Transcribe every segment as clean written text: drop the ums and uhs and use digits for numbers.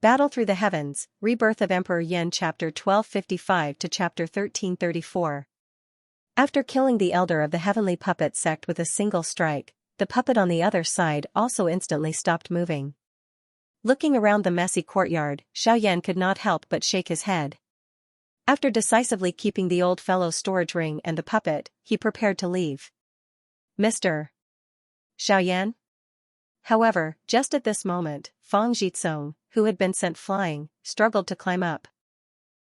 Battle Through the Heavens, Rebirth of Emperor Yin Chapter 1255 to Chapter 1334. After killing the elder of the heavenly puppet sect with a single strike, the puppet on the other side also instantly stopped moving. Looking around the messy courtyard, Xiaoyan could not help but shake his head. After decisively keeping the old fellow's storage ring and the puppet, he prepared to leave. Mr. Xiaoyan? However, just at this moment, Fang Jitsong, who had been sent flying, struggled to climb up.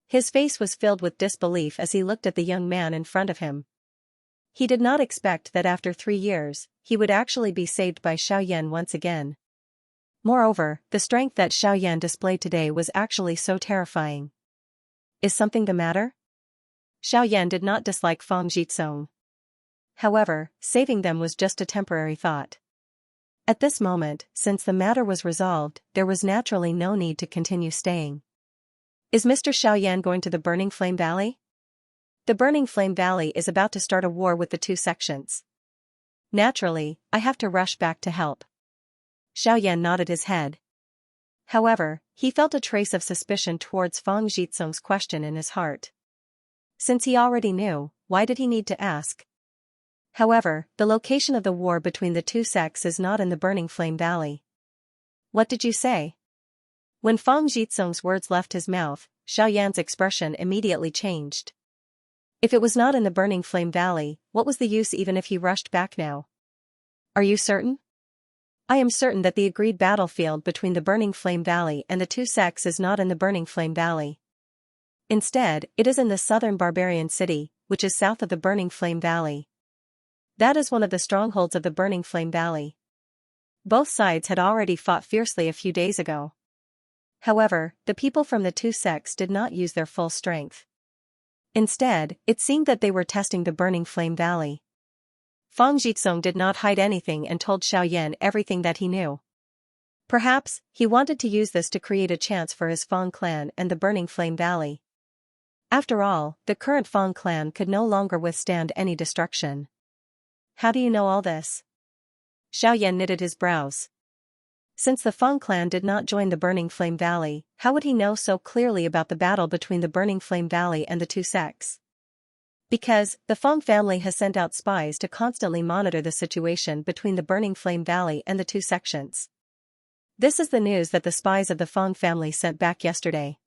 His face was filled with disbelief as he looked at the young man in front of him. He did not expect that after 3 years, he would actually be saved by Xiaoyan once again. Moreover, the strength that Xiaoyan displayed today was actually so terrifying. Is something the matter? Xiaoyan did not dislike Fang Jitsong. However, saving them was just a temporary thought. At this moment, since the matter was resolved, there was naturally no need to continue staying. Is Mr. Xiaoyan going to the Burning Flame Valley? The Burning Flame Valley is about to start a war with the 2 sections. Naturally, I have to rush back to help. Xiaoyan nodded his head. However, he felt a trace of suspicion towards Fang Jitsong's question in his heart. Since he already knew, why did he need to ask? However, the location of the war between the 2 sects is not in the Burning Flame Valley. What did you say? When Fang Jitsong's words left his mouth, Xiaoyan's expression immediately changed. If it was not in the Burning Flame Valley, what was the use even if he rushed back now? Are you certain? I am certain that the agreed battlefield between the Burning Flame Valley and the 2 sects is not in the Burning Flame Valley. Instead, it is in the southern barbarian city, which is south of the Burning Flame Valley. That is one of the strongholds of the Burning Flame Valley. Both sides had already fought fiercely a few days ago. However, the people from the 2 sects did not use their full strength. Instead, it seemed that they were testing the Burning Flame Valley. Fang Jitsong did not hide anything and told Xiaoyan everything that he knew. Perhaps, he wanted to use this to create a chance for his Fang clan and the Burning Flame Valley. After all, the current Fang clan could no longer withstand any destruction. How do you know all this? Xiaoyan knitted his brows. Since the Fang clan did not join the Burning Flame Valley, how would he know so clearly about the battle between the Burning Flame Valley and the 2 sects? Because, the Fang family has sent out spies to constantly monitor the situation between the Burning Flame Valley and the 2 sections. This is the news that the spies of the Fang family sent back yesterday.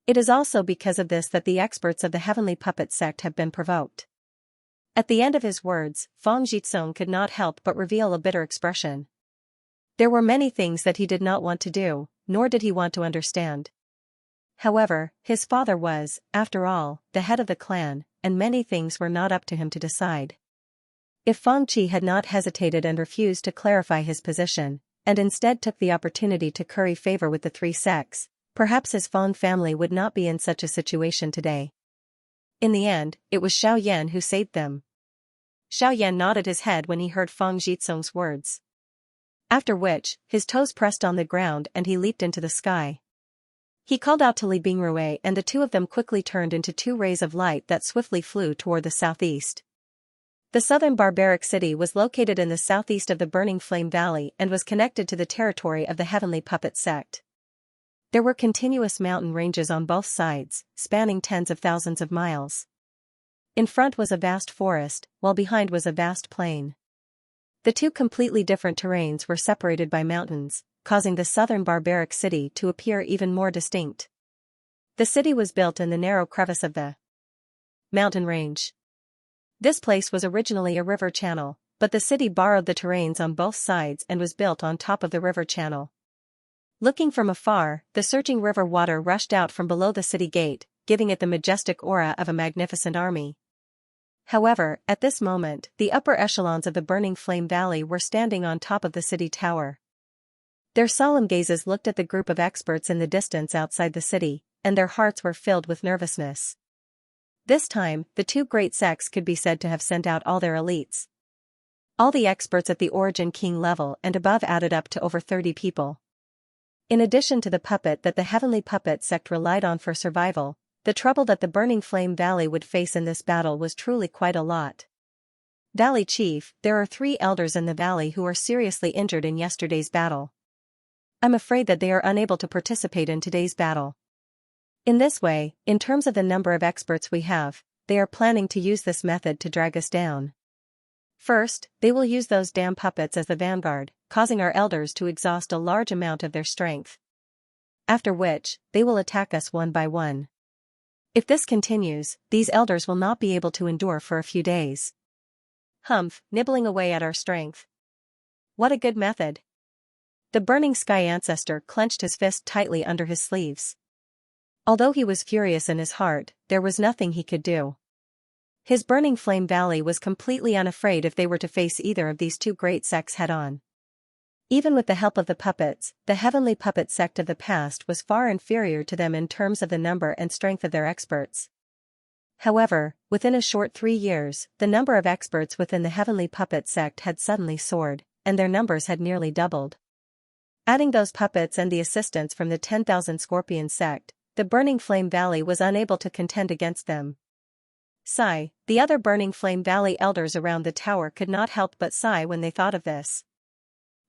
It is also because of this that the experts of the Heavenly Puppet sect have been provoked. At the end of his words, Fang Jitsong could not help but reveal a bitter expression. There were many things that he did not want to do, nor did he want to understand. However, his father was, after all, the head of the clan, and many things were not up to him to decide. If Fang Qi had not hesitated and refused to clarify his position, and instead took the opportunity to curry favor with the 3 sects, perhaps his Fang family would not be in such a situation today. In the end, it was Xiaoyan who saved them. Xiaoyan nodded his head when he heard Fang Jitsong's words. After which, his toes pressed on the ground and he leaped into the sky. He called out to Li Bingrui and the 2 of them quickly turned into 2 rays of light that swiftly flew toward the southeast. The southern barbaric city was located in the southeast of the Burning Flame Valley and was connected to the territory of the Heavenly Puppet sect. There were continuous mountain ranges on both sides, spanning tens of thousands of miles. In front was a vast forest, while behind was a vast plain. The 2 completely different terrains were separated by mountains, causing the southern barbaric city to appear even more distinct. The city was built in the narrow crevice of the mountain range. This place was originally a river channel, but the city borrowed the terrains on both sides and was built on top of the river channel. Looking from afar, the surging river water rushed out from below the city gate, giving it the majestic aura of a magnificent army. However, at this moment, the upper echelons of the Burning Flame Valley were standing on top of the city tower. Their solemn gazes looked at the group of experts in the distance outside the city, and their hearts were filled with nervousness. This time, the 2 great sects could be said to have sent out all their elites. All the experts at the Origin King level and above added up to over 30 people. In addition to the puppet that the Heavenly Puppet sect relied on for survival, the trouble that the Burning Flame Valley would face in this battle was truly quite a lot. Valley Chief, there are 3 elders in the valley who are seriously injured in yesterday's battle. I'm afraid that they are unable to participate in today's battle. In this way, in terms of the number of experts we have, they are planning to use this method to drag us down. First, they will use those damn puppets as the vanguard, causing our elders to exhaust a large amount of their strength. After which, they will attack us one by one. If this continues, these elders will not be able to endure for a few days. Humph, nibbling away at our strength. What a good method. The Burning Sky Ancestor clenched his fist tightly under his sleeves. Although he was furious in his heart, there was nothing he could do. His Burning Flame Valley was completely unafraid if they were to face either of these two great sects head-on. Even with the help of the puppets, the heavenly puppet sect of the past was far inferior to them in terms of the number and strength of their experts. However, within a short 3 years, the number of experts within the heavenly puppet sect had suddenly soared, and their numbers had nearly doubled. Adding those puppets and the assistance from the 10,000 Scorpion sect, the Burning Flame Valley was unable to contend against them. Sigh, the other Burning Flame Valley elders around the tower could not help but sigh when they thought of this.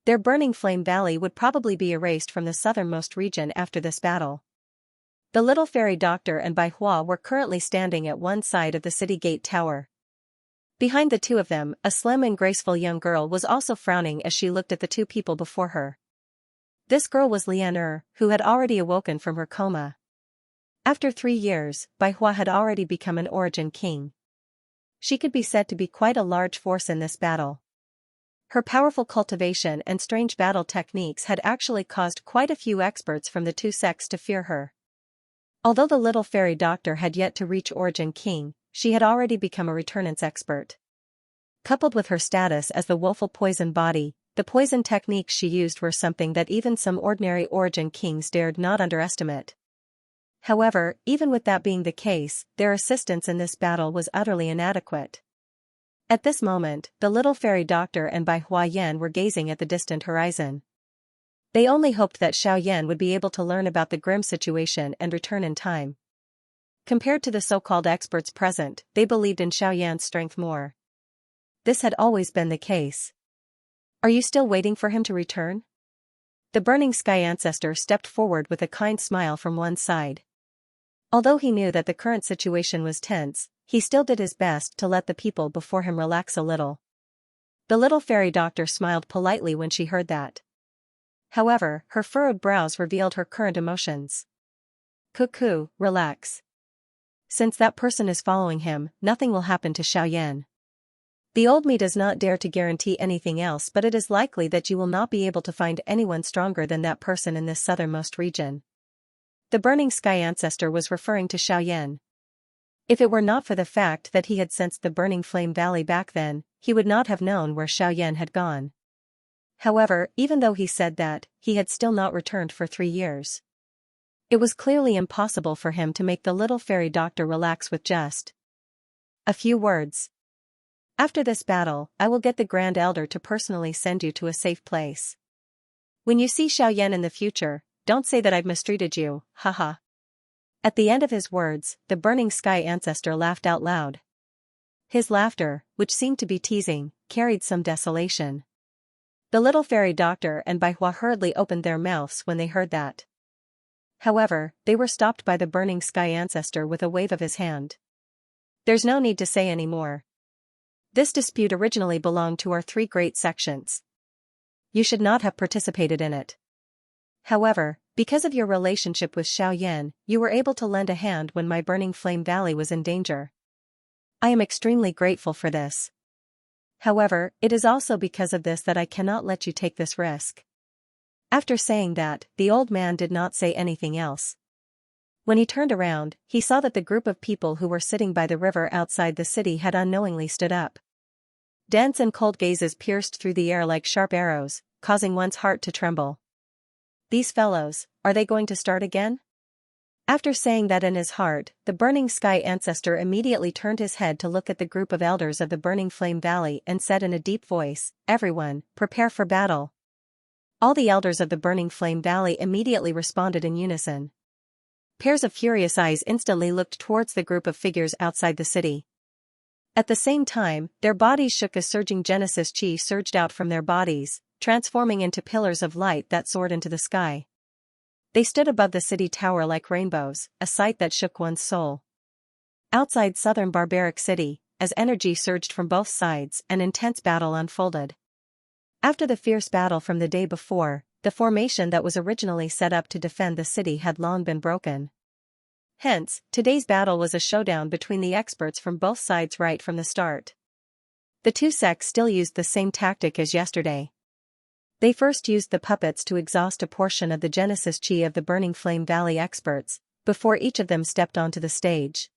Their Burning Flame Valley would probably be erased from the southernmost region after this battle. The little fairy doctor and Bai Hua were currently standing at one side of the city gate tower. Behind the two of them, a slim and graceful young girl was also frowning as she looked at the two people before her. This girl was Lian, who had already awoken from her coma. After 3 years, Bai Hua had already become an origin king. She could be said to be quite a large force in this battle. Her powerful cultivation and strange battle techniques had actually caused quite a few experts from the two sects to fear her. Although the little fairy doctor had yet to reach origin king, she had already become a returnance expert. Coupled with her status as the woeful poison body, the poison techniques she used were something that even some ordinary origin kings dared not underestimate. However, even with that being the case, their assistance in this battle was utterly inadequate. At this moment, the little fairy doctor and Bai Hua Yan were gazing at the distant horizon. They only hoped that Xiao Yan would be able to learn about the grim situation and return in time. Compared to the so-called experts present, they believed in Xiao Yan's strength more. This had always been the case. Are you still waiting for him to return? The Burning Sky Ancestor stepped forward with a kind smile from one side. Although he knew that the current situation was tense, he still did his best to let the people before him relax a little. The little fairy doctor smiled politely when she heard that. However, her furrowed brows revealed her current emotions. Cuckoo, relax. Since that person is following him, nothing will happen to Xiao Yan. The old me does not dare to guarantee anything else, but it is likely that you will not be able to find anyone stronger than that person in this southernmost region. The Burning Sky Ancestor was referring to Xiao Yan. If it were not for the fact that he had sensed the Burning Flame Valley back then, he would not have known where Xiao Yan had gone. However, even though he said that, he had still not returned for 3 years. It was clearly impossible for him to make the little fairy doctor relax with just a few words. After this battle, I will get the Grand Elder to personally send you to a safe place. When you see Xiao Yan in the future, don't say that I've mistreated you, haha. At the end of his words, the Burning Sky Ancestor laughed out loud. His laughter, which seemed to be teasing, carried some desolation. The little fairy doctor and Bai Hua hurriedly opened their mouths when they heard that. However, they were stopped by the Burning Sky Ancestor with a wave of his hand. There's no need to say any more. This dispute originally belonged to our 3 great sections. You should not have participated in it. However, because of your relationship with Xiao Yan, you were able to lend a hand when my Burning Flame Valley was in danger. I am extremely grateful for this. However, it is also because of this that I cannot let you take this risk. After saying that, the old man did not say anything else. When he turned around, he saw that the group of people who were sitting by the river outside the city had unknowingly stood up. Dense and cold gazes pierced through the air like sharp arrows, causing one's heart to tremble. These fellows, are they going to start again? After saying that in his heart, the Burning Sky Ancestor immediately turned his head to look at the group of elders of the Burning Flame Valley and said in a deep voice, "Everyone, prepare for battle." All the elders of the Burning Flame Valley immediately responded in unison. Pairs of furious eyes instantly looked towards the group of figures outside the city. At the same time, their bodies shook as surging Genesis chi surged out from their bodies, transforming into pillars of light that soared into the sky. They stood above the city tower like rainbows, a sight that shook one's soul. Outside southern barbaric city, as energy surged from both sides, an intense battle unfolded. After the fierce battle from the day before, the formation that was originally set up to defend the city had long been broken. Hence, today's battle was a showdown between the experts from both sides right from the start. The two sects still used the same tactic as yesterday. They first used the puppets to exhaust a portion of the Genesis Chi of the Burning Flame Valley experts, before each of them stepped onto the stage.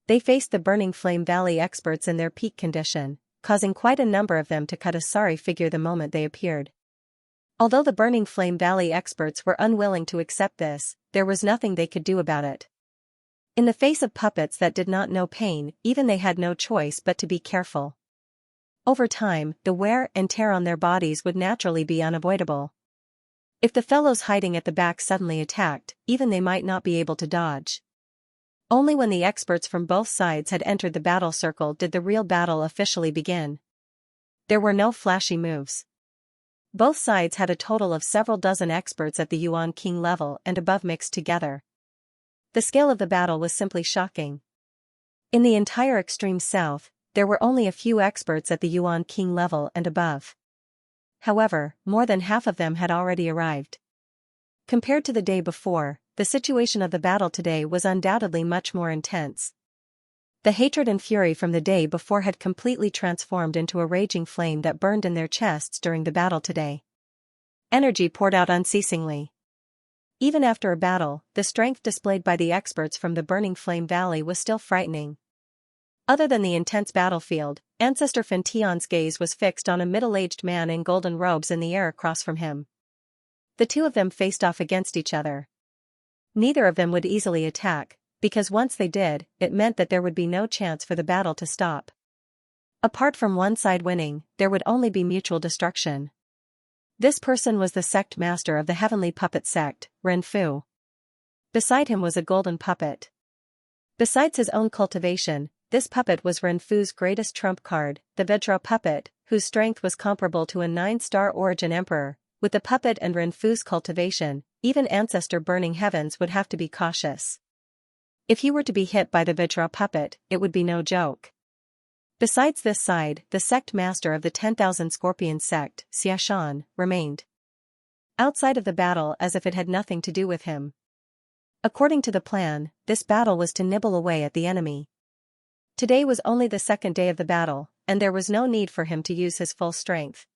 They faced the Burning Flame Valley experts in their peak condition, causing quite a number of them to cut a sorry figure the moment they appeared. Although the Burning Flame Valley experts were unwilling to accept this, there was nothing they could do about it. In the face of puppets that did not know pain, even they had no choice but to be careful. Over time, the wear and tear on their bodies would naturally be unavoidable. If the fellows hiding at the back suddenly attacked, even they might not be able to dodge. Only when the experts from both sides had entered the battle circle did the real battle officially begin. There were no flashy moves. Both sides had a total of several dozen experts at the Yuan King level and above mixed together. The scale of the battle was simply shocking. In the entire extreme south, there were only a few experts at the Yuan King level and above. However, more than half of them had already arrived. Compared to the day before, the situation of the battle today was undoubtedly much more intense. The hatred and fury from the day before had completely transformed into a raging flame that burned in their chests during the battle today. Energy poured out unceasingly. Even after a battle, the strength displayed by the experts from the Burning Flame Valley was still frightening. Other than the intense battlefield, Ancestor Fention's gaze was fixed on a middle-aged man in golden robes in the air across from him. The two of them faced off against each other. Neither of them would easily attack, because once they did, it meant that there would be no chance for the battle to stop. Apart from one side winning, there would only be mutual destruction. This person was the sect master of the Heavenly Puppet sect, Ren Fu. Beside him was a golden puppet. Besides his own cultivation, this puppet was Ren Fu's greatest trump card, the Vajra puppet, whose strength was comparable to a 9-star origin emperor. With the puppet and Ren Fu's cultivation, even Ancestor Burning Heavens would have to be cautious. If he were to be hit by the Vajra puppet, it would be no joke. Besides this side, the sect master of the 10,000 Scorpion sect, Xianxia, remained outside of the battle as if it had nothing to do with him. According to the plan, this battle was to nibble away at the enemy. Today was only the second day of the battle, and there was no need for him to use his full strength.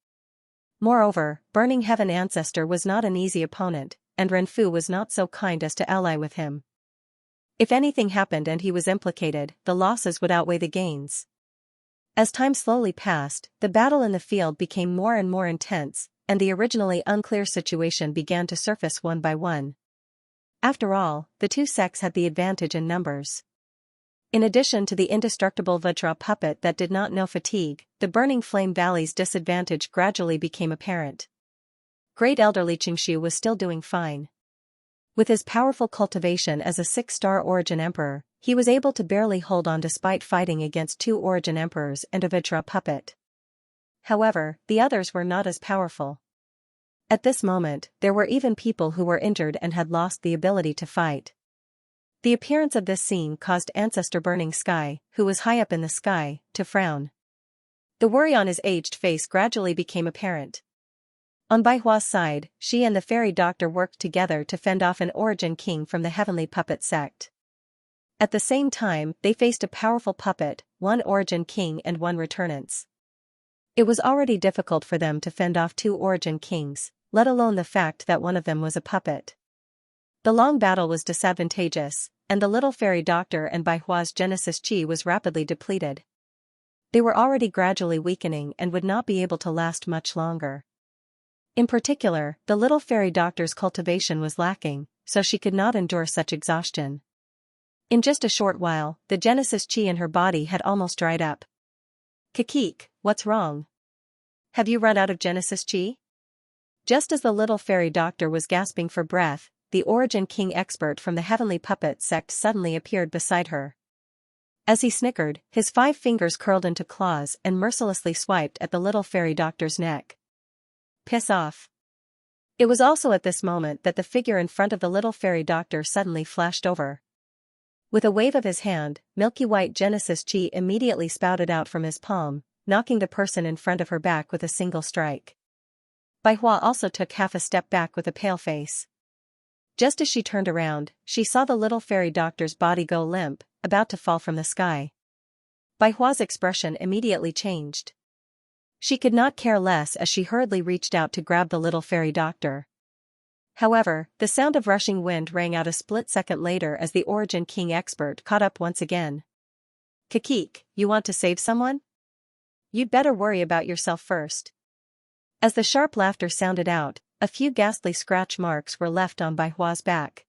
Moreover, Burning Heaven Ancestor was not an easy opponent, and Ren Fu was not so kind as to ally with him. If anything happened and he was implicated, the losses would outweigh the gains. As time slowly passed, the battle in the field became more and more intense, and the originally unclear situation began to surface one by one. After all, the two sects had the advantage in numbers. In addition to the indestructible Vajra puppet that did not know fatigue, the Burning Flame Valley's disadvantage gradually became apparent. Great elderly Xianxia was still doing fine. With his powerful cultivation as a 6-star origin emperor, he was able to barely hold on despite fighting against 2 origin emperors and a Vajra puppet. However, the others were not as powerful. At this moment, there were even people who were injured and had lost the ability to fight. The appearance of this scene caused Ancestor Burning Sky, who was high up in the sky, to frown. The worry on his aged face gradually became apparent. On Baihua's side, she and the fairy doctor worked together to fend off an origin king from the Heavenly Puppet sect. At the same time, they faced a powerful puppet, 1 origin king and 1 returnance. It was already difficult for them to fend off 2 origin kings, let alone the fact that one of them was a puppet. The long battle was disadvantageous, and the little fairy doctor and Baihua's Genesis Chi was rapidly depleted. They were already gradually weakening and would not be able to last much longer. In particular, the little fairy doctor's cultivation was lacking, so she could not endure such exhaustion. In just a short while, the Genesis Chi in her body had almost dried up. "Kakik, what's wrong? Have you run out of Genesis Chi?" Just as the little fairy doctor was gasping for breath, the Origin King expert from the Heavenly Puppet sect suddenly appeared beside her. As he snickered, his 5 fingers curled into claws and mercilessly swiped at the little fairy doctor's neck. piss off. It was also at this moment that the figure in front of the little fairy doctor suddenly flashed over. With a wave of his hand, milky white Genesis Chi immediately spouted out from his palm, knocking the person in front of her back with a single strike. Bai Hua also took half a step back with a pale face. Just as she turned around, she saw the little fairy doctor's body go limp, about to fall from the sky. Bai Hua's expression immediately changed. She could not care less as she hurriedly reached out to grab the little fairy doctor. However, the sound of rushing wind rang out a split second later as the Origin King expert caught up once again. "Kakik, you want to save someone? You'd better worry about yourself first." As the sharp laughter sounded out, a few ghastly scratch marks were left on Bai Hua's back.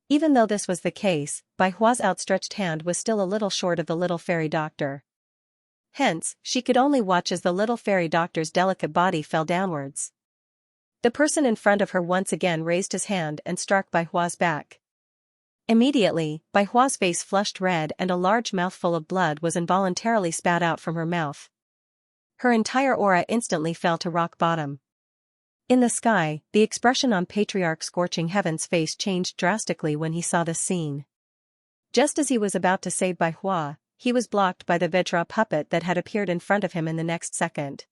Even though this was the case, Bai Hua's outstretched hand was still a little short of the little fairy doctor. Hence, she could only watch as the little fairy doctor's delicate body fell downwards. The person in front of her once again raised his hand and struck Bai Hua's back. Immediately, Bai Hua's face flushed red and a large mouthful of blood was involuntarily spat out from her mouth. Her entire aura instantly fell to rock bottom. In the sky, the expression on Patriarch Scorching Heaven's face changed drastically when he saw this scene. Just as he was about to save Bai Hua, he was blocked by the Vajra puppet that had appeared in front of him in the next second.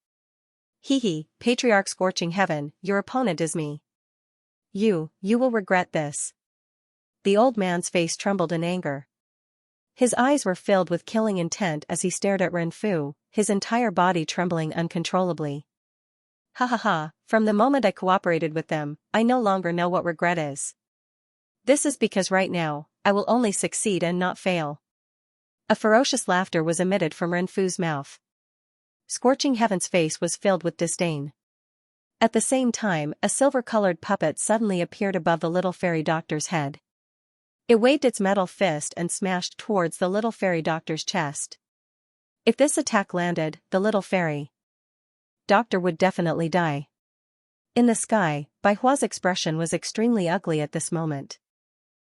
"Hee, Patriarch Scorching Heaven, your opponent is me. You will regret this." The old man's face trembled in anger. His eyes were filled with killing intent as he stared at Renfu, his entire body trembling uncontrollably. "Ha ha ha, from the moment I cooperated with them, I no longer know what regret is. This is because right now, I will only succeed and not fail." A ferocious laughter was emitted from Renfu's mouth. Scorching Heaven's face was filled with disdain. At the same time, a silver-colored puppet suddenly appeared above the little fairy doctor's head. It waved its metal fist and smashed towards the little fairy doctor's chest. If this attack landed, the little fairy doctor would definitely die. In the sky, Bai Hua's expression was extremely ugly at this moment.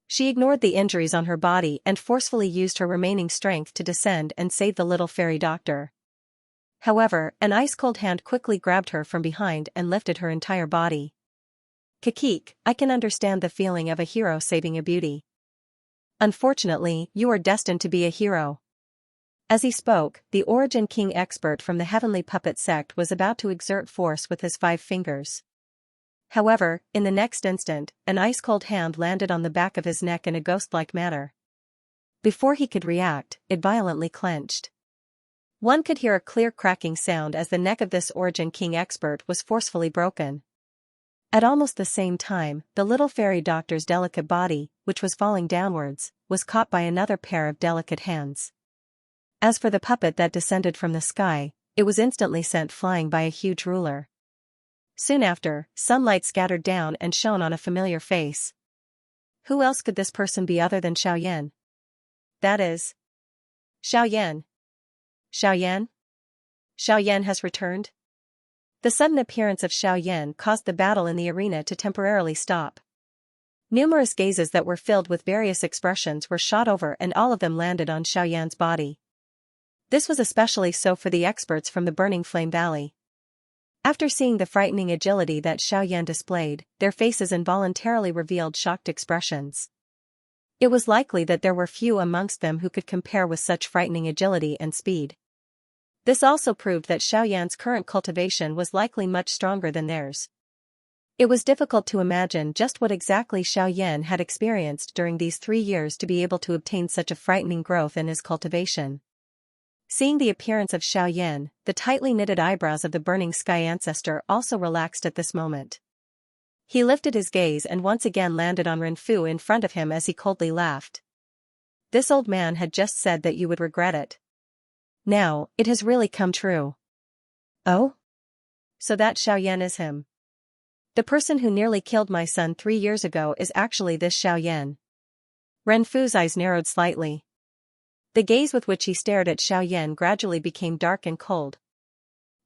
She ignored the injuries on her body and forcefully used her remaining strength to descend and save the little fairy doctor. However, an ice-cold hand quickly grabbed her from behind and lifted her entire body. "Kakik, I can understand the feeling of a hero saving a beauty. Unfortunately, you are destined to be a hero." As he spoke, the Origin King expert from the Heavenly Puppet sect was about to exert force with his 5 fingers. However, in the next instant, an ice-cold hand landed on the back of his neck in a ghost-like manner. Before he could react, it violently clenched. One could hear a clear cracking sound as the neck of this Origin King expert was forcefully broken. At almost the same time, the little fairy doctor's delicate body, which was falling downwards, was caught by another pair of delicate hands. As for the puppet that descended from the sky, it was instantly sent flying by a huge ruler. Soon after, sunlight scattered down and shone on a familiar face. Who else could this person be other than Xiaoyan? That is, Xiaoyan. Xiaoyan? Xiaoyan has returned? The sudden appearance of Xiaoyan caused the battle in the arena to temporarily stop. Numerous gazes that were filled with various expressions were shot over and all of them landed on Xiaoyan's body. This was especially so for the experts from the Burning Flame Valley. After seeing the frightening agility that Xiaoyan displayed, their faces involuntarily revealed shocked expressions. It was likely that there were few amongst them who could compare with such frightening agility and speed. This also proved that Xiaoyan's current cultivation was likely much stronger than theirs. It was difficult to imagine just what exactly Xiaoyan had experienced during these 3 years to be able to obtain such a frightening growth in his cultivation. Seeing the appearance of Xiaoyan, the tightly knitted eyebrows of the Burning Sky ancestor also relaxed at this moment. He lifted his gaze and once again landed on Renfu in front of him as he coldly laughed. "This old man had just said that you would regret it. Now, it has really come true." "Oh? So that Xiaoyan is him. The person who nearly killed my son 3 years ago is actually this Xiaoyan." Renfu's eyes narrowed slightly. The gaze with which he stared at Xiaoyan gradually became dark and cold.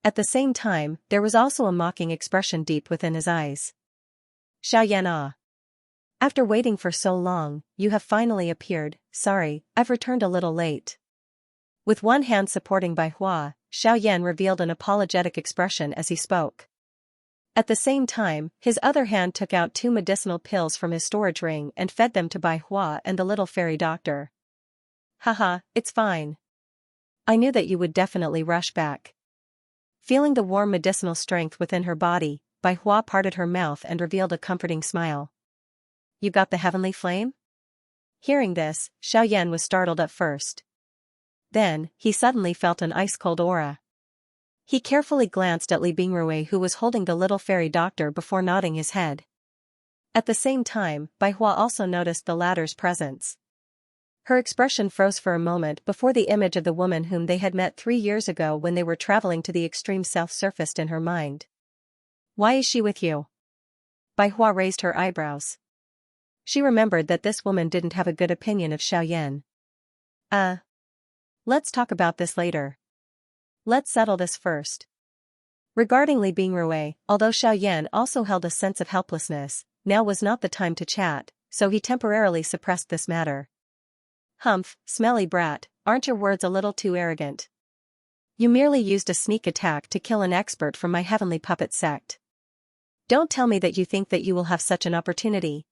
At the same time, there was also a mocking expression deep within his eyes. "Xiaoyan, ah. After waiting for so long, you have finally appeared. Sorry, I've returned a little late." With one hand supporting Bai Hua, Xiaoyan revealed an apologetic expression as he spoke. At the same time, his other hand took out 2 medicinal pills from his storage ring and fed them to Bai Hua and the little fairy doctor. Haha, it's fine. I knew that you would definitely rush back. Feeling the warm medicinal strength within her body, Bai Hua parted her mouth and revealed a comforting smile. You got the heavenly flame? Hearing this, Xiaoyan was startled at first. Then, he suddenly felt an ice-cold aura. He carefully glanced at Li Bingrui, who was holding the little fairy doctor, before nodding his head. At the same time, Bai Hua also noticed the latter's presence. Her expression froze for a moment before the image of the woman whom they had met 3 years ago when they were traveling to the extreme south surfaced in her mind. Why is she with you? Bai Hua raised her eyebrows. She remembered that this woman didn't have a good opinion of Xiaoyan. Let's talk about this later. Let's settle this first. Regarding Li Bingrui, although Xiaoyan also held a sense of helplessness, now was not the time to chat, so he temporarily suppressed this matter. Humph, smelly brat, aren't your words a little too arrogant? You merely used a sneak attack to kill an expert from my heavenly puppet sect. Don't tell me that you think that you will have such an opportunity.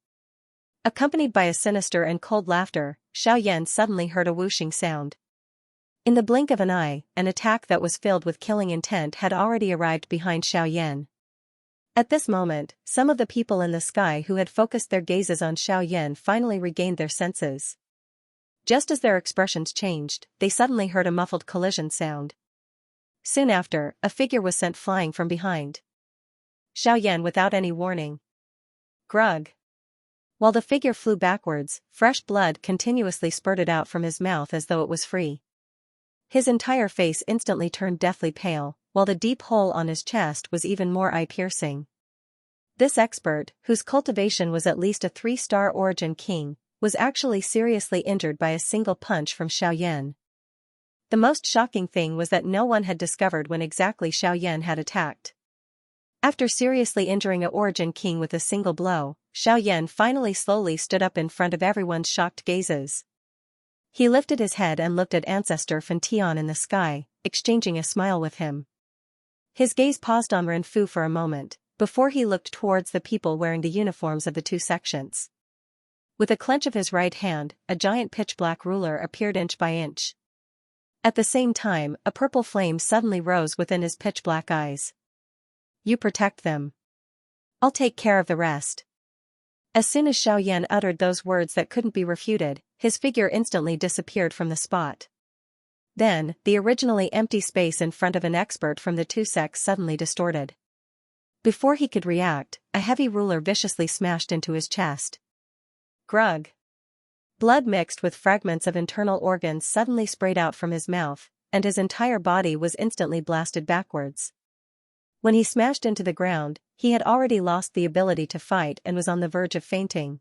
Accompanied by a sinister and cold laughter, Xiaoyan suddenly heard a whooshing sound. In the blink of an eye, an attack that was filled with killing intent had already arrived behind Xiaoyan. At this moment, some of the people in the sky who had focused their gazes on Xiaoyan finally regained their senses. Just as their expressions changed, they suddenly heard a muffled collision sound. Soon after, a figure was sent flying from behind Xiaoyan without any warning. Grug. While the figure flew backwards, fresh blood continuously spurted out from his mouth as though it was free. His entire face instantly turned deathly pale, while the deep hole on his chest was even more eye-piercing. This expert, whose cultivation was at least a 3-star origin king, was actually seriously injured by a single punch from Xiaoyan. The most shocking thing was that no one had discovered when exactly Xiaoyan had attacked. After seriously injuring a origin king with a single blow, Xiaoyan finally slowly stood up in front of everyone's shocked gazes. He lifted his head and looked at Ancestor Fantian in the sky, exchanging a smile with him. His gaze paused on Ren Fu for a moment, before he looked towards the people wearing the uniforms of the 2 sections. With a clench of his right hand, a giant pitch-black ruler appeared inch by inch. At the same time, a purple flame suddenly rose within his pitch-black eyes. You protect them. I'll take care of the rest. As soon as Xiaoyan uttered those words that couldn't be refuted, his figure instantly disappeared from the spot. Then, the originally empty space in front of an expert from the 2 sects suddenly distorted. Before he could react, a heavy ruler viciously smashed into his chest. Grug. Blood mixed with fragments of internal organs suddenly sprayed out from his mouth, and his entire body was instantly blasted backwards. When he smashed into the ground, he had already lost the ability to fight and was on the verge of fainting.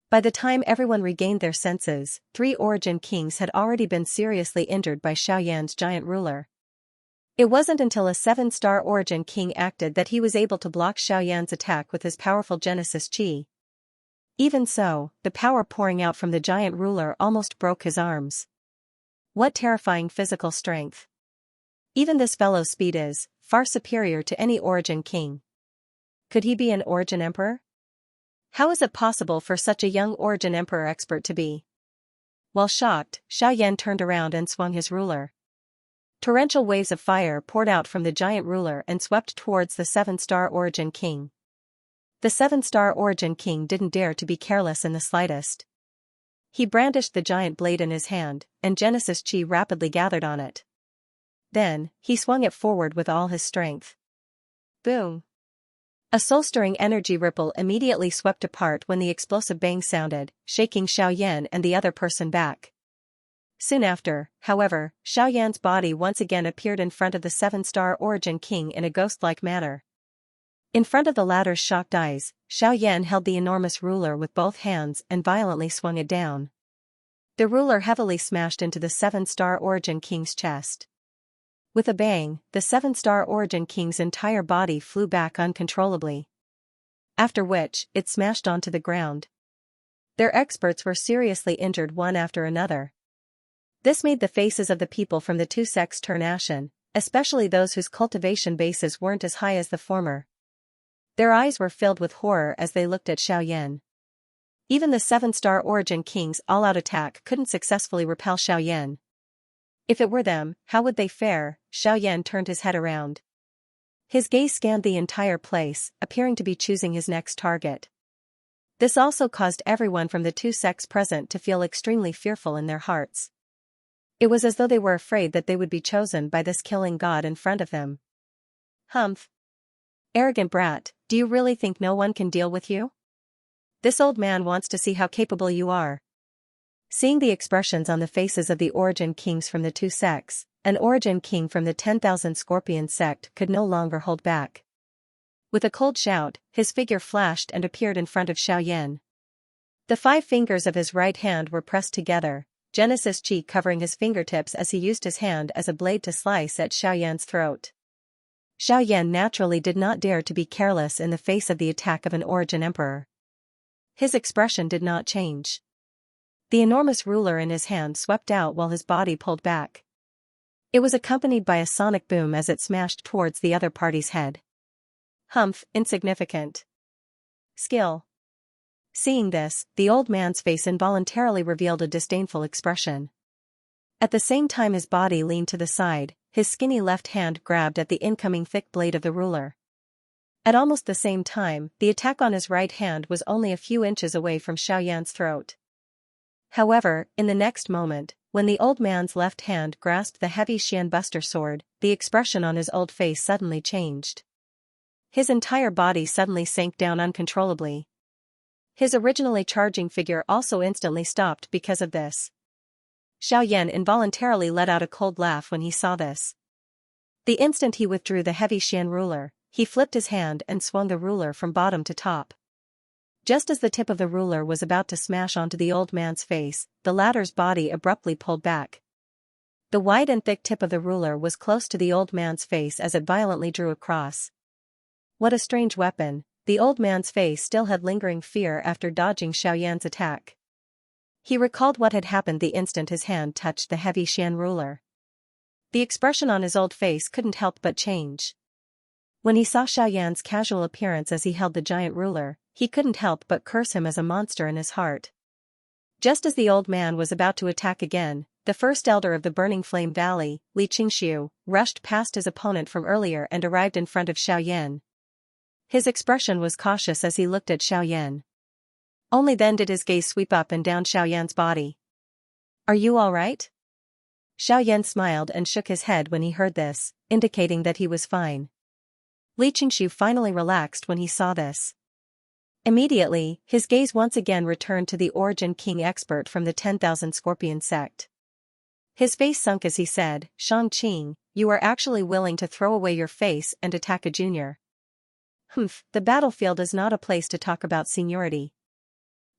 By the time everyone regained their senses, 3 origin kings had already been seriously injured by Xiaoyan's giant ruler. It wasn't until a 7-star origin king acted that he was able to block Xiaoyan's attack with his powerful Genesis Qi. Even so, the power pouring out from the giant ruler almost broke his arms. What terrifying physical strength! Even this fellow's speed is far superior to any origin king. Could he be an origin emperor? How is it possible for such a young origin emperor expert to be? While shocked, Xiaoyan turned around and swung his ruler. Torrential waves of fire poured out from the giant ruler and swept towards the 7-star origin king. The 7-star origin king didn't dare to be careless in the slightest. He brandished the giant blade in his hand, and Genesis Qi rapidly gathered on it. Then, he swung it forward with all his strength. Boom! A soul-stirring energy ripple immediately swept apart when the explosive bang sounded, shaking Xiaoyan and the other person back. Soon after, however, Xiaoyan's body once again appeared in front of the 7-star origin king in a ghost-like manner. In front of the latter's shocked eyes, Xiaoyan held the enormous ruler with both hands and violently swung it down. The ruler heavily smashed into the 7-star origin king's chest. With a bang, the 7-star origin king's entire body flew back uncontrollably. After which, it smashed onto the ground. Their experts were seriously injured one after another. This made the faces of the people from the 2 sects turn ashen, especially those whose cultivation bases weren't as high as the former. Their eyes were filled with horror as they looked at Xiaoyan. Even the 7-star Origin King's all-out attack couldn't successfully repel Xiaoyan. If it were them, how would they fare? Xiaoyan turned his head around. His gaze scanned the entire place, appearing to be choosing his next target. This also caused everyone from the two sects present to feel extremely fearful in their hearts. It was as though they were afraid that they would be chosen by this killing god in front of them. Humph! Arrogant brat, do you really think no one can deal with you? This old man wants to see how capable you are. Seeing the expressions on the faces of the Origin Kings from the two sects, an Origin King from the 10,000 Scorpion sect could no longer hold back. With a cold shout, his figure flashed and appeared in front of Xiaoyan. The 5 fingers of his right hand were pressed together, Genesis Chi covering his fingertips as he used his hand as a blade to slice at Xiaoyan's throat. Xiaoyan naturally did not dare to be careless in the face of the attack of an Origin Emperor. His expression did not change. The enormous ruler in his hand swept out while his body pulled back. It was accompanied by a sonic boom as it smashed towards the other party's head. Humph, insignificant. Skill. Seeing this, the old man's face involuntarily revealed a disdainful expression. At the same time his body leaned to the side, his skinny left hand grabbed at the incoming thick blade of the ruler. At almost the same time, the attack on his right hand was only a few inches away from Xiaoyan's throat. However, in the next moment, when the old man's left hand grasped the heavy Xian Buster sword, the expression on his old face suddenly changed. His entire body suddenly sank down uncontrollably. His originally charging figure also instantly stopped because of this. Xiaoyan involuntarily let out a cold laugh when he saw this. The instant he withdrew the heavy Xian ruler, he flipped his hand and swung the ruler from bottom to top. Just as the tip of the ruler was about to smash onto the old man's face, the latter's body abruptly pulled back. The wide and thick tip of the ruler was close to the old man's face as it violently drew across. What a strange weapon, the old man's face still had lingering fear after dodging Xiaoyan's attack. He recalled what had happened the instant his hand touched the heavy Xian ruler. The expression on his old face couldn't help but change. When he saw Xiaoyan's casual appearance as he held the giant ruler, he couldn't help but curse him as a monster in his heart. Just as the old man was about to attack again, the first elder of the Burning Flame Valley, Xianxia, rushed past his opponent from earlier and arrived in front of Xiaoyan. His expression was cautious as he looked at Xiaoyan. Only then did his gaze sweep up and down Xiaoyan's body. "Are you all right?" Xiaoyan smiled and shook his head when he heard this, indicating that he was fine. Xianxia finally relaxed when he saw this. Immediately, his gaze once again returned to the Origin King expert from the 10,000 Scorpion sect. His face sunk as he said, "Xianxia, you are actually willing to throw away your face and attack a junior. Humph, the battlefield is not a place to talk about seniority.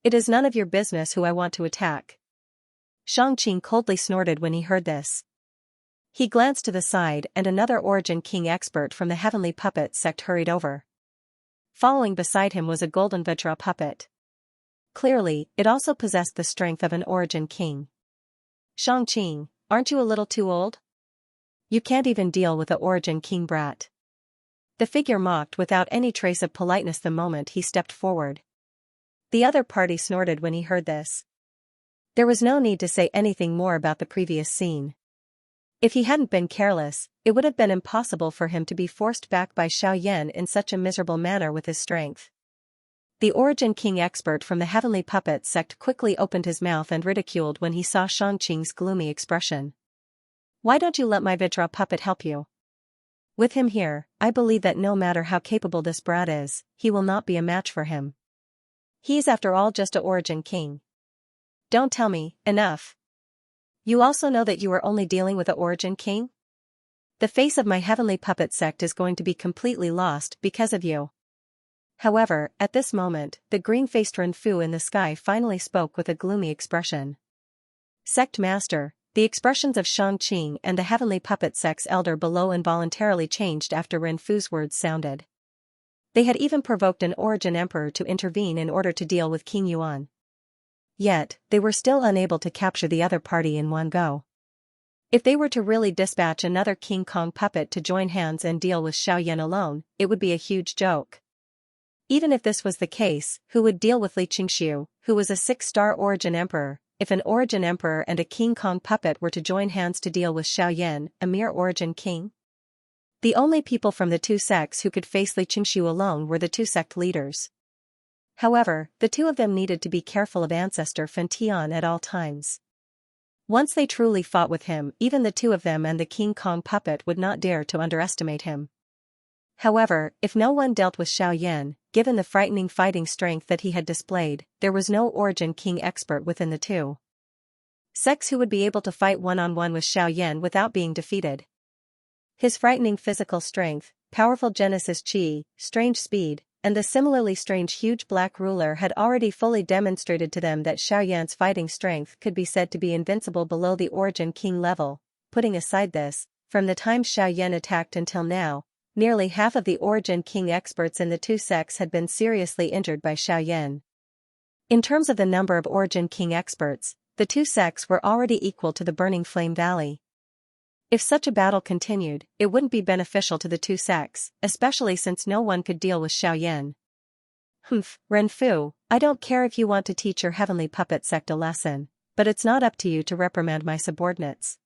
It is none of your business who I want to attack." Xianxia coldly snorted when he heard this. He glanced to the side and another Origin King expert from the Heavenly Puppet sect hurried over. Following beside him was a golden Vajra puppet. Clearly, it also possessed the strength of an Origin King. "Xianxia, aren't you a little too old? You can't even deal with the Origin King brat." The figure mocked without any trace of politeness the moment he stepped forward. The other party snorted when he heard this. There was no need to say anything more about the previous scene. If he hadn't been careless, it would have been impossible for him to be forced back by Xiaoyan in such a miserable manner with his strength. The Origin King expert from the Heavenly Puppet sect quickly opened his mouth and ridiculed when he saw Xianxia's gloomy expression. "Why don't you let my Vajra puppet help you? With him here, I believe that no matter how capable this brat is, he will not be a match for him. He's after all just a Origin King." "Don't tell me, enough. You also know that you are only dealing with a Origin King? The face of my Heavenly Puppet sect is going to be completely lost because of you." However, at this moment, the green-faced Renfu in the sky finally spoke with a gloomy expression. "Sect Master," the expressions of Xianxia and the Heavenly Puppet sect's elder below involuntarily changed after Renfu's words sounded. They had even provoked an Origin Emperor to intervene in order to deal with King Yuan. Yet, they were still unable to capture the other party in one go. If they were to really dispatch another King Kong puppet to join hands and deal with Xiaoyan alone, it would be a huge joke. Even if this was the case, who would deal with Li Qingshu, who was a 6-star origin emperor, if an origin emperor and a King Kong puppet were to join hands to deal with Xiaoyan, a mere origin king? The only people from the two sects who could face Li Qingshu alone were the two sect leaders. However, the two of them needed to be careful of ancestor Fan Tian at all times. Once they truly fought with him, even the two of them and the King Kong puppet would not dare to underestimate him. However, if no one dealt with Xiaoyan, given the frightening fighting strength that he had displayed, there was no origin king expert within the two sects who would be able to fight one-on-one with Xiaoyan without being defeated. His frightening physical strength, powerful Genesis Qi, strange speed, and the similarly strange huge black ruler had already fully demonstrated to them that Xiaoyan's fighting strength could be said to be invincible below the origin king level. Putting aside this, from the time Xiaoyan attacked until now, nearly half of the origin king experts in the two sects had been seriously injured by Xiaoyan. In terms of the number of origin king experts, the two sects were already equal to the Burning Flame Valley. If such a battle continued, it wouldn't be beneficial to the two sects, especially since no one could deal with Xiaoyan. Renfu, I don't care if you want to teach your heavenly puppet sect a lesson, but it's not up to you to reprimand my subordinates.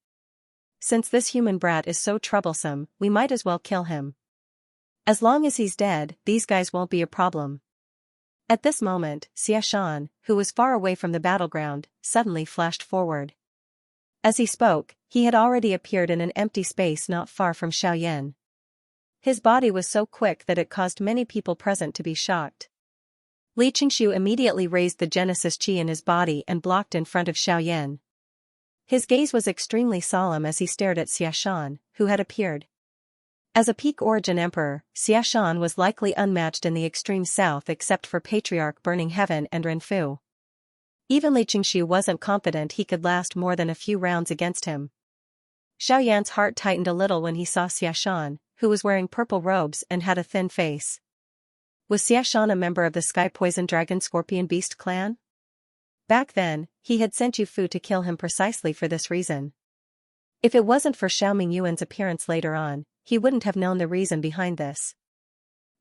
Since this human brat is so troublesome, we might as well kill him. As long as he's dead, these guys won't be a problem. At this moment, Xiaxan, who was far away from the battleground, suddenly flashed forward. As he spoke, he had already appeared in an empty space not far from Xiaoyan. His body was so quick that it caused many people present to be shocked. Li Qingshu immediately raised the Genesis Qi in his body and blocked in front of Xiaoyan. His gaze was extremely solemn as he stared at Xiaxan, who had appeared. As a peak origin emperor, Xiaxan was likely unmatched in the extreme south except for Patriarch Burning Heaven and Renfu. Even Li Qingshu wasn't confident he could last more than a few rounds against him. Xiaoyan's heart tightened a little when he saw Xiaxan, who was wearing purple robes and had a thin face. Was Xiaxan a member of the Sky Poison Dragon Scorpion Beast clan? Back then, he had sent Yu Fu to kill him precisely for this reason. If it wasn't for Xiaoming Yuan's appearance later on, he wouldn't have known the reason behind this.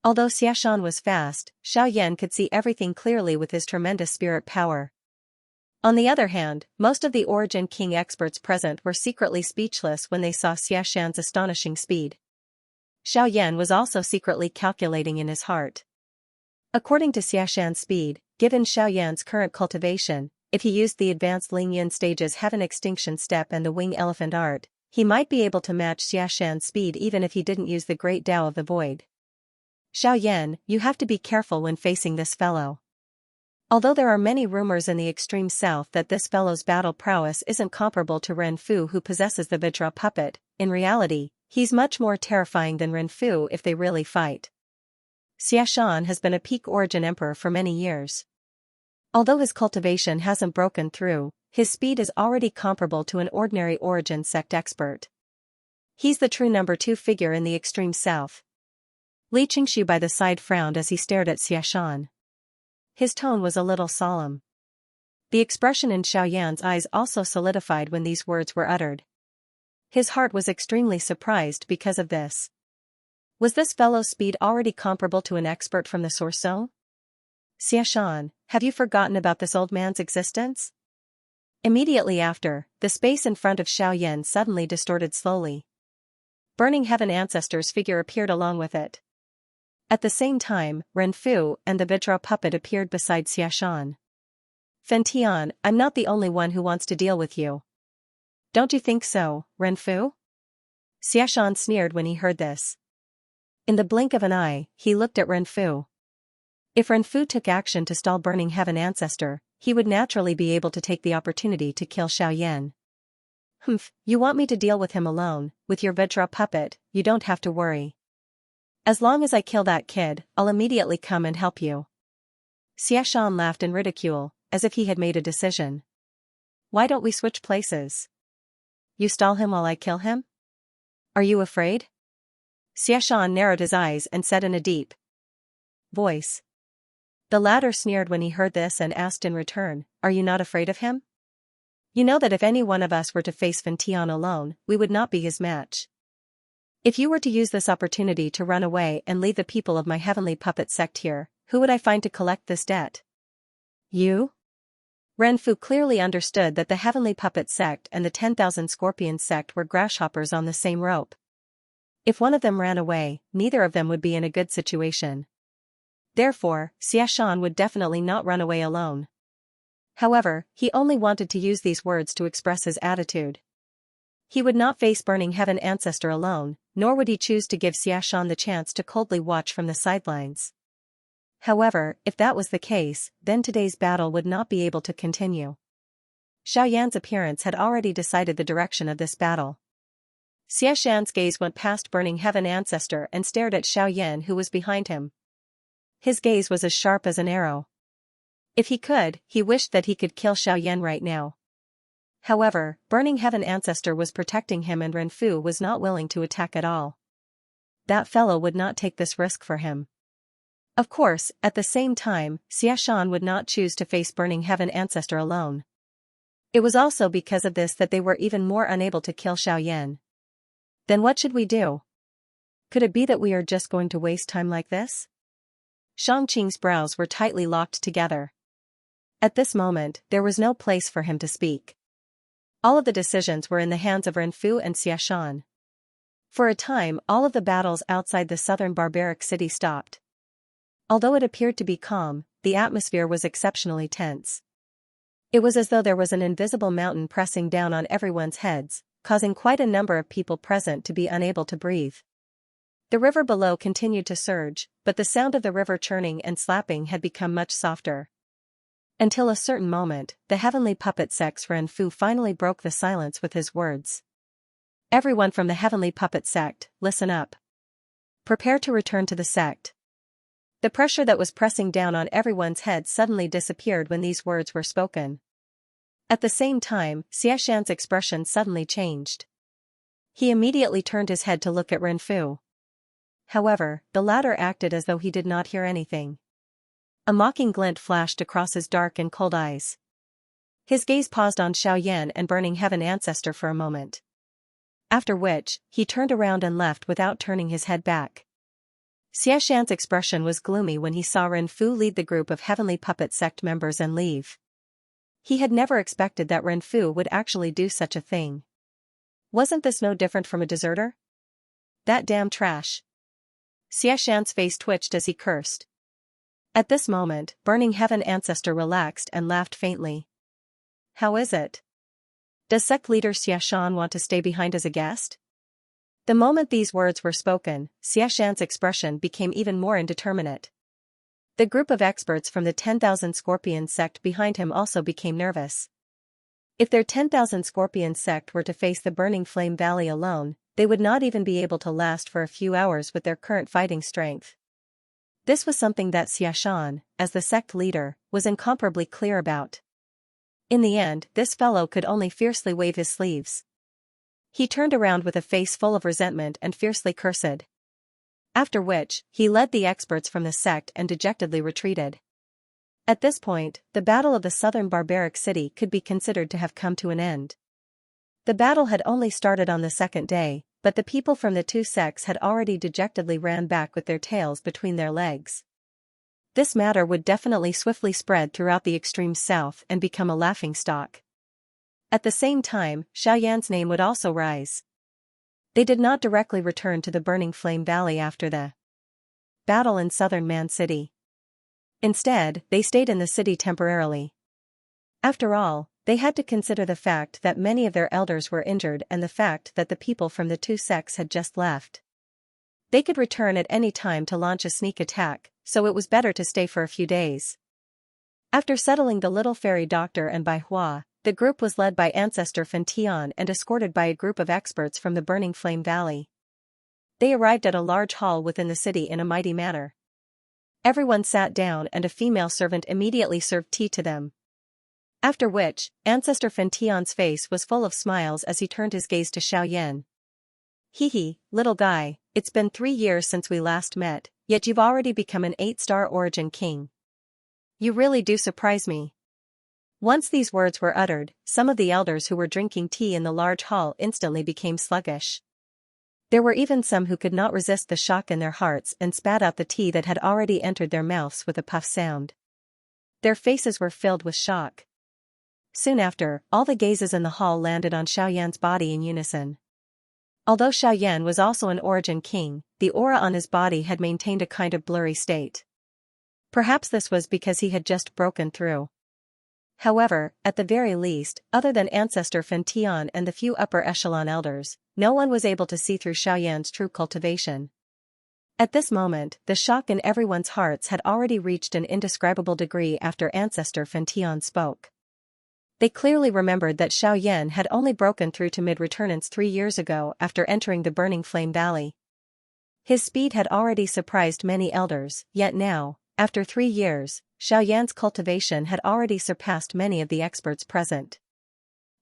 Although Xiaxan was fast, Xiaoyan could see everything clearly with his tremendous spirit power. On the other hand, most of the origin king experts present were secretly speechless when they saw Xiaxan's astonishing speed. Xiaoyan was also secretly calculating in his heart. According to Xiaxan's speed, given Xiaoyan's current cultivation, if he used the advanced Lingyan stage's Heaven Extinction Step and the Wing Elephant Art, he might be able to match Xiaxan's speed even if he didn't use the Great Tao of the Void. Xiaoyan, you have to be careful when facing this fellow. Although there are many rumors in the extreme south that this fellow's battle prowess isn't comparable to Renfu who possesses the Vajra puppet, in reality, he's much more terrifying than Renfu if they really fight. Xiaxan has been a peak origin emperor for many years. Although his cultivation hasn't broken through, his speed is already comparable to an ordinary origin sect expert. He's the true number 2 figure in the extreme south. Li Qingshu by the side frowned as he stared at Xiaxan. His tone was a little solemn. The expression in Xiaoyan's eyes also solidified when these words were uttered. His heart was extremely surprised because of this. Was this fellow's speed already comparable to an expert from the Source Zone? Xiaxan, have you forgotten about this old man's existence? Immediately after, the space in front of Xiaoyan suddenly distorted slowly. Burning Heaven Ancestor's figure appeared along with it. At the same time, Renfu and the Vajra puppet appeared beside Xiaxan. Fan Tian, I'm not the only one who wants to deal with you. Don't you think so, Renfu? Xiaxan sneered when he heard this. In the blink of an eye, he looked at Renfu. If Renfu took action to stall Burning Heaven Ancestor, he would naturally be able to take the opportunity to kill Xiaoyan. You want me to deal with him alone, with your Vajra puppet, you don't have to worry. As long as I kill that kid, I'll immediately come and help you. Xiaxan laughed in ridicule, as if he had made a decision. Why don't we switch places? You stall him while I kill him? Are you afraid? Xiaxan narrowed his eyes and said in a deep voice. The latter sneered when he heard this and asked in return, Are you not afraid of him? You know that if any one of us were to face Fan Tian alone, we would not be his match. If you were to use this opportunity to run away and leave the people of my heavenly puppet sect here, who would I find to collect this debt? You? Renfu clearly understood that the Heavenly Puppet Sect and the 10,000 Scorpions Sect were grasshoppers on the same rope. If one of them ran away, neither of them would be in a good situation. Therefore, Xiaxan would definitely not run away alone. However, he only wanted to use these words to express his attitude. He would not face Burning Heaven Ancestor alone, nor would he choose to give Xiaxan the chance to coldly watch from the sidelines. However, if that was the case, then today's battle would not be able to continue. Xiaoyan's appearance had already decided the direction of this battle. Xiaxan's gaze went past Burning Heaven Ancestor and stared at Xiaoyan, who was behind him. His gaze was as sharp as an arrow. If he could, he wished that he could kill Xiaoyan right now. However, Burning Heaven Ancestor was protecting him and Renfu was not willing to attack at all. That fellow would not take this risk for him. Of course, at the same time, Xiaxan would not choose to face Burning Heaven Ancestor alone. It was also because of this that they were even more unable to kill Xiaoyan. Then what should we do? Could it be that we are just going to waste time like this? Shangqing's brows were tightly locked together. At this moment, there was no place for him to speak. All of the decisions were in the hands of Renfu and Xiaxan. For a time, all of the battles outside the southern barbaric city stopped. Although it appeared to be calm, the atmosphere was exceptionally tense. It was as though there was an invisible mountain pressing down on everyone's heads, causing quite a number of people present to be unable to breathe. The river below continued to surge, but the sound of the river churning and slapping had become much softer. Until a certain moment, the Heavenly Puppet Sect's Renfu finally broke the silence with his words. Everyone from the Heavenly Puppet Sect, listen up. Prepare to return to the sect. The pressure that was pressing down on everyone's head suddenly disappeared when these words were spoken. At the same time, Xiaxan's expression suddenly changed. He immediately turned his head to look at Renfu. However, the latter acted as though he did not hear anything. A mocking glint flashed across his dark and cold eyes. His gaze paused on Xiaoyan and Burning Heaven Ancestor for a moment. After which, he turned around and left without turning his head back. Xiaxan's expression was gloomy when he saw Renfu lead the group of Heavenly Puppet Sect members and leave. He had never expected that Renfu would actually do such a thing. Wasn't this no different from a deserter? That damn trash. Xiaxan's face twitched as he cursed. At this moment, Burning Heaven Ancestor relaxed and laughed faintly. How is it? Does sect leader Xiaxan want to stay behind as a guest? The moment these words were spoken, Xiaxan's expression became even more indeterminate. The group of experts from the 10,000 Scorpions sect behind him also became nervous. If their 10,000 Scorpions sect were to face the Burning Flame Valley alone, they would not even be able to last for a few hours with their current fighting strength. This was something that Xiaxan, as the sect leader, was incomparably clear about. In the end, this fellow could only fiercely wave his sleeves. He turned around with a face full of resentment and fiercely cursed. After which, he led the experts from the sect and dejectedly retreated. At this point, the battle of the southern barbaric city could be considered to have come to an end. The battle had only started on the second day, but the people from the two sects had already dejectedly ran back with their tails between their legs. This matter would definitely swiftly spread throughout the extreme south and become a laughingstock. At the same time, Xiaoyan's name would also rise. They did not directly return to the Burning Flame Valley after the battle in southern Man City. Instead, they stayed in the city temporarily. After all, they had to consider the fact that many of their elders were injured and the fact that the people from the two sects had just left. They could return at any time to launch a sneak attack, so it was better to stay for a few days. After settling the little fairy doctor and Bai Hua, the group was led by Ancestor Fentian and escorted by a group of experts from the Burning Flame Valley. They arrived at a large hall within the city in a mighty manner. Everyone sat down and a female servant immediately served tea to them. After which, Ancestor Fentian's face was full of smiles as he turned his gaze to Xiaoyan. Hee, little guy, it's been 3 years since we last met, yet you've already become an 8-star origin king. You really do surprise me. Once these words were uttered, some of the elders who were drinking tea in the large hall instantly became sluggish. There were even some who could not resist the shock in their hearts and spat out the tea that had already entered their mouths with a puff sound. Their faces were filled with shock. Soon after, all the gazes in the hall landed on Xiaoyan's body in unison. Although Xiaoyan was also an origin king, the aura on his body had maintained a kind of blurry state. Perhaps this was because he had just broken through. However, at the very least, other than Ancestor Fan Tian and the few upper echelon elders, no one was able to see through Xiaoyan's true cultivation. At this moment, the shock in everyone's hearts had already reached an indescribable degree after Ancestor Fan Tian spoke. They clearly remembered that Xiaoyan had only broken through to mid-returnance 3 years ago after entering the Burning Flame Valley. His speed had already surprised many elders, yet now, after 3 years, Xiaoyan's cultivation had already surpassed many of the experts present.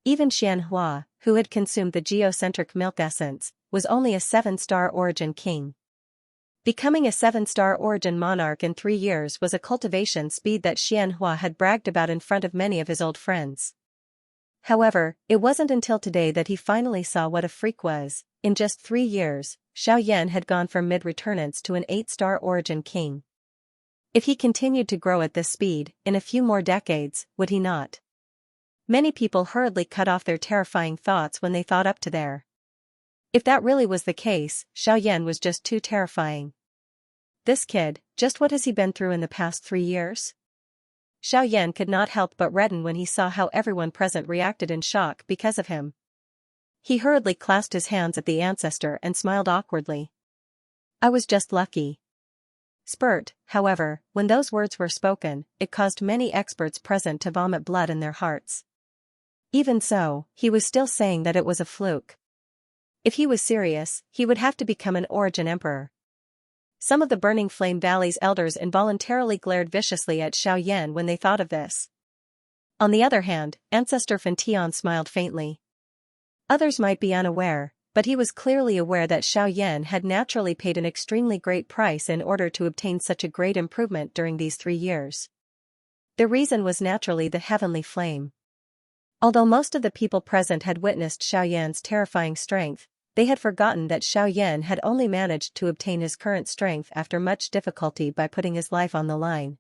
Even Xianxia, who had consumed the geocentric milk essence, was only a 7-star origin king. Becoming a 7-star origin monarch in 3 years was a cultivation speed that Xianxia had bragged about in front of many of his old friends. However, it wasn't until today that he finally saw what a freak was. In just 3 years, Xiaoyan had gone from mid-returnance to an 8-star origin king. If he continued to grow at this speed, in a few more decades, would he not? Many people hurriedly cut off their terrifying thoughts when they thought up to there. If that really was the case, Xiaoyan was just too terrifying. This kid, just what has he been through in the past 3 years? Xiaoyan could not help but redden when he saw how everyone present reacted in shock because of him. He hurriedly clasped his hands at the ancestor and smiled awkwardly. I was just lucky. Spurt, however, when those words were spoken, it caused many experts present to vomit blood in their hearts. Even so, he was still saying that it was a fluke. If he was serious, he would have to become an origin emperor. Some of the Burning Flame Valley's elders involuntarily glared viciously at Xiaoyan when they thought of this. On the other hand, Ancestor Fan Tian smiled faintly. Others might be unaware, but he was clearly aware that Xiaoyan had naturally paid an extremely great price in order to obtain such a great improvement during these 3 years. The reason was naturally the heavenly flame. Although most of the people present had witnessed Xiaoyan's terrifying strength, they had forgotten that Xiaoyan had only managed to obtain his current strength after much difficulty by putting his life on the line.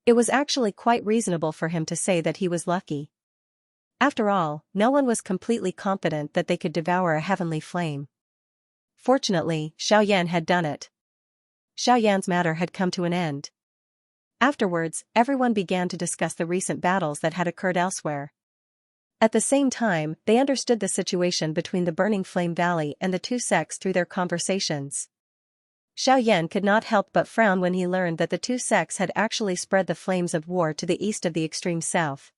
It was actually quite reasonable for him to say that he was lucky. After all, no one was completely confident that they could devour a heavenly flame. Fortunately, Xiaoyan had done it. Xiaoyan's matter had come to an end. Afterwards, everyone began to discuss the recent battles that had occurred elsewhere. At the same time, they understood the situation between the Burning Flame Valley and the 2 sects through their conversations. Xiaoyan could not help but frown when he learned that the 2 sects had actually spread the flames of war to the east of the extreme south.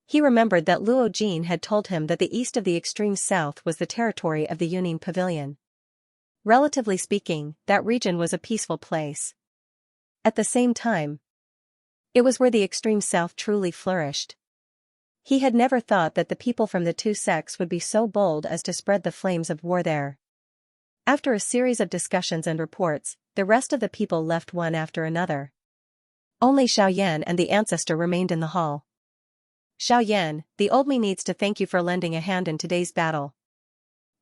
He remembered that Luo Jin had told him that the east of the extreme south was the territory of the Yunin Pavilion. Relatively speaking, that region was a peaceful place. At the same time, it was where the extreme south truly flourished. He had never thought that the people from the 2 sects would be so bold as to spread the flames of war there. After a series of discussions and reports, the rest of the people left one after another. Only Xiaoyan and the ancestor remained in the hall. Xiaoyan, the old me needs to thank you for lending a hand in today's battle.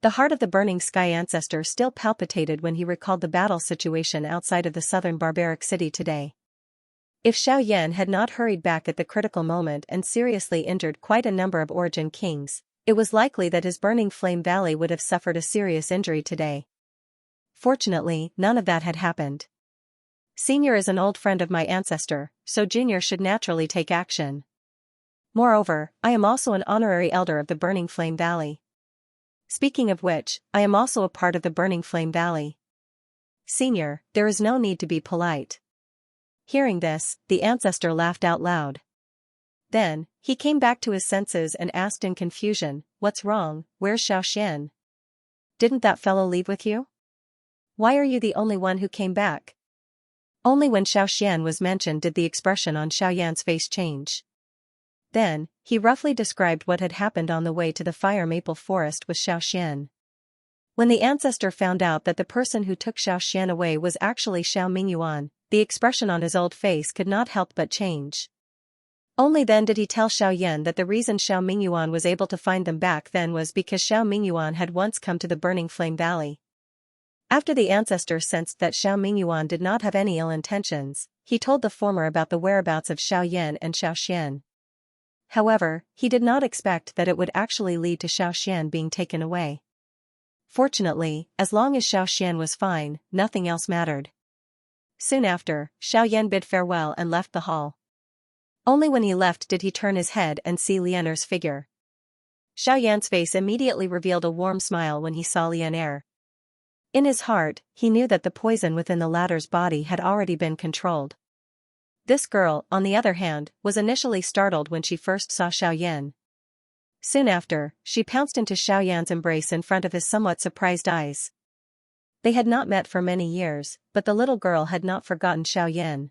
The heart of the Burning Sky ancestor still palpitated when he recalled the battle situation outside of the southern barbaric city today. If Xiaoyan had not hurried back at the critical moment and seriously injured quite a number of origin kings, it was likely that his Burning Flame Valley would have suffered a serious injury today. Fortunately, none of that had happened. Senior is an old friend of my ancestor, so Junior should naturally take action. Moreover, I am also an honorary elder of the Burning Flame Valley. Speaking of which, I am also a part of the Burning Flame Valley. Senior, there is no need to be polite. Hearing this, the ancestor laughed out loud. Then, he came back to his senses and asked in confusion, what's wrong, where's Xiaoxian? Didn't that fellow leave with you? Why are you the only one who came back? Only when Xiaoxian was mentioned did the expression on Xiaoyan's face change. Then, he roughly described what had happened on the way to the fire maple forest with Xiaoxian. When the ancestor found out that the person who took Xiaoxian away was actually Xiao Mingyuan, the expression on his old face could not help but change. Only then did he tell Xiao Yan that the reason Xiao Mingyuan was able to find them back then was because Xiao Mingyuan had once come to the Burning Flame Valley. After the ancestor sensed that Xiao Mingyuan did not have any ill intentions, he told the former about the whereabouts of Xiao Yan and Xiao Xian. However, he did not expect that it would actually lead to Xiao Xian being taken away. Fortunately, as long as Xiao Xian was fine, nothing else mattered. Soon after, Xiao Yan bid farewell and left the hall. Only when he left did he turn his head and see Lianer's figure. Xiao Yan's face immediately revealed a warm smile when he saw Lianer. In his heart, he knew that the poison within the latter's body had already been controlled. This girl, on the other hand, was initially startled when she first saw Xiao Yan. Soon after, she pounced into Xiao Yan's embrace in front of his somewhat surprised eyes. They had not met for many years, but the little girl had not forgotten Xiao Yan.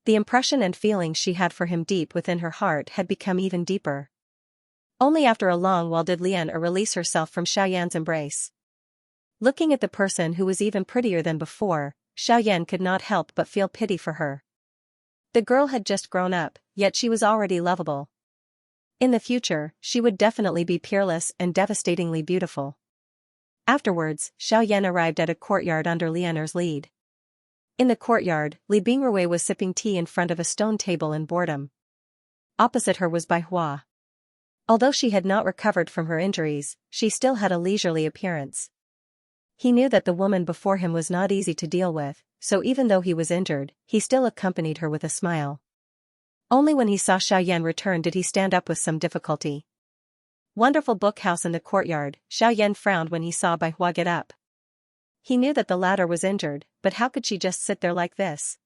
The impression and feeling she had for him deep within her heart had become even deeper. Only after a long while did Lianer release herself from Xiao Yan's embrace. Looking at the person who was even prettier than before, Xiao Yan could not help but feel pity for her. The girl had just grown up, yet she was already lovable. In the future, she would definitely be peerless and devastatingly beautiful. Afterwards, Xiao Yan arrived at a courtyard under Lianer's lead. In the courtyard, Li Bingrui was sipping tea in front of a stone table in boredom. Opposite her was Bai Hua. Although she had not recovered from her injuries, she still had a leisurely appearance. He knew that the woman before him was not easy to deal with, so even though he was injured, he still accompanied her with a smile. Only when he saw Xiao Yan return did he stand up with some difficulty. Wonderful bookhouse in the courtyard, Xiao Yan frowned when he saw Bai Hua get up. He knew that the latter was injured, but how could she just sit there like this?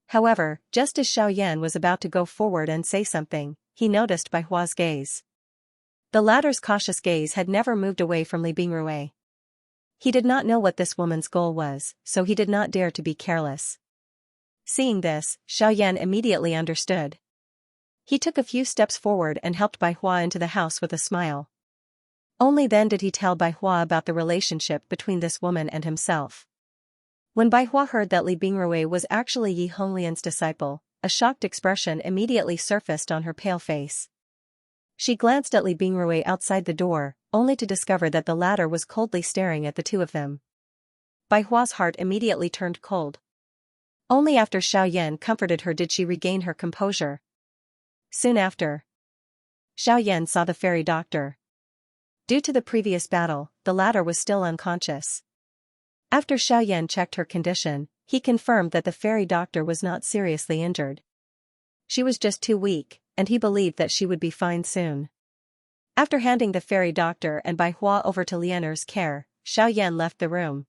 However, just as Xiao Yan was about to go forward and say something, he noticed Bai Hua's gaze. The latter's cautious gaze had never moved away from Li Bingrui. He did not know what this woman's goal was, so he did not dare to be careless. Seeing this, Xiao Yan immediately understood. He took a few steps forward and helped Bai Hua into the house with a smile. Only then did he tell Bai Hua about the relationship between this woman and himself. When Bai Hua heard that Li Bingrui was actually Yi Honglian's disciple, a shocked expression immediately surfaced on her pale face. She glanced at Li Bingrui outside the door, only to discover that the latter was coldly staring at the two of them. Bai Hua's heart immediately turned cold. Only after Xiao Yan comforted her did she regain her composure. Soon after, Xiao Yan saw the fairy doctor. Due to the previous battle, the latter was still unconscious. After Xiao Yan checked her condition, he confirmed that the fairy doctor was not seriously injured. She was just too weak, and he believed that she would be fine soon. After handing the fairy doctor and Bai Hua over to Lianer's care, Xiao Yan left the room.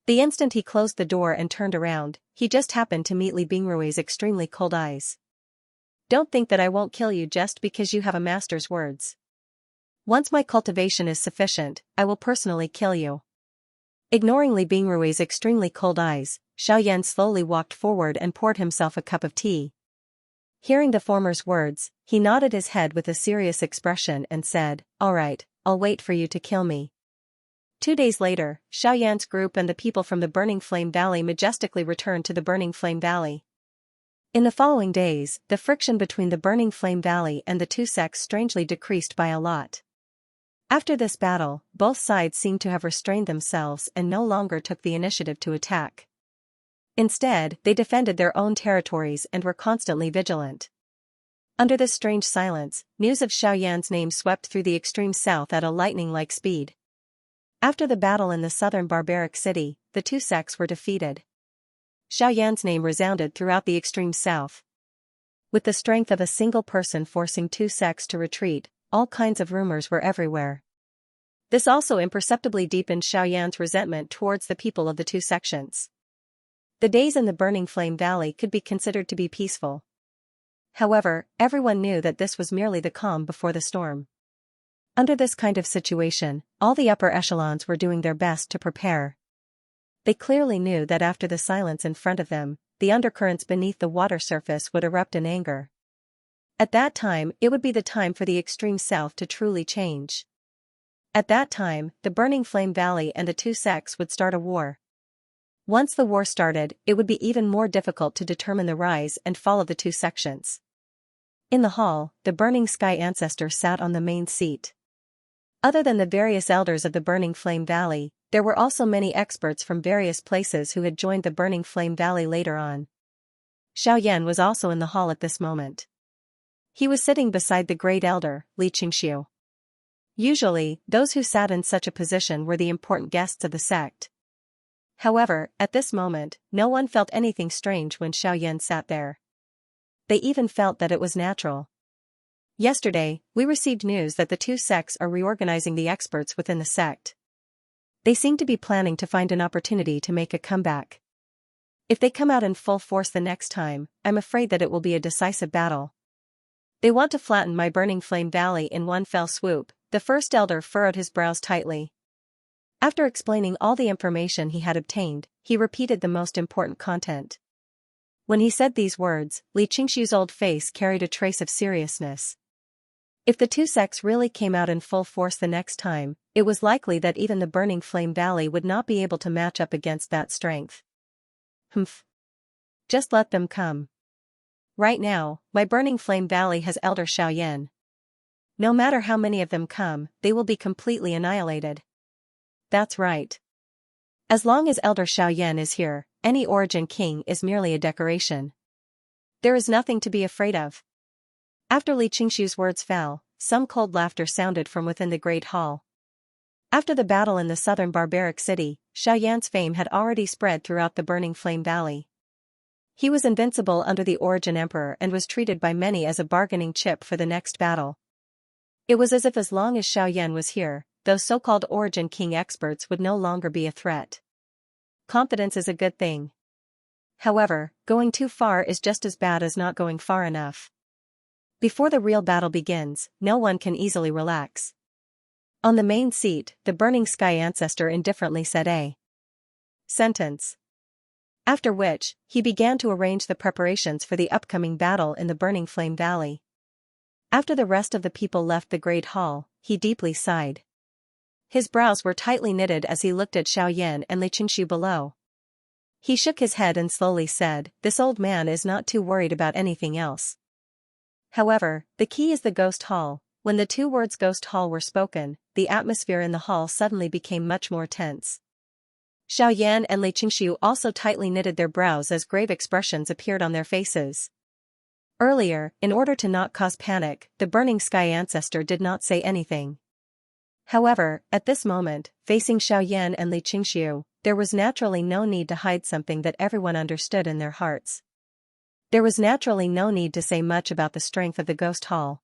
The instant he closed the door and turned around, he just happened to meet Li Bingrui's extremely cold eyes. Don't think that I won't kill you just because you have a master's words. Once my cultivation is sufficient, I will personally kill you. Ignoring Li Bingrui's extremely cold eyes, Xiao Yan slowly walked forward and poured himself a cup of tea. Hearing the former's words, he nodded his head with a serious expression and said, "All right, I'll wait for you to kill me." 2 days later, Xiao Yan's group and the people from the Burning Flame Valley majestically returned to the Burning Flame Valley. In the following days, the friction between the Burning Flame Valley and the two sects strangely decreased by a lot. After this battle, both sides seemed to have restrained themselves and no longer took the initiative to attack. Instead, they defended their own territories and were constantly vigilant. Under this strange silence, news of Xiao Yan's name swept through the extreme south at a lightning-like speed. After the battle in the southern barbaric city, the two sects were defeated. Xiao Yan's name resounded throughout the extreme south. With the strength of a single person forcing two sects to retreat, all kinds of rumors were everywhere. This also imperceptibly deepened Xiao Yan's resentment towards the people of the two sections. The days in the Burning Flame Valley could be considered to be peaceful. However, everyone knew that this was merely the calm before the storm. Under this kind of situation, all the upper echelons were doing their best to prepare. They clearly knew that after the silence in front of them, the undercurrents beneath the water surface would erupt in anger. At that time, it would be the time for the extreme south to truly change. At that time, the Burning Flame Valley and the two sects would start a war. Once the war started, it would be even more difficult to determine the rise and fall of the two sections. In the hall, the Burning Sky ancestor sat on the main seat. Other than the various elders of the Burning Flame Valley, there were also many experts from various places who had joined the Burning Flame Valley later on. Xiaoyan was also in the hall at this moment. He was sitting beside the great elder, Xianxia. Usually, those who sat in such a position were the important guests of the sect. However, at this moment, no one felt anything strange when Xiaoyan sat there. They even felt that it was natural. Yesterday, we received news that the two sects are reorganizing the experts within the sect. They seem to be planning to find an opportunity to make a comeback. If they come out in full force the next time, I'm afraid that it will be a decisive battle. They want to flatten my Burning Flame Valley in one fell swoop. The first elder furrowed his brows tightly. After explaining all the information he had obtained, he repeated the most important content. When he said these words, Xianxia's old face carried a trace of seriousness. If the two sects really came out in full force the next time, it was likely that even the Burning Flame Valley would not be able to match up against that strength. Humph. Just let them come. Right now, my Burning Flame Valley has Elder Xiaoyan. No matter how many of them come, they will be completely annihilated. That's right. As long as Elder Xiaoyan is here, any Origin King is merely a decoration. There is nothing to be afraid of. After Xianxia's words fell, some cold laughter sounded from within the great hall. After the battle in the southern barbaric city, Xiaoyan's fame had already spread throughout the Burning Flame Valley. He was invincible under the Origin Emperor and was treated by many as a bargaining chip for the next battle. It was as if as long as Xiaoyan was here, those so-called Origin King experts would no longer be a threat. Confidence is a good thing. However, going too far is just as bad as not going far enough. Before the real battle begins, no one can easily relax. On the main seat, the Burning Sky ancestor indifferently said a sentence. After which, he began to arrange the preparations for the upcoming battle in the Burning Flame Valley. After the rest of the people left the great hall, he deeply sighed. His brows were tightly knitted as he looked at Xiaoyan and Xianxia below. He shook his head and slowly said, "This old man is not too worried about anything else." However, the key is the Ghost Hall. When the two words Ghost Hall were spoken, the atmosphere in the hall suddenly became much more tense. Xiaoyan and Xianxia also tightly knitted their brows as grave expressions appeared on their faces. Earlier, in order to not cause panic, the Burning Sky ancestor did not say anything. However, at this moment, facing Xiaoyan and Xianxia, there was naturally no need to hide something that everyone understood in their hearts. There was naturally no need to say much about the strength of the Ghost Hall.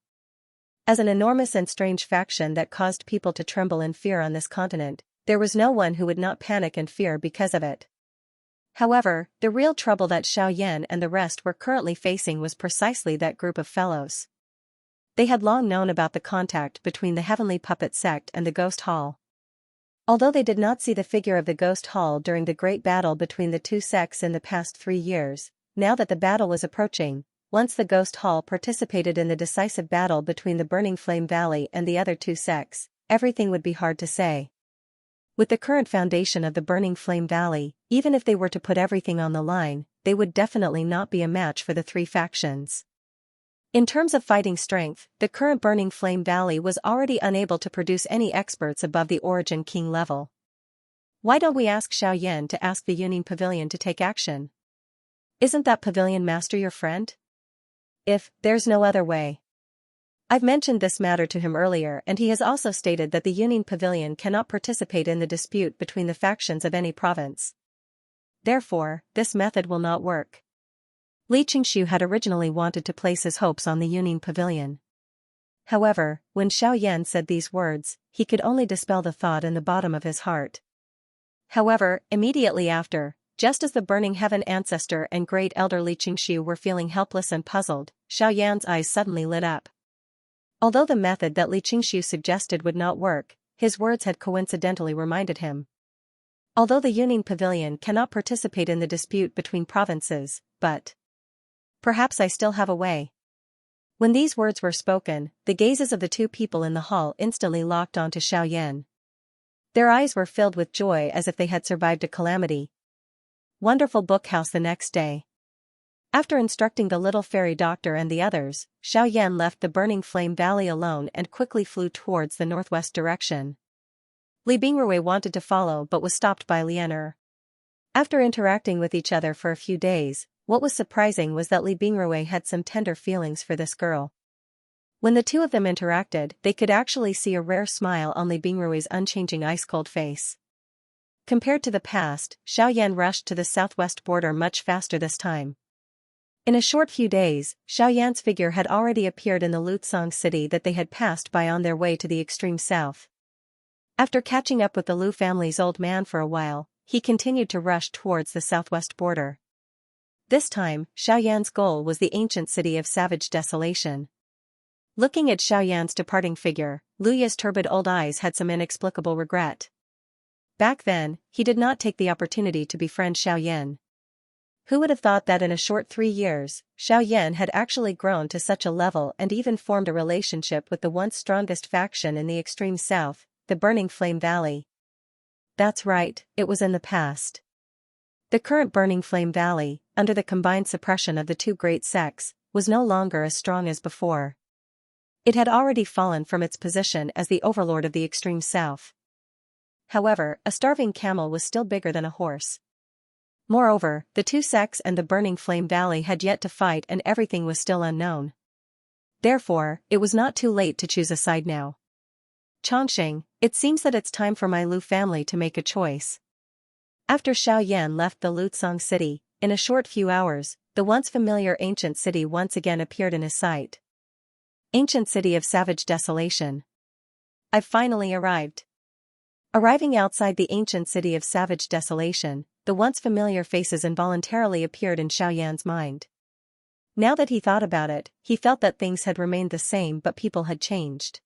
As an enormous and strange faction that caused people to tremble in fear on this continent, there was no one who would not panic and fear because of it. However, the real trouble that Xiaoyan and the rest were currently facing was precisely that group of fellows. They had long known about the contact between the Heavenly Puppet sect and the Ghost Hall. Although they did not see the figure of the Ghost Hall during the great battle between the two sects in the past 3 years, now that the battle was approaching, once the Ghost Hall participated in the decisive battle between the Burning Flame Valley and the other two sects, everything would be hard to say. With the current foundation of the Burning Flame Valley, even if they were to put everything on the line, they would definitely not be a match for the three factions. In terms of fighting strength, the current Burning Flame Valley was already unable to produce any experts above the Origin King level. Why don't we ask Xiaoyan to ask the Yunin Pavilion to take action? Isn't that Pavilion Master your friend? If there's no other way. I've mentioned this matter to him earlier and he has also stated that the Yunin Pavilion cannot participate in the dispute between the factions of any province. Therefore, this method will not work. Xianxia had originally wanted to place his hopes on the Yunin Pavilion. However, when Xiaoyan said these words, he could only dispel the thought in the bottom of his heart. However, immediately after, just as the Burning Heaven ancestor and great elder Xianxia were feeling helpless and puzzled, Xiaoyan's eyes suddenly lit up. Although the method that Xianxia suggested would not work, his words had coincidentally reminded him. Although the Yunin Pavilion cannot participate in the dispute between provinces, but perhaps I still have a way. When these words were spoken, the gazes of the two people in the hall instantly locked onto Xiaoyan. Their eyes were filled with joy as if they had survived a calamity. Wonderful bookhouse the next day. After instructing the little fairy doctor and the others, Xiaoyan left the burning flame valley alone and quickly flew towards the northwest direction. Li Bingrui wanted to follow but was stopped by Lianer. After interacting with each other for a few days, what was surprising was that Li Bingrui had some tender feelings for this girl. When the two of them interacted, they could actually see a rare smile on Li Bingrui's unchanging ice-cold face. Compared to the past, Xiaoyan rushed to the southwest border much faster this time. In a short few days, Xiaoyan's figure had already appeared in the Lutsong city that they had passed by on their way to the extreme south. After catching up with the Lu family's old man for a while, he continued to rush towards the southwest border. This time, Xiaoyan's goal was the ancient city of Savage Desolation. Looking at Xiaoyan's departing figure, Luya's turbid old eyes had some inexplicable regret. Back then, he did not take the opportunity to befriend Xiaoyan. Who would have thought that in a short 3 years, Xiaoyan had actually grown to such a level and even formed a relationship with the once strongest faction in the extreme south, the Burning Flame Valley. That's right, it was in the past. The current Burning Flame Valley, under the combined suppression of the two great sects, was no longer as strong as before. It had already fallen from its position as the overlord of the extreme south. However, a starving camel was still bigger than a horse. Moreover, the two sects and the Burning Flame Valley had yet to fight and everything was still unknown. Therefore, it was not too late to choose a side now. Chongqing, it seems that it's time for my Lu family to make a choice. After Xiaoyan left the Lutsong city, in a short few hours, the once familiar ancient city once again appeared in his sight. Ancient city of Savage Desolation. I've finally arrived. Arriving outside the ancient city of Savage Desolation, the once familiar faces involuntarily appeared in Xiaoyan's mind. Now that he thought about it, he felt that things had remained the same but people had changed.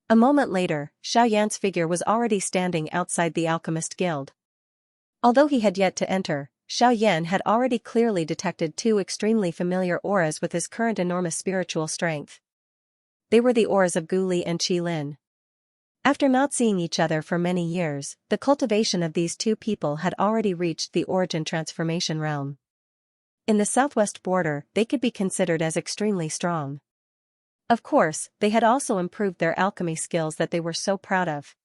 A moment later, Xiaoyan's figure was already standing outside the Alchemist Guild. Although he had yet to enter, Xiaoyan had already clearly detected two extremely familiar auras with his current enormous spiritual strength. They were the auras of Gu Li and Qi Lin. After not seeing each other for many years, the cultivation of these two people had already reached the origin transformation realm. In the southwest border, they could be considered as extremely strong. Of course, they had also improved their alchemy skills that they were so proud of.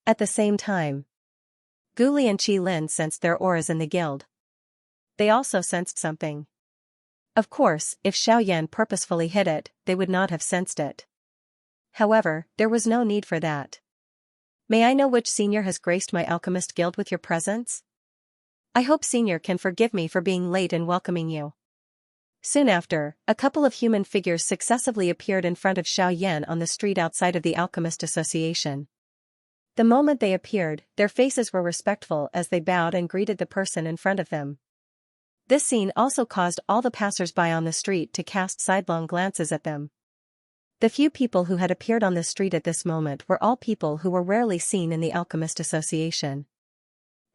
At the same time, Gu Li and Qi Lin sensed their auras in the guild. They also sensed something. Of course, if Xiaoyan purposefully hid it, they would not have sensed it. However, there was no need for that. May I know which senior has graced my alchemist guild with your presence? I hope senior can forgive me for being late in welcoming you. Soon after, a couple of human figures successively appeared in front of Xiaoyan on the street outside of the Alchemist Association. The moment they appeared, their faces were respectful as they bowed and greeted the person in front of them. This scene also caused all the passers-by on the street to cast sidelong glances at them. The few people who had appeared on the street at this moment were all people who were rarely seen in the Alchemist Association.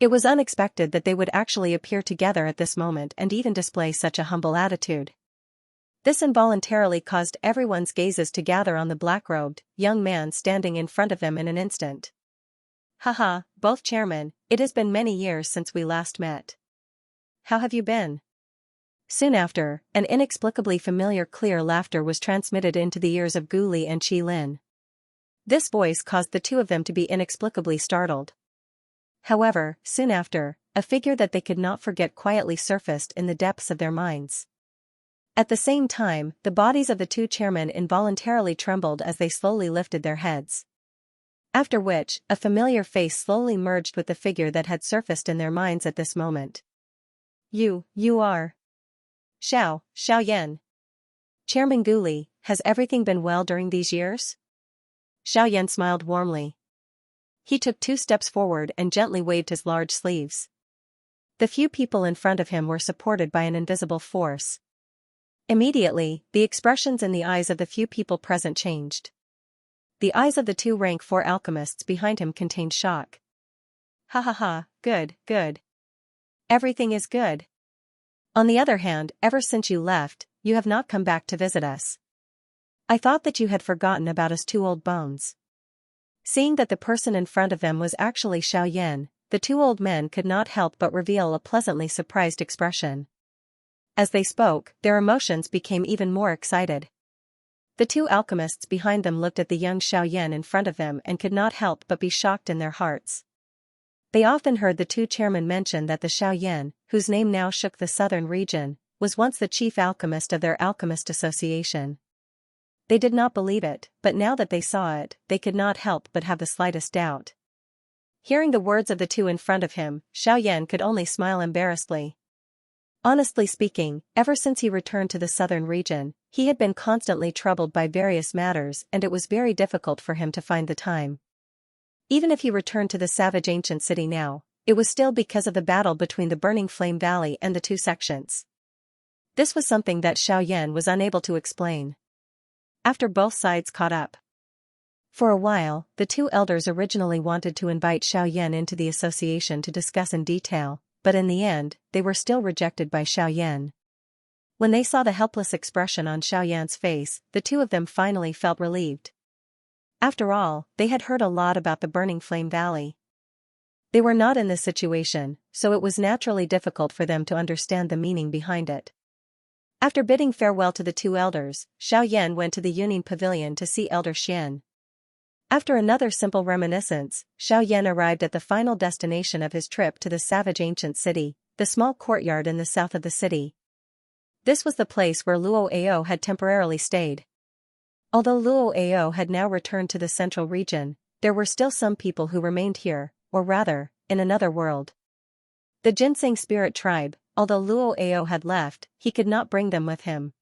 It was unexpected that they would actually appear together at this moment and even display such a humble attitude. This involuntarily caused everyone's gazes to gather on the black-robed, young man standing in front of them in an instant. Haha, both chairmen, it has been many years since we last met. How have you been? Soon after, an inexplicably familiar clear laughter was transmitted into the ears of Gu Li and Qi Lin. This voice caused the two of them to be inexplicably startled. However, soon after, a figure that they could not forget quietly surfaced in the depths of their minds. At the same time, the bodies of the two chairmen involuntarily trembled as they slowly lifted their heads. After which, a familiar face slowly merged with the figure that had surfaced in their minds at this moment. You are... Xiaoyan. Chairman Gu Li, has everything been well during these years? Xiaoyan smiled warmly. He took 2 steps forward and gently waved his large sleeves. The few people in front of him were supported by an invisible force. Immediately, the expressions in the eyes of the few people present changed. The eyes of the 2 rank 4 alchemists behind him contained shock. Ha ha ha, good. Everything is good. On the other hand, ever since you left, you have not come back to visit us. I thought that you had forgotten about us 2 old bones. Seeing that the person in front of them was actually Xiaoyan, the 2 old men could not help but reveal a pleasantly surprised expression. As they spoke, their emotions became even more excited. The two alchemists behind them looked at the young Xiaoyan in front of them and could not help but be shocked in their hearts. They often heard the two chairmen mention that the Xiaoyan, whose name now shook the southern region, was once the chief alchemist of their alchemist association. They did not believe it, but now that they saw it, they could not help but have the slightest doubt. Hearing the words of the two in front of him, Xiaoyan could only smile embarrassedly. Honestly speaking, ever since he returned to the southern region, he had been constantly troubled by various matters and it was very difficult for him to find the time. Even if he returned to the savage ancient city now, it was still because of the battle between the burning flame valley and the two sections. This was something that Xiaoyan was unable to explain. After both sides caught up. For a while, the two elders originally wanted to invite Xiaoyan into the association to discuss in detail, but in the end, they were still rejected by Xiaoyan. When they saw the helpless expression on Xiaoyan's face, the two of them finally felt relieved. After all, they had heard a lot about the burning flame valley. They were not in this situation, so it was naturally difficult for them to understand the meaning behind it. After bidding farewell to the two elders, Xiaoyan went to the Yuning Pavilion to see Elder Xian. After another simple reminiscence, Xiaoyan arrived at the final destination of his trip to the savage ancient city, the small courtyard in the south of the city. This was the place where Luo Ao had temporarily stayed. Although Luo Ao had now returned to the central region, there were still some people who remained here, or rather, in another world. The Ginseng spirit tribe, although Luo Ao had left, he could not bring them with him.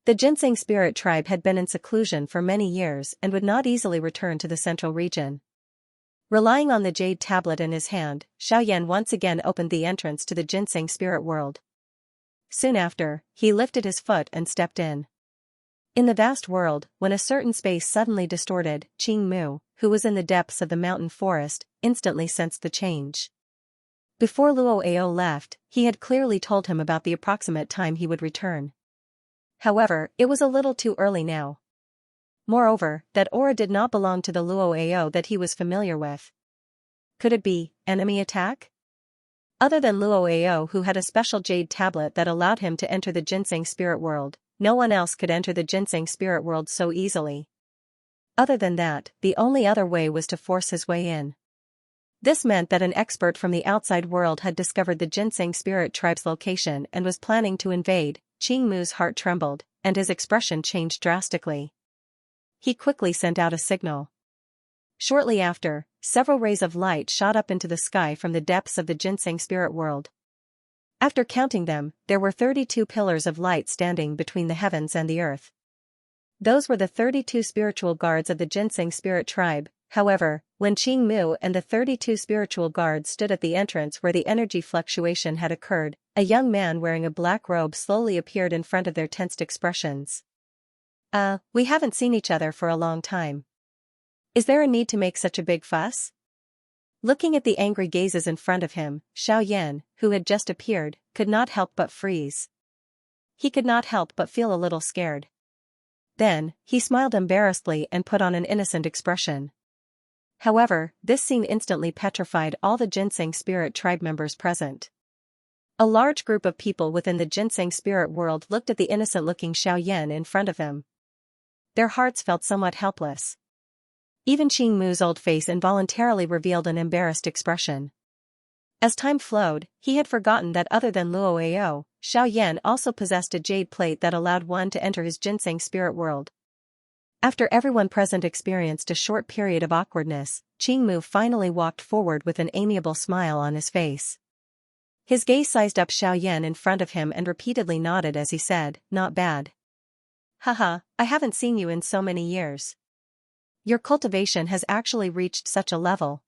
The Ginseng spirit tribe had been in seclusion for many years and would not easily return to the central region. Relying on the jade tablet in his hand, Xiaoyan once again opened the entrance to the Ginseng spirit world. Soon after, he lifted his foot and stepped in. In the vast world, when a certain space suddenly distorted, Qing Mu, who was in the depths of the mountain forest, instantly sensed the change. Before Luo Ao left, he had clearly told him about the approximate time he would return. However, it was a little too early now. Moreover, that aura did not belong to the Luo Ao that he was familiar with. Could it be enemy attack? Other than Luo Ao, who had a special jade tablet that allowed him to enter the Ginseng spirit world, no one else could enter the Ginseng spirit world so easily. Other than that, the only other way was to force his way in. This meant that an expert from the outside world had discovered the Ginseng spirit tribe's location and was planning to invade. Qing Mu's heart trembled, and his expression changed drastically. He quickly sent out a signal. Shortly after, several rays of light shot up into the sky from the depths of the Ginseng spirit world. After counting them, there were 32 pillars of light standing between the heavens and the earth. Those were the 32 spiritual guards of the Ginseng spirit tribe. However, when Qing Mu and the 32 spiritual guards stood at the entrance where the energy fluctuation had occurred, a young man wearing a black robe slowly appeared in front of their tensed expressions. We haven't seen each other for a long time. Is there a need to make such a big fuss? Looking at the angry gazes in front of him, Xiaoyan, who had just appeared, could not help but freeze. He could not help but feel a little scared. Then, he smiled embarrassedly and put on an innocent expression. However, this scene instantly petrified all the Ginseng spirit tribe members present. A large group of people within the Ginseng spirit world looked at the innocent-looking Xiaoyan in front of them. Their hearts felt somewhat helpless. Even Qing Mu's old face involuntarily revealed an embarrassed expression. As time flowed, he had forgotten that other than Luo Ao, Xiaoyan also possessed a jade plate that allowed one to enter his Ginseng spirit world. After everyone present experienced a short period of awkwardness, Qing Mu finally walked forward with an amiable smile on his face. His gaze sized up Xiaoyan in front of him and repeatedly nodded as he said, "Not bad. Haha, I haven't seen you in so many years. Your cultivation has actually reached such a level."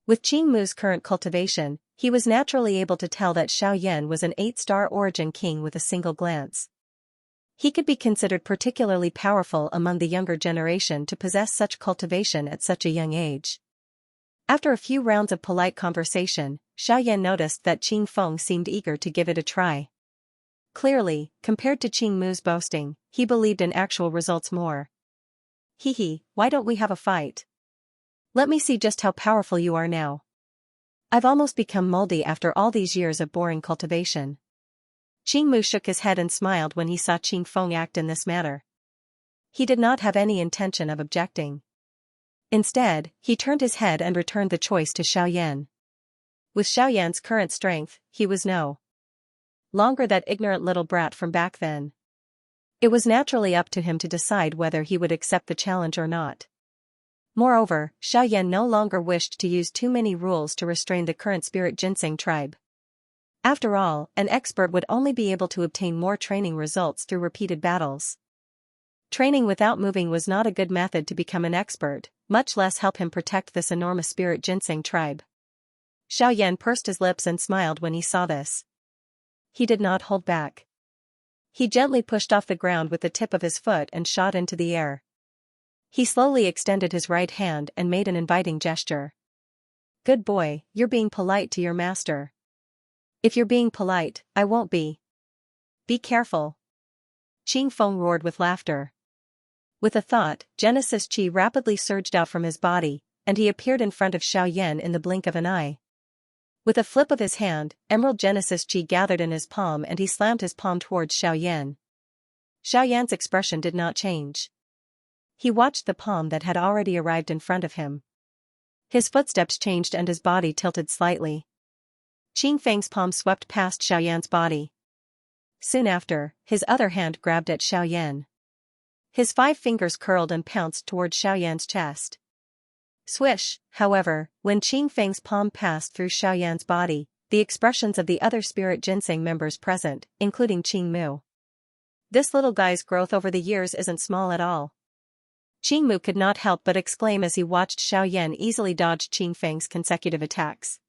With Qing Mu's current cultivation, he was naturally able to tell that Xiaoyan was an 8-star origin king with a single glance. He could be considered particularly powerful among the younger generation to possess such cultivation at such a young age. After a few rounds of polite conversation, Xiaoyan noticed that Qing Feng seemed eager to give it a try. Clearly, compared to Qing Mu's boasting, he believed in actual results more. "Hee, why don't we have a fight? Let me see just how powerful you are now. I've almost become moldy after all these years of boring cultivation." Qing Mu shook his head and smiled when he saw Qing Feng act in this manner. He did not have any intention of objecting. Instead, he turned his head and returned the choice to Xiaoyan. With Xiaoyan's current strength, he was no longer that ignorant little brat from back then. It was naturally up to him to decide whether he would accept the challenge or not. Moreover, Xiaoyan no longer wished to use too many rules to restrain the current spirit ginseng tribe. After all, an expert would only be able to obtain more training results through repeated battles. Training without moving was not a good method to become an expert, much less help him protect this enormous spirit ginseng tribe. Xiaoyan pursed his lips and smiled when he saw this. He did not hold back. He gently pushed off the ground with the tip of his foot and shot into the air. He slowly extended his right hand and made an inviting gesture. Good boy, you're being polite to your master. If you're being polite, I won't be. Be careful. Qing Feng roared with laughter. With a thought, Genesis Qi rapidly surged out from his body, and he appeared in front of Xiaoyan in the blink of an eye. With a flip of his hand, Emerald Genesis Qi gathered in his palm and he slammed his palm towards Xiaoyan. Xiaoyan's expression did not change. He watched the palm that had already arrived in front of him. His footsteps changed and his body tilted slightly. Qing Feng's palm swept past Xiaoyan's body. Soon after, his other hand grabbed at Xiaoyan. His 5 fingers curled and pounced towards Xiaoyan's chest. Swish, however, when Qing Feng's palm passed through Xiaoyan's body, the expressions of the other spirit ginseng members present, including Qing Mu. This little guy's growth over the years isn't small at all. Qing Mu could not help but exclaim as he watched Xiaoyan easily dodge Qing Feng's consecutive attacks.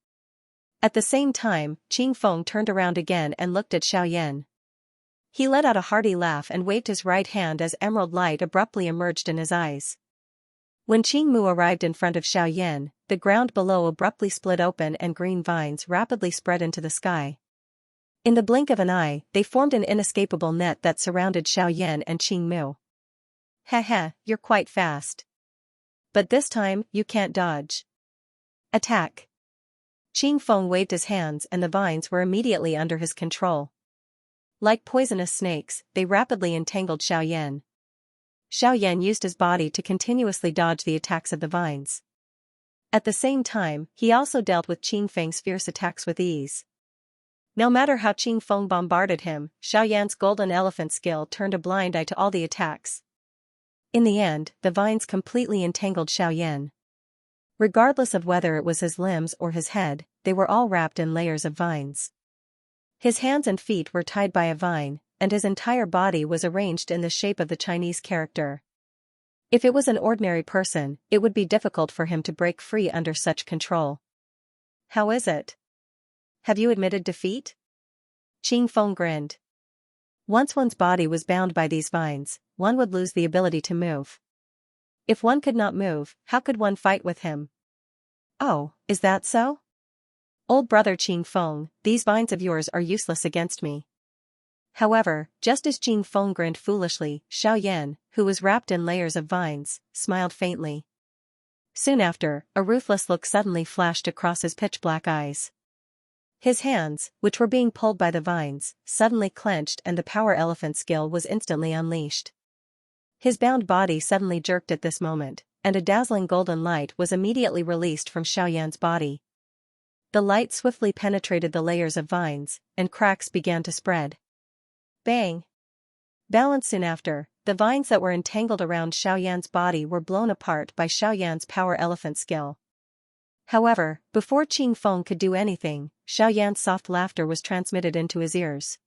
At the same time, Qing Feng turned around again and looked at Xiaoyan. He let out a hearty laugh and waved his right hand as emerald light abruptly emerged in his eyes. When Qing Mu arrived in front of Xiaoyan, the ground below abruptly split open and green vines rapidly spread into the sky. In the blink of an eye, they formed an inescapable net that surrounded Xiaoyan and Qing Mu. Heh, you're quite fast. But this time, you can't dodge. Attack. Qing Feng waved his hands and the vines were immediately under his control. Like poisonous snakes, they rapidly entangled Xiaoyan. Xiaoyan used his body to continuously dodge the attacks of the vines. At the same time, he also dealt with Qing Feng's fierce attacks with ease. No matter how Qing Feng bombarded him, Xiaoyan's golden elephant skill turned a blind eye to all the attacks. In the end, the vines completely entangled Xiaoyan. Regardless of whether it was his limbs or his head, they were all wrapped in layers of vines. His hands and feet were tied by a vine, and his entire body was arranged in the shape of the Chinese character. If it was an ordinary person, it would be difficult for him to break free under such control. How is it? Have you admitted defeat? Qing Feng grinned. Once one's body was bound by these vines, one would lose the ability to move. If one could not move, how could one fight with him? Oh, is that so? Old brother Qing Feng, these vines of yours are useless against me. However, just as Qing Feng grinned foolishly, Xiaoyan, who was wrapped in layers of vines, smiled faintly. Soon after, a ruthless look suddenly flashed across his pitch-black eyes. His hands, which were being pulled by the vines, suddenly clenched and the power elephant skill was instantly unleashed. His bound body suddenly jerked at this moment, and a dazzling golden light was immediately released from Xiaoyan's body. The light swiftly penetrated the layers of vines, and cracks began to spread. Bang! Balanced soon after, the vines that were entangled around Xiaoyan's body were blown apart by Xiaoyan's power elephant skill. However, before Qing Feng could do anything, Xiaoyan's soft laughter was transmitted into his ears.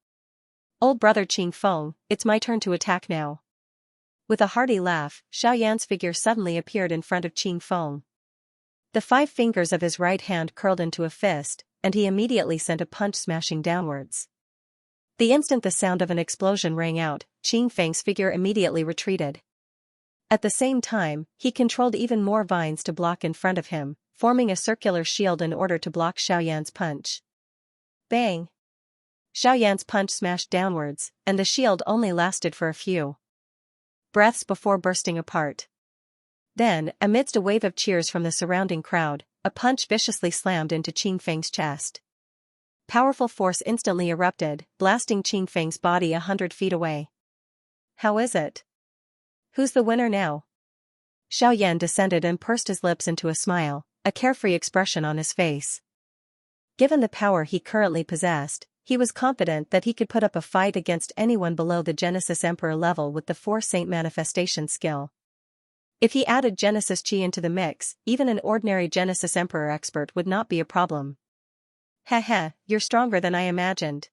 Old brother Qing Feng, it's my turn to attack now. With a hearty laugh, Xiaoyan's figure suddenly appeared in front of Qing Feng. The 5 fingers of his right hand curled into a fist, and he immediately sent a punch smashing downwards. The instant the sound of an explosion rang out, Qing Feng's figure immediately retreated. At the same time, he controlled even more vines to block in front of him, forming a circular shield in order to block Xiaoyan's punch. Bang! Xiaoyan's punch smashed downwards, and the shield only lasted for a few breaths before bursting apart. Then, amidst a wave of cheers from the surrounding crowd, a punch viciously slammed into Qing Feng's chest. Powerful force instantly erupted, blasting Qing Feng's body 100 feet away. How is it? Who's the winner now? Xiao Yan descended and pursed his lips into a smile, a carefree expression on his face. Given the power he currently possessed, he was confident that he could put up a fight against anyone below the Genesis Emperor level with the Four Saint manifestation skill. If he added Genesis Qi into the mix, even an ordinary Genesis Emperor expert would not be a problem. Heh, you're stronger than I imagined.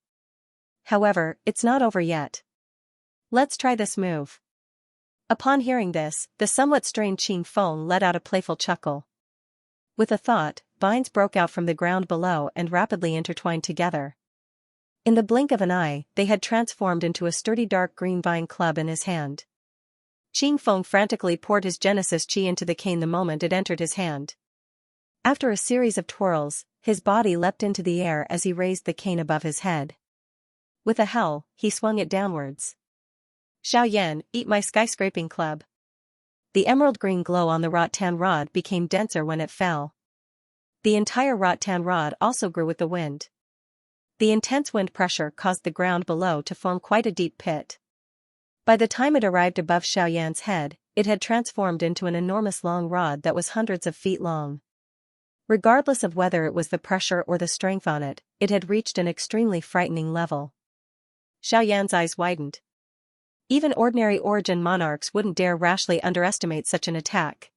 However, it's not over yet. Let's try this move. Upon hearing this, the somewhat strained Qing Feng let out a playful chuckle. With a thought, vines broke out from the ground below and rapidly intertwined together. In the blink of an eye, they had transformed into a sturdy dark green vine club in his hand. Qing Feng frantically poured his Genesis Qi into the cane the moment it entered his hand. After a series of twirls, his body leapt into the air as he raised the cane above his head. With a howl, he swung it downwards. Xiao Yan, eat my skyscraping club. The emerald green glow on the rattan rod became denser when it fell. The entire rattan rod also grew with the wind. The intense wind pressure caused the ground below to form quite a deep pit. By the time it arrived above Xiao Yan's head, it had transformed into an enormous long rod that was hundreds of feet long. Regardless of whether it was the pressure or the strength on it, it had reached an extremely frightening level. Xiao Yan's eyes widened. Even ordinary origin monarchs wouldn't dare rashly underestimate such an attack.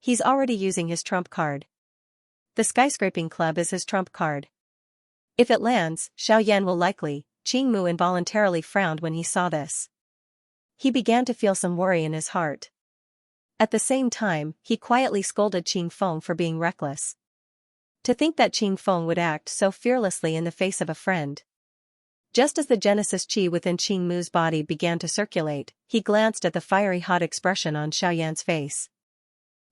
He's already using his trump card. The skyscraping club is his trump card. If it lands, Xiao Yan will likely. Qing Mu involuntarily frowned when he saw this. He began to feel some worry in his heart. At the same time, he quietly scolded Qing Feng for being reckless. To think that Qing Feng would act so fearlessly in the face of a friend. Just as the Genesis Qi within Qing Mu's body began to circulate, he glanced at the fiery hot expression on Xiao Yan's face.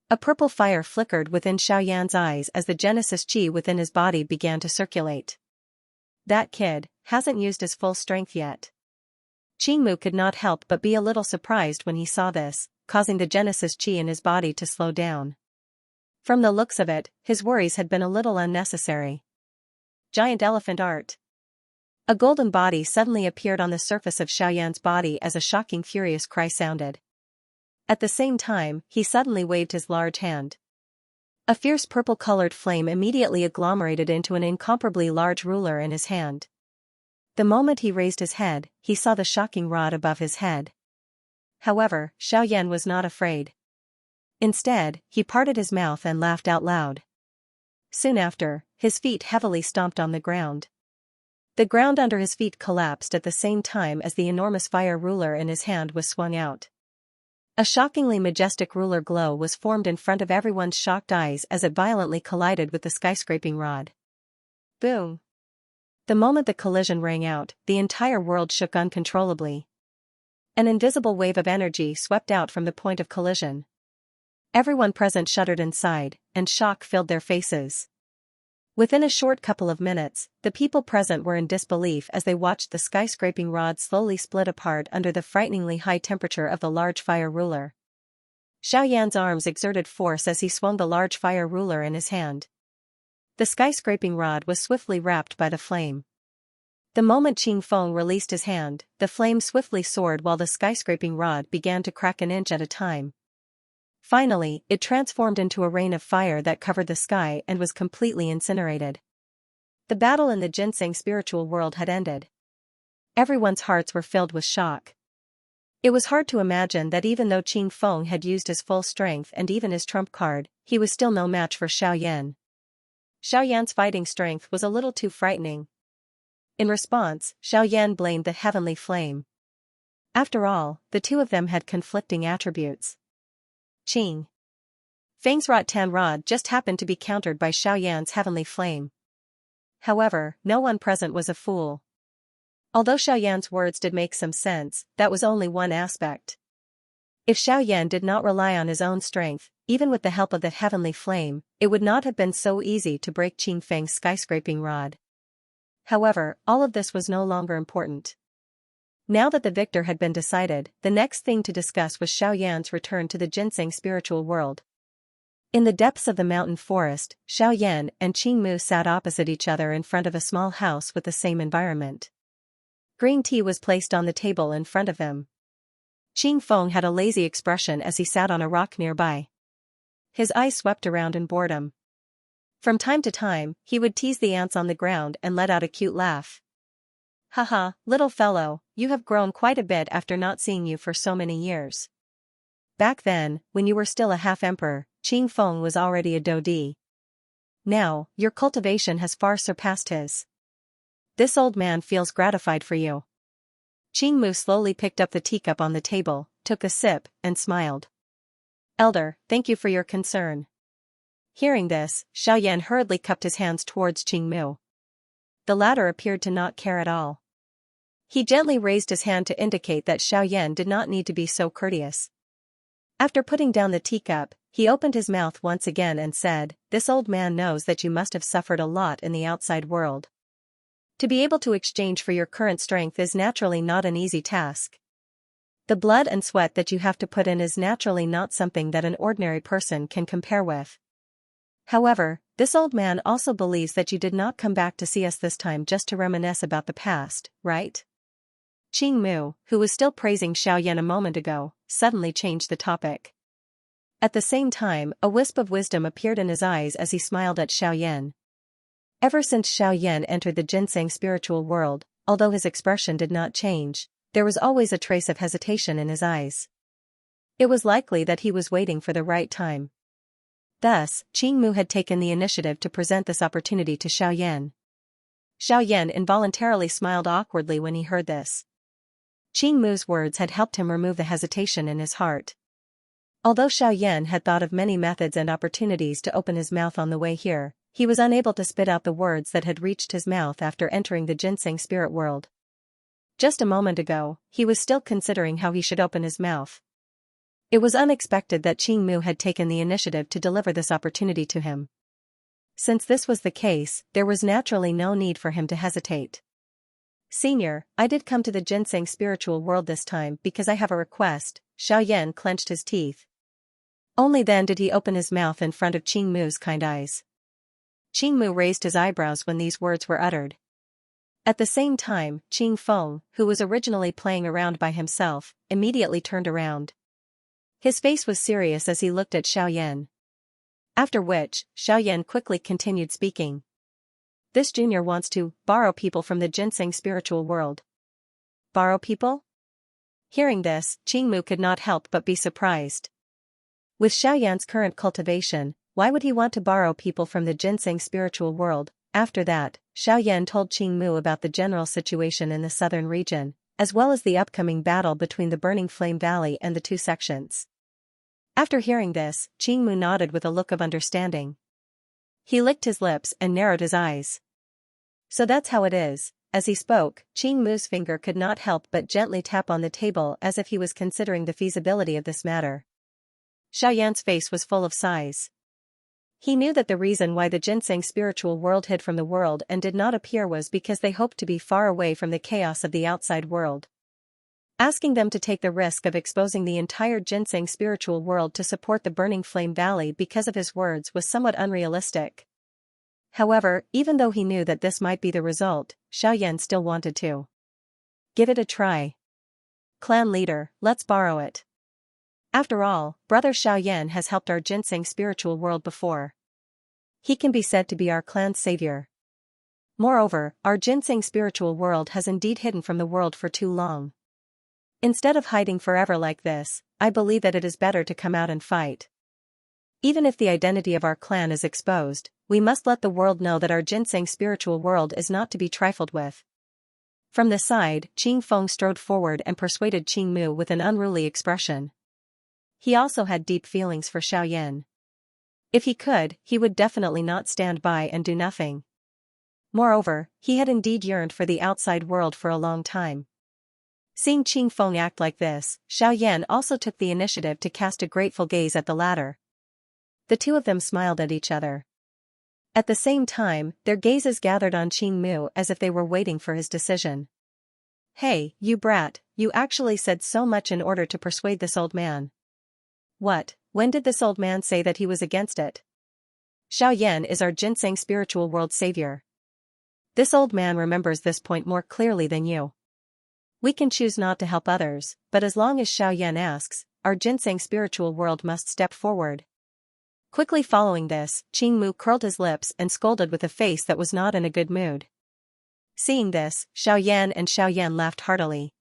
A purple fire flickered within Xiao Yan's eyes as the Genesis Qi within his body began to circulate. That kid hasn't used his full strength yet. Qing Mu could not help but be a little surprised when he saw this, causing the Genesis Qi in his body to slow down. From the looks of it, his worries had been a little unnecessary. Giant elephant art. A golden body suddenly appeared on the surface of Xiao Yan's body as a shocking furious cry sounded. At the same time, he suddenly waved his large hand. A fierce purple-colored flame immediately agglomerated into an incomparably large ruler in his hand. The moment he raised his head, he saw the shocking rod above his head. However, Xiao Yan was not afraid. Instead, he parted his mouth and laughed out loud. Soon after, his feet heavily stomped on the ground. The ground under his feet collapsed at the same time as the enormous fire ruler in his hand was swung out. A shockingly majestic ruler glow was formed in front of everyone's shocked eyes as it violently collided with the skyscraping rod. Boom! The moment the collision rang out, the entire world shook uncontrollably. An invisible wave of energy swept out from the point of collision. Everyone present shuddered and sighed, and shock filled their faces. Within a short couple of minutes, the people present were in disbelief as they watched the skyscraping rod slowly split apart under the frighteningly high temperature of the large fire ruler. Xiao Yan's arms exerted force as he swung the large fire ruler in his hand. The skyscraping rod was swiftly wrapped by the flame. The moment Qing Feng released his hand, the flame swiftly soared while the skyscraping rod began to crack an inch at a time. Finally, it transformed into a rain of fire that covered the sky and was completely incinerated. The battle in the ginseng spiritual world had ended. Everyone's hearts were filled with shock. It was hard to imagine that even though Qing Feng had used his full strength and even his trump card, he was still no match for Xiao Yan. Xiao Yan's fighting strength was a little too frightening. In response, Xiao Yan blamed the heavenly flame. After all, the two of them had conflicting attributes. Qing Feng's rattan rod just happened to be countered by Xiao Yan's heavenly flame. However, no one present was a fool. Although Xiao Yan's words did make some sense, that was only one aspect. If Xiao Yan did not rely on his own strength, even with the help of the heavenly flame, it would not have been so easy to break Qing Feng's skyscraping rod. However, all of this was no longer important. Now that the victor had been decided, the next thing to discuss was Xiao Yan's return to the ginseng spiritual world. In the depths of the mountain forest, Xiaoyan and Qingmu sat opposite each other in front of a small house with the same environment. Green tea was placed on the table in front of them. Qingfeng had a lazy expression as he sat on a rock nearby. His eyes swept around in boredom. From time to time, he would tease the ants on the ground and let out a cute laugh. Haha, little fellow, you have grown quite a bit after not seeing you for so many years. Back then, when you were still a half-emperor, Qingfeng was already a dodi. Now, your cultivation has far surpassed his. This old man feels gratified for you. Qingmu slowly picked up the teacup on the table, took a sip, and smiled. Elder, thank you for your concern. Hearing this, Xiaoyan hurriedly cupped his hands towards Qingmu. The latter appeared to not care at all. He gently raised his hand to indicate that Xiaoyan did not need to be so courteous. After putting down the teacup, he opened his mouth once again and said, "This old man knows that you must have suffered a lot in the outside world. To be able to exchange for your current strength is naturally not an easy task. The blood and sweat that you have to put in is naturally not something that an ordinary person can compare with. However, this old man also believes that you did not come back to see us this time just to reminisce about the past, right?" Qingmu, who was still praising Xiaoyan a moment ago, suddenly changed the topic. At the same time, a wisp of wisdom appeared in his eyes as he smiled at Xiaoyan. Ever since Xiaoyan entered the ginseng spiritual world, although his expression did not change, there was always a trace of hesitation in his eyes. It was likely that he was waiting for the right time. Thus, Qingmu had taken the initiative to present this opportunity to Xiaoyan. Xiaoyan involuntarily smiled awkwardly when he heard this. Qingmu's words had helped him remove the hesitation in his heart. Although Xiaoyan had thought of many methods and opportunities to open his mouth on the way here, he was unable to spit out the words that had reached his mouth after entering the ginseng spirit world. Just a moment ago, he was still considering how he should open his mouth. It was unexpected that Qingmu had taken the initiative to deliver this opportunity to him. Since this was the case, there was naturally no need for him to hesitate. "Senior, I did come to the ginseng spiritual world this time because I have a request." Xiaoyan clenched his teeth. Only then did he open his mouth in front of Qingmu's kind eyes. Qingmu raised his eyebrows when these words were uttered. At the same time, Qingfeng, who was originally playing around by himself, immediately turned around. His face was serious as he looked at Xiaoyan. After which, Xiaoyan quickly continued speaking. "This junior wants to borrow people from the ginseng spiritual world." Borrow people? Hearing this, Qingmu could not help but be surprised. With Xiaoyan's current cultivation, why would he want to borrow people from the ginseng spiritual world? After that, Xiaoyan told Qingmu about the general situation in the southern region, as well as the upcoming battle between the Burning Flame Valley and the two sections. After hearing this, Qingmu nodded with a look of understanding. He licked his lips and narrowed his eyes. "So that's how it is." As he spoke, Qingmu's finger could not help but gently tap on the table as if he was considering the feasibility of this matter. Xiaoyan's face was full of sighs. He knew that the reason why the ginseng spiritual world hid from the world and did not appear was because they hoped to be far away from the chaos of the outside world. Asking them to take the risk of exposing the entire ginseng spiritual world to support the Burning Flame Valley because of his words was somewhat unrealistic. However, even though he knew that this might be the result, Xiaoyan still wanted to give it a try. "Clan leader, let's borrow it. After all, brother Xiaoyan has helped our ginseng spiritual world before. He can be said to be our clan's savior. Moreover, our ginseng spiritual world has indeed hidden from the world for too long. Instead of hiding forever like this, I believe that it is better to come out and fight. Even if the identity of our clan is exposed, we must let the world know that our ginseng spiritual world is not to be trifled with." From the side, Qingfeng strode forward and persuaded Qingmu with an unruly expression. He also had deep feelings for Xiaoyan. If he could, he would definitely not stand by and do nothing. Moreover, he had indeed yearned for the outside world for a long time. Seeing Qingfeng act like this, Xiaoyan also took the initiative to cast a grateful gaze at the latter. The two of them smiled at each other. At the same time, their gazes gathered on Qingmu as if they were waiting for his decision. "Hey, you brat, you actually said so much in order to persuade this old man. What, When did this old man say that he was against it? Xiaoyan is our ginseng spiritual world savior. This old man remembers this point more clearly than you. We can choose not to help others, but as long as Xiaoyan asks, our ginseng spiritual world must step forward. Quickly following this, Qingmu curled his lips and scolded with a face that was not in a good mood. Seeing this, Xiaoyan and Xiaoyan laughed heartily.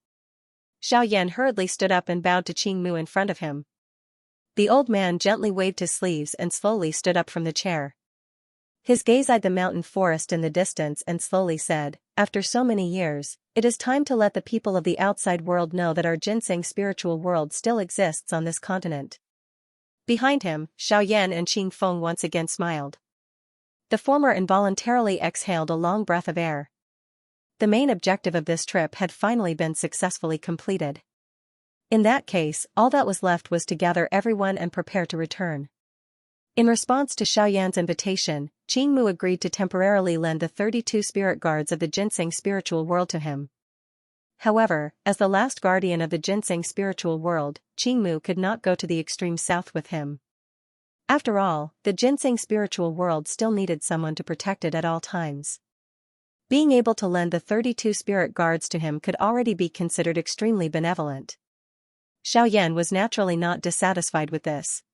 Xiaoyan hurriedly stood up and bowed to Qingmu in front of him. The old man gently waved his sleeves and slowly stood up from the chair. His gaze eyed the mountain forest in the distance and slowly said, "After so many years, it is time to let the people of the outside world know that our ginseng spiritual world still exists on this continent." Behind him, Xiaoyan and Qing Feng once again smiled. The former involuntarily exhaled a long breath of air. The main objective of this trip had finally been successfully completed. In that case, all that was left was to gather everyone and prepare to return. In response to Xiaoyan's invitation, Qingmu agreed to temporarily lend the 32 spirit guards of the ginseng spiritual world to him. However, as the last guardian of the ginseng spiritual world, Qingmu could not go to the extreme south with him. After all, the ginseng spiritual world still needed someone to protect it at all times. Being able to lend the 32 spirit guards to him could already be considered extremely benevolent. Xiaoyan was naturally not dissatisfied with this.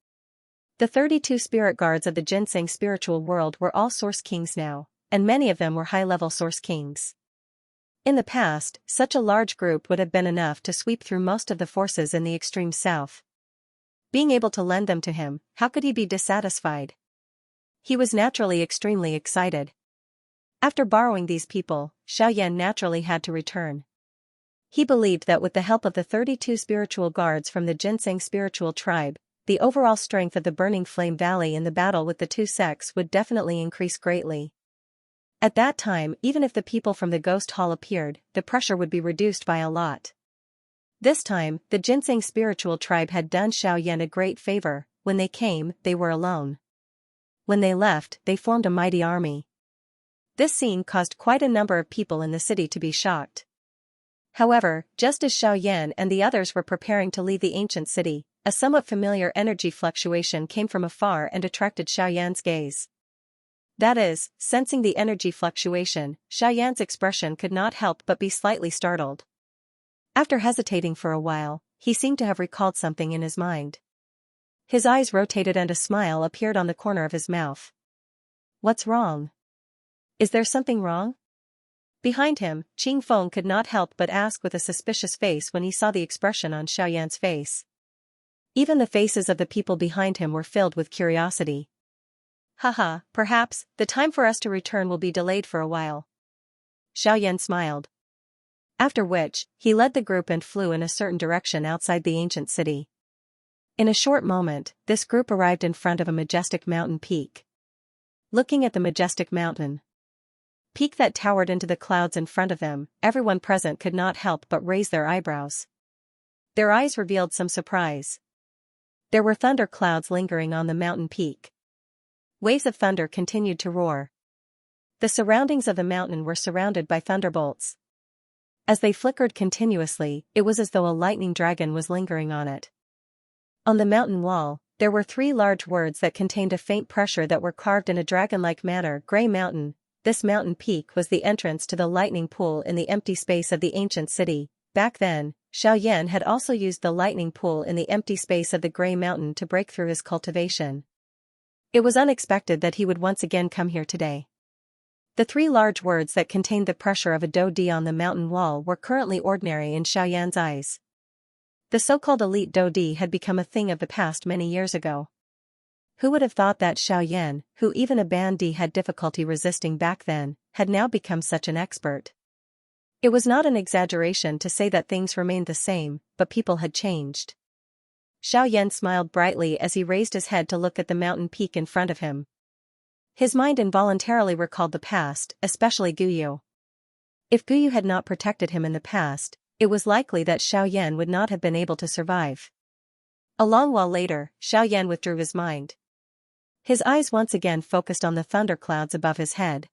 The 32 spirit guards of the ginseng spiritual world were all source kings now, and many of them were high-level source kings. In the past, such a large group would have been enough to sweep through most of the forces in the extreme south. Being able to lend them to him, how could he be dissatisfied? He was naturally extremely excited. After borrowing these people, Xiaoyan naturally had to return. He believed that with the help of the 32 spiritual guards from the ginseng spiritual tribe, the overall strength of the Burning Flame Valley in the battle with the two sects would definitely increase greatly. At that time, even if the people from the Ghost Hall appeared, the pressure would be reduced by a lot. This time, the ginseng spiritual tribe had done Xiaoyan a great favor. When they came, they were alone. When they left, they formed a mighty army. This scene caused quite a number of people in the city to be shocked. However, just as Xiaoyan and the others were preparing to leave the ancient city, a somewhat familiar energy fluctuation came from afar and attracted Xiaoyan's gaze. That is, sensing the energy fluctuation, Xiaoyan's expression could not help but be slightly startled. After hesitating for a while, he seemed to have recalled something in his mind. His eyes rotated and a smile appeared on the corner of his mouth. "What's wrong? Is there something wrong?" Behind him, Qing Feng could not help but ask with a suspicious face when he saw the expression on Xiaoyan's face. Even the faces of the people behind him were filled with curiosity. "Haha, perhaps, the time for us to return will be delayed for a while." Xiaoyan smiled. After which, he led the group and flew in a certain direction outside the ancient city. In a short moment, this group arrived in front of a majestic mountain peak. Looking at the majestic mountain peak that towered into the clouds in front of them, everyone present could not help but raise their eyebrows. Their eyes revealed some surprise. There were thunder clouds lingering on the mountain peak. Waves of thunder continued to roar. The surroundings of the mountain were surrounded by thunderbolts. As they flickered continuously, it was as though a lightning dragon was lingering on it. On the mountain wall, there were 3 large words that contained a faint pressure that were carved in a dragon-like manner: Grey Mountain. This mountain peak was the entrance to the lightning pool in the empty space of the ancient city. Back then, Xiaoyan had also used the lightning pool in the empty space of the Grey Mountain to break through his cultivation. It was unexpected that he would once again come here today. The 3 large words that contained the pressure of a Do-Di on the mountain wall were currently ordinary in Xiaoyan's eyes. The so-called elite Do-Di had become a thing of the past many years ago. Who would have thought that Xiaoyan, who even a Bandi had difficulty resisting back then, had now become such an expert? It was not an exaggeration to say that things remained the same, but people had changed. Xiaoyan smiled brightly as he raised his head to look at the mountain peak in front of him. His mind involuntarily recalled the past, especially Guyu. If Guyu had not protected him in the past, it was likely that Xiaoyan would not have been able to survive. A long while later, Xiaoyan withdrew his mind. His eyes once again focused on the thunderclouds above his head.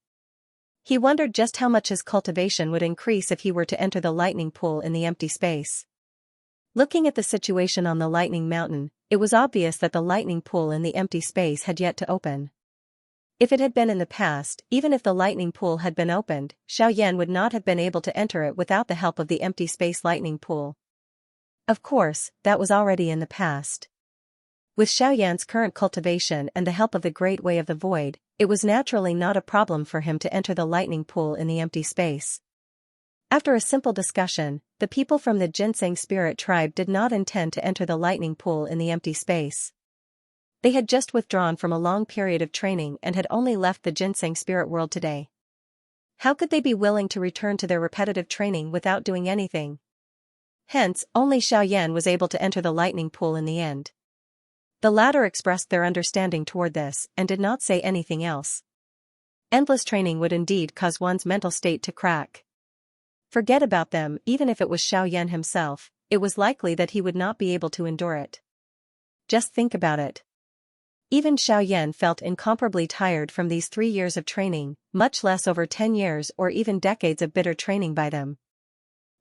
He wondered just how much his cultivation would increase if he were to enter the lightning pool in the empty space. Looking at the situation on the lightning mountain, it was obvious that the lightning pool in the empty space had yet to open. If it had been in the past, even if the lightning pool had been opened, Xiaoyan would not have been able to enter it without the help of the empty space lightning pool. Of course, that was already in the past. With Xiaoyan's current cultivation and the help of the Great Way of the Void, it was naturally not a problem for him to enter the lightning pool in the empty space. After a simple discussion, the people from the Ginseng spirit tribe did not intend to enter the lightning pool in the empty space. They had just withdrawn from a long period of training and had only left the Ginseng spirit world today. How could they be willing to return to their repetitive training without doing anything? Hence, only Xiaoyan was able to enter the lightning pool in the end. The latter expressed their understanding toward this and did not say anything else. Endless training would indeed cause one's mental state to crack. Forget about them. Even if it was Xiaoyan himself, it was likely that he would not be able to endure it. Just think about it. Even Xiaoyan felt incomparably tired from these 3 years of training, much less over 10 years or even decades of bitter training by them.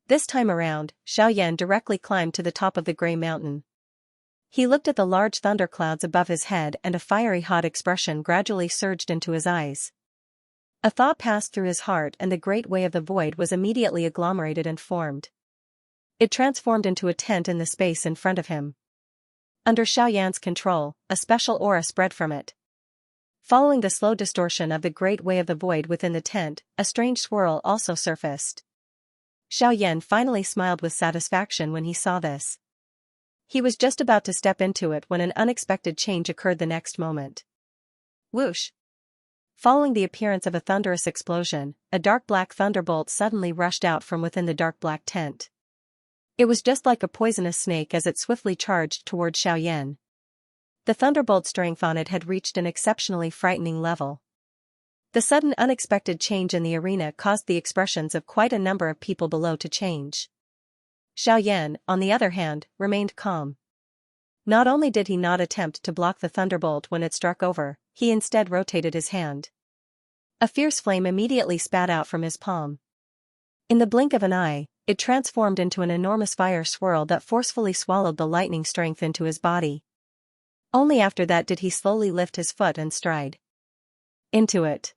This time around, Xiaoyan directly climbed to the top of the gray mountain. He looked at the large thunderclouds above his head and a fiery hot expression gradually surged into his eyes. A thought passed through his heart and the Great Way of the Void was immediately agglomerated and formed. It transformed into a tent in the space in front of him. Under Xiaoyan's control, a special aura spread from it. Following the slow distortion of the Great Way of the Void within the tent, a strange swirl also surfaced. Xiaoyan finally smiled with satisfaction when he saw this. He was just about to step into it when an unexpected change occurred the next moment. Whoosh! Following the appearance of a thunderous explosion, a dark black thunderbolt suddenly rushed out from within the dark black tent. It was just like a poisonous snake as it swiftly charged toward Xiaoyan. The thunderbolt strength on it had reached an exceptionally frightening level. The sudden unexpected change in the arena caused the expressions of quite a number of people below to change. Xiaoyan, on the other hand, remained calm. Not only did he not attempt to block the thunderbolt when it struck over, he instead rotated his hand. A fierce flame immediately spat out from his palm. In the blink of an eye, it transformed into an enormous fire swirl that forcefully swallowed the lightning strength into his body. Only after that did he slowly lift his foot and stride into it.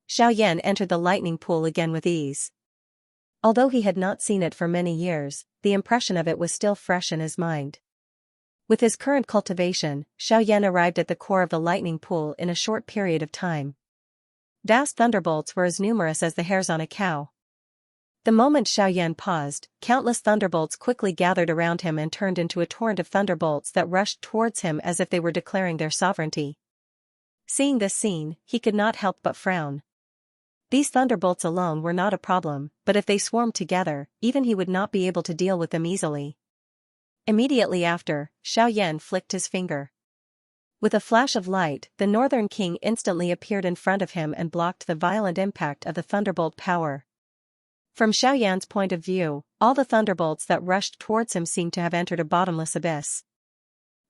Xiaoyan entered the lightning pool again with ease. Although he had not seen it for many years, the impression of it was still fresh in his mind. With his current cultivation, Xiaoyan arrived at the core of the lightning pool in a short period of time. Vast thunderbolts were as numerous as the hairs on a cow. The moment Xiaoyan paused, countless thunderbolts quickly gathered around him and turned into a torrent of thunderbolts that rushed towards him as if they were declaring their sovereignty. Seeing this scene, he could not help but frown. These thunderbolts alone were not a problem, but if they swarmed together, even he would not be able to deal with them easily. Immediately after, Xiaoyan flicked his finger. With a flash of light, the Northern King instantly appeared in front of him and blocked the violent impact of the thunderbolt power. From Xiaoyan's point of view, all the thunderbolts that rushed towards him seemed to have entered a bottomless abyss.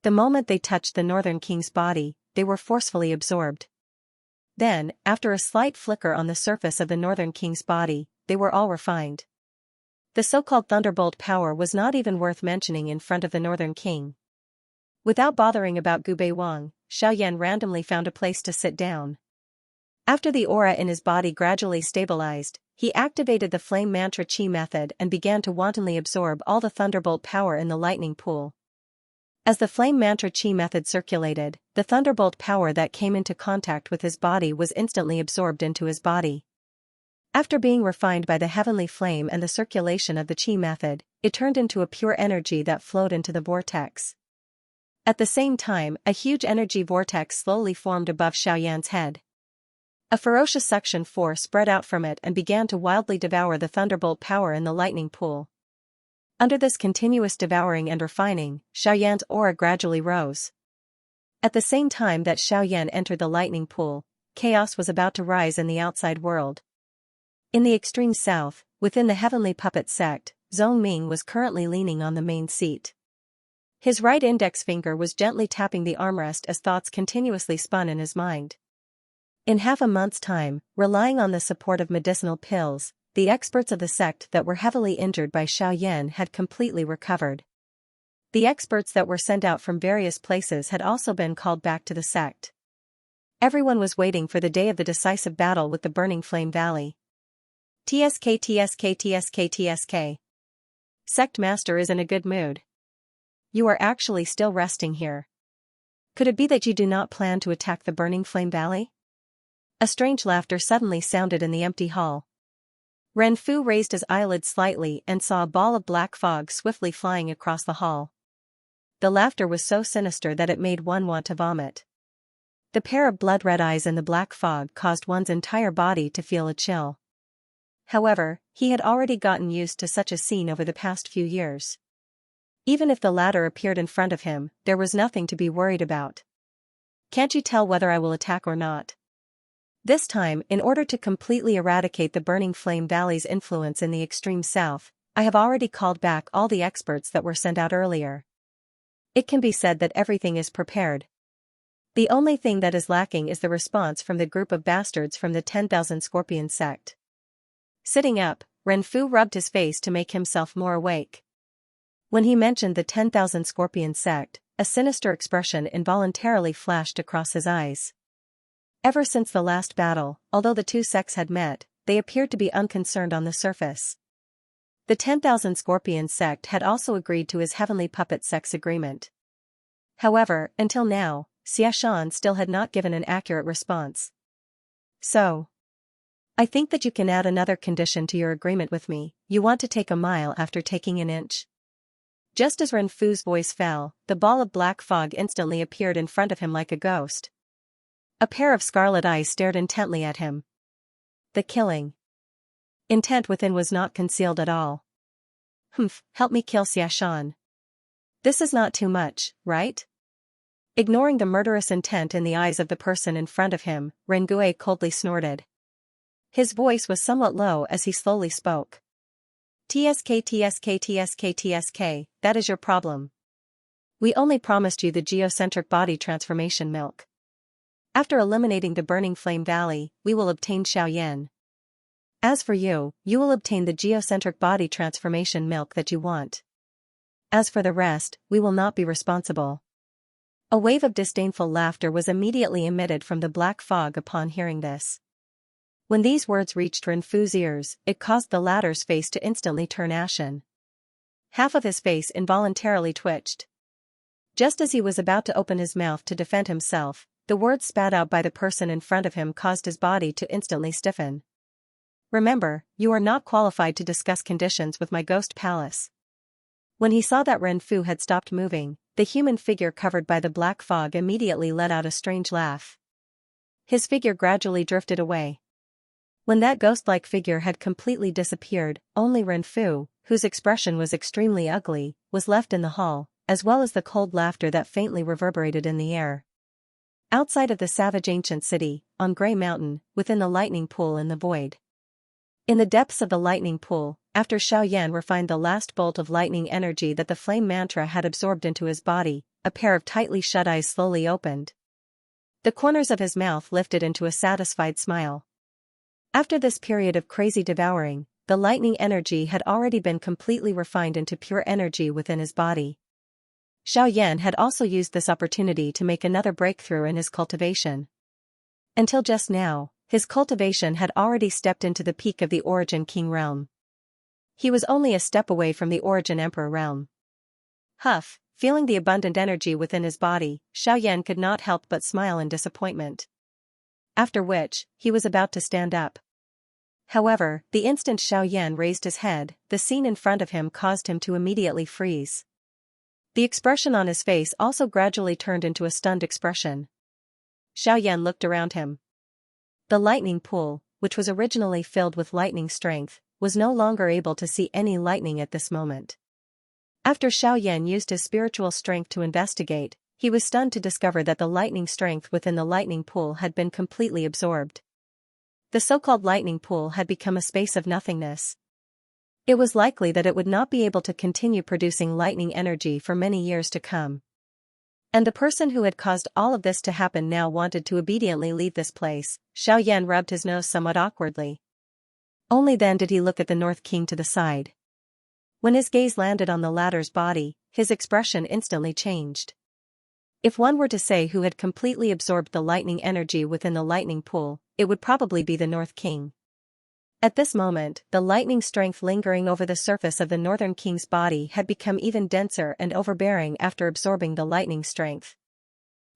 The moment they touched the Northern King's body, they were forcefully absorbed. Then, after a slight flicker on the surface of the Northern King's body, they were all refined. The so-called thunderbolt power was not even worth mentioning in front of the Northern King. Without bothering about Gubei Wang, Xiaoyan randomly found a place to sit down. After the aura in his body gradually stabilized, he activated the flame mantra chi method and began to wantonly absorb all the thunderbolt power in the lightning pool. As the flame mantra chi method circulated, the thunderbolt power that came into contact with his body was instantly absorbed into his body. After being refined by the heavenly flame and the circulation of the chi method, it turned into a pure energy that flowed into the vortex. At the same time, a huge energy vortex slowly formed above Xiaoyan's head. A ferocious suction force spread out from it and began to wildly devour the thunderbolt power in the lightning pool. Under this continuous devouring and refining, Xiaoyan's aura gradually rose. At the same time that Xiaoyan entered the lightning pool, chaos was about to rise in the outside world. In the extreme south, within the heavenly puppet sect, Zhongming was currently leaning on the main seat. His right index finger was gently tapping the armrest as thoughts continuously spun in his mind. In half a month's time, relying on the support of medicinal pills, the experts of the sect that were heavily injured by Xiaoyan had completely recovered. The experts that were sent out from various places had also been called back to the sect. Everyone was waiting for the day of the decisive battle with the Burning Flame Valley. TSK TSK TSK TSK. Sect Master is in a good mood. You are actually still resting here. Could it be that you do not plan to attack the Burning Flame Valley? A strange laughter suddenly sounded in the empty hall. Ren Fu raised his eyelids slightly and saw a ball of black fog swiftly flying across the hall. The laughter was so sinister that it made one want to vomit. The pair of blood-red eyes in the black fog caused one's entire body to feel a chill. However, he had already gotten used to such a scene over the past few years. Even if the latter appeared in front of him, there was nothing to be worried about. Can't you tell whether I will attack or not? This time, in order to completely eradicate the Burning Flame Valley's influence in the extreme south, I have already called back all the experts that were sent out earlier. It can be said that everything is prepared. The only thing that is lacking is the response from the group of bastards from the 10,000 Scorpion sect. Sitting up, Ren Fu rubbed his face to make himself more awake. When he mentioned the 10,000 Scorpion sect, a sinister expression involuntarily flashed across his eyes. Ever since the last battle, although the two sects had met, they appeared to be unconcerned on the surface. The 10,000 Scorpion sect had also agreed to his Heavenly Puppet sect's agreement. However, until now, Xianxia still had not given an accurate response. So, I think that you can add another condition to your agreement with me. You want to take a mile after taking an inch. Just as Ren Fu's voice fell, the ball of black fog instantly appeared in front of him like a ghost. A pair of scarlet eyes stared intently at him. The killing intent within was not concealed at all. Help me kill Xianxia. This is not too much, right? Ignoring the murderous intent in the eyes of the person in front of him, Ren Gue coldly snorted. His voice was somewhat low as he slowly spoke. TSK TSK TSK TSK, that is your problem. We only promised you the geocentric body transformation milk. After eliminating the Burning Flame Valley, we will obtain Xiaoyan. As for you, you will obtain the geocentric body transformation milk that you want. As for the rest, we will not be responsible. A wave of disdainful laughter was immediately emitted from the black fog upon hearing this. When these words reached Ren Fu's ears, it caused the latter's face to instantly turn ashen. Half of his face involuntarily twitched. Just as he was about to open his mouth to defend himself, the words spat out by the person in front of him caused his body to instantly stiffen. Remember, you are not qualified to discuss conditions with my ghost palace. When he saw that Ren Fu had stopped moving, the human figure covered by the black fog immediately let out a strange laugh. His figure gradually drifted away. When that ghost-like figure had completely disappeared, only Ren Fu, whose expression was extremely ugly, was left in the hall, as well as the cold laughter that faintly reverberated in the air. Outside of the savage ancient city, on Grey Mountain, within the lightning pool in the void. In the depths of the lightning pool, after Xiaoyan refined the last bolt of lightning energy that the flame mantra had absorbed into his body, a pair of tightly shut eyes slowly opened. The corners of his mouth lifted into a satisfied smile. After this period of crazy devouring, the lightning energy had already been completely refined into pure energy within his body. Xiaoyan had also used this opportunity to make another breakthrough in his cultivation. Until just now, his cultivation had already stepped into the peak of the Origin King realm. He was only a step away from the Origin Emperor realm. Feeling the abundant energy within his body, Xiaoyan could not help but smile in disappointment. After which, he was about to stand up. However, the instant Xiaoyan raised his head, the scene in front of him caused him to immediately freeze. The expression on his face also gradually turned into a stunned expression. Xiaoyan looked around him. The lightning pool, which was originally filled with lightning strength, was no longer able to see any lightning at this moment. After Xiaoyan used his spiritual strength to investigate, he was stunned to discover that the lightning strength within the lightning pool had been completely absorbed. The so-called lightning pool had become a space of nothingness. It was likely that it would not be able to continue producing lightning energy for many years to come. And the person who had caused all of this to happen now wanted to obediently leave this place. Xiaoyan rubbed his nose somewhat awkwardly. Only then did he look at the North King to the side. When his gaze landed on the latter's body, his expression instantly changed. If one were to say who had completely absorbed the lightning energy within the lightning pool, it would probably be the North King. At this moment, the lightning strength lingering over the surface of the Northern King's body had become even denser and overbearing after absorbing the lightning strength.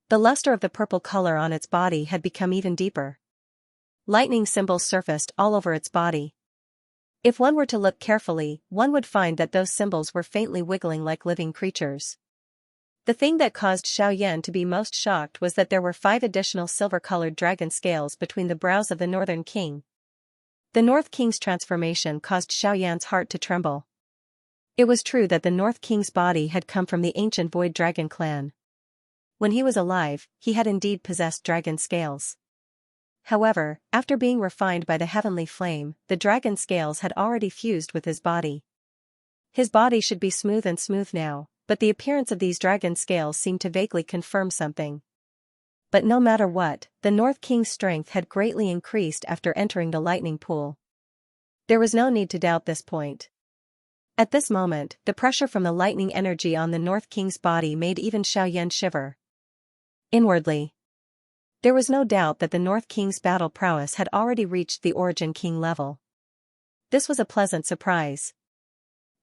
The luster of the purple color on its body had become even deeper. Lightning symbols surfaced all over its body. If one were to look carefully, one would find that those symbols were faintly wiggling like living creatures. The thing that caused Xiaoyan to be most shocked was that there were 5 additional silver-colored dragon scales between the brows of the Northern King. The North King's transformation caused Xiaoyan's heart to tremble. It was true that the North King's body had come from the ancient Void Dragon clan. When he was alive, he had indeed possessed dragon scales. However, after being refined by the heavenly flame, the dragon scales had already fused with his body. His body should be smooth and smooth now, but the appearance of these dragon scales seemed to vaguely confirm something. But no matter what, the North King's strength had greatly increased after entering the lightning pool. There was no need to doubt this point. At this moment, the pressure from the lightning energy on the North King's body made even Xiaoyan shiver. Inwardly, there was no doubt that the North King's battle prowess had already reached the Origin King level. This was a pleasant surprise.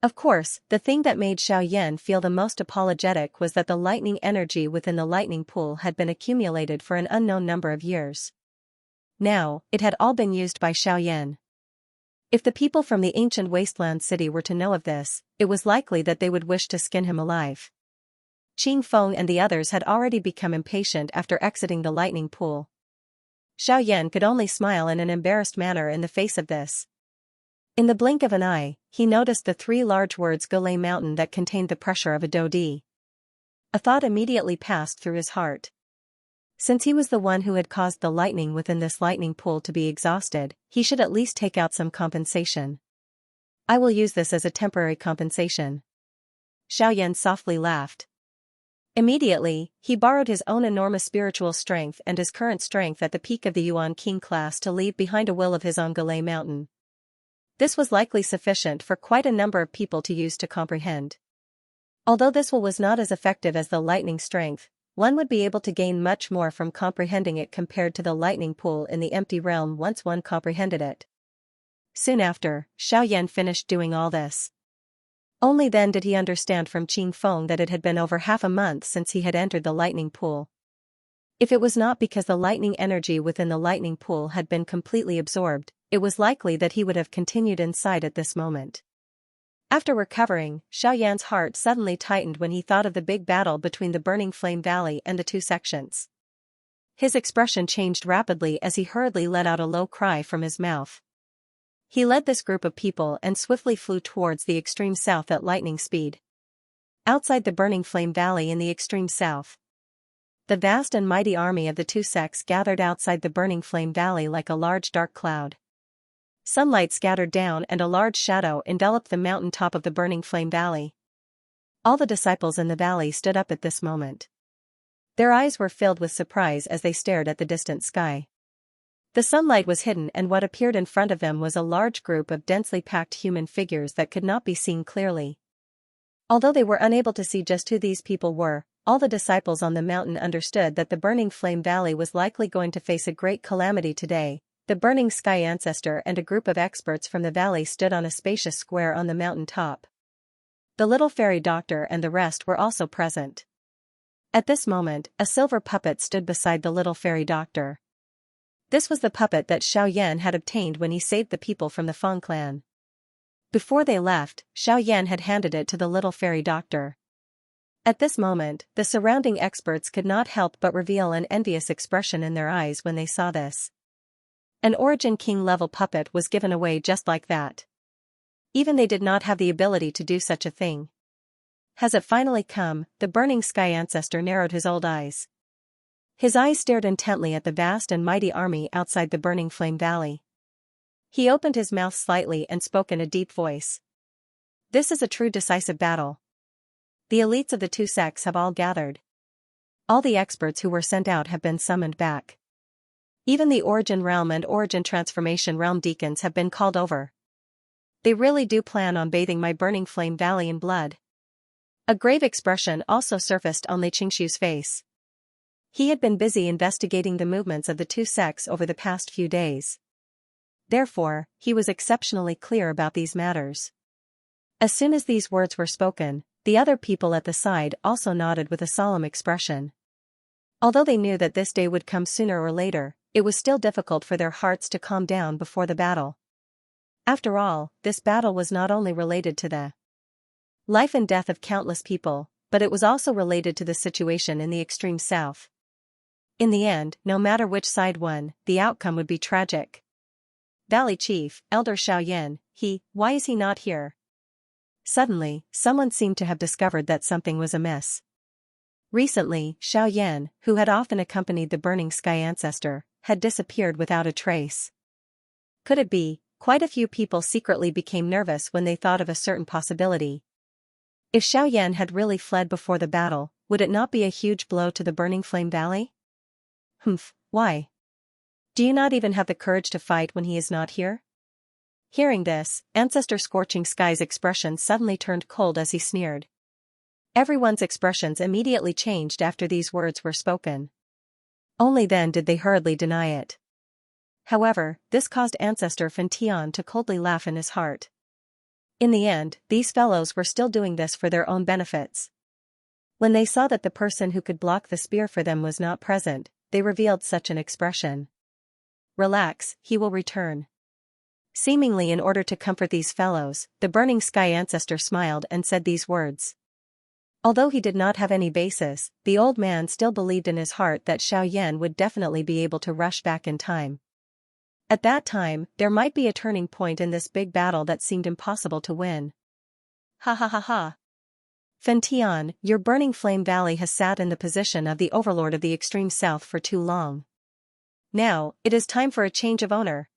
Of course, the thing that made Xiaoyan feel the most apologetic was that the lightning energy within the lightning pool had been accumulated for an unknown number of years. Now, it had all been used by Xiaoyan. If the people from the ancient wasteland city were to know of this, it was likely that they would wish to skin him alive. Qing Feng and the others had already become impatient after exiting the lightning pool. Xiaoyan could only smile in an embarrassed manner in the face of this. In the blink of an eye, he noticed the 3 large words Golay Mountain that contained the pressure of a Dodi. A thought immediately passed through his heart. Since he was the one who had caused the lightning within this lightning pool to be exhausted, he should at least take out some compensation. I will use this as a temporary compensation. Xiaoyan softly laughed. Immediately, he borrowed his own enormous spiritual strength and his current strength at the peak of the Yuan King class to leave behind a will of his on Golay Mountain. This was likely sufficient for quite a number of people to use to comprehend. Although this will was not as effective as the lightning strength, one would be able to gain much more from comprehending it compared to the lightning pool in the empty realm once one comprehended it. Soon after, Xiaoyan finished doing all this. Only then did he understand from Qing Feng that it had been over half a month since he had entered the lightning pool. If it was not because the lightning energy within the lightning pool had been completely absorbed, it was likely that he would have continued inside at this moment. After recovering, Xiaoyan's heart suddenly tightened when he thought of the big battle between the Burning Flame Valley and the 2 sections. His expression changed rapidly as he hurriedly let out a low cry from his mouth. He led this group of people and swiftly flew towards the extreme south at lightning speed. Outside the Burning Flame Valley in the extreme south, the vast and mighty army of the 2 sects gathered outside the Burning Flame Valley like a large dark cloud. Sunlight scattered down and a large shadow enveloped the mountain top of the Burning Flame Valley. All the disciples in the valley stood up at this moment. Their eyes were filled with surprise as they stared at the distant sky. The sunlight was hidden and what appeared in front of them was a large group of densely packed human figures that could not be seen clearly. Although they were unable to see just who these people were, all the disciples on the mountain understood that the Burning Flame Valley was likely going to face a great calamity today. The Burning Sky Ancestor and a group of experts from the valley stood on a spacious square on the mountain top. The little fairy doctor and the rest were also present. At this moment, a silver puppet stood beside the little fairy doctor. This was the puppet that Xiaoyan had obtained when he saved the people from the Feng clan. Before they left, Xiaoyan had handed it to the little fairy doctor. At this moment, the surrounding experts could not help but reveal an envious expression in their eyes when they saw this. An Origin King level puppet was given away just like that. Even they did not have the ability to do such a thing. Has it finally come? The Burning Sky Ancestor narrowed his old eyes. His eyes stared intently at the vast and mighty army outside the Burning Flame Valley. He opened his mouth slightly and spoke in a deep voice. This is a true decisive battle. The elites of the 2 sects have all gathered. All the experts who were sent out have been summoned back. Even the Origin Realm and Origin Transformation Realm deacons have been called over. They really do plan on bathing my Burning Flame Valley in blood. A grave expression also surfaced on Li Qingshu's face. He had been busy investigating the movements of the two sects over the past few days. Therefore, he was exceptionally clear about these matters. As soon as these words were spoken, the other people at the side also nodded with a solemn expression. Although they knew that this day would come sooner or later, it was still difficult for their hearts to calm down before the battle. After all, this battle was not only related to the life and death of countless people, but it was also related to the situation in the extreme south. In the end, no matter which side won, the outcome would be tragic. Valley Chief, Elder Xiaoyan, why is he not here? Suddenly, someone seemed to have discovered that something was amiss. Recently, Xiaoyan, who had often accompanied the burning sky ancestor, had disappeared without a trace. Could it be? Quite a few people secretly became nervous when they thought of a certain possibility. If Xiaoyan had really fled before the battle, would it not be a huge blow to the Burning Flame Valley? Why? Do you not even have the courage to fight when he is not here? Hearing this, Ancestor Scorching Sky's expression suddenly turned cold as he sneered. Everyone's expressions immediately changed after these words were spoken. Only then did they hurriedly deny it. However, this caused Ancestor Fentian to coldly laugh in his heart. In the end, these fellows were still doing this for their own benefits. When they saw that the person who could block the spear for them was not present, they revealed such an expression. Relax, he will return. Seemingly in order to comfort these fellows, the Burning Sky Ancestor smiled and said these words. Although he did not have any basis, the old man still believed in his heart that Xiaoyan would definitely be able to rush back in time. At that time, there might be a turning point in this big battle that seemed impossible to win. Ha ha ha ha. Fentian, your Burning Flame Valley has sat in the position of the overlord of the extreme south for too long. Now, it is time for a change of owner.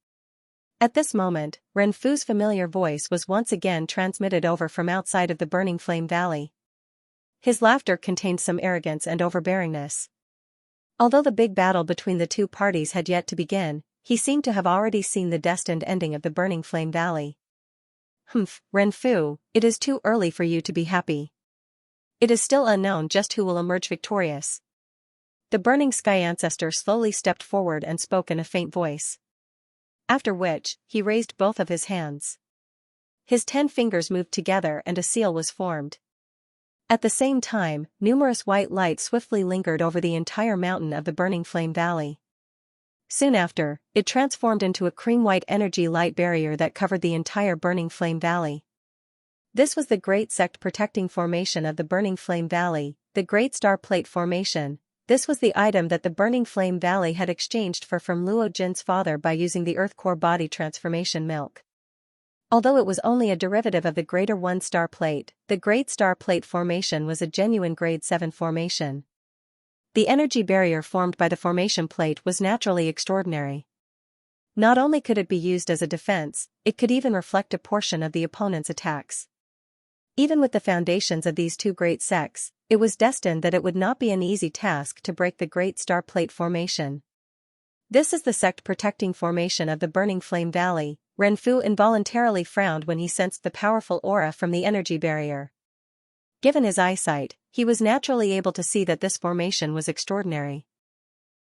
At this moment, Renfu's familiar voice was once again transmitted over from outside of the Burning Flame Valley. His laughter contained some arrogance and overbearingness. Although the big battle between the two parties had yet to begin, he seemed to have already seen the destined ending of the Burning Flame Valley. Renfu, it is too early for you to be happy. It is still unknown just who will emerge victorious. The Burning Sky Ancestor slowly stepped forward and spoke in a faint voice. After which, he raised both of his hands. His 10 fingers moved together and a seal was formed. At the same time, numerous white lights swiftly lingered over the entire mountain of the Burning Flame Valley. Soon after, it transformed into a cream-white energy light barrier that covered the entire Burning Flame Valley. This was the Great Sect Protecting Formation of the Burning Flame Valley, the Great Star Plate Formation. This was the item that the Burning Flame Valley had exchanged from Luo Jin's father by using the Earth Core Body Transformation Milk. Although it was only a derivative of the Greater One Star Plate, the Great Star Plate Formation was a genuine Grade 7 formation. The energy barrier formed by the formation plate was naturally extraordinary. Not only could it be used as a defense, it could even reflect a portion of the opponent's attacks. Even with the foundations of these two great sects, it was destined that it would not be an easy task to break the Great Star Plate Formation. This is the sect protecting formation of the Burning Flame Valley. Renfu involuntarily frowned when he sensed the powerful aura from the energy barrier. Given his eyesight, he was naturally able to see that this formation was extraordinary.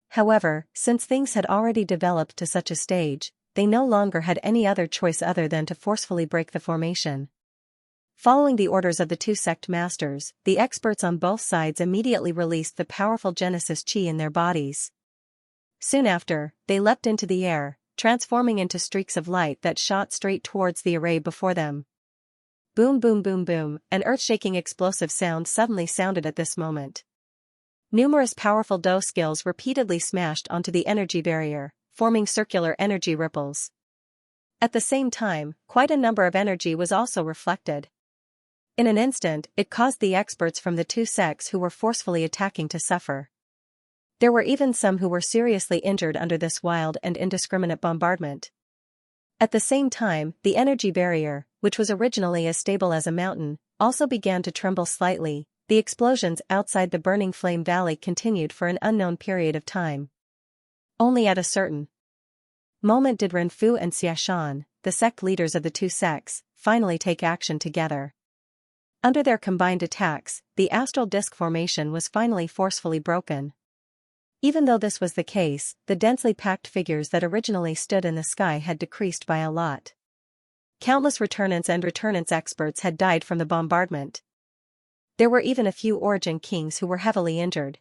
However, since things had already developed to such a stage, they no longer had any other choice other than to forcefully break the formation. Following the orders of the two sect masters, the experts on both sides immediately released the powerful Genesis Chi in their bodies. Soon after, they leapt into the air, transforming into streaks of light that shot straight towards the array before them. Boom boom boom boom, an earth-shaking explosive sound suddenly sounded at this moment. Numerous powerful DO skills repeatedly smashed onto the energy barrier, forming circular energy ripples. At the same time, quite a number of energy was also reflected. In an instant, it caused the experts from the two sects who were forcefully attacking to suffer. There were even some who were seriously injured under this wild and indiscriminate bombardment. At the same time, the energy barrier, which was originally as stable as a mountain, also began to tremble slightly. The explosions outside the Burning Flame Valley continued for an unknown period of time. Only at a certain moment did Renfu and Xiaxan, the sect leaders of the two sects, finally take action together. Under their combined attacks, the astral disk formation was finally forcefully broken. Even though this was the case, the densely packed figures that originally stood in the sky had decreased by a lot. Countless returnants and returnants experts had died from the bombardment. There were even a few origin kings who were heavily injured.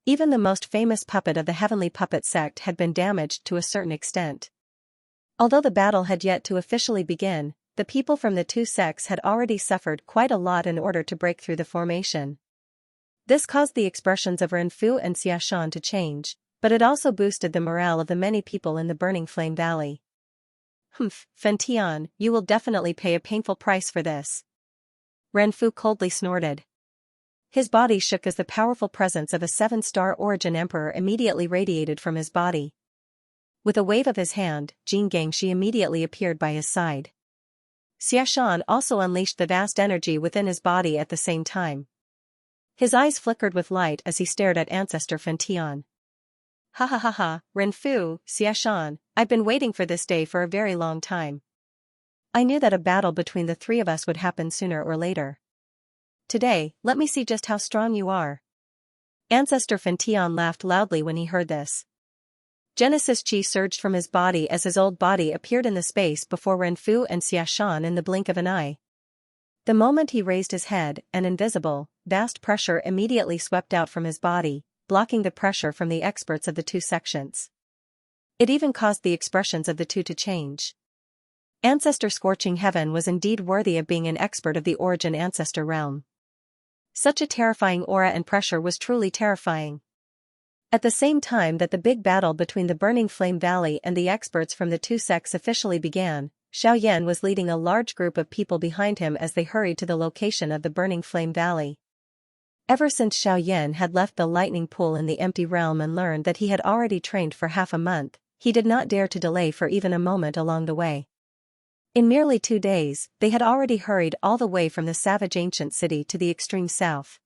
Even the most famous puppet of the heavenly puppet sect had been damaged to a certain extent. Although the battle had yet to officially begin, the people from the two sects had already suffered quite a lot in order to break through the formation. This caused the expressions of Renfu and Xianxia to change, but it also boosted the morale of the many people in the Burning Flame Valley. Fentian, you will definitely pay a painful price for this. Renfu coldly snorted. His body shook as the powerful presence of a 7-star origin emperor immediately radiated from his body. With a wave of his hand, Jin Gangxi immediately appeared by his side. Xianxia also unleashed the vast energy within his body at the same time. His eyes flickered with light as he stared at Ancestor Fentian. Ha ha ha ha, Renfu, Xianxia, I've been waiting for this day for a very long time. I knew that a battle between the three of us would happen sooner or later. Today, let me see just how strong you are. Ancestor Fentian laughed loudly when he heard this. Genesis Chi surged from his body as his old body appeared in the space before Renfu and Xianxia in the blink of an eye. The moment he raised his head, an invisible, vast pressure immediately swept out from his body, blocking the pressure from the experts of the two sections. It even caused the expressions of the two to change. Ancestor Scorching Heaven was indeed worthy of being an expert of the origin ancestor realm. Such a terrifying aura and pressure was truly terrifying. At the same time that the big battle between the Burning Flame Valley and the experts from the two sects officially began, Xiaoyan was leading a large group of people behind him as they hurried to the location of the Burning Flame Valley. Ever since Xiaoyan had left the lightning pool in the empty realm and learned that he had already trained for half a month, he did not dare to delay for even a moment along the way. In merely 2 days, they had already hurried all the way from the savage ancient city to the extreme south.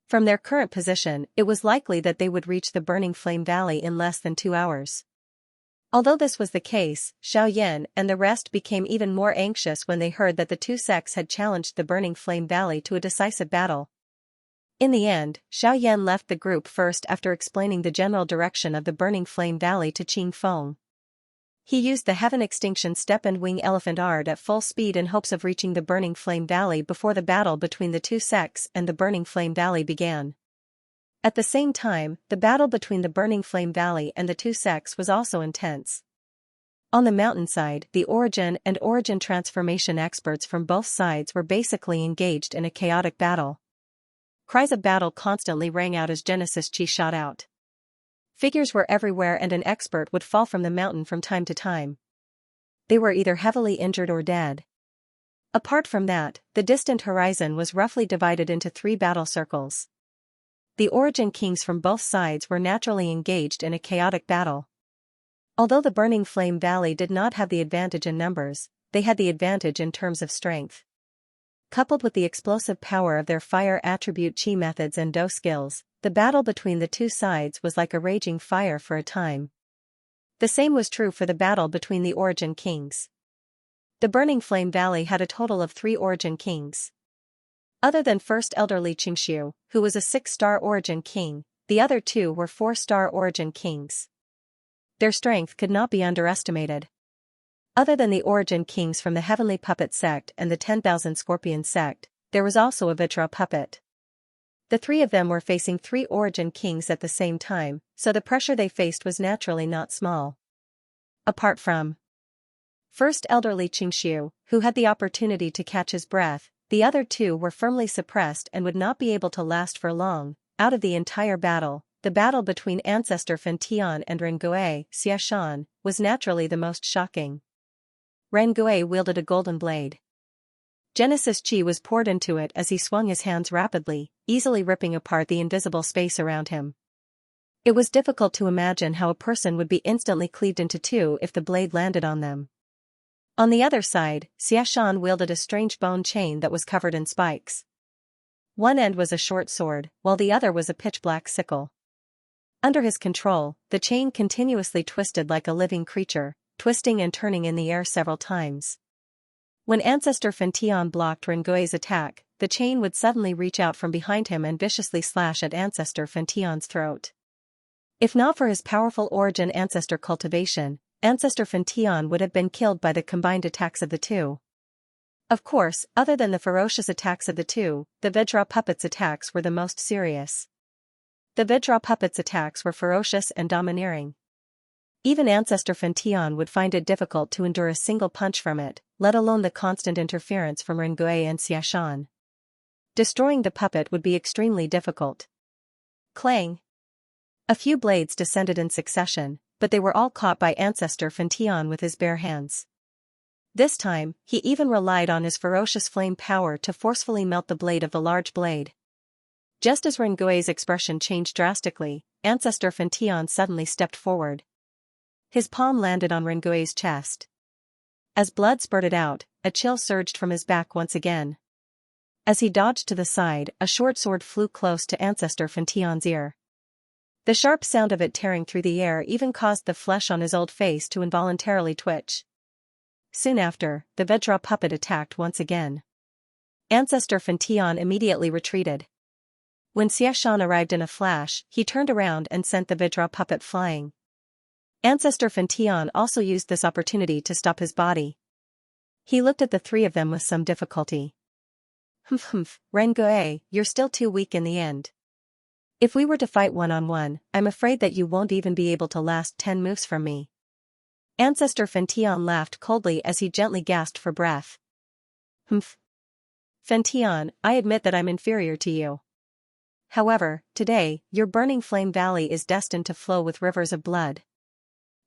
From their current position, it was likely that they would reach the Burning Flame Valley in less than 2 hours. Although this was the case, Xiaoyan and the rest became even more anxious when they heard that the two sects had challenged the Burning Flame Valley to a decisive battle. In the end, Xiaoyan left the group first after explaining the general direction of the Burning Flame Valley to Qing Feng. He used the Heaven Extinction Step and Wing Elephant Art at full speed in hopes of reaching the Burning Flame Valley before the battle between the two sects and the Burning Flame Valley began. At the same time, the battle between the Burning Flame Valley and the two sects was also intense. On the mountainside, the origin and origin transformation experts from both sides were basically engaged in a chaotic battle. Cries of battle constantly rang out as Genesis Chi shot out. Figures were everywhere and an expert would fall from the mountain from time to time. They were either heavily injured or dead. Apart from that, the distant horizon was roughly divided into 3 battle circles. The origin kings from both sides were naturally engaged in a chaotic battle. Although the Burning Flame Valley did not have the advantage in numbers, they had the advantage in terms of strength. Coupled with the explosive power of their fire attribute chi methods and do skills, the battle between the two sides was like a raging fire for a time. The same was true for the battle between the origin kings. The Burning Flame Valley had a total of 3 origin kings. Other than first elderly Xianxia, who was a 6-star origin king, the other 2 were 4-star origin kings. Their strength could not be underestimated. Other than the origin kings from the Heavenly Puppet sect and the 10,000 Scorpion sect, there was also a Vitra puppet. The 3 of them were facing 3 origin kings at the same time, so the pressure they faced was naturally not small. Apart from first elderly Xianxia, who had the opportunity to catch his breath, the other 2 were firmly suppressed and would not be able to last for long. Out of the entire battle, the battle between Ancestor Fentian and Rengue, Xianxia, was naturally the most shocking. Rengue wielded a golden blade. Genesis Chi was poured into it as he swung his hands rapidly, easily ripping apart the invisible space around him. It was difficult to imagine how a person would be instantly cleaved into 2 if the blade landed on them. On the other side, Xianxia wielded a strange bone chain that was covered in spikes. One end was a short sword, while the other was a pitch-black sickle. Under his control, the chain continuously twisted like a living creature, twisting and turning in the air several times. When Ancestor Fentian blocked Rengui's attack, the chain would suddenly reach out from behind him and viciously slash at Ancestor Fentian's throat. If not for his powerful origin Ancestor Cultivation, Ancestor Fentian would have been killed by the combined attacks of the two. Of course, other than the ferocious attacks of the two, the Vajra puppet's attacks were the most serious. The Vajra puppet's attacks were ferocious and domineering. Even Ancestor Fentian would find it difficult to endure a single punch from it, let alone the constant interference from Rengui and Xianxia. Destroying the puppet would be extremely difficult. Clang! A few blades descended in succession, but they were all caught by Ancestor Fentian with his bare hands. This time, he even relied on his ferocious flame power to forcefully melt the blade of the large blade. Just as Rengui's expression changed drastically, Ancestor Fentian suddenly stepped forward. His palm landed on Rengui's chest. As blood spurted out, a chill surged from his back once again. As he dodged to the side, a short sword flew close to Ancestor Fentian's ear. The sharp sound of it tearing through the air even caused the flesh on his old face to involuntarily twitch. Soon after, the Vajra puppet attacked once again. Ancestor Fentian immediately retreated. When Xianxia arrived in a flash, he turned around and sent the Vajra puppet flying. Ancestor Fentian also used this opportunity to stop his body. He looked at the three of them with some difficulty. Humph, Rengui, you're still too weak in the end. If we were to fight one-on-one, I'm afraid that you won't even be able to last 10 moves from me. Ancestor Fentian laughed coldly as he gently gasped for breath. Humph. Fentian, I admit that I'm inferior to you. However, today, your burning flame valley is destined to flow with rivers of blood.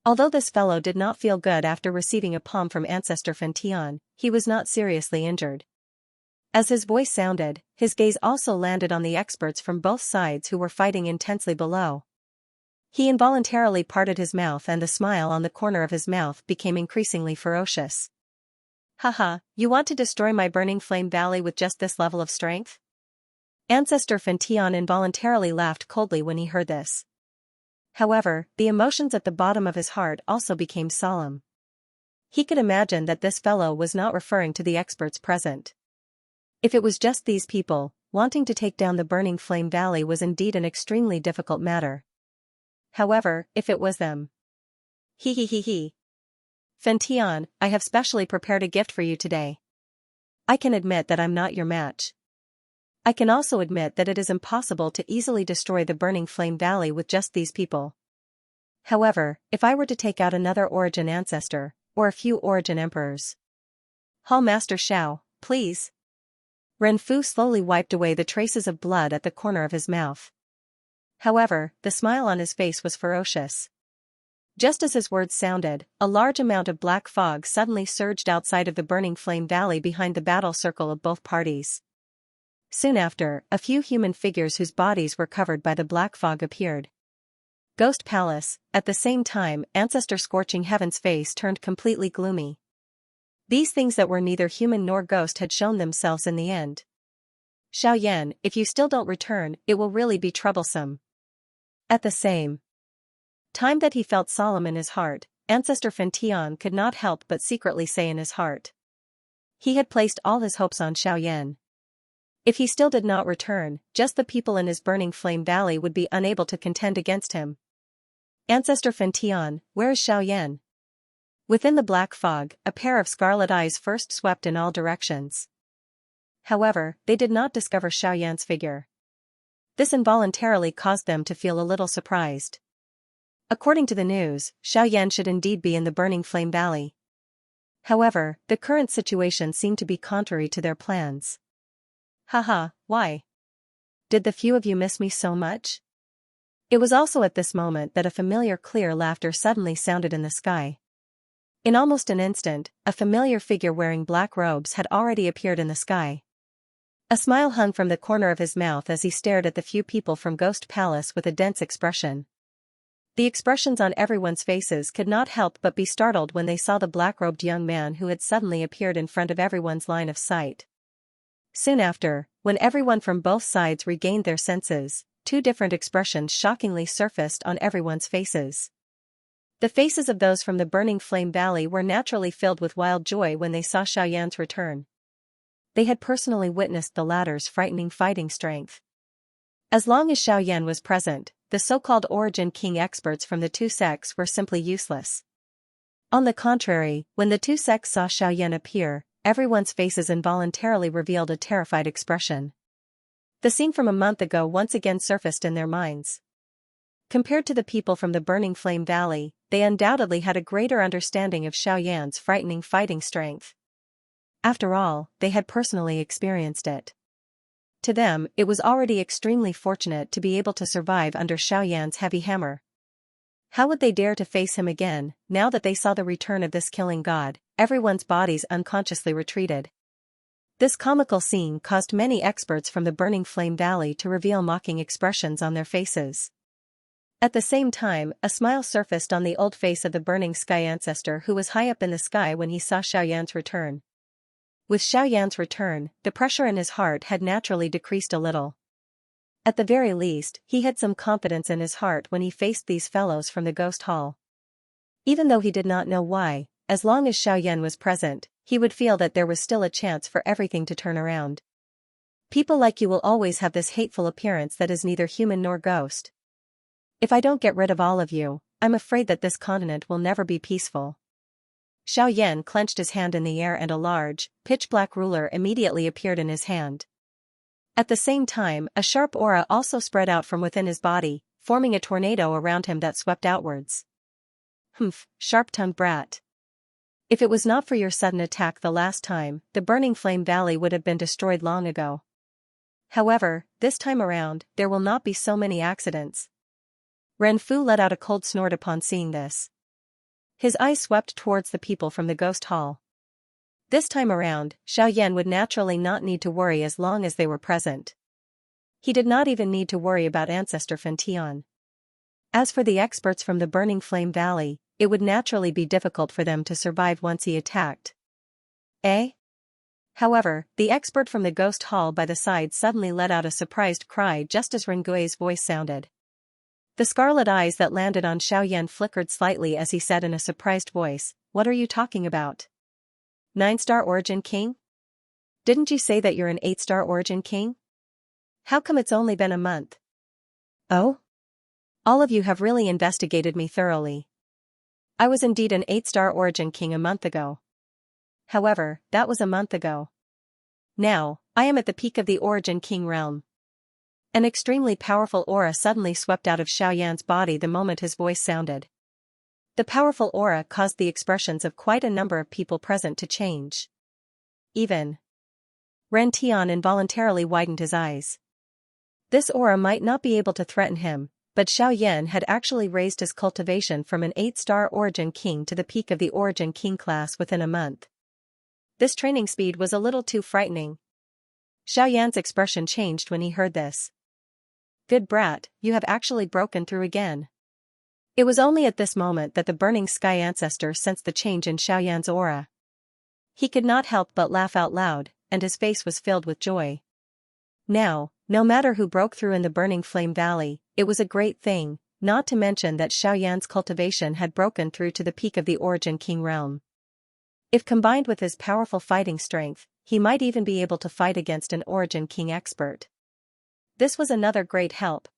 Although this fellow did not feel good after receiving a palm from Ancestor Fentian, he was not seriously injured. As his voice sounded, his gaze also landed on the experts from both sides who were fighting intensely below. He involuntarily parted his mouth and the smile on the corner of his mouth became increasingly ferocious. Haha, you want to destroy my burning flame valley with just this level of strength? Ancestor Fentian involuntarily laughed coldly when he heard this. However, the emotions at the bottom of his heart also became solemn. He could imagine that this fellow was not referring to the experts present. If it was just these people, wanting to take down the burning flame valley was indeed an extremely difficult matter. However, if it was them. He. Fentian, I have specially prepared a gift for you today. I can admit that I'm not your match. I can also admit that it is impossible to easily destroy the burning flame valley with just these people. However, if I were to take out another origin ancestor, or a few origin emperors. Hall Master Xiao, please. Renfu slowly wiped away the traces of blood at the corner of his mouth. However, the smile on his face was ferocious. Just as his words sounded, a large amount of black fog suddenly surged outside of the burning flame valley behind the battle circle of both parties. Soon after, a few human figures whose bodies were covered by the black fog appeared. Ghost Palace, at the same time, Ancestor Scorching Heaven's face turned completely gloomy. These things that were neither human nor ghost had shown themselves in the end. Xiaoyan, if you still don't return, it will really be troublesome. At the same time that he felt solemn in his heart, Ancestor Fentian could not help but secretly say in his heart. He had placed all his hopes on Xiaoyan. If he still did not return, just the people in his burning flame valley would be unable to contend against him. Ancestor Fentian, where is Xiaoyan? Within the black fog, a pair of scarlet eyes first swept in all directions. However, they did not discover Xiaoyan's figure. This involuntarily caused them to feel a little surprised. According to the news, Xiaoyan should indeed be in the burning flame valley. However, the current situation seemed to be contrary to their plans. Haha, why? Did the few of you miss me so much? It was also at this moment that a familiar clear laughter suddenly sounded in the sky. In almost an instant, a familiar figure wearing black robes had already appeared in the sky. A smile hung from the corner of his mouth as he stared at the few people from Ghost Palace with a dense expression. The expressions on everyone's faces could not help but be startled when they saw the black-robed young man who had suddenly appeared in front of everyone's line of sight. Soon after, when everyone from both sides regained their senses, two different expressions shockingly surfaced on everyone's faces. The faces of those from the Burning Flame Valley were naturally filled with wild joy when they saw Xiaoyan's return. They had personally witnessed the latter's frightening fighting strength. As long as Xiaoyan was present, the so-called Origin King experts from the two sects were simply useless. On the contrary, when the two sects saw Xiaoyan appear, everyone's faces involuntarily revealed a terrified expression. The scene from a month ago once again surfaced in their minds. Compared to the people from the Burning Flame Valley, they undoubtedly had a greater understanding of Xiaoyan's frightening fighting strength. After all, they had personally experienced it. To them, it was already extremely fortunate to be able to survive under Xiaoyan's heavy hammer. How would they dare to face him again, now that they saw the return of this killing god? Everyone's bodies unconsciously retreated. This comical scene caused many experts from the Burning Flame Valley to reveal mocking expressions on their faces. At the same time, a smile surfaced on the old face of the Burning Sky ancestor who was high up in the sky when he saw Xiaoyan's return. With Xiaoyan's return, the pressure in his heart had naturally decreased a little. At the very least, he had some confidence in his heart when he faced these fellows from the Ghost Hall. Even though he did not know why, as long as Xiaoyan was present, he would feel that there was still a chance for everything to turn around. People like you will always have this hateful appearance that is neither human nor ghost. If I don't get rid of all of you, I'm afraid that this continent will never be peaceful. Xiaoyan clenched his hand in the air and a large, pitch-black ruler immediately appeared in his hand. At the same time, a sharp aura also spread out from within his body, forming a tornado around him that swept outwards. Humph, sharp-tongued brat. If it was not for your sudden attack the last time, the Burning Flame Valley would have been destroyed long ago. However, this time around, there will not be so many accidents. Ren Fu let out a cold snort upon seeing this. His eyes swept towards the people from the Ghost Hall. This time around, Xiaoyan would naturally not need to worry as long as they were present. He did not even need to worry about Ancestor Fentian. As for the experts from the Burning Flame Valley, it would naturally be difficult for them to survive once he attacked. Eh? However, the expert from the Ghost Hall by the side suddenly let out a surprised cry just as Rengui's voice sounded. The scarlet eyes that landed on Xiaoyan flickered slightly as he said in a surprised voice, "What are you talking about? 9-star Origin King? Didn't you say that you're an 8-star Origin King? How come it's only been a month?" "Oh? All of you have really investigated me thoroughly. I was indeed an 8-star Origin King a month ago. However, that was a month ago. Now, I am at the peak of the Origin King realm." An extremely powerful aura suddenly swept out of Xiaoyan's body the moment his voice sounded. The powerful aura caused the expressions of quite a number of people present to change. Even Ren Tian involuntarily widened his eyes. This aura might not be able to threaten him, but Xiaoyan had actually raised his cultivation from an 8-star Origin King to the peak of the Origin King class within a month. This training speed was a little too frightening. Xiaoyan's expression changed when he heard this. "Good brat, you have actually broken through again." It was only at this moment that the Burning Sky ancestor sensed the change in Xiaoyan's aura. He could not help but laugh out loud, and his face was filled with joy. Now, no matter who broke through in the Burning Flame Valley, it was a great thing, not to mention that Xiaoyan's cultivation had broken through to the peak of the Origin King realm. If combined with his powerful fighting strength, he might even be able to fight against an Origin King expert. This was another great help.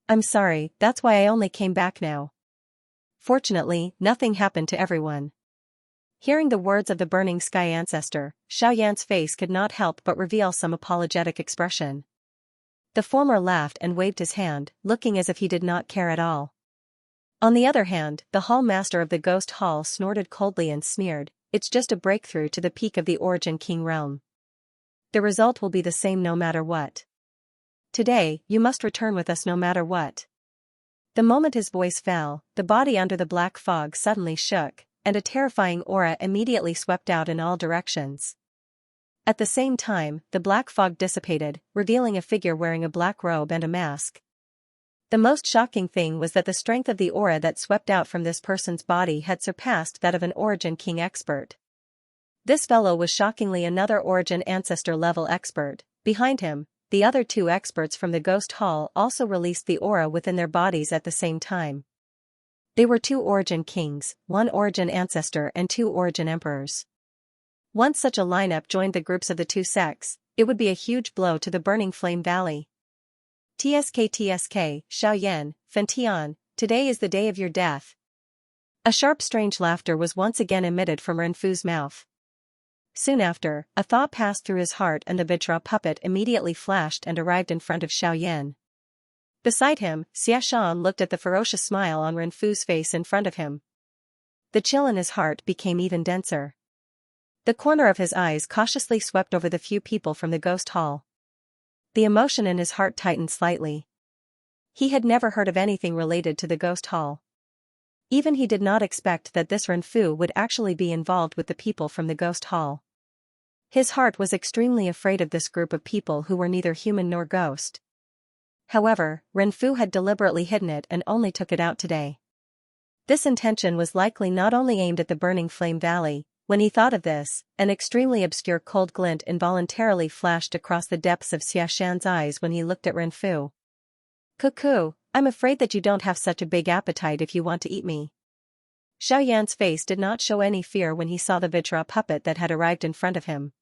"I'm sorry, that's why I only came back now." Fortunately, nothing happened to everyone. Hearing the words of the Burning Sky ancestor, Xiaoyan's face could not help but reveal some apologetic expression. The former laughed and waved his hand, looking as if he did not care at all. On the other hand, the hall master of the Ghost Hall snorted coldly and sneered, "It's just a breakthrough to the peak of the Origin King realm. The result will be the same no matter what. Today, you must return with us no matter what." The moment his voice fell, the body under the black fog suddenly shook, and a terrifying aura immediately swept out in all directions. At the same time, the black fog dissipated, revealing a figure wearing a black robe and a mask. The most shocking thing was that the strength of the aura that swept out from this person's body had surpassed that of an Origin King expert. This fellow was shockingly another Origin Ancestor level expert. Behind him, the other two experts from the Ghost Hall also released the aura within their bodies at the same time. They were 2 origin kings, 1 origin ancestor and 2 origin emperors. Once such a lineup joined the groups of the 2 sects, it would be a huge blow to the burning flame valley. TSK, Xiaoyan, Fentian, today is the day of your death. A sharp strange laughter was once again emitted from Renfu's mouth. Soon after, a thought passed through his heart and the Vajra puppet immediately flashed and arrived in front of Xiaoyan. Beside him, Xiaxia looked at the ferocious smile on Renfu's face in front of him. The chill in his heart became even denser. The corner of his eyes cautiously swept over the few people from the ghost hall. The emotion in his heart tightened slightly. He had never heard of anything related to the ghost hall. Even he did not expect that this Renfu would actually be involved with the people from the ghost hall. His heart was extremely afraid of this group of people who were neither human nor ghost. However, Renfu had deliberately hidden it and only took it out today. This intention was likely not only aimed at the burning flame valley. When he thought of this, an extremely obscure cold glint involuntarily flashed across the depths of Xiaxian's eyes when he looked at Renfu. Cuckoo, I'm afraid that you don't have such a big appetite if you want to eat me. Xiaoyan's face did not show any fear when he saw the Vajra puppet that had arrived in front of him.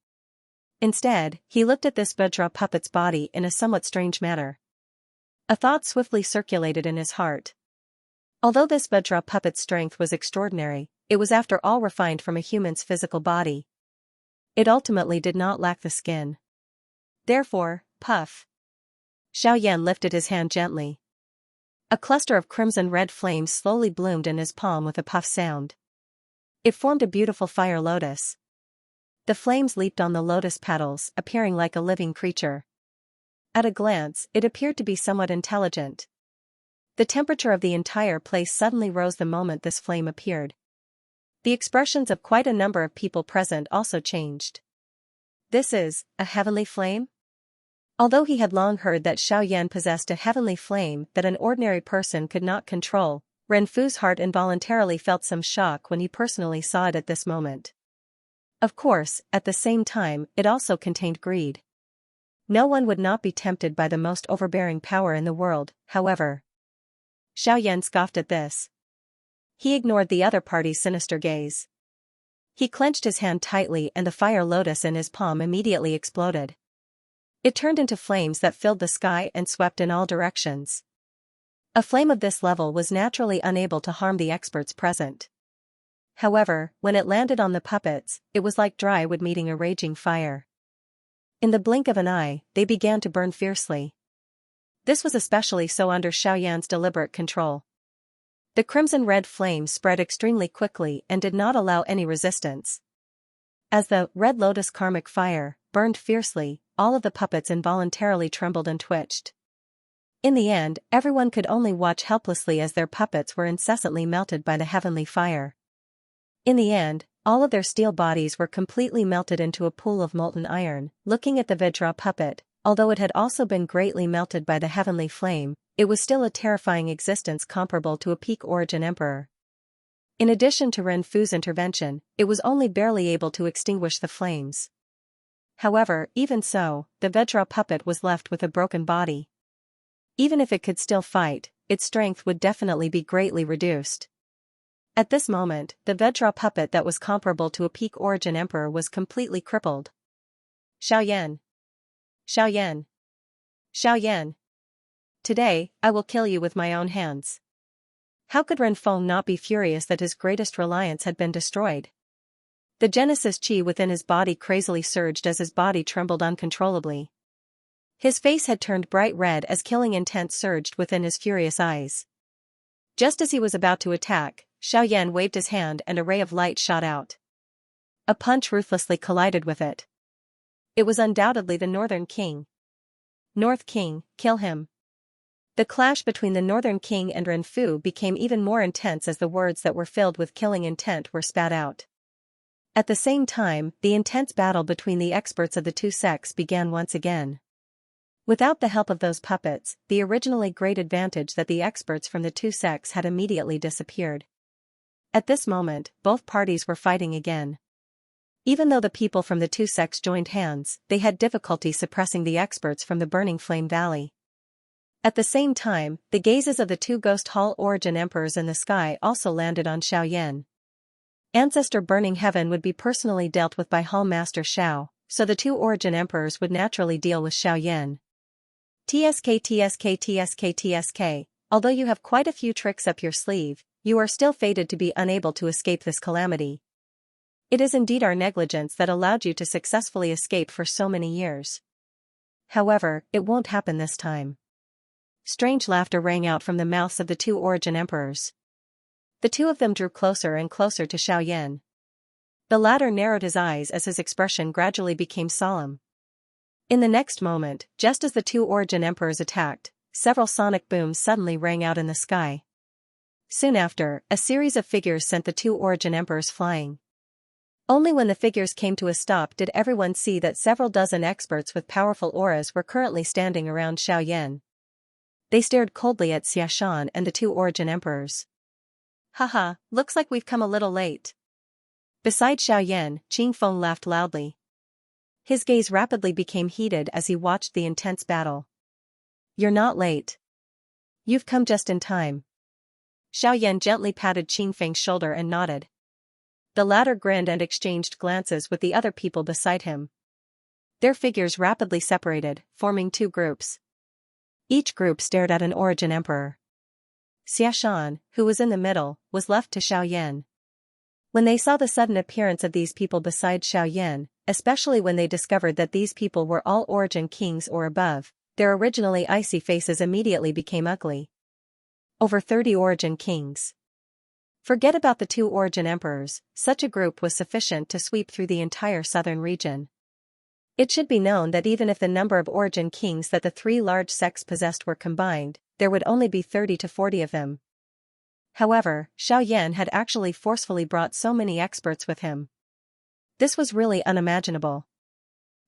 Instead, he looked at this Vajra puppet's body in a somewhat strange manner. A thought swiftly circulated in his heart. Although this Vajra puppet's strength was extraordinary, it was after all refined from a human's physical body. It ultimately did not lack the skin. Therefore, puff. Xiaoyan lifted his hand gently. A cluster of crimson-red flames slowly bloomed in his palm with a puff sound. It formed a beautiful fire lotus. The flames leaped on the lotus petals, appearing like a living creature. At a glance, it appeared to be somewhat intelligent. The temperature of the entire place suddenly rose the moment this flame appeared. The expressions of quite a number of people present also changed. This is a heavenly flame? Although he had long heard that Xiaoyan possessed a heavenly flame that an ordinary person could not control, Renfu's heart involuntarily felt some shock when he personally saw it at this moment. Of course, at the same time, it also contained greed. No one would not be tempted by the most overbearing power in the world, however. Xiaoyan scoffed at this. He ignored the other party's sinister gaze. He clenched his hand tightly and the fire lotus in his palm immediately exploded. It turned into flames that filled the sky and swept in all directions. A flame of this level was naturally unable to harm the experts present. However, when it landed on the puppets, it was like dry wood meeting a raging fire. In the blink of an eye, they began to burn fiercely. This was especially so under Xiaoyan's deliberate control. The crimson-red flame spread extremely quickly and did not allow any resistance. As the red lotus karmic fire burned fiercely, all of the puppets involuntarily trembled and twitched. In the end, everyone could only watch helplessly as their puppets were incessantly melted by the heavenly fire. In the end, all of their steel bodies were completely melted into a pool of molten iron. Looking at the Vajra puppet, although it had also been greatly melted by the heavenly flame, it was still a terrifying existence comparable to a peak origin emperor. In addition to Renfu's intervention, it was only barely able to extinguish the flames. However, even so, the Vajra puppet was left with a broken body. Even if it could still fight, its strength would definitely be greatly reduced. At this moment, the Vajra puppet that was comparable to a peak origin emperor was completely crippled. Xiaoyan! Xiaoyan! Xiaoyan! Today, I will kill you with my own hands. How could Renfeng not be furious that his greatest reliance had been destroyed? The Genesis chi within his body crazily surged as his body trembled uncontrollably. His face had turned bright red as killing intent surged within his furious eyes. Just as he was about to attack, Xiaoyan waved his hand and a ray of light shot out. A punch ruthlessly collided with it. It was undoubtedly the Northern King. North King, kill him. The clash between the Northern King and Renfu became even more intense as the words that were filled with killing intent were spat out. At the same time, the intense battle between the experts of the 2 sects began once again. Without the help of those puppets, the originally great advantage that the experts from the 2 sects had immediately disappeared. At this moment, both parties were fighting again. Even though the people from the 2 sects joined hands, they had difficulty suppressing the experts from the burning flame valley. At the same time, the gazes of the two Ghost Hall origin emperors in the sky also landed on Xiaoyan. Ancestor Burning Heaven would be personally dealt with by Hall Master Xiao, so the two origin emperors would naturally deal with Xiaoyan. TSK. Although you have quite a few tricks up your sleeve, you are still fated to be unable to escape this calamity. It is indeed our negligence that allowed you to successfully escape for so many years. However, it won't happen this time. Strange laughter rang out from the mouths of the two origin emperors. The two of them drew closer and closer to Xiaoyan. The latter narrowed his eyes as his expression gradually became solemn. In the next moment, just as the two origin emperors attacked, several sonic booms suddenly rang out in the sky. Soon after, a series of figures sent the two origin emperors flying. Only when the figures came to a stop did everyone see that several dozen experts with powerful auras were currently standing around Xiaoyan. They stared coldly at Xiaoshan and the two origin emperors. Haha, looks like we've come a little late. Beside Xiaoyan, Qingfeng laughed loudly. His gaze rapidly became heated as he watched the intense battle. You're not late. You've come just in time. Xiaoyan gently patted Qingfeng's shoulder and nodded. The latter grinned and exchanged glances with the other people beside him. Their figures rapidly separated, forming two groups. Each group stared at an origin emperor. Xiaoshan, who was in the middle, was left to Xiaoyan. When they saw the sudden appearance of these people beside Xiaoyan, especially when they discovered that these people were all origin kings or above, their originally icy faces immediately became ugly. Over 30 origin kings. Forget about the two origin emperors, such a group was sufficient to sweep through the entire southern region. It should be known that even if the number of origin kings that the three large sects possessed were combined, there would only be 30 to 40 of them. However, Xiaoyan had actually forcefully brought so many experts with him. This was really unimaginable.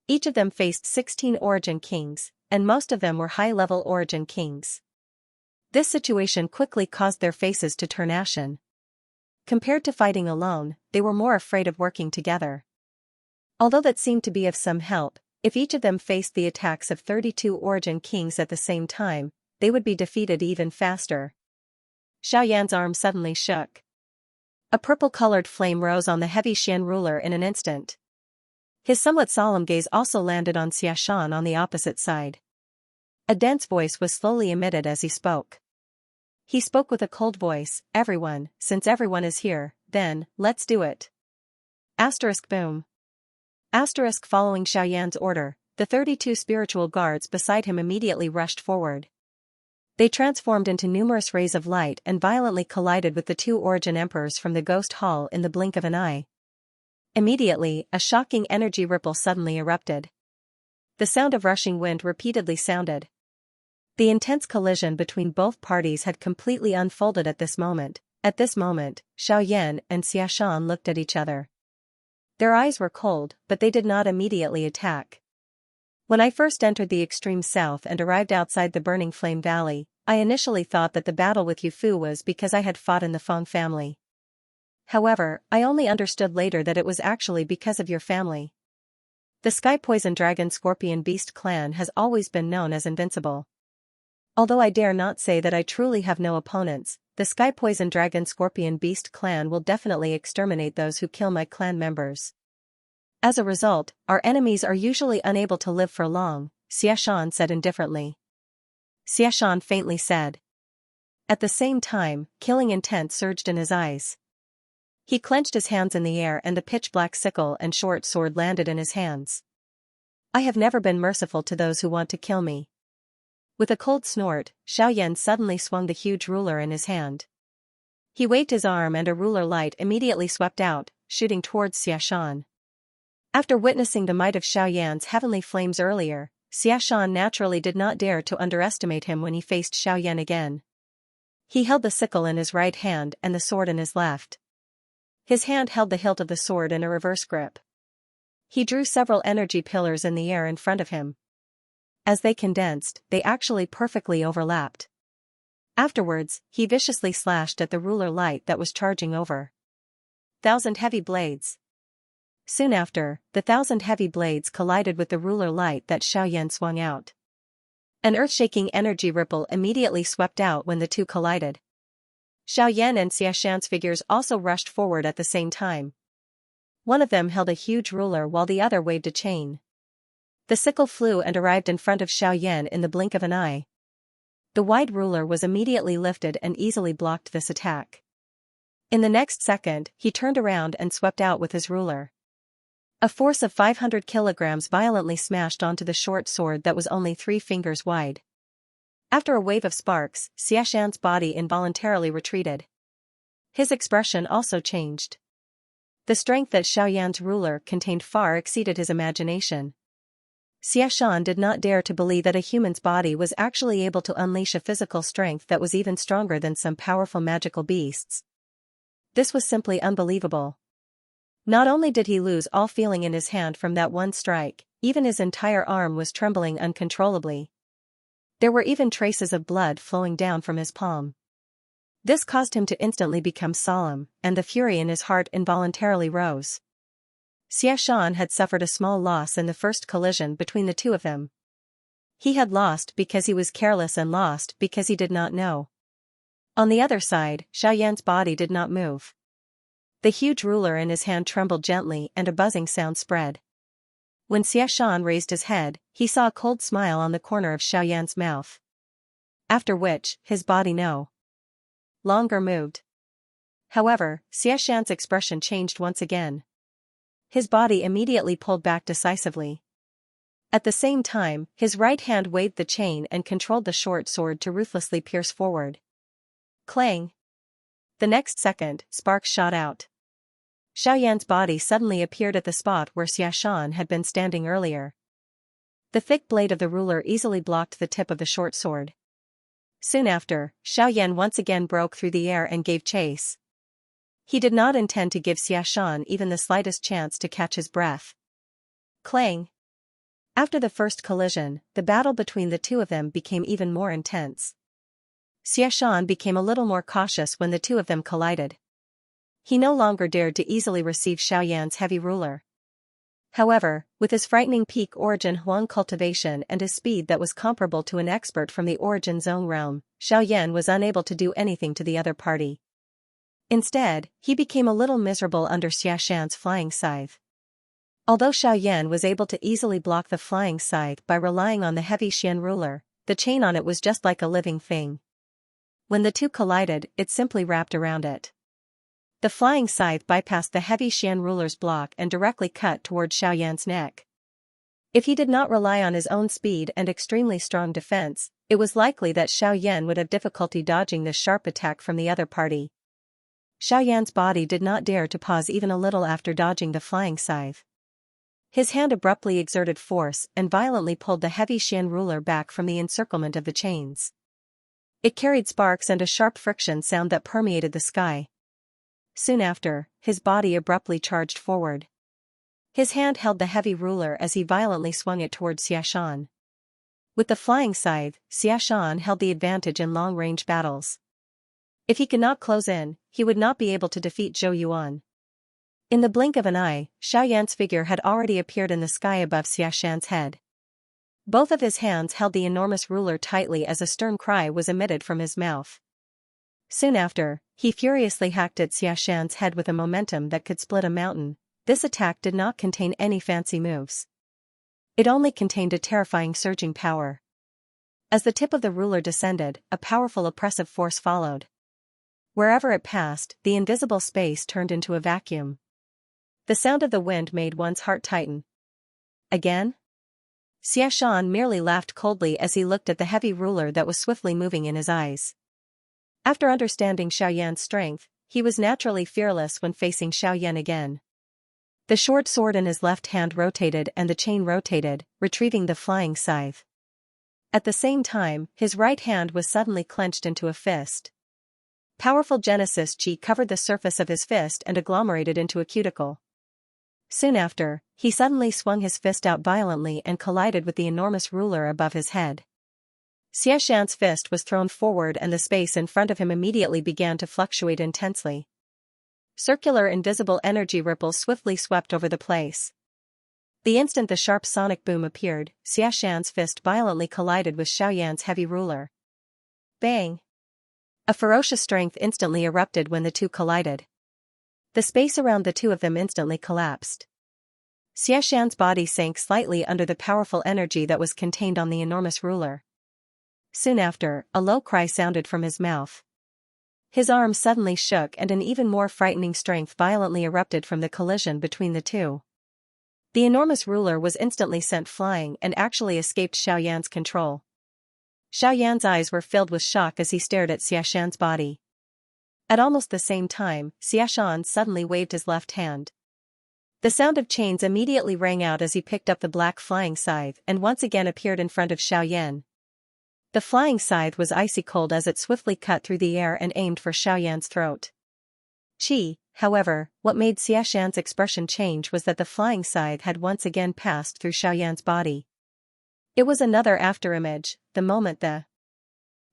Each of them faced 16 origin kings, and most of them were high-level origin kings. This situation quickly caused their faces to turn ashen. Compared to fighting alone, they were more afraid of working together. Although that seemed to be of some help, if each of them faced the attacks of 32 origin kings at the same time, they would be defeated even faster. Xiaoyan's arm suddenly shook. A purple-colored flame rose on the heavy Xian ruler in an instant. His somewhat solemn gaze also landed on Xiaoshan on the opposite side. A dense voice was slowly emitted as he spoke. He spoke with a cold voice, "Everyone, since everyone is here, then, let's do it." Boom. Following Xiaoyan's order, the 32 spiritual guards beside him immediately rushed forward. They transformed into numerous rays of light and violently collided with the two origin emperors from the Ghost Hall in the blink of an eye. Immediately, a shocking energy ripple suddenly erupted. The sound of rushing wind repeatedly sounded. The intense collision between both parties had completely unfolded at this moment. At this moment, Xiaoyan and Xiaoshan looked at each other. Their eyes were cold, but they did not immediately attack. When I first entered the extreme south and arrived outside the Burning Flame Valley, I initially thought that the battle with Yufu was because I had fought in the Feng family. However, I only understood later that it was actually because of your family. The Sky Poison Dragon Scorpion Beast clan has always been known as invincible. Although I dare not say that I truly have no opponents, the Sky Poison Dragon Scorpion Beast clan will definitely exterminate those who kill my clan members. As a result, our enemies are usually unable to live for long, Xiaoshan said indifferently. Xiaoshan faintly said. At the same time, killing intent surged in his eyes. He clenched his hands in the air and the pitch-black sickle and short sword landed in his hands. I have never been merciful to those who want to kill me. With a cold snort, Xiaoyan suddenly swung the huge ruler in his hand. He waved his arm and a ruler light immediately swept out, shooting towards Xiaoshan. After witnessing the might of Xiaoyan's heavenly flames earlier, Xiaoshan naturally did not dare to underestimate him when he faced Xiaoyan again. He held the sickle in his right hand and the sword in his left. His hand held the hilt of the sword in a reverse grip. He drew several energy pillars in the air in front of him. As they condensed, they actually perfectly overlapped. Afterwards, he viciously slashed at the ruler light that was charging over. 1,000 heavy blades. Soon after, the 1,000 heavy blades collided with the ruler light that Xiaoyan swung out. An earth-shaking energy ripple immediately swept out when the two collided. Xiaoyan and Xiaxan's figures also rushed forward at the same time. One of them held a huge ruler while the other waved a chain. The sickle flew and arrived in front of Xiaoyan in the blink of an eye. The wide ruler was immediately lifted and easily blocked this attack. In the next second, he turned around and swept out with his ruler. A force of 500 kilograms violently smashed onto the short sword that was only 3 fingers wide. After a wave of sparks, Xiaxan's body involuntarily retreated. His expression also changed. The strength that Xiaoyan's ruler contained far exceeded his imagination. Xiaxan did not dare to believe that a human's body was actually able to unleash a physical strength that was even stronger than some powerful magical beasts. This was simply unbelievable. Not only did he lose all feeling in his hand from that one strike, even his entire arm was trembling uncontrollably. There were even traces of blood flowing down from his palm. This caused him to instantly become solemn, and the fury in his heart involuntarily rose. Xiaxan had suffered a small loss in the first collision between the two of them. He had lost because he was careless and lost because he did not know. On the other side, Xiaoyan's body did not move. The huge ruler in his hand trembled gently and a buzzing sound spread. When Xiaxan raised his head, he saw a cold smile on the corner of Xiaoyan's mouth. After which, his body no longer moved. However, Xiaxan's expression changed once again. His body immediately pulled back decisively. At the same time, his right hand waved the chain and controlled the short sword to ruthlessly pierce forward. Clang! The next second, sparks shot out. Xiaoyan's body suddenly appeared at the spot where Xiaxan had been standing earlier. The thick blade of the ruler easily blocked the tip of the short sword. Soon after, Xiaoyan once again broke through the air and gave chase. He did not intend to give Xiaxan even the slightest chance to catch his breath. Clang! After the first collision, the battle between the two of them became even more intense. Xiaxan became a little more cautious when the two of them collided. He no longer dared to easily receive Xiaoyan's heavy ruler. However, with his frightening peak origin Huang cultivation and his speed that was comparable to an expert from the origin zone realm, Xiaoyan was unable to do anything to the other party. Instead, he became a little miserable under Xiaxan's flying scythe. Although Xiaoyan was able to easily block the flying scythe by relying on the heavy Xian ruler, the chain on it was just like a living thing. When the two collided, it simply wrapped around it. The flying scythe bypassed the heavy Xian ruler's block and directly cut towards Xiaoyan's neck. If he did not rely on his own speed and extremely strong defense, it was likely that Xiaoyan would have difficulty dodging this sharp attack from the other party. Xiaoyan's body did not dare to pause even a little after dodging the flying scythe. His hand abruptly exerted force and violently pulled the heavy Xian ruler back from the encirclement of the chains. It carried sparks and a sharp friction sound that permeated the sky. Soon after, his body abruptly charged forward. His hand held the heavy ruler as he violently swung it towards Xiaxan. With the flying scythe, Xiaxan held the advantage in long-range battles. If he could not close in, he would not be able to defeat Zhou Yuan. In the blink of an eye, Xiaoyan's figure had already appeared in the sky above Xiaxan's head. Both of his hands held the enormous ruler tightly as a stern cry was emitted from his mouth. Soon after, he furiously hacked at Xiaxan's head with a momentum that could split a mountain. This attack did not contain any fancy moves. It only contained a terrifying surging power. As the tip of the ruler descended, a powerful oppressive force followed. Wherever it passed, the invisible space turned into a vacuum. The sound of the wind made one's heart tighten. Again? Xiaxan merely laughed coldly as he looked at the heavy ruler that was swiftly moving in his eyes. After understanding Xiaoyan's strength, he was naturally fearless when facing Xiaoyan again. The short sword in his left hand rotated and the chain rotated, retrieving the flying scythe. At the same time, his right hand was suddenly clenched into a fist. Powerful Genesis Chi covered the surface of his fist and agglomerated into a cuticle. Soon after, he suddenly swung his fist out violently and collided with the enormous ruler above his head. Xiaxan's fist was thrown forward and the space in front of him immediately began to fluctuate intensely. Circular invisible energy ripples swiftly swept over the place. The instant the sharp sonic boom appeared, Xiaxan's fist violently collided with Xiaoyan's heavy ruler. Bang! A ferocious strength instantly erupted when the two collided. The space around the two of them instantly collapsed. Xiaxan's body sank slightly under the powerful energy that was contained on the enormous ruler. Soon after, a low cry sounded from his mouth. His arm suddenly shook and an even more frightening strength violently erupted from the collision between the two. The enormous ruler was instantly sent flying and actually escaped Xiaoyan's control. Xiaoyan's eyes were filled with shock as he stared at Xiaxan's body. At almost the same time, Xiaxan suddenly waved his left hand. The sound of chains immediately rang out as he picked up the black flying scythe and once again appeared in front of Xiaoyan. The flying scythe was icy cold as it swiftly cut through the air and aimed for Xiaoyan's throat. However, what made Xiaxan's expression change was that the flying scythe had once again passed through Xiaoyan's body. It was another afterimage. The moment the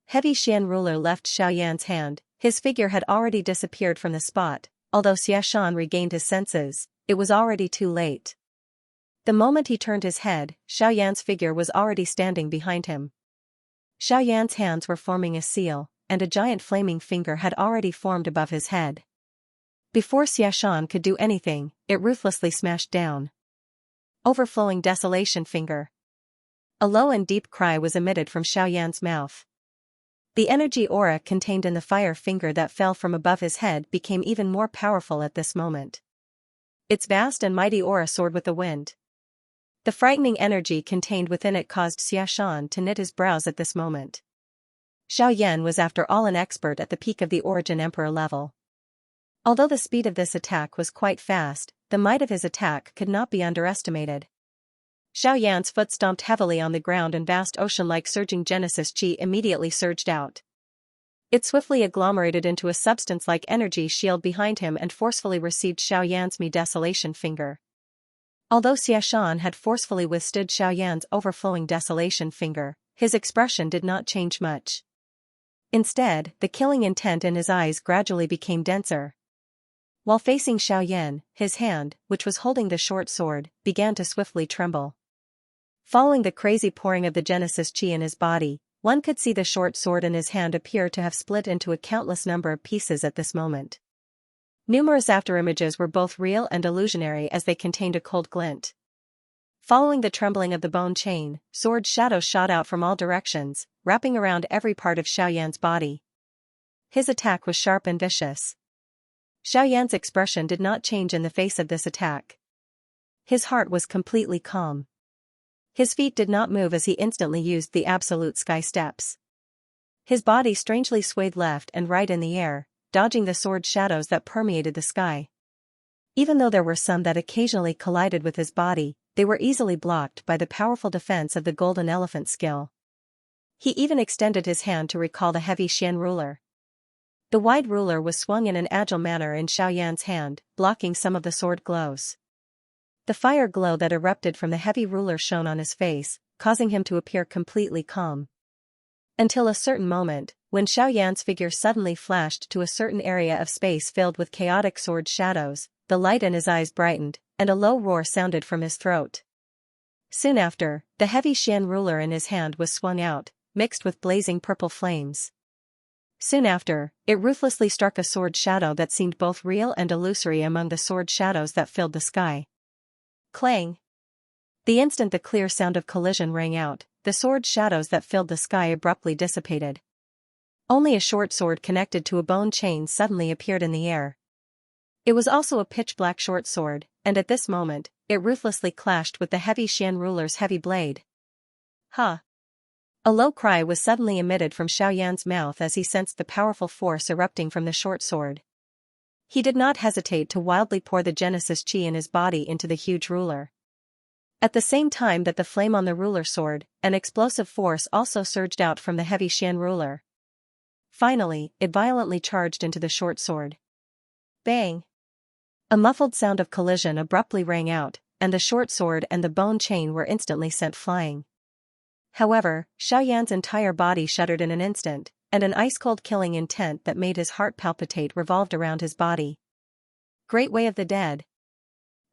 heavy Xian ruler left Xiaoyan's hand, his figure had already disappeared from the spot. Although Xiaxan regained his senses, it was already too late. The moment he turned his head, Xiaoyan's figure was already standing behind him. Xiaoyan's hands were forming a seal, and a giant flaming finger had already formed above his head. Before Xiaxan could do anything, it ruthlessly smashed down. Overflowing desolation finger. A low and deep cry was emitted from Xiaoyan's mouth. The energy aura contained in the fire finger that fell from above his head became even more powerful at this moment. Its vast and mighty aura soared with the wind. The frightening energy contained within it caused Xiaxan to knit his brows at this moment. Xiaoyan was after all an expert at the peak of the Origin Emperor level. Although the speed of this attack was quite fast, the might of his attack could not be underestimated. Xiaoyan's foot stomped heavily on the ground and vast ocean-like surging Genesis Chi immediately surged out. It swiftly agglomerated into a substance-like energy shield behind him and forcefully received Xiaoyan's desolation finger. Although Xiaxan had forcefully withstood Xiaoyan's overflowing desolation finger, his expression did not change much. Instead, the killing intent in his eyes gradually became denser. While facing Xiaoyan, his hand, which was holding the short sword, began to swiftly tremble. Following the crazy pouring of the Genesis Chi in his body, one could see the short sword in his hand appear to have split into a countless number of pieces at this moment. Numerous afterimages were both real and illusionary as they contained a cold glint. Following the trembling of the bone chain, sword shadows shot out from all directions, wrapping around every part of Xiaoyan's body. His attack was sharp and vicious. Xiaoyan's expression did not change in the face of this attack. His heart was completely calm. His feet did not move as he instantly used the absolute sky steps. His body strangely swayed left and right in the air, dodging the sword shadows that permeated the sky. Even though there were some that occasionally collided with his body, they were easily blocked by the powerful defense of the golden elephant skill. He even extended his hand to recall the heavy Xian ruler. The wide ruler was swung in an agile manner in Xiaoyan's hand, blocking some of the sword glows. The fire glow that erupted from the heavy ruler shone on his face, causing him to appear completely calm. Until a certain moment, when Xiaoyan's figure suddenly flashed to a certain area of space filled with chaotic sword shadows, the light in his eyes brightened, and a low roar sounded from his throat. Soon after, the heavy Xian ruler in his hand was swung out, mixed with blazing purple flames. Soon after, it ruthlessly struck a sword shadow that seemed both real and illusory among the sword shadows that filled the sky. Clang! The instant the clear sound of collision rang out, the sword shadows that filled the sky abruptly dissipated. Only a short sword connected to a bone chain suddenly appeared in the air. It was also a pitch-black short sword, and at this moment, it ruthlessly clashed with the heavy Xian ruler's heavy blade. Ha! A low cry was suddenly emitted from Xiaoyan's mouth as he sensed the powerful force erupting from the short sword. He did not hesitate to wildly pour the Genesis Chi in his body into the huge ruler. At the same time that the flame on the ruler soared, an explosive force also surged out from the heavy Xian ruler. Finally, it violently charged into the short sword. Bang! A muffled sound of collision abruptly rang out, and the short sword and the bone chain were instantly sent flying. However, Xiaoyan's entire body shuddered in an instant, and an ice-cold killing intent that made his heart palpitate revolved around his body. Great Way of the Dead.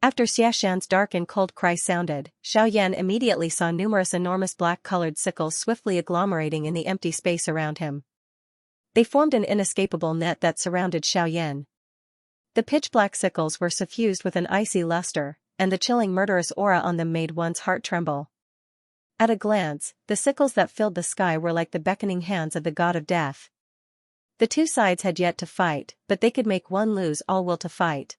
After Xiaxan's dark and cold cry sounded, Xiaoyan immediately saw numerous enormous black-colored sickles swiftly agglomerating in the empty space around him. They formed an inescapable net that surrounded Xiaoyan. The pitch-black sickles were suffused with an icy luster, and the chilling murderous aura on them made one's heart tremble. At a glance, the sickles that filled the sky were like the beckoning hands of the god of death. The two sides had yet to fight, but they could make one lose all will to fight.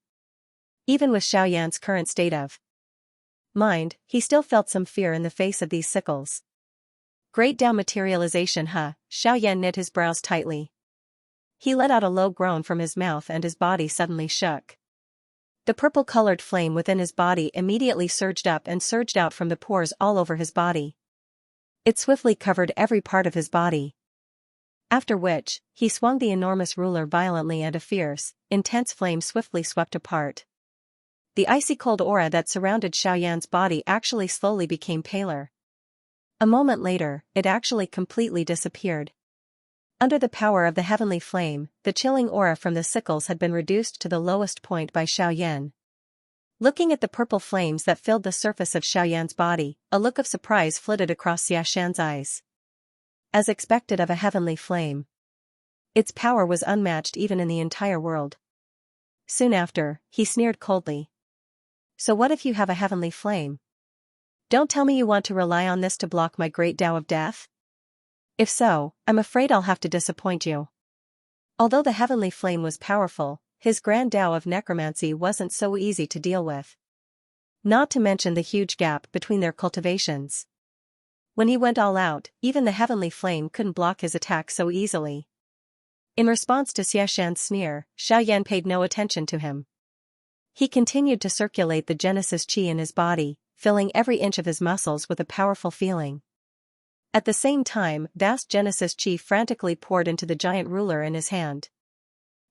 Even with Xiaoyan's current state of mind, he still felt some fear in the face of these sickles. Great Tao materialization, huh? Xiaoyan knit his brows tightly. He let out a low groan from his mouth and his body suddenly shook. The purple-colored flame within his body immediately surged up and surged out from the pores all over his body. It swiftly covered every part of his body. After which, he swung the enormous ruler violently and a fierce, intense flame swiftly swept apart. The icy cold aura that surrounded Xiaoyan's body actually slowly became paler. A moment later, it actually completely disappeared. Under the power of the heavenly flame, the chilling aura from the sickles had been reduced to the lowest point by Xiaoyan. Looking at the purple flames that filled the surface of Xiaoyan's body, a look of surprise flitted across Xiaxan's eyes. As expected of a heavenly flame, its power was unmatched even in the entire world. Soon after, he sneered coldly. So what if you have a heavenly flame? Don't tell me you want to rely on this to block my great Tao of death? If so, I'm afraid I'll have to disappoint you. Although the heavenly flame was powerful, his grand Tao of necromancy wasn't so easy to deal with. Not to mention the huge gap between their cultivations. When he went all out, even the heavenly flame couldn't block his attack so easily. In response to Xiaxan's sneer, Xiaoyan paid no attention to him. He continued to circulate the Genesis Qi in his body, filling every inch of his muscles with a powerful feeling. At the same time, vast Genesis Qi frantically poured into the giant ruler in his hand.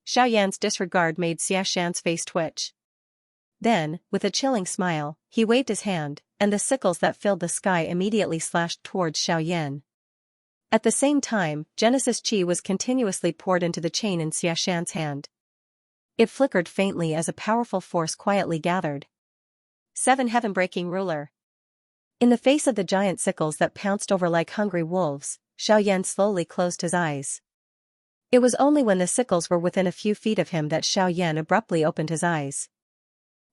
Xiaoyan's disregard made Xiaxan's face twitch. Then, with a chilling smile, he waved his hand, and the sickles that filled the sky immediately slashed towards Xiaoyan. At the same time, Genesis Qi was continuously poured into the chain in Xiaxan's hand. It flickered faintly as a powerful force quietly gathered. 7 Heaven-breaking ruler. In the face of the giant sickles that pounced over like hungry wolves, Xiaoyan slowly closed his eyes. It was only when the sickles were within a few feet of him that Xiaoyan abruptly opened his eyes.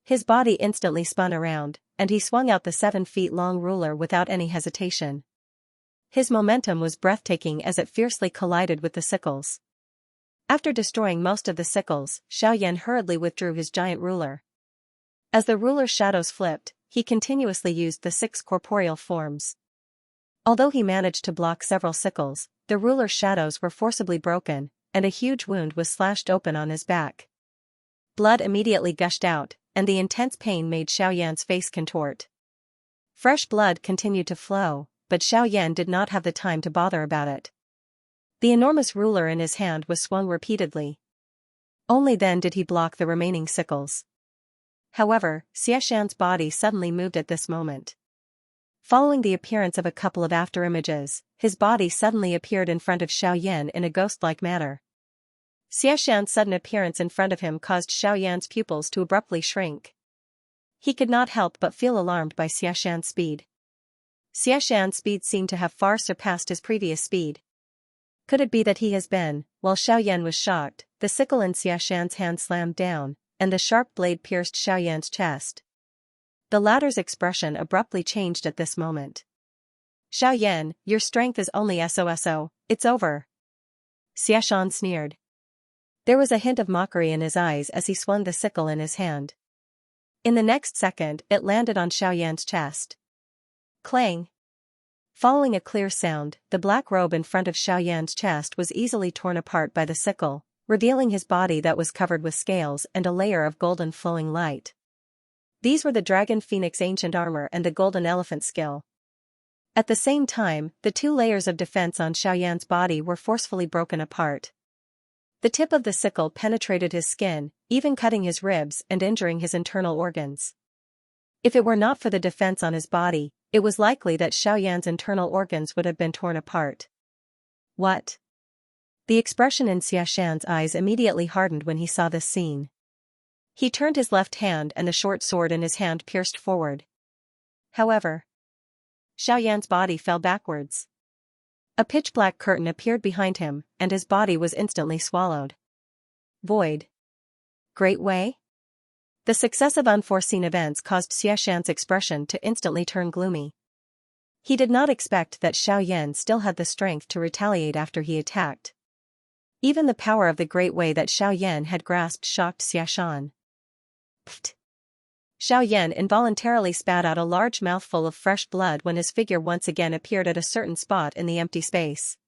His body instantly spun around, and he swung out the 7-feet-long ruler without any hesitation. His momentum was breathtaking as it fiercely collided with the sickles. After destroying most of the sickles, Xiaoyan hurriedly withdrew his giant ruler. As the ruler's shadows flipped, he continuously used the 6 corporeal forms. Although he managed to block several sickles, the ruler's shadows were forcibly broken, and a huge wound was slashed open on his back. Blood immediately gushed out, and the intense pain made Xiaoyan's face contort. Fresh blood continued to flow, but Xiaoyan did not have the time to bother about it. The enormous ruler in his hand was swung repeatedly. Only then did he block the remaining sickles. However, Xiaxan's body suddenly moved at this moment. Following the appearance of a couple of afterimages, his body suddenly appeared in front of Xiaoyan in a ghost-like manner. Xiaxan's sudden appearance in front of him caused Xiaoyan's pupils to abruptly shrink. He could not help but feel alarmed by Xiaxan's speed. Xiaxan's speed seemed to have far surpassed his previous speed. Could it be that he has been, while Xiaoyan was shocked, the sickle in Xiaxan's hand slammed down, and the sharp blade pierced Xiaoyan's chest. The latter's expression abruptly changed at this moment. Xiaoyan, your strength is only so, it's over. Xiaxan sneered. There was a hint of mockery in his eyes as he swung the sickle in his hand. In the next second, it landed on Xiaoyan's chest. Clang! Following a clear sound, the black robe in front of Xiaoyan's chest was easily torn apart by the sickle, revealing his body that was covered with scales and a layer of golden flowing light. These were the Dragon Phoenix ancient armor and the golden elephant skill. At the same time, the 2 layers of defense on Xiaoyan's body were forcefully broken apart. The tip of the sickle penetrated his skin, even cutting his ribs and injuring his internal organs. If it were not for the defense on his body, it was likely that Xiaoyan's internal organs would have been torn apart. What? The expression in Xiaxan's eyes immediately hardened when he saw this scene. He turned his left hand and the short sword in his hand pierced forward. However, Xiaoyan's body fell backwards. A pitch-black curtain appeared behind him, and his body was instantly swallowed. Void. Great Way? The success of unforeseen events caused Xiaoyan's expression to instantly turn gloomy. He did not expect that Xiaoyan still had the strength to retaliate after he attacked. Even the power of the Great Way that Xiaoyan had grasped shocked Xiaoyan. Pfft. Xiaoyan involuntarily spat out a large mouthful of fresh blood when his figure once again appeared at a certain spot in the empty space.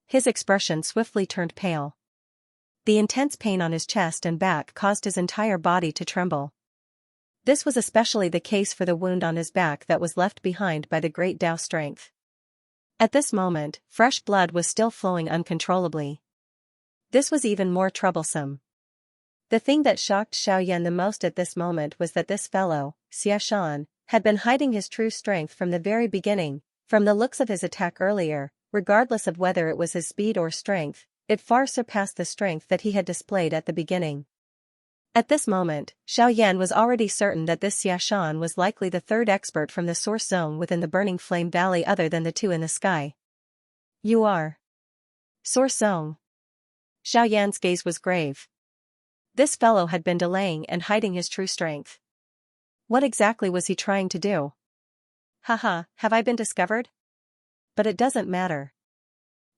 His expression swiftly turned pale. The intense pain on his chest and back caused his entire body to tremble. This was especially the case for the wound on his back that was left behind by the great Tao strength. At this moment, fresh blood was still flowing uncontrollably. This was even more troublesome. The thing that shocked Xiaoyan the most at this moment was that this fellow, Xiaoyan, had been hiding his true strength from the very beginning. From the looks of his attack earlier, regardless of whether it was his speed or strength, it far surpassed the strength that he had displayed at the beginning. At this moment, Xiaoyan was already certain that this Xiaoyan was likely the third expert from the source zone within the Burning Flame Valley other than the two in the sky. You are. Source zone. Xiaoyan's gaze was grave. This fellow had been delaying and hiding his true strength. What exactly was he trying to do? Haha, have I been discovered? But it doesn't matter.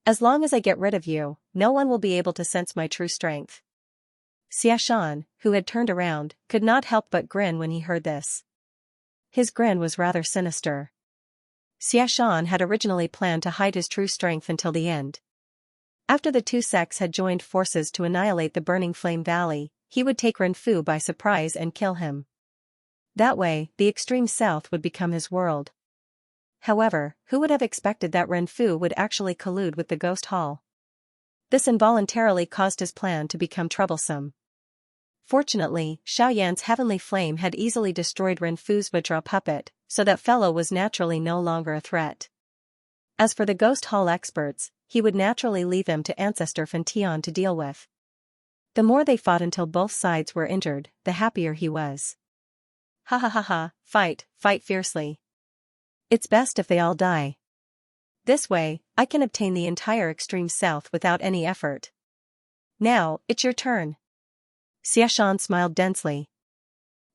As long as I get rid of you, no one will be able to sense my true strength. Xiaoyan, who had turned around, could not help but grin when he heard this. His grin was rather sinister. Xiaoyan had originally planned to hide his true strength until the end. After the two sects had joined forces to annihilate the Burning Flame Valley, he would take Renfu by surprise and kill him. That way, the extreme south would become his world. However, who would have expected that Renfu would actually collude with the Ghost Hall? This involuntarily caused his plan to become troublesome. Fortunately, Xiaoyan's heavenly flame had easily destroyed Renfu's Vajra puppet, so that fellow was naturally no longer a threat. As for the Ghost Hall experts, he would naturally leave them to Ancestor Fantion to deal with. The more they fought until both sides were injured, the happier he was. Ha ha ha ha, fight fiercely. It's best if they all die. This way, I can obtain the entire extreme south without any effort. Now, it's your turn. Xiaoyan smiled densely.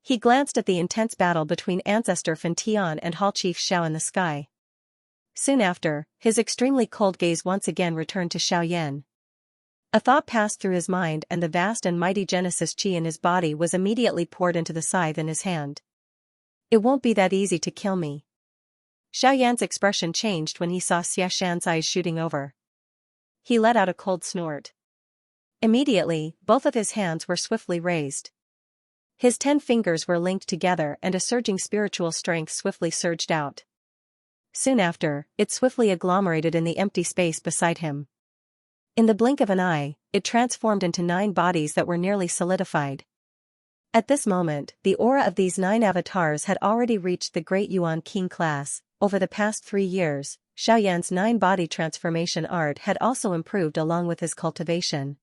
He glanced at the intense battle between Ancestor Fantion and Hall Chief Xiao in the sky. Soon after, his extremely cold gaze once again returned to Xiaoyan. A thought passed through his mind and the vast and mighty Genesis Chi in his body was immediately poured into the scythe in his hand. It won't be that easy to kill me. Xiaoyan's expression changed when he saw Xiaoyan's eyes shooting over. He let out a cold snort. Immediately, both of his hands were swiftly raised. His 10 fingers were linked together and a surging spiritual strength swiftly surged out. Soon after, it swiftly agglomerated in the empty space beside him. In the blink of an eye, it transformed into 9 bodies that were nearly solidified. At this moment, the aura of these 9 avatars had already reached the Great Yuan King class. Over the past 3 years, Xiaoyan's 9-body transformation art had also improved along with his cultivation.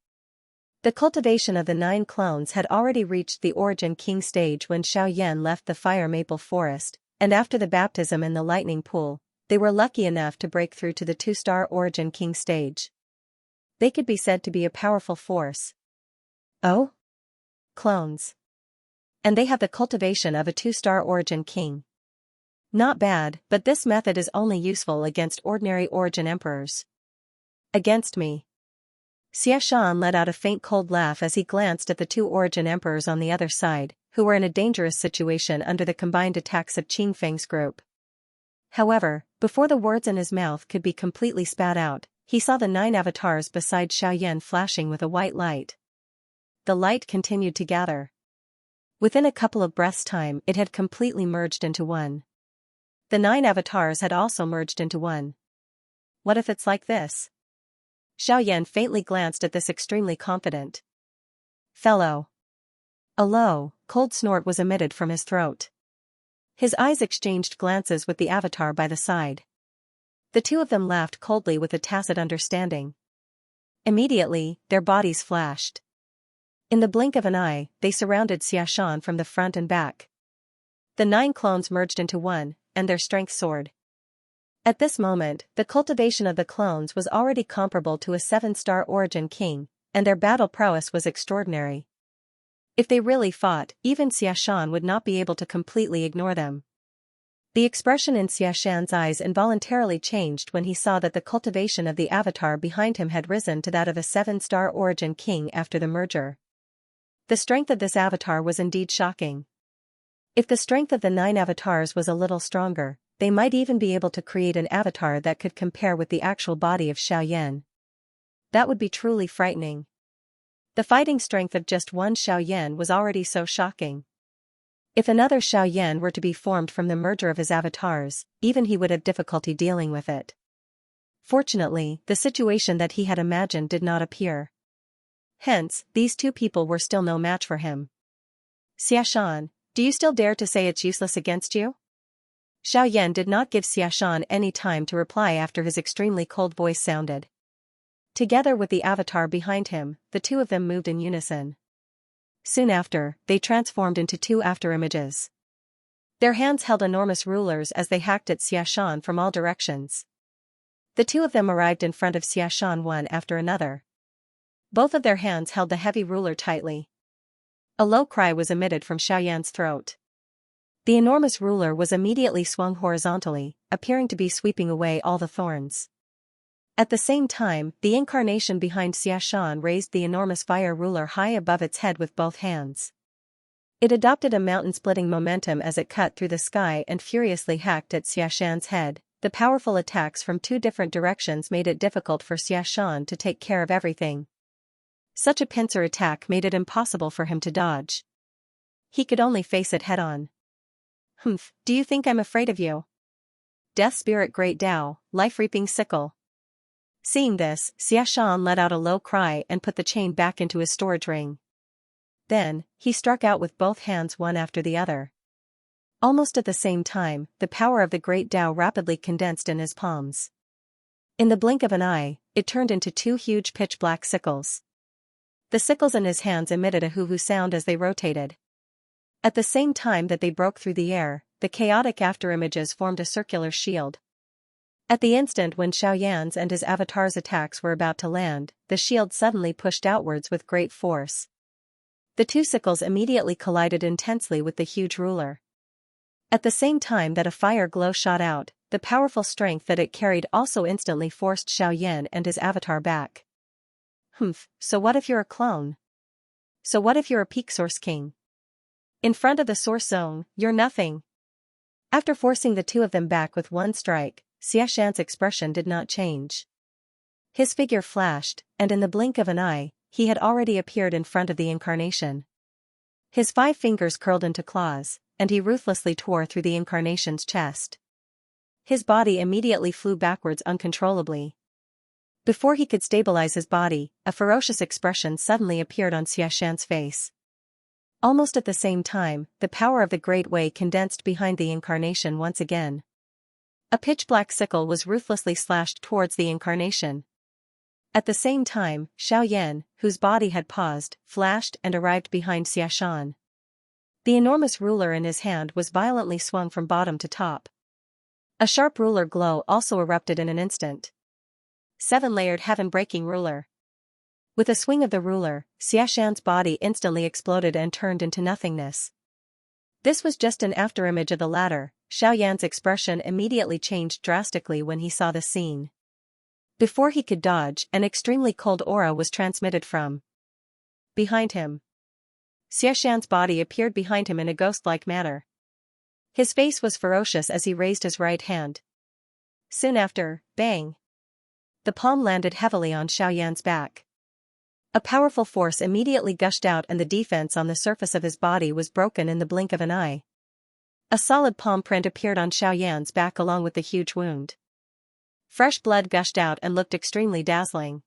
The cultivation of the 9 clones had already reached the Origin King stage when Xiaoyan left the Fire Maple Forest, and after the baptism in the Lightning Pool, they were lucky enough to break through to the 2-star Origin King stage. They could be said to be a powerful force. Oh? Clones. And they have the cultivation of a 2-star Origin King. Not bad, but this method is only useful against ordinary Origin Emperors. Against me. Xiaoyan let out a faint cold laugh as he glanced at the 2 Origin Emperors on the other side, who were in a dangerous situation under the combined attacks of Qing Feng's group. However, before the words in his mouth could be completely spat out, he saw the 9 avatars beside Xiaoyan flashing with a white light. The light continued to gather. Within a couple of breaths' time it had completely merged into one. The 9 avatars had also merged into one. What if it's like this? Xiaoyan faintly glanced at this extremely confident fellow. A low, cold snort was emitted from his throat. His eyes exchanged glances with the avatar by the side. The two of them laughed coldly with a tacit understanding. Immediately, their bodies flashed. In the blink of an eye, they surrounded Xiaxan from the front and back. The 9 clones merged into one, and their strength soared. At this moment, the cultivation of the clones was already comparable to a 7-star origin king, and their battle prowess was extraordinary. If they really fought, even Xiaxan would not be able to completely ignore them. The expression in Xiaxan's eyes involuntarily changed when he saw that the cultivation of the avatar behind him had risen to that of a 7-star origin king after the merger. The strength of this avatar was indeed shocking. If the strength of the 9 avatars was a little stronger, they might even be able to create an avatar that could compare with the actual body of Xiaoyan. That would be truly frightening. The fighting strength of just one Xiaoyan was already so shocking. If another Xiaoyan were to be formed from the merger of his avatars, even he would have difficulty dealing with it. Fortunately, the situation that he had imagined did not appear. Hence, these 2 people were still no match for him. Xiaxan, do you still dare to say it's useless against you? Xiaoyan did not give Xiaxan any time to reply after his extremely cold voice sounded. Together with the avatar behind him, the 2 of them moved in unison. Soon after, they transformed into 2 afterimages. Their hands held enormous rulers as they hacked at Xiaxan from all directions. The 2 of them arrived in front of Xiaxan one after another. Both of their hands held the heavy ruler tightly. A low cry was emitted from Xiaoyan's throat. The enormous ruler was immediately swung horizontally, appearing to be sweeping away all the thorns. At the same time, the incarnation behind Xiaxan raised the enormous fire ruler high above its head with both hands. It adopted a mountain-splitting momentum as it cut through the sky and furiously hacked at Xiaxan's head. The powerful attacks from 2 different directions made it difficult for Xiaxan to take care of everything. Such a pincer attack made it impossible for him to dodge. He could only face it head-on. "Humph, do you think I'm afraid of you? Death Spirit Great Tao, Life-Reaping Sickle." Seeing this, Xiaxan let out a low cry and put the chain back into his storage ring. Then, he struck out with both hands one after the other. Almost at the same time, the power of the Great Tao rapidly condensed in his palms. In the blink of an eye, it turned into 2 huge pitch-black sickles. The sickles in his hands emitted a hoo-hoo sound as they rotated. At the same time that they broke through the air, the chaotic afterimages formed a circular shield. At the instant when Xiaoyan's and his avatar's attacks were about to land, the shield suddenly pushed outwards with great force. The 2 sickles immediately collided intensely with the huge ruler. At the same time that a fire glow shot out, the powerful strength that it carried also instantly forced Xiaoyan and his avatar back. "Humph, so what if you're a clone? So what if you're a peak source king? In front of the source zone, you're nothing." After forcing the 2 of them back with one strike, Xiaxan's expression did not change. His figure flashed, and in the blink of an eye, he had already appeared in front of the incarnation. His 5 fingers curled into claws, and he ruthlessly tore through the incarnation's chest. His body immediately flew backwards uncontrollably. Before he could stabilize his body, a ferocious expression suddenly appeared on Xiaxan's face. Almost at the same time, the power of the Great Way condensed behind the incarnation once again. A pitch-black sickle was ruthlessly slashed towards the incarnation. At the same time, Xiaoyan, whose body had paused, flashed and arrived behind Xiaxan. The enormous ruler in his hand was violently swung from bottom to top. A sharp ruler glow also erupted in an instant. 7-layered heaven-breaking ruler. With a swing of the ruler, Xiaxan's body instantly exploded and turned into nothingness. This was just an afterimage of the latter. Xiaoyan's expression immediately changed drastically when he saw the scene. Before he could dodge, an extremely cold aura was transmitted from behind him. Xiaxan's body appeared behind him in a ghost-like manner. His face was ferocious as he raised his right hand. Soon after, bang! The palm landed heavily on Xiaoyan's back. A powerful force immediately gushed out and the defense on the surface of his body was broken in the blink of an eye. A solid palm print appeared on Xiaoyan's back along with the huge wound. Fresh blood gushed out and looked extremely dazzling.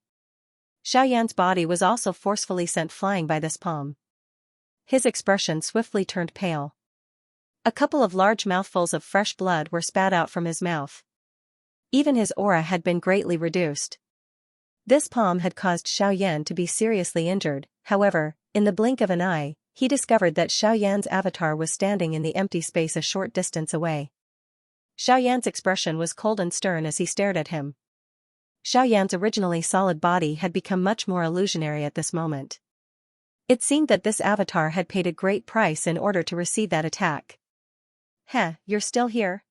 Xiaoyan's body was also forcefully sent flying by this palm. His expression swiftly turned pale. A couple of large mouthfuls of fresh blood were spat out from his mouth. Even his aura had been greatly reduced. This palm had caused Xiaoyan to be seriously injured. However, in the blink of an eye, he discovered that Xiaoyan's avatar was standing in the empty space a short distance away. Xiaoyan's expression was cold and stern as he stared at him. Xiaoyan's originally solid body had become much more illusionary at this moment. It seemed that this avatar had paid a great price in order to receive that attack. "Heh, you're still here?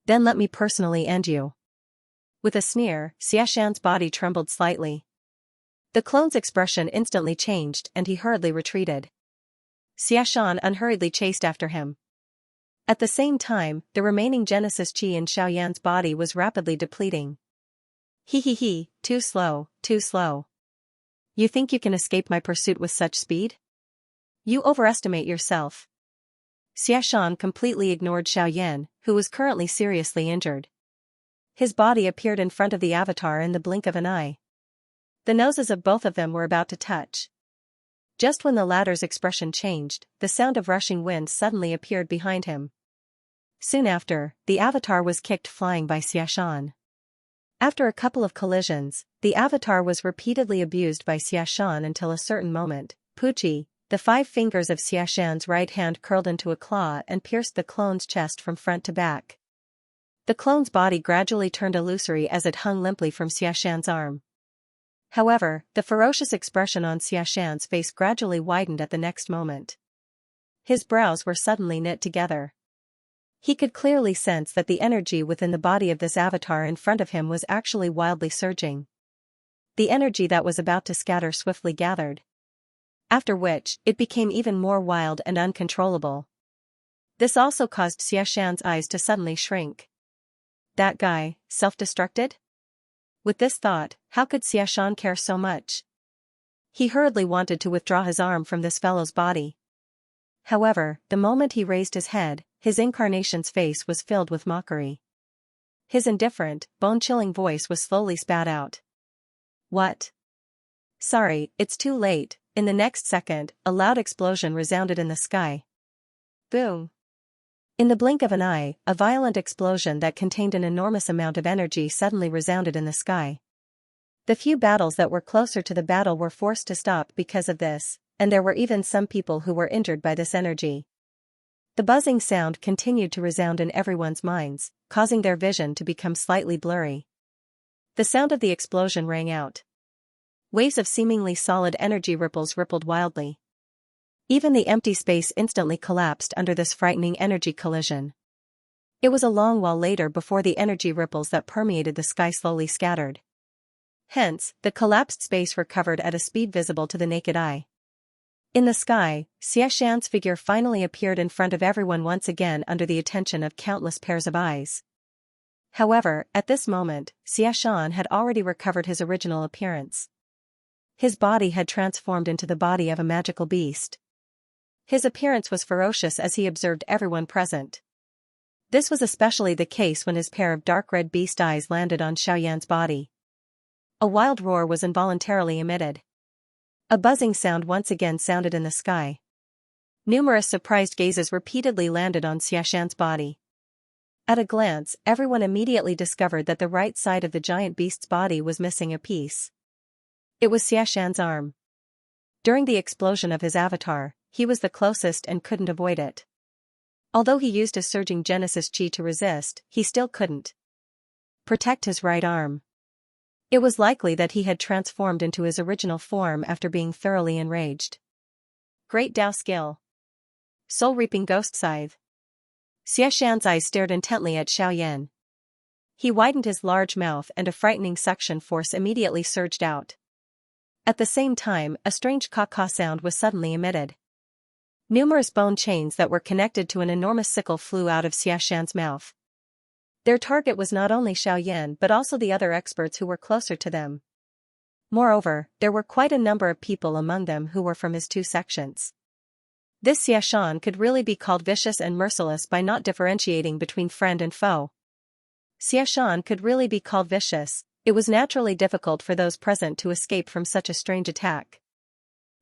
Then let me personally end you." With a sneer, Xiaoyan's body trembled slightly. The clone's expression instantly changed and he hurriedly retreated. Xiaoyan unhurriedly chased after him. At the same time, the remaining Genesis Qi in Xiaoyan's body was rapidly depleting. He, too slow, too slow. You think you can escape my pursuit with such speed? You overestimate yourself. Xiaoyan completely ignored Xiaoyan, who was currently seriously injured. His body appeared in front of the avatar in the blink of an eye. The noses of both of them were about to touch. Just when the latter's expression changed, the sound of rushing wind suddenly appeared behind him. Soon after, the avatar was kicked flying by Xiaoyan. After a couple of collisions, the avatar was repeatedly abused by Xiaoyan until a certain moment, Puchi, the 5 fingers of Xiaoyan's right hand curled into a claw and pierced the clone's chest from front to back. The clone's body gradually turned illusory as it hung limply from Xiaoyan's arm. However, the ferocious expression on Xiaoyan's face gradually widened at the next moment. His brows were suddenly knit together. He could clearly sense that the energy within the body of this avatar in front of him was actually wildly surging. The energy that was about to scatter swiftly gathered. After which, it became even more wild and uncontrollable. This also caused Xiaoyan's eyes to suddenly shrink. That guy, self-destructed? With this thought, how could Xiaoyan care so much? He hurriedly wanted to withdraw his arm from this fellow's body. However, the moment he raised his head, his incarnation's face was filled with mockery. His indifferent, bone-chilling voice was slowly spat out. What? Sorry, it's too late. In the next second, a loud explosion resounded in the sky. Boom! In the blink of an eye, a violent explosion that contained an enormous amount of energy suddenly resounded in the sky. The few battles that were closer to the battle were forced to stop because of this, and there were even some people who were injured by this energy. The buzzing sound continued to resound in everyone's minds, causing their vision to become slightly blurry. The sound of the explosion rang out. Waves of seemingly solid energy ripples rippled wildly. Even the empty space instantly collapsed under this frightening energy collision. It was a long while later before the energy ripples that permeated the sky slowly scattered. Hence, the collapsed space recovered at a speed visible to the naked eye. In the sky, Xiaoyan's figure finally appeared in front of everyone once again under the attention of countless pairs of eyes. However, at this moment, Xiaoyan had already recovered his original appearance. His body had transformed into the body of a magical beast. His appearance was ferocious as he observed everyone present. This was especially the case when his pair of dark red beast eyes landed on Xiaoyan's body. A wild roar was involuntarily emitted. A buzzing sound once again sounded in the sky. Numerous surprised gazes repeatedly landed on Xiaoyan's body. At a glance, everyone immediately discovered that the right side of the giant beast's body was missing a piece. It was Xiaoyan's arm. During the explosion of his avatar, he was the closest and couldn't avoid it. Although he used his surging Genesis Qi to resist, he still couldn't protect his right arm. It was likely that he had transformed into his original form after being thoroughly enraged. Great Dao skill. Soul-reaping ghost scythe. Xiaoyan's eyes stared intently at Xiaoyan. He widened his large mouth and a frightening suction force immediately surged out. At the same time, a strange caw-caw sound was suddenly emitted. Numerous bone chains that were connected to an enormous sickle flew out of Xiaoyan's mouth. Their target was not only Xiaoyan but also the other experts who were closer to them. Moreover, there were quite a number of people among them who were from his 2 sections. This Xiaoyan could really be called vicious and merciless by not differentiating between friend and foe. Xiaoyan could really be called vicious. It was naturally difficult for those present to escape from such a strange attack.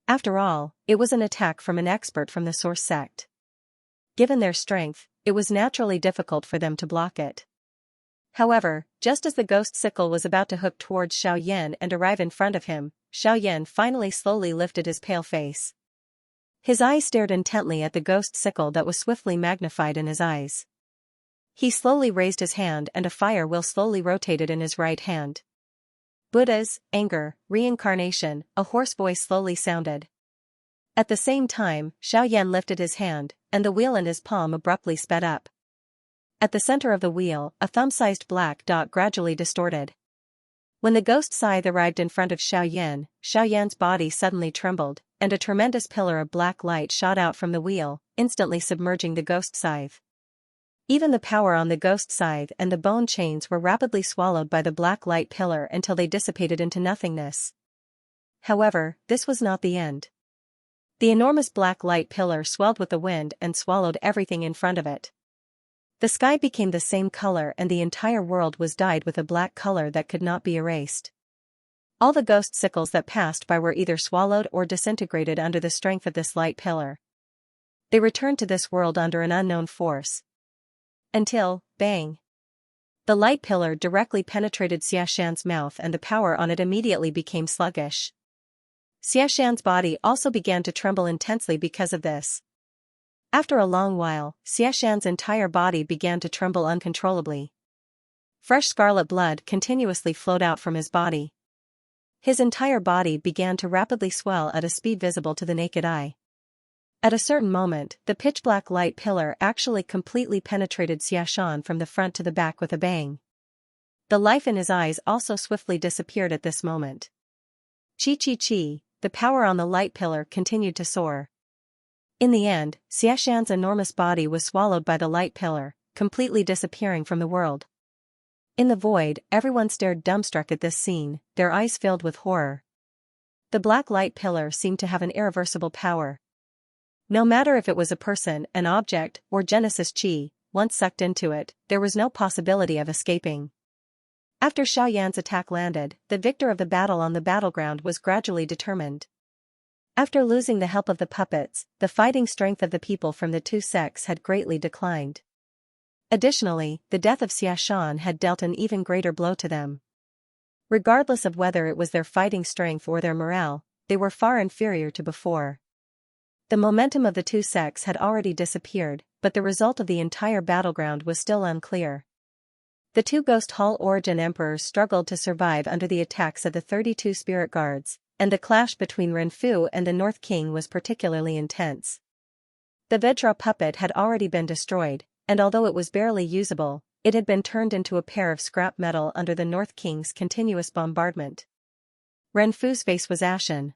After all, it was an attack from an expert from the source sect. Given their strength, it was naturally difficult for them to block it. However, just as the ghost sickle was about to hook towards Xiaoyan and arrive in front of him, Xiaoyan finally slowly lifted his pale face. His eyes stared intently at the ghost sickle that was swiftly magnified in his eyes. He slowly raised his hand and a fire wheel slowly rotated in his right hand. Buddhas, anger, reincarnation, a hoarse voice slowly sounded. At the same time, Xiaoyan lifted his hand, and the wheel in his palm abruptly sped up. At the center of the wheel, a thumb-sized black dot gradually distorted. When the ghost scythe arrived in front of Xiaoyan, Xiaoyan's body suddenly trembled, and a tremendous pillar of black light shot out from the wheel, instantly submerging the ghost scythe. Even the power on the ghost scythe and the bone chains were rapidly swallowed by the black light pillar until they dissipated into nothingness. However, this was not the end. The enormous black light pillar swelled with the wind and swallowed everything in front of it. The sky became the same color and the entire world was dyed with a black color that could not be erased. All the ghost sickles that passed by were either swallowed or disintegrated under the strength of this light pillar. They returned to this world under an unknown force. Until, bang! The light pillar directly penetrated Xiaxian's mouth and the power on it immediately became sluggish. Xiaxian's body also began to tremble intensely because of this. After a long while, Xiaxian's entire body began to tremble uncontrollably. Fresh scarlet blood continuously flowed out from his body. His entire body began to rapidly swell at a speed visible to the naked eye. At a certain moment, the pitch-black light pillar actually completely penetrated Xiaxian from the front to the back with a bang. The life in his eyes also swiftly disappeared at this moment. Chi, the power on the light pillar continued to soar. In the end, Xiaxian's enormous body was swallowed by the light pillar, completely disappearing from the world. In the void, everyone stared dumbstruck at this scene, their eyes filled with horror. The black light pillar seemed to have an irreversible power. No matter if it was a person, an object, or Genesis Chi, once sucked into it, there was no possibility of escaping. After Xiaoyan's attack landed, the victor of the battle on the battleground was gradually determined. After losing the help of the puppets, the fighting strength of the people from the two sects had greatly declined. Additionally, the death of Xiaxian had dealt an even greater blow to them. Regardless of whether it was their fighting strength or their morale, they were far inferior to before. The momentum of the two sects had already disappeared, but the result of the entire battleground was still unclear. The two Ghost Hall origin emperors struggled to survive under the attacks of the 32 spirit guards, and the clash between Renfu and the North King was particularly intense. The Vedra puppet had already been destroyed, and although it was barely usable, it had been turned into a pair of scrap metal under the North King's continuous bombardment. Renfu's face was ashen.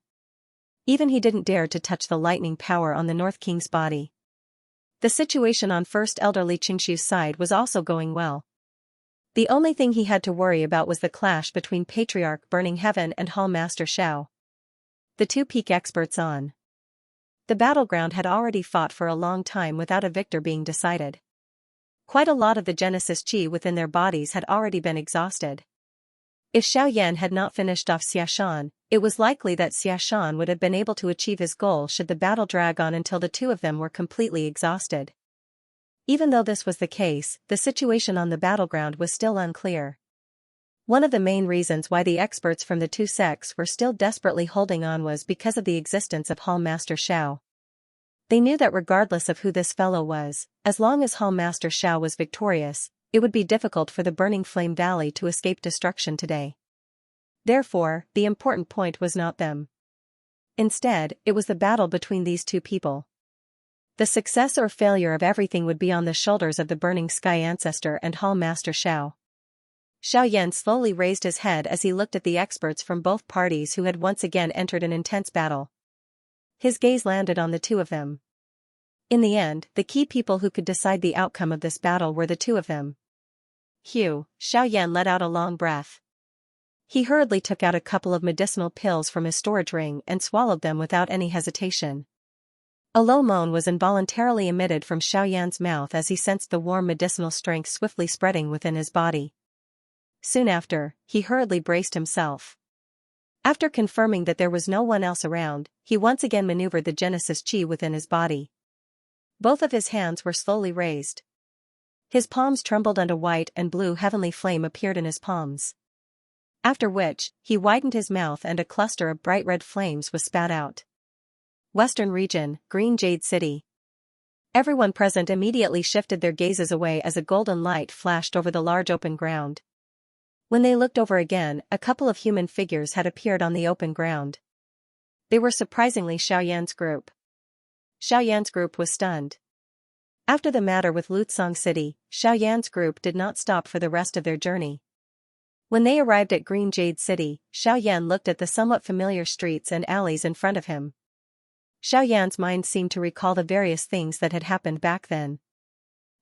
Even he didn't dare to touch the lightning power on the North King's body. The situation on First Elderly Xianxia's side was also going well. The only thing he had to worry about was the clash between Patriarch Burning Heaven and Hall Master Xiao. The two peak experts on the battleground had already fought for a long time without a victor being decided. Quite a lot of the Genesis Chi within their bodies had already been exhausted. If Xiaoyan had not finished off Xiaxian, it was likely that Xiaxian would have been able to achieve his goal should the battle drag on until the two of them were completely exhausted. Even though this was the case, the situation on the battleground was still unclear. One of the main reasons why the experts from the two sects were still desperately holding on was because of the existence of Hall Master Xiao. They knew that regardless of who this fellow was, as long as Hall Master Xiao was victorious, it would be difficult for the Burning Flame Valley to escape destruction today. Therefore, the important point was not them. Instead, it was the battle between these two people. The success or failure of everything would be on the shoulders of the Burning Sky Ancestor and Hall Master Xiao. Xiaoyan slowly raised his head as he looked at the experts from both parties who had once again entered an intense battle. His gaze landed on the two of them. In the end, the key people who could decide the outcome of this battle were the two of them. Xiaoyan let out a long breath. He hurriedly took out a couple of medicinal pills from his storage ring and swallowed them without any hesitation. A low moan was involuntarily emitted from Xiaoyan's mouth as he sensed the warm medicinal strength swiftly spreading within his body. Soon after, he hurriedly braced himself. After confirming that there was no one else around, he once again maneuvered the Genesis Chi within his body. Both of his hands were slowly raised. His palms trembled and a white and blue heavenly flame appeared in his palms. After which, he widened his mouth and a cluster of bright red flames was spat out. Western Region, Green Jade City. Everyone present immediately shifted their gazes away as a golden light flashed over the large open ground. When they looked over again, a couple of human figures had appeared on the open ground. They were surprisingly Xiaoyan's group. Xiaoyan's group was stunned. After the matter with Lutsong City, Xiaoyan's group did not stop for the rest of their journey. When they arrived at Green Jade City, Xiaoyan looked at the somewhat familiar streets and alleys in front of him. Xiaoyan's mind seemed to recall the various things that had happened back then.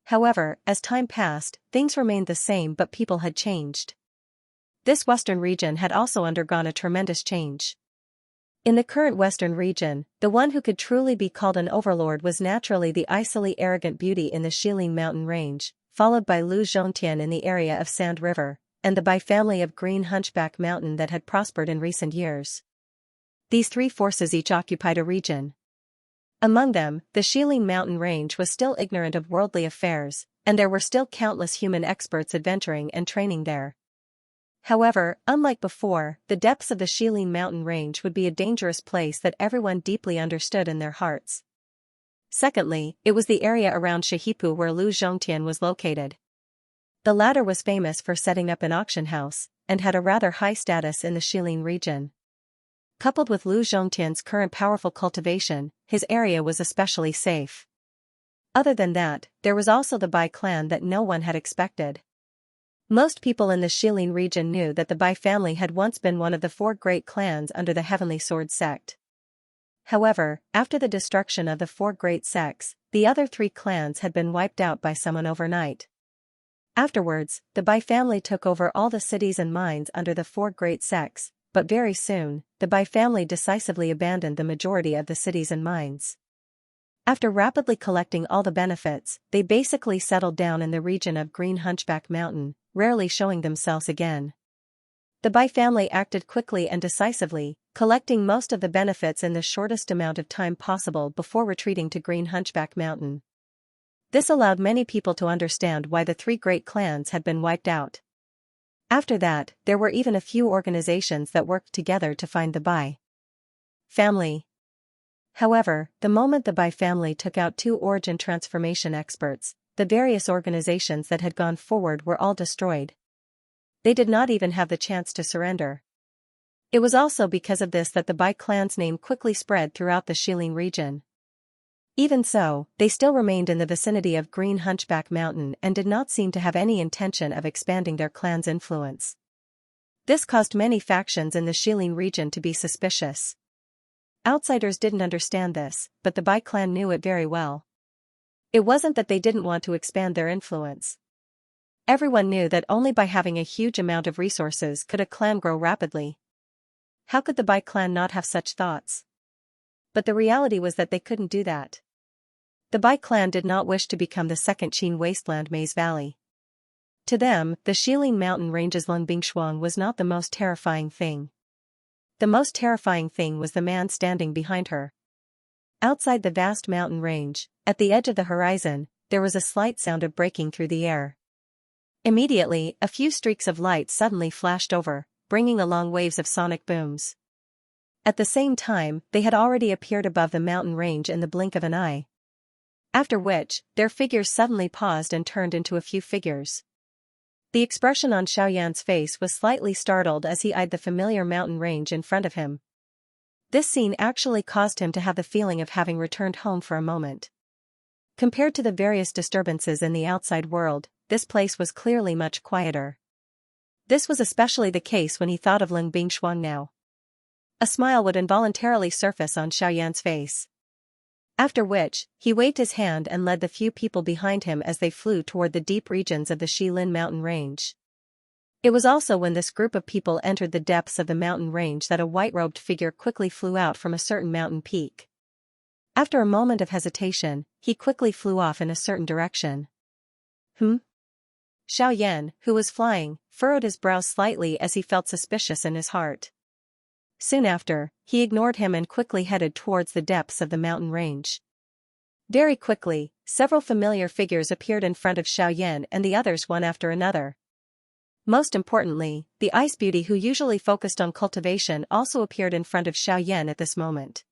However, as time passed, things remained the same but people had changed. This western region had also undergone a tremendous change. In the current western region, the one who could truly be called an overlord was naturally the icily arrogant beauty in the Shilin mountain range, followed by Lu Zhongtian in the area of Sand River, and the Bai family of Green Hunchback Mountain that had prospered in recent years. These three forces each occupied a region. Among them, the Shilin mountain range was still ignorant of worldly affairs, and there were still countless human experts adventuring and training there. However, unlike before, the depths of the Shilin mountain range would be a dangerous place that everyone deeply understood in their hearts. Secondly, it was the area around Shihipu where Lu Zhongtian was located. The latter was famous for setting up an auction house, and had a rather high status in the Shilin region. Coupled with Lu Zhongtian's current powerful cultivation, his area was especially safe. Other than that, there was also the Bai clan that no one had expected. Most people in the Shilin region knew that the Bai family had once been one of the four great clans under the Heavenly Sword sect. However, after the destruction of the four great sects, the other three clans had been wiped out by someone overnight. Afterwards, the Bai family took over all the cities and mines under the four great sects, but very soon, the Bai family decisively abandoned the majority of the cities and mines. After rapidly collecting all the benefits, they basically settled down in the region of Green Hunchback Mountain, rarely showing themselves again. The Bai family acted quickly and decisively, collecting most of the benefits in the shortest amount of time possible before retreating to Green Hunchback Mountain. This allowed many people to understand why the three great clans had been wiped out. After that, there were even a few organizations that worked together to find the Bai family. However, the moment the Bai family took out two origin transformation experts, the various organizations that had gone forward were all destroyed. They did not even have the chance to surrender. It was also because of this that the Bai clan's name quickly spread throughout the Shilin region. Even so, they still remained in the vicinity of Green Hunchback Mountain and did not seem to have any intention of expanding their clan's influence. This caused many factions in the Shilin region to be suspicious. Outsiders didn't understand this, but the Bai clan knew it very well. It wasn't that they didn't want to expand their influence. Everyone knew that only by having a huge amount of resources could a clan grow rapidly. How could the Bai clan not have such thoughts? But the reality was that they couldn't do that. The Bai clan did not wish to become the second Qin wasteland Maze Valley. To them, the Shilin mountain range's Lungbingxuang was not the most terrifying thing. The most terrifying thing was the man standing behind her. Outside the vast mountain range, at the edge of the horizon, there was a slight sound of breaking through the air. Immediately, a few streaks of light suddenly flashed over, bringing along waves of sonic booms. At the same time, they had already appeared above the mountain range in the blink of an eye. After which, their figures suddenly paused and turned into a few figures. The expression on Xiaoyan's face was slightly startled as he eyed the familiar mountain range in front of him. This scene actually caused him to have the feeling of having returned home for a moment. Compared to the various disturbances in the outside world, this place was clearly much quieter. This was especially the case when he thought of Lungbingxuang now. A smile would involuntarily surface on Xiaoyan's face. After which, he waved his hand and led the few people behind him as they flew toward the deep regions of the Shilin mountain range. It was also when this group of people entered the depths of the mountain range that a white-robed figure quickly flew out from a certain mountain peak. After a moment of hesitation, he quickly flew off in a certain direction. Xiaoyan, who was flying, furrowed his brows slightly as he felt suspicious in his heart. Soon after, he ignored him and quickly headed towards the depths of the mountain range. Very quickly, several familiar figures appeared in front of Xiaoyan and the others one after another. Most importantly, the ice beauty who usually focused on cultivation also appeared in front of Xiaoyan at this moment.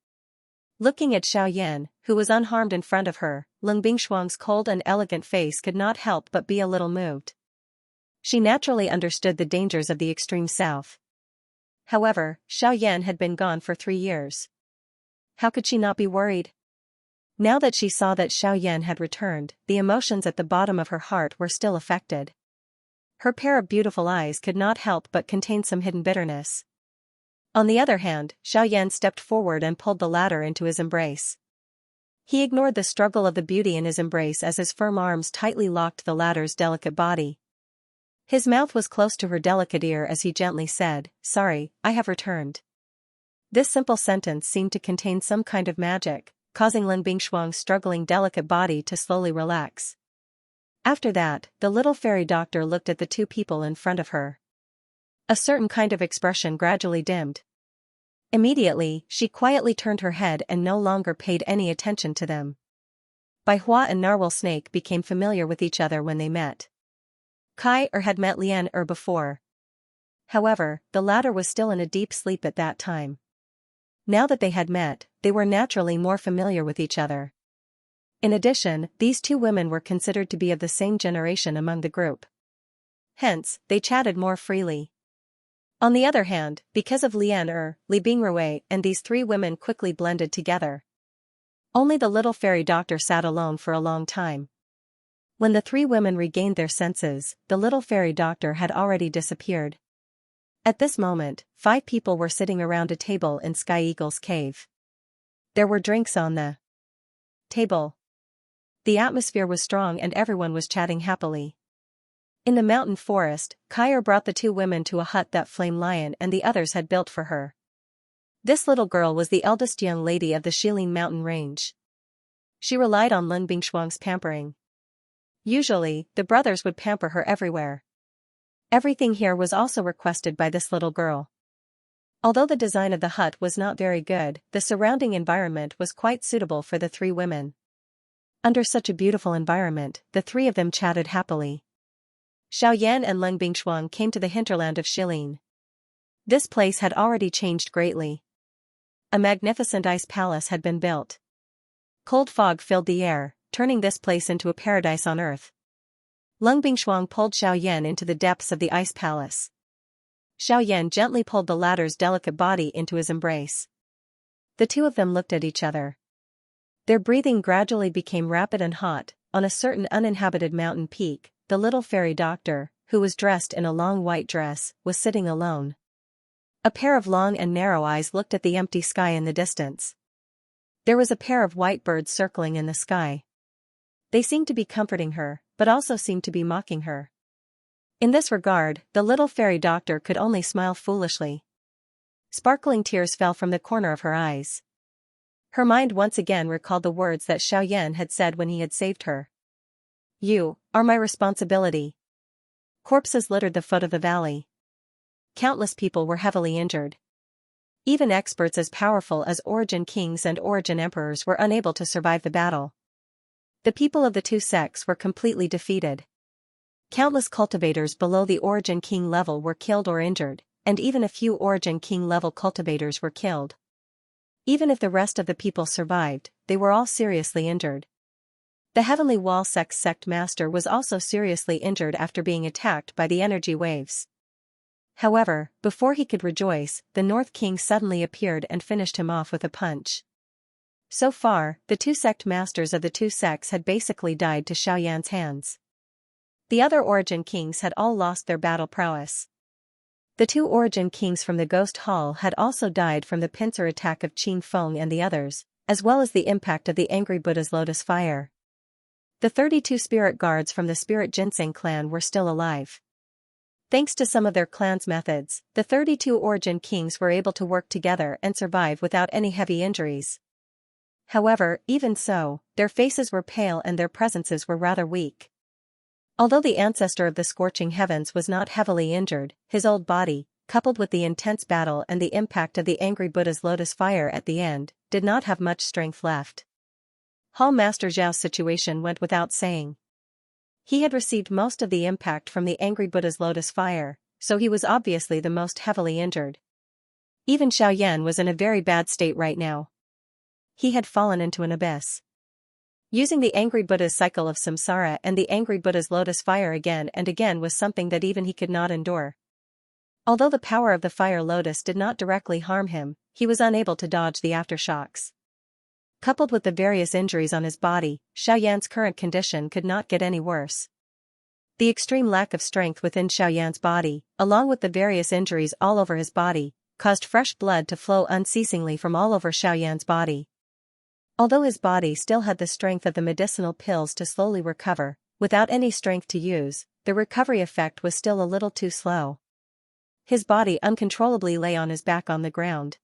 Looking at Xiaoyan, who was unharmed in front of her, Lung Bingshuang's cold and elegant face could not help but be a little moved. She naturally understood the dangers of the extreme south. However, Xiaoyan had been gone for 3 years. How could she not be worried? Now that she saw that Xiaoyan had returned, the emotions at the bottom of her heart were still affected. Her pair of beautiful eyes could not help but contain some hidden bitterness. On the other hand, Xiaoyan stepped forward and pulled the latter into his embrace. He ignored the struggle of the beauty in his embrace as his firm arms tightly locked the latter's delicate body. His mouth was close to her delicate ear as he gently said, "Sorry, I have returned." This simple sentence seemed to contain some kind of magic, causing Lin Bingshuang's struggling delicate body to slowly relax. After that, the little fairy doctor looked at the two people in front of her. A certain kind of expression gradually dimmed. Immediately, she quietly turned her head and no longer paid any attention to them. Bai Hua and Narwhal Snake became familiar with each other when they met. Kai had met Lian before. However, the latter was still in a deep sleep at that time. Now that they had met, they were naturally more familiar with each other. In addition, these two women were considered to be of the same generation among the group. Hence, they chatted more freely. On the other hand, because of Lian Li Bingrui and these three women quickly blended together. Only the little fairy doctor sat alone for a long time. When the three women regained their senses, the little fairy doctor had already disappeared. At this moment, 5 people were sitting around a table in Sky Eagle's cave. There were drinks on the table. The atmosphere was strong and everyone was chatting happily. In the mountain forest, Kai brought the two women to a hut that Flame Lion and the others had built for her. This little girl was the eldest young lady of the Shilin mountain range. She relied on Lin Bingshuang's pampering. Usually, the brothers would pamper her everywhere. Everything here was also requested by this little girl. Although the design of the hut was not very good, the surrounding environment was quite suitable for the three women. Under such a beautiful environment, the three of them chatted happily. Xiaoyan and Lung Bingshuang came to the hinterland of Shilin. This place had already changed greatly. A magnificent ice palace had been built. Cold fog filled the air, turning this place into a paradise on earth. Lung Bingshuang pulled Xiaoyan into the depths of the ice palace. Xiaoyan gently pulled the latter's delicate body into his embrace. The two of them looked at each other. Their breathing gradually became rapid and hot. On a certain uninhabited mountain peak, the little fairy doctor, who was dressed in a long white dress, was sitting alone. A pair of long and narrow eyes looked at the empty sky in the distance. There was a pair of white birds circling in the sky. They seemed to be comforting her, but also seemed to be mocking her. In this regard, the little fairy doctor could only smile foolishly. Sparkling tears fell from the corner of her eyes. Her mind once again recalled the words that Xiaoyan had said when he had saved her. "You are my responsibility." Corpses littered the foot of the valley. Countless people were heavily injured. Even experts as powerful as Origin Kings and Origin Emperors were unable to survive the battle. The people of the two sects were completely defeated. Countless cultivators below the Origin King level were killed or injured, and even a few Origin King level cultivators were killed. Even if the rest of the people survived, they were all seriously injured. The Heavenly Wall sect master was also seriously injured after being attacked by the energy waves. However, before he could rejoice, the North King suddenly appeared and finished him off with a punch. So far, the two sect masters of the two sects had basically died to Xiaoyan's hands. The other Origin Kings had all lost their battle prowess. The two Origin Kings from the Ghost Hall had also died from the pincer attack of Qin Feng and the others, as well as the impact of the Angry Buddha's lotus fire. The 32 spirit guards from the Spirit Ginseng clan were still alive. Thanks to some of their clan's methods, the 32 Origin Kings were able to work together and survive without any heavy injuries. However, even so, their faces were pale and their presences were rather weak. Although the ancestor of the scorching heavens was not heavily injured, his old body, coupled with the intense battle and the impact of the Angry Buddha's lotus fire at the end, did not have much strength left. Hall Master Zhao's situation went without saying. He had received most of the impact from the angry Buddha's lotus fire, so he was obviously the most heavily injured. Even Xiaoyan was in a very bad state right now. He had fallen into an abyss. Using the angry Buddha's cycle of samsara and the angry Buddha's lotus fire again and again was something that even he could not endure. Although the power of the fire lotus did not directly harm him, he was unable to dodge the aftershocks. Coupled with the various injuries on his body, Xiaoyan's current condition could not get any worse. The extreme lack of strength within Xiaoyan's body, along with the various injuries all over his body, caused fresh blood to flow unceasingly from all over Xiaoyan's body. Although his body still had the strength of the medicinal pills to slowly recover, without any strength to use, the recovery effect was still a little too slow. His body uncontrollably lay on his back on the ground.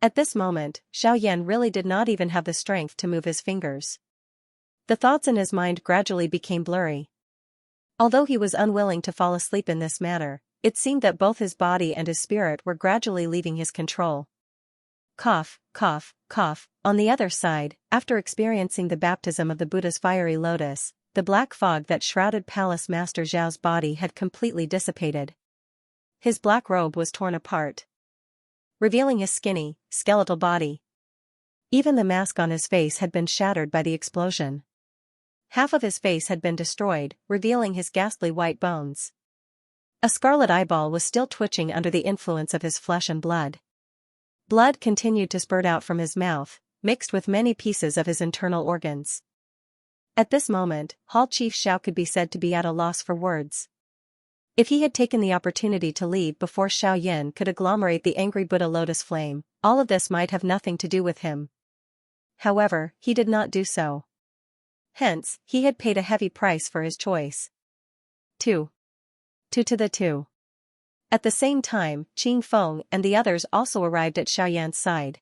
At this moment, Xiaoyan really did not even have the strength to move his fingers. The thoughts in his mind gradually became blurry. Although he was unwilling to fall asleep in this manner, it seemed that both his body and his spirit were gradually leaving his control. Cough, cough, cough. On the other side, after experiencing the baptism of the Buddha's fiery lotus, the black fog that shrouded Palace Master Zhao's body had completely dissipated. His black robe was torn apart, revealing his skinny, skeletal body. Even the mask on his face had been shattered by the explosion. Half of his face had been destroyed, revealing his ghastly white bones. A scarlet eyeball was still twitching under the influence of his flesh and blood. Blood continued to spurt out from his mouth, mixed with many pieces of his internal organs. At this moment, Hall Chief Xiao could be said to be at a loss for words. If he had taken the opportunity to leave before Xiaoyan could agglomerate the angry Buddha lotus flame, all of this might have nothing to do with him. However, he did not do so. Hence, he had paid a heavy price for his choice. 2 to the 2. At the same time, Qing Feng and the others also arrived at Xiaoyan's side.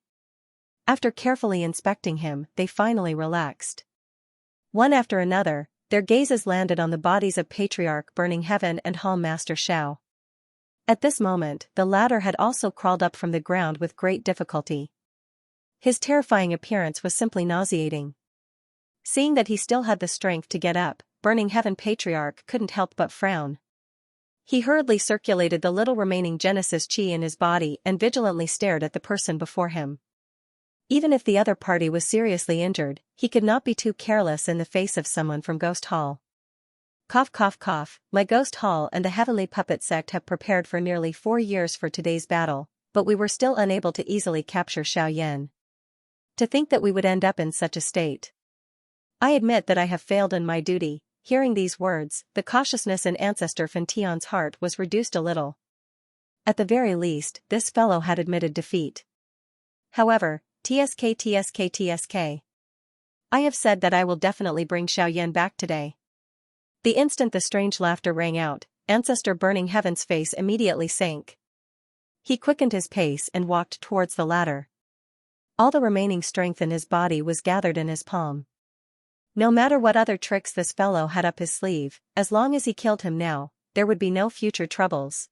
After carefully inspecting him, they finally relaxed. One after another, their gazes landed on the bodies of Patriarch Burning Heaven and Hall Master Xiao. At this moment, the latter had also crawled up from the ground with great difficulty. His terrifying appearance was simply nauseating. Seeing that he still had the strength to get up, Burning Heaven Patriarch couldn't help but frown. He hurriedly circulated the little remaining Genesis Chi in his body and vigilantly stared at the person before him. Even if the other party was seriously injured, he could not be too careless in the face of someone from Ghost Hall. Cough cough cough, my Ghost Hall and the Heavenly Puppet Sect have prepared for nearly 4 years for today's battle, but we were still unable to easily capture Xiaoyan. To think that we would end up in such a state. I admit that I have failed in my duty. Hearing these words, the cautiousness in Ancestor Fentian's heart was reduced a little. At the very least, this fellow had admitted defeat. However, TSK. I have said that I will definitely bring Xiaoyan back today. The instant the strange laughter rang out, Ancestor Burning Heaven's face immediately sank. He quickened his pace and walked towards the ladder. All the remaining strength in his body was gathered in his palm. No matter what other tricks this fellow had up his sleeve, as long as he killed him now, there would be no future troubles.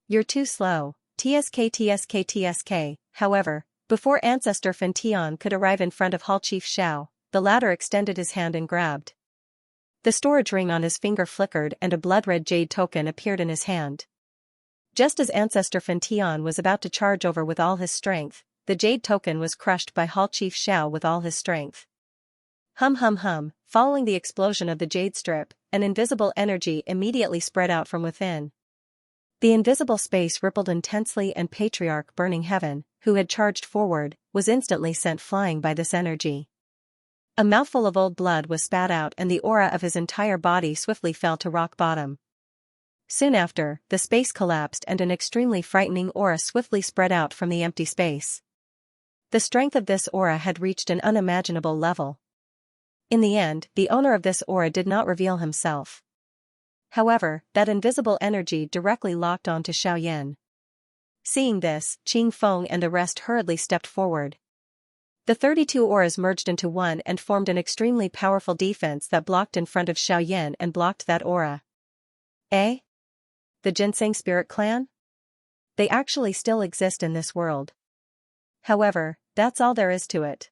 You're too slow, TSK. However, before Ancestor Fentian could arrive in front of Hall Chief Xiao, the latter extended his hand and grabbed. The storage ring on his finger flickered and a blood-red jade token appeared in his hand. Just as Ancestor Fentian was about to charge over with all his strength, the jade token was crushed by Hall Chief Xiao with all his strength. Hum hum hum, following the explosion of the jade strip, an invisible energy immediately spread out from within. The invisible space rippled intensely and Patriarch Burning Heaven, who had charged forward, was instantly sent flying by this energy. A mouthful of old blood was spat out and the aura of his entire body swiftly fell to rock bottom. Soon after, the space collapsed and an extremely frightening aura swiftly spread out from the empty space. The strength of this aura had reached an unimaginable level. In the end, the owner of this aura did not reveal himself. However, that invisible energy directly locked onto Xiaoyan. Seeing this, Qing Feng and the rest hurriedly stepped forward. The 32 auras merged into one and formed an extremely powerful defense that blocked in front of Xiaoyan and blocked that aura. Eh? The Ginseng Spirit Clan? They actually still exist in this world. However, that's all there is to it.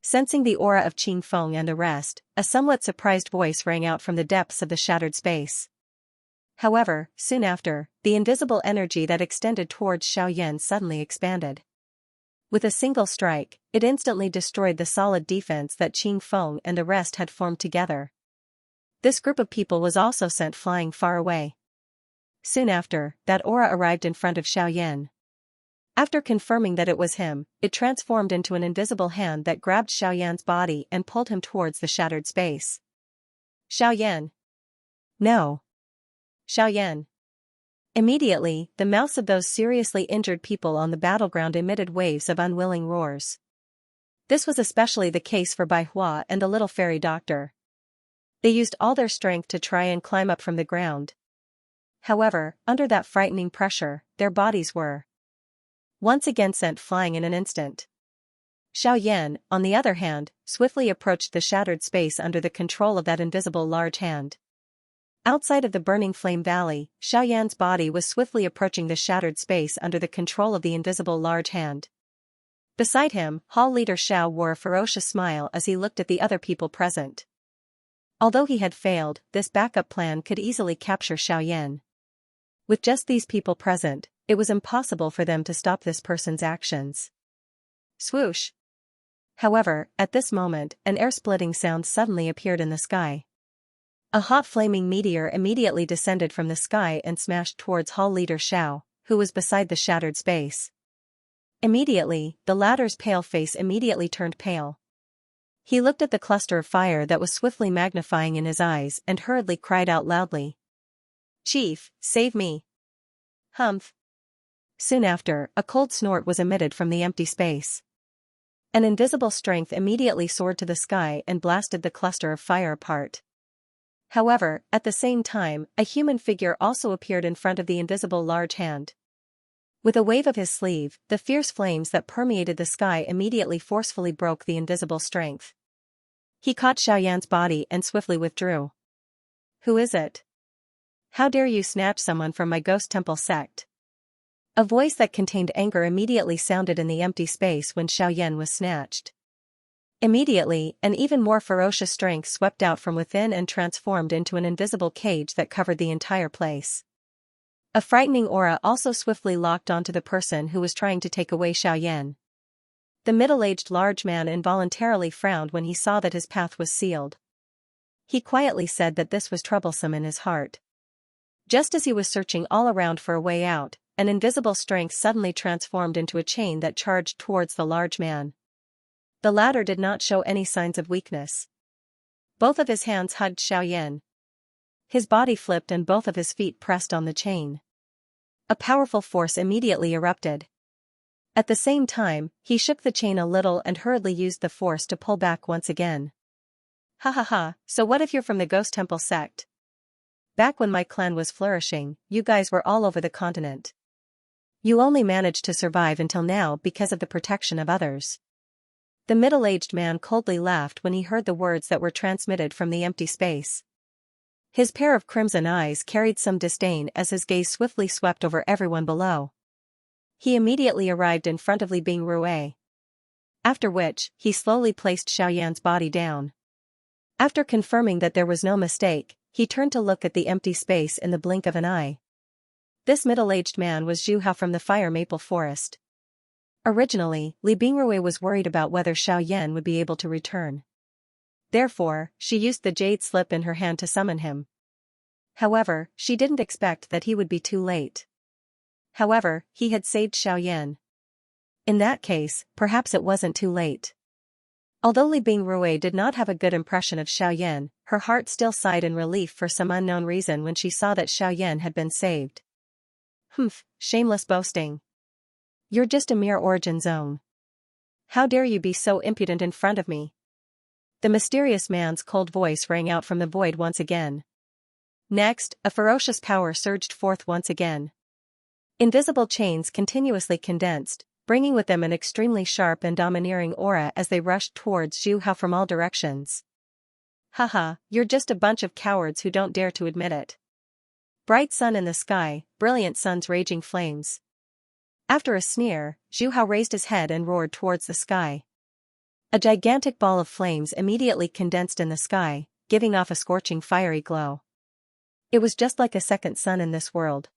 Sensing the aura of Qing Feng and the rest, a somewhat surprised voice rang out from the depths of the shattered space. However, soon after, the invisible energy that extended towards Xiaoyan suddenly expanded. With a single strike, it instantly destroyed the solid defense that Qing Feng and the rest had formed together. This group of people was also sent flying far away. Soon after, that aura arrived in front of Xiaoyan. After confirming that it was him, it transformed into an invisible hand that grabbed Xiaoyan's body and pulled him towards the shattered space. Xiaoyan! No! Xiaoyan! Immediately, the mouths of those seriously injured people on the battleground emitted waves of unwilling roars. This was especially the case for Bai Hua and the little fairy doctor. They used all their strength to try and climb up from the ground. However, under that frightening pressure, their bodies were once again sent flying in an instant. Xiaoyan, on the other hand, swiftly approached the shattered space under the control of that invisible large hand. Outside of the burning flame valley, Xiaoyan's body was swiftly approaching the shattered space under the control of the invisible large hand. Beside him, Hall leader Xiao wore a ferocious smile as he looked at the other people present. Although he had failed, this backup plan could easily capture Xiaoyan. With just these people present, it was impossible for them to stop this person's actions. Swoosh! However, at this moment, an air-splitting sound suddenly appeared in the sky. A hot flaming meteor immediately descended from the sky and smashed towards Hall leader Xiao, who was beside the shattered space. Immediately, the latter's pale face immediately turned pale. He looked at the cluster of fire that was swiftly magnifying in his eyes and hurriedly cried out loudly. "Chief, save me!" Humph! Soon after, a cold snort was emitted from the empty space. An invisible strength immediately soared to the sky and blasted the cluster of fire apart. However, at the same time, a human figure also appeared in front of the invisible large hand. With a wave of his sleeve, the fierce flames that permeated the sky immediately forcefully broke the invisible strength. He caught Xiaoyan's body and swiftly withdrew. "Who is it? How dare you snatch someone from my ghost temple sect?" A voice that contained anger immediately sounded in the empty space when Xiaoyan was snatched. Immediately, an even more ferocious strength swept out from within and transformed into an invisible cage that covered the entire place. A frightening aura also swiftly locked onto the person who was trying to take away Xiaoyan. The middle-aged large man involuntarily frowned when he saw that his path was sealed. He quietly said that this was troublesome in his heart. Just as he was searching all around for a way out, an invisible strength suddenly transformed into a chain that charged towards the large man. The latter did not show any signs of weakness. Both of his hands hugged Xiaoyan. His body flipped and both of his feet pressed on the chain. A powerful force immediately erupted. At the same time, he shook the chain a little and hurriedly used the force to pull back once again. "Ha ha ha, so what if you're from the Ghost Temple sect? Back when my clan was flourishing, you guys were all over the continent. You only managed to survive until now because of the protection of others." The middle-aged man coldly laughed when he heard the words that were transmitted from the empty space. His pair of crimson eyes carried some disdain as his gaze swiftly swept over everyone below. He immediately arrived in front of Li Bingrue. After which, he slowly placed Xiaoyan's body down. After confirming that there was no mistake, he turned to look at the empty space in the blink of an eye. This middle-aged man was Zhu Hao from the Fire Maple Forest. Originally, Li Bingrue was worried about whether Xiaoyan would be able to return. Therefore, she used the jade slip in her hand to summon him. However, she didn't expect that he would be too late. However, he had saved Xiaoyan. In that case, perhaps it wasn't too late. Although Li Bingrue did not have a good impression of Xiaoyan, her heart still sighed in relief for some unknown reason when she saw that Xiaoyan had been saved. "Humph, shameless boasting. You're just a mere origin zone. How dare you be so impudent in front of me?" The mysterious man's cold voice rang out from the void once again. Next, a ferocious power surged forth once again. Invisible chains continuously condensed, bringing with them an extremely sharp and domineering aura as they rushed towards Zhu Hao from all directions. "Haha, you're just a bunch of cowards who don't dare to admit it. Bright sun in the sky, brilliant sun's raging flames." After a sneer, Zhu Hao raised his head and roared towards the sky. A gigantic ball of flames immediately condensed in the sky, giving off a scorching fiery glow. It was just like a second sun in this world.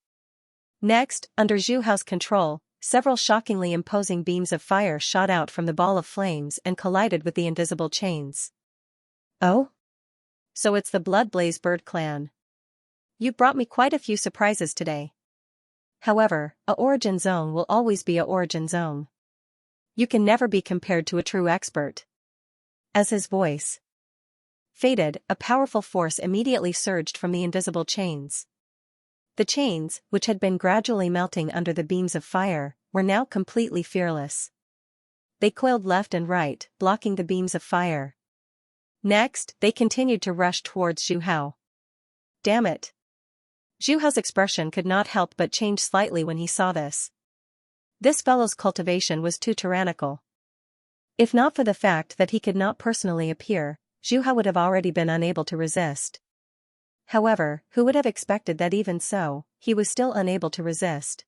Next, under Zhu Hao's control, several shockingly imposing beams of fire shot out from the ball of flames and collided with the invisible chains. Oh? So it's the Blood-Blaze Bird clan. You brought me quite a few surprises today. However, a origin zone will always be a origin zone. You can never be compared to a true expert. As his voice faded, a powerful force immediately surged from the invisible chains. The chains, which had been gradually melting under the beams of fire, were now completely fearless. They coiled left and right, blocking the beams of fire. Next, they continued to rush towards Zhu Hao. Damn it! Zhu Hao's expression could not help but change slightly when he saw this. This fellow's cultivation was too tyrannical. If not for the fact that he could not personally appear, Zhu Hao would have already been unable to resist. However, who would have expected that even so, he was still unable to resist.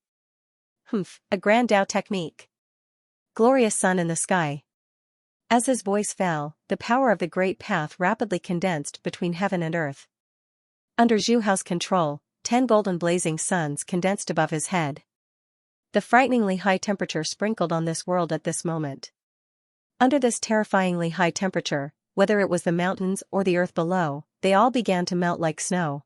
A grand Dao technique. Glorious sun in the sky. As his voice fell, the power of the great path rapidly condensed between heaven and earth. Under Zhu Hao's control, 10 golden blazing suns condensed above his head. The frighteningly high temperature sprinkled on this world at this moment. Under this terrifyingly high temperature, whether it was the mountains or the earth below, they all began to melt like snow.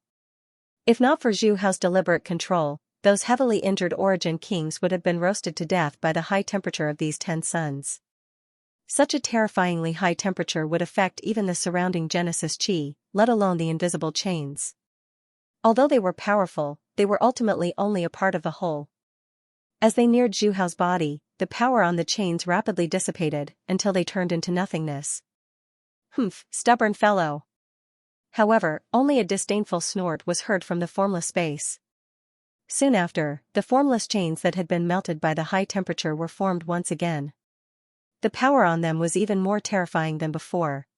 If not for Zhu Hao's deliberate control, those heavily injured origin kings would have been roasted to death by the high temperature of these 10 suns. Such a terrifyingly high temperature would affect even the surrounding Genesis Chi, let alone the invisible chains. Although they were powerful, they were ultimately only a part of the whole. As they neared Zhu Hao's body, the power on the chains rapidly dissipated, until they turned into nothingness. Stubborn fellow. However, only a disdainful snort was heard from the formless space. Soon after, the formless chains that had been melted by the high temperature were formed once again. The power on them was even more terrifying than before.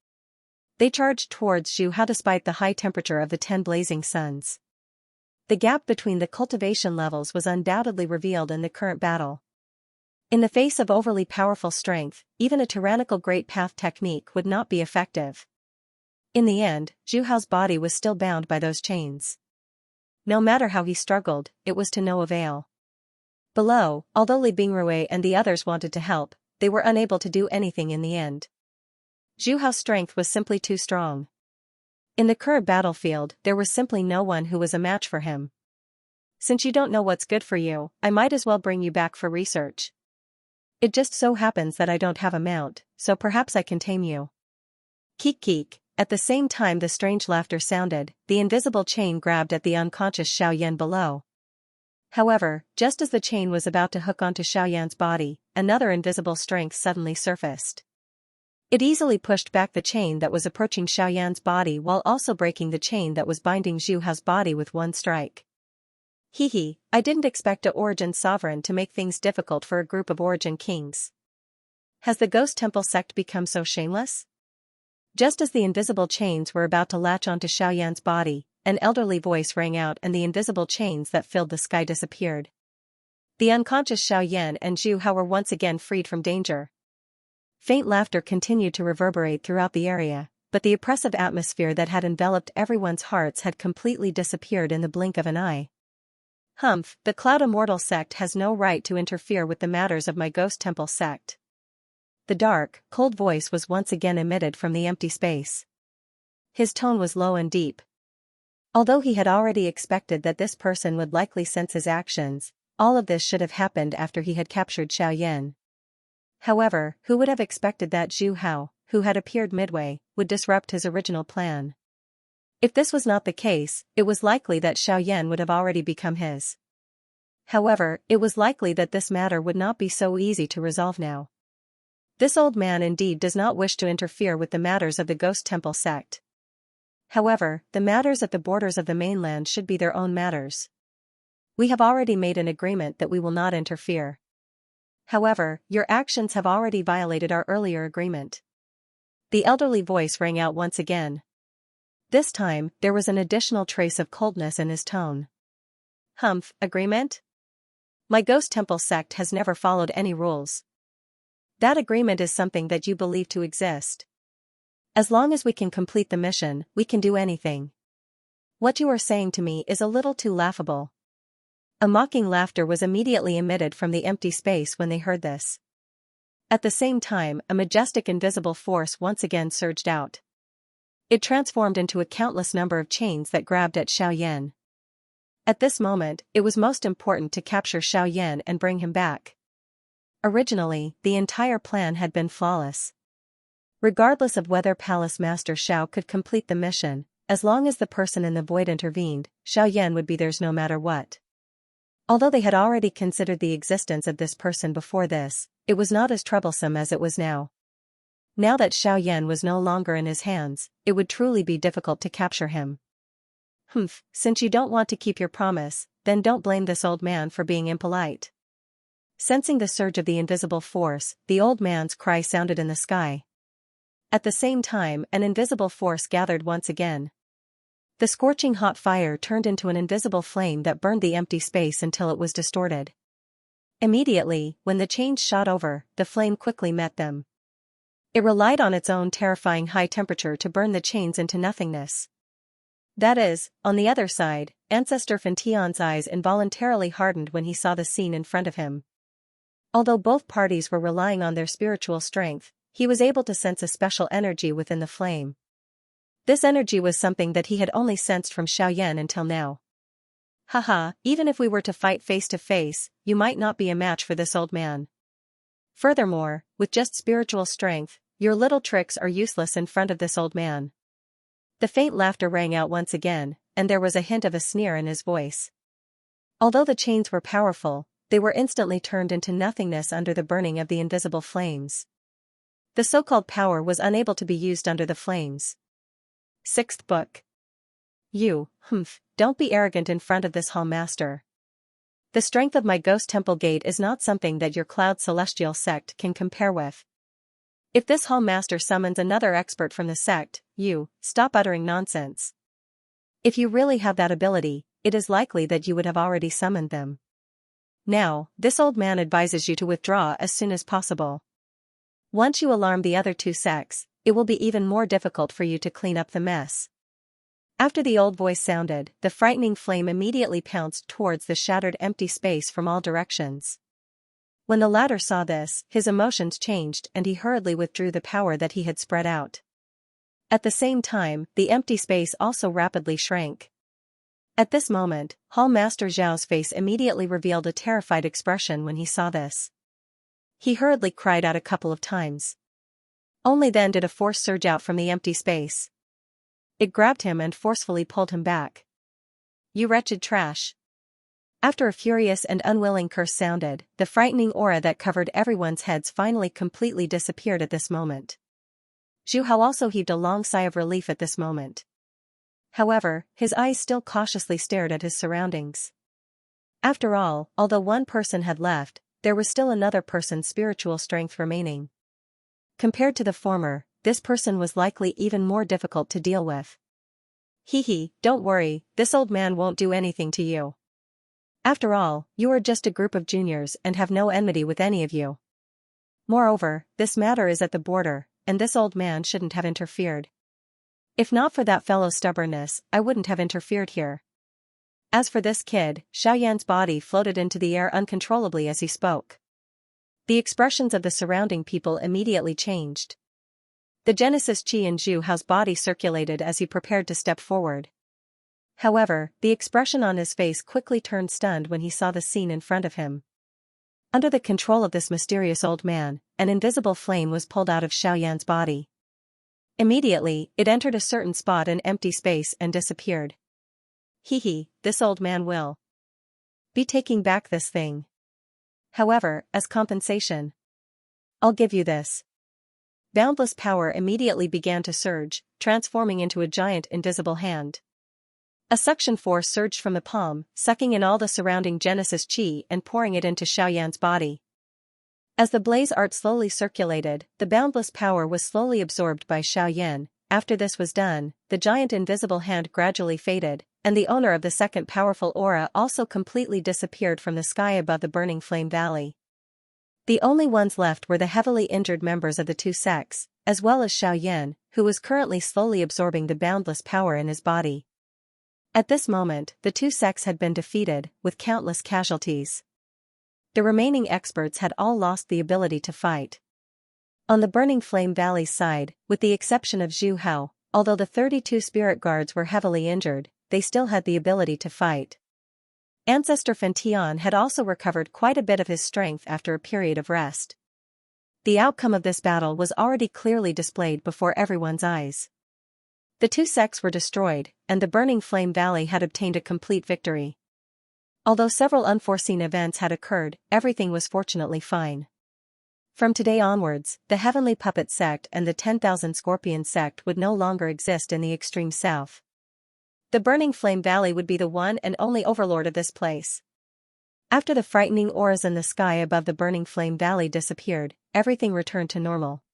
They charged towards Zhu Hao despite the high temperature of the 10 blazing suns. The gap between the cultivation levels was undoubtedly revealed in the current battle. In the face of overly powerful strength, even a tyrannical great path technique would not be effective. In the end, Zhu Hao's body was still bound by those chains. No matter how he struggled, it was to no avail. Below, although Li Bingrui and the others wanted to help, they were unable to do anything in the end. Zhu Hao's strength was simply too strong. In the current battlefield, there was simply no one who was a match for him. Since you don't know what's good for you, I might as well bring you back for research. It just so happens that I don't have a mount, so perhaps I can tame you. Keek keek. At the same time the strange laughter sounded, the invisible chain grabbed at the unconscious Xiaoyan below. However, just as the chain was about to hook onto Xiaoyan's body, another invisible strength suddenly surfaced. It easily pushed back the chain that was approaching Xiaoyan's body while also breaking the chain that was binding Zhu Hao's body with one strike. I didn't expect a origin sovereign to make things difficult for a group of origin kings. Has the Ghost Temple sect become so shameless? Just as the invisible chains were about to latch onto Xiaoyan's body, an elderly voice rang out and the invisible chains that filled the sky disappeared. The unconscious Xiaoyan and Zhu Hao were once again freed from danger. Faint laughter continued to reverberate throughout the area, but the oppressive atmosphere that had enveloped everyone's hearts had completely disappeared in the blink of an eye. The Cloud Immortal sect has no right to interfere with the matters of my Ghost Temple sect. The dark, cold voice was once again emitted from the empty space. His tone was low and deep. Although he had already expected that this person would likely sense his actions, all of this should have happened after he had captured Xiaoyan. However, who would have expected that Zhu Hao, who had appeared midway, would disrupt his original plan? If this was not the case, it was likely that Xiaoyan would have already become his. However, it was likely that this matter would not be so easy to resolve now. This old man indeed does not wish to interfere with the matters of the Ghost Temple sect. However, the matters at the borders of the mainland should be their own matters. We have already made an agreement that we will not interfere. However, your actions have already violated our earlier agreement. The elderly voice rang out once again. This time, there was an additional trace of coldness in his tone. Agreement? My Ghost Temple sect has never followed any rules. That agreement is something that you believe to exist. As long as we can complete the mission, we can do anything. What you are saying to me is a little too laughable. A mocking laughter was immediately emitted from the empty space when they heard this. At the same time, a majestic invisible force once again surged out. It transformed into a countless number of chains that grabbed at Xiaoyan. At this moment, it was most important to capture Xiaoyan and bring him back. Originally, the entire plan had been flawless. Regardless of whether Palace Master Xiao could complete the mission, as long as the person in the void intervened, Xiaoyan would be theirs no matter what. Although they had already considered the existence of this person before this, it was not as troublesome as it was now. Now that Xiaoyan was no longer in his hands, it would truly be difficult to capture him. Since you don't want to keep your promise, then don't blame this old man for being impolite. Sensing the surge of the invisible force, the old man's cry sounded in the sky. At the same time, an invisible force gathered once again. The scorching hot fire turned into an invisible flame that burned the empty space until it was distorted. Immediately, when the chains shot over, the flame quickly met them. It relied on its own terrifying high temperature to burn the chains into nothingness. That is, on the other side, Ancestor Fentian's eyes involuntarily hardened when he saw the scene in front of him. Although both parties were relying on their spiritual strength, he was able to sense a special energy within the flame. This energy was something that he had only sensed from Xiaoyan until now. Haha, even if we were to fight face to face, you might not be a match for this old man. Furthermore, with just spiritual strength, your little tricks are useless in front of this old man. The faint laughter rang out once again, and there was a hint of a sneer in his voice. Although the chains were powerful, they were instantly turned into nothingness under the burning of the invisible flames. The so-called power was unable to be used under the flames. 6th Book. Don't be arrogant in front of this Hall Master. The strength of my Ghost Temple Gate is not something that your Cloud Celestial sect can compare with. If this Hall Master summons another expert from the sect, stop uttering nonsense. If you really have that ability, it is likely that you would have already summoned them. Now, this old man advises you to withdraw as soon as possible. Once you alarm the other two sects, it will be even more difficult for you to clean up the mess. After the old voice sounded, the frightening flame immediately pounced towards the shattered empty space from all directions. When the latter saw this, his emotions changed and he hurriedly withdrew the power that he had spread out. At the same time, the empty space also rapidly shrank. At this moment, Hall Master Zhao's face immediately revealed a terrified expression when he saw this. He hurriedly cried out a couple of times. Only then did a force surge out from the empty space. It grabbed him and forcefully pulled him back. You wretched trash. After a furious and unwilling curse sounded, the frightening aura that covered everyone's heads finally completely disappeared at this moment. Zhu Hao also heaved a long sigh of relief at this moment. However, his eyes still cautiously stared at his surroundings. After all, although one person had left, there was still another person's spiritual strength remaining. Compared to the former, this person was likely even more difficult to deal with. Don't worry, this old man won't do anything to you. After all, you are just a group of juniors and have no enmity with any of you. Moreover, this matter is at the border, and this old man shouldn't have interfered. If not for that fellow's stubbornness, I wouldn't have interfered here. As for this kid, Xiaoyan's body floated into the air uncontrollably as he spoke. The expressions of the surrounding people immediately changed. The Genesis Qi in Zhu Hao's body circulated as he prepared to step forward. However, the expression on his face quickly turned stunned when he saw the scene in front of him. Under the control of this mysterious old man, an invisible flame was pulled out of Xiaoyan's body. Immediately, it entered a certain spot in empty space and disappeared. This old man will be taking back this thing. However, as compensation, I'll give you this. Boundless power immediately began to surge, transforming into a giant invisible hand. A suction force surged from the palm, sucking in all the surrounding Genesis Qi and pouring it into Xiaoyan's body. As the blaze art slowly circulated, the boundless power was slowly absorbed by Xiaoyan. After this was done, the giant invisible hand gradually faded, and the owner of the second powerful aura also completely disappeared from the sky above the burning flame valley. The only ones left were the heavily injured members of the two sects, as well as Xiaoyan, who was currently slowly absorbing the boundless power in his body. At this moment, the two sects had been defeated, with countless casualties. The remaining experts had all lost the ability to fight. On the Burning Flame Valley's side, with the exception of Zhu Hao, although the 32 spirit guards were heavily injured, they still had the ability to fight. Ancestor Fentian had also recovered quite a bit of his strength after a period of rest. The outcome of this battle was already clearly displayed before everyone's eyes. The two sects were destroyed, and the Burning Flame Valley had obtained a complete victory. Although several unforeseen events had occurred, everything was fortunately fine. From today onwards, the Heavenly Puppet Sect and the 10,000 Scorpion Sect would no longer exist in the extreme south. The Burning Flame Valley would be the one and only overlord of this place. After the frightening auras in the sky above the Burning Flame Valley disappeared, everything returned to normal.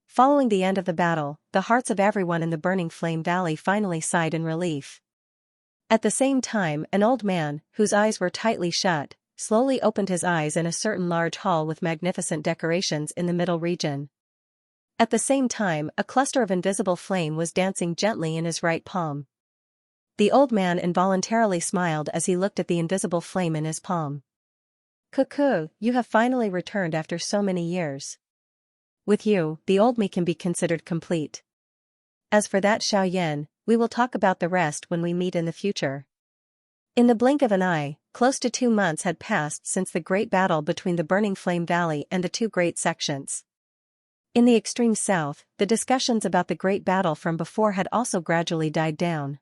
Following the end of the battle, the hearts of everyone in the Burning Flame Valley finally sighed in relief. At the same time, an old man, whose eyes were tightly shut, slowly opened his eyes in a certain large hall with magnificent decorations in the middle region. At the same time, a cluster of invisible flame was dancing gently in his right palm. The old man involuntarily smiled as he looked at the invisible flame in his palm. "Cuckoo, you have finally returned after so many years. With you, the old me can be considered complete. As for that Xiaoyan, we will talk about the rest when we meet in the future." In the blink of an eye, close to 2 months had passed since the great battle between the Burning Flame Valley and the two great sections. In the extreme south, the discussions about the great battle from before had also gradually died down.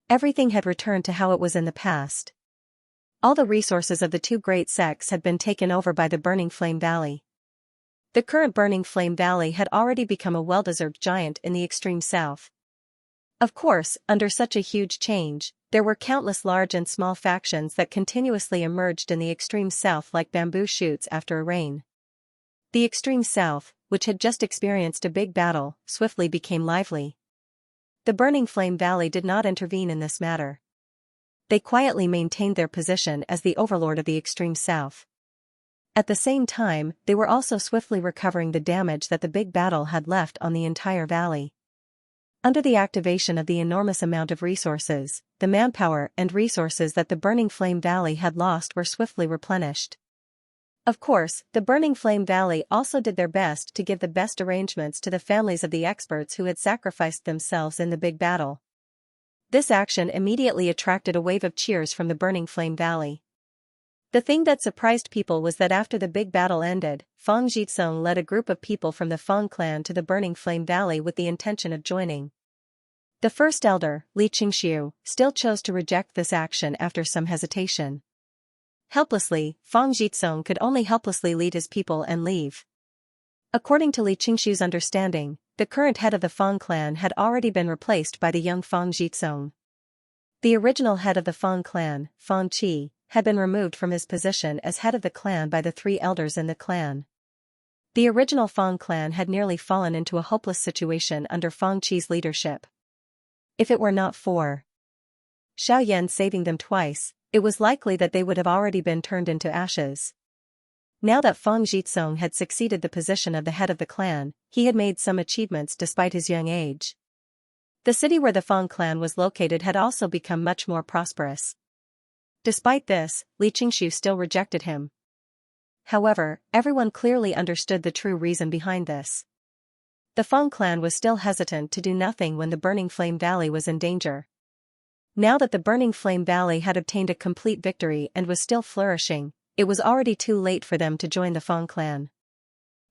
Everything had returned to how it was in the past. All the resources of the two great sects had been taken over by the Burning Flame Valley. The current Burning Flame Valley had already become a well-deserved giant in the extreme south. Of course, under such a huge change, there were countless large and small factions that continuously emerged in the extreme south like bamboo shoots after a rain. The extreme south, which had just experienced a big battle, swiftly became lively. The Burning Flame Valley did not intervene in this matter. They quietly maintained their position as the overlord of the extreme south. At the same time, they were also swiftly recovering the damage that the big battle had left on the entire valley. Under the activation of the enormous amount of resources, the manpower and resources that the Burning Flame Valley had lost were swiftly replenished. Of course, the Burning Flame Valley also did their best to give the best arrangements to the families of the experts who had sacrificed themselves in the big battle. This action immediately attracted a wave of cheers from the Burning Flame Valley. The thing that surprised people was that after the big battle ended, Feng Jitsong led a group of people from the Feng clan to the Burning Flame Valley with the intention of joining. The first elder, Li Xianxia, still chose to reject this action after some hesitation. Helplessly, Feng Jitsong could only helplessly lead his people and leave. According to Li Xianxia's understanding, the current head of the Feng clan had already been replaced by the young Feng Jitsong. The original head of the Feng clan, Feng Qi, had been removed from his position as head of the clan by the 3 elders in the clan. The original Feng clan had nearly fallen into a hopeless situation under Feng Qi's leadership. If it were not for Xiaoyan saving them twice, it was likely that they would have already been turned into ashes. Now that Feng Jitsong had succeeded the position of the head of the clan, he had made some achievements despite his young age. The city where the Feng clan was located had also become much more prosperous. Despite this, Li Xianxia still rejected him. However, everyone clearly understood the true reason behind this. The Feng clan was still hesitant to do nothing when the Burning Flame Valley was in danger. Now that the Burning Flame Valley had obtained a complete victory and was still flourishing, it was already too late for them to join the Feng clan.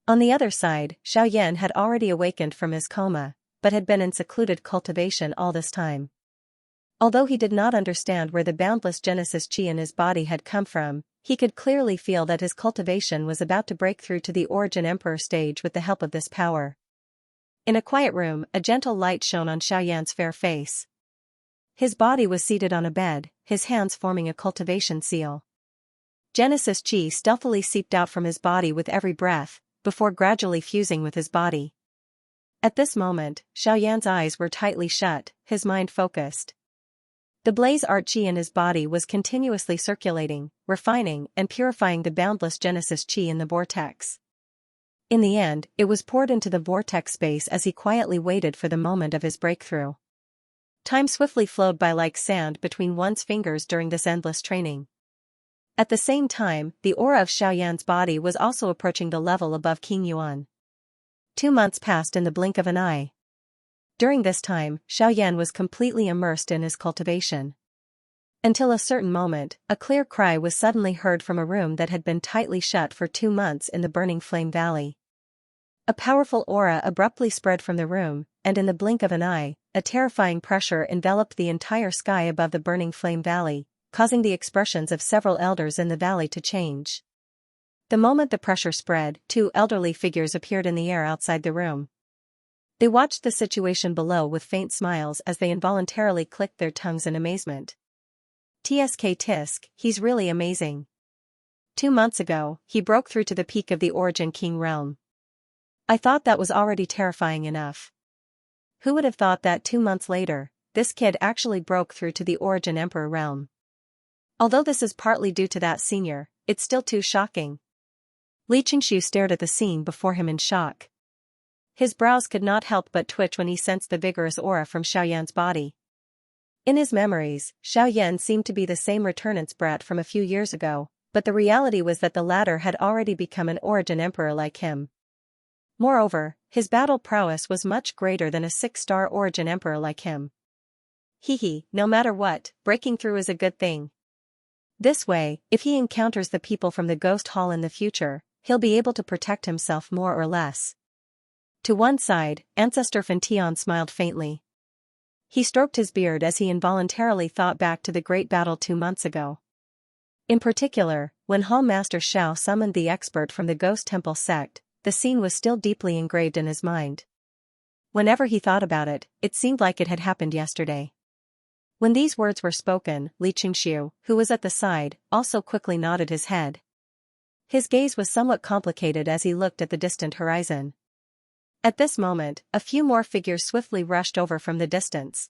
On the other side, Xiaoyan had already awakened from his coma, but had been in secluded cultivation all this time. Although he did not understand where the boundless Genesis Chi in his body had come from, he could clearly feel that his cultivation was about to break through to the Origin Emperor stage with the help of this power. In a quiet room, a gentle light shone on Xiaoyan's fair face. His body was seated on a bed, his hands forming a cultivation seal. Genesis Chi stealthily seeped out from his body with every breath, before gradually fusing with his body. At this moment, Xiaoyan's eyes were tightly shut, his mind focused. The blaze art chi in his body was continuously circulating, refining and purifying the boundless Genesis chi in the vortex. In the end, it was poured into the vortex space as he quietly waited for the moment of his breakthrough. Time swiftly flowed by like sand between one's fingers during this endless training. At the same time, the aura of Xiaoyan's body was also approaching the level above King Yuan. 2 months passed in the blink of an eye. During this time, Xiaoyan was completely immersed in his cultivation. Until a certain moment, a clear cry was suddenly heard from a room that had been tightly shut for 2 months in the burning flame valley. A powerful aura abruptly spread from the room, and in the blink of an eye, a terrifying pressure enveloped the entire sky above the burning flame valley, causing the expressions of several elders in the valley to change. The moment the pressure spread, 2 elderly figures appeared in the air outside the room. They watched the situation below with faint smiles as they involuntarily clicked their tongues in amazement. Tsk tisk, he's really amazing. 2 months ago, he broke through to the peak of the Origin King realm. I thought that was already terrifying enough. Who would have thought that 2 months later, this kid actually broke through to the Origin Emperor realm? Although this is partly due to that senior, it's still too shocking. Xianxia stared at the scene before him in shock. His brows could not help but twitch when he sensed the vigorous aura from Xiaoyan's body. In his memories, Xiaoyan seemed to be the same returnance brat from a few years ago, but the reality was that the latter had already become an Origin Emperor like him. Moreover, his battle prowess was much greater than a 6-star Origin Emperor like him. No matter what, breaking through is a good thing. This way, if he encounters the people from the Ghost Hall in the future, he'll be able to protect himself more or less. To one side, Ancestor Fantion smiled faintly. He stroked his beard as he involuntarily thought back to the great battle 2 months ago. In particular, when Hall Master Xiao summoned the expert from the Ghost Temple sect, the scene was still deeply engraved in his mind. Whenever he thought about it, it seemed like it had happened yesterday. When these words were spoken, Xianxia, who was at the side, also quickly nodded his head. His gaze was somewhat complicated as he looked at the distant horizon. At this moment, a few more figures swiftly rushed over from the distance.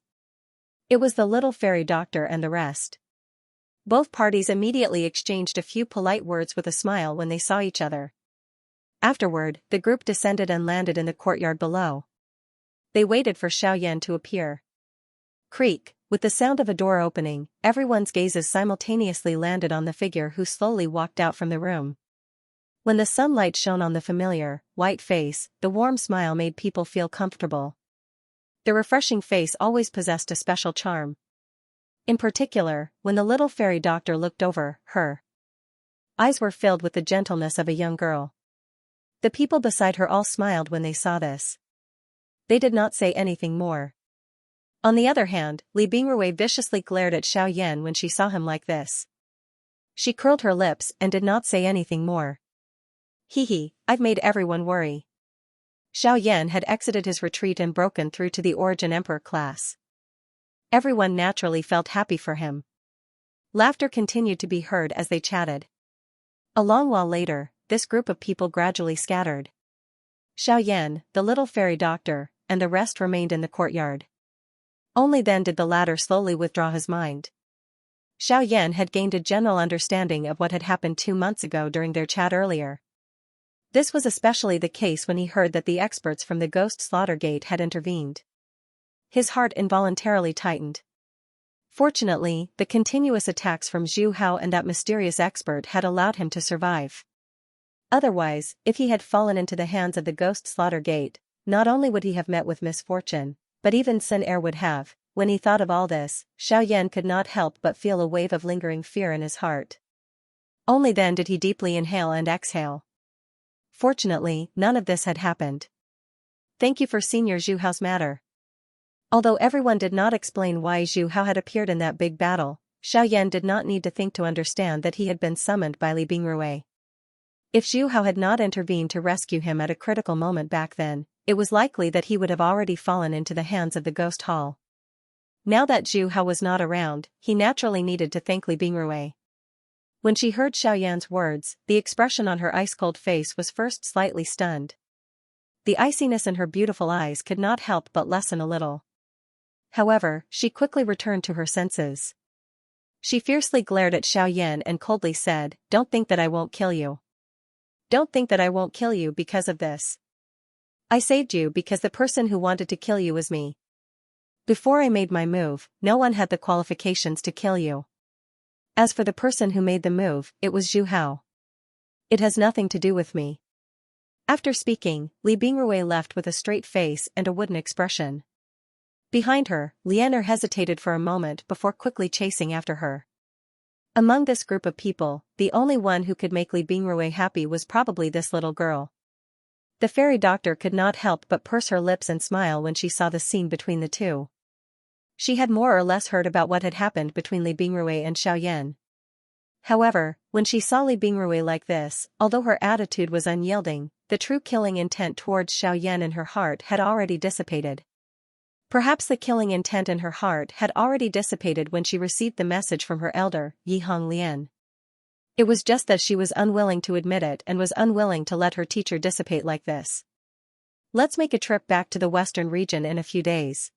It was the little fairy doctor and the rest. Both parties immediately exchanged a few polite words with a smile when they saw each other. Afterward, the group descended and landed in the courtyard below. They waited for Xiaoyan to appear. Creak, with the sound of a door opening, everyone's gazes simultaneously landed on the figure who slowly walked out from the room. When the sunlight shone on the familiar, white face, the warm smile made people feel comfortable. The refreshing face always possessed a special charm. In particular, when the little fairy doctor looked over, her eyes were filled with the gentleness of a young girl. The people beside her all smiled when they saw this. They did not say anything more. On the other hand, Li Bingrui viciously glared at Xiaoyan when she saw him like this. She curled her lips and did not say anything more. I've made everyone worry. Xiaoyan had exited his retreat and broken through to the Origin Emperor class. Everyone naturally felt happy for him. Laughter continued to be heard as they chatted. A long while later, this group of people gradually scattered. Xiaoyan, the little fairy doctor, and the rest remained in the courtyard. Only then did the latter slowly withdraw his mind. Xiaoyan had gained a general understanding of what had happened 2 months ago during their chat earlier. This was especially the case when he heard that the experts from the Ghost Slaughter Gate had intervened. His heart involuntarily tightened. Fortunately, the continuous attacks from Zhu Hao and that mysterious expert had allowed him to survive. Otherwise, if he had fallen into the hands of the Ghost Slaughter Gate, not only would he have met with misfortune, but even Sun Er would have. When he thought of all this, Xiaoyan could not help but feel a wave of lingering fear in his heart. Only then did he deeply inhale and exhale. Fortunately, none of this had happened. Thank you for Senior Zhu Hao's matter. Although everyone did not explain why Zhu Hao had appeared in that big battle, Xiaoyan did not need to think to understand that he had been summoned by Li Bingrui. If Zhu Hao had not intervened to rescue him at a critical moment back then, it was likely that he would have already fallen into the hands of the Ghost Hall. Now that Zhu Hao was not around, he naturally needed to thank Li Bingrui. When she heard Xiaoyan's words, the expression on her ice-cold face was first slightly stunned. The iciness in her beautiful eyes could not help but lessen a little. However, she quickly returned to her senses. She fiercely glared at Xiaoyan and coldly said, "Don't think that I won't kill you. Don't think that I won't kill you because of this. I saved you because the person who wanted to kill you was me. Before I made my move, no one had the qualifications to kill you. As for the person who made the move, it was Zhu Hao. It has nothing to do with me." After speaking, Li Bingrui left with a straight face and a wooden expression. Behind her, Lianer hesitated for a moment before quickly chasing after her. Among this group of people, the only one who could make Li Bingrui happy was probably this little girl. The fairy doctor could not help but purse her lips and smile when she saw the scene between the two. She had more or less heard about what had happened between Li Bingrui and Xiaoyan. However, when she saw Li Bingrui like this, although her attitude was unyielding, the true killing intent towards Xiaoyan in her heart had already dissipated. Perhaps the killing intent in her heart had already dissipated when she received the message from her elder, Yi Honglian. It was just that she was unwilling to admit it and was unwilling to let her teacher dissipate like this. "Let's make a trip back to the western region in a few days."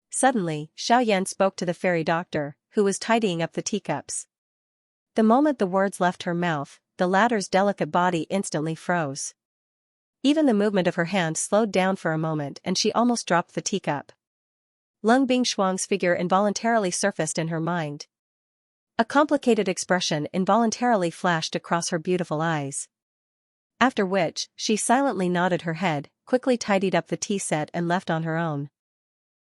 Suddenly, Xiaoyan spoke to the fairy doctor, who was tidying up the teacups. The moment the words left her mouth, the latter's delicate body instantly froze. Even the movement of her hand slowed down for a moment and she almost dropped the teacup. Lung Bingshuang's figure involuntarily surfaced in her mind. A complicated expression involuntarily flashed across her beautiful eyes. After which, she silently nodded her head, quickly tidied up the tea set and left on her own.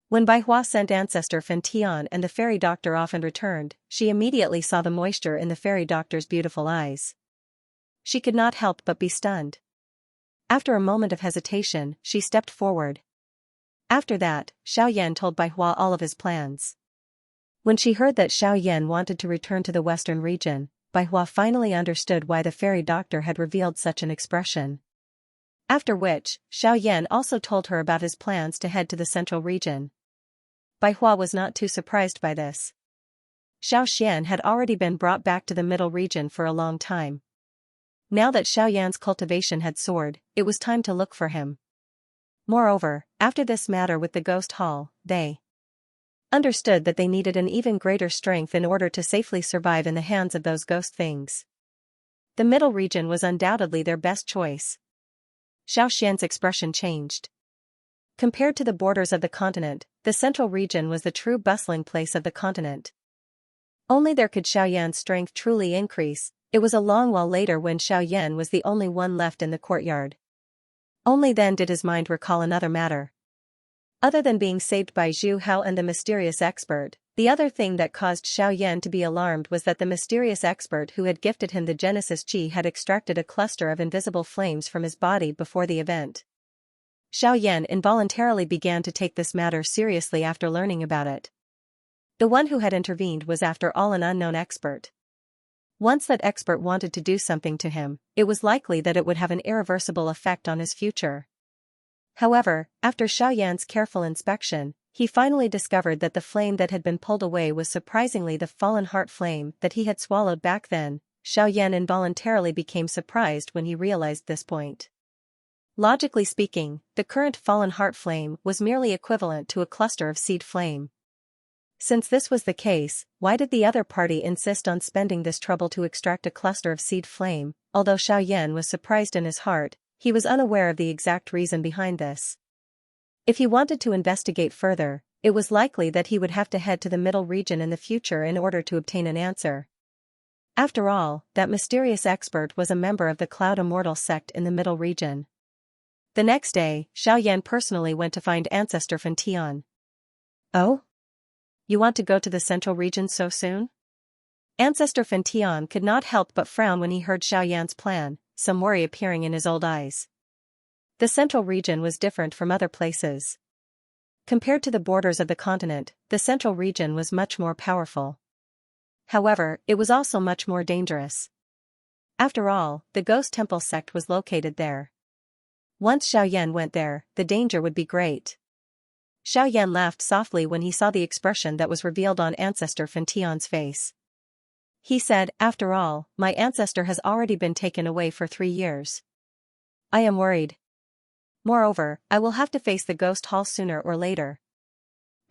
When Baihua sent ancestor Fen Tian and the fairy doctor off and returned, she immediately saw the moisture in the fairy doctor's beautiful eyes. She could not help but be stunned. After a moment of hesitation, she stepped forward. After that, Xiaoyan told Baihua all of his plans. When she heard that Xiaoyan wanted to return to the western region, Baihua finally understood why the fairy doctor had revealed such an expression. After which, Xiaoyan also told her about his plans to head to the central region. Baihua was not too surprised by this. Xiao Xian had already been brought back to the middle region for a long time. Now that Xiaoyan's cultivation had soared, it was time to look for him. Moreover, after this matter with the ghost hall, they understood that they needed an even greater strength in order to safely survive in the hands of those ghost things. The middle region was undoubtedly their best choice. Xiao Xian's expression changed. Compared to the borders of the continent, the central region was the true bustling place of the continent. Only there could Xiaoyan's strength truly increase. It was a long while later when Xiaoyan was the only one left in the courtyard. Only then did his mind recall another matter. Other than being saved by Zhu Hao and the mysterious expert, the other thing that caused Xiaoyan to be alarmed was that the mysterious expert who had gifted him the Genesis Chi had extracted a cluster of invisible flames from his body before the event. Xiaoyan involuntarily began to take this matter seriously after learning about it. The one who had intervened was after all an unknown expert. Once that expert wanted to do something to him, it was likely that it would have an irreversible effect on his future. However, after Xiaoyan's careful inspection, he finally discovered that the flame that had been pulled away was surprisingly the fallen heart flame that he had swallowed back then. Xiaoyan involuntarily became surprised when he realized this point. Logically speaking, the current fallen heart flame was merely equivalent to a cluster of seed flame. Since this was the case, why did the other party insist on spending this trouble to extract a cluster of seed flame? Although Xiaoyan was surprised in his heart, he was unaware of the exact reason behind this. If he wanted to investigate further, it was likely that he would have to head to the middle region in the future in order to obtain an answer. After all, that mysterious expert was a member of the Cloud Immortal sect in the middle region. The next day, Xiaoyan personally went to find Ancestor Fen Tian. "Oh? You want to go to the central region so soon?" Ancestor Fen Tian could not help but frown when he heard Xiaoyan's plan, some worry appearing in his old eyes. The central region was different from other places. Compared to the borders of the continent, the central region was much more powerful. However, it was also much more dangerous. After all, the Ghost Temple sect was located there. Once Xiaoyan went there, the danger would be great. Xiaoyan laughed softly when he saw the expression that was revealed on Ancestor Fen Tian's face. He said, "After all, my ancestor has already been taken away for 3 years. I am worried. Moreover, I will have to face the ghost hall sooner or later.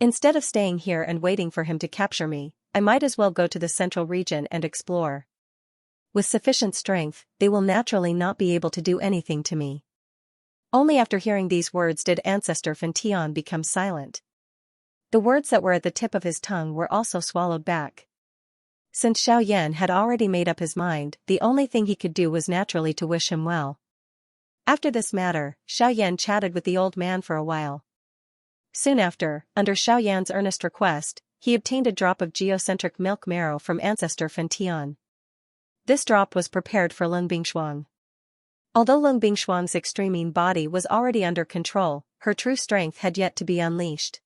Instead of staying here and waiting for him to capture me, I might as well go to the central region and explore. With sufficient strength, they will naturally not be able to do anything to me. Only after hearing these words did Ancestor Fantion become silent. The words that were at the tip of his tongue were also swallowed back. Since Xiaoyan had already made up his mind, the only thing he could do was naturally to wish him well. After this matter, Xiaoyan chatted with the old man for a while. Soon after, under Xiaoyan's earnest request, he obtained a drop of geocentric milk marrow from Ancestor Fantion. This drop was prepared for Lung Bingshuang. Although Lung Bingshuang's extreme body was already under control, her true strength had yet to be unleashed.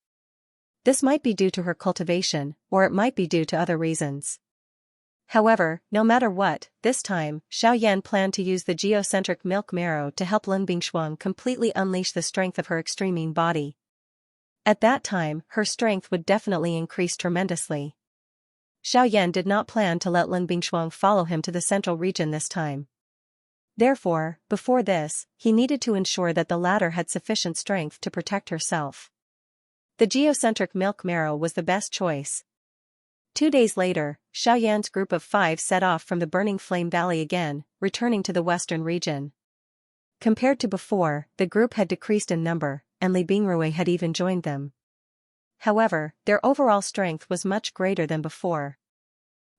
This might be due to her cultivation, or it might be due to other reasons. However, no matter what, this time, Xiaoyan planned to use the geocentric milk marrow to help Lung Bingshuang completely unleash the strength of her extreme body. At that time, her strength would definitely increase tremendously. Xiaoyan did not plan to let Lung Bingshuang follow him to the central region this time. Therefore, before this, he needed to ensure that the latter had sufficient strength to protect herself. The geocentric milk marrow was the best choice. 2 days later, Xiaoyan's group of 5 set off from the Burning Flame Valley again, returning to the western region. Compared to before, the group had decreased in number, and Li Bingrui had even joined them. However, their overall strength was much greater than before.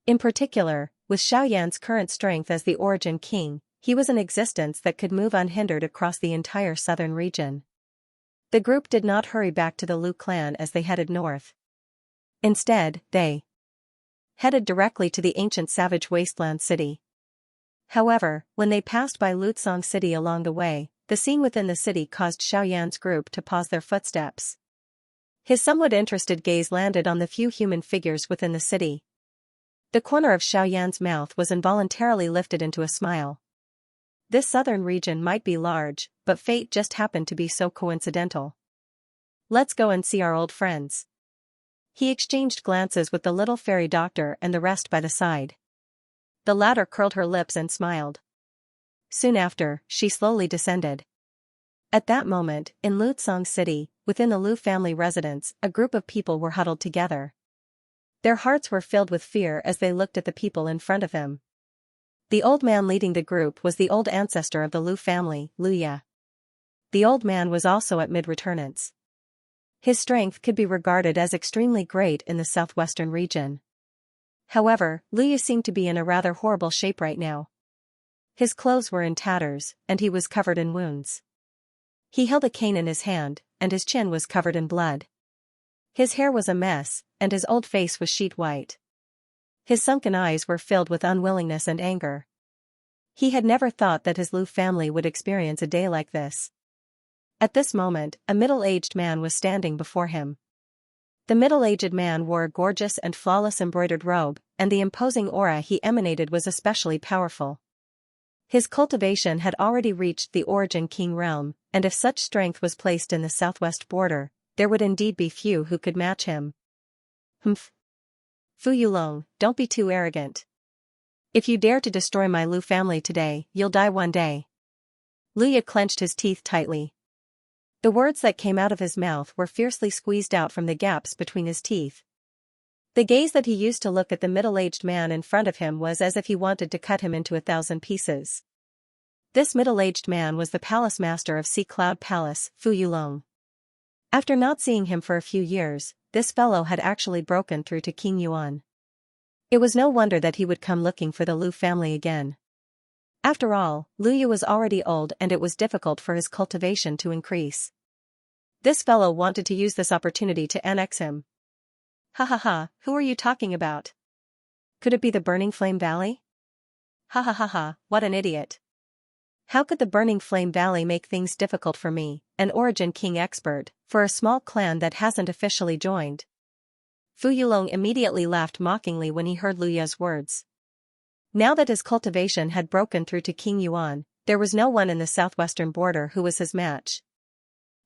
In particular, with Xiaoyan's current strength as the Origin King, he was an existence that could move unhindered across the entire southern region. The group did not hurry back to the Lu clan as they headed north. Instead, they headed directly to the ancient savage wasteland city. However, when they passed by Lutsong city along the way, the scene within the city caused Xiaoyan's group to pause their footsteps. His somewhat interested gaze landed on the few human figures within the city. The corner of Xiaoyan's mouth was involuntarily lifted into a smile. This southern region might be large, but fate just happened to be so coincidental. Let's go and see our old friends. He exchanged glances with the little fairy doctor and the rest by the side. The latter curled her lips and smiled. Soon after, she slowly descended. At that moment, in Lutsong City, within the Lu family residence, a group of people were huddled together. Their hearts were filled with fear as they looked at the people in front of them. The old man leading the group was the old ancestor of the Lu family, Luya. The old man was also at mid-returnance. His strength could be regarded as extremely great in the southwestern region. However, Luya seemed to be in a rather horrible shape right now. His clothes were in tatters, and he was covered in wounds. He held a cane in his hand, and his chin was covered in blood. His hair was a mess, and his old face was sheet white. His sunken eyes were filled with unwillingness and anger. He had never thought that his Lu family would experience a day like this. At this moment, a middle-aged man was standing before him. The middle-aged man wore a gorgeous and flawless embroidered robe, and the imposing aura he emanated was especially powerful. His cultivation had already reached the Origin King realm, and if such strength was placed in the southwest border, there would indeed be few who could match him. Humph. Fu Yulong, don't be too arrogant. If you dare to destroy my Lu family today, you'll die one day. Luya clenched his teeth tightly. The words that came out of his mouth were fiercely squeezed out from the gaps between his teeth. The gaze that he used to look at the middle-aged man in front of him was as if he wanted to cut him into 1,000 pieces. This middle-aged man was the palace master of Sea Cloud Palace, Fu Yulong. After not seeing him for a few years, this fellow had actually broken through to King Yuan. It was no wonder that he would come looking for the Lu family again. After all, Luya was already old and it was difficult for his cultivation to increase. This fellow wanted to use this opportunity to annex him. Ha ha ha, who are you talking about? Could it be the Burning Flame Valley? Ha ha ha ha, what an idiot. How could the Burning Flame Valley make things difficult for me, an Origin King expert, for a small clan that hasn't officially joined? Fu Yulong immediately laughed mockingly when he heard Luya's words. Now that his cultivation had broken through to King Yuan, there was no one in the southwestern border who was his match.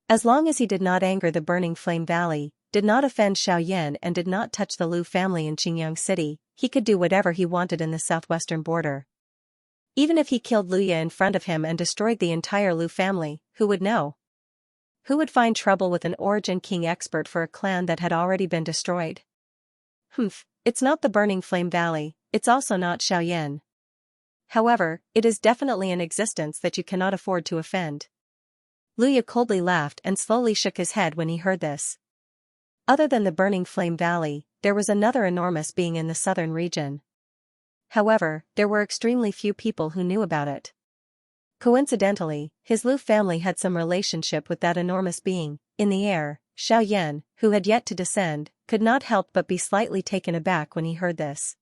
As long as he did not anger the Burning Flame Valley, did not offend Xiaoyan and did not touch the Lu family in Xingyang City, he could do whatever he wanted in the southwestern border. Even if he killed Luya in front of him and destroyed the entire Lu family, who would know? Who would find trouble with an Origin King expert for a clan that had already been destroyed? It's not the Burning Flame Valley, it's also not Xiaoyan. However, it is definitely an existence that you cannot afford to offend. Luya coldly laughed and slowly shook his head when he heard this. Other than the Burning Flame Valley, there was another enormous being in the southern region. However, there were extremely few people who knew about it. Coincidentally, his Lu family had some relationship with that enormous being. In the air, Xiaoyan, who had yet to descend, could not help but be slightly taken aback when he heard this.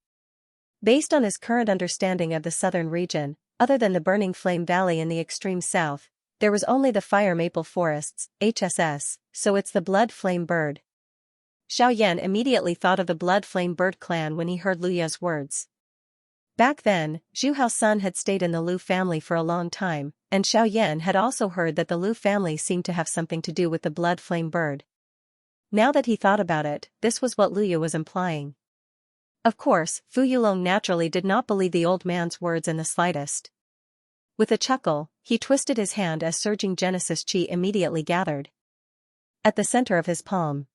Based on his current understanding of the southern region, other than the Burning Flame Valley in the extreme south, there was only the Fire Maple Forests, HSS, so it's the Blood Flame Bird. Xiaoyan immediately thought of the Blood Flame Bird clan when he heard Luya's words. Back then, Zhu Hao's son had stayed in the Lu family for a long time, and Xiaoyan had also heard that the Lu family seemed to have something to do with the Blood Flame Bird. Now that he thought about it, this was what Luya was implying. Of course, Fu Yulong naturally did not believe the old man's words in the slightest. With a chuckle, he twisted his hand as surging Genesis Chi immediately gathered. At the center of his palm,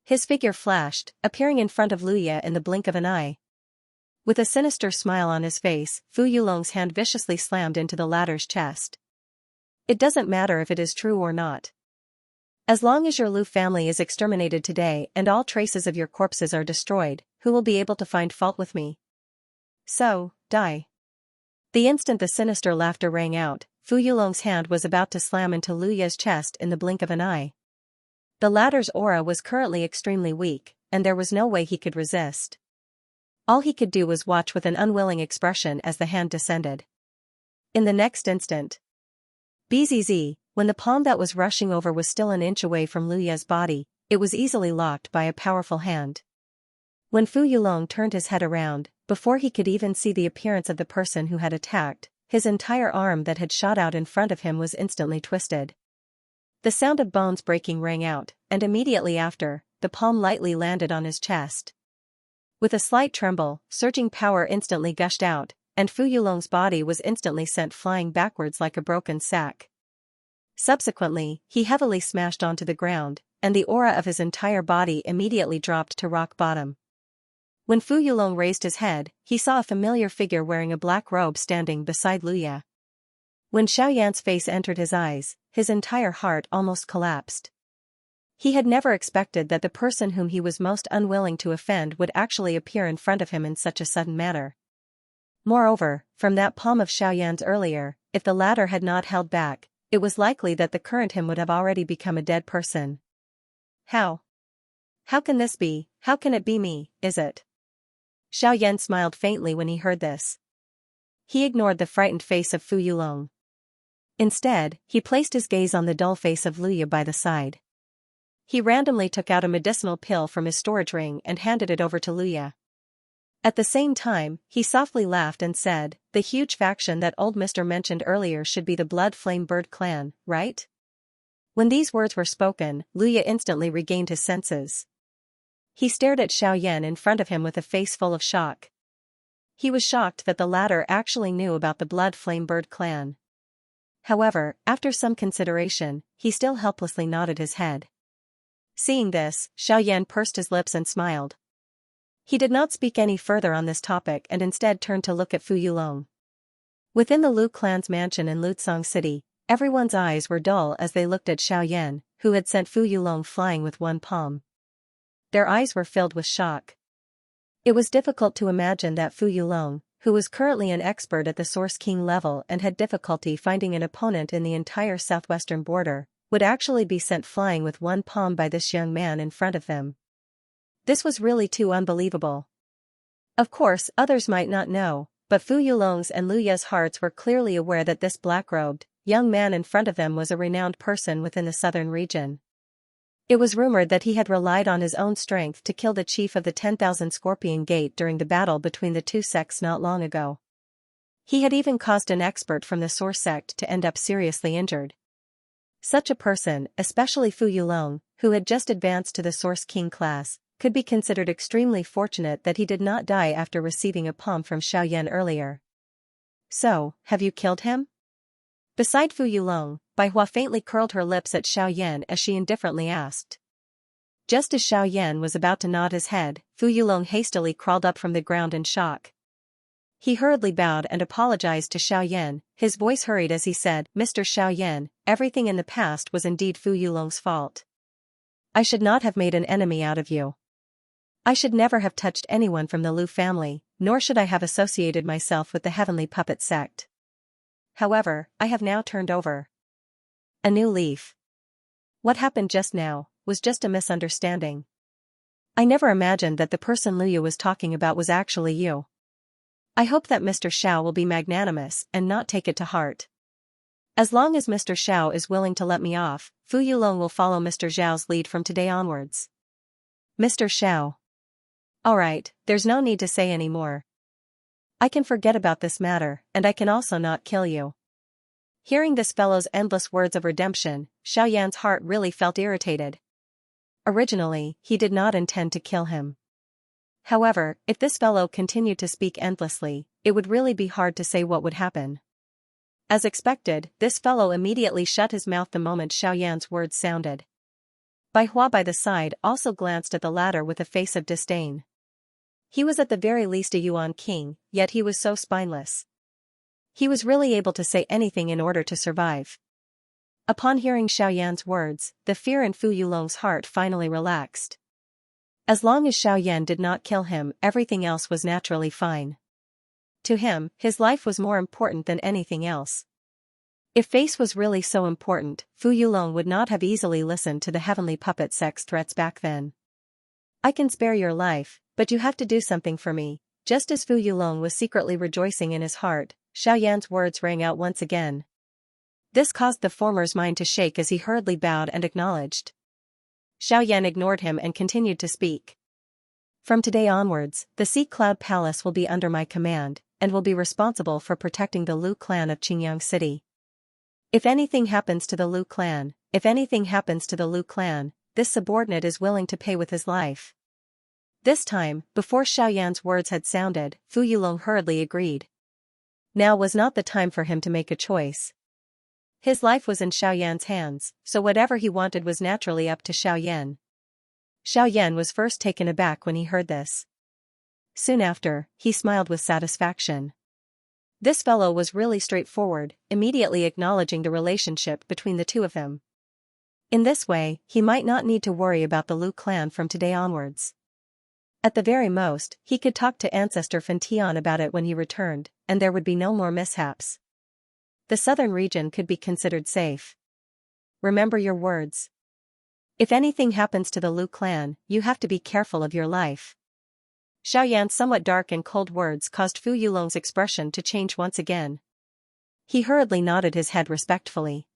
his figure flashed, appearing in front of Luya in the blink of an eye. With a sinister smile on his face, Fu Yulong's hand viciously slammed into the latter's chest. It doesn't matter if it is true or not. As long as your Lu family is exterminated today and all traces of your corpses are destroyed, who will be able to find fault with me? So, die. The instant the sinister laughter rang out, Fu Yulong's hand was about to slam into Luya's chest in the blink of an eye. The latter's aura was currently extremely weak, and there was no way he could resist. All he could do was watch with an unwilling expression as the hand descended. In the next instant, BZZ, when the palm that was rushing over was still an inch away from Luya's body, it was easily locked by a powerful hand. When Fu Yulong turned his head around, before he could even see the appearance of the person who had attacked, his entire arm that had shot out in front of him was instantly twisted. The sound of bones breaking rang out, and immediately after, the palm lightly landed on his chest. With a slight tremble, surging power instantly gushed out, and Fu Yulong's body was instantly sent flying backwards like a broken sack. Subsequently, he heavily smashed onto the ground, and the aura of his entire body immediately dropped to rock bottom. When Fu Yulong raised his head, he saw a familiar figure wearing a black robe standing beside Luya. When Xiaoyan's face entered his eyes, his entire heart almost collapsed. He had never expected that the person whom he was most unwilling to offend would actually appear in front of him in such a sudden manner. Moreover, from that palm of Xiaoyan's earlier, if the latter had not held back, it was likely that the current him would have already become a dead person. How? How can this be? How can it be me, is it? Xiaoyan smiled faintly when he heard this. He ignored the frightened face of Fu Yulong. Instead, he placed his gaze on the dull face of Luya by the side. He randomly took out a medicinal pill from his storage ring and handed it over to Luya. At the same time, he softly laughed and said, "The huge faction that old Mr. mentioned earlier should be the Blood Flame Bird clan, right?" When these words were spoken, Luya instantly regained his senses. He stared at Xiaoyan in front of him with a face full of shock. He was shocked that the latter actually knew about the Blood Flame Bird clan. However, after some consideration, he still helplessly nodded his head. Seeing this, Xiaoyan pursed his lips and smiled. He did not speak any further on this topic and instead turned to look at Fu Yulong. Within the Lu clan's mansion in Lutsong City, everyone's eyes were dull as they looked at Xiaoyan, who had sent Fu Yulong flying with one palm. Their eyes were filled with shock. It was difficult to imagine that Fu Yulong, who was currently an expert at the Source King level and had difficulty finding an opponent in the entire southwestern border, would actually be sent flying with one palm by this young man in front of them. This was really too unbelievable. Of course, others might not know, but Fu Yulong's and Luya's hearts were clearly aware that this black-robed, young man in front of them was a renowned person within the southern region. It was rumored that he had relied on his own strength to kill the chief of the 10,000 Scorpion Gate during the battle between the two sects not long ago. He had even caused an expert from the Source sect to end up seriously injured. Such a person, especially Fu Yulong, who had just advanced to the Source King class, could be considered extremely fortunate that he did not die after receiving a palm from Xiaoyan earlier. So, have you killed him? Beside Fu Yulong, Bai Hua faintly curled her lips at Xiaoyan as she indifferently asked. Just as Xiaoyan was about to nod his head, Fu Yulong hastily crawled up from the ground in shock. He hurriedly bowed and apologized to Xiaoyan, his voice hurried as he said, "Mr. Xiaoyan, everything in the past was indeed Fu Yulong's fault. I should not have made an enemy out of you. I should never have touched anyone from the Lu family, nor should I have associated myself with the Heavenly Puppet sect. However, I have now turned over a new leaf. What happened just now was just a misunderstanding. I never imagined that the person Luya was talking about was actually you. I hope that Mr. Xiao will be magnanimous and not take it to heart. As long as Mr. Xiao is willing to let me off, Fu Yulong will follow Mr. Xiao's lead from today onwards." Mr. Xiao. Alright, there's no need to say any more. I can forget about this matter, and I can also not kill you. Hearing this fellow's endless words of redemption, Xiaoyan's heart really felt irritated. Originally, he did not intend to kill him. However, if this fellow continued to speak endlessly, it would really be hard to say what would happen. As expected, this fellow immediately shut his mouth the moment Xiaoyan's words sounded. Bai Hua by the side also glanced at the latter with a face of disdain. He was at the very least a Yuan king, yet he was so spineless. He was really able to say anything in order to survive. Upon hearing Xiaoyan's words, the fear in Fu Yulong's heart finally relaxed. As long as Xiaoyan did not kill him, everything else was naturally fine. To him, his life was more important than anything else. If face was really so important, Fu Yulong would not have easily listened to the Heavenly Puppet sect's threats back then. "I can spare your life, but you have to do something for me." Just as Fu Yulong was secretly rejoicing in his heart, Xiaoyan's words rang out once again. This caused the former's mind to shake as he hurriedly bowed and acknowledged. Xiaoyan ignored him and continued to speak. "From today onwards, the Sea Cloud Palace will be under my command, and will be responsible for protecting the Lu clan of Qingyang City. If anything happens to the Lu clan, this subordinate is willing to pay with his life." This time, before Xiaoyan's words had sounded, Fu Yulong hurriedly agreed. Now was not the time for him to make a choice. His life was in Xiaoyan's hands, so whatever he wanted was naturally up to Xiaoyan. Xiaoyan was first taken aback when he heard this. Soon after, he smiled with satisfaction. This fellow was really straightforward, immediately acknowledging the relationship between the two of them. In this way, he might not need to worry about the Lu clan from today onwards. At the very most, he could talk to Ancestor Fentian about it when he returned, and there would be no more mishaps. The southern region could be considered safe. Remember your words. If anything happens to the Lu clan, you have to be careful of your life. Xiaoyan's somewhat dark and cold words caused Fu Yulong's expression to change once again. He hurriedly nodded his head respectfully.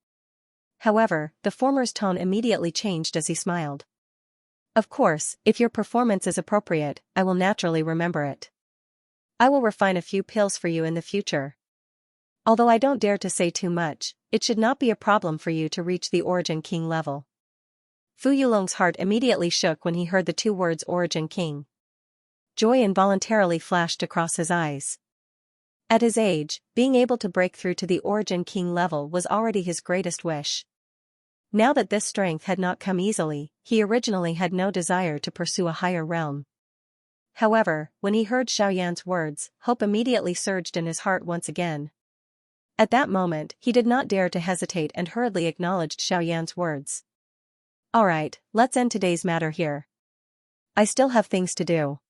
However, the former's tone immediately changed as he smiled. "Of course, if your performance is appropriate, I will naturally remember it. I will refine a few pills for you in the future. Although I don't dare to say too much, it should not be a problem for you to reach the Origin King level." Fu Yulong's heart immediately shook when he heard the two words Origin King. Joy involuntarily flashed across his eyes. At his age, being able to break through to the Origin King level was already his greatest wish. Now that this strength had not come easily, he originally had no desire to pursue a higher realm. However, when he heard Xiaoyan's words, hope immediately surged in his heart once again. At that moment, he did not dare to hesitate and hurriedly acknowledged Xiaoyan's words. "Alright, let's end today's matter here. I still have things to do.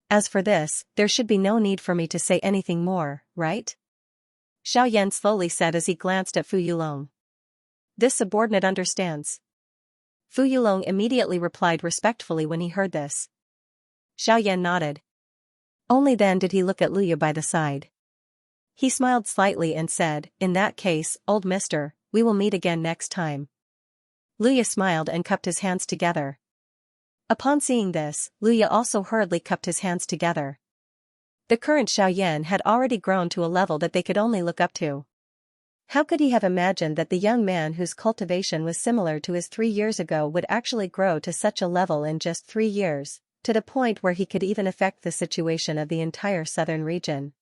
As for this, there should be no need for me to say anything more, right?" Xiaoyan slowly said as he glanced at Fu Yulong. "This subordinate understands." Fu Yulong immediately replied respectfully when he heard this. Xiaoyan nodded. Only then did he look at Luya by the side. He smiled slightly and said, "In that case, old mister, we will meet again next time." Luya smiled and cupped his hands together. Upon seeing this, Luya also hurriedly cupped his hands together. The current Xiaoyan had already grown to a level that they could only look up to. How could he have imagined that the young man whose cultivation was similar to his 3 years ago would actually grow to such a level in just 3 years, to the point where he could even affect the situation of the entire southern region?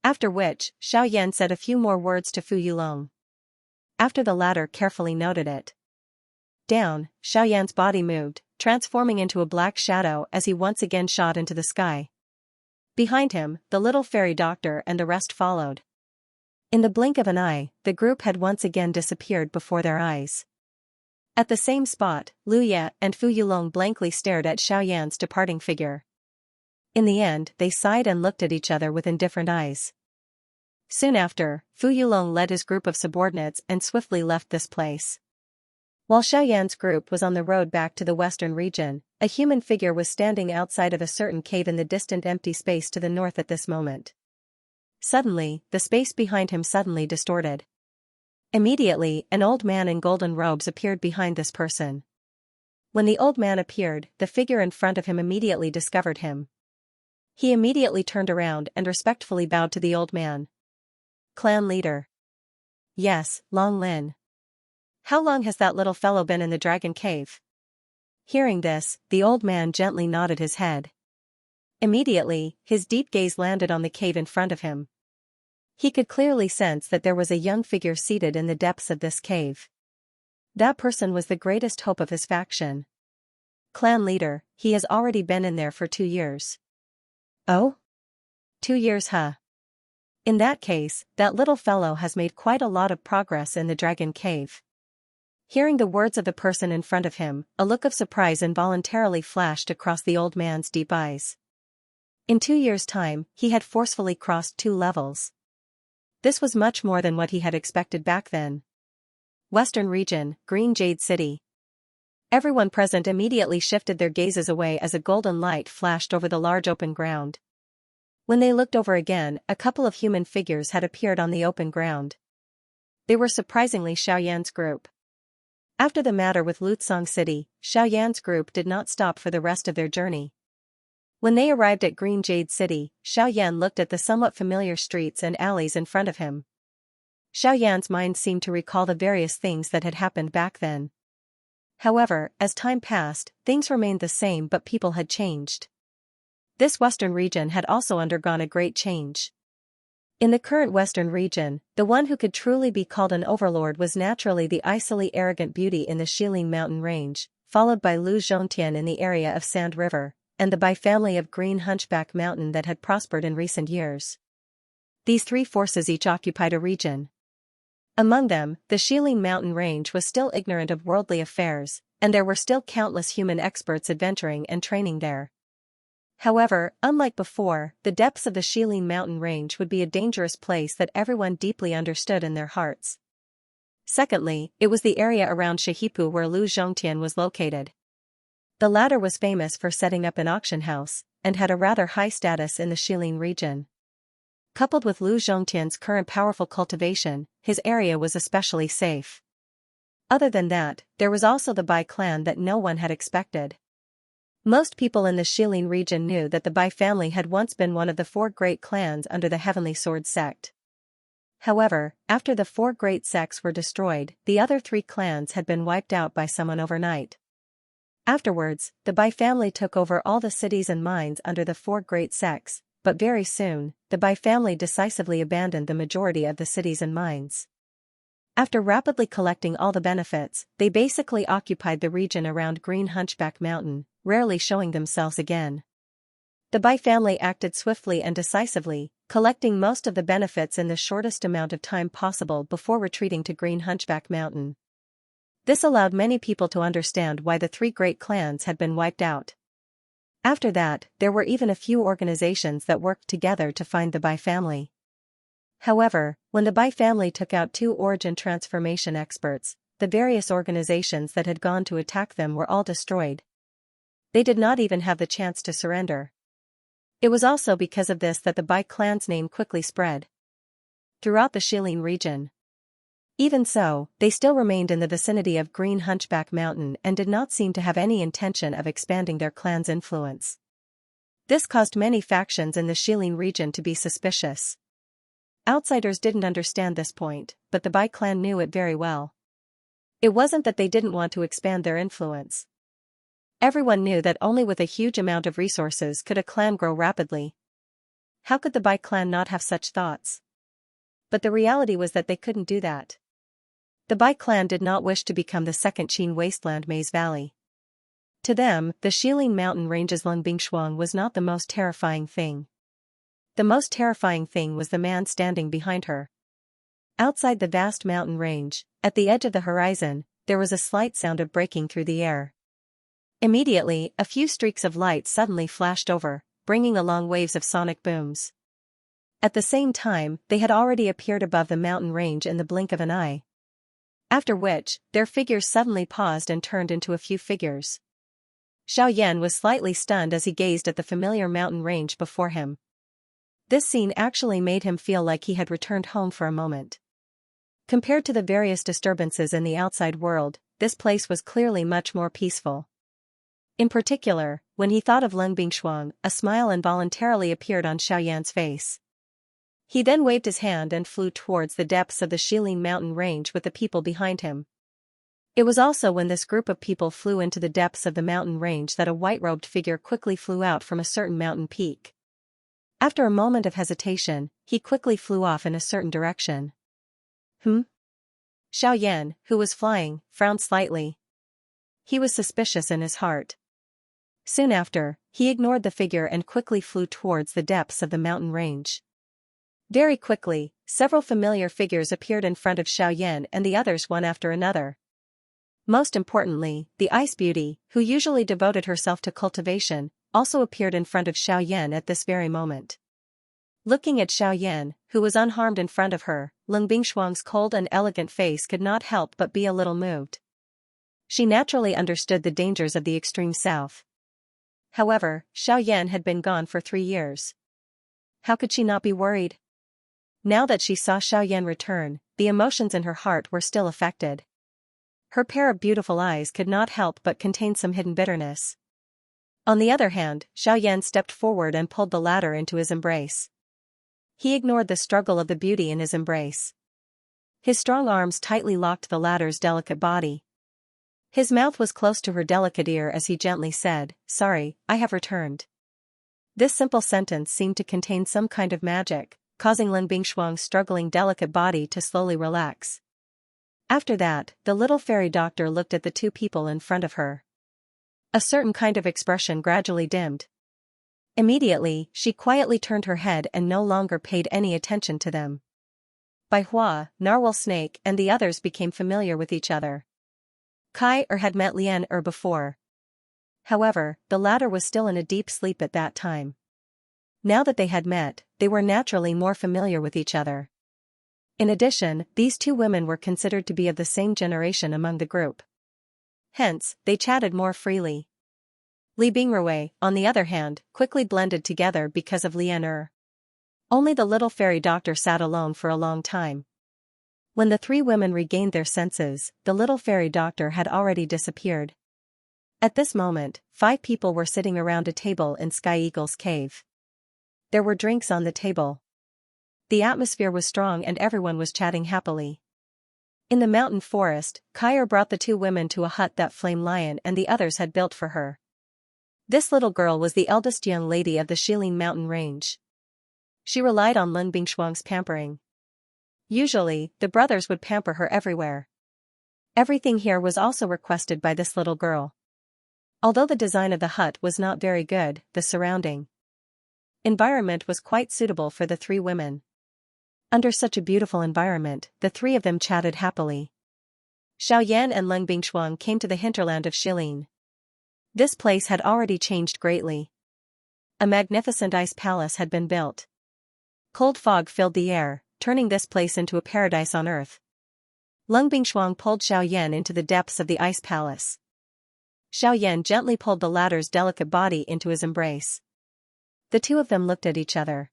After which, Xiaoyan said a few more words to Fu Yulong. after the latter carefully noted it. Down, Xiaoyan's body moved, transforming into a black shadow as he once again shot into the sky. Behind him, the little fairy doctor and the rest followed. In the blink of an eye, the group had once again disappeared before their eyes. At the same spot, Lu Ye and Fu Yulong blankly stared at Xiaoyan's departing figure. In the end, they sighed and looked at each other with indifferent eyes. Soon after, Fu Yulong led his group of subordinates and swiftly left this place. While Xiaoyan's group was on the road back to the western region, a human figure was standing outside of a certain cave in the distant empty space to the north at this moment. Suddenly, the space behind him suddenly distorted. Immediately, an old man in golden robes appeared behind this person. When the old man appeared, the figure in front of him immediately discovered him. He immediately turned around and respectfully bowed to the old man. Clan leader. Yes, Long Lin. How long has that little fellow been in the dragon cave? Hearing this, the old man gently nodded his head. Immediately, his deep gaze landed on the cave in front of him. He could clearly sense that there was a young figure seated in the depths of this cave. That person was the greatest hope of his faction. Clan leader, he has already been in there for 2 years. Oh? 2 years, huh? In that case, that little fellow has made quite a lot of progress in the dragon cave. Hearing the words of the person in front of him, a look of surprise involuntarily flashed across the old man's deep eyes. In 2 years' time, he had forcefully crossed 2 levels. This was much more than what he had expected back then. Western Region, Green Jade City. Everyone present immediately shifted their gazes away as a golden light flashed over the large open ground. When they looked over again, a couple of human figures had appeared on the open ground. They were surprisingly Xiaoyan's group. After the matter with Lutsong City, Xiaoyan's group did not stop for the rest of their journey. When they arrived at Green Jade City, Xiaoyan looked at the somewhat familiar streets and alleys in front of him. Xiaoyan's mind seemed to recall the various things that had happened back then. However, as time passed, things remained the same but people had changed. This western region had also undergone a great change. In the current western region, the one who could truly be called an overlord was naturally the icily arrogant beauty in the Xiling mountain range, followed by Lu Zhongtian in the area of Sand River, and the Bai family of Green Hunchback Mountain that had prospered in recent years. These 3 forces each occupied a region. Among them, the Xiling mountain range was still ignorant of worldly affairs, and there were still countless human experts adventuring and training there. However, unlike before, the depths of the Xiling mountain range would be a dangerous place that everyone deeply understood in their hearts. Secondly, it was the area around Shihipu where Lu Zhongtian was located. The latter was famous for setting up an auction house, and had a rather high status in the Xiling region. Coupled with Lu Zhongtian's current powerful cultivation, his area was especially safe. Other than that, there was also the Bai clan that no one had expected. Most people in the Xiling region knew that the Bai family had once been one of the 4 great clans under the Heavenly Sword sect. However, after the 4 great sects were destroyed, the other 3 clans had been wiped out by someone overnight. Afterwards, the Bai family took over all the cities and mines under the 4 great sects, but very soon, the Bai family decisively abandoned the majority of the cities and mines. After rapidly collecting all the benefits, they basically occupied the region around Green Hunchback Mountain, rarely showing themselves again. The Bai family acted swiftly and decisively, collecting most of the benefits in the shortest amount of time possible before retreating to Green Hunchback Mountain. This allowed many people to understand why the 3 great clans had been wiped out. After that, there were even a few organizations that worked together to find the Bai family. However, when the Bai family took out 2 origin transformation experts, the various organizations that had gone to attack them were all destroyed. They did not even have the chance to surrender. It was also because of this that the Bai clan's name quickly spread throughout the Xiling region. Even so, they still remained in the vicinity of Green Hunchback Mountain and did not seem to have any intention of expanding their clan's influence. This caused many factions in the Xiling region to be suspicious. Outsiders didn't understand this point, but the Bai clan knew it very well. It wasn't that they didn't want to expand their influence. Everyone knew that only with a huge amount of resources could a clan grow rapidly. How could the Bai clan not have such thoughts? But the reality was that they couldn't do that. The Bai clan did not wish to become the second Qin wasteland Maze Valley. To them, the Shilin mountain range's Lungbingxuang was not the most terrifying thing. The most terrifying thing was the man standing behind her. Outside the vast mountain range, at the edge of the horizon, there was a slight sound of breaking through the air. Immediately, a few streaks of light suddenly flashed over, bringing along waves of sonic booms. At the same time, they had already appeared above the mountain range in the blink of an eye. After which, their figures suddenly paused and turned into a few figures. Xiaoyan was slightly stunned as he gazed at the familiar mountain range before him. This scene actually made him feel like he had returned home for a moment. Compared to the various disturbances in the outside world, this place was clearly much more peaceful. In particular, when he thought of Lungbingxuang, a smile involuntarily appeared on Xiaoyan's face. He then waved his hand and flew towards the depths of the Shilin mountain range with the people behind him. It was also when this group of people flew into the depths of the mountain range that a white-robed figure quickly flew out from a certain mountain peak. After a moment of hesitation, he quickly flew off in a certain direction. Xiaoyan, who was flying, frowned slightly. He was suspicious in his heart. Soon after, he ignored the figure and quickly flew towards the depths of the mountain range. Very quickly, several familiar figures appeared in front of Xiaoyan and the others one after another. Most importantly, the Ice Beauty, who usually devoted herself to cultivation, also appeared in front of Xiaoyan at this very moment. Looking at Xiaoyan, who was unharmed in front of her, Lungbingxuang's cold and elegant face could not help but be a little moved. She naturally understood the dangers of the extreme south. However, Xiaoyan had been gone for 3 years. How could she not be worried? Now that she saw Xiaoyan return, the emotions in her heart were still affected. Her pair of beautiful eyes could not help but contain some hidden bitterness. On the other hand, Xiaoyan stepped forward and pulled the latter into his embrace. He ignored the struggle of the beauty in his embrace. His strong arms tightly locked the latter's delicate body. His mouth was close to her delicate ear as he gently said, "Sorry, I have returned." This simple sentence seemed to contain some kind of magic, causing Lungbingxuang's struggling delicate body to slowly relax. After that, the little fairy doctor looked at the two people in front of her. A certain kind of expression gradually dimmed. Immediately, she quietly turned her head and no longer paid any attention to them. Bai Hua, Narwhal Snake and the others became familiar with each other. Kai had met Lian before. However, the latter was still in a deep sleep at that time. Now that they had met, they were naturally more familiar with each other. In addition, these two women were considered to be of the same generation among the group. Hence, they chatted more freely. Li Bingrui, on the other hand, quickly blended together because of Lian. Only the little fairy doctor sat alone for a long time. When the three women regained their senses, the little fairy doctor had already disappeared. At this moment, 5 people were sitting around a table in Sky Eagle's cave. There were drinks on the table. The atmosphere was strong and everyone was chatting happily. In the mountain forest, Kai brought the two women to a hut that Flame Lion and the others had built for her. This little girl was the eldest young lady of the Shilin mountain range. She relied on Lungbingxuang's pampering. Usually, the brothers would pamper her everywhere. Everything here was also requested by this little girl. Although the design of the hut was not very good, the surrounding environment was quite suitable for the 3 women. Under such a beautiful environment, the 3 of them chatted happily. Xiaoyan and Lungbingxuang came to the hinterland of Shilin. This place had already changed greatly. A magnificent ice palace had been built. Cold fog filled the air, turning this place into a paradise on earth. Lungbingxuang pulled Xiaoyan into the depths of the ice palace. Xiaoyan gently pulled the latter's delicate body into his embrace. The two of them looked at each other.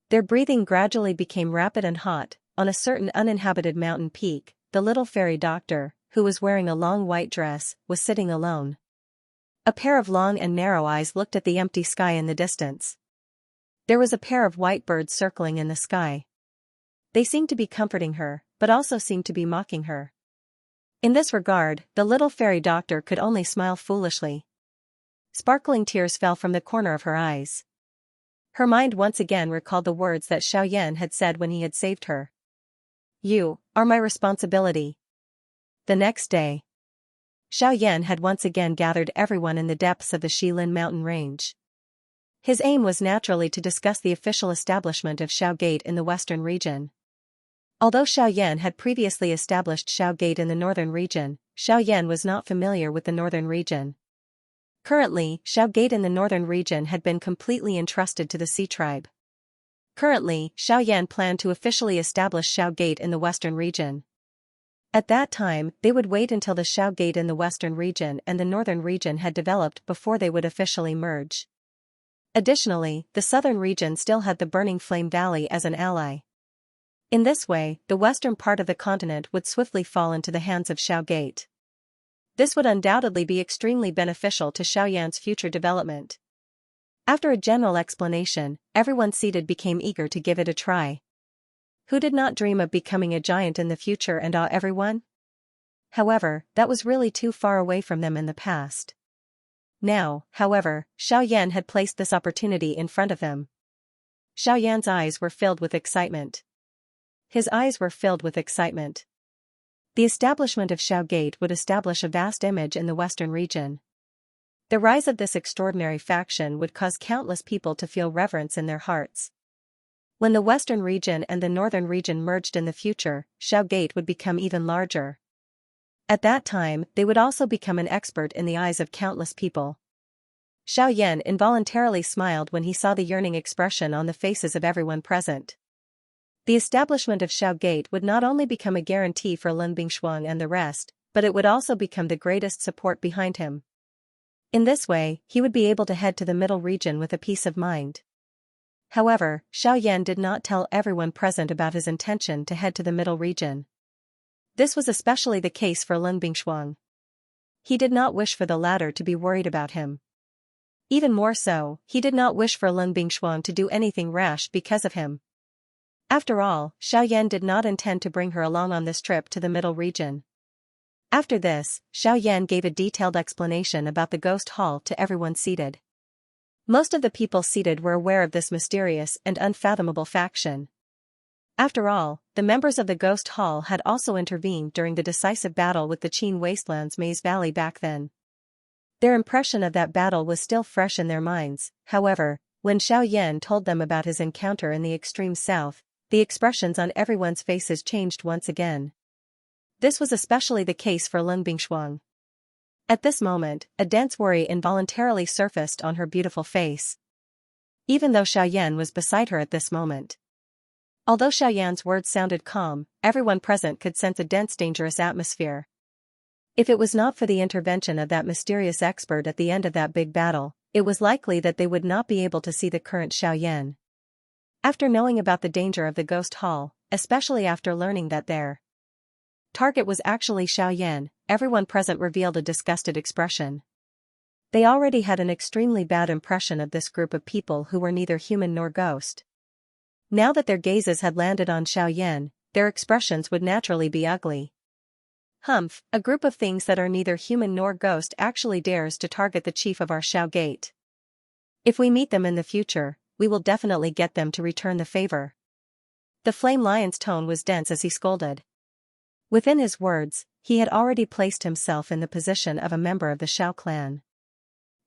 Their breathing gradually became rapid and hot. On a certain uninhabited mountain peak, the little fairy doctor, who was wearing a long white dress, was sitting alone. A pair of long and narrow eyes looked at the empty sky in the distance. There was a pair of white birds circling in the sky. They seemed to be comforting her, but also seemed to be mocking her. In this regard, the little fairy doctor could only smile foolishly. Sparkling tears fell from the corner of her eyes. Her mind once again recalled the words that Xiaoyan had said when he had saved her. "You are my responsibility." The next day, Xiaoyan had once again gathered everyone in the depths of the Shilin mountain range. His aim was naturally to discuss the official establishment of Xiao Gate in the western region. Although Xiaoyan had previously established Xiao Gate in the northern region, Xiaoyan was not familiar with the northern region. Currently, Xiao Gate in the northern region had been completely entrusted to the Sea tribe. Currently, Xiaoyan planned to officially establish Xiao Gate in the western region. At that time, they would wait until the Xiao Gate in the western region and the northern region had developed before they would officially merge. Additionally, the southern region still had the Burning Flame Valley as an ally. In this way, the western part of the continent would swiftly fall into the hands of Xiao Gate. This would undoubtedly be extremely beneficial to Xiaoyan's future development. After a general explanation, everyone seated became eager to give it a try. Who did not dream of becoming a giant in the future and awe everyone? However, that was really too far away from them in the past. Now, however, Xiaoyan had placed this opportunity in front of them. Xiaoyan's eyes were filled with excitement. His eyes were filled with excitement. The establishment of Xiao Gate would establish a vast image in the western region. The rise of this extraordinary faction would cause countless people to feel reverence in their hearts. When the western region and the northern region merged in the future, Xiao Gate would become even larger. At that time, they would also become an expert in the eyes of countless people. Xiaoyan involuntarily smiled when he saw the yearning expression on the faces of everyone present. The establishment of Xiao Gate would not only become a guarantee for Lin Bingshuang and the rest, but it would also become the greatest support behind him. In this way, he would be able to head to the middle region with a peace of mind. However, Xiaoyan did not tell everyone present about his intention to head to the middle region. This was especially the case for Lin Bingshuang. He did not wish for the latter to be worried about him. Even more so, he did not wish for Lin Bingshuang to do anything rash because of him. After all, Xiaoyan did not intend to bring her along on this trip to the middle region. After this, Xiaoyan gave a detailed explanation about the ghost hall to everyone seated. Most of the people seated were aware of this mysterious and unfathomable faction. After all, the members of the ghost hall had also intervened during the decisive battle with the Qin Wasteland's Maze Valley back then. Their impression of that battle was still fresh in their minds. However, when Xiaoyan told them about his encounter in the extreme south, the expressions on everyone's faces changed once again. This was especially the case for Lin Bingshuang. At this moment, a dense worry involuntarily surfaced on her beautiful face. Even though Xiaoyan was beside her at this moment. Although Xiaoyan's words sounded calm, everyone present could sense a dense, dangerous atmosphere. If it was not for the intervention of that mysterious expert at the end of that big battle, it was likely that they would not be able to see the current Xiaoyan. After knowing about the danger of the ghost hall, especially after learning that their target was actually Xiaoyan, everyone present revealed a disgusted expression. They already had an extremely bad impression of this group of people who were neither human nor ghost. Now that their gazes had landed on Xiaoyan, their expressions would naturally be ugly. Humph, a group of things that are neither human nor ghost actually dares to target the chief of our Xiao Gate. If we meet them in the future, we will definitely get them to return the favor. The Flame Lion's tone was dense as he scolded. Within his words, he had already placed himself in the position of a member of the Xiao clan.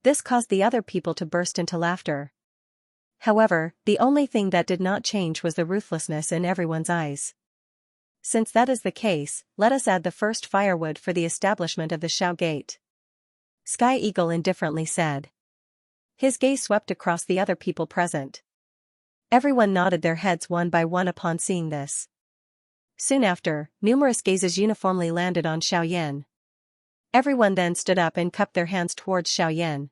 This caused the other people to burst into laughter. However, the only thing that did not change was the ruthlessness in everyone's eyes. Since that is the case, let us add the first firewood for the establishment of the Xiao Gate. Sky Eagle indifferently said. His gaze swept across the other people present. Everyone nodded their heads one by one upon seeing this. Soon after, numerous gazes uniformly landed on Xiaoyan. Everyone then stood up and cupped their hands towards Xiaoyan.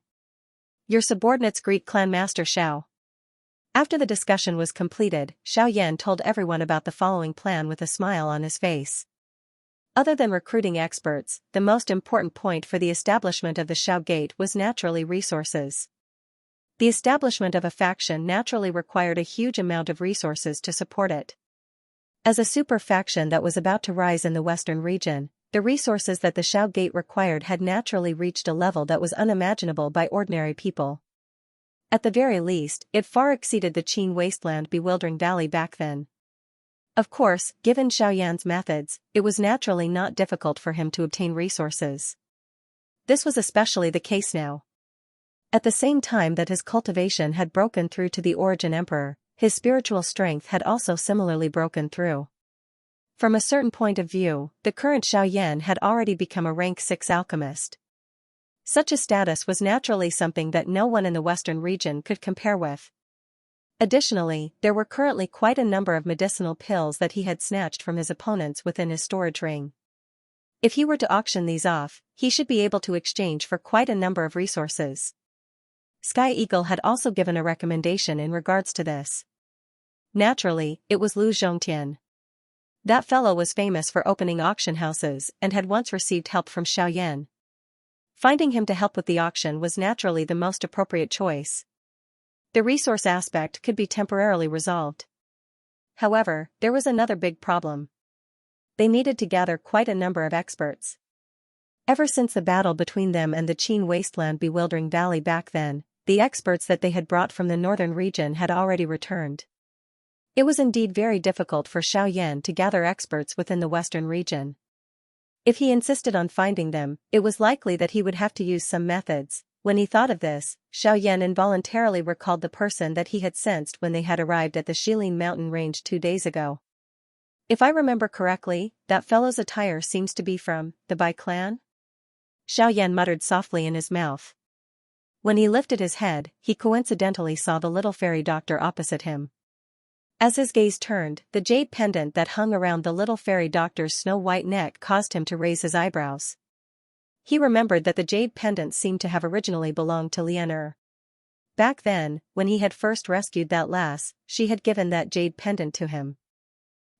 Your subordinates greet Clan Master Xiao. After the discussion was completed, Xiaoyan told everyone about the following plan with a smile on his face. Other than recruiting experts, the most important point for the establishment of the Xiao Gate was naturally resources. The establishment of a faction naturally required a huge amount of resources to support it. As a super faction that was about to rise in the western region, the resources that the Xiao Gate required had naturally reached a level that was unimaginable by ordinary people. At the very least, it far exceeded the Qin Wasteland Bewildering Valley back then. Of course, given Xiaoyan's methods, it was naturally not difficult for him to obtain resources. This was especially the case now. At the same time that his cultivation had broken through to the Origin Emperor, his spiritual strength had also similarly broken through. From a certain point of view, the current Xiaoyan had already become a rank 6 alchemist. Such a status was naturally something that no one in the Western region could compare with. Additionally, there were currently quite a number of medicinal pills that he had snatched from his opponents within his storage ring. If he were to auction these off, he should be able to exchange for quite a number of resources. Sky Eagle had also given a recommendation in regards to this. Naturally, it was Lu Zhongtian. That fellow was famous for opening auction houses and had once received help from Xiaoyan. Finding him to help with the auction was naturally the most appropriate choice. The resource aspect could be temporarily resolved. However, there was another big problem. They needed to gather quite a number of experts. Ever since the battle between them and the Qin Wasteland Bewildering Valley back then, the experts that they had brought from the northern region had already returned. It was indeed very difficult for Xiaoyan to gather experts within the western region. If he insisted on finding them, it was likely that he would have to use some methods. When he thought of this, Xiaoyan involuntarily recalled the person that he had sensed when they had arrived at the Shilin mountain range 2 days ago. If I remember correctly, that fellow's attire seems to be from the Bai clan? Xiaoyan muttered softly in his mouth. When he lifted his head, he coincidentally saw the little fairy doctor opposite him. As his gaze turned, the jade pendant that hung around the little fairy doctor's snow-white neck caused him to raise his eyebrows. He remembered that the jade pendant seemed to have originally belonged to Lian. Back then, when he had first rescued that lass, she had given that jade pendant to him.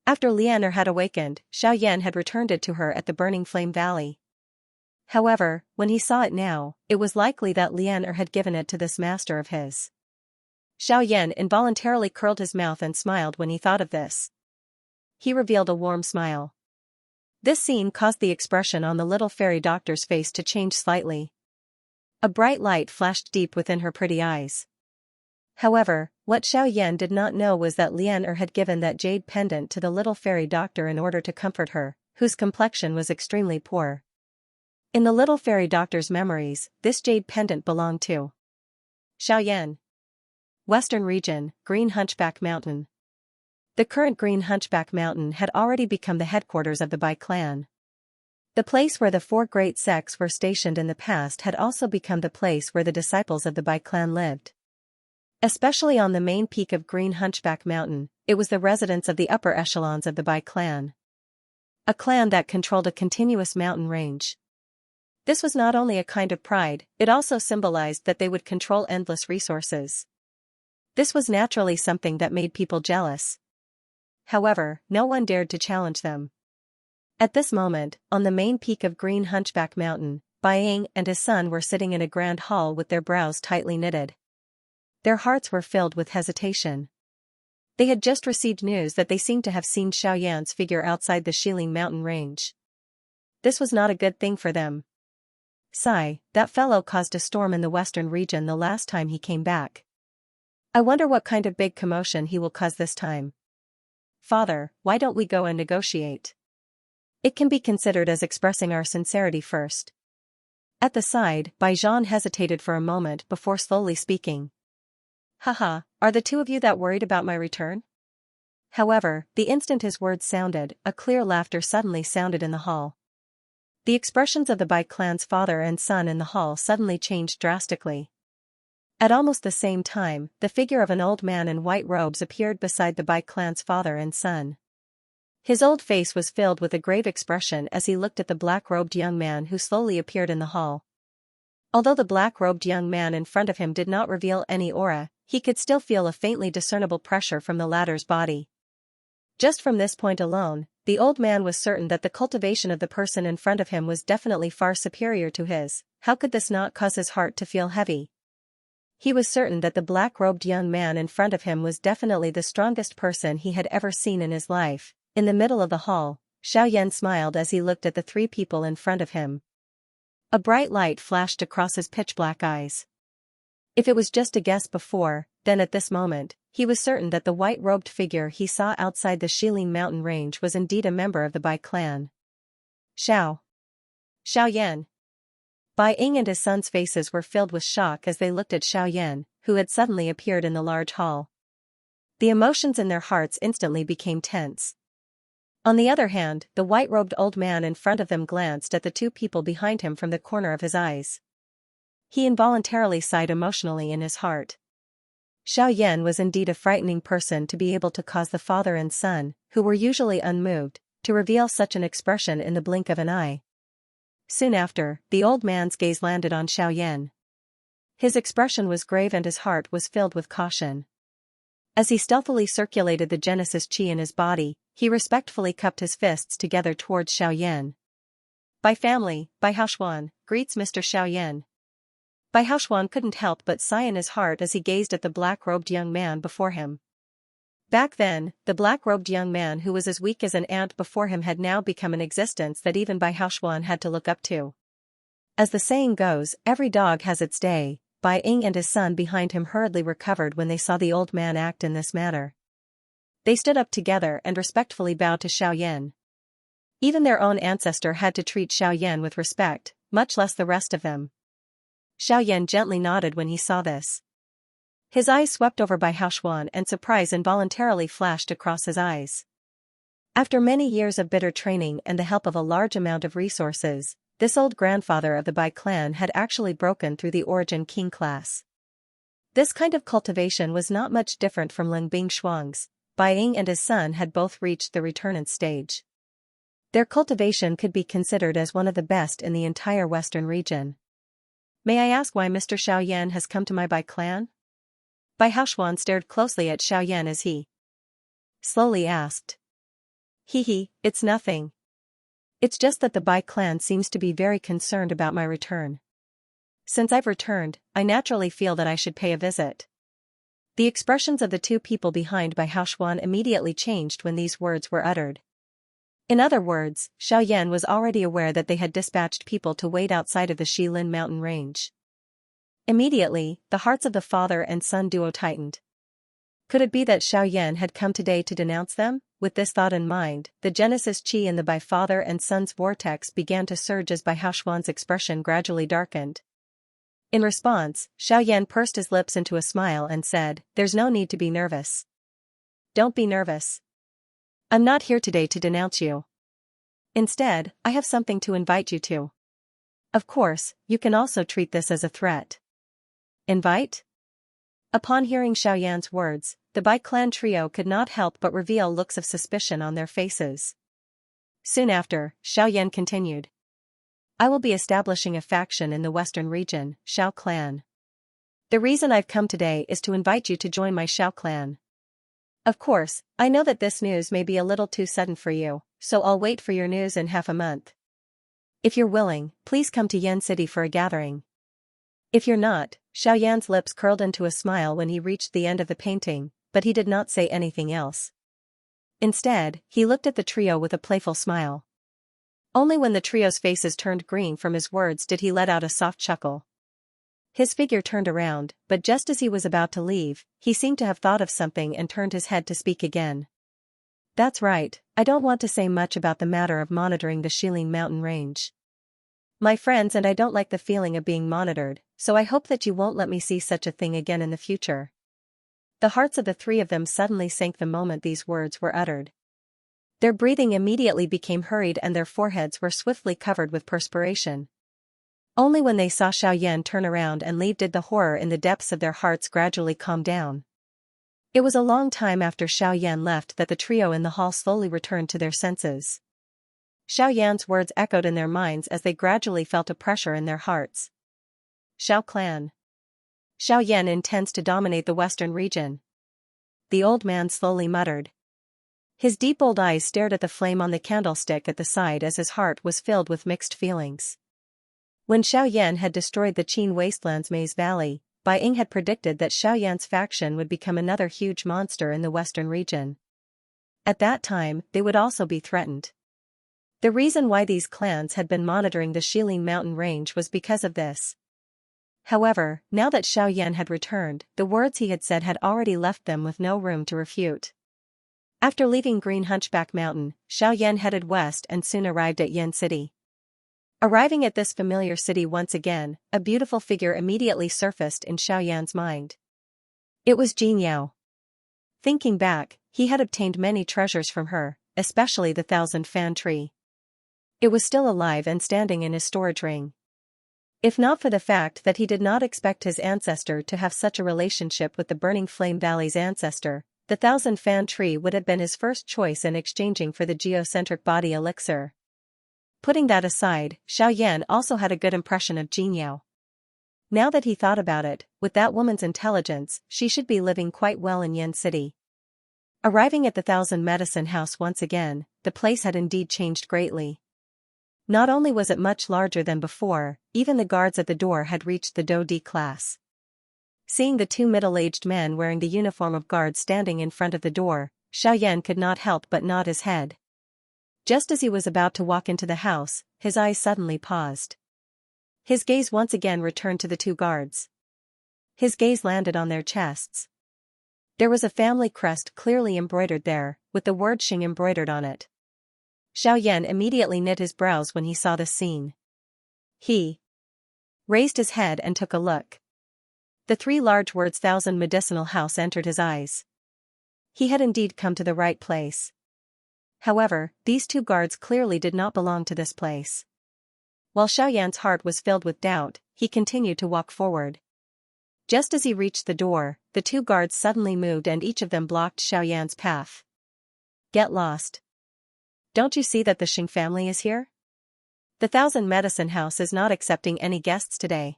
After Lian had awakened, Xiaoyan had returned it to her at the Burning Flame Valley. However, when he saw it now, it was likely that Lian had given it to this master of his. Xiaoyan involuntarily curled his mouth and smiled when he thought of this. He revealed a warm smile. This scene caused the expression on the little fairy doctor's face to change slightly. A bright light flashed deep within her pretty eyes. However, what Xiaoyan did not know was that Lian had given that jade pendant to the little fairy doctor in order to comfort her, whose complexion was extremely poor. In the little fairy doctor's memories, this jade pendant belonged to Xiaoyan. Western region, Green Hunchback Mountain. The current Green Hunchback Mountain had already become the headquarters of the Bai clan. The place where the 4 great sects were stationed in the past had also become the place where the disciples of the Bai clan lived. Especially on the main peak of Green Hunchback Mountain, it was the residence of the upper echelons of the Bai clan. A clan that controlled a continuous mountain range. This was not only a kind of pride, it also symbolized that they would control endless resources. This was naturally something that made people jealous. However, no one dared to challenge them. At this moment, on the main peak of Green Hunchback Mountain, Bai Ying and his son were sitting in a grand hall with their brows tightly knitted. Their hearts were filled with hesitation. They had just received news that they seemed to have seen Xiaoyan's figure outside the Shilin mountain range. This was not a good thing for them. Sigh, that fellow caused a storm in the western region the last time he came back. I wonder what kind of big commotion he will cause this time. Father, why don't we go and negotiate? It can be considered as expressing our sincerity first. At the side, Bai Zhan hesitated for a moment before slowly speaking. Haha, are the two of you that worried about my return? However, the instant his words sounded, a clear laughter suddenly sounded in the hall. The expressions of the Bai clan's father and son in the hall suddenly changed drastically. At almost the same time, the figure of an old man in white robes appeared beside the Bai clan's father and son. His old face was filled with a grave expression as he looked at the black-robed young man who slowly appeared in the hall. Although the black-robed young man in front of him did not reveal any aura, he could still feel a faintly discernible pressure from the latter's body. Just from this point alone, the old man was certain that the cultivation of the person in front of him was definitely far superior to his. How could this not cause his heart to feel heavy? He was certain that the black-robed young man in front of him was definitely the strongest person he had ever seen in his life. In the middle of the hall, Xiaoyan smiled as he looked at the 3 people in front of him. A bright light flashed across his pitch-black eyes. If it was just a guess before, then at this moment, he was certain that the white-robed figure he saw outside the Shilin mountain range was indeed a member of the Bai clan. Xiaoyan. Bai Ying and his son's faces were filled with shock as they looked at Xiaoyan, who had suddenly appeared in the large hall. The emotions in their hearts instantly became tense. On the other hand, the white-robed old man in front of them glanced at the two people behind him from the corner of his eyes. He involuntarily sighed emotionally in his heart. Xiaoyan was indeed a frightening person to be able to cause the father and son, who were usually unmoved, to reveal such an expression in the blink of an eye. Soon after, the old man's gaze landed on Xiaoyan. His expression was grave and his heart was filled with caution. As he stealthily circulated the Genesis Qi in his body, he respectfully cupped his fists together towards Xiaoyan. "Bai family, Bai Haoshuan, greets Mr. Xiaoyan." Bai Haoshuan couldn't help but sigh in his heart as he gazed at the black-robed young man before him. Back then, the black-robed young man who was as weak as an ant before him had now become an existence that even Bai Haoshuan had to look up to. As the saying goes, every dog has its day. Bai Ying and his son behind him hurriedly recovered when they saw the old man act in this manner. They stood up together and respectfully bowed to Xiaoyan. Even their own ancestor had to treat Xiaoyan with respect, much less the rest of them. Xiaoyan gently nodded when he saw this. His eyes swept over Bai Haoshuan and surprise involuntarily flashed across his eyes. After many years of bitter training and the help of a large amount of resources, this old grandfather of the Bai clan had actually broken through the Origin King class. This kind of cultivation was not much different from Ling Bing Shuang's. Bai Ying and his son had both reached the returnant stage. Their cultivation could be considered as one of the best in the entire western region. "May I ask why Mr. Xiaoyan has come to my Bai clan?" Bai Haoshuan stared closely at Xiaoyan as he slowly asked. It's nothing. It's just that the Bai clan seems to be very concerned about my return. Since I've returned, I naturally feel that I should pay a visit." The expressions of the two people behind Bai Haoshuan immediately changed when these words were uttered. In other words, Xiaoyan was already aware that they had dispatched people to wait outside of the Shilin mountain range. Immediately, the hearts of the father and son duo tightened. Could it be that Xiaoyan had come today to denounce them? With this thought in mind, the Genesis Qi in the Bai father and son's vortex began to surge as Bai Haoshuan's expression gradually darkened. In response, Xiaoyan pursed his lips into a smile and said, "There's no need to be nervous." "Don't be nervous. I'm not here today to denounce you. Instead, I have something to invite you to. Of course, you can also treat this as a threat." "Invite?" Upon hearing Xiaoyan's words, the Bai clan trio could not help but reveal looks of suspicion on their faces. Soon after, Xiaoyan continued. "I will be establishing a faction in the western region, Xiao clan. The reason I've come today is to invite you to join my Xiao clan. Of course, I know that this news may be a little too sudden for you, so I'll wait for your news in half a month. If you're willing, please come to Yan City for a gathering. If you're not," Xiaoyan's lips curled into a smile when he reached the end of the painting, but he did not say anything else. Instead, he looked at the trio with a playful smile. Only when the trio's faces turned green from his words did he let out a soft chuckle. His figure turned around, but just as he was about to leave, he seemed to have thought of something and turned his head to speak again. "That's right, I don't want to say much about the matter of monitoring the Shilin mountain range. My friends and I don't like the feeling of being monitored, so I hope that you won't let me see such a thing again in the future." The hearts of the three of them suddenly sank the moment these words were uttered. Their breathing immediately became hurried and their foreheads were swiftly covered with perspiration. Only when they saw Xiaoyan turn around and leave did the horror in the depths of their hearts gradually calm down. It was a long time after Xiaoyan left that the trio in the hall slowly returned to their senses. Xiaoyan's words echoed in their minds as they gradually felt a pressure in their hearts. "Xiao clan. Xiaoyan intends to dominate the western region," the old man slowly muttered. His deep old eyes stared at the flame on the candlestick at the side as his heart was filled with mixed feelings. When Xiaoyan had destroyed the Qin wasteland's Maze Valley, Bai Ying had predicted that Xiaoyan's faction would become another huge monster in the western region. At that time, they would also be threatened. The reason why these clans had been monitoring the Shilin mountain range was because of this. However, now that Xiaoyan had returned, the words he had said had already left them with no room to refute. After leaving Green Hunchback Mountain, Xiaoyan headed west and soon arrived at Yin City. Arriving at this familiar city once again, a beautiful figure immediately surfaced in Xiaoyan's mind. It was Jinyao. Thinking back, he had obtained many treasures from her, especially the 1,000-fan tree. It was still alive and standing in his storage ring. If not for the fact that he did not expect his ancestor to have such a relationship with the Burning Flame Valley's ancestor, the 1,000-fan tree would have been his first choice in exchanging for the geocentric body elixir. Putting that aside, Xiaoyan also had a good impression of Jinyao. Now that he thought about it, with that woman's intelligence, she should be living quite well in Yin City. Arriving at the 1,000 Medicine House once again, the place had indeed changed greatly. Not only was it much larger than before, even the guards at the door had reached the Do D class. Seeing the two middle-aged men wearing the uniform of guards standing in front of the door, Xiaoyan could not help but nod his head. Just as he was about to walk into the house, his eyes suddenly paused. His gaze once again returned to the two guards. His gaze landed on their chests. There was a family crest clearly embroidered there, with the word Xing embroidered on it. Xiaoyan immediately knit his brows when he saw this scene. He raised his head and took a look. The three large words 1,000 Medicinal House entered his eyes. He had indeed come to the right place. However, these two guards clearly did not belong to this place. While Xiaoyan's heart was filled with doubt, he continued to walk forward. Just as he reached the door, the two guards suddenly moved and each of them blocked Xiaoyan's path. Get lost. Don't you see that the Xing family is here? The 1,000 Medicine House is not accepting any guests today.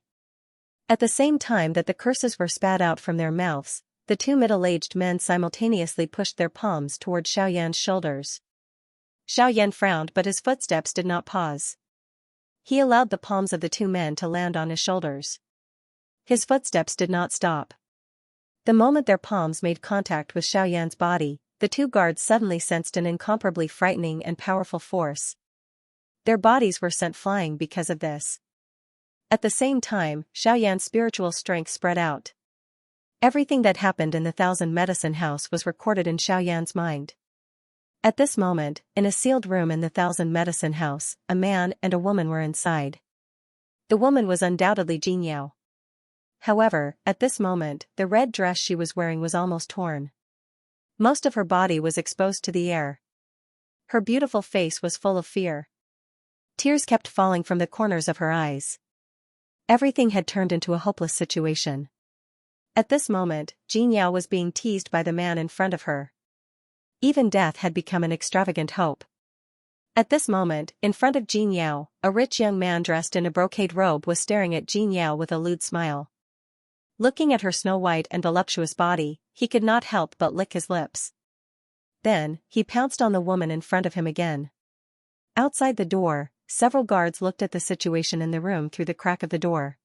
At the same time that the curses were spat out from their mouths, the two middle-aged men simultaneously pushed their palms toward Xiaoyan's shoulders. Xiaoyan frowned, but his footsteps did not pause. He allowed the palms of the two men to land on his shoulders. His footsteps did not stop. The moment their palms made contact with Xiaoyan's body, the two guards suddenly sensed an incomparably frightening and powerful force. Their bodies were sent flying because of this. At the same time, Xiaoyan's spiritual strength spread out. Everything that happened in the 1,000 Medicine House was recorded in Xiaoyan's mind. At this moment, in a sealed room in the 1,000 Medicine House, a man and a woman were inside. The woman was undoubtedly Jinyao. However, at this moment, the red dress she was wearing was almost torn. Most of her body was exposed to the air. Her beautiful face was full of fear. Tears kept falling from the corners of her eyes. Everything had turned into a hopeless situation. At this moment, Jinyao was being teased by the man in front of her. Even death had become an extravagant hope. At this moment, in front of Jinyao, a rich young man dressed in a brocade robe was staring at Jinyao with a lewd smile. Looking at her snow-white and voluptuous body, he could not help but lick his lips. Then, he pounced on the woman in front of him again. Outside the door, several guards looked at the situation in the room through the crack of the door.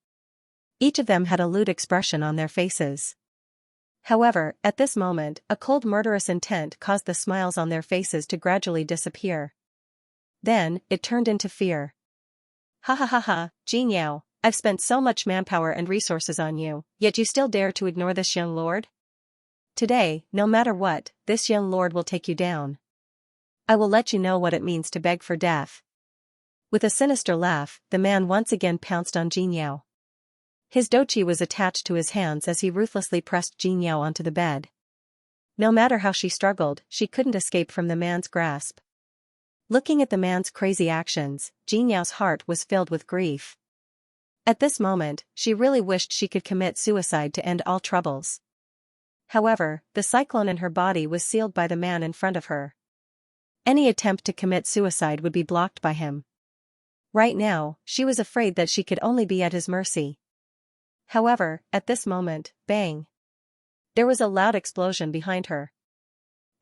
Each of them had a lewd expression on their faces. However, at this moment, a cold murderous intent caused the smiles on their faces to gradually disappear. Then, it turned into fear. Ha ha ha ha, Jinyao, I've spent so much manpower and resources on you, yet you still dare to ignore this young lord? Today, no matter what, this young lord will take you down. I will let you know what it means to beg for death. With a sinister laugh, the man once again pounced on Jinyao. His dochi was attached to his hands as he ruthlessly pressed Jinyao onto the bed. No matter how she struggled, she couldn't escape from the man's grasp. Looking at the man's crazy actions, Jinyao's heart was filled with grief. At this moment, she really wished she could commit suicide to end all troubles. However, the cyclone in her body was sealed by the man in front of her. Any attempt to commit suicide would be blocked by him. Right now, she was afraid that she could only be at his mercy. However, at this moment, bang! There was a loud explosion behind her.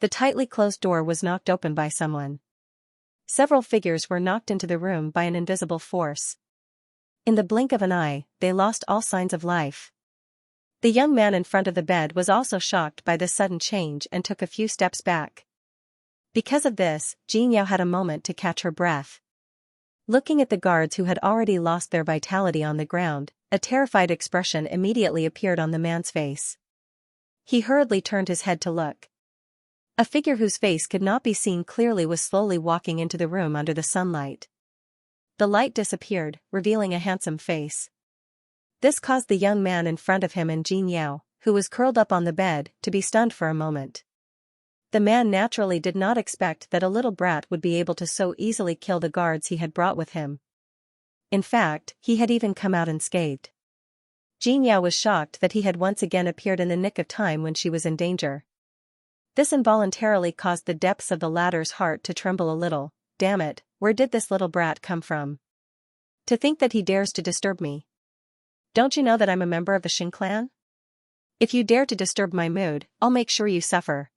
The tightly closed door was knocked open by someone. Several figures were knocked into the room by an invisible force. In the blink of an eye, they lost all signs of life. The young man in front of the bed was also shocked by this sudden change and took a few steps back. Because of this, Jinyao had a moment to catch her breath. Looking at the guards who had already lost their vitality on the ground, a terrified expression immediately appeared on the man's face. He hurriedly turned his head to look. A figure whose face could not be seen clearly was slowly walking into the room under the sunlight. The light disappeared, revealing a handsome face. This caused the young man in front of him and Xianxia, who was curled up on the bed, to be stunned for a moment. The man naturally did not expect that a little brat would be able to so easily kill the guards he had brought with him. In fact, he had even come out unscathed. Xianxia was shocked that he had once again appeared in the nick of time when she was in danger. This involuntarily caused the depths of the latter's heart to tremble a little. Damn it, where did this little brat come from? To think that he dares to disturb me. Don't you know that I'm a member of the Xing clan? If you dare to disturb my mood, I'll make sure you suffer.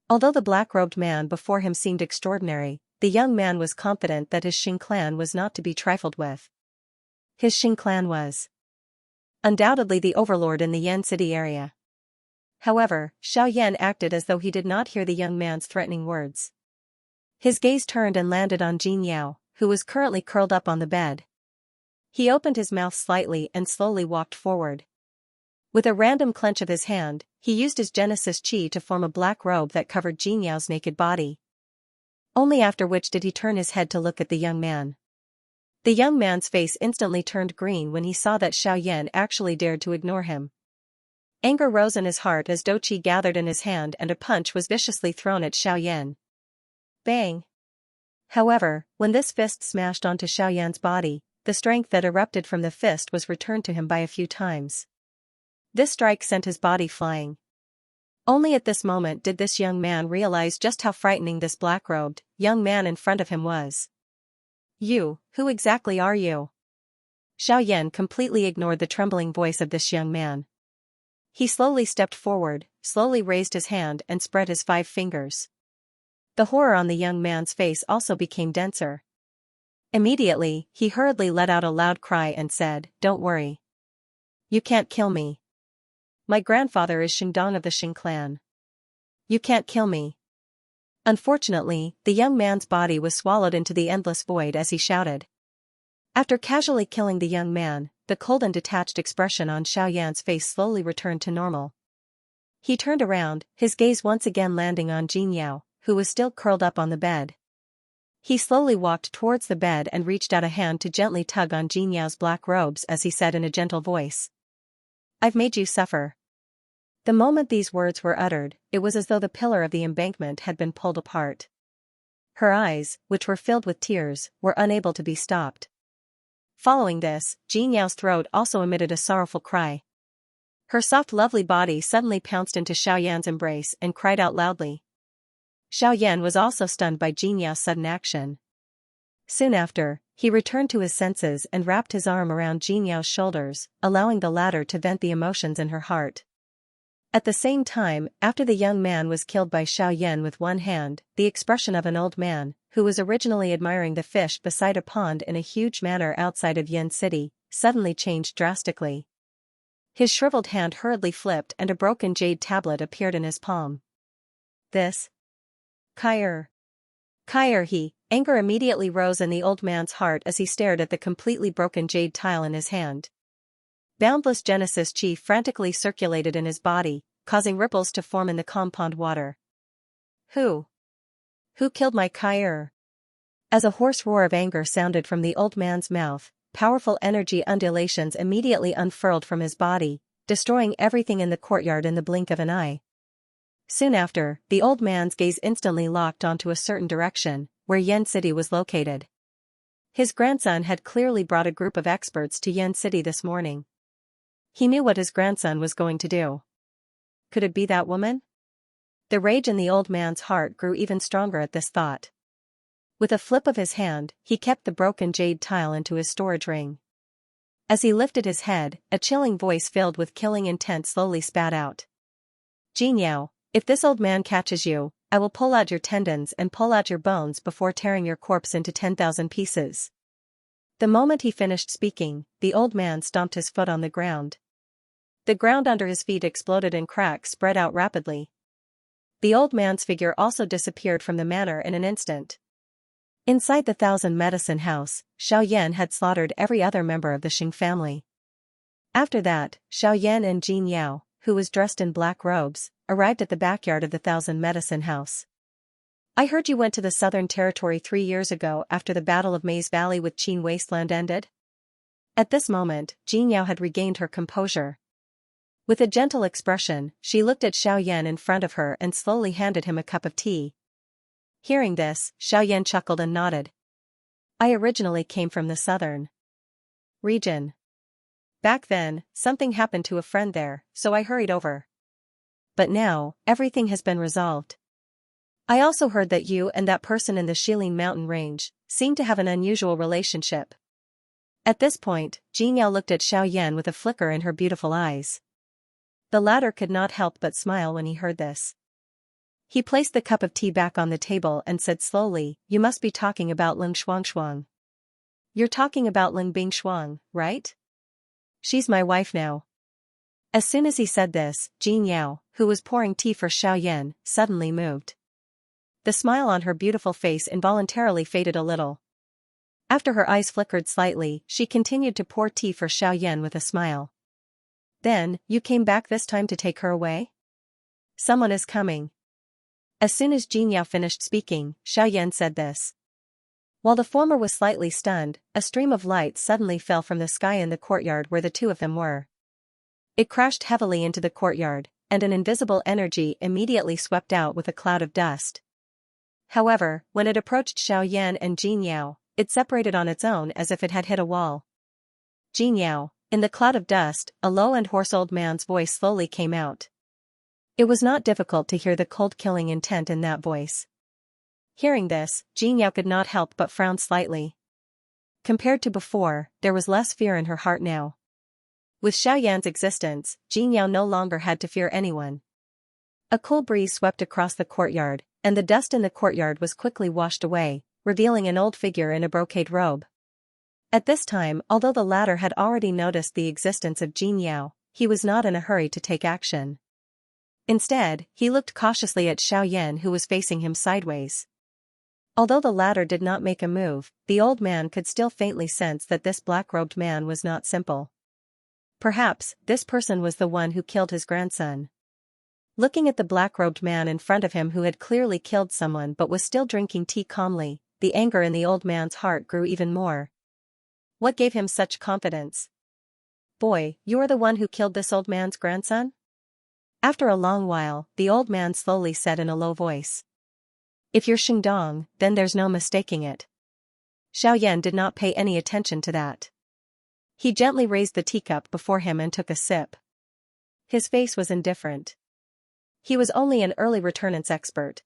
Although the black-robed man before him seemed extraordinary, the young man was confident that his Xing clan was not to be trifled with. His Xing clan was undoubtedly the overlord in the Yan City area. However, Xiaoyan acted as though he did not hear the young man's threatening words. His gaze turned and landed on Xianxia, who was currently curled up on the bed. He opened his mouth slightly and slowly walked forward. With a random clench of his hand, he used his Genesis Chi to form a black robe that covered Jinyao's naked body. Only after which did he turn his head to look at the young man. The young man's face instantly turned green when he saw that Xiaoyan actually dared to ignore him. Anger rose in his heart as Do Qi gathered in his hand and a punch was viciously thrown at Xiaoyan. Bang! However, when this fist smashed onto Xiaoyan's body, the strength that erupted from the fist was returned to him by a few times. This strike sent his body flying. Only at this moment did this young man realize just how frightening this black-robed, young man in front of him was. You, who exactly are you? Xiaoyan completely ignored the trembling voice of this young man. He slowly stepped forward, slowly raised his hand and spread his 5 fingers. The horror on the young man's face also became denser. Immediately, he hurriedly let out a loud cry and said, "Don't worry. You can't kill me. My grandfather is Xingdong of the Xing clan. You can't kill me." Unfortunately, the young man's body was swallowed into the endless void as he shouted. After casually killing the young man, the cold and detached expression on Xiaoyan's face slowly returned to normal. He turned around, his gaze once again landing on Xianxia, who was still curled up on the bed. He slowly walked towards the bed and reached out a hand to gently tug on Jinyao's black robes as he said in a gentle voice, "I've made you suffer." The moment these words were uttered, it was as though the pillar of the embankment had been pulled apart. Her eyes, which were filled with tears, were unable to be stopped. Following this, Jinyao's throat also emitted a sorrowful cry. Her soft lovely body suddenly pounced into Xiaoyan's embrace and cried out loudly. Xiaoyan was also stunned by Jinyao's sudden action. Soon after, he returned to his senses and wrapped his arm around Jinyao's shoulders, allowing the latter to vent the emotions in her heart. At the same time, after the young man was killed by Xiaoyan with one hand, the expression of an old man, who was originally admiring the fish beside a pond in a huge manor outside of Yan City, suddenly changed drastically. His shriveled hand hurriedly flipped and a broken jade tablet appeared in his palm. This? Kair. Anger immediately rose in the old man's heart as he stared at the completely broken jade tile in his hand. Boundless Genesis Chi frantically circulated in his body, causing ripples to form in the calm pond water. Who killed my Kair? As a hoarse roar of anger sounded from the old man's mouth, powerful energy undulations immediately unfurled from his body, destroying everything in the courtyard in the blink of an eye. Soon after, the old man's gaze instantly locked onto a certain direction, where Yan City was located. His grandson had clearly brought a group of experts to Yan City this morning. He knew what his grandson was going to do. Could it be that woman? The rage in the old man's heart grew even stronger at this thought. With a flip of his hand, he kept the broken jade tile into his storage ring. As he lifted his head, a chilling voice filled with killing intent slowly spat out. Jinyaо, if this old man catches you, I will pull out your tendons and pull out your bones before tearing your corpse into 10,000 pieces. The moment he finished speaking, the old man stomped his foot on the ground. The ground under his feet exploded and cracks spread out rapidly. The old man's figure also disappeared from the manor in an instant. Inside the 1,000 medicine house, Xiaoyan had slaughtered every other member of the Xing family. After that, Xiaoyan and Jin Yao, who was dressed in black robes, arrived at the backyard of the Thousand Medicine House. I heard you went to the Southern Territory 3 years ago after the Battle of Maze Valley with Qin Wasteland ended? At this moment, Jin Yao had regained her composure. With a gentle expression, she looked at Xiaoyan in front of her and slowly handed him a cup of tea. Hearing this, Xiaoyan chuckled and nodded. I originally came from the southern region. Back then, something happened to a friend there, so I hurried over. But now, everything has been resolved. I also heard that you and that person in the Shilin mountain range seem to have an unusual relationship. At this point, Jin Yao looked at Xiaoyan with a flicker in her beautiful eyes. The latter could not help but smile when he heard this. He placed the cup of tea back on the table and said slowly, you must be talking about Ling Shuangshuang. You're talking about Ling Bingshuang, right? She's my wife now. As soon as he said this, Jin Yao, who was pouring tea for Xiaoyan, suddenly moved. The smile on her beautiful face involuntarily faded a little. After her eyes flickered slightly, she continued to pour tea for Xiaoyan with a smile. Then, you came back this time to take her away? Someone is coming. As soon as Jin Yao finished speaking, Xiaoyan said this. While the former was slightly stunned, a stream of light suddenly fell from the sky in the courtyard where the two of them were. It crashed heavily into the courtyard, and an invisible energy immediately swept out with a cloud of dust. However, when it approached Xiaoyan and Jin Yao, it separated on its own as if it had hit a wall. Jin Yao, in the cloud of dust, a low and hoarse old man's voice slowly came out. It was not difficult to hear the cold killing intent in that voice. Hearing this, Jin Yao could not help but frown slightly. Compared to before, there was less fear in her heart now. With Xiaoyan's existence, Jin Yao no longer had to fear anyone. A cool breeze swept across the courtyard, and the dust in the courtyard was quickly washed away, revealing an old figure in a brocade robe. At this time, although the latter had already noticed the existence of Jin Yao, he was not in a hurry to take action. Instead, he looked cautiously at Xiaoyan who was facing him sideways. Although the latter did not make a move, the old man could still faintly sense that this black-robed man was not simple. Perhaps, this person was the one who killed his grandson. Looking at the black-robed man in front of him who had clearly killed someone but was still drinking tea calmly, the anger in the old man's heart grew even more. What gave him such confidence? Boy, you are the one who killed this old man's grandson? After a long while, the old man slowly said in a low voice. If you're Xingdong, then there's no mistaking it. Xiaoyan did not pay any attention to that. He gently raised the teacup before him and took a sip. His face was indifferent. He was only an early returnance expert.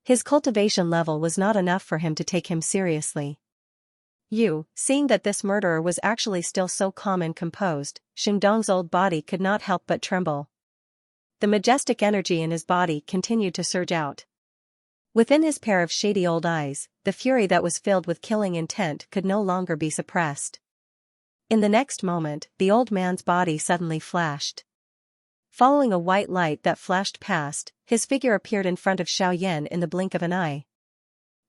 His cultivation level was not enough for him to take him seriously. Seeing that this murderer was actually still so calm and composed, Xingdong's old body could not help but tremble. The majestic energy in his body continued to surge out. Within his pair of shady old eyes, the fury that was filled with killing intent could no longer be suppressed. In the next moment, the old man's body suddenly flashed. Following a white light that flashed past, his figure appeared in front of Xiaoyan in the blink of an eye.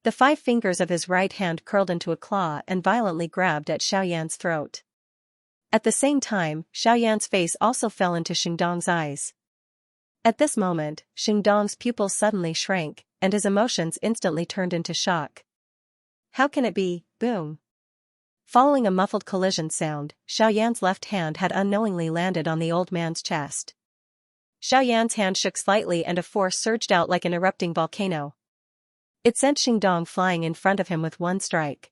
The 5 fingers of his right hand curled into a claw and violently grabbed at Xiaoyan's throat. At the same time, Xiaoyan's face also fell into Xingdong's eyes. At this moment, Xingdong's pupils suddenly shrank, and his emotions instantly turned into shock. How can it be? Boom! Following a muffled collision sound, Xiaoyan's left hand had unknowingly landed on the old man's chest. Xiaoyan's hand shook slightly and a force surged out like an erupting volcano. It sent Xingdong flying in front of him with one strike.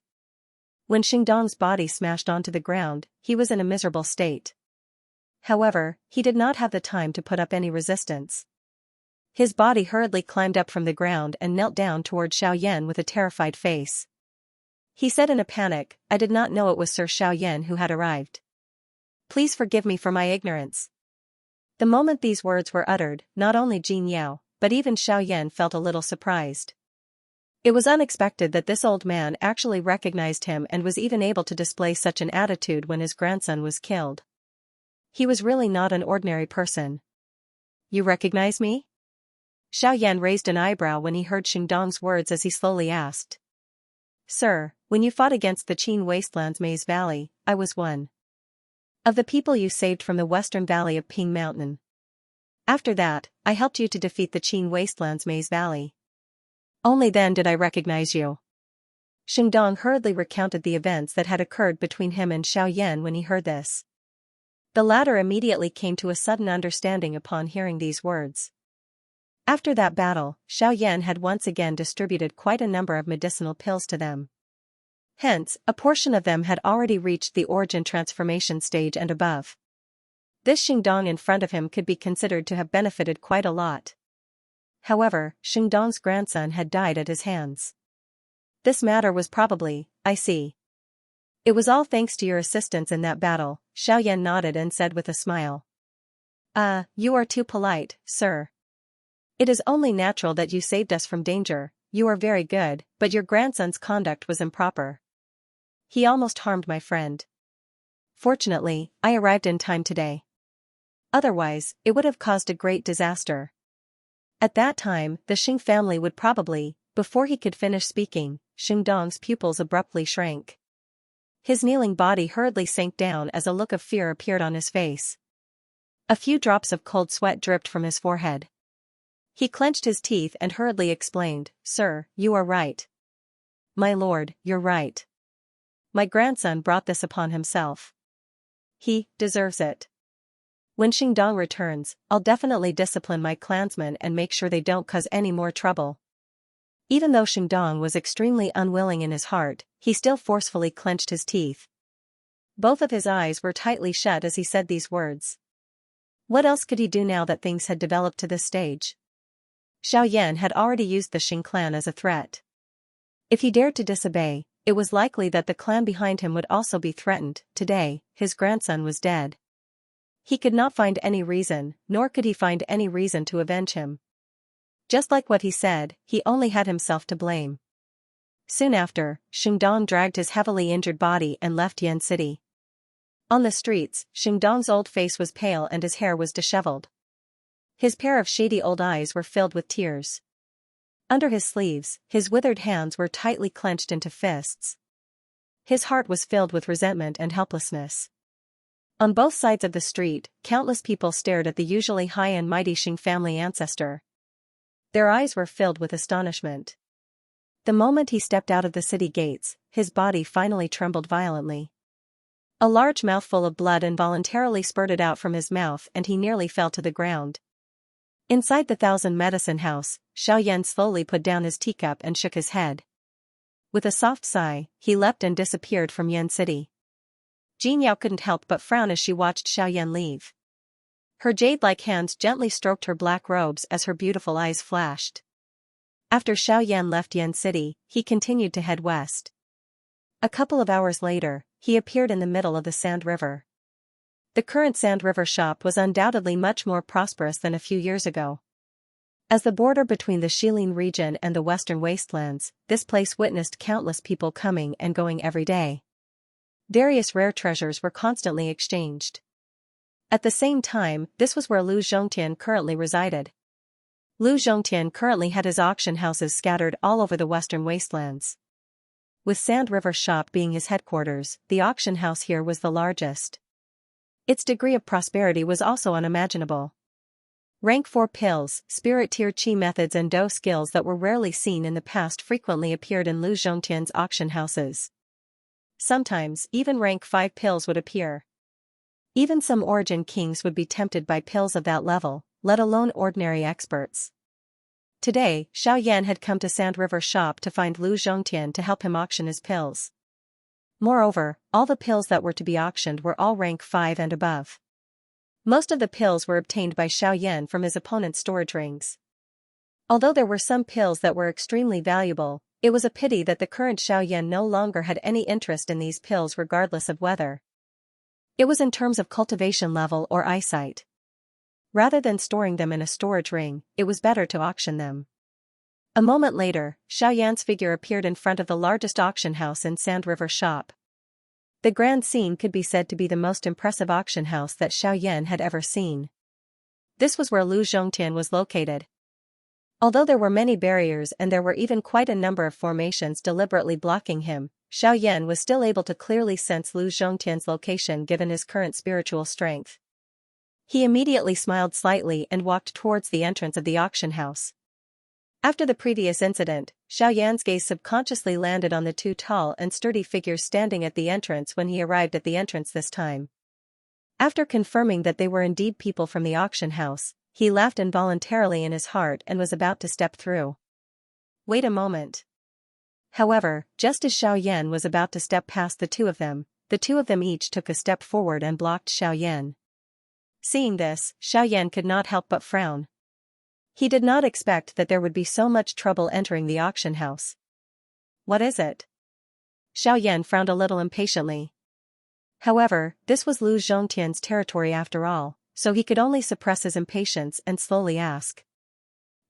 When Xingdong's body smashed onto the ground, he was in a miserable state. However, he did not have the time to put up any resistance. His body hurriedly climbed up from the ground and knelt down toward Xiaoyan with a terrified face. He said in a panic, I did not know it was Sir Xiaoyan who had arrived. Please forgive me for my ignorance. The moment these words were uttered, not only Jin Yao, but even Xiaoyan felt a little surprised. It was unexpected that this old man actually recognized him and was even able to display such an attitude when his grandson was killed. He was really not an ordinary person. You recognize me? Xiaoyan raised an eyebrow when he heard Xingdong's words as he slowly asked. Sir, when you fought against the Qin Wasteland's Maze Valley, I was one Of the people you saved from the western valley of Ping Mountain. After that, I helped you to defeat the Qin Wasteland's Maze Valley. Only then did I recognize you. Xingdong hurriedly recounted the events that had occurred between him and Xiaoyan when he heard this. The latter immediately came to a sudden understanding upon hearing these words. After that battle, Xiaoyan had once again distributed quite a number of medicinal pills to them. Hence, a portion of them had already reached the origin transformation stage and above. This Xingdong in front of him could be considered to have benefited quite a lot. However, Xingdong's grandson had died at his hands. This matter was probably, I see. It was all thanks to your assistance in that battle, Xiaoyan nodded and said with a smile. You are too polite, sir. It is only natural that you saved us from danger, you are very good, but your grandson's conduct was improper. He almost harmed my friend. Fortunately, I arrived in time today. Otherwise, it would have caused a great disaster. At that time, the Xing family would probably, before he could finish speaking, Xingdong's pupils abruptly shrank. His kneeling body hurriedly sank down as a look of fear appeared on his face. A few drops of cold sweat dripped from his forehead. He clenched his teeth and hurriedly explained, Sir, you are right. My lord, you're right. My grandson brought this upon himself. He deserves it. When Xingdong returns, I'll definitely discipline my clansmen and make sure they don't cause any more trouble. Even though Xingdong was extremely unwilling in his heart, he still forcefully clenched his teeth. Both of his eyes were tightly shut as he said these words. What else could he do now that things had developed to this stage? Xiaoyan had already used the Xing clan as a threat. If he dared to disobey, it was likely that the clan behind him would also be threatened. Today, his grandson was dead. He could not find any reason, nor could he find any reason to avenge him. Just like what he said, he only had himself to blame. Soon after, Xingdong dragged his heavily injured body and left Yan City. On the streets, Xingdong's old face was pale and his hair was disheveled. His pair of shady old eyes were filled with tears. Under his sleeves, his withered hands were tightly clenched into fists. His heart was filled with resentment and helplessness. On both sides of the street, countless people stared at the usually high and mighty Xing family ancestor. Their eyes were filled with astonishment. The moment he stepped out of the city gates, his body finally trembled violently. A large mouthful of blood involuntarily spurted out from his mouth and he nearly fell to the ground. Inside the Thousand Medicine House, Xiaoyan slowly put down his teacup and shook his head. With a soft sigh, he leapt and disappeared from Yan City. Jin Yao couldn't help but frown as she watched Xiaoyan leave. Her jade-like hands gently stroked her black robes as her beautiful eyes flashed. After Xiaoyan left Yan City, he continued to head west. A couple of hours later, he appeared in the middle of the Sand River. The current Sand River shop was undoubtedly much more prosperous than a few years ago. As the border between the Xilin region and the western wastelands, this place witnessed countless people coming and going every day. Various rare treasures were constantly exchanged. At the same time, this was where Lu Zhongtian currently resided. Lu Zhongtian currently had his auction houses scattered all over the western wastelands. With Sand River Shop being his headquarters, the auction house here was the largest. Its degree of prosperity was also unimaginable. Rank 4 pills, spirit tier chi methods and dou skills that were rarely seen in the past frequently appeared in Lu Zhongtian's auction houses. Sometimes, even rank 5 pills would appear. Even some origin kings would be tempted by pills of that level, let alone ordinary experts. Today, Xiaoyan had come to Sand River Shop to find Lu Zhongtian to help him auction his pills. Moreover, all the pills that were to be auctioned were all rank 5 and above. Most of the pills were obtained by Xiaoyan from his opponent's storage rings. Although there were some pills that were extremely valuable, it was a pity that the current Xiaoyan no longer had any interest in these pills regardless of whether it was in terms of cultivation level or eyesight. Rather than storing them in a storage ring, it was better to auction them. A moment later, Xiaoyan's figure appeared in front of the largest auction house in Sand River Shop. The grand scene could be said to be the most impressive auction house that Xiaoyan had ever seen. This was where Lu Zhongtian was located. Although there were many barriers and there were even quite a number of formations deliberately blocking him, Xiaoyan was still able to clearly sense Lu Zhongtian's location given his current spiritual strength. He immediately smiled slightly and walked towards the entrance of the auction house. After the previous incident, Xiaoyan's gaze subconsciously landed on the two tall and sturdy figures standing at the entrance when he arrived at the entrance this time. After confirming that they were indeed people from the auction house, he laughed involuntarily in his heart and was about to step through. Wait a moment. However, just as Xiaoyan was about to step past the two of them each took a step forward and blocked Xiaoyan. Seeing this, Xiaoyan could not help but frown. He did not expect that there would be so much trouble entering the auction house. What is it? Xiaoyan frowned a little impatiently. However, this was Lu Zhongtian's territory after all, so he could only suppress his impatience and slowly ask.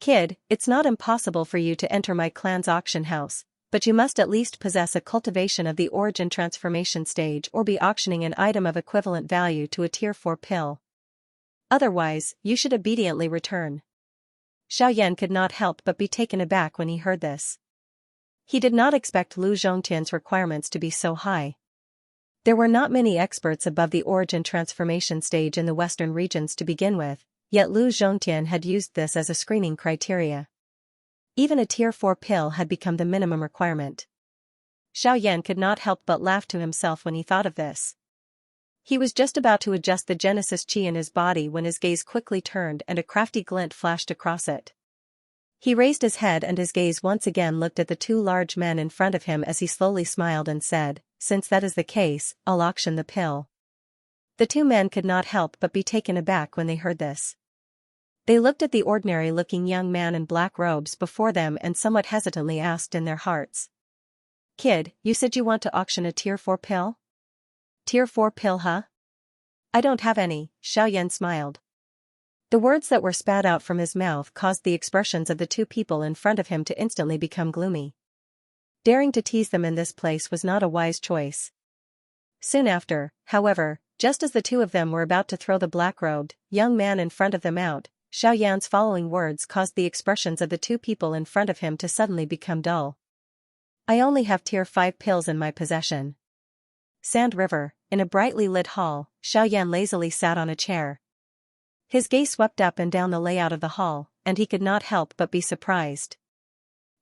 Kid, it's not impossible for you to enter my clan's auction house, but you must at least possess a cultivation of the origin transformation stage or be auctioning an item of equivalent value to a tier 4 pill. Otherwise, you should obediently return. Xiaoyan could not help but be taken aback when he heard this. He did not expect Lu Zhongtian's requirements to be so high. There were not many experts above the origin transformation stage in the western regions to begin with, yet Lu Zhongtian had used this as a screening criteria. Even a tier 4 pill had become the minimum requirement. Xiaoyan could not help but laugh to himself when he thought of this. He was just about to adjust the Genesis Chi in his body when his gaze quickly turned and a crafty glint flashed across it. He raised his head and his gaze once again looked at the two large men in front of him as he slowly smiled and said, "Since that is the case, I'll auction the pill." The two men could not help but be taken aback when they heard this. They looked at the ordinary-looking young man in black robes before them and somewhat hesitantly asked in their hearts. Kid, you said you want to auction a tier 4 pill? Tier 4 pill, huh? I don't have any, Xiaoyan smiled. The words that were spat out from his mouth caused the expressions of the two people in front of him to instantly become gloomy. Daring to tease them in this place was not a wise choice. Soon after, however, just as the two of them were about to throw the black-robed young man in front of them out, Xiaoyan's following words caused the expressions of the two people in front of him to suddenly become dull. I only have tier 5 pills in my possession. Sand River, in a brightly lit hall, Xiaoyan lazily sat on a chair. His gaze swept up and down the layout of the hall, and he could not help but be surprised.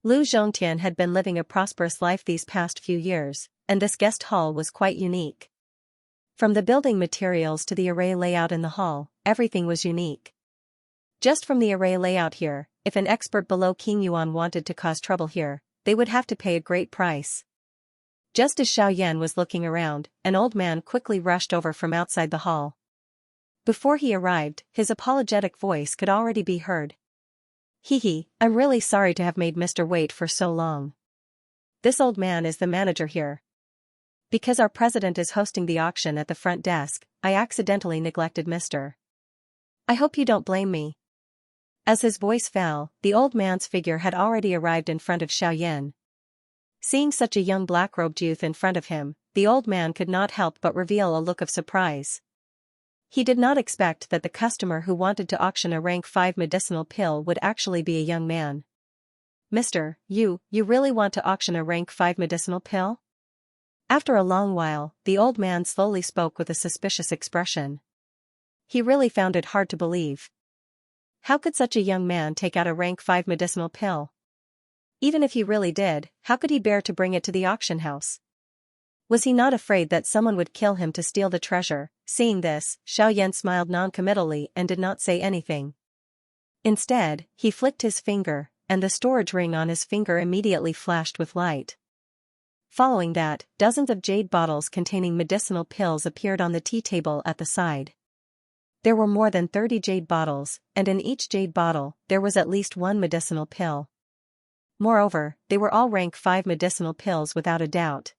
Lu Zhongtian had been living a prosperous life these past few years, and this guest hall was quite unique. From the building materials to the array layout in the hall, everything was unique. Just from the array layout here, if an expert below King Yuan wanted to cause trouble here, they would have to pay a great price. Just as Xiaoyan was looking around, an old man quickly rushed over from outside the hall. Before he arrived, his apologetic voice could already be heard. Hee, I'm really sorry to have made Mr. wait for so long. This old man is the manager here. Because our president is hosting the auction at the front desk, I accidentally neglected Mr. I hope you don't blame me. As his voice fell, the old man's figure had already arrived in front of Xiaoyan. Seeing such a young black-robed youth in front of him, the old man could not help but reveal a look of surprise. He did not expect that the customer who wanted to auction a rank 5 medicinal pill would actually be a young man. Mister, you really want to auction a rank 5 medicinal pill? After a long while, the old man slowly spoke with a suspicious expression. He really found it hard to believe. How could such a young man take out a rank 5 medicinal pill? Even if he really did, how could he bear to bring it to the auction house? Was he not afraid that someone would kill him to steal the treasure? Seeing this, Xiaoyan smiled non-committally and did not say anything. Instead, he flicked his finger, and the storage ring on his finger immediately flashed with light. Following that, dozens of jade bottles containing medicinal pills appeared on the tea table at the side. There were more than 30 jade bottles, and in each jade bottle, there was at least one medicinal pill. Moreover, they were all rank 5 medicinal pills without a doubt.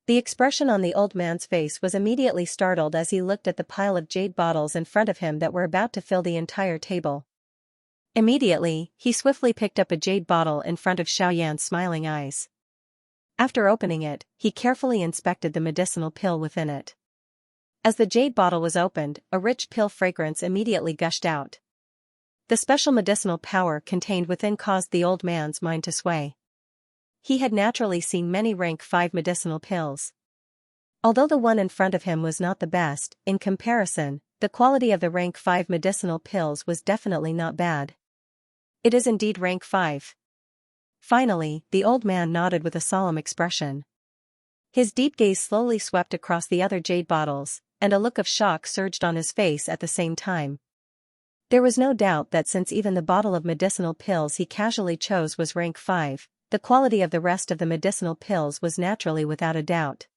The expression on the old man's face was immediately startled as he looked at the pile of jade bottles in front of him that were about to fill the entire table. Immediately, he swiftly picked up a jade bottle in front of Xiaoyan's smiling eyes. After opening it, he carefully inspected the medicinal pill within it. As the jade bottle was opened, a rich pill fragrance immediately gushed out. The special medicinal power contained within caused the old man's mind to sway. He had naturally seen many rank 5 medicinal pills. Although the one in front of him was not the best, in comparison, the quality of the rank 5 medicinal pills was definitely not bad. It is indeed rank 5. Finally, the old man nodded with a solemn expression. His deep gaze slowly swept across the other jade bottles, and a look of shock surged on his face at the same time. There was no doubt that since even the bottle of medicinal pills he casually chose was rank 5, the quality of the rest of the medicinal pills was naturally without a doubt.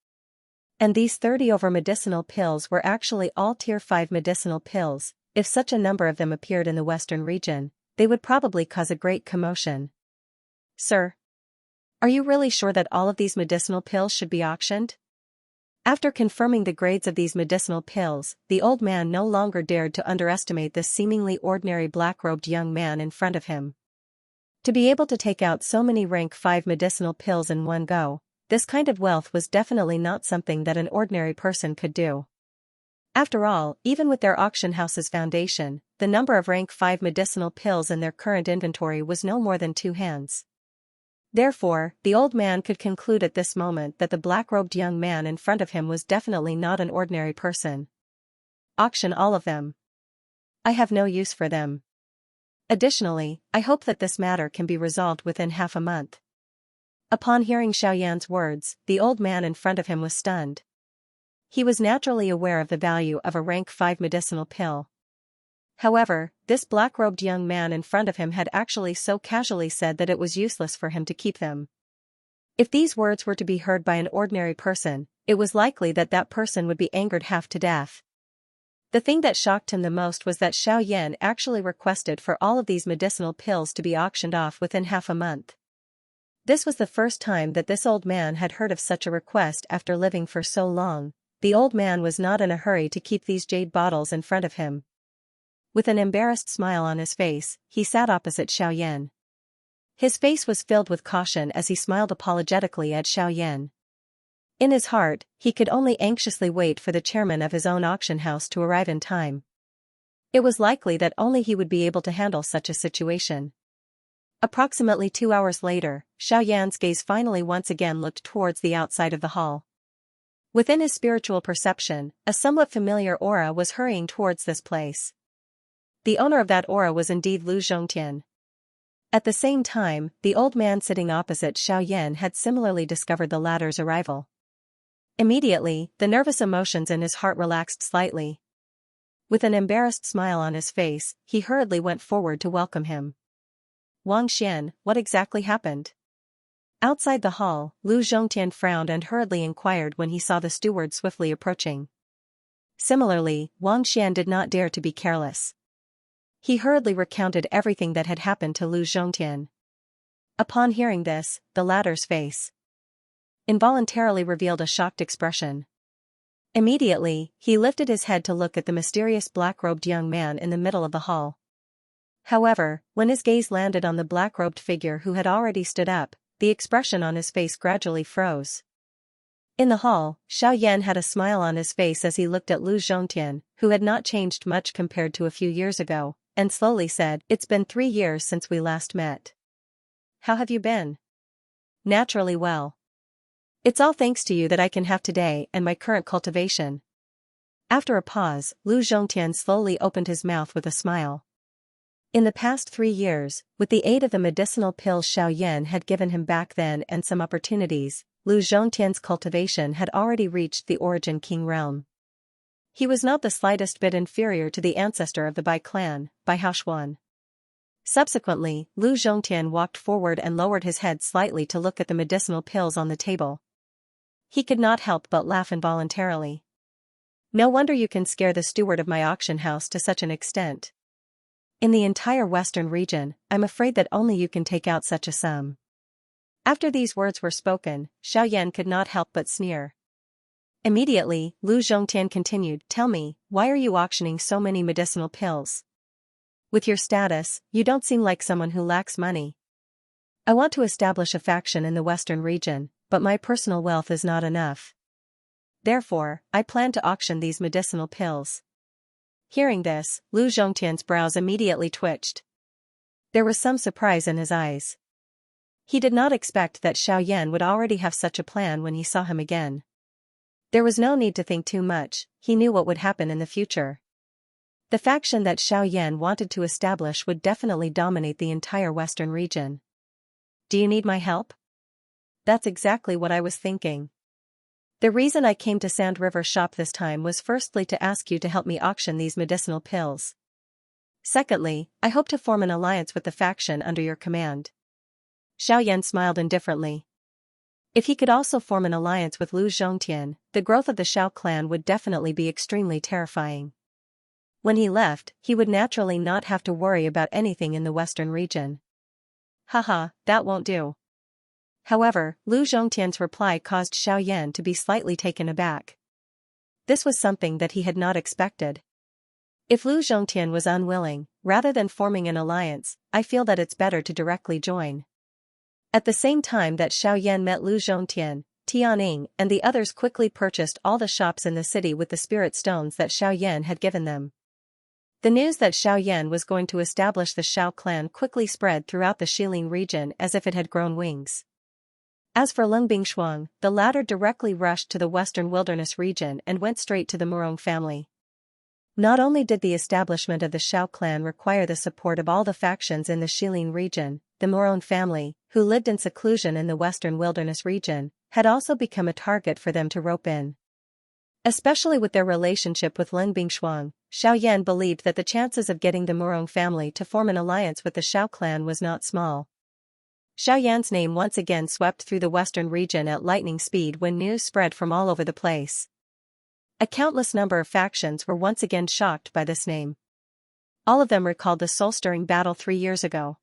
And these 30 over medicinal pills were actually all tier 5 medicinal pills. If such a number of them appeared in the western region, they would probably cause a great commotion. Sir, are you really sure that all of these medicinal pills should be auctioned? After confirming the grades of these medicinal pills, the old man no longer dared to underestimate this seemingly ordinary black-robed young man in front of him. To be able to take out so many rank 5 medicinal pills in one go, this kind of wealth was definitely not something that an ordinary person could do. After all, even with their auction house's foundation, the number of rank 5 medicinal pills in their current inventory was no more than 2 hands. Therefore, the old man could conclude at this moment that the black-robed young man in front of him was definitely not an ordinary person. Auction all of them. I have no use for them. Additionally, I hope that this matter can be resolved within half a month. Upon hearing Xiaoyan's words, the old man in front of him was stunned. He was naturally aware of the value of a rank 5 medicinal pill. However, this black-robed young man in front of him had actually so casually said that it was useless for him to keep them. If these words were to be heard by an ordinary person, it was likely that that person would be angered half to death. The thing that shocked him the most was that Xiaoyan actually requested for all of these medicinal pills to be auctioned off within half a month. This was the first time that this old man had heard of such a request after living for so long. The old man was not in a hurry to keep these jade bottles in front of him. With an embarrassed smile on his face, he sat opposite Xiaoyan. His face was filled with caution as he smiled apologetically at Xiaoyan. In his heart, he could only anxiously wait for the chairman of his own auction house to arrive in time. It was likely that only he would be able to handle such a situation. Approximately 2 hours later, Xiaoyan's gaze finally once again looked towards the outside of the hall. Within his spiritual perception, a somewhat familiar aura was hurrying towards this place. The owner of that aura was indeed Lu Zhongtian. At the same time, the old man sitting opposite Xiaoyan had similarly discovered the latter's arrival. Immediately, the nervous emotions in his heart relaxed slightly. With an embarrassed smile on his face, he hurriedly went forward to welcome him. Wang Xian, what exactly happened? Outside the hall, Lu Zhongtian frowned and hurriedly inquired when he saw the steward swiftly approaching. Similarly, Wang Xian did not dare to be careless. He hurriedly recounted everything that had happened to Lu Zhongtian. Upon hearing this, the latter's face involuntarily revealed a shocked expression. Immediately, he lifted his head to look at the mysterious black-robed young man in the middle of the hall. However, when his gaze landed on the black-robed figure who had already stood up, the expression on his face gradually froze. In the hall, Xiaoyan had a smile on his face as he looked at Lu Zhongtian, who had not changed much compared to a few years ago, and slowly said, "It's been 3 years since we last met. How have you been?" "Naturally well. It's all thanks to you that I can have today and my current cultivation." After a pause, Lu Zhongtian slowly opened his mouth with a smile. In the past 3 years, with the aid of the medicinal pills Xiaoyan had given him back then and some opportunities, Lu Zhongtian's cultivation had already reached the Origin King realm. He was not the slightest bit inferior to the ancestor of the Bai clan, Bai Haoshuan. Subsequently, Lu Zhongtian walked forward and lowered his head slightly to look at the medicinal pills on the table. He could not help but laugh involuntarily. "No wonder you can scare the steward of my auction house to such an extent. In the entire western region, I'm afraid that only you can take out such a sum." After these words were spoken, Xiaoyan could not help but sneer. Immediately, Lu Zhongtian continued, "Tell me, why are you auctioning so many medicinal pills? With your status, you don't seem like someone who lacks money. I want to establish a faction in the western region, but my personal wealth is not enough. Therefore, I plan to auction these medicinal pills." Hearing this, Lu Zhongtian's brows immediately twitched. There was some surprise in his eyes. He did not expect that Xiaoyan would already have such a plan when he saw him again. There was no need to think too much, he knew what would happen in the future. The faction that Xiaoyan wanted to establish would definitely dominate the entire western region. Do you need my help? That's exactly what I was thinking. The reason I came to Sand River Shop this time was firstly to ask you to help me auction these medicinal pills. Secondly, I hope to form an alliance with the faction under your command. Xiaoyan smiled indifferently. If he could also form an alliance with Lu Zhongtian, the growth of the Xiao clan would definitely be extremely terrifying. When he left, he would naturally not have to worry about anything in the western region. Haha, that won't do. However, Lu Zhongtian's reply caused Xiaoyan to be slightly taken aback. This was something that he had not expected. If Lu Zhongtian was unwilling, rather than forming an alliance, I feel that it's better to directly join. At the same time that Xiaoyan met Lu Zhongtian, Tianing and the others quickly purchased all the shops in the city with the spirit stones that Xiaoyan had given them. The news that Xiaoyan was going to establish the Xiao clan quickly spread throughout the Xiling region as if it had grown wings. As for Leng Bingshuang, the latter directly rushed to the western wilderness region and went straight to the Murong family. Not only did the establishment of the Xiao clan require the support of all the factions in the Xiling region, the Murong family, who lived in seclusion in the western wilderness region, had also become a target for them to rope in. Especially with their relationship with Leng Bingshuang, Xiaoyan believed that the chances of getting the Murong family to form an alliance with the Xiao clan was not small. Xiaoyan's name once again swept through the western region at lightning speed when news spread from all over the place. A countless number of factions were once again shocked by this name. All of them recalled the soul-stirring battle 3 years ago.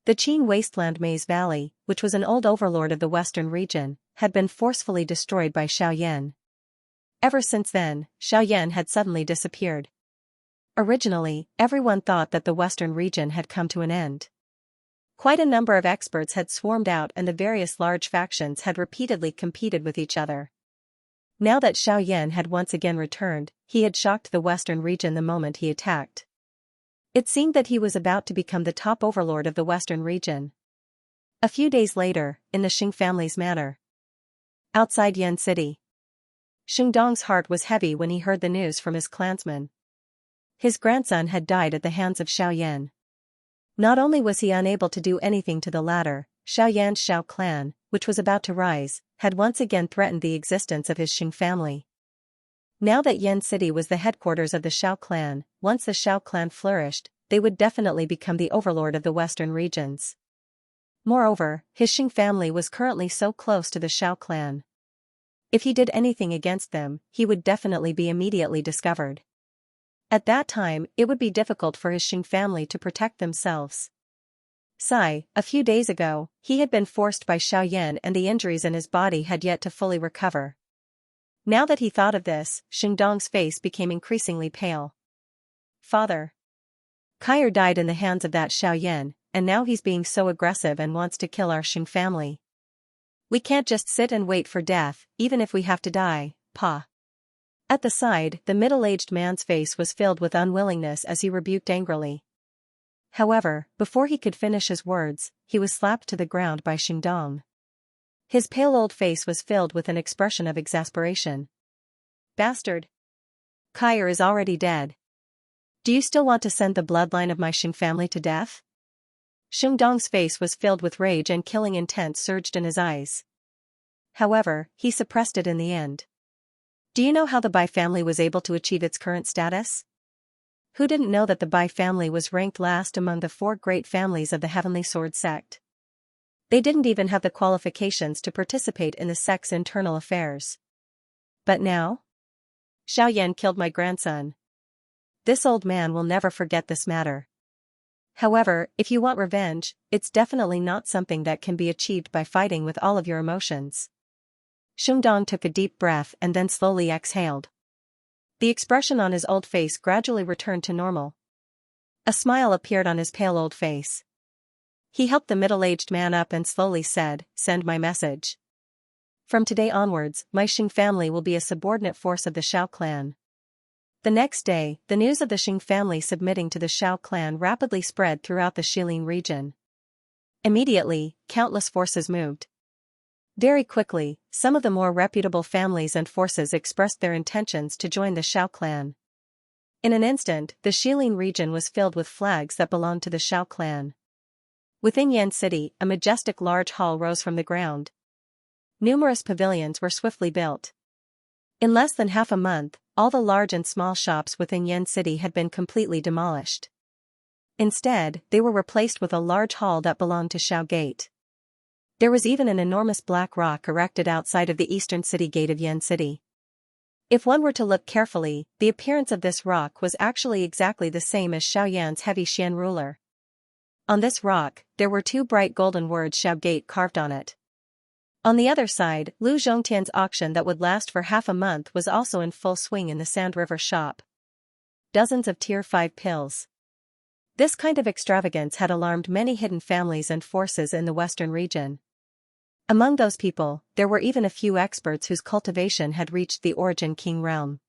The Qin wasteland Maze Valley, which was an old overlord of the western region, had been forcefully destroyed by Xiaoyan. Ever since then, Xiaoyan had suddenly disappeared. Originally, everyone thought that the western region had come to an end. Quite a number of experts had swarmed out and the various large factions had repeatedly competed with each other. Now that Xiaoyan had once again returned, he had shocked the western region the moment he attacked. It seemed that he was about to become the top overlord of the western region. A few days later, in the Xing family's manor. Outside Yan City. Xing Dong's heart was heavy when he heard the news from his clansmen. His grandson had died at the hands of Xiaoyan. Not only was he unable to do anything to the latter, Xiaoyan's Xiao clan, which was about to rise, had once again threatened the existence of his Xing family. Now that Yan City was the headquarters of the Xiao clan, once the Xiao clan flourished, they would definitely become the overlord of the western regions. Moreover, his Xing family was currently so close to the Xiao clan. If he did anything against them, he would definitely be immediately discovered. At that time, it would be difficult for his Xing family to protect themselves. A few days ago, he had been forced by Xiaoyan and the injuries in his body had yet to fully recover. Now that he thought of this, Xing Dong's face became increasingly pale. Father. Kaier died in the hands of that Xiaoyan, and now he's being so aggressive and wants to kill our Xing family. We can't just sit and wait for death, even if we have to die, Pa. At the side, the middle-aged man's face was filled with unwillingness as he rebuked angrily. However, before he could finish his words, he was slapped to the ground by Xing Dong. His pale old face was filled with an expression of exasperation. Bastard! Kaier is already dead. Do you still want to send the bloodline of my Xing family to death? Xing Dong's face was filled with rage and killing intent surged in his eyes. However, he suppressed it in the end. Do you know how the Bai family was able to achieve its current status? Who didn't know that the Bai family was ranked last among the 4 great families of the Heavenly Sword sect? They didn't even have the qualifications to participate in the sect's internal affairs. But now? Xiaoyan killed my grandson. This old man will never forget this matter. However, if you want revenge, it's definitely not something that can be achieved by fighting with all of your emotions. Xing Dong took a deep breath and then slowly exhaled. The expression on his old face gradually returned to normal. A smile appeared on his pale old face. He helped the middle-aged man up and slowly said, "Send my message. From today onwards, my Xing family will be a subordinate force of the Xiao clan." The next day, the news of the Xing family submitting to the Xiao clan rapidly spread throughout the Xiling region. Immediately, countless forces moved. Very quickly, some of the more reputable families and forces expressed their intentions to join the Shao clan. In an instant, the Shilin region was filled with flags that belonged to the Shao clan. Within Yan City, a majestic large hall rose from the ground. Numerous pavilions were swiftly built. In less than half a month, all the large and small shops within Yan City had been completely demolished. Instead, they were replaced with a large hall that belonged to Shao Gate. There was even an enormous black rock erected outside of the eastern city gate of Yan City. If one were to look carefully, the appearance of this rock was actually exactly the same as Shao Yan's heavy Xian ruler. On this rock, there were two bright golden words Shao Gate carved on it. On the other side, Lu Zhongtian's auction that would last for half a month was also in full swing in the Sand River shop. Dozens of Tier 5 pills. This kind of extravagance had alarmed many hidden families and forces in the western region. Among those people, there were even a few experts whose cultivation had reached the Origin King realm.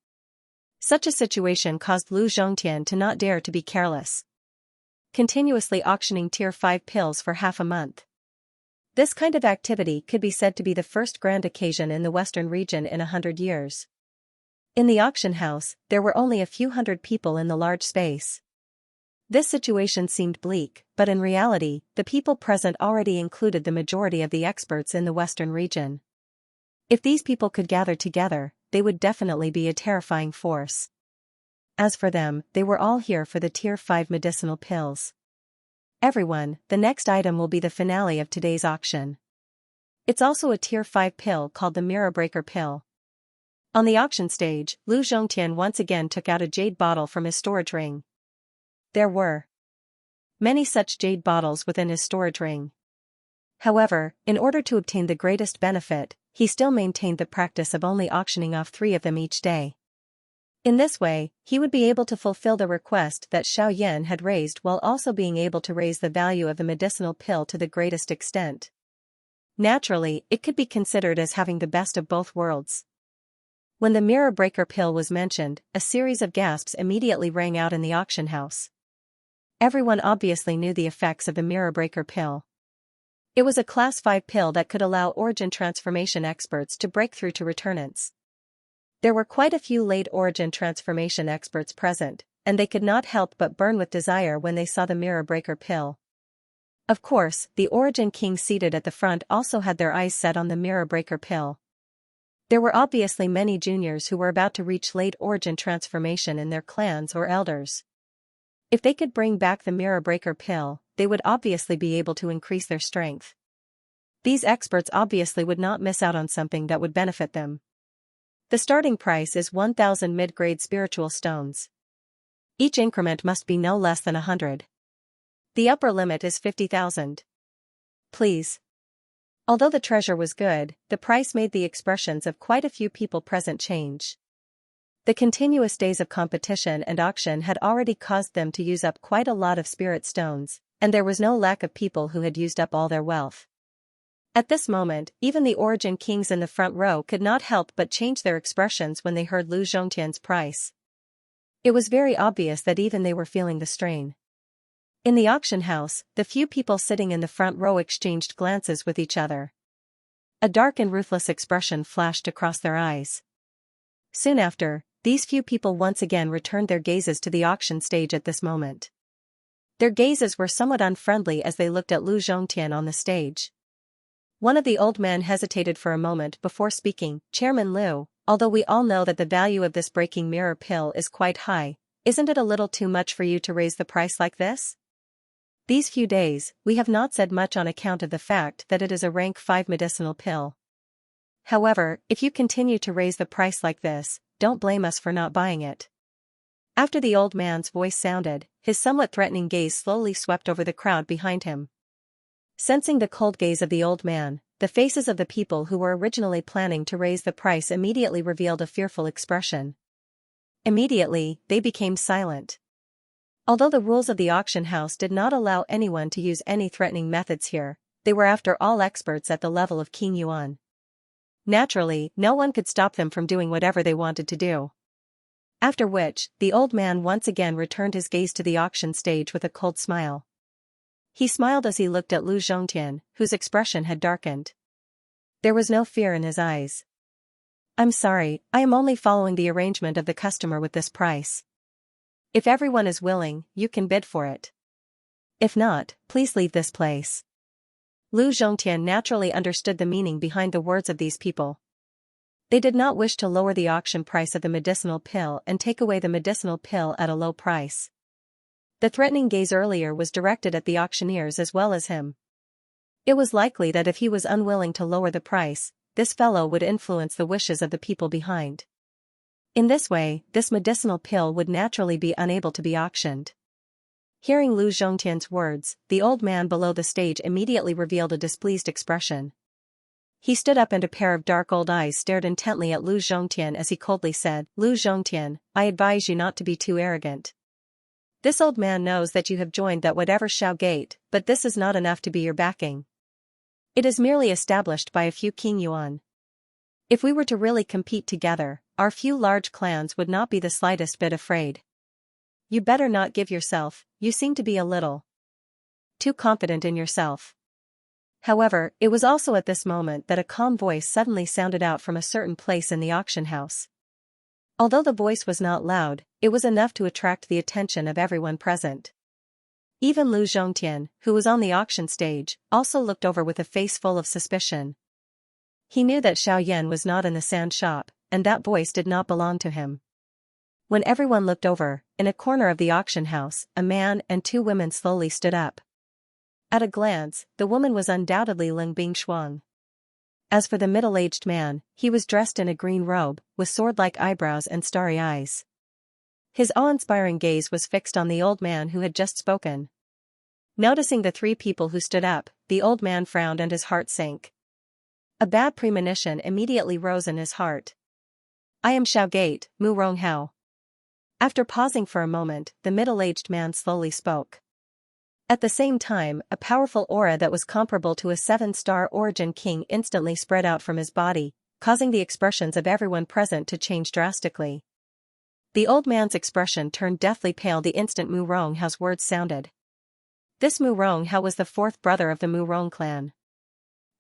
Such a situation caused Lu Zhongtian to not dare to be careless. Continuously auctioning Tier 5 pills for half a month. This kind of activity could be said to be the first grand occasion in the western region in 100 years. In the auction house, there were only a few hundred people in the large space. This situation seemed bleak, but in reality, the people present already included the majority of the experts in the western region. If these people could gather together, they would definitely be a terrifying force. As for them, they were all here for the Tier 5 medicinal pills. Everyone, the next item will be the finale of today's auction. It's also a Tier 5 pill called the Mirror Breaker pill. On the auction stage, Lu Zhongtian once again took out a jade bottle from his storage ring. There were many such jade bottles within his storage ring. However, in order to obtain the greatest benefit, he still maintained the practice of only auctioning off 3 of them each day. In this way, he would be able to fulfill the request that Xiao Yan had raised while also being able to raise the value of the medicinal pill to the greatest extent. Naturally, it could be considered as having the best of both worlds. When the Mirror Breaker pill was mentioned, a series of gasps immediately rang out in the auction house. Everyone obviously knew the effects of the Mirror Breaker pill. It was a Class 5 pill that could allow origin transformation experts to break through to returnants. There were quite a few late origin transformation experts present, and they could not help but burn with desire when they saw the Mirror Breaker pill. Of course, the Origin King seated at the front also had their eyes set on the Mirror Breaker pill. There were obviously many juniors who were about to reach late origin transformation in their clans or elders. If they could bring back the Mirror Breaker pill, they would obviously be able to increase their strength. These experts obviously would not miss out on something that would benefit them. The starting price is 1,000 mid-grade spiritual stones. Each increment must be no less than 100. The upper limit is 50,000. Please. Although the treasure was good, the price made the expressions of quite a few people present change. The continuous days of competition and auction had already caused them to use up quite a lot of spirit stones, and there was no lack of people who had used up all their wealth. At this moment, even the Origin Kings in the front row could not help but change their expressions when they heard Lu Zhongtian's price. It was very obvious that even they were feeling the strain. In the auction house, the few people sitting in the front row exchanged glances with each other. A dark and ruthless expression flashed across their eyes. Soon after, these few people once again returned their gazes to the auction stage at this moment. Their gazes were somewhat unfriendly as they looked at Lu Zhongtian on the stage. One of the old men hesitated for a moment before speaking. Chairman Liu, although we all know that the value of this breaking mirror pill is quite high, isn't it a little too much for you to raise the price like this? These few days, we have not said much on account of the fact that it is a rank 5 medicinal pill. However, if you continue to raise the price like this, don't blame us for not buying it. After the old man's voice sounded, his somewhat threatening gaze slowly swept over the crowd behind him. Sensing the cold gaze of the old man, the faces of the people who were originally planning to raise the price immediately revealed a fearful expression. Immediately, they became silent. Although the rules of the auction house did not allow anyone to use any threatening methods here, they were after all experts at the level of King Yuan. Naturally, no one could stop them from doing whatever they wanted to do. After which, the old man once again returned his gaze to the auction stage with a cold smile. He smiled as he looked at Lu Zhongtian, whose expression had darkened. There was no fear in his eyes. I'm sorry, I am only following the arrangement of the customer with this price. If everyone is willing, you can bid for it. If not, please leave this place. Lu Zhongtian naturally understood the meaning behind the words of these people. They did not wish to lower the auction price of the medicinal pill and take away the medicinal pill at a low price. The threatening gaze earlier was directed at the auctioneers as well as him. It was likely that if he was unwilling to lower the price, this fellow would influence the wishes of the people behind. In this way, this medicinal pill would naturally be unable to be auctioned. Hearing Lu Zhongtian's words, the old man below the stage immediately revealed a displeased expression. He stood up and a pair of dark old eyes stared intently at Lu Zhongtian as he coldly said, Lu Zhongtian, I advise you not to be too arrogant. This old man knows that you have joined that whatever Xiao Gate, but this is not enough to be your backing. It is merely established by a few king yuan. If we were to really compete together, our few large clans would not be the slightest bit afraid. You better not give yourself, you seem to be a little too confident in yourself. However, it was also at this moment that a calm voice suddenly sounded out from a certain place in the auction house. Although the voice was not loud, it was enough to attract the attention of everyone present. Even Lu Zhongtian, who was on the auction stage, also looked over with a face full of suspicion. He knew that Xiao Yan was not in the sand shop, and that voice did not belong to him. When everyone looked over, in a corner of the auction house, a man and two women slowly stood up. At a glance, the woman was undoubtedly Ling Bingshuang. As for the middle-aged man, he was dressed in a green robe, with sword-like eyebrows and starry eyes. His awe-inspiring gaze was fixed on the old man who had just spoken. Noticing the three people who stood up, the old man frowned and his heart sank. A bad premonition immediately rose in his heart. I am Xiao Gate, Mu Ronghao. After pausing for a moment, the middle-aged man slowly spoke. At the same time, a powerful aura that was comparable to a 7-star origin king instantly spread out from his body, causing the expressions of everyone present to change drastically. The old man's expression turned deathly pale the instant Mu Ronghao's words sounded. This Mu Ronghao was the fourth brother of the Mu Rong clan.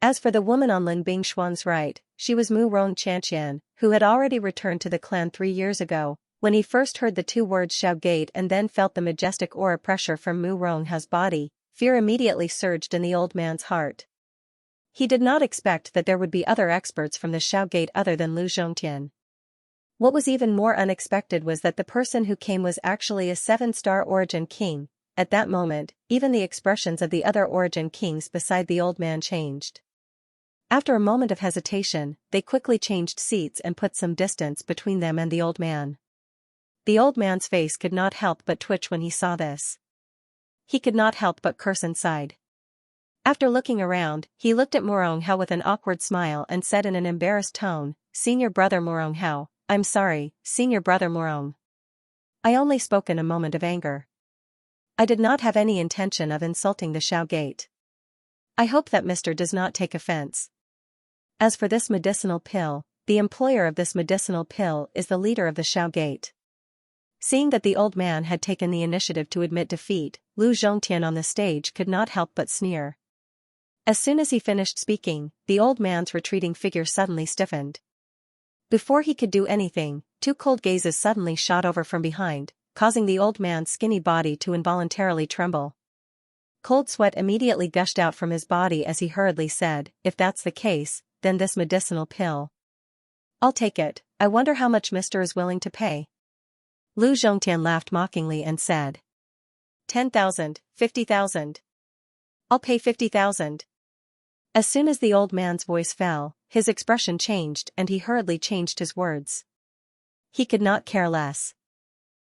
As for the woman on Lin Bingshuang's right, she was Mu Rong Xianxia, who had already returned to the clan 3 years ago. When he first heard the two words Xiao Gate and then felt the majestic aura pressure from Mu Ronghao's body, fear immediately surged in the old man's heart. He did not expect that there would be other experts from the Xiao Gate other than Lu Zhongtian. What was even more unexpected was that the person who came was actually a 7-star origin king. At that moment, even the expressions of the other origin kings beside the old man changed. After a moment of hesitation, they quickly changed seats and put some distance between them and the old man. The old man's face could not help but twitch when he saw this. He could not help but curse inside. After looking around, he looked at Mu Ronghao with an awkward smile and said in an embarrassed tone, Senior brother Mu Ronghao, I'm sorry, Senior brother Mu Rong. I only spoke in a moment of anger. I did not have any intention of insulting the Xiao Gate. I hope that Mr. does not take offense. As for this medicinal pill, the employer of this medicinal pill is the leader of the Xiao Gate. Seeing that the old man had taken the initiative to admit defeat, Lu Zhongtian on the stage could not help but sneer. As soon as he finished speaking, the old man's retreating figure suddenly stiffened. Before he could do anything, two cold gazes suddenly shot over from behind, causing the old man's skinny body to involuntarily tremble. Cold sweat immediately gushed out from his body as he hurriedly said, If that's the case, then this medicinal pill. I'll take it. I wonder how much Mr. is willing to pay. Lu Zhongtian laughed mockingly and said, 10,000, 50,000. I'll pay 50,000. As soon as the old man's voice fell, his expression changed and he hurriedly changed his words. He could not care less.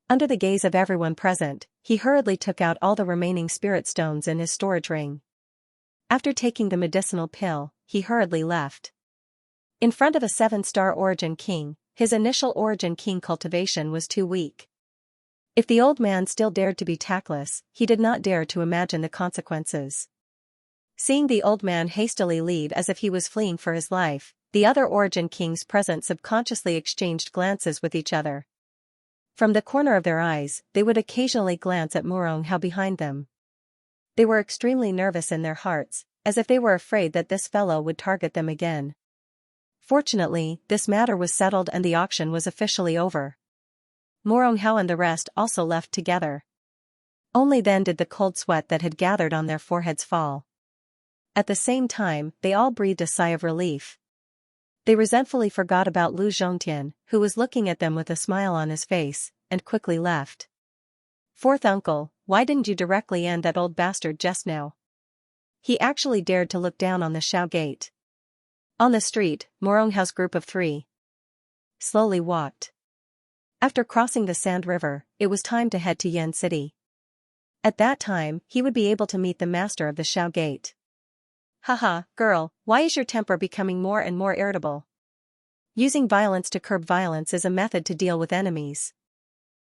Under the gaze of everyone present, he hurriedly took out all the remaining spirit stones in his storage ring. After taking the medicinal pill, he hurriedly left. In front of a 7-star origin king, his initial origin king cultivation was too weak. If the old man still dared to be tactless, he did not dare to imagine the consequences. Seeing the old man hastily leave as if he was fleeing for his life, the other origin kings present subconsciously exchanged glances with each other. From the corner of their eyes, they would occasionally glance at Mu Ronghao behind them. They were extremely nervous in their hearts, as if they were afraid that this fellow would target them again. Fortunately, this matter was settled and the auction was officially over. Morong Hao and the rest also left together. Only then did the cold sweat that had gathered on their foreheads fall. At the same time, they all breathed a sigh of relief. They resentfully forgot about Lu Zhongtian, who was looking at them with a smile on his face, and quickly left. Fourth uncle, why didn't you directly end that old bastard just now? He actually dared to look down on the Shao gate. On the street, Morong Hao's group of 3 slowly walked. After crossing the Sand River, it was time to head to Yan City. At that time, he would be able to meet the master of the Shao gate. Haha, girl, why is your temper becoming more and more irritable? Using violence to curb violence is a method to deal with enemies.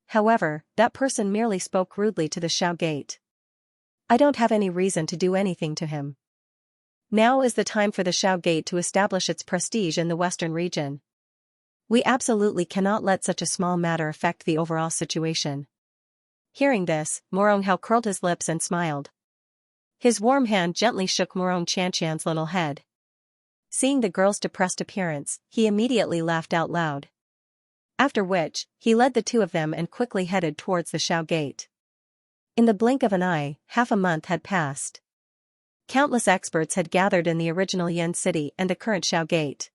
However, that person merely spoke rudely to the Shao gate. I don't have any reason to do anything to him. Now is the time for the Shao gate to establish its prestige in the western region. We absolutely cannot let such a small matter affect the overall situation. Hearing this, Morong Hao curled his lips and smiled. His warm hand gently shook Morong Xianxia's little head. Seeing the girl's depressed appearance, he immediately laughed out loud. After which, he led the 2 of them and quickly headed towards the Shao gate. In the blink of an eye, half a month had passed. Countless experts had gathered in the original Yan City and the current Shao gate.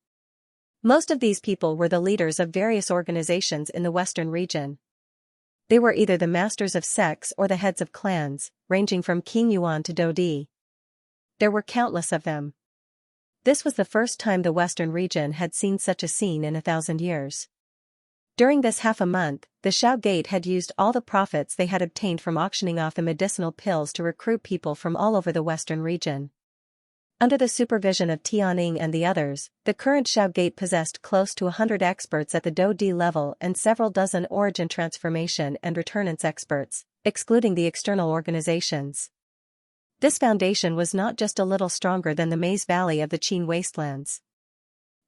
Most of these people were the leaders of various organizations in the western region. They were either the masters of sects or the heads of clans, ranging from King Yuan to Dodi. There were countless of them. This was the first time the western region had seen such a scene in 1,000 years. During this half a month, the Shao gate had used all the profits they had obtained from auctioning off the medicinal pills to recruit people from all over the western region. Under the supervision of Tianning and the others, the current Shao gate possessed close to 100 experts at the Dodi level and several dozen origin transformation and returnance experts, excluding the external organizations. This foundation was not just a little stronger than the Maze Valley of the Qin wastelands.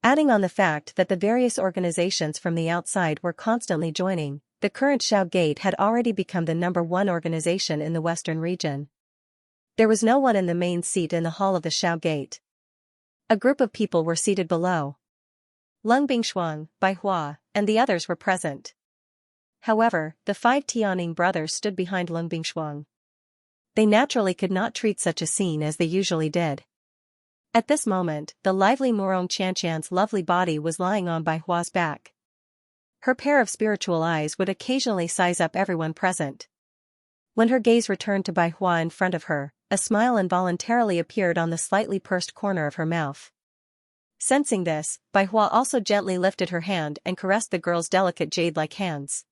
Adding on the fact that the various organizations from the outside were constantly joining, the current Shao gate had already become the #1 organization in the western region. There was no one in the main seat in the hall of the Shao gate. A group of people were seated below. Lung Bingshuang, Bai Hua, and the others were present. However, the 5 Tianning brothers stood behind Lung Bingshuang. They naturally could not treat such a scene as they usually did. At this moment, the lively Morong Xianxian's lovely body was lying on Bai Hua's back. Her pair of spiritual eyes would occasionally size up everyone present. When her gaze returned to Bai Hua in front of her, a smile involuntarily appeared on the slightly pursed corner of her mouth. Sensing this, Bai Hua also gently lifted her hand and caressed the girl's delicate jade-like hands.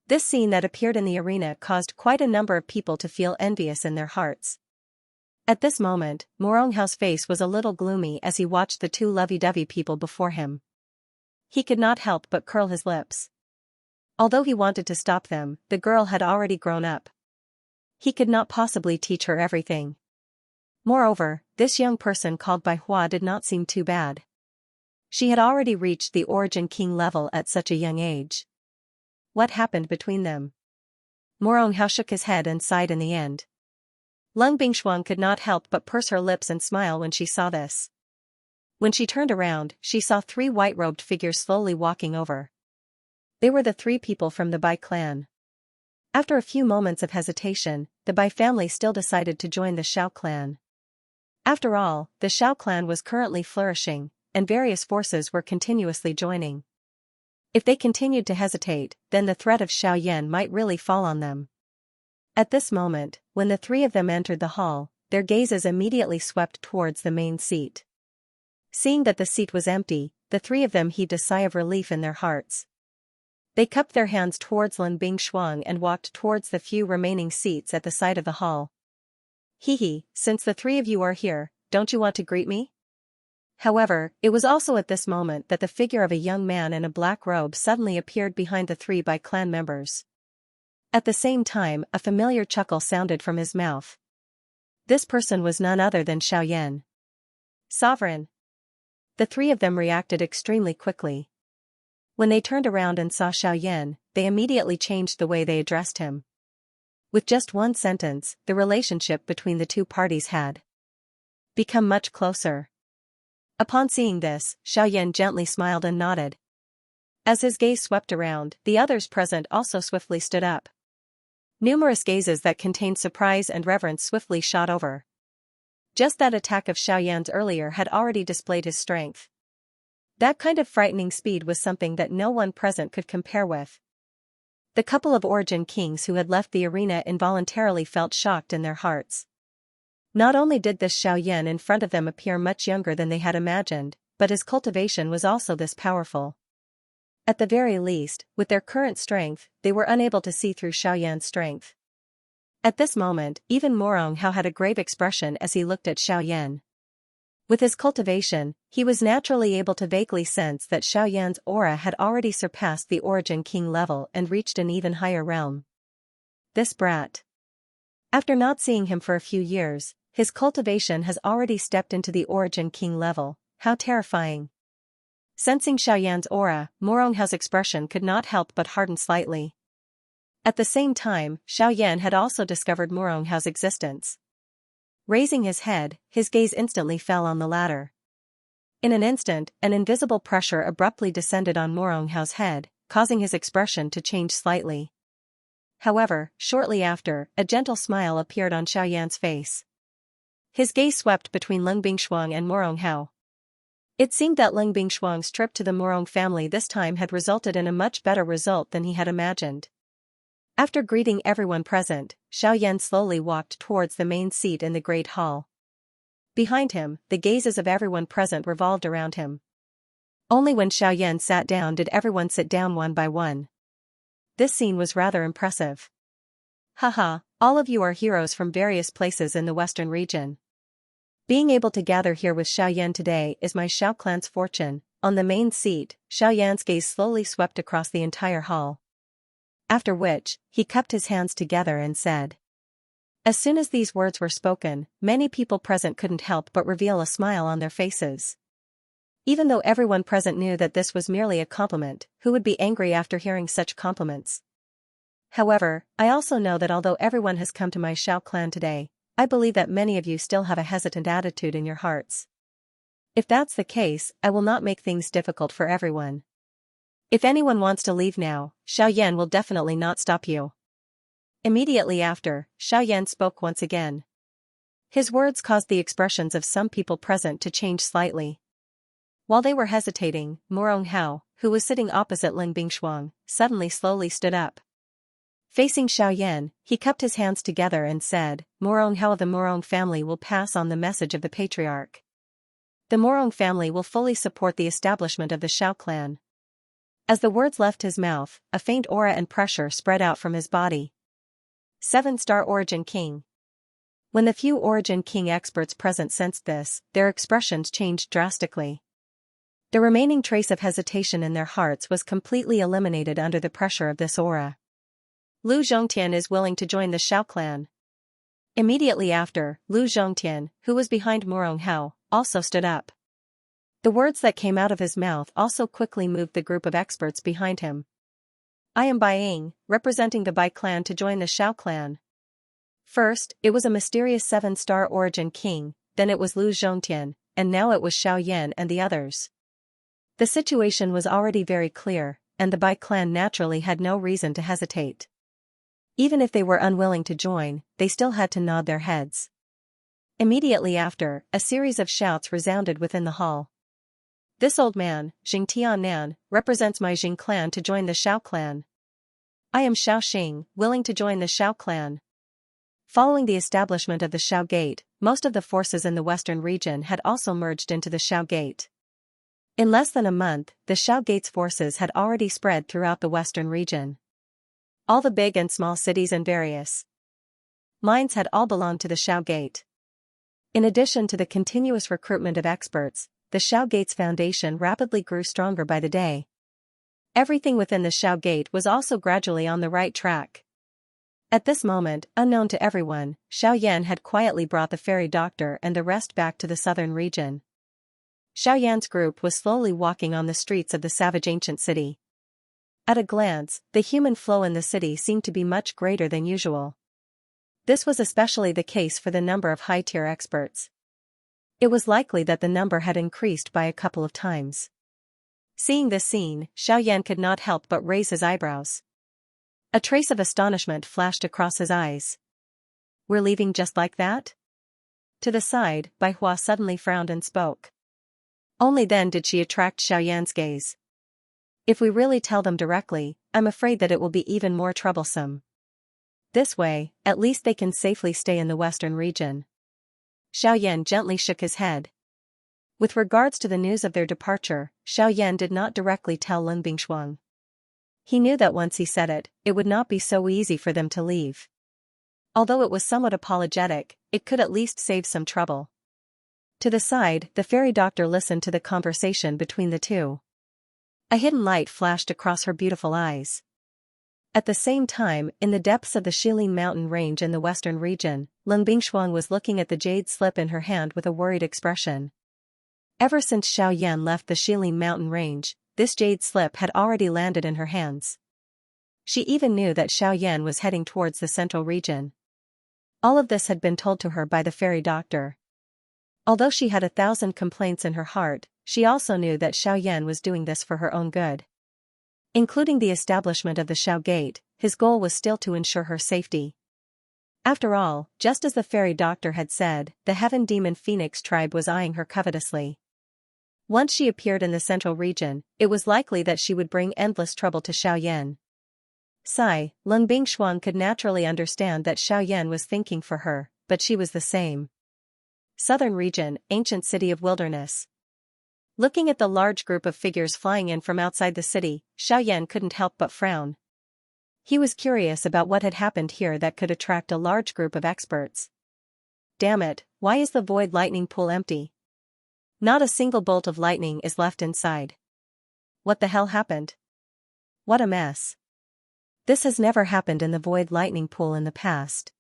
This scene that appeared in the arena caused quite a number of people to feel envious in their hearts. At this moment, Morong Hao's face was a little gloomy as he watched the 2 lovey-dovey people before him. He could not help but curl his lips. Although he wanted to stop them, the girl had already grown up. He could not possibly teach her everything. Moreover, this young person called Bai Hua did not seem too bad. She had already reached the Origin King level at such a young age. What happened between them? Morong Hao shook his head and sighed in the end. Lung Bingshuang could not help but purse her lips and smile when she saw this. When she turned around, she saw 3 white-robed figures slowly walking over. They were the 3 people from the Bai clan. After a few moments of hesitation, the Bai family still decided to join the Shao clan. After all, the Shao clan was currently flourishing, and various forces were continuously joining. If they continued to hesitate, then the threat of Shao Yan might really fall on them. At this moment, when the 3 of them entered the hall, their gazes immediately swept towards the main seat. Seeing that the seat was empty, the 3 of them heaved a sigh of relief in their hearts. They cupped their hands towards Lun Bingshuang and walked towards the few remaining seats at the side of the hall. Hee, since the 3 of you are here, don't you want to greet me? However, it was also at this moment that the figure of a young man in a black robe suddenly appeared behind the 3 Bai clan members. At the same time, a familiar chuckle sounded from his mouth. This person was none other than Shao Yan. Sovereign. The 3 of them reacted extremely quickly. When they turned around and saw Shao Yan, they immediately changed the way they addressed him. With just one sentence, the relationship between the two parties had become much closer. Upon seeing this, Xiaoyan gently smiled and nodded. As his gaze swept around, the others present also swiftly stood up. Numerous gazes that contained surprise and reverence swiftly shot over. Just that attack of Xiaoyan's earlier had already displayed his strength. That kind of frightening speed was something that no one present could compare with. The couple of Origin Kings who had left the arena involuntarily felt shocked in their hearts. Not only did this Xiaoyan in front of them appear much younger than they had imagined, but his cultivation was also this powerful. At the very least, with their current strength, they were unable to see through Xiaoyan's strength. At this moment, even Morong Hao had a grave expression as he looked at Xiaoyan. With his cultivation, he was naturally able to vaguely sense that Xiaoyan's aura had already surpassed the Origin King level and reached an even higher realm. This brat. After not seeing him for a few years, his cultivation has already stepped into the Origin King level. How terrifying. Sensing Xiaoyan's aura, Morong Hao's expression could not help but harden slightly. At the same time, Xiaoyan had also discovered Morong Hao's existence. Raising his head, his gaze instantly fell on the latter. In an instant, an invisible pressure abruptly descended on Morong Hao's head, causing his expression to change slightly. However, shortly after, a gentle smile appeared on Xiaoyan's face. His gaze swept between Leng Bingshuang and Morong Hao. It seemed that Leng Bingshuang's trip to the Morong family this time had resulted in a much better result than he had imagined. After greeting everyone present, Xiaoyan slowly walked towards the main seat in the Great Hall. Behind him, the gazes of everyone present revolved around him. Only when Xiaoyan sat down did everyone sit down one by one. This scene was rather impressive. Haha, all of you are heroes from various places in the Western region. Being able to gather here with Xiaoyan today is my Xiao clan's fortune. On the main seat, Xiaoyan's gaze slowly swept across the entire hall. After which, he cupped his hands together and said. As soon as these words were spoken, many people present couldn't help but reveal a smile on their faces. Even though everyone present knew that this was merely a compliment, who would be angry after hearing such compliments? However, I also know that although everyone has come to my Xiao clan today, I believe that many of you still have a hesitant attitude in your hearts. If that's the case, I will not make things difficult for everyone. If anyone wants to leave now, Xiaoyan will definitely not stop you. Immediately after, Xiaoyan spoke once again. His words caused the expressions of some people present to change slightly. While they were hesitating, Morong Hao, who was sitting opposite Leng Bingshuang, suddenly slowly stood up. Facing Xiaoyan, he cupped his hands together and said, Morong Hao of the Morong family will pass on the message of the patriarch. The Morong family will fully support the establishment of the Xiao clan. As the words left his mouth, a faint aura and pressure spread out from his body. 7-star Origin King. When the few Origin King experts present sensed this, their expressions changed drastically. The remaining trace of hesitation in their hearts was completely eliminated under the pressure of this aura. Lu Zhongtian is willing to join the Xiao clan. Immediately after, Lu Zhongtian, who was behind Morong Hao, also stood up. The words that came out of his mouth also quickly moved the group of experts behind him. I am Bai Ying, representing the Bai clan to join the Xiao clan. First, it was a mysterious 7-star Origin King, then it was Lu Zhongtian, and now it was Xiaoyan and the others. The situation was already very clear, and the Bai clan naturally had no reason to hesitate. Even if they were unwilling to join, they still had to nod their heads. Immediately after, a series of shouts resounded within the hall. This old man, Jing Tiannan, represents my Jing clan to join the Xiao clan. I am Xiao Xing, willing to join the Xiao clan. Following the establishment of the Xiao Gate, most of the forces in the western region had also merged into the Xiao Gate. In less than a month, the Xiao Gate's forces had already spread throughout the western region. All the big and small cities and various mines had all belonged to the Xiao Gate. In addition to the continuous recruitment of experts, the Xiao Gate's foundation rapidly grew stronger by the day. Everything within the Xiao Gate was also gradually on the right track. At this moment, unknown to everyone, Xiaoyan had quietly brought the fairy doctor and the rest back to the southern region. Xiaoyan's group was slowly walking on the streets of the savage ancient city. At a glance, the human flow in the city seemed to be much greater than usual. This was especially the case for the number of high-tier experts. It was likely that the number had increased by a couple of times. Seeing this scene, Xiaoyan could not help but raise his eyebrows. A trace of astonishment flashed across his eyes. "We're leaving just like that?" To the side, Bai Hua suddenly frowned and spoke. Only then did she attract Xiaoyan's gaze. "If we really tell them directly, I'm afraid that it will be even more troublesome. This way, at least they can safely stay in the western region." Xiaoyan gently shook his head. With regards to the news of their departure, Xiaoyan did not directly tell Lin Bingshuang. He knew that once he said it, it would not be so easy for them to leave. Although it was somewhat apologetic, it could at least save some trouble. To the side, the fairy doctor listened to the conversation between the two. A hidden light flashed across her beautiful eyes. At the same time, in the depths of the Shilin mountain range in the western region, Lin Bingshuang was looking at the jade slip in her hand with a worried expression. Ever since Xiaoyan left the Shilin mountain range, this jade slip had already landed in her hands. She even knew that Xiaoyan was heading towards the central region. All of this had been told to her by the fairy doctor. Although she had 1,000 complaints in her heart, she also knew that Xiaoyan was doing this for her own good. Including the establishment of the Xiao Gate, his goal was still to ensure her safety. After all, just as the fairy doctor had said, the Heaven Demon Phoenix tribe was eyeing her covetously. Once she appeared in the central region, it was likely that she would bring endless trouble to Xiaoyan. Lin Bingshuang could naturally understand that Xiaoyan was thinking for her, but she was the same. Southern region, ancient city of wilderness. Looking at the large group of figures flying in from outside the city, Xiaoyan couldn't help but frown. He was curious about what had happened here that could attract a large group of experts. Damn it, why is the void lightning pool empty? Not a single bolt of lightning is left inside. What the hell happened? What a mess. This has never happened in the void lightning pool in the past.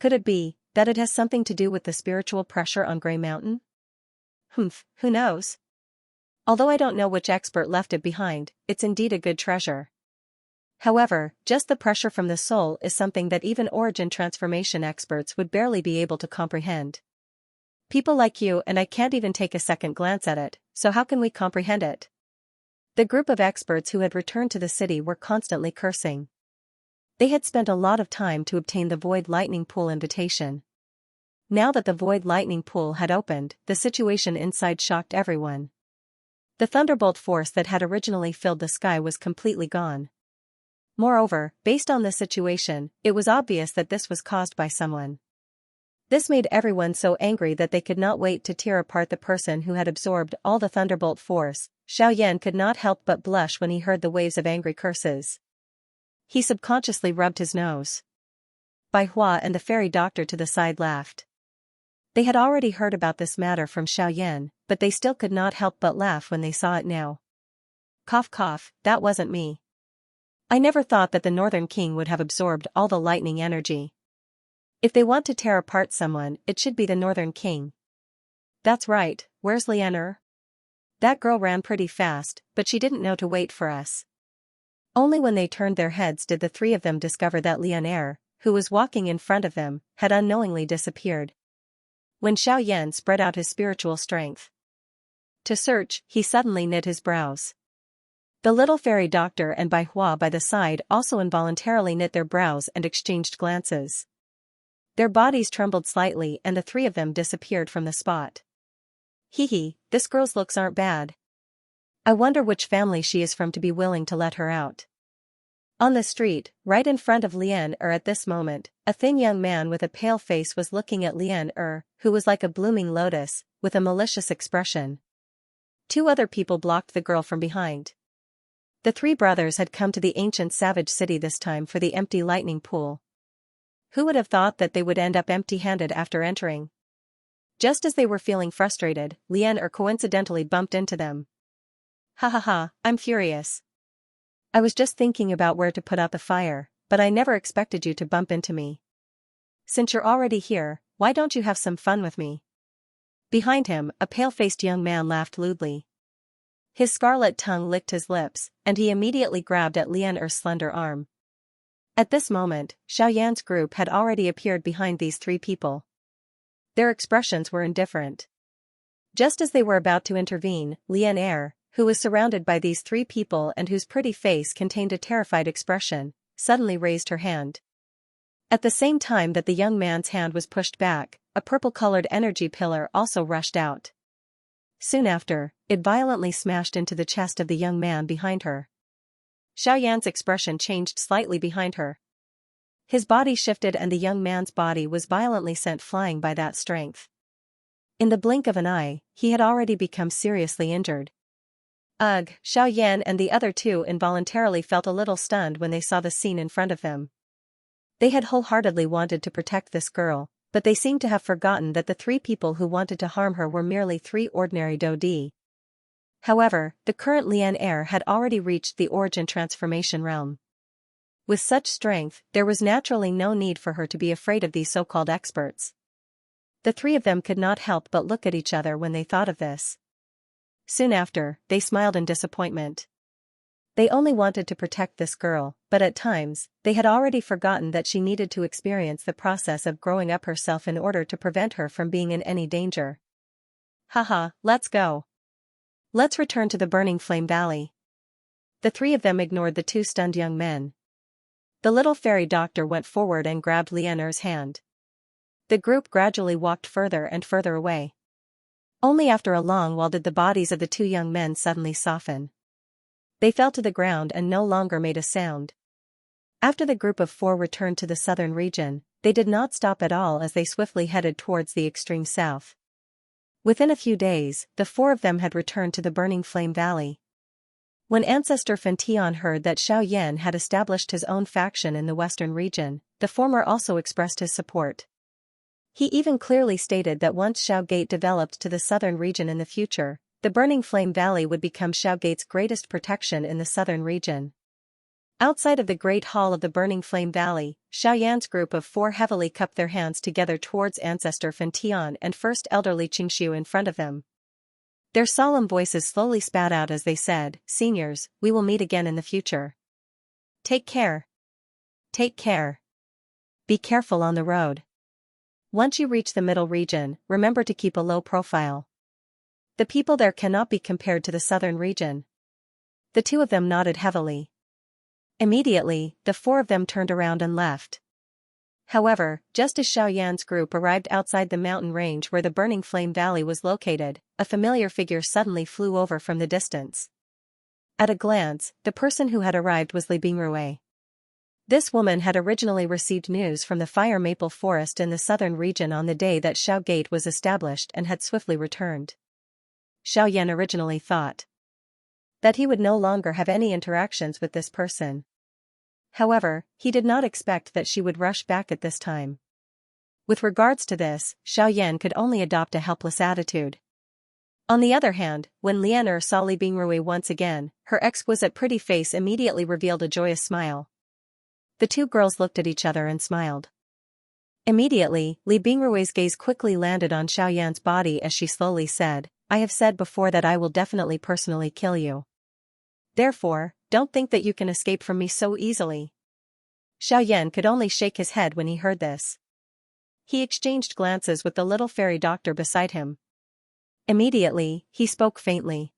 Could it be that it has something to do with the spiritual pressure on Grey Mountain? Who knows? Although I don't know which expert left it behind, it's indeed a good treasure. However, just the pressure from the soul is something that even origin transformation experts would barely be able to comprehend. People like you and I can't even take a second glance at it, so how can we comprehend it? The group of experts who had returned to the city were constantly cursing. They had spent a lot of time to obtain the Void Lightning Pool invitation. Now that the Void Lightning Pool had opened, the situation inside shocked everyone. The thunderbolt force that had originally filled the sky was completely gone. Moreover, based on the situation, it was obvious that this was caused by someone. This made everyone so angry that they could not wait to tear apart the person who had absorbed all the thunderbolt force. Xiaoyan could not help but blush when he heard the waves of angry curses. He subconsciously rubbed his nose. Bai Hua and the fairy doctor to the side laughed. They had already heard about this matter from Xiaoyan, but they still could not help but laugh when they saw it now. Cough cough, that wasn't me. I never thought that the Northern King would have absorbed all the lightning energy. If they want to tear apart someone, it should be the Northern King. That's right, where's Lian? That girl ran pretty fast, but she didn't know to wait for us. Only when they turned their heads did the three of them discover that Lian, who was walking in front of them, had unknowingly disappeared. When Xiaoyan spread out his spiritual strength to search, he suddenly knit his brows. The little fairy doctor and Bai Hua by the side also involuntarily knit their brows and exchanged glances. Their bodies trembled slightly and the three of them disappeared from the spot. Hee, this girl's looks aren't bad. I wonder which family she is from to be willing to let her out. On the street, right in front of Lian at this moment, a thin young man with a pale face was looking at Lian who was like a blooming lotus, with a malicious expression. Two other people blocked the girl from behind. The three brothers had come to the ancient savage city this time for the empty lightning pool. Who would have thought that they would end up empty-handed after entering? Just as they were feeling frustrated, Lian coincidentally bumped into them. Ha, I'm furious. I was just thinking about where to put out the fire, but I never expected you to bump into me. Since you're already here, why don't you have some fun with me? Behind him, a pale-faced young man laughed lewdly. His scarlet tongue licked his lips, and he immediately grabbed at Lian's slender arm. At this moment, Xiaoyan's group had already appeared behind these three people. Their expressions were indifferent. Just as they were about to intervene, Lian, who was surrounded by these three people and whose pretty face contained a terrified expression, suddenly raised her hand. At the same time that the young man's hand was pushed back, a purple-colored energy pillar also rushed out. Soon after, it violently smashed into the chest of the young man behind her. Xiaoyan's expression changed slightly behind her. His body shifted and the young man's body was violently sent flying by that strength. In the blink of an eye, he had already become seriously injured. Ugh, Xiaoyan and the other two involuntarily felt a little stunned when they saw the scene in front of them. They had wholeheartedly wanted to protect this girl, but they seemed to have forgotten that the three people who wanted to harm her were merely three ordinary Dodi. However, the current Lian had already reached the origin transformation realm. With such strength, there was naturally no need for her to be afraid of these so-called experts. The three of them could not help but look at each other when they thought of this. Soon after, they smiled in disappointment. They only wanted to protect this girl, but at times, they had already forgotten that she needed to experience the process of growing up herself in order to prevent her from being in any danger. Haha, let's go. Let's return to the Burning Flame Valley. The three of them ignored the two stunned young men. The little fairy doctor went forward and grabbed Lian's hand. The group gradually walked further and further away. Only after a long while did the bodies of the two young men suddenly soften. They fell to the ground and no longer made a sound. After the group of four returned to the southern region, they did not stop at all as they swiftly headed towards the extreme south. Within a few days, the four of them had returned to the Burning Flame Valley. When Ancestor Fentian heard that Xiaoyan had established his own faction in the western region, the former also expressed his support. He even clearly stated that once Xiaogate developed to the southern region in the future, the Burning Flame Valley would become Xiaogate's greatest protection in the southern region. Outside of the Great Hall of the Burning Flame Valley, Xiaoyan's group of four heavily cupped their hands together towards Ancestor Fentian and First Elderly Xianxia in front of him. Their solemn voices slowly spat out as they said, "Seniors, we will meet again in the future. Take care. Take care. Be careful on the road. Once you reach the middle region, remember to keep a low profile. The people there cannot be compared to the southern region." The two of them nodded heavily. Immediately, the four of them turned around and left. However, just as Xiaoyan's group arrived outside the mountain range where the Burning Flame Valley was located, a familiar figure suddenly flew over from the distance. At a glance, the person who had arrived was Li Bingrui. This woman had originally received news from the Fire Maple Forest in the southern region on the day that Xiaogate was established and had swiftly returned. Xiaoyan originally thought that he would no longer have any interactions with this person. However, he did not expect that she would rush back at this time. With regards to this, Xiaoyan could only adopt a helpless attitude. On the other hand, when Lianer saw Li Bingrui once again, her exquisite pretty face immediately revealed a joyous smile. The two girls looked at each other and smiled. Immediately, Li Bingrui's gaze quickly landed on Xiaoyan's body as she slowly said, "I have said before that I will definitely personally kill you. Therefore, don't think that you can escape from me so easily." Xiaoyan could only shake his head when he heard this. He exchanged glances with the little fairy doctor beside him. Immediately, he spoke faintly.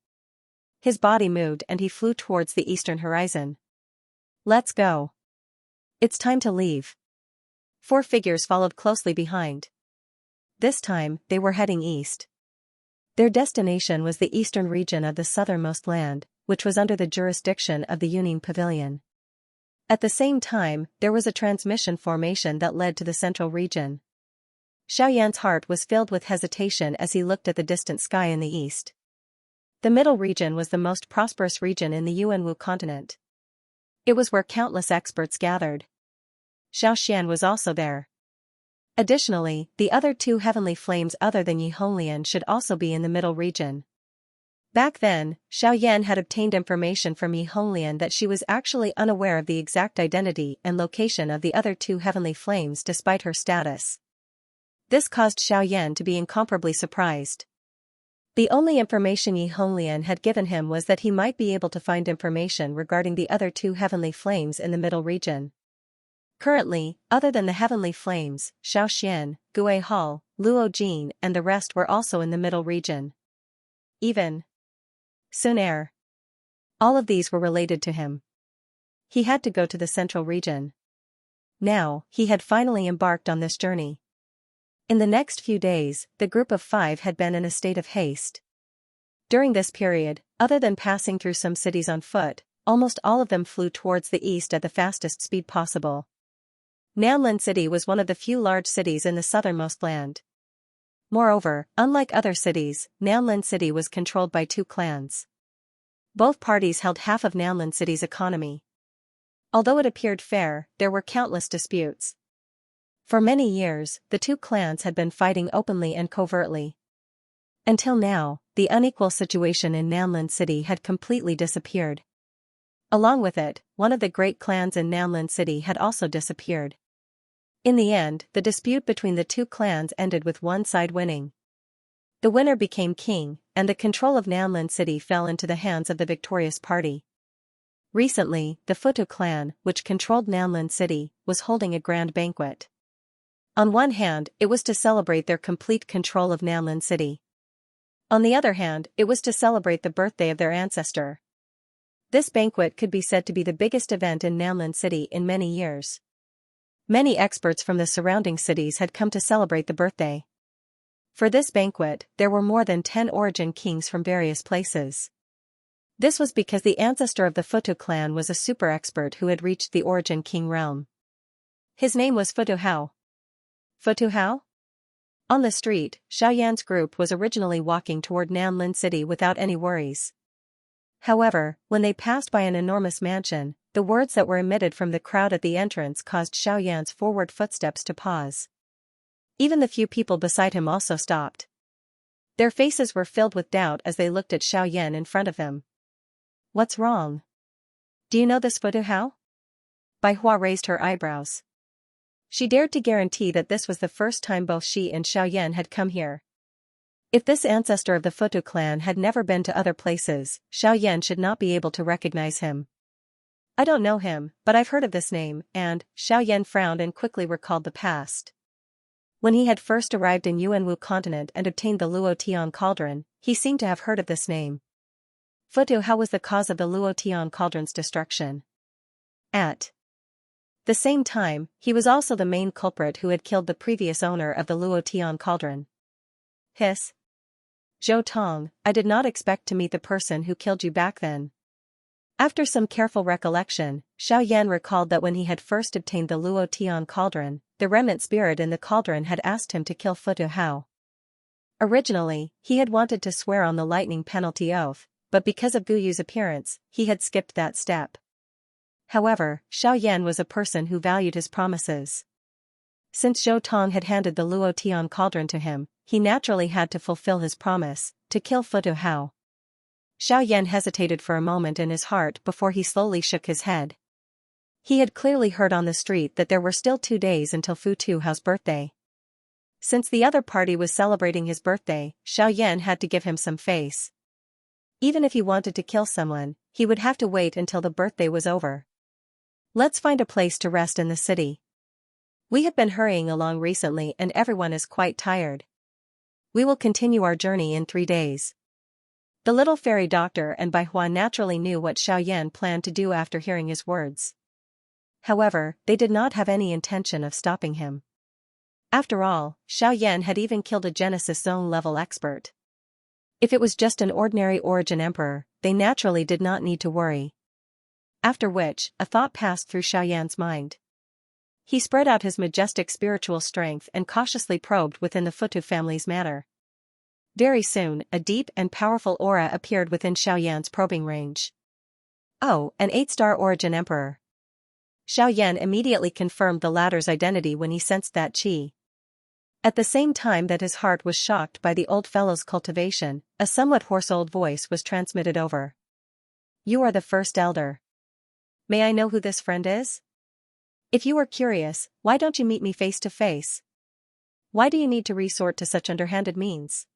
His body moved and he flew towards the eastern horizon. "Let's go. It's time to leave." Four figures followed closely behind. This time, they were heading east. Their destination was the eastern region of the southernmost land, which was under the jurisdiction of the Union Pavilion. At the same time, there was a transmission formation that led to the central region. Xiaoyan's heart was filled with hesitation as he looked at the distant sky in the east. The middle region was the most prosperous region in the Yuanwu continent. It was where countless experts gathered. Xiaoxian was also there. Additionally, the other two heavenly flames other than Yi Honglian should also be in the middle region. Back then, Xiaoyan had obtained information from Yi Honglian that she was actually unaware of the exact identity and location of the other two heavenly flames despite her status. This caused Xiaoyan to be incomparably surprised. The only information Yi Honglian had given him was that he might be able to find information regarding the other two heavenly flames in the middle region. Currently, other than the heavenly flames, Xiaoxian, Gui Hall, Luo Jin and the rest were also in the middle region. Even Sun Er. All of these were related to him. He had to go to the central region. Now, he had finally embarked on this journey. In the next few days, the group of 5 had been in a state of haste. During this period, other than passing through some cities on foot, almost all of them flew towards the east at the fastest speed possible. Nanlin City was one of the few large cities in the southernmost land. Moreover, unlike other cities, Nanlin City was controlled by 2 clans. Both parties held half of Nanlin City's economy. Although it appeared fair, there were countless disputes. For many years, the 2 clans had been fighting openly and covertly. Until now, the unequal situation in Nanlin City had completely disappeared. Along with it, one of the great clans in Nanlin City had also disappeared. In the end, the dispute between the 2 clans ended with one side winning. The winner became king, and the control of Nanlin City fell into the hands of the victorious party. Recently, the Futu clan, which controlled Nanlin City, was holding a grand banquet. On one hand, it was to celebrate their complete control of Nanlin City. On the other hand, it was to celebrate the birthday of their ancestor. This banquet could be said to be the biggest event in Nanlin City in many years. Many experts from the surrounding cities had come to celebrate the birthday. For this banquet, there were more than 10 origin kings from various places. This was because the ancestor of the Futu clan was a super expert who had reached the origin king realm. His name was Futu Hao. Futu Hao? On the street, Xiaoyan's group was originally walking toward Nanlin City without any worries. However, when they passed by an enormous mansion, the words that were emitted from the crowd at the entrance caused Xiaoyan's forward footsteps to pause. Even the few people beside him also stopped. Their faces were filled with doubt as they looked at Xiaoyan in front of them. What's wrong? Do you know this Futu Hao? Bai Hua raised her eyebrows. She dared to guarantee that this was the first time both she and Xiaoyan had come here. If this ancestor of the Futu clan had never been to other places, Xiaoyan should not be able to recognize him. I don't know him, but I've heard of this name, and Xiaoyan frowned and quickly recalled the past. When he had first arrived in Yuanwu continent and obtained the Luo Tian cauldron, he seemed to have heard of this name. Futu Hao was the cause of the Luo Tian cauldron's destruction. At the same time, he was also the main culprit who had killed the previous owner of the Luo Tian cauldron. Hiss. Zhou Tong, I did not expect to meet the person who killed you back then. After some careful recollection, Xiaoyan recalled that when he had first obtained the Luo Tian cauldron, the remnant spirit in the cauldron had asked him to kill Futu Hao. Originally, he had wanted to swear on the lightning penalty oath, but because of Guyu's appearance, he had skipped that step. However, Xiaoyan was a person who valued his promises. Since Zhou Tong had handed the Luo Tian cauldron to him, he naturally had to fulfill his promise, to kill Futu Hao. Xiaoyan hesitated for a moment in his heart before he slowly shook his head. He had clearly heard on the street that there were still 2 days until Futu Hao's birthday. Since the other party was celebrating his birthday, Xiaoyan had to give him some face. Even if he wanted to kill someone, he would have to wait until the birthday was over. Let's find a place to rest in the city. We have been hurrying along recently and everyone is quite tired. We will continue our journey in 3 days. The little fairy doctor and Bai Hua naturally knew what Xiaoyan planned to do after hearing his words. However, they did not have any intention of stopping him. After all, Xiaoyan had even killed a Genesis Zone level expert. If it was just an ordinary origin emperor, they naturally did not need to worry. After which, a thought passed through Xiaoyan's mind. He spread out his majestic spiritual strength and cautiously probed within the Futu family's matter. Very soon, a deep and powerful aura appeared within Xiaoyan's probing range. Oh, an 8-star origin emperor. Xiaoyan immediately confirmed the latter's identity when he sensed that qi. At the same time that his heart was shocked by the old fellow's cultivation, a somewhat hoarse old voice was transmitted over. You are the first elder. May I know who this friend is? If you are curious, why don't you meet me face to face? Why do you need to resort to such underhanded means?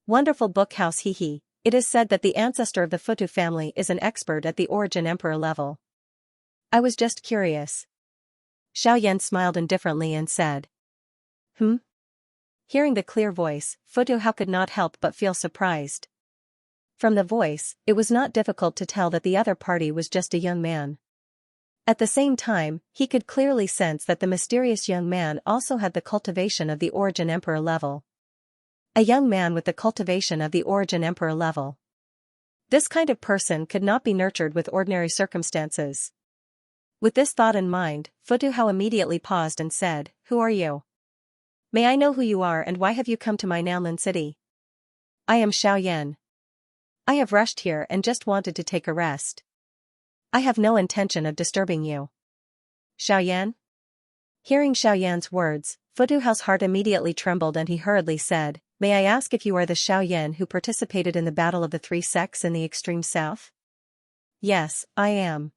Wonderful bookhouse hee. It is said that the ancestor of the Futu family is an expert at the origin emperor level. I was just curious. Xiaoyan smiled indifferently and said. Hearing the clear voice, Fu Hao could not help but feel surprised. From the voice, it was not difficult to tell that the other party was just a young man. At the same time, he could clearly sense that the mysterious young man also had the cultivation of the Origin Emperor level. A young man with the cultivation of the Origin Emperor level. This kind of person could not be nurtured with ordinary circumstances. With this thought in mind, Fu Hao immediately paused and said, "Who are you? May I know who you are and why have you come to my Nanlin city?" "I am Xiaoyan. I have rushed here and just wanted to take a rest. I have no intention of disturbing you." "Xiaoyan?" Hearing Xiaoyan's words, Fu Hao's heart immediately trembled and he hurriedly said, "May I ask if you are the Xiaoyan who participated in the Battle of the Three Sects in the extreme south?" "Yes, I am."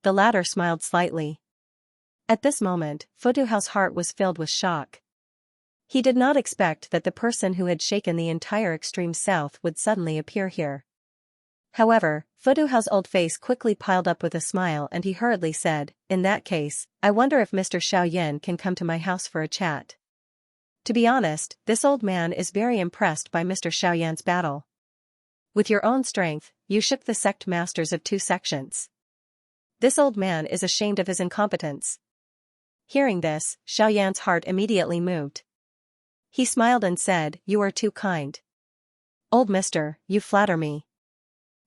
The latter smiled slightly. At this moment, Fu Hao's heart was filled with shock. He did not expect that the person who had shaken the entire extreme south would suddenly appear here. However, Fu Hao's old face quickly piled up with a smile and he hurriedly said, "In that case, I wonder if Mr. Xiaoyan can come to my house for a chat." To be honest, this old man is very impressed by Mr. Xiaoyan's battle. With your own strength, you shook the sect masters of 2 sections. This old man is ashamed of his incompetence. Hearing this, Xiaoyan's heart immediately moved. He smiled and said, "You are too kind. Old mister, you flatter me.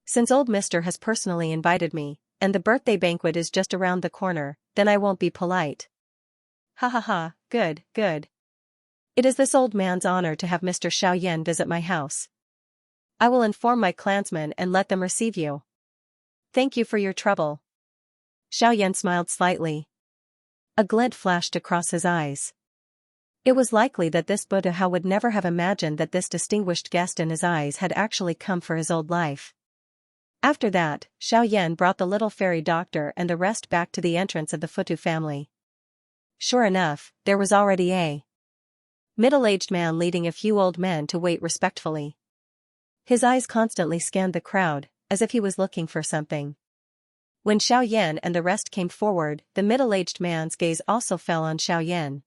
Since old mister has personally invited me, and the birthday banquet is just around the corner, then I won't be polite." "Ha ha ha, good, good. It is this old man's honor to have Mr. Xiaoyan visit my house. I will inform my clansmen and let them receive you. Thank you for your trouble." Xiaoyan smiled slightly. A glint flashed across his eyes. It was likely that this Fu Hao would never have imagined that this distinguished guest in his eyes had actually come for his old life. After that, Xiaoyan brought the little fairy doctor and the rest back to the entrance of the Fu family. Sure enough, there was already a middle-aged man leading a few old men to wait respectfully. His eyes constantly scanned the crowd, as if he was looking for something. When Xiaoyan and the rest came forward, the middle-aged man's gaze also fell on Xiaoyan.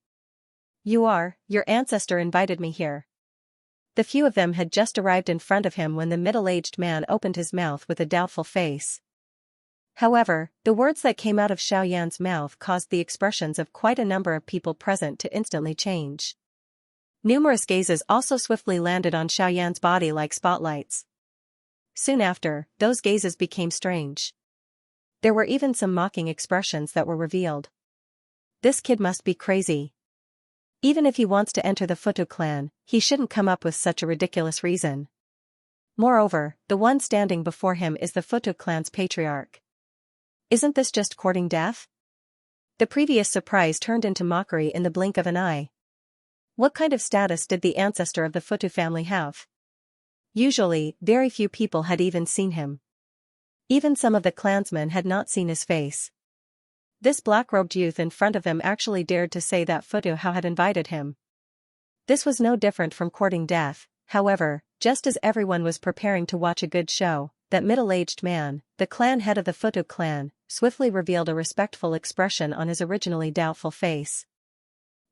Your ancestor invited me here." The few of them had just arrived in front of him when the middle-aged man opened his mouth with a doubtful face. However, the words that came out of Xiaoyan's mouth caused the expressions of quite a number of people present to instantly change. Numerous gazes also swiftly landed on Xiaoyan's body like spotlights. Soon after, those gazes became strange. There were even some mocking expressions that were revealed. This kid must be crazy. Even if he wants to enter the Fu clan, he shouldn't come up with such a ridiculous reason. Moreover, the one standing before him is the Fu clan's patriarch. Isn't this just courting death? The previous surprise turned into mockery in the blink of an eye. What kind of status did the ancestor of the Fu family have? Usually, very few people had even seen him. Even some of the clansmen had not seen his face. This black-robed youth in front of him actually dared to say that Fu Hao had invited him. This was no different from courting death. However, just as everyone was preparing to watch a good show, that middle-aged man, the clan head of the Fu clan, swiftly revealed a respectful expression on his originally doubtful face.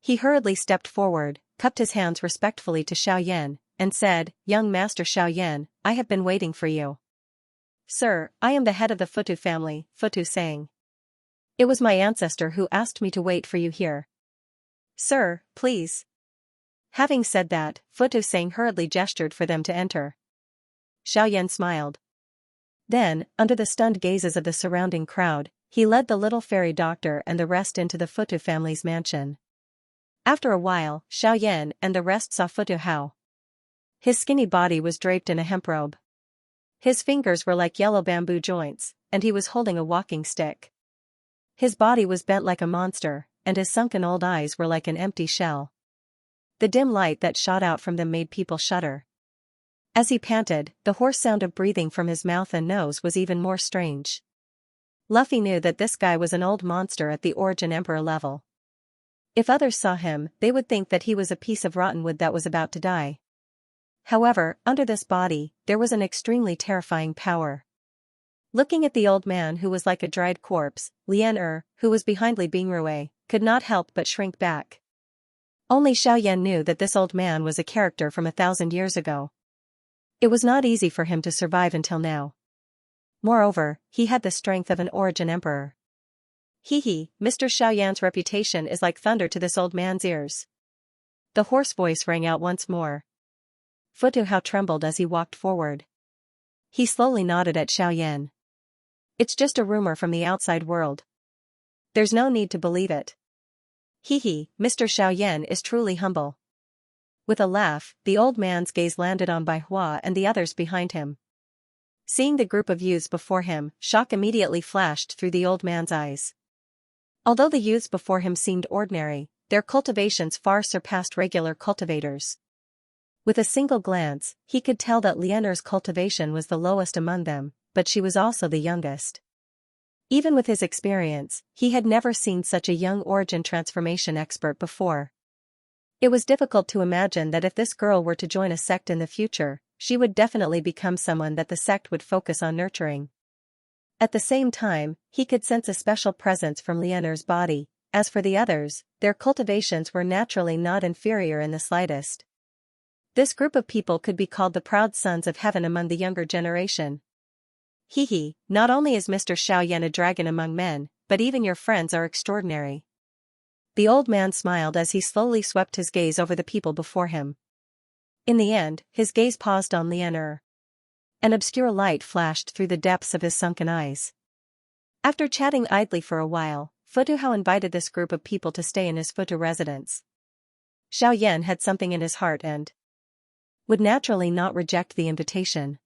He hurriedly stepped forward, cupped his hands respectfully to Xiaoyan, and said, "Young Master Xiaoyan, I have been waiting for you." "Sir, I am the head of the Fu family," Fu sang. "It was my ancestor who asked me to wait for you here." "Sir, please." Having said that, Fu sang hurriedly gestured for them to enter. Xiaoyan smiled. Then, under the stunned gazes of the surrounding crowd, he led the little fairy doctor and the rest into the Fu family's mansion. After a while, Xiaoyan and the rest saw Fu Hao. His skinny body was draped in a hemp robe. His fingers were like yellow bamboo joints, and he was holding a walking stick. His body was bent like a monster, and his sunken old eyes were like an empty shell. The dim light that shot out from them made people shudder. As he panted, the hoarse sound of breathing from his mouth and nose was even more strange. Luffy knew that this guy was an old monster at the Origin Emperor level. If others saw him, they would think that he was a piece of rotten wood that was about to die. However, under this body, there was an extremely terrifying power. Looking at the old man who was like a dried corpse, Lian who was behind Li Bingrue, could not help but shrink back. Only Xiaoyan knew that this old man was a character from 1,000 years ago. It was not easy for him to survive until now. Moreover, he had the strength of an origin emperor. Mr. Xiaoyan's reputation is like thunder to this old man's ears. The hoarse voice rang out once more. Fu Tuhao trembled as he walked forward. He slowly nodded at Xiaoyan. It's just a rumor from the outside world. There's no need to believe it. Mr. Xiaoyan is truly humble. With a laugh, the old man's gaze landed on Bai Hua and the others behind him. Seeing the group of youths before him, shock immediately flashed through the old man's eyes. Although the youths before him seemed ordinary, their cultivations far surpassed regular cultivators. With a single glance, he could tell that Lianer's cultivation was the lowest among them, but she was also the youngest. Even with his experience, he had never seen such a young origin transformation expert before. It was difficult to imagine that if this girl were to join a sect in the future, she would definitely become someone that the sect would focus on nurturing. At the same time, he could sense a special presence from Lianer's body. As for the others, their cultivations were naturally not inferior in the slightest. This group of people could be called the proud sons of heaven among the younger generation. Not only is Mr. Xiaoyan a dragon among men, but even your friends are extraordinary. The old man smiled as he slowly swept his gaze over the people before him. In the end, his gaze paused on Lianer. An obscure light flashed through the depths of his sunken eyes. After chatting idly for a while, Fu Tuhao invited this group of people to stay in his Futu residence. Xiaoyan had something in his heart and would naturally not reject the invitation.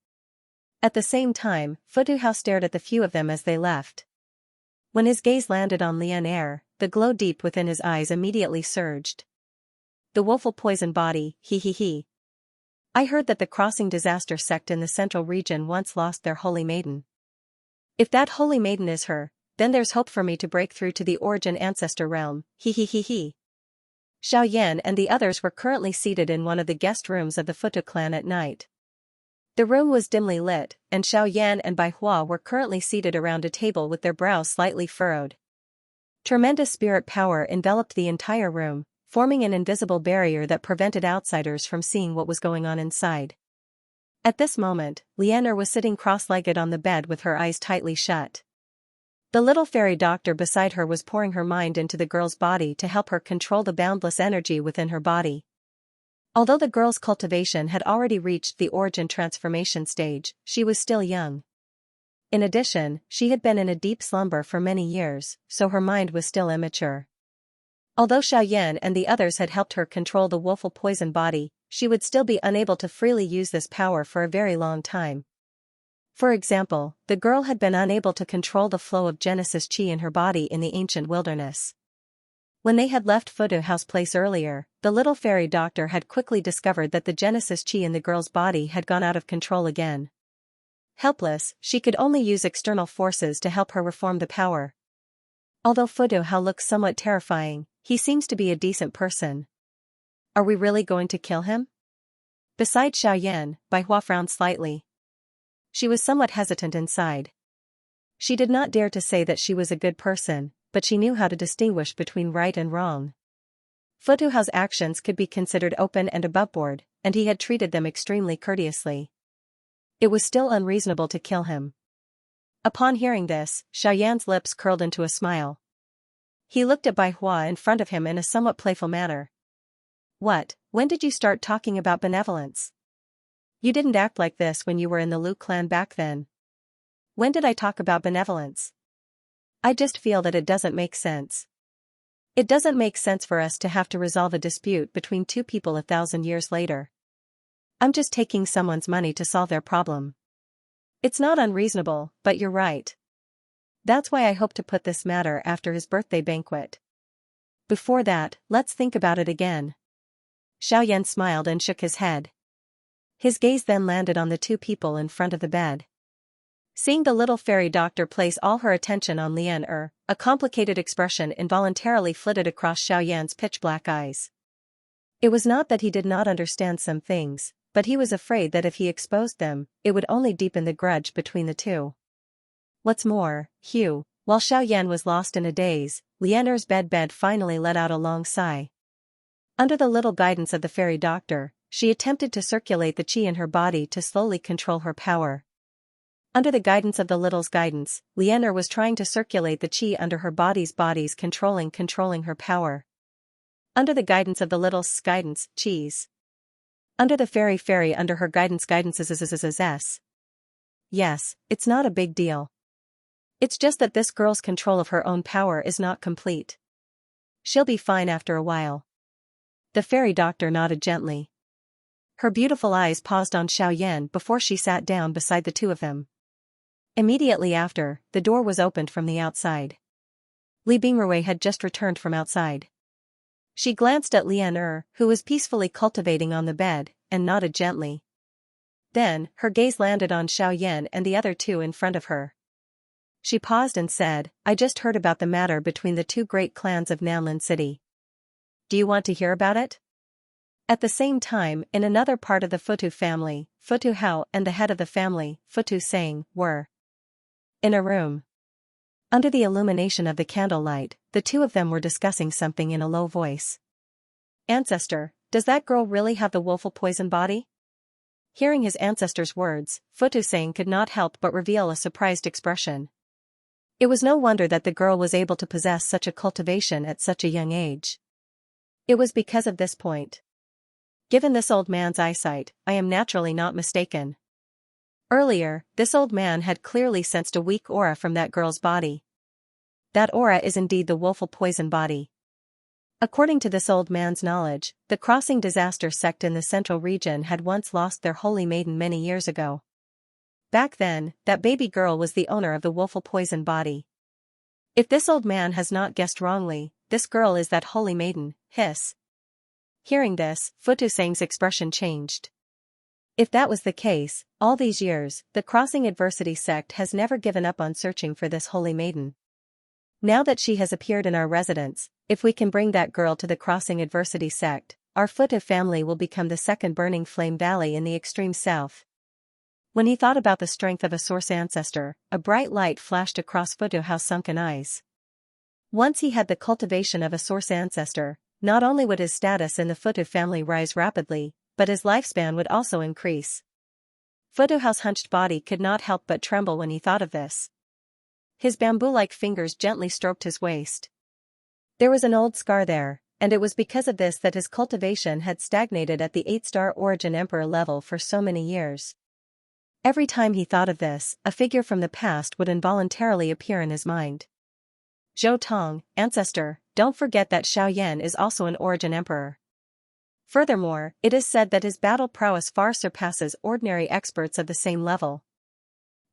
At the same time, Fu Tuhao stared at the few of them as they left. When his gaze landed on Lianer, the glow deep within his eyes immediately surged. The woeful poison body, I heard that the Crossing Disaster sect in the central region once lost their holy maiden. If that holy maiden is her, then there's hope for me to break through to the origin ancestor realm, Xiaoyan and the others were currently seated in one of the guest rooms of the Futu clan at night. The room was dimly lit, and Xiaoyan and Bai Hua were currently seated around a table with their brows slightly furrowed. Tremendous spirit power enveloped the entire room, forming an invisible barrier that prevented outsiders from seeing what was going on inside. At this moment, Lianer was sitting cross-legged on the bed with her eyes tightly shut. The little fairy doctor beside her was pouring her mind into the girl's body to help her control the boundless energy within her body. Although the girl's cultivation had already reached the origin transformation stage, she was still young. In addition, she had been in a deep slumber for many years, so her mind was still immature. Although Xiaoyan and the others had helped her control the woeful poison body, she would still be unable to freely use this power for a very long time. For example, the girl had been unable to control the flow of Genesis Qi in her body in the ancient wilderness. When they had left Fu Tuhao's place earlier, the little fairy doctor had quickly discovered that the Genesis Qi in the girl's body had gone out of control again. Helpless, she could only use external forces to help her reform the power. Although Fu Tuhao looks somewhat terrifying, he seems to be a decent person. Are we really going to kill him? Beside Xiaoyan, Bai Hua frowned slightly. She was somewhat hesitant inside. She did not dare to say that she was a good person, but she knew how to distinguish between right and wrong. Fu Tuhao's actions could be considered open and aboveboard, and he had treated them extremely courteously. It was still unreasonable to kill him. Upon hearing this, Xiaoyan's lips curled into a smile. He looked at Bai Hua in front of him in a somewhat playful manner. When did you start talking about benevolence? You didn't act like this when you were in the Lu clan back then. When did I talk about benevolence? I just feel that it doesn't make sense. It doesn't make sense for us to have to resolve a dispute between two people 1,000 years later. I'm just taking someone's money to solve their problem. It's not unreasonable, but you're right. That's why I hope to put this matter after his birthday banquet. Before that, let's think about it again. Xiaoyan smiled and shook his head. His gaze then landed on the two people in front of the bed. Seeing the little fairy doctor place all her attention on Lianer, a complicated expression involuntarily flitted across Xiaoyan's pitch-black eyes. It was not that he did not understand some things, but he was afraid that if he exposed them, it would only deepen the grudge between the two. What's more, while Xiaoyan was lost in a daze, Lianer's bed finally let out a long sigh. Under the little guidance of the fairy doctor, she attempted to circulate the qi in her body to slowly control her power. Under the guidance of the little's guidance, Lianer was trying to circulate the qi under her body's controlling her power. Under the guidance of the little's guidance, qis. Under the fairy under her guidance is. Yes, it's not a big deal. It's just that this girl's control of her own power is not complete. She'll be fine after a while. The fairy doctor nodded gently. Her beautiful eyes paused on Xiaoyan before she sat down beside the two of them. Immediately after, the door was opened from the outside. Li Bingrui had just returned from outside. She glanced at Lian, who was peacefully cultivating on the bed, and nodded gently. Then, her gaze landed on Xiaoyan and the other two in front of her. She paused and said, I just heard about the matter between the two great clans of Nanlin City. Do you want to hear about it? At the same time, in another part of the Futu family, Futu Hao and the head of the family, Futu Sang, were in a room. Under the illumination of the candlelight, the two of them were discussing something in a low voice. Ancestor, does that girl really have the woeful poison body? Hearing his ancestor's words, Futu Sang could not help but reveal a surprised expression. It was no wonder that the girl was able to possess such a cultivation at such a young age. It was because of this point. Given this old man's eyesight, I am naturally not mistaken. Earlier, this old man had clearly sensed a weak aura from that girl's body. That aura is indeed the woeful poison body. According to this old man's knowledge, the Crossing Disaster sect in the central region had once lost their holy maiden many years ago. Back then, that baby girl was the owner of the woeful poison body. If this old man has not guessed wrongly, this girl is that holy maiden, hiss. Hearing this, Futu Sang's expression changed. If that was the case, all these years, the Crossing Adversity sect has never given up on searching for this holy maiden. Now that she has appeared in our residence, if we can bring that girl to the Crossing Adversity sect, our Futu family will become the second burning flame valley in the extreme south. When he thought about the strength of a source ancestor, a bright light flashed across Futu Hao's sunken eyes. Once he had the cultivation of a source ancestor, not only would his status in the Futu family rise rapidly, but his lifespan would also increase. Futu Hao's hunched body could not help but tremble when he thought of this. His bamboo-like fingers gently stroked his waist. There was an old scar there, and it was because of this that his cultivation had stagnated at the 8-star Origin Emperor level for so many years. Every time he thought of this, a figure from the past would involuntarily appear in his mind. Zhou Tong, ancestor, don't forget that Xiaoyan is also an Origin Emperor. Furthermore, it is said that his battle prowess far surpasses ordinary experts of the same level.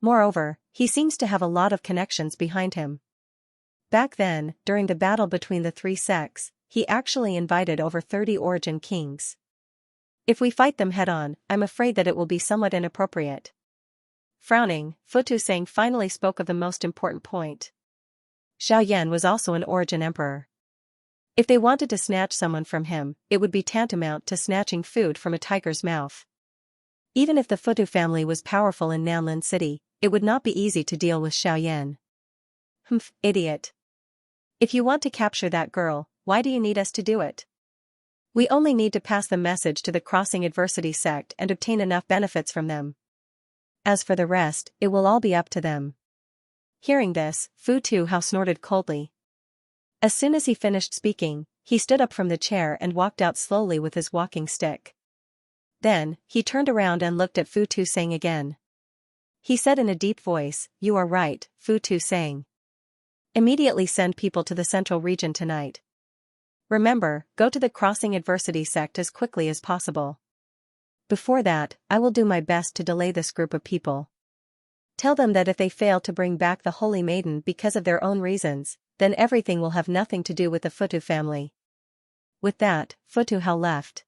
Moreover, he seems to have a lot of connections behind him. Back then, during the battle between the three sects, he actually invited over 30 Origin kings. If we fight them head-on, I'm afraid that it will be somewhat inappropriate. Frowning, Futu Sang finally spoke of the most important point. Xiaoyan was also an Origin Emperor. If they wanted to snatch someone from him, it would be tantamount to snatching food from a tiger's mouth. Even if the Futu family was powerful in Nanlin City, it would not be easy to deal with Xiaoyan. Humph, idiot. If you want to capture that girl, why do you need us to do it? We only need to pass the message to the Crossing Adversity sect and obtain enough benefits from them. As for the rest, it will all be up to them. Hearing this, Futu Hao snorted coldly. As soon as he finished speaking, he stood up from the chair and walked out slowly with his walking stick. Then, he turned around and looked at Futu Sang again. He said in a deep voice, "You are right, Futu Sang. Immediately send people to the central region tonight. Remember, go to the Crossing Adversity sect as quickly as possible. Before that, I will do my best to delay this group of people. Tell them that if they fail to bring back the Holy Maiden because of their own reasons, then everything will have nothing to do with the Futu family." With that, Futu Hao left.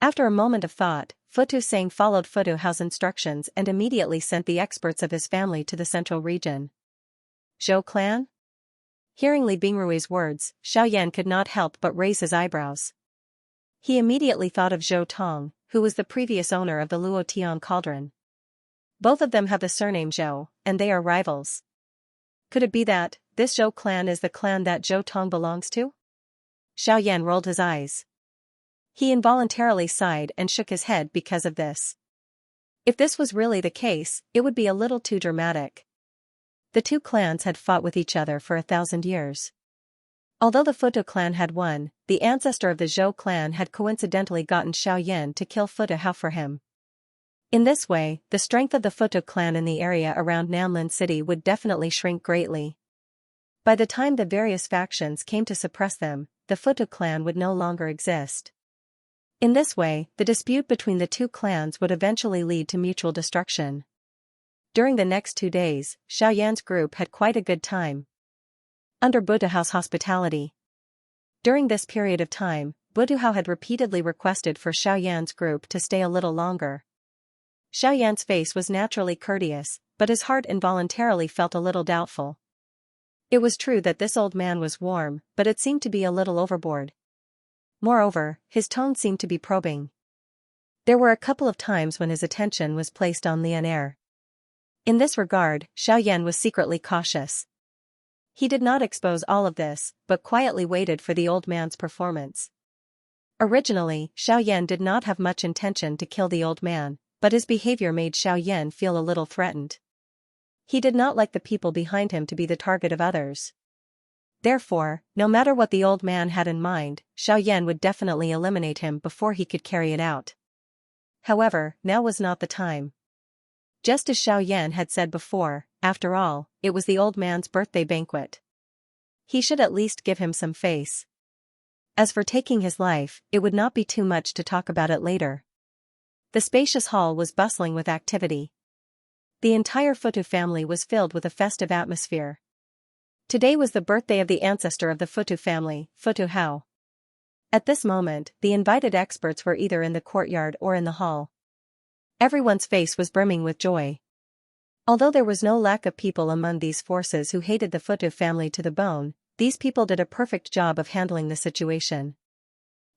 After a moment of thought, Futu Sang followed Futu Hao's instructions and immediately sent the experts of his family to the central region. Zhou clan? Hearing Li Bingrui's words, Xiaoyan could not help but raise his eyebrows. He immediately thought of Zhou Tong, who was the previous owner of the Luotian cauldron. Both of them have the surname Zhou, and they are rivals. Could it be that, this Zhou clan is the clan that Zhou Tong belongs to? Xiaoyan rolled his eyes. He involuntarily sighed and shook his head because of this. If this was really the case, it would be a little too dramatic. The two clans had fought with each other for 1,000 years. Although the Futu clan had won, the ancestor of the Zhou clan had coincidentally gotten Xiaoyan to kill Futu Hao for him. In this way, the strength of the Futu clan in the area around Nanlin City would definitely shrink greatly. By the time the various factions came to suppress them, the Futu clan would no longer exist. In this way, the dispute between the two clans would eventually lead to mutual destruction. During the next 2 days, Xiaoyan's group had quite a good time. Under Futu Hao's hospitality. During this period of time, Futu Hao had repeatedly requested for Xiaoyan's group to stay a little longer. Xiaoyan's face was naturally courteous, but his heart involuntarily felt a little doubtful. It was true that this old man was warm, but it seemed to be a little overboard. Moreover, his tone seemed to be probing. There were a couple of times when his attention was placed on Lian Er. In this regard, Xiaoyan was secretly cautious. He did not expose all of this, but quietly waited for the old man's performance. Originally, Xiaoyan did not have much intention to kill the old man, but his behavior made Xiaoyan feel a little threatened. He did not like the people behind him to be the target of others. Therefore, no matter what the old man had in mind, Xiaoyan would definitely eliminate him before he could carry it out. However, now was not the time. Just as Xiaoyan had said before, after all, it was the old man's birthday banquet. He should at least give him some face. As for taking his life, it would not be too much to talk about it later. The spacious hall was bustling with activity. The entire Futu family was filled with a festive atmosphere. Today was the birthday of the ancestor of the Futu family, Futu Hao. At this moment, the invited experts were either in the courtyard or in the hall. Everyone's face was brimming with joy. Although there was no lack of people among these forces who hated the Futu family to the bone, these people did a perfect job of handling the situation.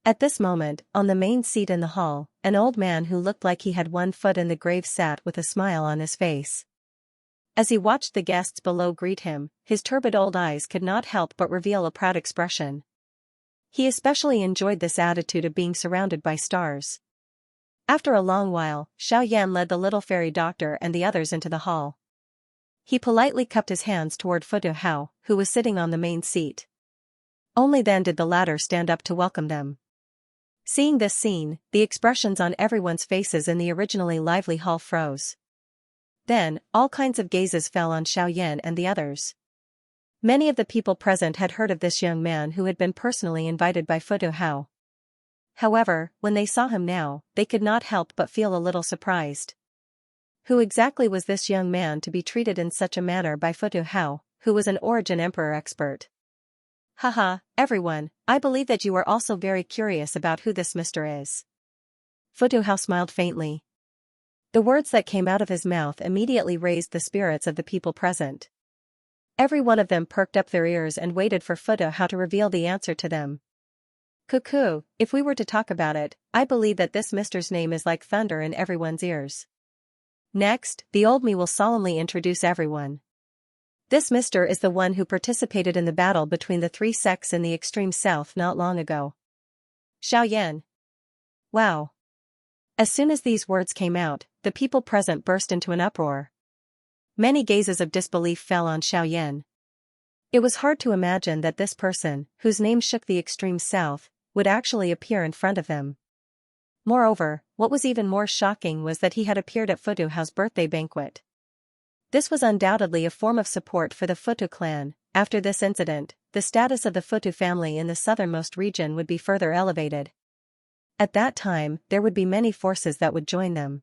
At this moment, on the main seat in the hall, an old man who looked like he had one foot in the grave sat with a smile on his face. As he watched the guests below greet him, his turbid old eyes could not help but reveal a proud expression. He especially enjoyed this attitude of being surrounded by stars. After a long while, Xiaoyan led the little fairy doctor and the others into the hall. He politely cupped his hands toward Futu Hao, who was sitting on the main seat. Only then did the latter stand up to welcome them. Seeing this scene, the expressions on everyone's faces in the originally lively hall froze. Then, all kinds of gazes fell on Xiaoyan and the others. Many of the people present had heard of this young man who had been personally invited by Futu Hao. However, when they saw him now, they could not help but feel a little surprised. Who exactly was this young man to be treated in such a manner by Futu Hao, who was an Origin Emperor expert? Haha, everyone, I believe that you are also very curious about who this Mr. is. Futu Hao smiled faintly. The words that came out of his mouth immediately raised the spirits of the people present. Every one of them perked up their ears and waited for Futu Hao to reveal the answer to them. Cuckoo, if we were to talk about it, I believe that this Mr.'s name is like thunder in everyone's ears. Next, the old me will solemnly introduce everyone. This Mr. is the one who participated in the battle between the three sects in the extreme south not long ago. Xiaoyan. Wow. As soon as these words came out, the people present burst into an uproar. Many gazes of disbelief fell on Xiaoyan. It was hard to imagine that this person, whose name shook the extreme south, would actually appear in front of them. Moreover, what was even more shocking was that he had appeared at Futu Hao's birthday banquet. This was undoubtedly a form of support for the Futu clan. After this incident, the status of the Futu family in the southernmost region would be further elevated. At that time, there would be many forces that would join them.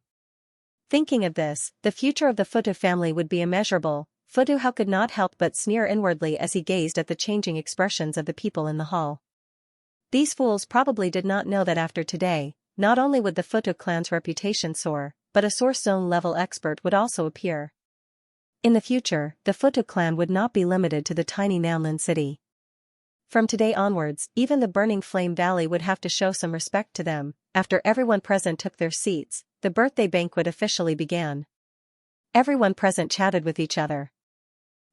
Thinking of this, the future of the Futu family would be immeasurable. Futu Hao could not help but sneer inwardly as he gazed at the changing expressions of the people in the hall. These fools probably did not know that after today, not only would the Futu clan's reputation soar, but a source zone level expert would also appear. In the future, the Futu clan would not be limited to the tiny Nanlin city. From today onwards, even the Burning Flame Valley would have to show some respect to them. After everyone present took their seats, the birthday banquet officially began. Everyone present chatted with each other.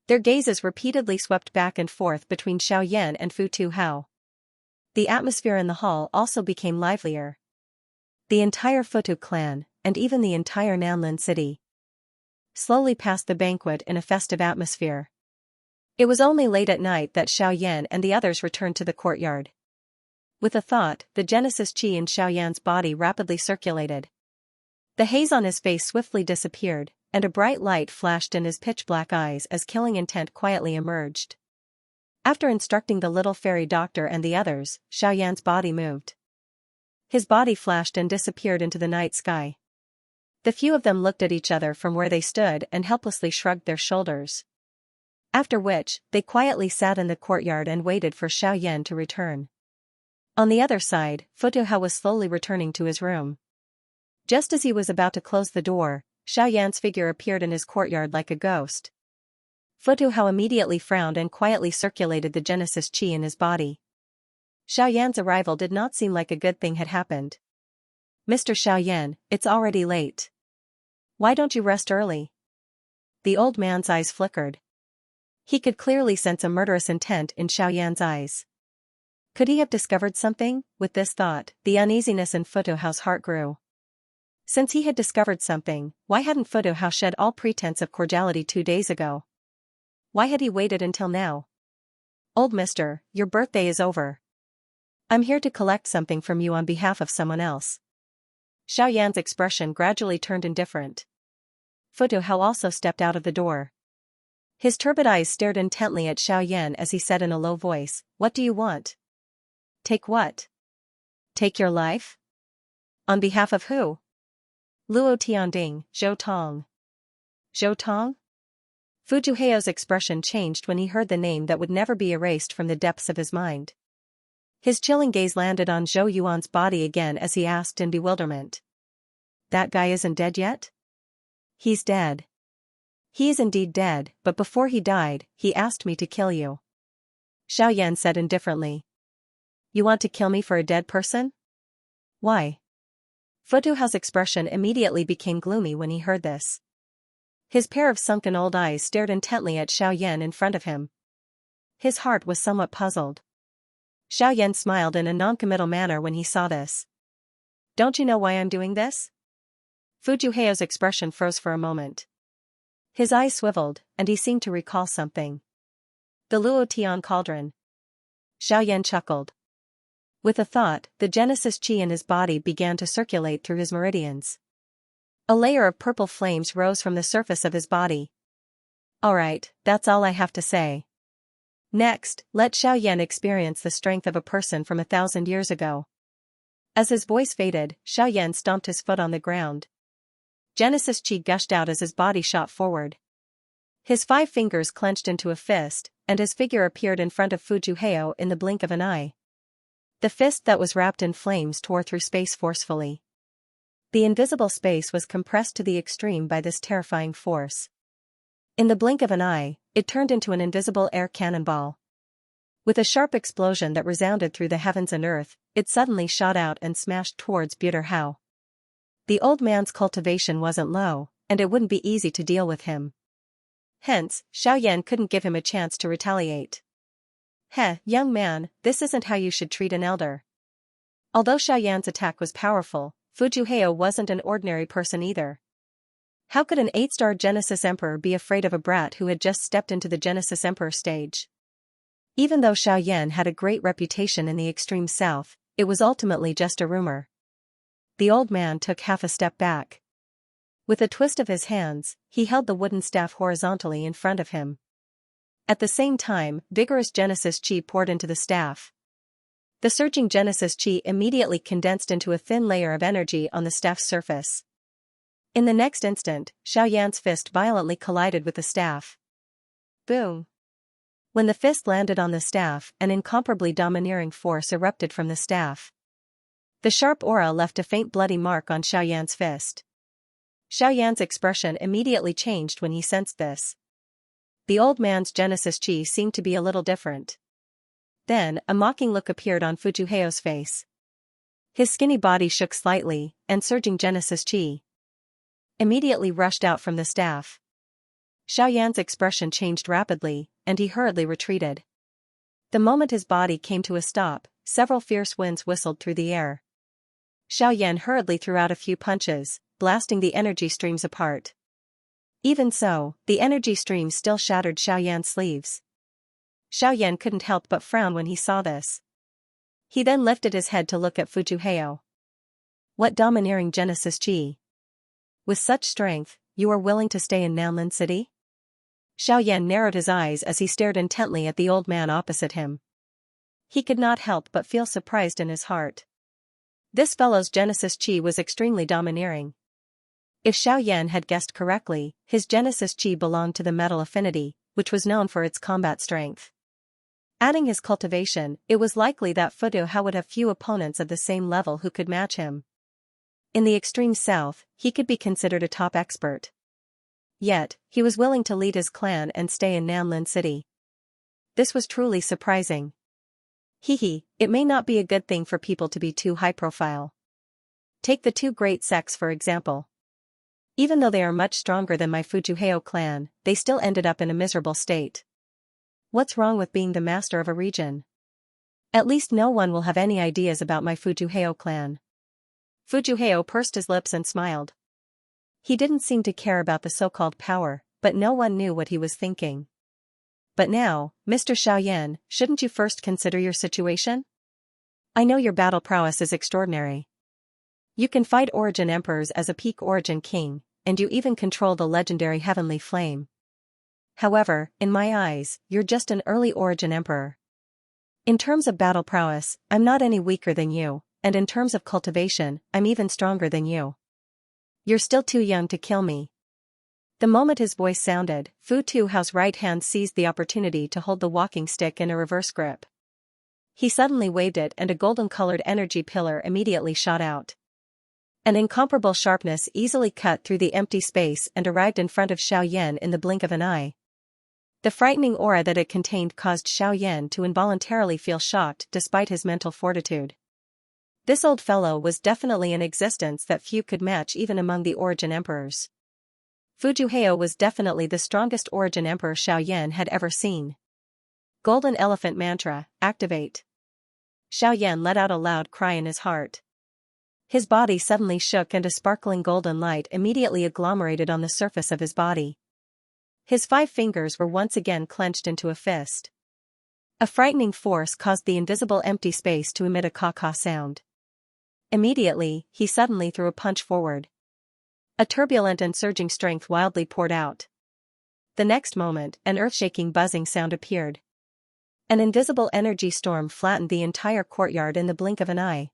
Their gazes repeatedly swept back and forth between Xiaoyan and Fu Tuhao. The atmosphere in the hall also became livelier. The entire Futu clan, and even the entire Nanlin city, slowly passed the banquet in a festive atmosphere. It was only late at night that Xiaoyan and the others returned to the courtyard. With a thought, the Genesis Chi in Xiaoyan's body rapidly circulated. The haze on his face swiftly disappeared, and a bright light flashed in his pitch-black eyes as killing intent quietly emerged. After instructing the little fairy doctor and the others, Xiaoyan's body moved. His body flashed and disappeared into the night sky. The few of them looked at each other from where they stood and helplessly shrugged their shoulders. After which, they quietly sat in the courtyard and waited for Xiaoyan to return. On the other side, Futuhao was slowly returning to his room. Just as he was about to close the door, Xiaoyan's figure appeared in his courtyard like a ghost. Futuhao immediately frowned and quietly circulated the Genesis Chi in his body. Xiaoyan's arrival did not seem like a good thing had happened. "Mr. Xiaoyan, it's already late. Why don't you rest early?" The old man's eyes flickered. He could clearly sense a murderous intent in Xiaoyan's eyes. Could he have discovered something? With this thought, the uneasiness in Futuhao's heart grew. Since he had discovered something, why hadn't Futuhao shed all pretense of cordiality 2 days ago? Why had he waited until now? "Old mister, your birthday is over. I'm here to collect something from you on behalf of someone else." Xiaoyan's expression gradually turned indifferent. Futuhao also stepped out of the door. His turbid eyes stared intently at Xiaoyan as he said in a low voice, "What do you want?" "Take what? Take your life? On behalf of who?" "Luo Tianding, Zhou Tong." "Zhou Tong?" Futuhao's expression changed when he heard the name that would never be erased from the depths of his mind. His chilling gaze landed on Zhou Yuan's body again as he asked in bewilderment. "That guy isn't dead yet?" "He's dead. He is indeed dead, but before he died, he asked me to kill you," Xiaoyan said indifferently. "You want to kill me for a dead person? Why?" Futuhao's expression immediately became gloomy when he heard this. His pair of sunken old eyes stared intently at Xiaoyan in front of him. His heart was somewhat puzzled. Xiaoyan smiled in a non-committal manner when he saw this. "Don't you know why I'm doing this?" Futuhao's expression froze for a moment. His eyes swiveled, and he seemed to recall something. "The Luo Tian cauldron." Xiaoyan chuckled. With a thought, the Genesis Chi in his body began to circulate through his meridians. A layer of purple flames rose from the surface of his body. "Alright, that's all I have to say. Next, let Xiaoyan experience the strength of a person from 1,000 years ago." As his voice faded, Xiaoyan stomped his foot on the ground. Genesis Chi gushed out as his body shot forward. His 5 fingers clenched into a fist, and his figure appeared in front of Futuhao in the blink of an eye. The fist that was wrapped in flames tore through space forcefully. The invisible space was compressed to the extreme by this terrifying force. In the blink of an eye, it turned into an invisible air cannonball. With a sharp explosion that resounded through the heavens and earth, it suddenly shot out and smashed towards Buterhao. The old man's cultivation wasn't low, and it wouldn't be easy to deal with him. Hence, Xiaoyan couldn't give him a chance to retaliate. "Heh, young man, this isn't how you should treat an elder." Although Xiaoyan's attack was powerful, Futuhao wasn't an ordinary person either. How could an 8-star Genesis Emperor be afraid of a brat who had just stepped into the Genesis Emperor stage? Even though Xiaoyan had a great reputation in the extreme south, it was ultimately just a rumor. The old man took half a step back. With a twist of his hands, he held the wooden staff horizontally in front of him. At the same time, vigorous Genesis Chi poured into the staff. The surging Genesis Chi immediately condensed into a thin layer of energy on the staff's surface. In the next instant, Xiaoyan's fist violently collided with the staff. Boom! When the fist landed on the staff, an incomparably domineering force erupted from the staff. The sharp aura left a faint bloody mark on Xiaoyan's fist. Xiaoyan's expression immediately changed when he sensed this. The old man's Genesis Chi seemed to be a little different. Then, a mocking look appeared on Futuhao's face. His skinny body shook slightly, and surging Genesis Chi immediately rushed out from the staff. Xiaoyan's expression changed rapidly, and he hurriedly retreated. The moment his body came to a stop, several fierce winds whistled through the air. Xiaoyan hurriedly threw out a few punches, blasting the energy streams apart. Even so, the energy streams still shattered Xiaoyan's sleeves. Xiaoyan couldn't help but frown when he saw this. He then lifted his head to look at Fujuheo. What domineering Genesis Chi! With such strength, you are willing to stay in Nanlin City? Xiaoyan narrowed his eyes as he stared intently at the old man opposite him. He could not help but feel surprised in his heart. This fellow's Genesis Chi was extremely domineering. If Xiaoyan had guessed correctly, his Genesis Chi belonged to the metal affinity, which was known for its combat strength. Adding his cultivation, it was likely that Fujuheo would have few opponents of the same level who could match him. In the extreme south, he could be considered a top expert. Yet, he was willing to lead his clan and stay in Nanlin City. This was truly surprising. It may not be a good thing for people to be too high-profile. Take the two great sects for example. Even though they are much stronger than my Fujuheo clan, they still ended up in a miserable state. What's wrong with being the master of a region? At least no one will have any ideas about my Fujuheo clan. Fujuheo pursed his lips and smiled. He didn't seem to care about the so-called power, but no one knew what he was thinking. But now, Mr. Xiaoyan, shouldn't you first consider your situation? I know your battle prowess is extraordinary. You can fight origin emperors as a peak origin king, and you even control the legendary heavenly flame. However, in my eyes, you're just an early origin emperor. In terms of battle prowess, I'm not any weaker than you, and in terms of cultivation, I'm even stronger than you. You're still too young to kill me. The moment his voice sounded, Fujuheo's right hand seized the opportunity to hold the walking stick in a reverse grip. He suddenly waved it and a golden-colored energy pillar immediately shot out. An incomparable sharpness easily cut through the empty space and arrived in front of Xiaoyan in the blink of an eye. The frightening aura that it contained caused Xiaoyan to involuntarily feel shocked despite his mental fortitude. This old fellow was definitely an existence that few could match even among the origin emperors. Fujuheo was definitely the strongest origin emperor Xiaoyan had ever seen. Golden Elephant Mantra, activate. Xiaoyan let out a loud cry in his heart. His body suddenly shook and a sparkling golden light immediately agglomerated on the surface of his body. His 5 fingers were once again clenched into a fist. A frightening force caused the invisible empty space to emit a caw-caw sound. Immediately, he suddenly threw a punch forward. A turbulent and surging strength wildly poured out. The next moment, an earth-shaking buzzing sound appeared. An invisible energy storm flattened the entire courtyard in the blink of an eye.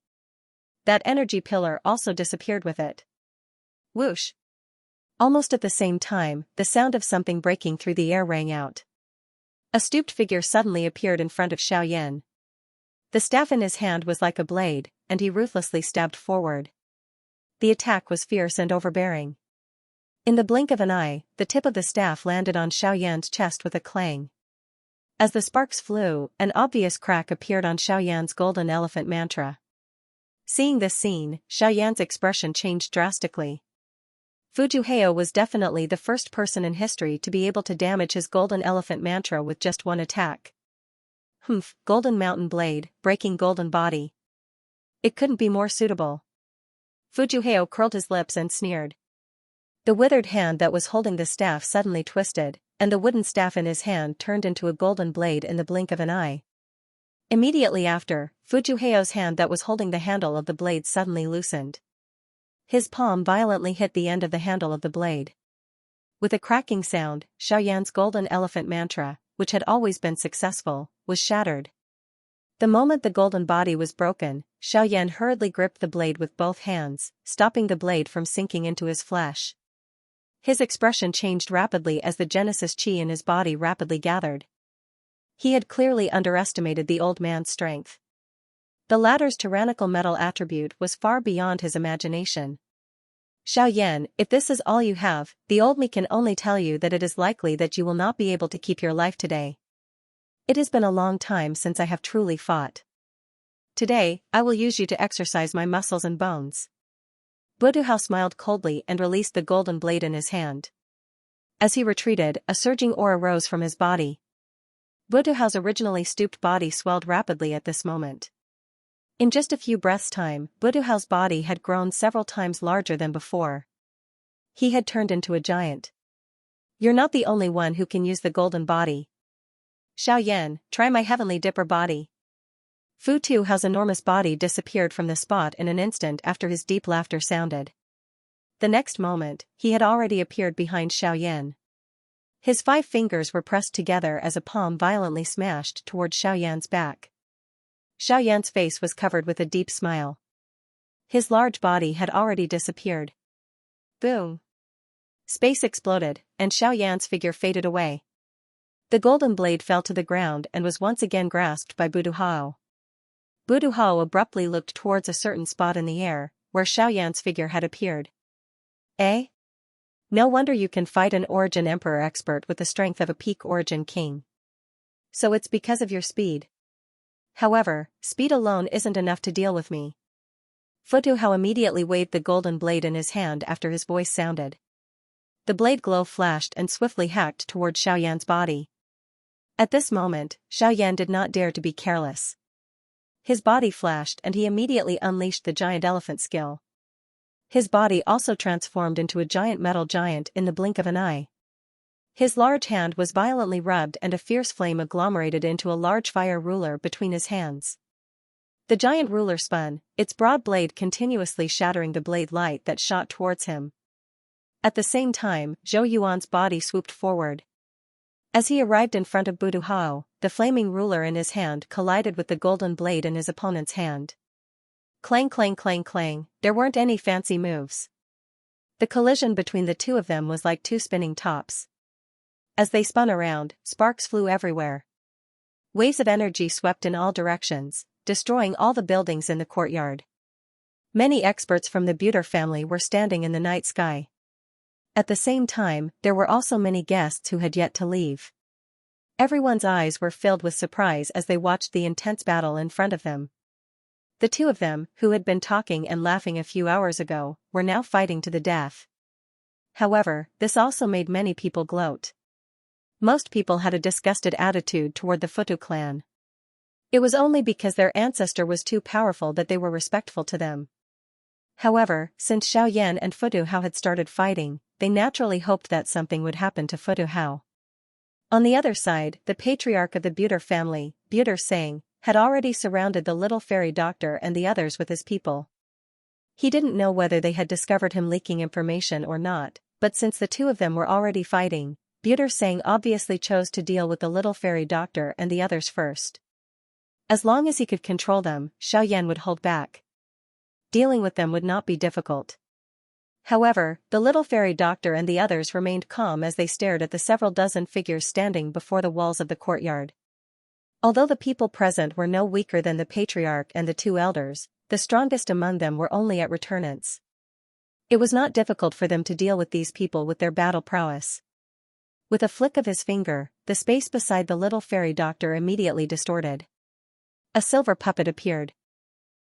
That energy pillar also disappeared with it. Whoosh! Almost at the same time, the sound of something breaking through the air rang out. A stooped figure suddenly appeared in front of Xiaoyan. The staff in his hand was like a blade, and he ruthlessly stabbed forward. The attack was fierce and overbearing. In the blink of an eye, the tip of the staff landed on Xiaoyan's chest with a clang. As the sparks flew, an obvious crack appeared on Xiaoyan's golden elephant mantra. Seeing this scene, Xiaoyan's expression changed drastically. Fujuheo was definitely the first person in history to be able to damage his golden elephant mantra with just one attack. Golden mountain blade, breaking golden body. It couldn't be more suitable. Fujuheo curled his lips and sneered. The withered hand that was holding the staff suddenly twisted, and the wooden staff in his hand turned into a golden blade in the blink of an eye. Immediately after, Fujuheo's hand that was holding the handle of the blade suddenly loosened. His palm violently hit the end of the handle of the blade. With a cracking sound, Xiaoyan's golden elephant mantra, which had always been successful, was shattered. The moment the golden body was broken, Xiaoyan hurriedly gripped the blade with both hands, stopping the blade from sinking into his flesh. His expression changed rapidly as the Genesis Chi in his body rapidly gathered. He had clearly underestimated the old man's strength. The latter's tyrannical metal attribute was far beyond his imagination. Xiaoyan, if this is all you have, the old me can only tell you that it is likely that you will not be able to keep your life today. It has been a long time since I have truly fought. Today, I will use you to exercise my muscles and bones. Fujuheo smiled coldly and released the golden blade in his hand. As he retreated, a surging aura rose from his body. Buduhao's originally stooped body swelled rapidly at this moment. In just a few breaths' time, Buduhao's body had grown several times larger than before. He had turned into a giant. You're not the only one who can use the golden body. Xiaoyan, try my heavenly dipper body. Fu Tuhao's enormous body disappeared from the spot in an instant after his deep laughter sounded. The next moment, he had already appeared behind Xiaoyan. His 5 fingers were pressed together as a palm violently smashed toward Xiaoyan's back. Xiaoyan's face was covered with a deep smile. His large body had already disappeared. Boom! Space exploded, and Xiaoyan's figure faded away. The golden blade fell to the ground and was once again grasped by Buduhao. Buduhao abruptly looked towards a certain spot in the air, where Xiaoyan's figure had appeared. Eh? No wonder you can fight an Origin Emperor expert with the strength of a peak Origin King. So it's because of your speed. However, speed alone isn't enough to deal with me. Fu Tuhao immediately waved the golden blade in his hand after his voice sounded. The blade glow flashed and swiftly hacked toward Xiaoyan's body. At this moment, Xiaoyan did not dare to be careless. His body flashed and he immediately unleashed the giant elephant skill. His body also transformed into a giant metal giant in the blink of an eye. His large hand was violently rubbed and a fierce flame agglomerated into a large fire ruler between his hands. The giant ruler spun, its broad blade continuously shattering the blade light that shot towards him. At the same time, Zhou Yuan's body swooped forward. As he arrived in front of Buduhao, the flaming ruler in his hand collided with the golden blade in his opponent's hand. Clang clang clang clang, there weren't any fancy moves. The collision between the two of them was like 2 spinning tops. As they spun around, sparks flew everywhere. Waves of energy swept in all directions, destroying all the buildings in the courtyard. Many experts from the Buder family were standing in the night sky. At the same time, there were also many guests who had yet to leave. Everyone's eyes were filled with surprise as they watched the intense battle in front of them. The two of them, who had been talking and laughing a few hours ago, were now fighting to the death. However, this also made many people gloat. Most people had a disgusted attitude toward the Futu clan. It was only because their ancestor was too powerful that they were respectful to them. However, since Xiaoyan and Futu Hao had started fighting, they naturally hoped that something would happen to Futu Hao. On the other side, the patriarch of the Buder family, Buder Sang, had already surrounded the little fairy doctor and the others with his people. He didn't know whether they had discovered him leaking information or not, but since the two of them were already fighting, Buder Sang obviously chose to deal with the little fairy doctor and the others first. As long as he could control them, Xiaoyan would hold back. Dealing with them would not be difficult. However, the little fairy doctor and the others remained calm as they stared at the several dozen figures standing before the walls of the courtyard. Although the people present were no weaker than the patriarch and the 2 elders, the strongest among them were only at returnants. It was not difficult for them to deal with these people with their battle prowess. With a flick of his finger, the space beside the little fairy doctor immediately distorted. A silver puppet appeared.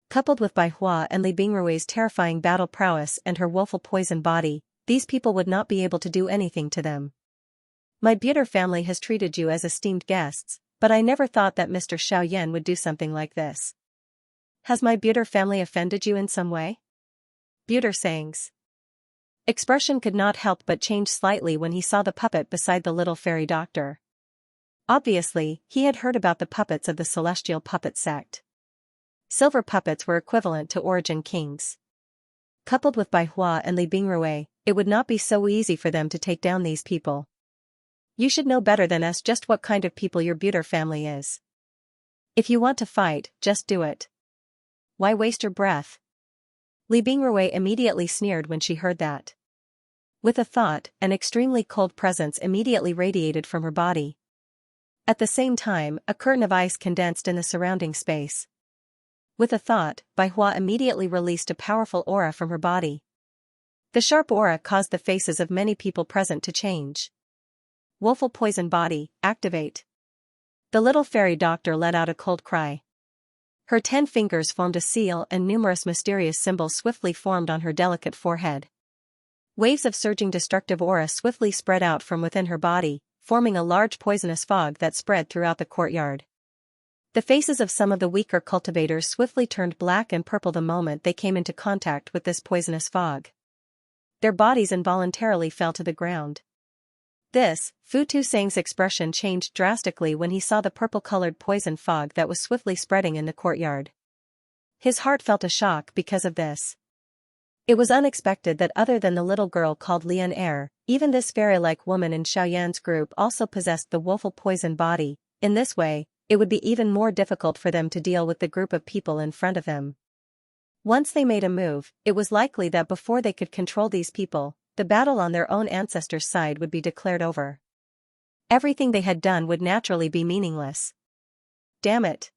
Coupled with Bai Hua and Li Bingrui's terrifying battle prowess and her woeful poison body, these people would not be able to do anything to them. My Buder family has treated you as esteemed guests, but I never thought that Mr. Xiaoyan would do something like this. Has my Buder family offended you in some way? Buder Sang's expression could not help but change slightly when he saw the puppet beside the little fairy doctor. Obviously, he had heard about the puppets of the celestial puppet sect. Silver puppets were equivalent to Origin Kings. Coupled with Bai Hua and Li Bingrui, it would not be so easy for them to take down these people. You should know better than us just what kind of people your Buder family is. If you want to fight, just do it. Why waste your breath? Li Bingrui immediately sneered when she heard that. With a thought, an extremely cold presence immediately radiated from her body. At the same time, a curtain of ice condensed in the surrounding space. With a thought, Bai Hua immediately released a powerful aura from her body. The sharp aura caused the faces of many people present to change. Woeful poison body, activate. The little fairy doctor let out a cold cry. Her 10 fingers formed a seal and numerous mysterious symbols swiftly formed on her delicate forehead. Waves of surging destructive aura swiftly spread out from within her body, forming a large poisonous fog that spread throughout the courtyard. The faces of some of the weaker cultivators swiftly turned black and purple the moment they came into contact with this poisonous fog. Their bodies involuntarily fell to the ground. Fu Tusang's expression changed drastically when he saw the purple-colored poison fog that was swiftly spreading in the courtyard. His heart felt a shock because of this. It was unexpected that other than the little girl called Lian Er, even this fairy-like woman in Xiaoyan's group also possessed the woeful poison body. In this way, it would be even more difficult for them to deal with the group of people in front of them. Once they made a move, it was likely that before they could control these people, the battle on their own ancestors' side would be declared over. Everything they had done would naturally be meaningless. Damn it.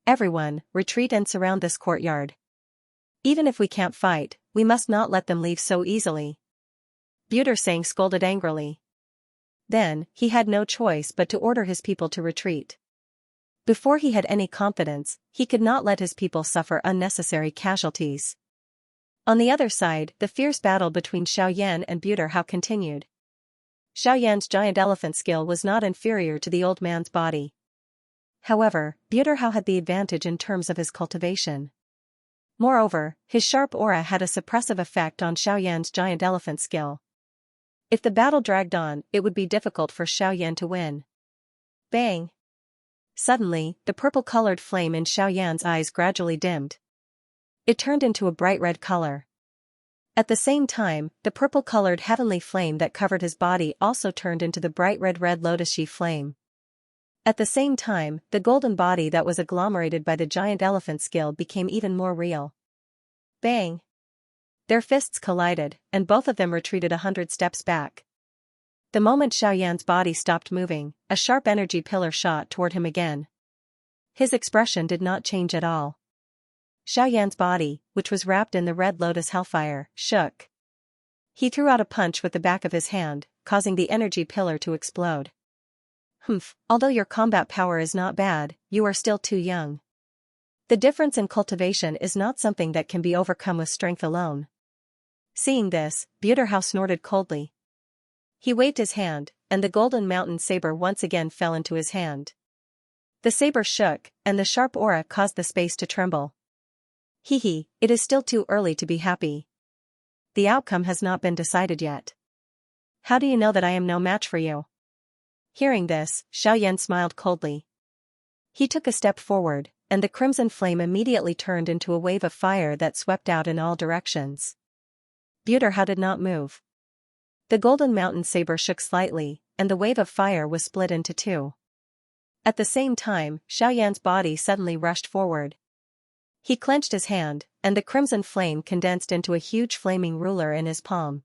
Everyone, retreat and surround this courtyard. Even if we can't fight, we must not let them leave so easily. Butersang scolded angrily. Then, he had no choice but to order his people to retreat. Before he had any confidence, he could not let his people suffer unnecessary casualties. On the other side, the fierce battle between Xiaoyan and Buterhao continued. Xiaoyan's giant elephant skill was not inferior to the old man's body. However, Buterhao had the advantage in terms of his cultivation. Moreover, his sharp aura had a suppressive effect on Xiaoyan's giant elephant skill. If the battle dragged on, it would be difficult for Xiaoyan to win. Bang! Suddenly, the purple-colored flame in Xiaoyan's eyes gradually dimmed. It turned into a bright red color. At the same time, the purple-colored heavenly flame that covered his body also turned into the bright red lotus-sheaf flame. At the same time, the golden body that was agglomerated by the giant elephant skill became even more real. Bang! Their fists collided, and both of them retreated 100 steps back. The moment Xiaoyan's body stopped moving, a sharp energy pillar shot toward him again. His expression did not change at all. Xiaoyan's body, which was wrapped in the red lotus hellfire, shook. He threw out a punch with the back of his hand, causing the energy pillar to explode. Although your combat power is not bad, you are still too young. The difference in cultivation is not something that can be overcome with strength alone. Seeing this, Buterhao snorted coldly. He waved his hand, and the golden mountain saber once again fell into his hand. The saber shook, and the sharp aura caused the space to tremble. It is still too early to be happy. The outcome has not been decided yet. How do you know that I am no match for you? Hearing this, Xiaoyan smiled coldly. He took a step forward, and the crimson flame immediately turned into a wave of fire that swept out in all directions. Buterhao did not move. The golden mountain saber shook slightly, and the wave of fire was split into two. At the same time, Xiaoyan's body suddenly rushed forward. He clenched his hand, and the crimson flame condensed into a huge flaming ruler in his palm.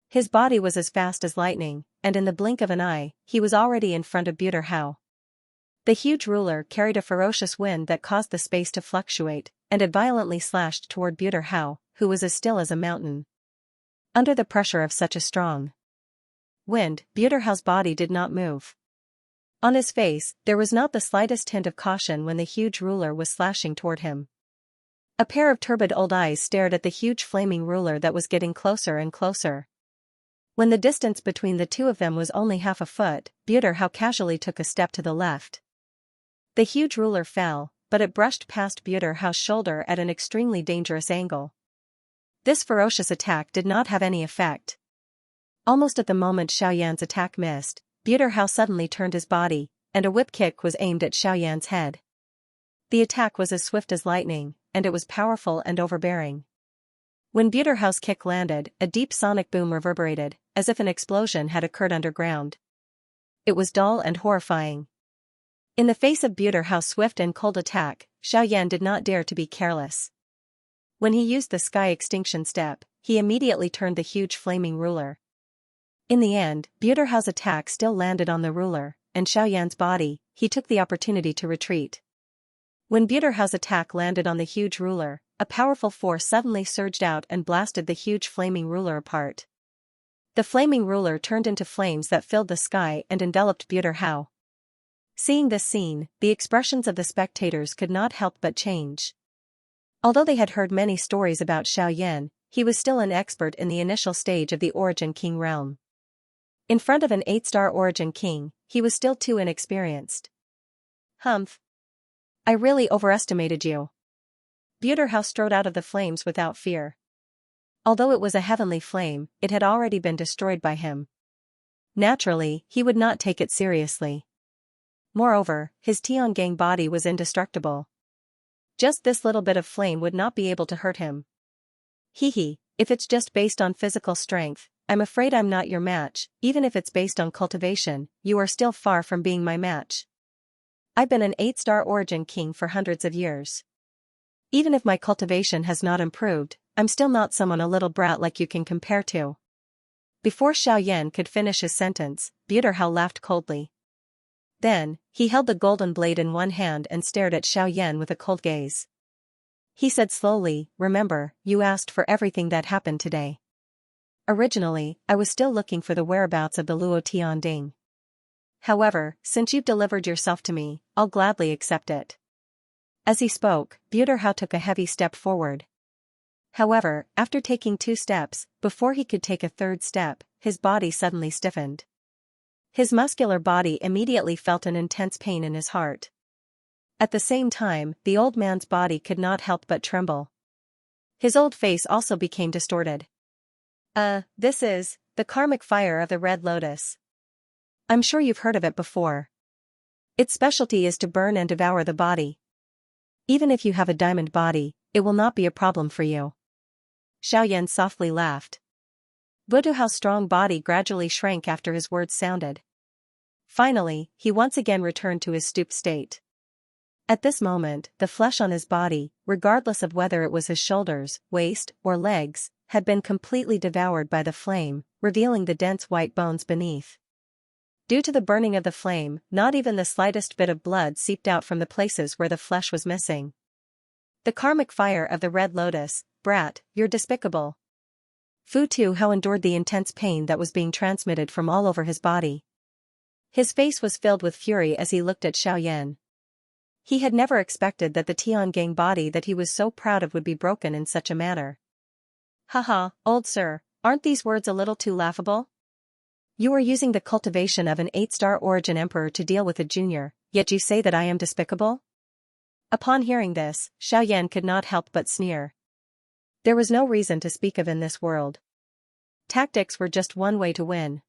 His body was as fast as lightning, and in the blink of an eye, he was already in front of Buterhao. The huge ruler carried a ferocious wind that caused the space to fluctuate, and it violently slashed toward Buterhao, who was as still as a mountain. Under the pressure of such a strong wind, Buterhao's body did not move. On his face, there was not the slightest hint of caution when the huge ruler was slashing toward him. A pair of turbid old eyes stared at the huge flaming ruler that was getting closer and closer. When the distance between the two of them was only half a foot, Buterhao casually took a step to the left. The huge ruler fell, but it brushed past Buterhao's shoulder at an extremely dangerous angle. This ferocious attack did not have any effect. Almost at the moment Xiaoyan's attack missed, Buterhao suddenly turned his body, and a whip kick was aimed at Xiaoyan's head. The attack was as swift as lightning, and it was powerful and overbearing. When Buterhao's kick landed, a deep sonic boom reverberated, as if an explosion had occurred underground. It was dull and horrifying. In the face of Buterhao's swift and cold attack, Xiaoyan did not dare to be careless. When he used the sky extinction step, he immediately turned the huge flaming ruler. In the end, Buterhao's attack still landed on the ruler, and Xiaoyan's body. He took the opportunity to retreat. When Buterhao's attack landed on the huge ruler, a powerful force suddenly surged out and blasted the huge flaming ruler apart. The flaming ruler turned into flames that filled the sky and enveloped Buterhao. Seeing this scene, the expressions of the spectators could not help but change. Although they had heard many stories about Xiaoyan, he was still an expert in the initial stage of the Origin King realm. In front of an 8-star Origin King, he was still too inexperienced. Humph. I really overestimated you. Buterhouse strode out of the flames without fear. Although it was a heavenly flame, it had already been destroyed by him. Naturally, he would not take it seriously. Moreover, his Tiangang body was indestructible. Just this little bit of flame would not be able to hurt him. Hehe, if it's just based on physical strength, I'm afraid I'm not your match. Even if it's based on cultivation, you are still far from being my match. I've been an 8-star Origin King for hundreds of years. Even if my cultivation has not improved, I'm still not someone a little brat like you can compare to. Before Xiaoyan could finish his sentence, Buterhouse laughed coldly. Then, he held the golden blade in one hand and stared at Xiaoyan with a cold gaze. He said slowly, remember, you asked for everything that happened today. Originally, I was still looking for the whereabouts of the Luo Tianding. However, since you've delivered yourself to me, I'll gladly accept it. As he spoke, Buterhouse took a heavy step forward. However, after taking 2 steps, before he could take a 3rd step, his body suddenly stiffened. His muscular body immediately felt an intense pain in his heart. At the same time, the old man's body could not help but tremble. His old face also became distorted. This is the karmic fire of the Red Lotus. I'm sure you've heard of it before. Its specialty is to burn and devour the body. Even if you have a diamond body, it will not be a problem for you. Xiaoyan softly laughed. Buterhouse's strong body gradually shrank after his words sounded. Finally, he once again returned to his stooped state. At this moment, the flesh on his body, regardless of whether it was his shoulders, waist, or legs, had been completely devoured by the flame, revealing the dense white bones beneath. Due to the burning of the flame, not even the slightest bit of blood seeped out from the places where the flesh was missing. The karmic fire of the Red Lotus, brat, you're despicable. Fu Tuhao endured the intense pain that was being transmitted from all over his body. His face was filled with fury as he looked at Xiaoyan. He had never expected that the Tiangang body that he was so proud of would be broken in such a manner. Haha, old sir, aren't these words a little too laughable? You are using the cultivation of an 8-star Origin Emperor to deal with a junior, yet you say that I am despicable? Upon hearing this, Xiaoyan could not help but sneer. There was no reason to speak of in this world. Tactics were just one way to win.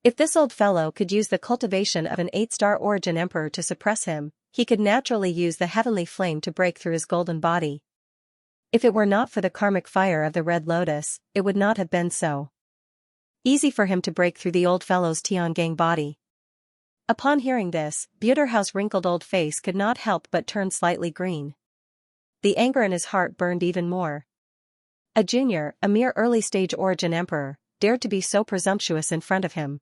If this old fellow could use the cultivation of an 8-star Origin Emperor to suppress him, he could naturally use the heavenly flame to break through his golden body. If it were not for the karmic fire of the Red Lotus, it would not have been so easy for him to break through the old fellow's Tiangang body. Upon hearing this, Buterhouse's wrinkled old face could not help but turn slightly green. The anger in his heart burned even more. A junior, a mere early-stage Origin Emperor, dared to be so presumptuous in front of him.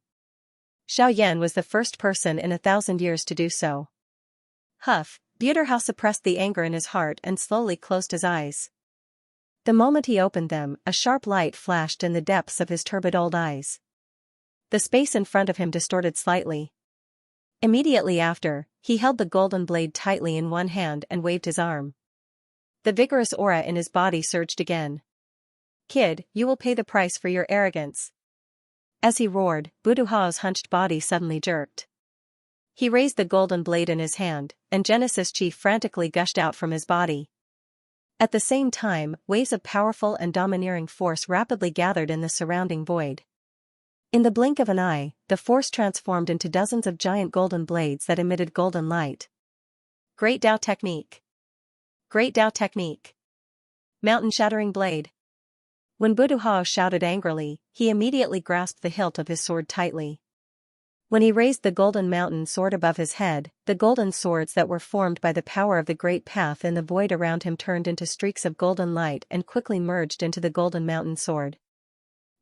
Xiaoyan was the first person in 1,000 years to do so. Huff, Buterhouse suppressed the anger in his heart and slowly closed his eyes. The moment he opened them, a sharp light flashed in the depths of his turbid old eyes. The space in front of him distorted slightly. Immediately after, he held the golden blade tightly in one hand and waved his arm. The vigorous aura in his body surged again. Kid, you will pay the price for your arrogance. As he roared, Buterhouse's hunched body suddenly jerked. He raised the golden blade in his hand, and Genesis Chi frantically gushed out from his body. At the same time, waves of powerful and domineering force rapidly gathered in the surrounding void. In the blink of an eye, the force transformed into dozens of giant golden blades that emitted golden light. Great Dao Technique. Great Dao Technique. Mountain-shattering blade. When Buterhouse shouted angrily, he immediately grasped the hilt of his sword tightly. When he raised the golden mountain sword above his head, the golden swords that were formed by the power of the great path in the void around him turned into streaks of golden light and quickly merged into the golden mountain sword.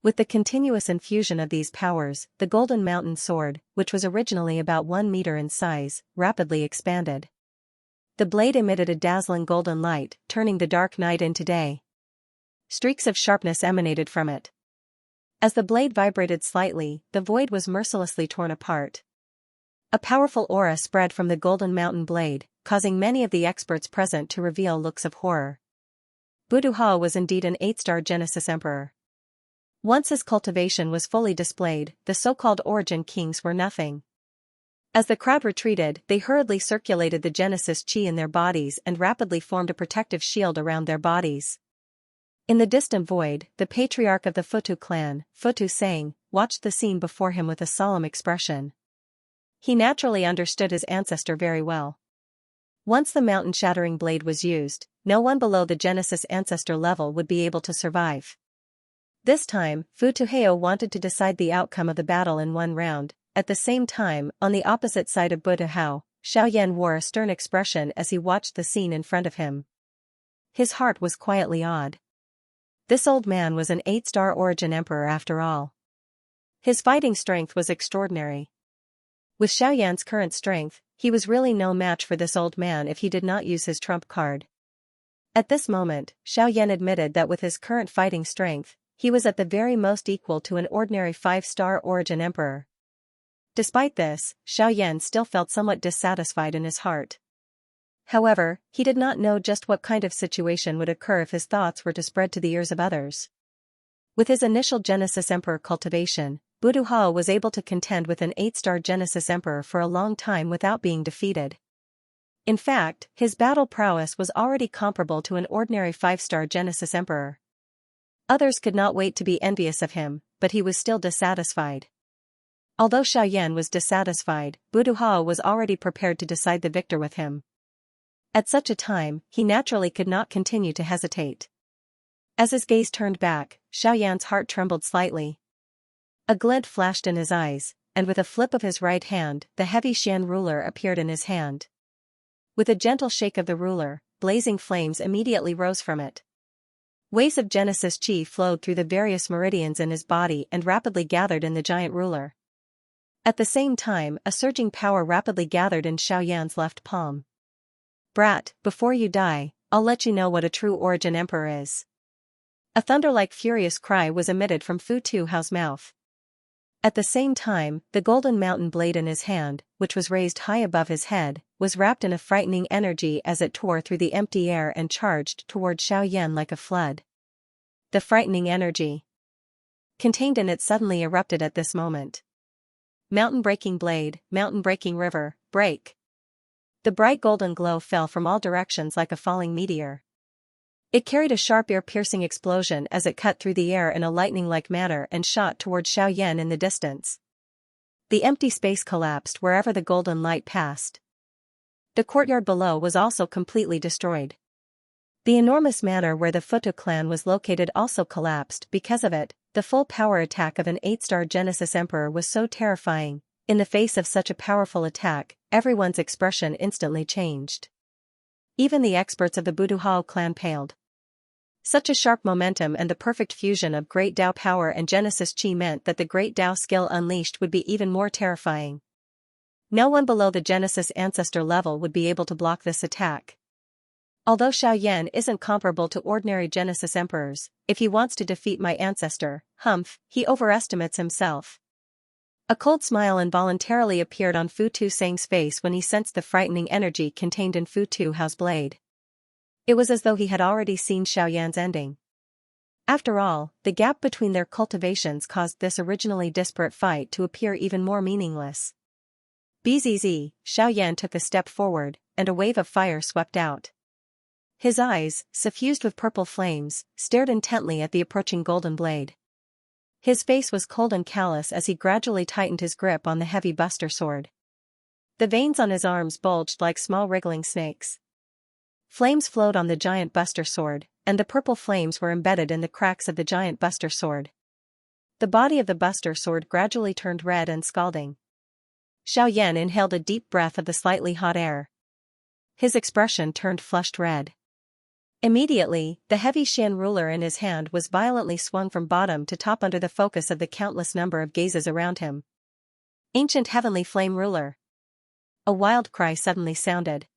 With the continuous infusion of these powers, the golden mountain sword, which was originally about 1 meter in size, rapidly expanded. The blade emitted a dazzling golden light, turning the dark night into day. Streaks of sharpness emanated from it. As the blade vibrated slightly, the void was mercilessly torn apart. A powerful aura spread from the golden mountain blade, causing many of the experts present to reveal looks of horror. Buduha was indeed an 8-star Genesis Emperor. Once his cultivation was fully displayed, the so-called Origin Kings were nothing. As the crowd retreated, they hurriedly circulated the Genesis Chi in their bodies and rapidly formed a protective shield around their bodies. In the distant void, the patriarch of the Futu clan, Futu Sang, watched the scene before him with a solemn expression. He naturally understood his ancestor very well. Once the mountain-shattering blade was used, no one below the Genesis ancestor level would be able to survive. This time, Futuheo wanted to decide the outcome of the battle in one round. At the same time, on the opposite side of Buduhao, Xiaoyan wore a stern expression as he watched the scene in front of him. His heart was quietly awed. This old man was an 8-star Origin Emperor after all. His fighting strength was extraordinary. With Xiaoyan's current strength, he was really no match for this old man if he did not use his trump card. At this moment, Xiaoyan admitted that with his current fighting strength, he was at the very most equal to an ordinary 5-star Origin Emperor. Despite this, Xiaoyan still felt somewhat dissatisfied in his heart. However, he did not know just what kind of situation would occur if his thoughts were to spread to the ears of others. With his initial Genesis Emperor cultivation, Buduhao was able to contend with an 8-star Genesis Emperor for a long time without being defeated. In fact, his battle prowess was already comparable to an ordinary 5-star Genesis Emperor. Others could not wait to be envious of him, but he was still dissatisfied. Although Xiaoyan was dissatisfied, Buduhao was already prepared to decide the victor with him. At such a time, he naturally could not continue to hesitate. As his gaze turned back, Xiaoyan's heart trembled slightly. A glint flashed in his eyes, and with a flip of his right hand, the heavy Xian ruler appeared in his hand. With a gentle shake of the ruler, blazing flames immediately rose from it. Waves of Genesis Chi flowed through the various meridians in his body and rapidly gathered in the giant ruler. At the same time, a surging power rapidly gathered in Xiaoyan's left palm. "Brat, before you die, I'll let you know what a true Origin Emperor is." A thunder-like furious cry was emitted from Fu Tuhao's mouth. At the same time, the golden mountain blade in his hand, which was raised high above his head, was wrapped in a frightening energy as it tore through the empty air and charged toward Xiaoyan like a flood. The frightening energy contained in it suddenly erupted at this moment. Mountain-breaking blade, mountain-breaking river, break. The bright golden glow fell from all directions like a falling meteor. It carried a sharp ear-piercing explosion as it cut through the air in a lightning-like manner and shot toward Xiaoyan in the distance. The empty space collapsed wherever the golden light passed. The courtyard below was also completely destroyed. The enormous manor where the Futu clan was located also collapsed. Because of it, the full power attack of an 8-star Genesis Emperor was so terrifying. In the face of such a powerful attack, everyone's expression instantly changed. Even the experts of the Buduhao clan paled. Such a sharp momentum and the perfect fusion of Great Dao power and Genesis Chi meant that the Great Dao skill unleashed would be even more terrifying. No one below the Genesis ancestor level would be able to block this attack. Although Xiaoyan isn't comparable to ordinary Genesis Emperors, if he wants to defeat my ancestor, he overestimates himself. A cold smile involuntarily appeared on Fu Tu Sang's face when he sensed the frightening energy contained in Fu Tuhao's blade. It was as though he had already seen Xiaoyan's ending. After all, the gap between their cultivations caused this originally disparate fight to appear even more meaningless. Bzz, Xiaoyan took a step forward, and a wave of fire swept out. His eyes, suffused with purple flames, stared intently at the approaching golden blade. His face was cold and callous as he gradually tightened his grip on the heavy buster sword. The veins on his arms bulged like small wriggling snakes. Flames flowed on the giant buster sword, and the purple flames were embedded in the cracks of the giant buster sword. The body of the buster sword gradually turned red and scalding. Xiaoyan inhaled a deep breath of the slightly hot air. His expression turned flushed red. Immediately, the heavy Xian ruler in his hand was violently swung from bottom to top under the focus of the countless number of gazes around him. Ancient heavenly flame ruler. A wild cry suddenly sounded.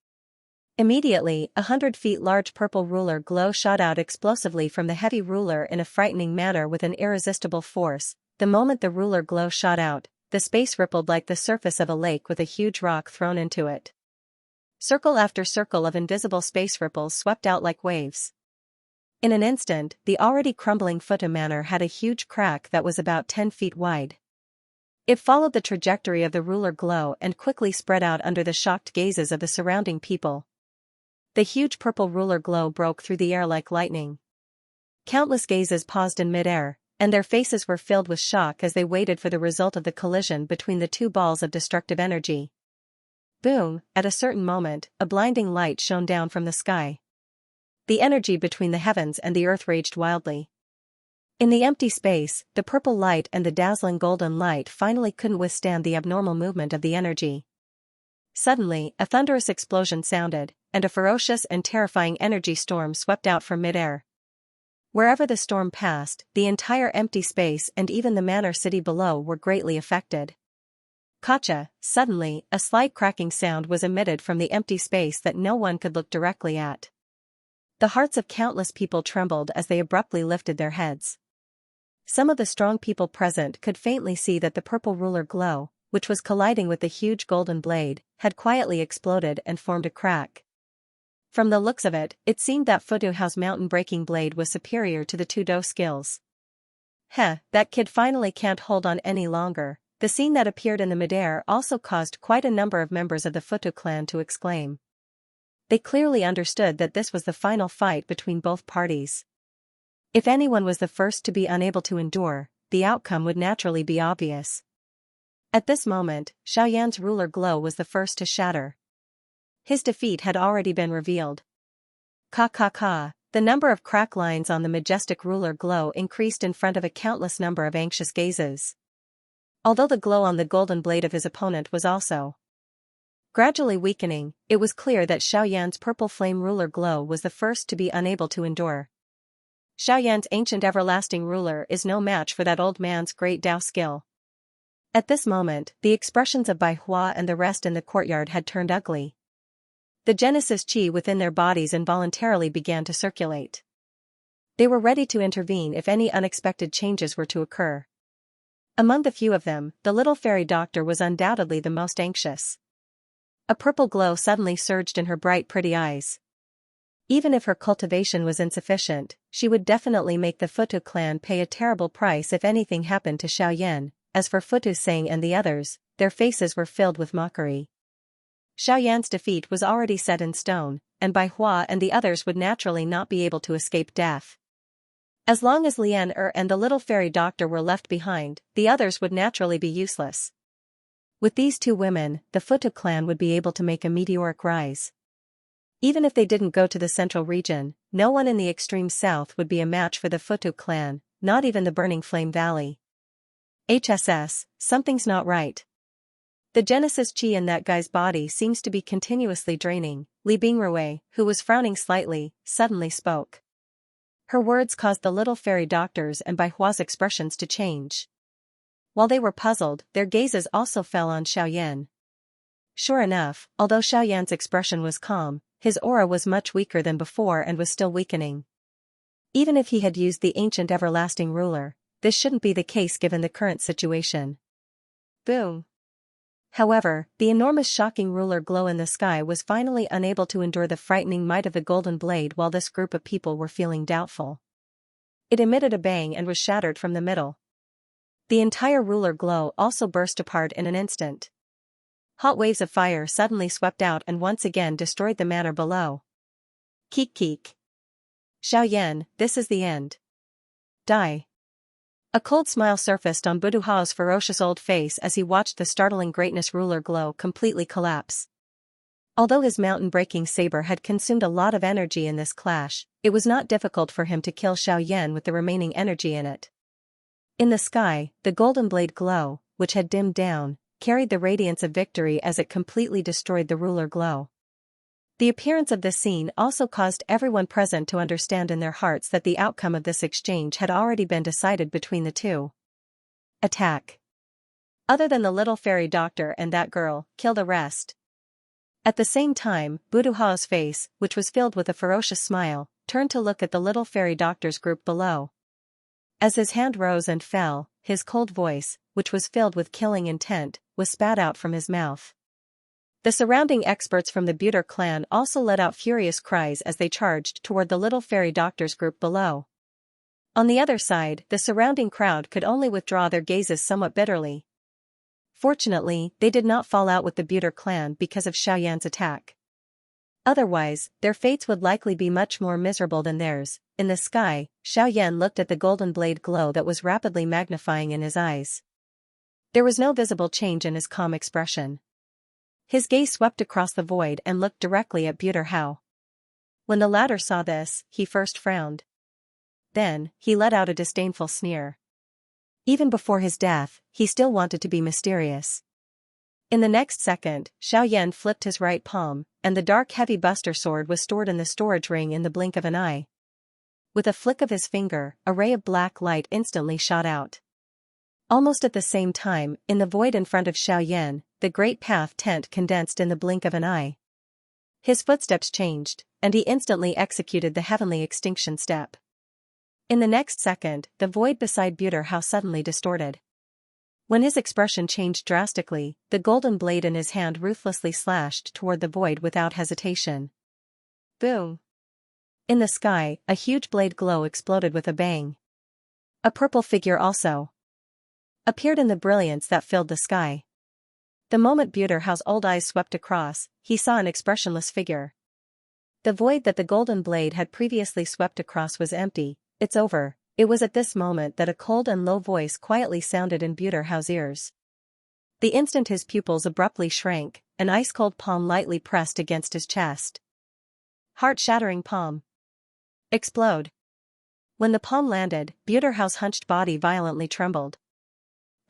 Immediately, 100 feet large purple ruler glow shot out explosively from the heavy ruler in a frightening manner with an irresistible force. The moment the ruler glow shot out, the space rippled like the surface of a lake with a huge rock thrown into it. Circle after circle of invisible space ripples swept out like waves. In an instant, the already crumbling Futu manor had a huge crack that was about 10 feet wide. It followed the trajectory of the ruler glow and quickly spread out under the shocked gazes of the surrounding people. The huge purple ruler glow broke through the air like lightning. Countless gazes paused in midair, and their faces were filled with shock as they waited for the result of the collision between the two balls of destructive energy. Boom! At a certain moment, a blinding light shone down from the sky. The energy between the heavens and the earth raged wildly. In the empty space, the purple light and the dazzling golden light finally couldn't withstand the abnormal movement of the energy. Suddenly, a thunderous explosion sounded, and a ferocious and terrifying energy storm swept out from midair. Wherever the storm passed, the entire empty space and even the manor city below were greatly affected. Gotcha! Suddenly, a slight cracking sound was emitted from the empty space that no one could look directly at. The hearts of countless people trembled as they abruptly lifted their heads. Some of the strong people present could faintly see that the purple ruler glow, which was colliding with the huge golden blade, had quietly exploded and formed a crack. From the looks of it, it seemed that Futu Hao's mountain-breaking blade was superior to the Tudo skills. That kid finally can't hold on any longer. The scene that appeared in the midair also caused quite a number of members of the Futu clan to exclaim. They clearly understood that this was the final fight between both parties. If anyone was the first to be unable to endure, the outcome would naturally be obvious. At this moment, Xiaoyan's ruler glow was the first to shatter. His defeat had already been revealed. The number of crack lines on the majestic ruler glow increased in front of a countless number of anxious gazes. Although the glow on the golden blade of his opponent was also gradually weakening, it was clear that Xiaoyan's purple flame ruler glow was the first to be unable to endure. Xiaoyan's ancient everlasting ruler is no match for that old man's great Dao skill. At this moment, the expressions of Bai Hua and the rest in the courtyard had turned ugly. The Genesis Qi within their bodies involuntarily began to circulate. They were ready to intervene if any unexpected changes were to occur. Among the few of them, the little fairy doctor was undoubtedly the most anxious. A purple glow suddenly surged in her bright pretty eyes. Even if her cultivation was insufficient, she would definitely make the Futu clan pay a terrible price if anything happened to Xiaoyan. As for Futu Seng and the others, their faces were filled with mockery. Xiaoyan's defeat was already set in stone, and Bai Hua and the others would naturally not be able to escape death. As long as Lian and the little fairy doctor were left behind, the others would naturally be useless. With these two women, the Futu clan would be able to make a meteoric rise. Even if they didn't go to the central region, no one in the extreme south would be a match for the Futu clan, not even the Burning Flame Valley. Something's not right. The Genesis Qi in that guy's body seems to be continuously draining. Li Bingrui, who was frowning slightly, suddenly spoke. Her words caused the little fairy doctors and Bai Hua's expressions to change. While they were puzzled, their gazes also fell on Xiaoyan. Sure enough, although Xiaoyan's expression was calm, his aura was much weaker than before and was still weakening. Even if he had used the ancient everlasting ruler, this shouldn't be the case given the current situation. Boom. However, the enormous shocking ruler glow in the sky was finally unable to endure the frightening might of the golden blade while this group of people were feeling doubtful. It emitted a bang and was shattered from the middle. The entire ruler glow also burst apart in an instant. Hot waves of fire suddenly swept out and once again destroyed the manor below. Keek. Xiaoyan, this is the end. Die. A cold smile surfaced on Budu Hao's ferocious old face as he watched the startling greatness ruler glow completely collapse. Although his mountain-breaking saber had consumed a lot of energy in this clash, it was not difficult for him to kill Xiaoyan with the remaining energy in it. In the sky, the golden blade glow, which had dimmed down, carried the radiance of victory as it completely destroyed the ruler glow. The appearance of this scene also caused everyone present to understand in their hearts that the outcome of this exchange had already been decided between the two. Attack. Other than the little fairy doctor and that girl, kill the rest. At the same time, Budu Hao's face, which was filled with a ferocious smile, turned to look at the little fairy doctor's group below. As his hand rose and fell, his cold voice, which was filled with killing intent, was spat out from his mouth. The surrounding experts from the Buter clan also let out furious cries as they charged toward the little fairy doctors group below. On the other side, the surrounding crowd could only withdraw their gazes somewhat bitterly. Fortunately, they did not fall out with the Buter clan because of Xiaoyan's attack. Otherwise, their fates would likely be much more miserable than theirs. In the sky, Xiaoyan looked at the golden blade glow that was rapidly magnifying in his eyes. There was no visible change in his calm expression. His gaze swept across the void and looked directly at Buter Hao. When the latter saw this, he first frowned. Then, he let out a disdainful sneer. Even before his death, he still wanted to be mysterious. In the next second, Xiaoyan flipped his right palm, and the dark heavy buster sword was stored in the storage ring in the blink of an eye. With a flick of his finger, a ray of black light instantly shot out. Almost at the same time, in the void in front of Xiaoyan, the great path tent condensed in the blink of an eye. His footsteps changed, and he instantly executed the heavenly extinction step. In the next second, the void beside Buter Hao suddenly distorted. When his expression changed drastically, the golden blade in his hand ruthlessly slashed toward the void without hesitation. Boom! In the sky, a huge blade glow exploded with a bang. A purple figure also appeared in the brilliance that filled the sky. The moment Buter Hao's old eyes swept across, he saw an expressionless figure. The void that the golden blade had previously swept across was empty. It's over. It was at this moment that a cold and low voice quietly sounded in Buter Hao's ears. The instant his pupils abruptly shrank, an ice-cold palm lightly pressed against his chest. Heart-shattering palm. Explode. When the palm landed, Buter Hao's hunched body violently trembled.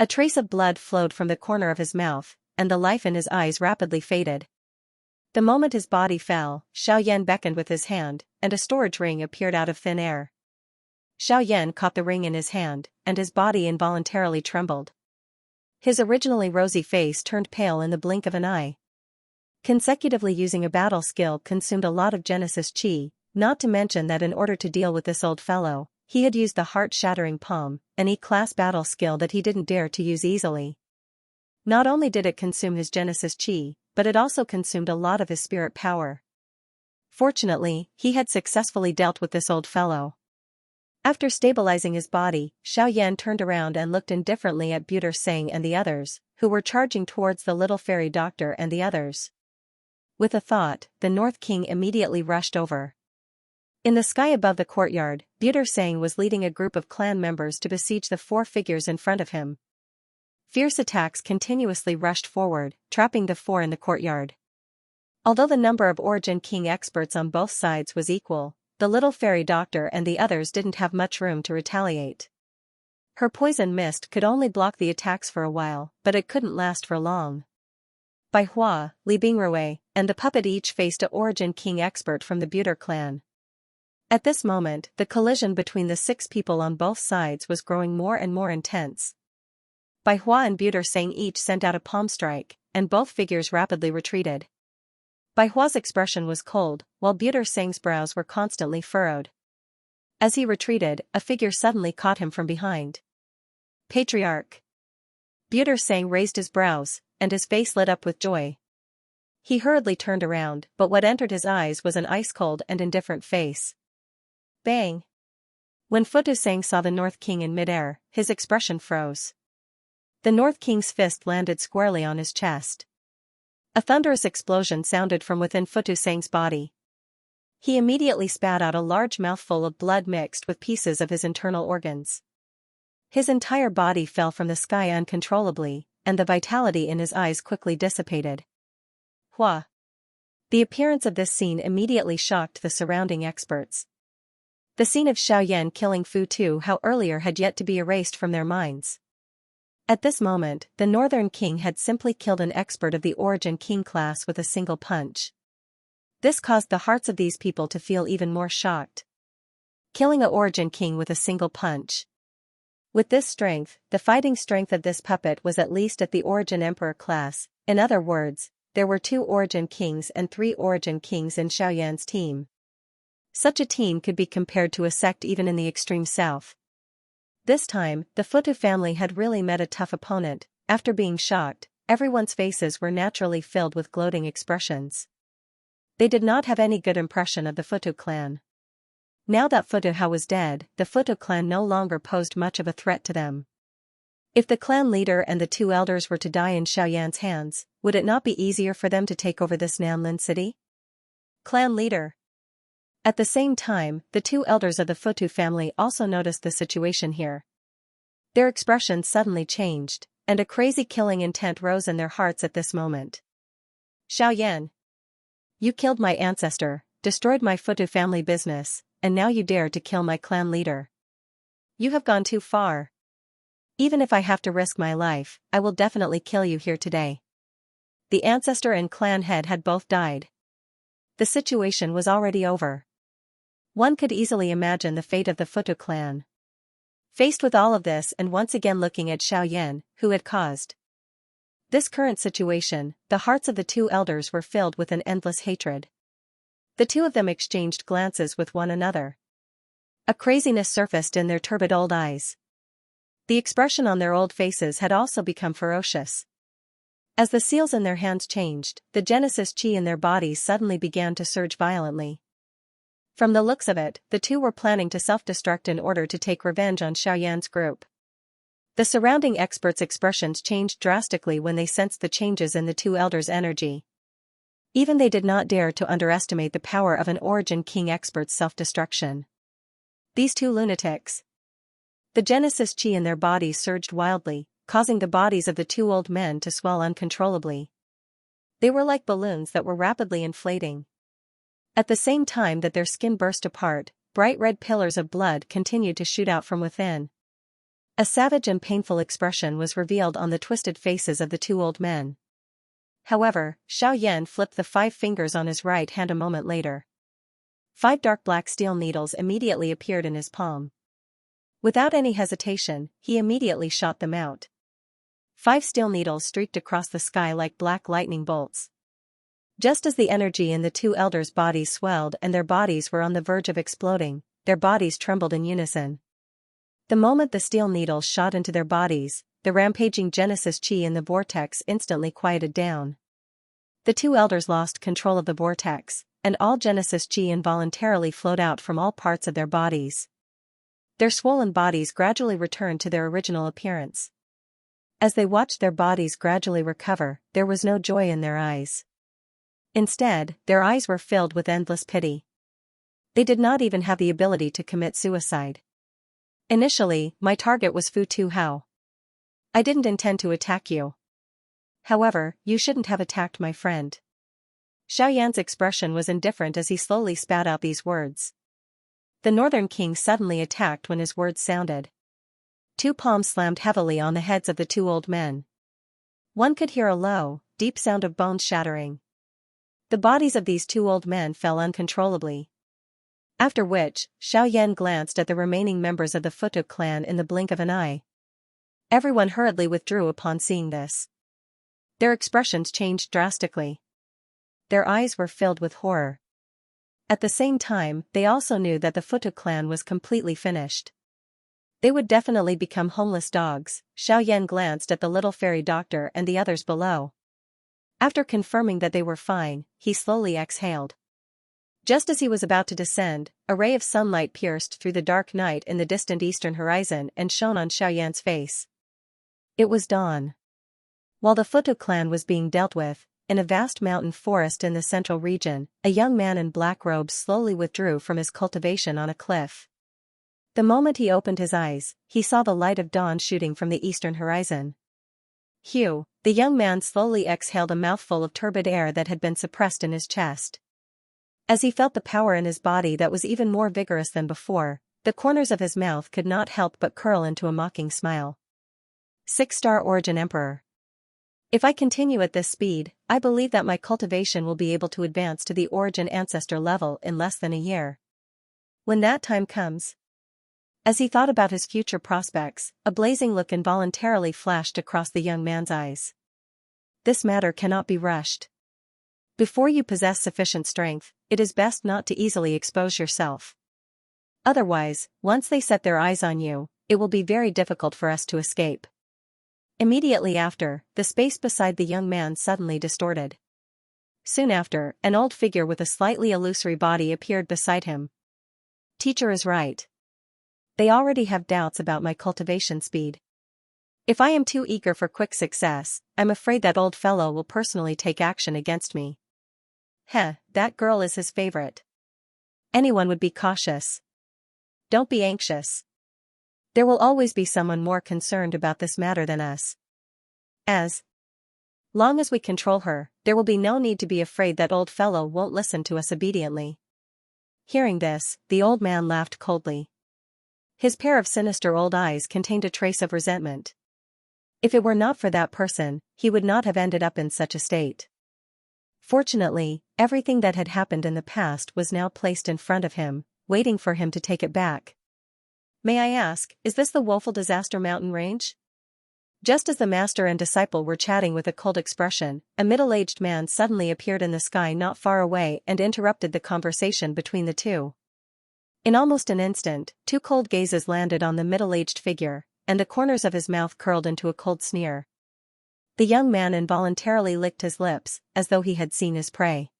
A trace of blood flowed from the corner of his mouth, and the life in his eyes rapidly faded. The moment his body fell, Xiaoyan beckoned with his hand, and a storage ring appeared out of thin air. Xiaoyan caught the ring in his hand, and his body involuntarily trembled. His originally rosy face turned pale in the blink of an eye. Consecutively using a battle skill consumed a lot of Genesis Chi, not to mention that in order to deal with this old fellow, he had used the heart-shattering palm, an E-class battle skill that he didn't dare to use easily. Not only did it consume his Genesis Chi, but it also consumed a lot of his spirit power. Fortunately, he had successfully dealt with this old fellow. After stabilizing his body, Xiaoyan turned around and looked indifferently at Buter Sang and the others, who were charging towards the little fairy doctor and the others. With a thought, the North King immediately rushed over. In the sky above the courtyard, Buter Sang was leading a group of clan members to besiege the four figures in front of him. Fierce attacks continuously rushed forward, trapping the four in the courtyard. Although the number of Origin King experts on both sides was equal, the little fairy doctor and the others didn't have much room to retaliate. Her poison mist could only block the attacks for a while, but it couldn't last for long. Bai Hua, Li Bingrui, and the puppet each faced a Origin King expert from the Buter clan. At this moment, the collision between the 6 people on both sides was growing more and more intense. Bai Hua and Buter Sang each sent out a palm strike, and both figures rapidly retreated. Bai Hua's expression was cold, while Buter Sang's brows were constantly furrowed. As he retreated, a figure suddenly caught him from behind. Patriarch. Buter Sang raised his brows, and his face lit up with joy. He hurriedly turned around, but what entered his eyes was an ice-cold and indifferent face. Bang! When Futu Sang saw the North King in midair, his expression froze. The North King's fist landed squarely on his chest. A thunderous explosion sounded from within Futu Sang's body. He immediately spat out a large mouthful of blood mixed with pieces of his internal organs. His entire body fell from the sky uncontrollably, and the vitality in his eyes quickly dissipated. Hua! The appearance of this scene immediately shocked the surrounding experts. The scene of Xiaoyan killing Futu Hao earlier had yet to be erased from their minds. At this moment, the Northern King had simply killed an expert of the Origin King class with a single punch. This caused the hearts of these people to feel even more shocked. Killing a Origin King with a single punch. With this strength, the fighting strength of this puppet was at least at the Origin Emperor class. In other words, there were 2 Origin Kings and 3 Origin Kings in Xiaoyan's team. Such a team could be compared to a sect even in the extreme south. This time, the Futu family had really met a tough opponent. After being shocked, everyone's faces were naturally filled with gloating expressions. They did not have any good impression of the Futu clan. Now that Futu Hao was dead, the Futu clan no longer posed much of a threat to them. If the clan leader and the two elders were to die in Xiaoyan's hands, would it not be easier for them to take over this Nanlin city? Clan leader. At the same time, the two elders of the Futu family also noticed the situation here. Their expressions suddenly changed, and a crazy killing intent rose in their hearts at this moment. Xiaoyan. You killed my ancestor, destroyed my Futu family business, and now you dare to kill my clan leader. You have gone too far. Even if I have to risk my life, I will definitely kill you here today. The ancestor and clan head had both died. The situation was already over. One could easily imagine the fate of the Futu clan. Faced with all of this and once again looking at Xiaoyan, who had caused this current situation, the hearts of the two elders were filled with an endless hatred. The two of them exchanged glances with one another. A craziness surfaced in their turbid old eyes. The expression on their old faces had also become ferocious. As the seals in their hands changed, the Genesis chi in their bodies suddenly began to surge violently. From the looks of it, the two were planning to self-destruct in order to take revenge on Xiaoyan's group. The surrounding experts' expressions changed drastically when they sensed the changes in the two elders' energy. Even they did not dare to underestimate the power of an Origin King expert's self-destruction. These two lunatics. The Genesis chi in their bodies surged wildly, causing the bodies of the two old men to swell uncontrollably. They were like balloons that were rapidly inflating. At the same time that their skin burst apart, bright red pillars of blood continued to shoot out from within. A savage and painful expression was revealed on the twisted faces of the two old men. However, Xiaoyan flipped the 5 fingers on his right hand a moment later. 5 dark black steel needles immediately appeared in his palm. Without any hesitation, he immediately shot them out. 5 steel needles streaked across the sky like black lightning bolts. Just as the energy in the two elders' bodies swelled and their bodies were on the verge of exploding, their bodies trembled in unison. The moment the steel needles shot into their bodies, the rampaging Genesis chi in the vortex instantly quieted down. The two elders lost control of the vortex, and all Genesis chi involuntarily flowed out from all parts of their bodies. Their swollen bodies gradually returned to their original appearance. As they watched their bodies gradually recover, there was no joy in their eyes. Instead, their eyes were filled with endless pity. They did not even have the ability to commit suicide. Initially, my target was Futu Hao. I didn't intend to attack you. However, you shouldn't have attacked my friend. Xiaoyan's expression was indifferent as he slowly spat out these words. The Northern King suddenly attacked when his words sounded. 2 palms slammed heavily on the heads of the two old men. One could hear a low, deep sound of bones shattering. The bodies of these two old men fell uncontrollably. After which, Xiaoyan glanced at the remaining members of the Futu clan in the blink of an eye. Everyone hurriedly withdrew upon seeing this. Their expressions changed drastically. Their eyes were filled with horror. At the same time, they also knew that the Futu clan was completely finished. They would definitely become homeless dogs. Xiaoyan glanced at the little fairy doctor and the others below. After confirming that they were fine, he slowly exhaled. Just as he was about to descend, a ray of sunlight pierced through the dark night in the distant eastern horizon and shone on Xiaoyan's face. It was dawn. While the Futu clan was being dealt with, in a vast mountain forest in the central region, a young man in black robes slowly withdrew from his cultivation on a cliff. The moment he opened his eyes, he saw the light of dawn shooting from the eastern horizon. Hugh, the young man slowly exhaled a mouthful of turbid air that had been suppressed in his chest. As he felt the power in his body that was even more vigorous than before, the corners of his mouth could not help but curl into a mocking smile. 6-star Origin Emperor. If I continue at this speed, I believe that my cultivation will be able to advance to the Origin Ancestor level in less than a year. When that time comes. As he thought about his future prospects, a blazing look involuntarily flashed across the young man's eyes. This matter cannot be rushed. Before you possess sufficient strength, it is best not to easily expose yourself. Otherwise, once they set their eyes on you, it will be very difficult for us to escape. Immediately after, the space beside the young man suddenly distorted. Soon after, an old figure with a slightly illusory body appeared beside him. Teacher is right. They already have doubts about my cultivation speed. If I am too eager for quick success, I'm afraid that old fellow will personally take action against me. Heh, that girl is his favorite. Anyone would be cautious. Don't be anxious. There will always be someone more concerned about this matter than us. As long as we control her, there will be no need to be afraid that old fellow won't listen to us obediently. Hearing this, the old man laughed coldly. His pair of sinister old eyes contained a trace of resentment. If it were not for that person, he would not have ended up in such a state. Fortunately, everything that had happened in the past was now placed in front of him, waiting for him to take it back. May I ask, is this the woeful disaster mountain range? Just as the master and disciple were chatting with a cold expression, a middle-aged man suddenly appeared in the sky not far away and interrupted the conversation between the two. In almost an instant, two cold gazes landed on the middle-aged figure, and the corners of his mouth curled into a cold sneer. The young man involuntarily licked his lips, as though he had seen his prey.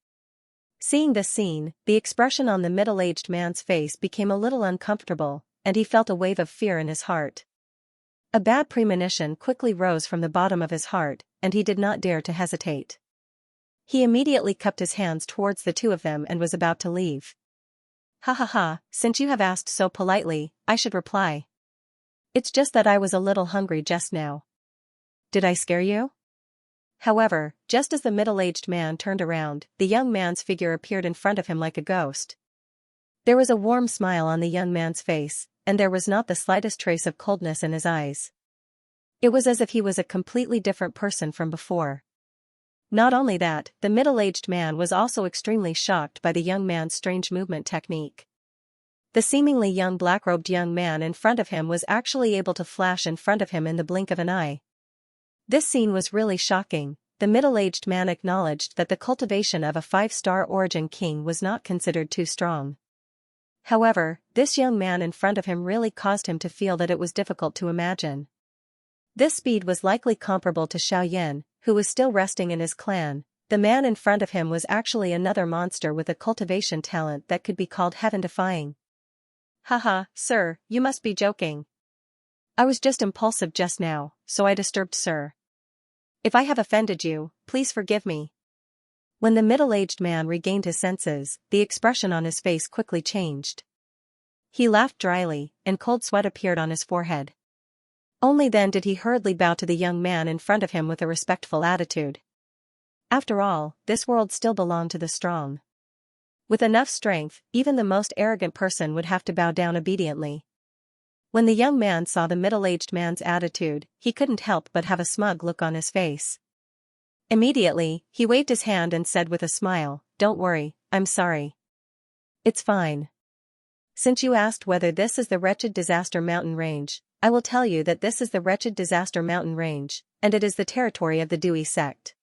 Seeing this scene, the expression on the middle-aged man's face became a little uncomfortable, and he felt a wave of fear in his heart. A bad premonition quickly rose from the bottom of his heart, and he did not dare to hesitate. He immediately cupped his hands towards the two of them and was about to leave. Ha ha ha, since you have asked so politely, I should reply. It's just that I was a little hungry just now. Did I scare you? However, just as the middle-aged man turned around, the young man's figure appeared in front of him like a ghost. There was a warm smile on the young man's face, and there was not the slightest trace of coldness in his eyes. It was as if he was a completely different person from before. Not only that, the middle-aged man was also extremely shocked by the young man's strange movement technique. The seemingly young black-robed young man in front of him was actually able to flash in front of him in the blink of an eye. This scene was really shocking. The middle-aged man acknowledged that the cultivation of a 5-star origin king was not considered too strong. However, this young man in front of him really caused him to feel that it was difficult to imagine. This speed was likely comparable to Xianxia, who was still resting in his clan. The man in front of him was actually another monster with a cultivation talent that could be called heaven-defying. Haha, sir, you must be joking. I was just impulsive just now, so I disturbed sir. If I have offended you, please forgive me. When the middle-aged man regained his senses, the expression on his face quickly changed. He laughed dryly, and cold sweat appeared on his forehead. Only then did he hurriedly bow to the young man in front of him with a respectful attitude. After all, this world still belonged to the strong. With enough strength, even the most arrogant person would have to bow down obediently. When the young man saw the middle-aged man's attitude, he couldn't help but have a smug look on his face. Immediately, he waved his hand and said with a smile, "Don't worry, I'm sorry. It's fine. Since you asked whether this is the wretched disaster mountain range, I will tell you that this is the wretched disaster mountain range, and it is the territory of the Dewey sect.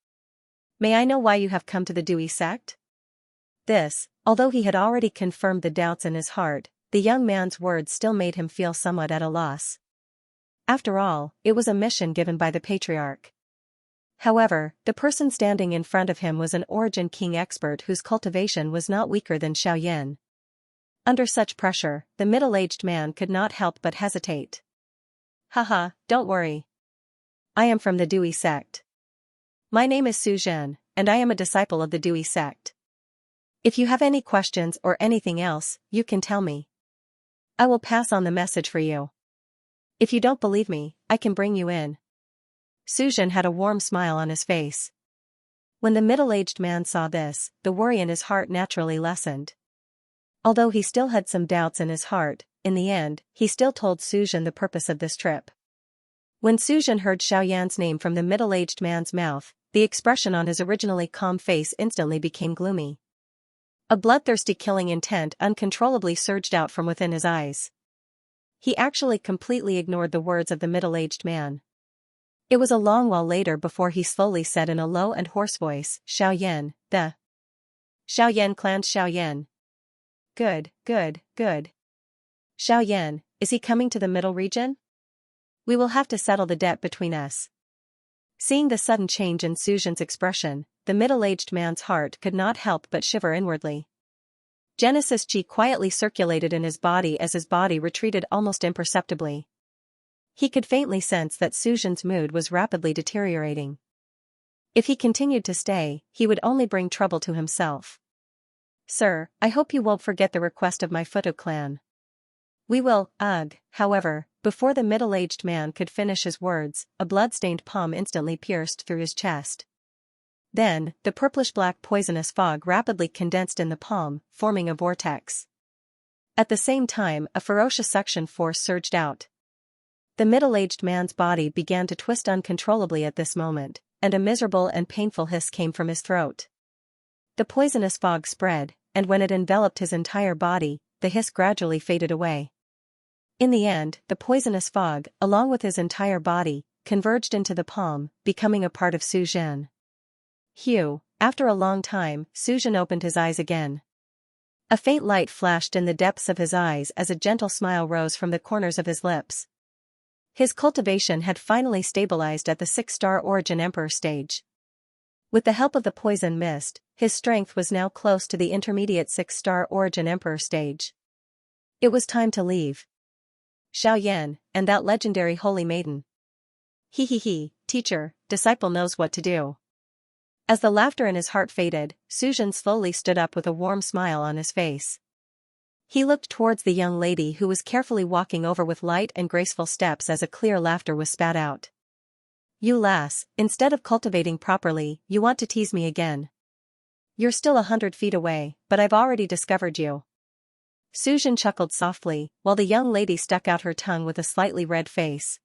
May I know why you have come to the Dewey sect?" This, although he had already confirmed the doubts in his heart, the young man's words still made him feel somewhat at a loss. After all, it was a mission given by the patriarch. However, the person standing in front of him was an origin king expert whose cultivation was not weaker than Xianxia. Under such pressure, the middle-aged man could not help but hesitate. Haha, don't worry. I am from the Dewey sect. My name is Suzhen, and I am a disciple of the Dewey sect. If you have any questions or anything else, you can tell me. I will pass on the message for you. If you don't believe me, I can bring you in. Suzhen had a warm smile on his face. When the middle-aged man saw this, the worry in his heart naturally lessened. Although he still had some doubts in his heart, in the end, he still told Suzhen the purpose of this trip. When Suzhen heard Xiaoyan's name from the middle-aged man's mouth, the expression on his originally calm face instantly became gloomy. A bloodthirsty killing intent uncontrollably surged out from within his eyes. He actually completely ignored the words of the middle-aged man. It was a long while later before he slowly said in a low and hoarse voice, "Xiaoyan, the Xiaoyan clan Xiaoyan. Good, good, good. Xiaoyan, is he coming to the middle region? We will have to settle the debt between us. Seeing the sudden change in Suzhen's expression, the middle-aged man's heart could not help but shiver inwardly. Genesis Chi quietly circulated in his body as his body retreated almost imperceptibly. He could faintly sense that Suzhen's mood was rapidly deteriorating. If he continued to stay, he would only bring trouble to himself. "Sir, I hope you won't forget the request of my Futo clan." "We will, however," before the middle-aged man could finish his words, a blood-stained palm instantly pierced through his chest. Then, the purplish-black poisonous fog rapidly condensed in the palm, forming a vortex. At the same time, a ferocious suction force surged out. The middle-aged man's body began to twist uncontrollably at this moment, and a miserable and painful hiss came from his throat. The poisonous fog spread, and when it enveloped his entire body, the hiss gradually faded away. In the end, the poisonous fog, along with his entire body, converged into the palm, becoming a part of Suzhen. "Hugh." After a long time, Suzhen opened his eyes again. A faint light flashed in the depths of his eyes as a gentle smile rose from the corners of his lips. His cultivation had finally stabilized at the 6-star Origin Emperor stage. With the help of the poison mist, his strength was now close to the intermediate 6-star Origin Emperor stage. It was time to leave. Xiaoyan, and that legendary holy maiden. He, teacher, disciple knows what to do." As the laughter in his heart faded, Suzhen slowly stood up with a warm smile on his face. He looked towards the young lady who was carefully walking over with light and graceful steps as a clear laughter was spat out. "You lass, instead of cultivating properly, you want to tease me again. You're still 100 feet away, but I've already discovered you." Suzhen chuckled softly, while the young lady stuck out her tongue with a slightly red face.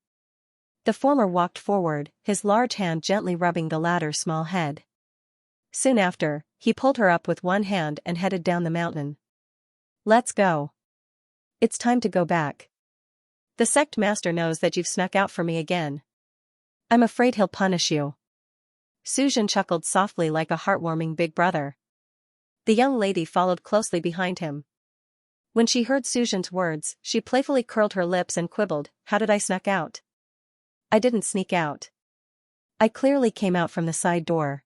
The former walked forward, his large hand gently rubbing the latter's small head. Soon after, he pulled her up with one hand and headed down the mountain. "Let's go. It's time to go back. The sect master knows that you've snuck out for me again. I'm afraid he'll punish you." Suzhen chuckled softly like a heartwarming big brother. The young lady followed closely behind him. When she heard Suzhen's words, she playfully curled her lips and quibbled, "How did I snuck out? I didn't sneak out. I clearly came out from the side door.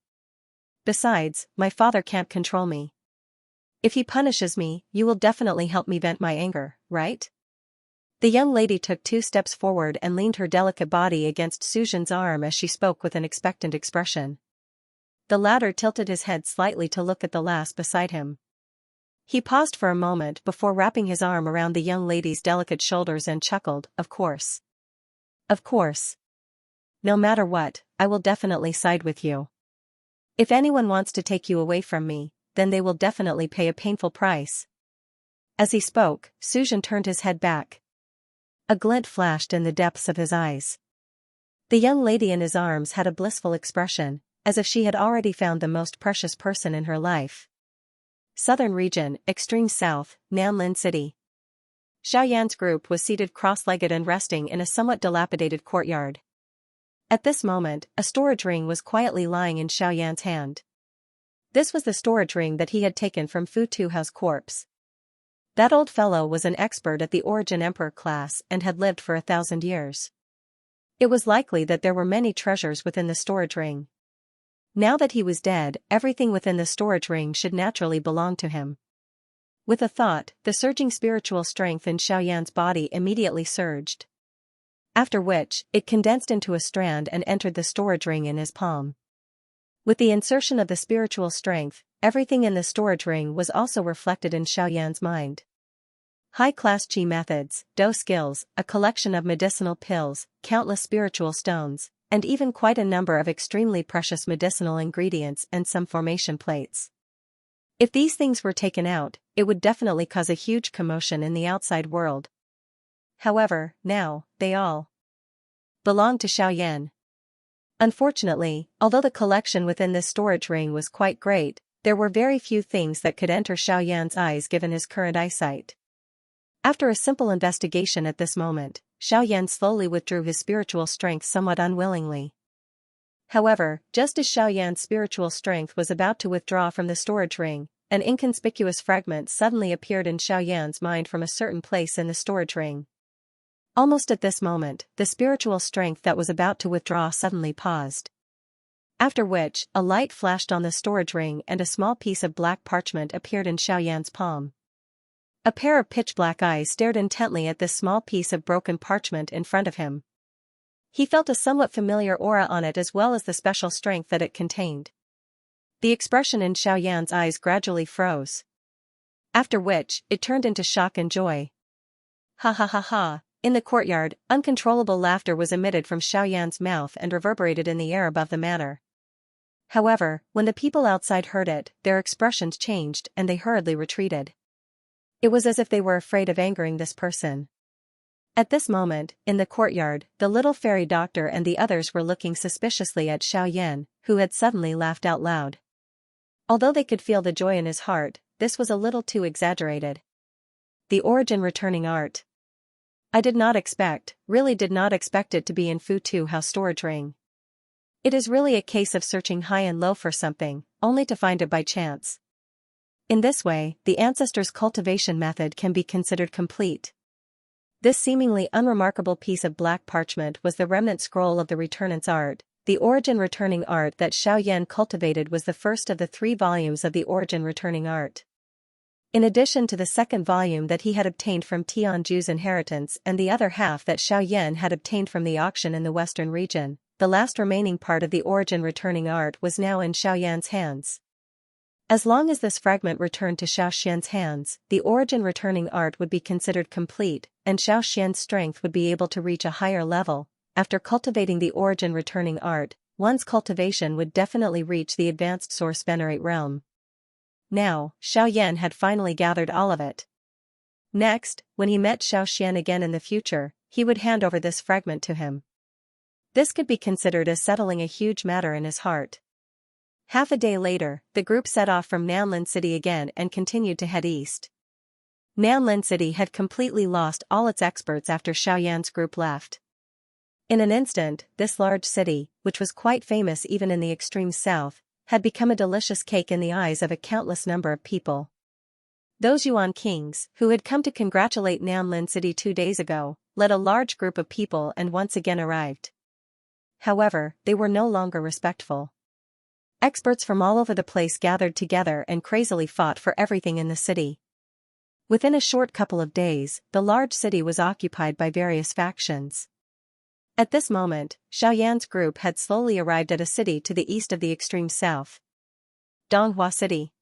Besides, my father can't control me. If he punishes me, you will definitely help me vent my anger, right?" The young lady took 2 steps forward and leaned her delicate body against Suzhen's arm as she spoke with an expectant expression. The latter tilted his head slightly to look at the lass beside him. He paused for a moment before wrapping his arm around the young lady's delicate shoulders and chuckled, "Of course. Of course. No matter what, I will definitely side with you. If anyone wants to take you away from me, then they will definitely pay a painful price." As he spoke, Suzhen turned his head back. A glint flashed in the depths of his eyes. The young lady in his arms had a blissful expression, as if she had already found the most precious person in her life. Southern region, extreme south, Nanlin City. Xiaoyan's group was seated cross-legged and resting in a somewhat dilapidated courtyard. At this moment, a storage ring was quietly lying in Xiaoyan's hand. This was the storage ring that he had taken from Fu Tuhao's corpse. That old fellow was an expert at the Origin Emperor class and had lived for 1,000 years. It was likely that there were many treasures within the storage ring. Now that he was dead, everything within the storage ring should naturally belong to him. With a thought, the surging spiritual strength in Xiaoyan's body immediately surged. After which, it condensed into a strand and entered the storage ring in his palm. With the insertion of the spiritual strength, everything in the storage ring was also reflected in Xiaoyan's mind. High-class qi methods, dou skills, a collection of medicinal pills, countless spiritual stones, and even quite a number of extremely precious medicinal ingredients and some formation plates. If these things were taken out, it would definitely cause a huge commotion in the outside world. However, now, they all belonged to Xiaoyan. Unfortunately, although the collection within this storage ring was quite great, there were very few things that could enter Xiaoyan's eyes given his current eyesight. After a simple investigation at this moment, Xiaoyan slowly withdrew his spiritual strength somewhat unwillingly. However, just as Xiaoyan's spiritual strength was about to withdraw from the storage ring, an inconspicuous fragment suddenly appeared in Xiaoyan's mind from a certain place in the storage ring. Almost at this moment, the spiritual strength that was about to withdraw suddenly paused. After which, a light flashed on the storage ring and a small piece of black parchment appeared in Xiaoyan's palm. A pair of pitch-black eyes stared intently at this small piece of broken parchment in front of him. He felt a somewhat familiar aura on it as well as the special strength that it contained. The expression in Xiaoyan's eyes gradually froze. After which, it turned into shock and joy. Ha ha ha ha. In the courtyard, uncontrollable laughter was emitted from Xiaoyan's mouth and reverberated in the air above the manor. However, when the people outside heard it, their expressions changed and they hurriedly retreated. It was as if they were afraid of angering this person. At this moment, in the courtyard, the little fairy doctor and the others were looking suspiciously at Xiaoyan, who had suddenly laughed out loud. Although they could feel the joy in his heart, this was a little too exaggerated. The origin returning art. I really did not expect it to be in Futu House storage ring. It is really a case of searching high and low for something, only to find it by chance. In this way, the ancestors' cultivation method can be considered complete. This seemingly unremarkable piece of black parchment was the remnant scroll of the Returnance art. The origin returning art that Xiaoyan cultivated was the first of the 3 volumes of the origin returning art. In addition to the second volume that he had obtained from Tianju's inheritance and the other half that Xiaoyan had obtained from the auction in the western region, the last remaining part of the origin returning art was now in Xiaoyan's hands. As long as this fragment returned to Xiaoxian's hands, the origin returning art would be considered complete, and Xiaoxian's strength would be able to reach a higher level. After cultivating the origin returning art, one's cultivation would definitely reach the advanced source venerate realm. Now, Xiaoyan had finally gathered all of it. Next, when he met Xiaoxian again in the future, he would hand over this fragment to him. This could be considered as settling a huge matter in his heart. Half a day later, the group set off from Nanlin City again and continued to head east. Nanlin City had completely lost all its experts after Xiaoyan's group left. In an instant, this large city, which was quite famous even in the extreme south, had become a delicious cake in the eyes of a countless number of people. Those Yuan kings, who had come to congratulate Nanlin City 2 days ago, led a large group of people and once again arrived. However, they were no longer respectful. Experts from all over the place gathered together and crazily fought for everything in the city. Within a short couple of days, the large city was occupied by various factions. At this moment, Xiaoyan's group had slowly arrived at a city to the east of the extreme south. Donghua City.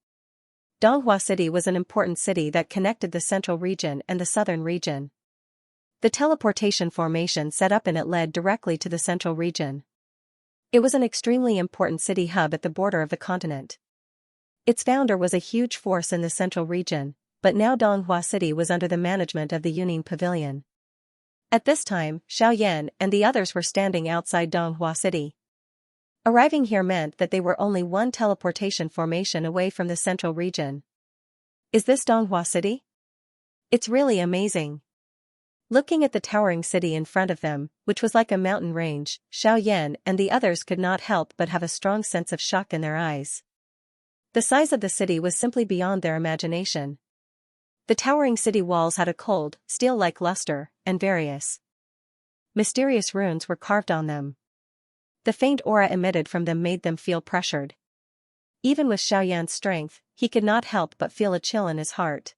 Donghua City was an important city that connected the central region and the southern region. The teleportation formation set up in it led directly to the central region. It was an extremely important city hub at the border of the continent. Its founder was a huge force in the central region, but now Donghua City was under the management of the Yuning Pavilion. At this time, Xiaoyan and the others were standing outside Donghua City. Arriving here meant that they were only one teleportation formation away from the central region. Is this Donghua City? It's really amazing. Looking at the towering city in front of them, which was like a mountain range, Xiaoyan and the others could not help but have a strong sense of shock in their eyes. The size of the city was simply beyond their imagination. The towering city walls had a cold, steel-like luster, and various mysterious runes were carved on them. The faint aura emitted from them made them feel pressured. Even with Xiaoyan's strength, he could not help but feel a chill in his heart.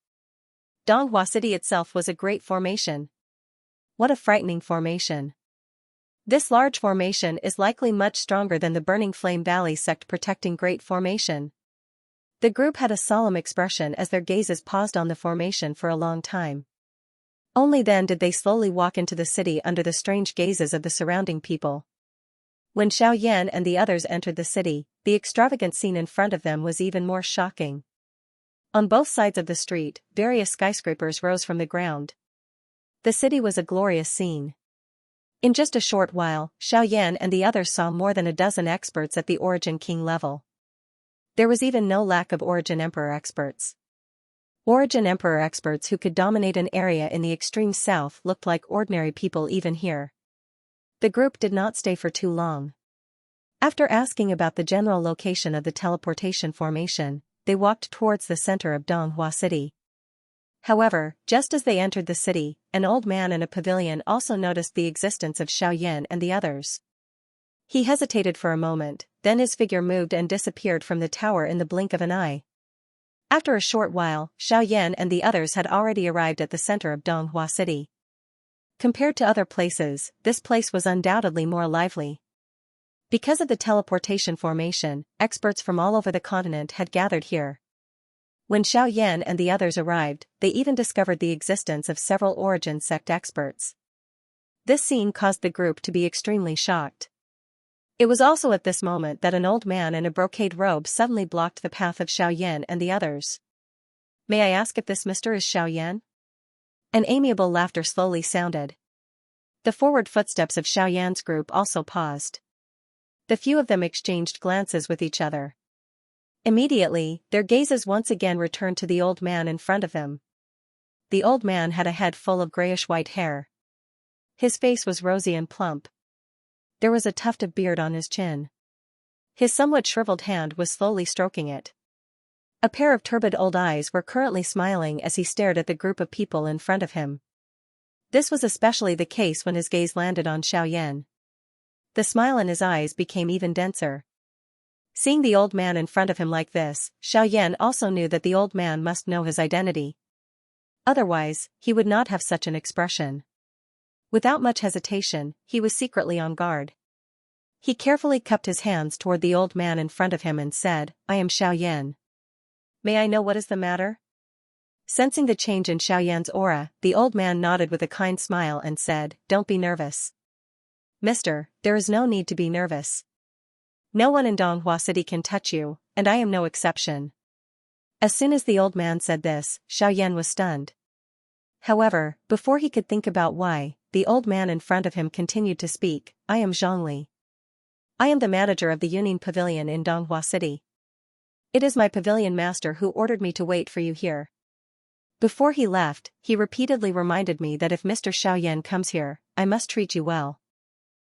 Donghua City itself was a great formation. What a frightening formation. This large formation is likely much stronger than the Burning Flame Valley sect protecting Great Formation. The group had a solemn expression as their gazes paused on the formation for a long time. Only then did they slowly walk into the city under the strange gazes of the surrounding people. When Xiaoyan and the others entered the city, the extravagant scene in front of them was even more shocking. On both sides of the street, various skyscrapers rose from the ground. The city was a glorious scene. In just a short while, Xiaoyan and the others saw more than a dozen experts at the Origin King level. There was even no lack of Origin Emperor experts. Origin Emperor experts who could dominate an area in the extreme south looked like ordinary people even here. The group did not stay for too long. After asking about the general location of the teleportation formation, they walked towards the center of Donghua City. However, just as they entered the city, an old man in a pavilion also noticed the existence of Xiaoyan and the others. He hesitated for a moment, then his figure moved and disappeared from the tower in the blink of an eye. After a short while, Xiaoyan and the others had already arrived at the center of Donghua City. Compared to other places, this place was undoubtedly more lively. Because of the teleportation formation, experts from all over the continent had gathered here. When Xiaoyan and the others arrived, they even discovered the existence of several origin sect experts. This scene caused the group to be extremely shocked. It was also at this moment that an old man in a brocade robe suddenly blocked the path of Xiaoyan and the others. "May I ask if this Mr. is Xiaoyan?" An amiable laughter slowly sounded. The forward footsteps of Xiaoyan's group also paused. The few of them exchanged glances with each other. Immediately, their gazes once again returned to the old man in front of them. The old man had a head full of grayish-white hair. His face was rosy and plump. There was a tuft of beard on his chin. His somewhat shriveled hand was slowly stroking it. A pair of turbid old eyes were currently smiling as he stared at the group of people in front of him. This was especially the case when his gaze landed on Xiaoyan. The smile in his eyes became even denser. Seeing the old man in front of him like this, Xiaoyan also knew that the old man must know his identity. Otherwise, he would not have such an expression. Without much hesitation, he was secretly on guard. He carefully cupped his hands toward the old man in front of him and said, "I am Xiaoyan. May I know what is the matter?" Sensing the change in Xiaoyan's aura, the old man nodded with a kind smile and said, "Don't be nervous. Mister, there is no need to be nervous. No one in Donghua City can touch you, and I am no exception." As soon as the old man said this, Xiaoyan was stunned. However, before he could think about why, the old man in front of him continued to speak, "I am Zhongli. I am the manager of the Yunin Pavilion in Donghua City. It is my pavilion master who ordered me to wait for you here. Before he left, he repeatedly reminded me that if Mr. Xiaoyan comes here, I must treat you well.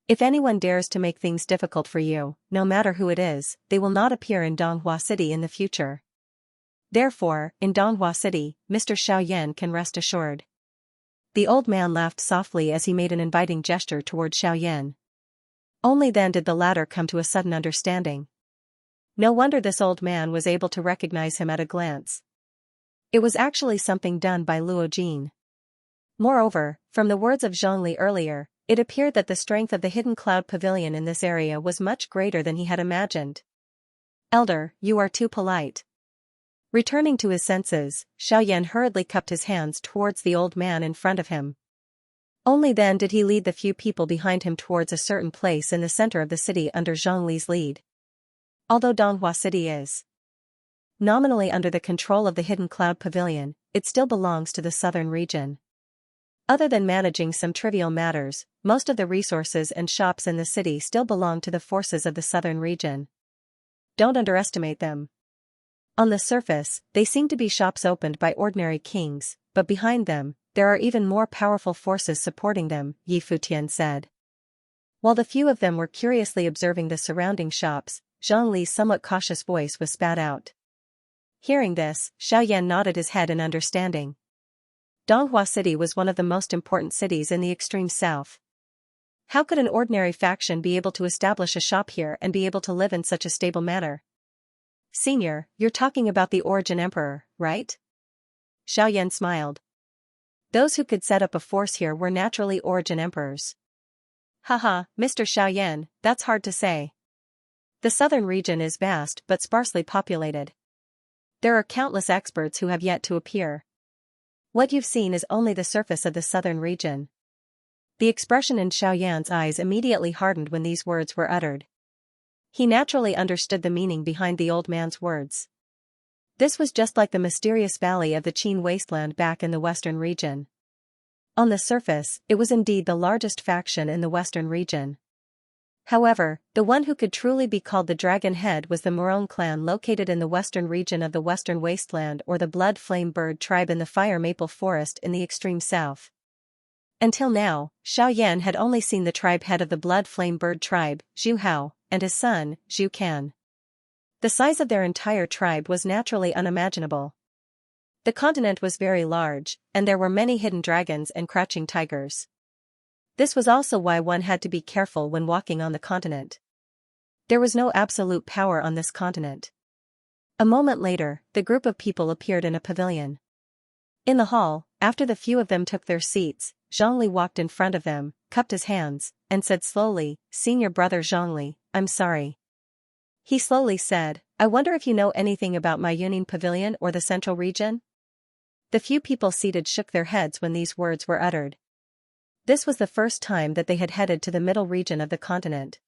If anyone dares to make things difficult for you, no matter who it is, they will not appear in Donghua City in the future. Therefore, in Donghua City, Mr. Xiaoyan can rest assured." The old man laughed softly as he made an inviting gesture toward Xiaoyan. Only then did the latter come to a sudden understanding. No wonder this old man was able to recognize him at a glance. It was actually something done by Luo Jin. Moreover, from the words of Zhongli earlier, it appeared that the strength of the hidden cloud pavilion in this area was much greater than he had imagined. "Elder, you are too polite." Returning to his senses, Xiaoyan hurriedly cupped his hands towards the old man in front of him. Only then did he lead the few people behind him towards a certain place in the center of the city under Zhongli's lead. Although Donghua City is nominally under the control of the Hidden Cloud Pavilion, it still belongs to the southern region. Other than managing some trivial matters, most of the resources and shops in the city still belong to the forces of the southern region. Don't underestimate them. On the surface, they seem to be shops opened by ordinary kings, but behind them, there are even more powerful forces supporting them, Yi Futian said. While the few of them were curiously observing the surrounding shops, Zhongli's somewhat cautious voice was spat out. Hearing this, Xiaoyan nodded his head in understanding. Donghua City was one of the most important cities in the extreme south. How could an ordinary faction be able to establish a shop here and be able to live in such a stable manner? "Senior, you're talking about the Origin Emperor, right?" Xiaoyan smiled. Those who could set up a force here were naturally Origin Emperors. "Haha, Mr. Xiaoyan, that's hard to say. The southern region is vast but sparsely populated. There are countless experts who have yet to appear. What you've seen is only the surface of the southern region." The expression in Xiaoyan's eyes immediately hardened when these words were uttered. He naturally understood the meaning behind the old man's words. This was just like the mysterious valley of the Qin wasteland back in the western region. On the surface, it was indeed the largest faction in the western region. However, the one who could truly be called the Dragon Head was the Morong clan located in the western region of the Western Wasteland, or the Blood Flame Bird tribe in the Fire Maple Forest in the extreme south. Until now, Xiaoyan had only seen the tribe head of the Blood Flame Bird tribe, Zhu Hao, and his son, Zhu Kan. The size of their entire tribe was naturally unimaginable. The continent was very large, and there were many hidden dragons and crouching tigers. This was also why one had to be careful when walking on the continent. There was no absolute power on this continent. A moment later, the group of people appeared in a pavilion. In the hall, after the few of them took their seats, Zhongli walked in front of them, cupped his hands, and said slowly, "Senior brother Zhongli, I'm sorry." He slowly said, "I wonder if you know anything about my Yuning Pavilion or the central region?" The few people seated shook their heads when these words were uttered. This was the first time that they had headed to the middle region of the continent.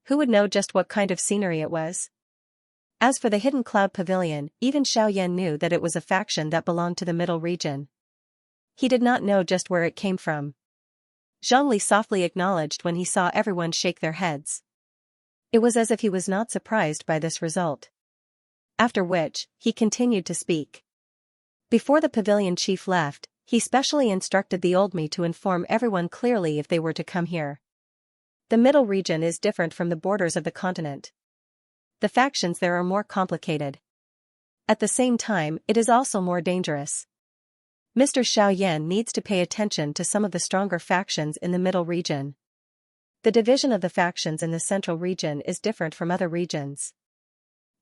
Who would know just what kind of scenery it was? As for the Hidden Cloud Pavilion, even Xiaoyan knew that it was a faction that belonged to the middle region. He did not know just where it came from. Zhongli softly acknowledged when he saw everyone shake their heads. It was as if he was not surprised by this result. After which, he continued to speak. Before the pavilion chief left, he specially instructed the old me to inform everyone clearly if they were to come here. The middle region is different from the borders of the continent. The factions there are more complicated. At the same time, it is also more dangerous. Mr. Xiaoyan needs to pay attention to some of the stronger factions in the middle region. The division of the factions in the central region is different from other regions.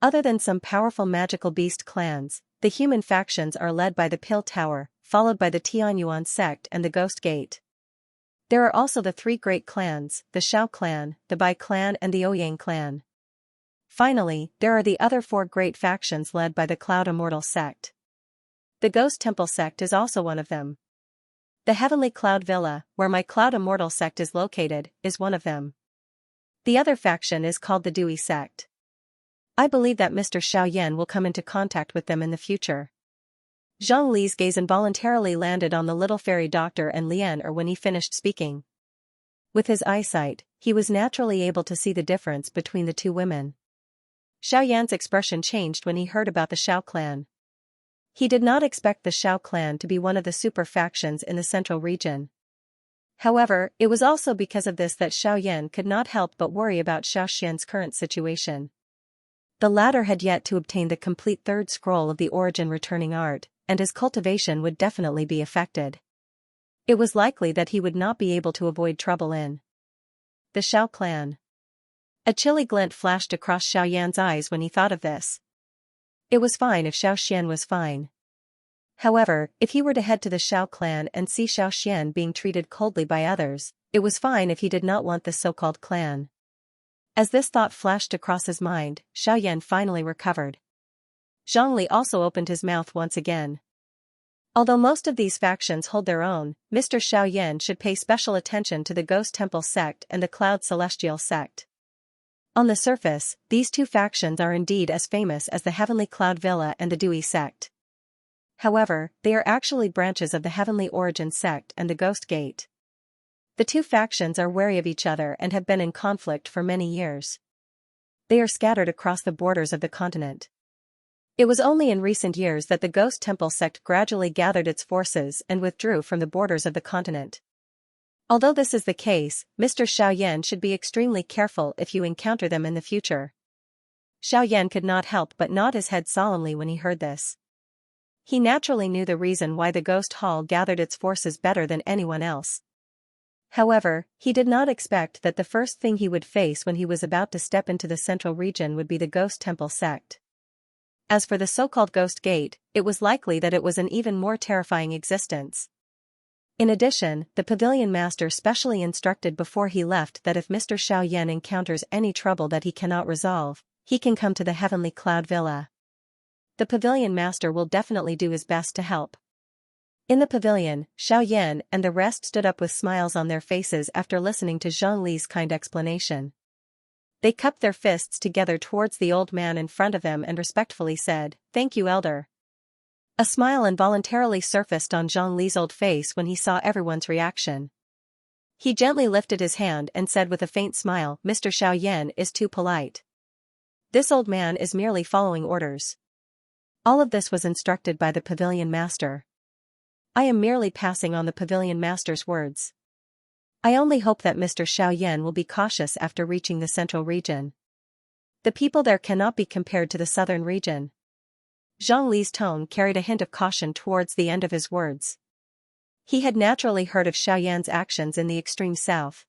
Other than some powerful magical beast clans, the human factions are led by the Pill Tower, followed by the Tianyuan sect and the Ghost Gate. There are also the three great clans, the Shao clan, the Bai clan and the Ouyang clan. Finally, there are the other four great factions led by the Cloud Immortal sect. The Ghost Temple sect is also one of them. The Heavenly Cloud Villa, where my Cloud Immortal sect is located, is one of them. The other faction is called the Dewy sect. I believe that Mr. Xiaoyan will come into contact with them in the future. Zhang Li's gaze involuntarily landed on the little fairy doctor and Lian when he finished speaking. With his eyesight, he was naturally able to see the difference between the two women. Xiaoyan's expression changed when he heard about the Shao clan. He did not expect the Shao clan to be one of the super factions in the central region. However, it was also because of this that Xiaoyan could not help but worry about Xiaoxian's current situation. The latter had yet to obtain the complete third scroll of the origin returning art, and his cultivation would definitely be affected. It was likely that he would not be able to avoid trouble in the Shao clan. A chilly glint flashed across Xiaoyan's eyes when he thought of this. It was fine if Xiaoxian was fine. However, if he were to head to the Shao clan and see Xiaoxian being treated coldly by others, it was fine if he did not want this so-called clan. As this thought flashed across his mind, Xiaoyan finally recovered. Zhongli also opened his mouth once again. Although most of these factions hold their own, Mr. Xiaoyan should pay special attention to the Ghost Temple sect and the Cloud Celestial sect. On the surface, these two factions are indeed as famous as the Heavenly Cloud Villa and the Dewy sect. However, they are actually branches of the Heavenly Origin sect and the Ghost Gate. The two factions are wary of each other and have been in conflict for many years. They are scattered across the borders of the continent. It was only in recent years that the Ghost Temple sect gradually gathered its forces and withdrew from the borders of the continent. Although this is the case, Mr. Xiaoyan should be extremely careful if you encounter them in the future. Xiaoyan could not help but nod his head solemnly when he heard this. He naturally knew the reason why the Ghost Hall gathered its forces better than anyone else. However, he did not expect that the first thing he would face when he was about to step into the central region would be the Ghost Temple sect. As for the so-called Ghost Gate, it was likely that it was an even more terrifying existence. In addition, the pavilion master specially instructed before he left that if Mr. Xiaoyan encounters any trouble that he cannot resolve, he can come to the Heavenly Cloud Villa. The pavilion master will definitely do his best to help. In the pavilion, Xiaoyan and the rest stood up with smiles on their faces after listening to Zhang Li's kind explanation. They cupped their fists together towards the old man in front of them and respectfully said, "Thank you, elder." A smile involuntarily surfaced on Zhang Li's old face when he saw everyone's reaction. He gently lifted his hand and said with a faint smile, "Mr. Xiaoyan is too polite. This old man is merely following orders." All of this was instructed by the pavilion master. I am merely passing on the pavilion master's words. I only hope that Mr. Xiaoyan will be cautious after reaching the central region. The people there cannot be compared to the southern region. Zhang Li's tone carried a hint of caution towards the end of his words. He had naturally heard of Xiaoyan's actions in the extreme south.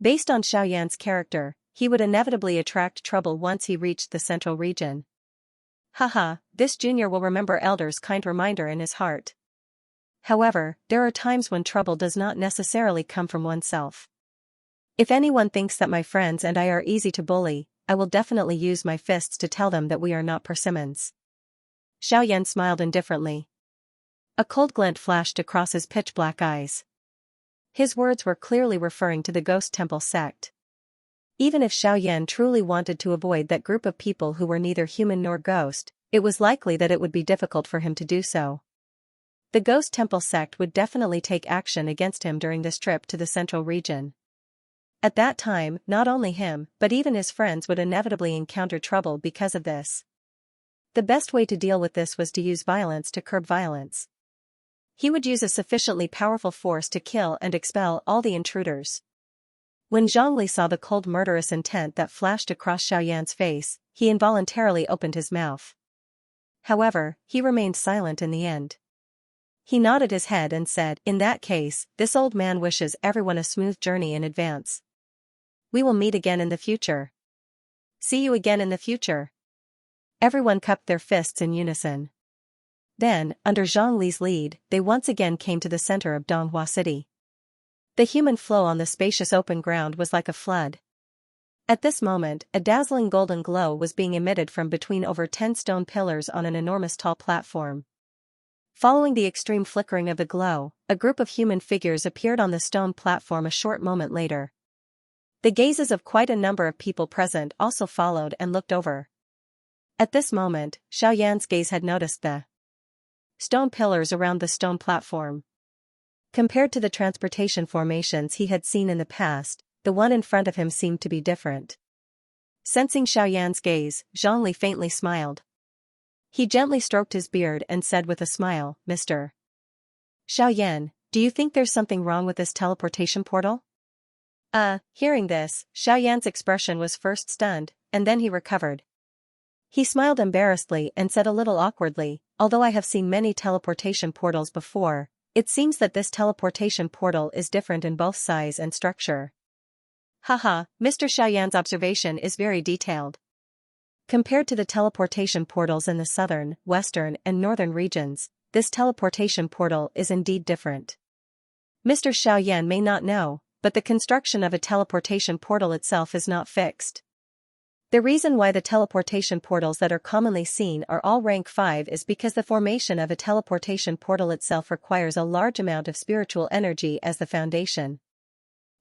Based on Xiaoyan's character, he would inevitably attract trouble once he reached the central region. Haha, this junior will remember Elder's kind reminder in his heart. However, there are times when trouble does not necessarily come from oneself. If anyone thinks that my friends and I are easy to bully, I will definitely use my fists to tell them that we are not persimmons. Xiaoyan smiled indifferently. A cold glint flashed across his pitch-black eyes. His words were clearly referring to the Ghost Temple sect. Even if Xiaoyan truly wanted to avoid that group of people who were neither human nor ghost, it was likely that it would be difficult for him to do so. The Ghost Temple sect would definitely take action against him during this trip to the central region. At that time, not only him, but even his friends would inevitably encounter trouble because of this. The best way to deal with this was to use violence to curb violence. He would use a sufficiently powerful force to kill and expel all the intruders. When Zhongli saw the cold murderous intent that flashed across Xiaoyan's face, he involuntarily opened his mouth. However, he remained silent in the end. He nodded his head and said, "In that case, this old man wishes everyone a smooth journey in advance. We will meet again in the future. See you again in the future." Everyone cupped their fists in unison. Then, under Zhongli's lead, they once again came to the center of Donghua City. The human flow on the spacious open ground was like a flood. At this moment, a dazzling golden glow was being emitted from between over 10 stone pillars on an enormous tall platform. Following the extreme flickering of the glow, a group of human figures appeared on the stone platform a short moment later. The gazes of quite a number of people present also followed and looked over. At this moment, Xiaoyan's gaze had noticed the stone pillars around the stone platform. Compared to the transportation formations he had seen in the past, the one in front of him seemed to be different. Sensing Xiaoyan's gaze, Zhongli faintly smiled. He gently stroked his beard and said with a smile, "Mr. Xiaoyan, do you think there's something wrong with this teleportation portal?" Hearing this, Xiaoyan's expression was first stunned, and then he recovered. He smiled embarrassedly and said a little awkwardly, "Although I have seen many teleportation portals before, it seems that this teleportation portal is different in both size and structure." Haha, Mr. Xiaoyan's observation is very detailed. Compared to the teleportation portals in the southern, western, and northern regions, this teleportation portal is indeed different. Mr. Xiaoyan may not know, but the construction of a teleportation portal itself is not fixed. The reason why the teleportation portals that are commonly seen are all rank 5 is because the formation of a teleportation portal itself requires a large amount of spiritual energy as the foundation.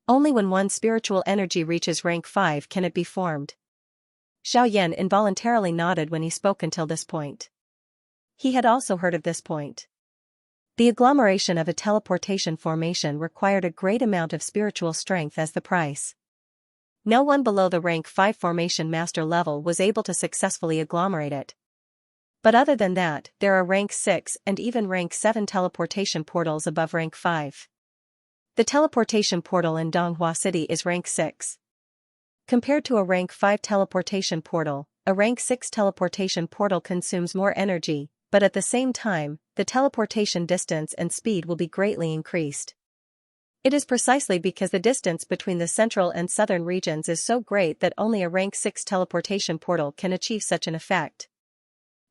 Only when one's spiritual energy reaches rank 5 can it be formed. Xiaoyan involuntarily nodded when he spoke until this point. He had also heard of this point. The agglomeration of a teleportation formation required a great amount of spiritual strength as the price. No one below the rank 5 formation master level was able to successfully agglomerate it. But other than that, there are rank 6 and even rank 7 teleportation portals above rank 5. The teleportation portal in Donghua City is rank 6. Compared to a rank 5 teleportation portal, a rank 6 teleportation portal consumes more energy, but at the same time, the teleportation distance and speed will be greatly increased. It is precisely because the distance between the central and southern regions is so great that only a rank 6 teleportation portal can achieve such an effect.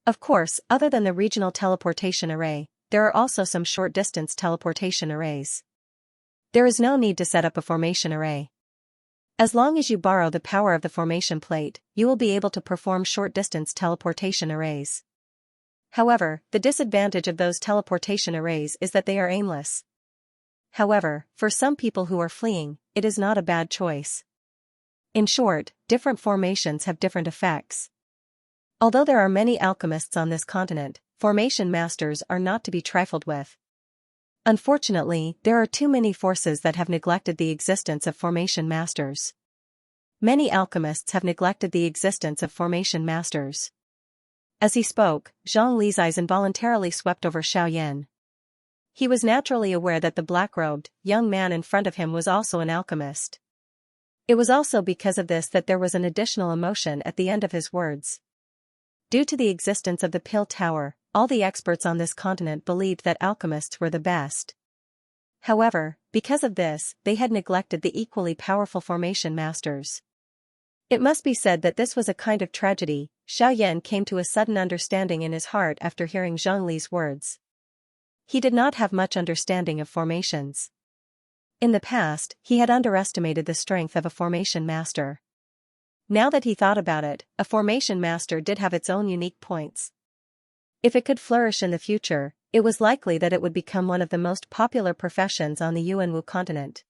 Of course, other than the regional teleportation array, there are also some short-distance teleportation arrays. There is no need to set up a formation array. As long as you borrow the power of the formation plate, you will be able to perform short-distance teleportation arrays. However, the disadvantage of those teleportation arrays is that they are aimless. However, for some people who are fleeing, it is not a bad choice. In short, different formations have different effects. Although there are many alchemists on this continent, formation masters are not to be trifled with. Unfortunately, there are too many forces that have neglected the existence of formation masters. Many alchemists have neglected the existence of formation masters. As he spoke, Zhang Li's eyes involuntarily swept over Xiaoyan. He was naturally aware that the black-robed, young man in front of him was also an alchemist. It was also because of this that there was an additional emotion at the end of his words. Due to the existence of the Pill Tower, all the experts on this continent believed that alchemists were the best. However, because of this, they had neglected the equally powerful formation masters. It must be said that this was a kind of tragedy. Xiaoyan came to a sudden understanding in his heart after hearing Zhang Li's words. He did not have much understanding of formations. In the past, he had underestimated the strength of a formation master. Now that he thought about it, a formation master did have its own unique points. If it could flourish in the future, it was likely that it would become one of the most popular professions on the Yuanwu continent.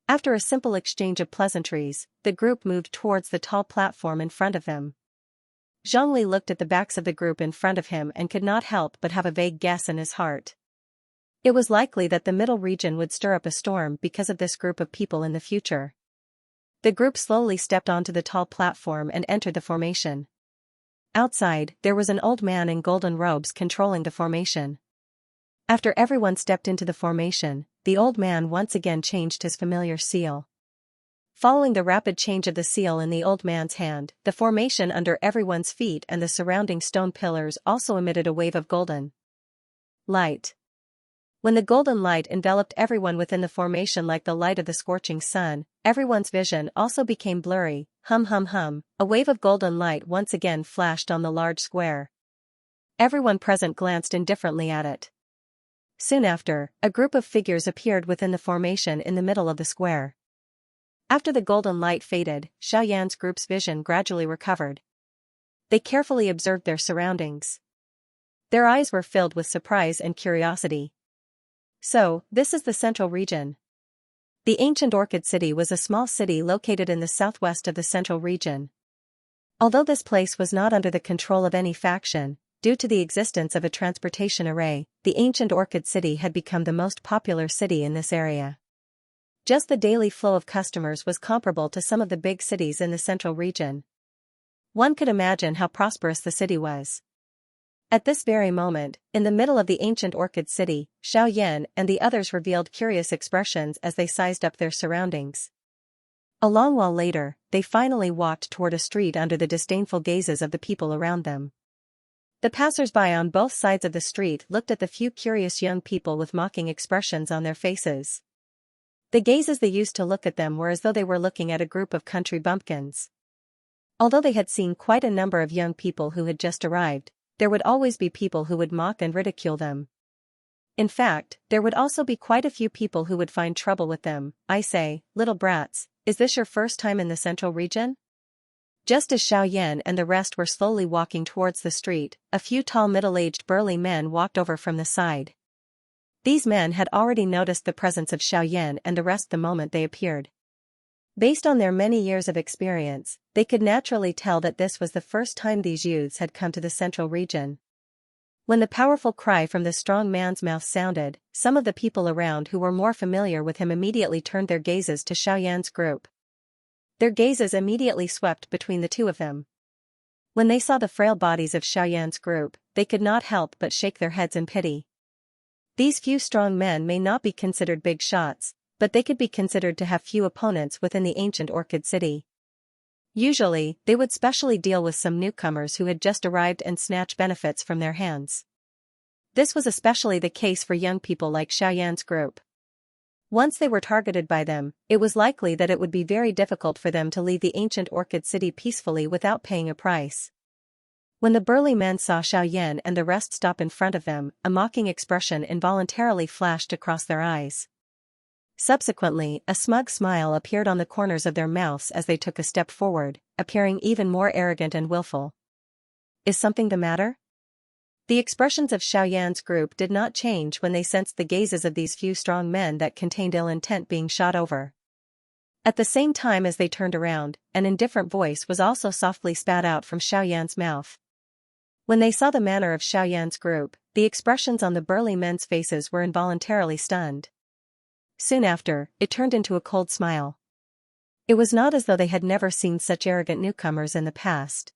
After a simple exchange of pleasantries, the group moved towards the tall platform in front of them. Zhongli looked at the backs of the group in front of him and could not help but have a vague guess in his heart. It was likely that the middle region would stir up a storm because of this group of people in the future. The group slowly stepped onto the tall platform and entered the formation. Outside, there was an old man in golden robes controlling the formation. After everyone stepped into the formation, the old man once again changed his familiar seal. Following the rapid change of the seal in the old man's hand, the formation under everyone's feet and the surrounding stone pillars also emitted a wave of golden light. When the golden light enveloped everyone within the formation like the light of the scorching sun, everyone's vision also became blurry. Hum hum hum, a wave of golden light once again flashed on the large square. Everyone present glanced indifferently at it. Soon after, a group of figures appeared within the formation in the middle of the square. After the golden light faded, Xiaoyan's group's vision gradually recovered. They carefully observed their surroundings. Their eyes were filled with surprise and curiosity. So, this is the central region. The ancient Orchid City was a small city located in the southwest of the central region. Although this place was not under the control of any faction, due to the existence of a transportation array, the ancient Orchid City had become the most popular city in this area. Just the daily flow of customers was comparable to some of the big cities in the central region. One could imagine how prosperous the city was. At this very moment, in the middle of the ancient Orchid City, Xiaoyan and the others revealed curious expressions as they sized up their surroundings. A long while later, they finally walked toward a street under the disdainful gazes of the people around them. The passers-by on both sides of the street looked at the few curious young people with mocking expressions on their faces. The gazes they used to look at them were as though they were looking at a group of country bumpkins. Although they had seen quite a number of young people who had just arrived, there would always be people who would mock and ridicule them. In fact, there would also be quite a few people who would find trouble with them. I say, little brats, is this your first time in the central region? Just as Xiaoyan and the rest were slowly walking towards the street, a few tall middle-aged burly men walked over from the side. These men had already noticed the presence of Xiaoyan and the rest the moment they appeared. Based on their many years of experience, they could naturally tell that this was the first time these youths had come to the central region. When the powerful cry from the strong man's mouth sounded, some of the people around who were more familiar with him immediately turned their gazes to Xiaoyan's group. Their gazes immediately swept between the two of them. When they saw the frail bodies of Xiaoyan's group, they could not help but shake their heads in pity. These few strong men may not be considered big shots, but they could be considered to have few opponents within the ancient Orchid City. Usually, they would specially deal with some newcomers who had just arrived and snatch benefits from their hands. This was especially the case for young people like Xiaoyan's group. Once they were targeted by them, it was likely that it would be very difficult for them to leave the ancient Orchid City peacefully without paying a price. When the burly men saw Xiaoyan and the rest stop in front of them, a mocking expression involuntarily flashed across their eyes. Subsequently, a smug smile appeared on the corners of their mouths as they took a step forward, appearing even more arrogant and willful. Is something the matter? The expressions of Xiaoyan's group did not change when they sensed the gazes of these few strong men that contained ill intent being shot over. At the same time as they turned around, an indifferent voice was also softly spat out from Xiaoyan's mouth. When they saw the manner of Xiaoyan's group, the expressions on the burly men's faces were involuntarily stunned. Soon after, it turned into a cold smile. It was not as though they had never seen such arrogant newcomers in the past.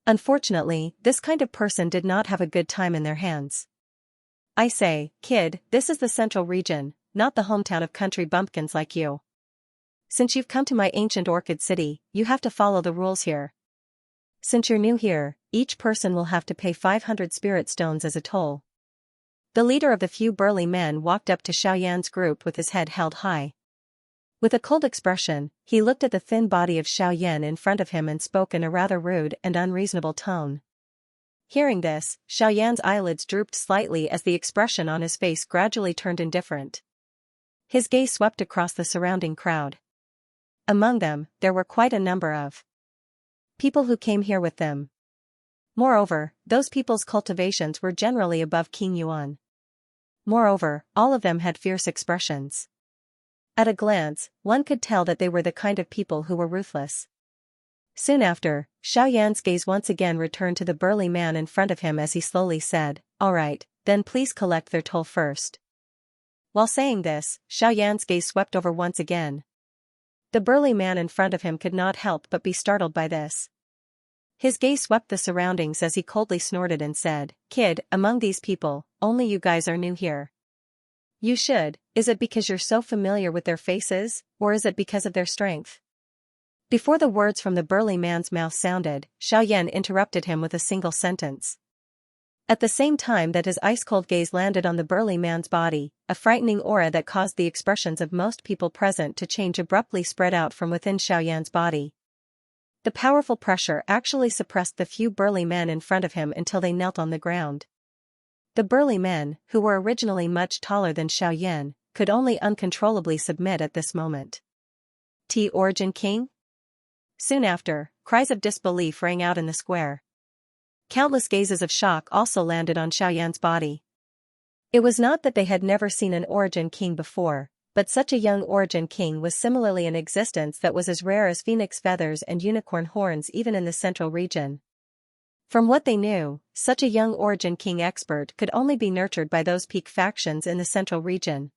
Unfortunately, this kind of person did not have a good time in their hands. I say, kid, this is the central region, not the hometown of country bumpkins like you. Since you've come to my ancient Orchid City, you have to follow the rules here. Since you're new here, each person will have to pay 500 spirit stones as a toll. The leader of the few burly men walked up to Xiaoyan's group with his head held high. With a cold expression, he looked at the thin body of Xiaoyan in front of him and spoke in a rather rude and unreasonable tone. Hearing this, Xiaoyan's eyelids drooped slightly as the expression on his face gradually turned indifferent. His gaze swept across the surrounding crowd. Among them, there were quite a number of people who came here with them. Moreover, those people's cultivations were generally above King Yuan. Moreover, all of them had fierce expressions. At a glance, one could tell that they were the kind of people who were ruthless. Soon after, Xiaoyan's gaze once again returned to the burly man in front of him as he slowly said, "All right, then please collect their toll first." While saying this, Xiaoyan's gaze swept over once again. The burly man in front of him could not help but be startled by this. His gaze swept the surroundings as he coldly snorted and said, "Kid, among these people, only you guys are new here. You should, is it because you're so familiar with their faces, or is it because of their strength?" Before the words from the burly man's mouth sounded, Xiaoyan interrupted him with a single sentence. At the same time that his ice-cold gaze landed on the burly man's body, a frightening aura that caused the expressions of most people present to change abruptly spread out from within Xiaoyan's body. The powerful pressure actually suppressed the few burly men in front of him until they knelt on the ground. The burly men, who were originally much taller than Xiaoyan, could only uncontrollably submit at this moment. Origin King? Soon after, cries of disbelief rang out in the square. Countless gazes of shock also landed on Xiaoyan's body. It was not that they had never seen an Origin King before, but such a young Origin King was similarly in existence that was as rare as phoenix feathers and unicorn horns even in the central region. From what they knew, such a young Origin King expert could only be nurtured by those peak factions in the central region.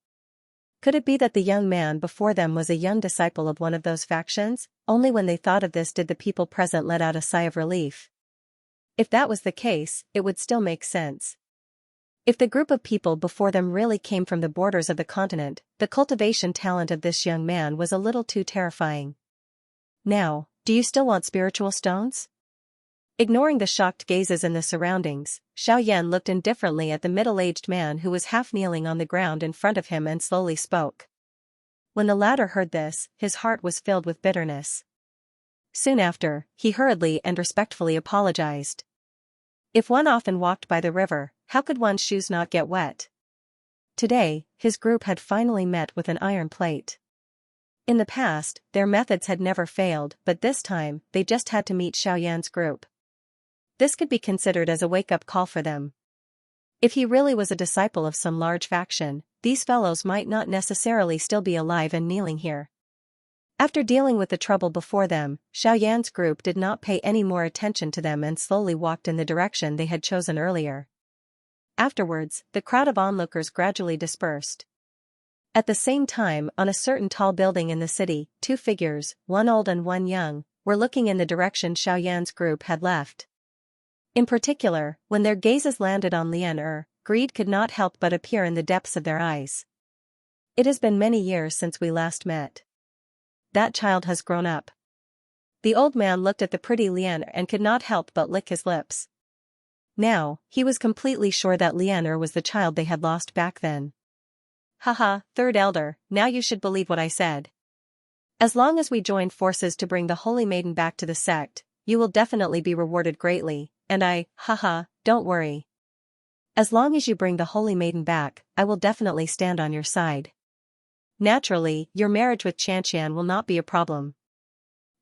Could it be that the young man before them was a young disciple of one of those factions? Only when they thought of this did the people present let out a sigh of relief. If that was the case, it would still make sense. If the group of people before them really came from the borders of the continent, the cultivation talent of this young man was a little too terrifying. Now, do you still want spiritual stones? Ignoring the shocked gazes in the surroundings, Xiaoyan looked indifferently at the middle-aged man who was half kneeling on the ground in front of him and slowly spoke. When the latter heard this, his heart was filled with bitterness. Soon after, he hurriedly and respectfully apologized. If one often walked by the river, how could one's shoes not get wet? Today, his group had finally met with an iron plate. In the past, their methods had never failed, but this time, they just had to meet Xiaoyan's group. This could be considered as a wake-up call for them. If he really was a disciple of some large faction, these fellows might not necessarily still be alive and kneeling here. After dealing with the trouble before them, Xiaoyan's group did not pay any more attention to them and slowly walked in the direction they had chosen earlier. Afterwards, the crowd of onlookers gradually dispersed. At the same time, on a certain tall building in the city, two figures, one old and one young, were looking in the direction Xiaoyan's group had left. In particular, when their gazes landed on Lian, greed could not help but appear in the depths of their eyes. "It has been many years since we last met. That child has grown up." The old man looked at the pretty Lian and could not help but lick his lips. Now, he was completely sure that Lian was the child they had lost back then. "Haha, third elder, now you should believe what I said. As long as we join forces to bring the Holy Maiden back to the sect, you will definitely be rewarded greatly, and don't worry. As long as you bring the Holy Maiden back, I will definitely stand on your side. Naturally, your marriage with Xianxia will not be a problem."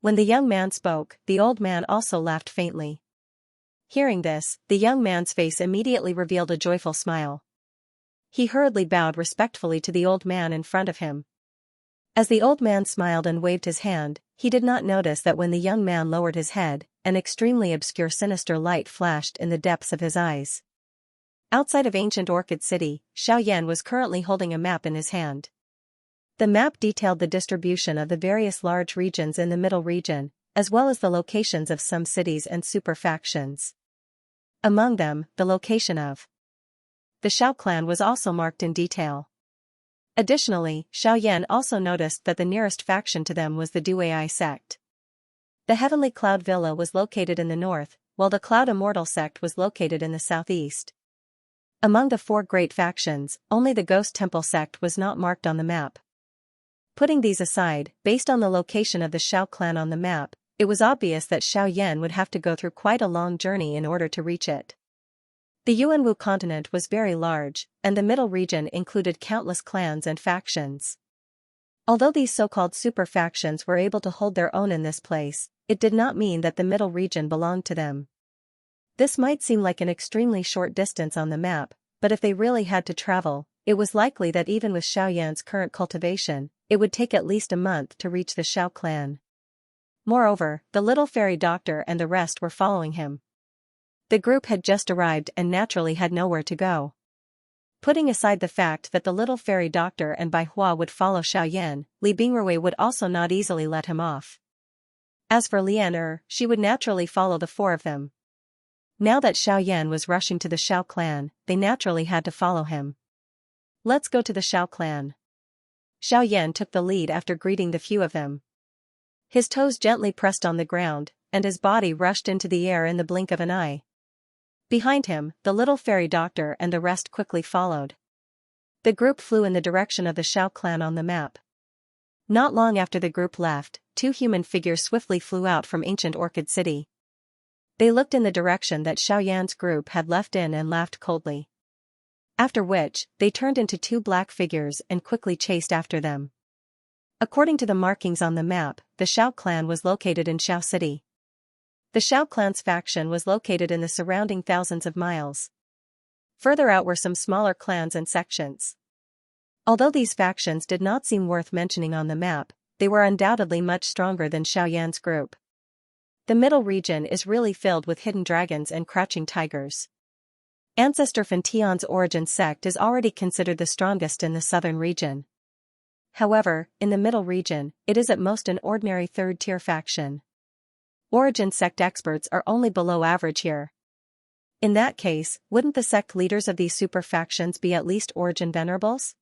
When the young man spoke, the old man also laughed faintly. Hearing this, the young man's face immediately revealed a joyful smile. He hurriedly bowed respectfully to the old man in front of him. As the old man smiled and waved his hand, he did not notice that when the young man lowered his head, an extremely obscure sinister light flashed in the depths of his eyes. Outside of ancient Orchid City, Xiaoyan was currently holding a map in his hand. The map detailed the distribution of the various large regions in the middle region, as well as the locations of some cities and super factions. Among them, the location of the Xiao clan was also marked in detail. Additionally, Xiaoyan also noticed that the nearest faction to them was the Duai sect. The Heavenly Cloud Villa was located in the north, while the Cloud Immortal sect was located in the southeast. Among the four great factions, only the Ghost Temple sect was not marked on the map. Putting these aside, based on the location of the Xiao clan on the map, it was obvious that Xiaoyan would have to go through quite a long journey in order to reach it. The Yuanwu continent was very large, and the middle region included countless clans and factions. Although these so-called super factions were able to hold their own in this place, it did not mean that the middle region belonged to them. This might seem like an extremely short distance on the map, but if they really had to travel, it was likely that even with Xiaoyan's current cultivation, it would take at least a month to reach the Xiao clan. Moreover, the little fairy doctor and the rest were following him. The group had just arrived and naturally had nowhere to go. Putting aside the fact that the little fairy doctor and Bai Hua would follow Xiaoyan, Li Bingrui would also not easily let him off. As for Lian she would naturally follow the four of them. Now that Xiaoyan was rushing to the Xiao clan, they naturally had to follow him. Let's go to the Xiao clan. Xiaoyan took the lead after greeting the few of them. His toes gently pressed on the ground, and his body rushed into the air in the blink of an eye. Behind him, the little fairy doctor and the rest quickly followed. The group flew in the direction of the Xiao clan on the map. Not long after the group left, two human figures swiftly flew out from ancient Orchid City. They looked in the direction that Xiaoyan's group had left in and laughed coldly. After which, they turned into two black figures and quickly chased after them. According to the markings on the map, the Xiao clan was located in Xiao City. The Xiao clan's faction was located in the surrounding thousands of miles. Further out were some smaller clans and sections. Although these factions did not seem worth mentioning on the map, they were undoubtedly much stronger than Xiaoyan's group. The middle region is really filled with hidden dragons and crouching tigers. Ancestor Fantion's origin sect is already considered the strongest in the southern region. However, in the middle region, it is at most an ordinary third-tier faction. Origin sect experts are only below average here. In that case, wouldn't the sect leaders of these super factions be at least origin venerables?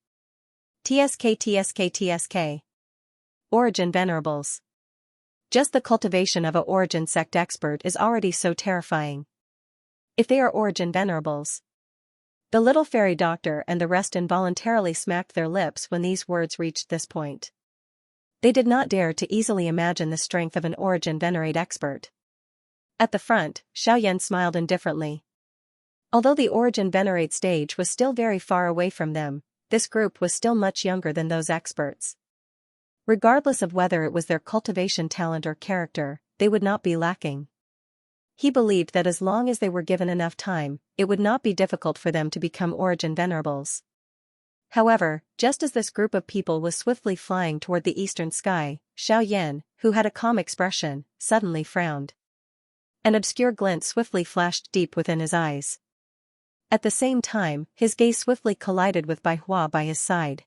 TSK. Origin venerables. Just the cultivation of a origin sect expert is already so terrifying. If they are origin venerables. The little fairy doctor and the rest involuntarily smacked their lips when these words reached this point. They did not dare to easily imagine the strength of an origin venerate expert. At the front, Xiaoyan smiled indifferently. Although the origin venerate stage was still very far away from them, this group was still much younger than those experts. Regardless of whether it was their cultivation talent or character, they would not be lacking. He believed that as long as they were given enough time, it would not be difficult for them to become origin venerables. However, just as this group of people was swiftly flying toward the eastern sky, Xiaoyan, who had a calm expression, suddenly frowned. An obscure glint swiftly flashed deep within his eyes. At the same time, his gaze swiftly collided with Bai Hua by his side.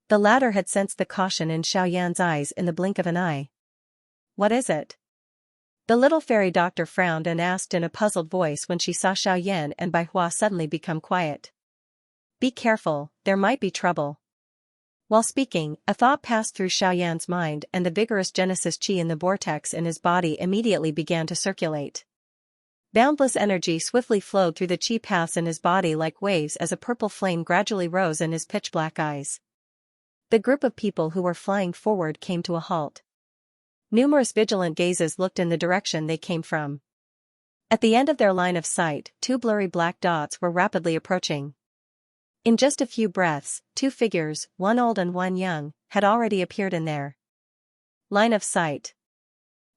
The latter had sensed the caution in Xiaoyan's eyes in the blink of an eye. What is it? The little fairy doctor frowned and asked in a puzzled voice when she saw Xiaoyan and Bai Hua suddenly become quiet. Be careful, there might be trouble. While speaking, a thought passed through Xiaoyan's mind and the vigorous Genesis chi in the vortex in his body immediately began to circulate. Boundless energy swiftly flowed through the chi paths in his body like waves as a purple flame gradually rose in his pitch-black eyes. The group of people who were flying forward came to a halt. Numerous vigilant gazes looked in the direction they came from. At the end of their line of sight, two blurry black dots were rapidly approaching. In just a few breaths, two figures, one old and one young, had already appeared in their line of sight.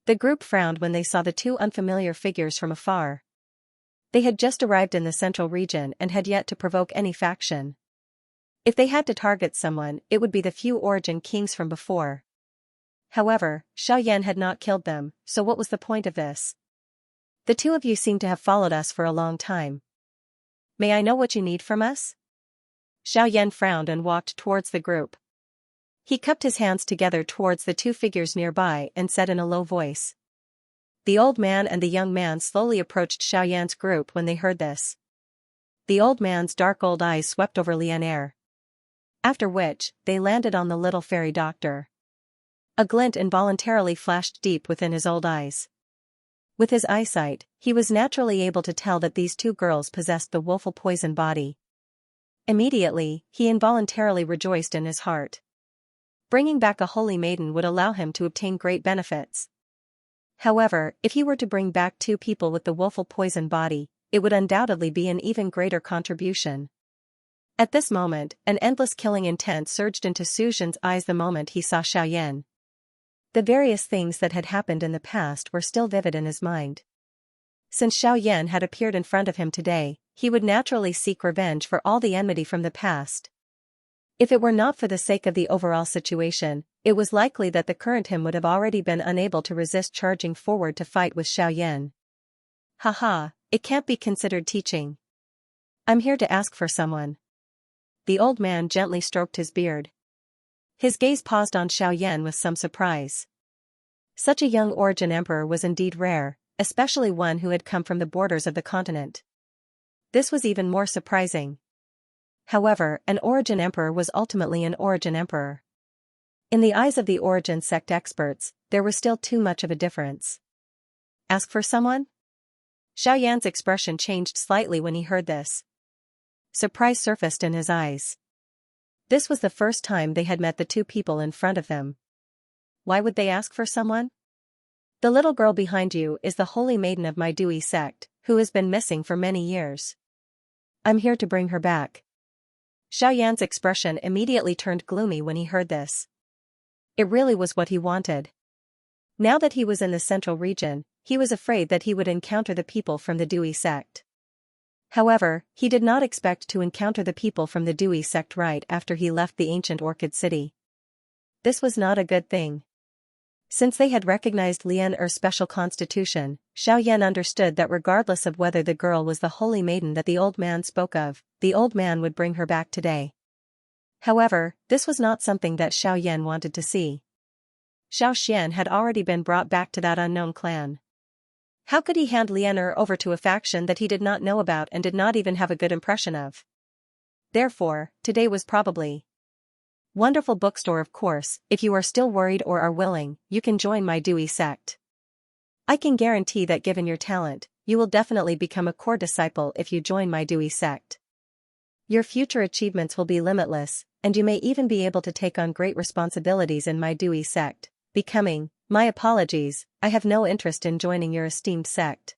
The group frowned when they saw the two unfamiliar figures from afar. They had just arrived in the central region and had yet to provoke any faction. If they had to target someone, it would be the few origin kings from before. However, Xiaoyan had not killed them, so what was the point of this? The two of you seem to have followed us for a long time. May I know what you need from us? Xiaoyan frowned and walked towards the group. He cupped his hands together towards the two figures nearby and said in a low voice. The old man and the young man slowly approached Xiaoyan's group when they heard this. The old man's dark old eyes swept over Lian. After which, they landed on the little fairy doctor. A glint involuntarily flashed deep within his old eyes. With his eyesight, he was naturally able to tell that these two girls possessed the woeful poison body. Immediately, he involuntarily rejoiced in his heart. Bringing back a holy maiden would allow him to obtain great benefits. However, if he were to bring back two people with the woeful poison body, it would undoubtedly be an even greater contribution. At this moment, an endless killing intent surged into Su Zhen's eyes the moment he saw Xiaoyan. The various things that had happened in the past were still vivid in his mind. Since Xiaoyan had appeared in front of him today, he would naturally seek revenge for all the enmity from the past. If it were not for the sake of the overall situation, it was likely that the current him would have already been unable to resist charging forward to fight with Xiaoyan. Haha, it can't be considered teaching. I'm here to ask for someone. The old man gently stroked his beard. His gaze paused on Xiaoyan with some surprise. Such a young origin emperor was indeed rare, especially one who had come from the borders of the continent. This was even more surprising. However, an origin emperor was ultimately an origin emperor. In the eyes of the origin sect experts, there was still too much of a difference. Ask for someone? Xiaoyan's expression changed slightly when he heard this. Surprise surfaced in his eyes. This was the first time they had met the two people in front of them. Why would they ask for someone? The little girl behind you is the holy maiden of my Dui sect, who has been missing for many years. I'm here to bring her back. Xiaoyan's expression immediately turned gloomy when he heard this. It really was what he wanted. Now that he was in the central region, he was afraid that he would encounter the people from the Dui sect. However, he did not expect to encounter the people from the Dui sect right after he left the ancient Orchid City. This was not a good thing. Since they had recognized Lian Er's special constitution, Xiaoyan understood that regardless of whether the girl was the holy maiden that the old man spoke of, the old man would bring her back today. However, this was not something that Xiaoyan wanted to see. Xiao Xian had already been brought back to that unknown clan. How could he hand Lian Er over to a faction that he did not know about and did not even have a good impression of? Therefore, today was probably wonderful bookstore. Of course, if you are still worried or are willing, you can join my Dui sect. I can guarantee that given your talent, you will definitely become a core disciple if you join my Dui sect. Your future achievements will be limitless, and you may even be able to take on great responsibilities in my Dui sect, becoming, my apologies, I have no interest in joining your esteemed sect.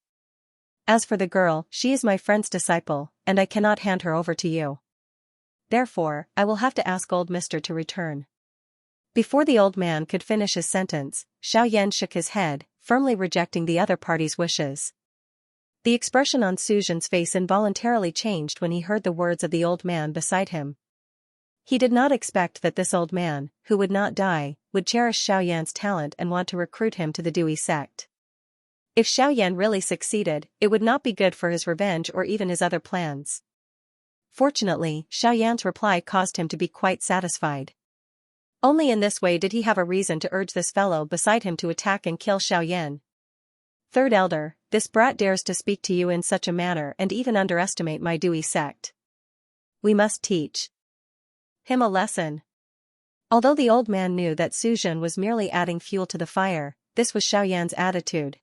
As for the girl, she is my friend's disciple, and I cannot hand her over to you. Therefore, I will have to ask old Mr. to return. Before the old man could finish his sentence, Xiaoyan shook his head, firmly rejecting the other party's wishes. The expression on Su Zhen's face involuntarily changed when he heard the words of the old man beside him. He did not expect that this old man, who would not die, would cherish Xiaoyan's talent and want to recruit him to the Dui sect. If Xiaoyan really succeeded, it would not be good for his revenge or even his other plans. Fortunately, Xiaoyan's reply caused him to be quite satisfied. Only in this way did he have a reason to urge this fellow beside him to attack and kill Xiaoyan. Third elder, this brat dares to speak to you in such a manner and even underestimate my Dui sect. We must teach him a lesson. Although the old man knew that Su Zhen was merely adding fuel to the fire, this was Xiaoyan's attitude.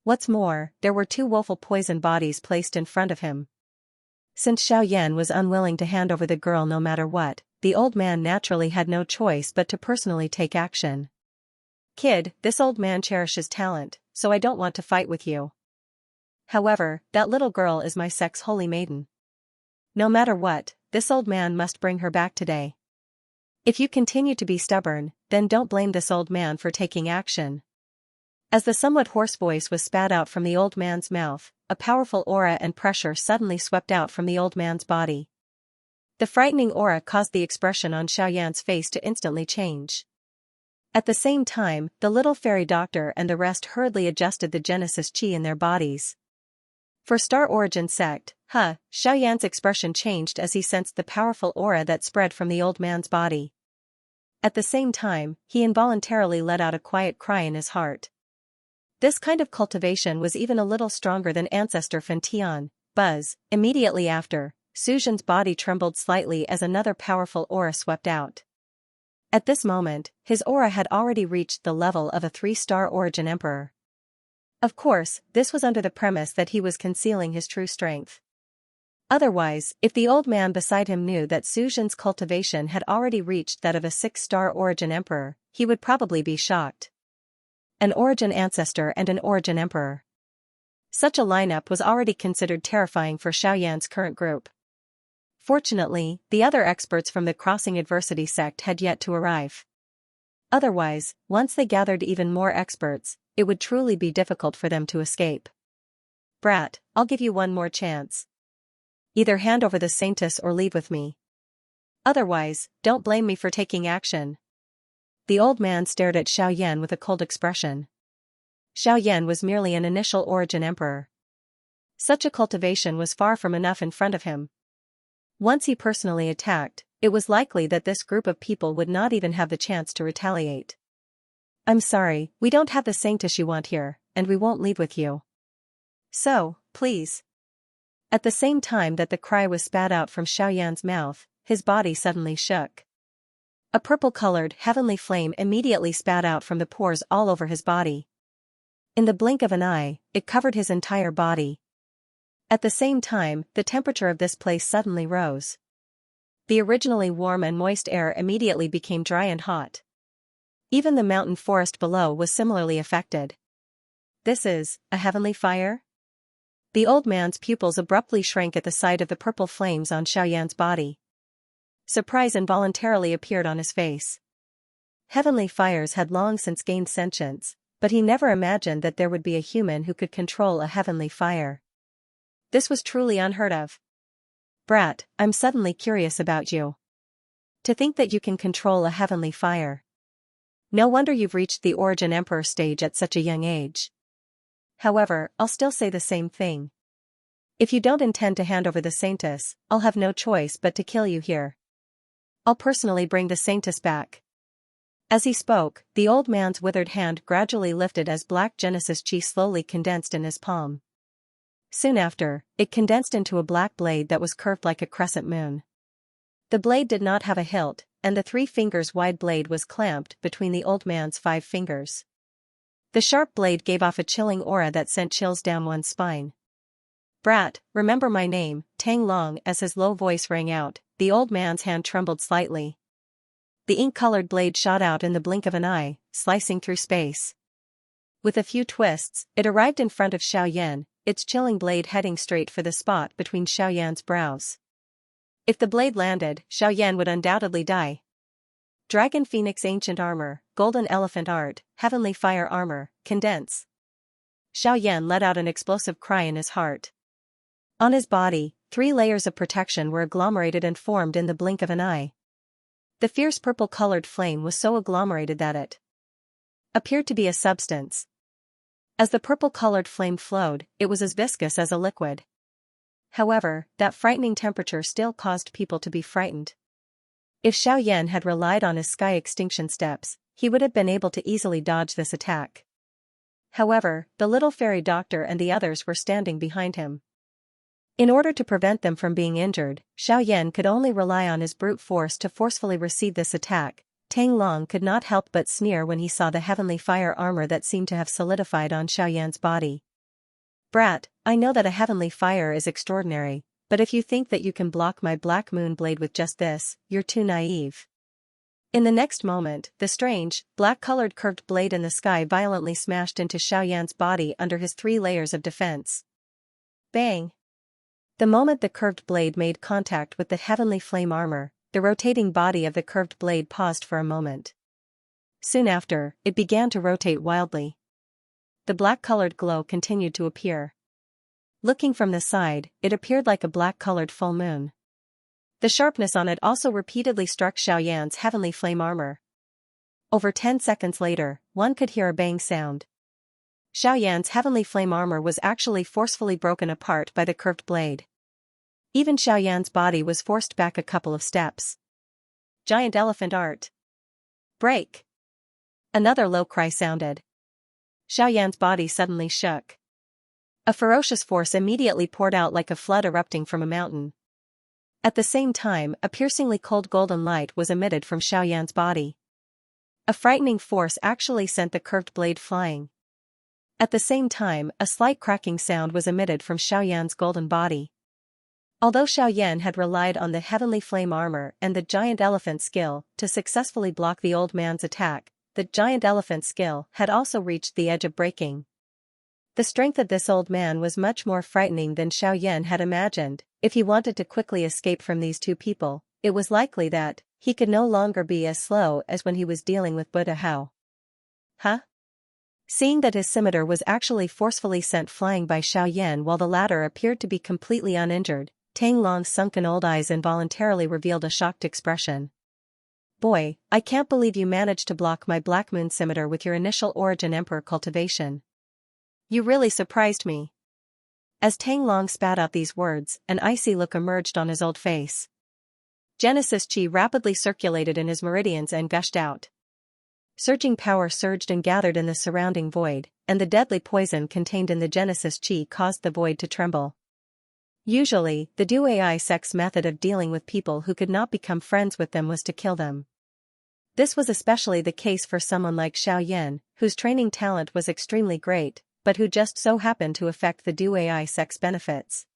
What's more, there were two woeful poison bodies placed in front of him. Since Xiaoyan was unwilling to hand over the girl no matter what, the old man naturally had no choice but to personally take action. Kid, this old man cherishes talent, so I don't want to fight with you. However, that little girl is my sect's holy maiden. No matter what, this old man must bring her back today. If you continue to be stubborn, then don't blame this old man for taking action. As the somewhat hoarse voice was spat out from the old man's mouth, a powerful aura and pressure suddenly swept out from the old man's body. The frightening aura caused the expression on Xiaoyan's face to instantly change. At the same time, the little fairy doctor and the rest hurriedly adjusted the Genesis Chi in their bodies. For Star Origin Sect, Xiaoyan's expression changed as he sensed the powerful aura that spread from the old man's body. At the same time, he involuntarily let out a quiet cry in his heart. This kind of cultivation was even a little stronger than Ancestor Fentian. Buzz. Immediately after, Su Zhen's body trembled slightly as another powerful aura swept out. At this moment, his aura had already reached the level of a 3-star origin emperor. Of course, this was under the premise that he was concealing his true strength. Otherwise, if the old man beside him knew that Su Jin's cultivation had already reached that of a 6-star origin emperor, he would probably be shocked. An origin ancestor and an origin emperor. Such a lineup was already considered terrifying for Xiaoyan's current group. Fortunately, the other experts from the Crossing Adversity sect had yet to arrive. Otherwise, once they gathered even more experts, it would truly be difficult for them to escape. Brat, I'll give you one more chance. Either hand over the Saintess or leave with me. Otherwise, don't blame me for taking action. The old man stared at Xiaoyan with a cold expression. Xiaoyan was merely an initial origin emperor. Such a cultivation was far from enough in front of him. Once he personally attacked, it was likely that this group of people would not even have the chance to retaliate. I'm sorry, we don't have the Saintess you want here, and we won't leave with you. So, please. At the same time that the cry was spat out from Xiaoyan's mouth, his body suddenly shook. A purple-colored heavenly flame immediately spat out from the pores all over his body. In the blink of an eye, it covered his entire body. At the same time, the temperature of this place suddenly rose. The originally warm and moist air immediately became dry and hot. Even the mountain forest below was similarly affected. This is a heavenly fire? The old man's pupils abruptly shrank at the sight of the purple flames on Xiaoyan's body. Surprise involuntarily appeared on his face. Heavenly fires had long since gained sentience, but he never imagined that there would be a human who could control a heavenly fire. This was truly unheard of. Brat, I'm suddenly curious about you. To think that you can control a heavenly fire. No wonder you've reached the Origin Emperor stage at such a young age. However, I'll still say the same thing. If you don't intend to hand over the Saintess, I'll have no choice but to kill you here. I'll personally bring the Saintess back. As he spoke, the old man's withered hand gradually lifted as black Genesis Chi slowly condensed in his palm. Soon after, it condensed into a black blade that was curved like a crescent moon. The blade did not have a hilt, and the 3 fingers wide blade was clamped between the old man's 5 fingers. The sharp blade gave off a chilling aura that sent chills down one's spine. Brat, remember my name, Tang Long. As his low voice rang out, the old man's hand trembled slightly. The ink-colored blade shot out in the blink of an eye, slicing through space. With a few twists, it arrived in front of Xiaoyan, its chilling blade heading straight for the spot between Xiaoyan's brows. If the blade landed, Xiaoyan would undoubtedly die. Dragon Phoenix Ancient Armor, Golden Elephant Art, Heavenly Fire Armor, Condense. Xiaoyan let out an explosive cry in his heart. On his body, 3 layers of protection were agglomerated and formed in the blink of an eye. The fierce purple-colored flame was so agglomerated that it appeared to be a substance. As the purple-colored flame flowed, it was as viscous as a liquid. However, that frightening temperature still caused people to be frightened. If Xiaoyan had relied on his sky extinction steps, he would have been able to easily dodge this attack. However, the little fairy doctor and the others were standing behind him. In order to prevent them from being injured, Xiaoyan could only rely on his brute force to forcefully receive this attack. Tang Long could not help but sneer when he saw the heavenly fire armor that seemed to have solidified on Xiaoyan's body. Brat, I know that a heavenly fire is extraordinary, but if you think that you can block my black moon blade with just this, you're too naive. In the next moment, the strange, black-colored curved blade in the sky violently smashed into Xiaoyan's body under his 3 layers of defense. Bang! The moment the curved blade made contact with the heavenly flame armor, the rotating body of the curved blade paused for a moment. Soon after, it began to rotate wildly. The black-colored glow continued to appear. Looking from the side, it appeared like a black-colored full moon. The sharpness on it also repeatedly struck Xiaoyan's heavenly flame armor. Over 10 seconds later, one could hear a bang sound. Xiaoyan's heavenly flame armor was actually forcefully broken apart by the curved blade. Even Xiaoyan's body was forced back a couple of steps. Giant elephant art. Break! Another low cry sounded. Xiaoyan's body suddenly shook. A ferocious force immediately poured out like a flood erupting from a mountain. At the same time, a piercingly cold golden light was emitted from Xiaoyan's body. A frightening force actually sent the curved blade flying. At the same time, a slight cracking sound was emitted from Xiaoyan's golden body. Although Xiaoyan had relied on the heavenly flame armor and the giant elephant skill to successfully block the old man's attack, the giant elephant skill had also reached the edge of breaking. The strength of this old man was much more frightening than Xiaoyan had imagined. If he wanted to quickly escape from these two people, it was likely that he could no longer be as slow as when he was dealing with Buddha Hao. Huh? Seeing that his scimitar was actually forcefully sent flying by Xiaoyan while the latter appeared to be completely uninjured, Tang Long's sunken old eyes involuntarily revealed a shocked expression. Boy, I can't believe you managed to block my Black Moon scimitar with your initial origin Emperor cultivation. You really surprised me. As Tang Long spat out these words, an icy look emerged on his old face. Genesis Qi rapidly circulated in his meridians and gushed out. Surging power surged and gathered in the surrounding void, and the deadly poison contained in the Genesis Qi caused the void to tremble. Usually, the Dui sect's method of dealing with people who could not become friends with them was to kill them. This was especially the case for someone like Xiaoyan, whose training talent was extremely great, but who just so happened to affect the Dui sect's benefits.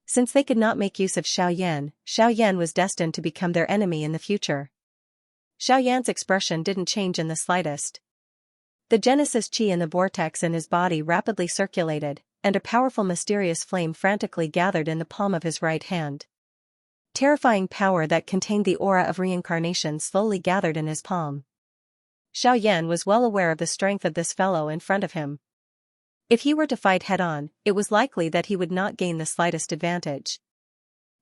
Since they could not make use of Xiaoyan was destined to become their enemy in the future. Xiaoyan's expression didn't change in the slightest. The Genesis Qi in the vortex in his body rapidly circulated, and a powerful mysterious flame frantically gathered in the palm of his right hand. Terrifying power that contained the aura of reincarnation slowly gathered in his palm. Xiaoyan was well aware of the strength of this fellow in front of him. If he were to fight head-on, it was likely that he would not gain the slightest advantage.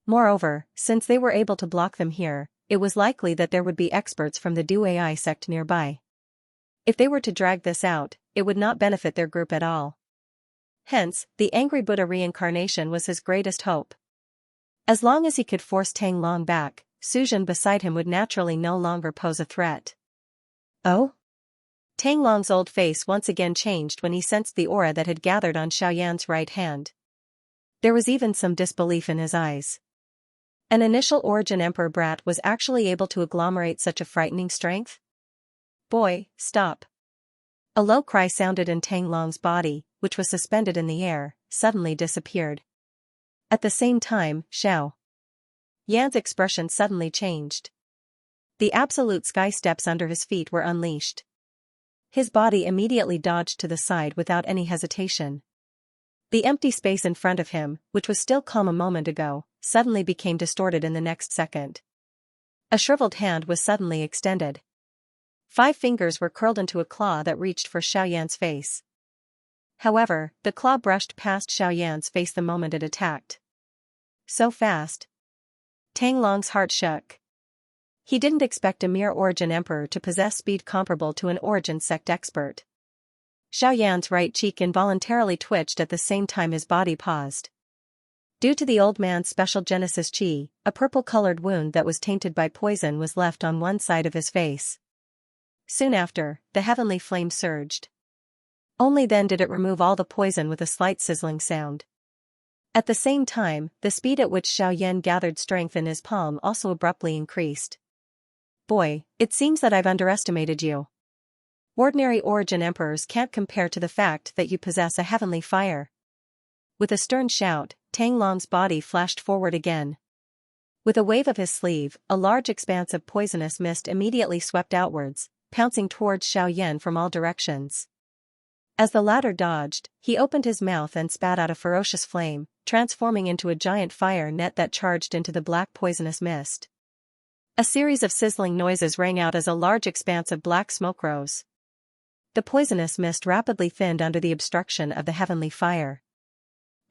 Moreover, since they were able to block them here, it was likely that there would be experts from the Dui sect nearby. If they were to drag this out, it would not benefit their group at all. Hence, the angry Buddha reincarnation was his greatest hope. As long as he could force Tang Long back, Suzhen beside him would naturally no longer pose a threat. Oh? Tang Long's old face once again changed when he sensed the aura that had gathered on Xiaoyan's right hand. There was even some disbelief in his eyes. An initial origin emperor brat was actually able to agglomerate such a frightening strength? Boy, stop. A low cry sounded in Tang Long's body, which was suspended in the air, suddenly disappeared. At the same time, Xiaoyan's expression suddenly changed. The absolute sky steps under his feet were unleashed. His body immediately dodged to the side without any hesitation. The empty space in front of him, which was still calm a moment ago, suddenly became distorted in the next second. A shriveled hand was suddenly extended. 5 fingers were curled into a claw that reached for Xiaoyan's face. However, the claw brushed past Xiaoyan's face the moment it attacked. So fast. Tang Long's heart shook. He didn't expect a mere origin emperor to possess speed comparable to an origin sect expert. Xiaoyan's right cheek involuntarily twitched at the same time his body paused. Due to the old man's special Genesis Qi, a purple-colored wound that was tainted by poison was left on one side of his face. Soon after, the heavenly flame surged. Only then did it remove all the poison with a slight sizzling sound. At the same time, the speed at which Xiaoyan gathered strength in his palm also abruptly increased. Boy, it seems that I've underestimated you. Ordinary origin emperors can't compare to the fact that you possess a heavenly fire. With a stern shout, Tang Long's body flashed forward again. With a wave of his sleeve, a large expanse of poisonous mist immediately swept outwards, pouncing towards Xiaoyan from all directions. As the latter dodged, he opened his mouth and spat out a ferocious flame, transforming into a giant fire net that charged into the black poisonous mist. A series of sizzling noises rang out as a large expanse of black smoke rose. The poisonous mist rapidly thinned under the obstruction of the heavenly fire.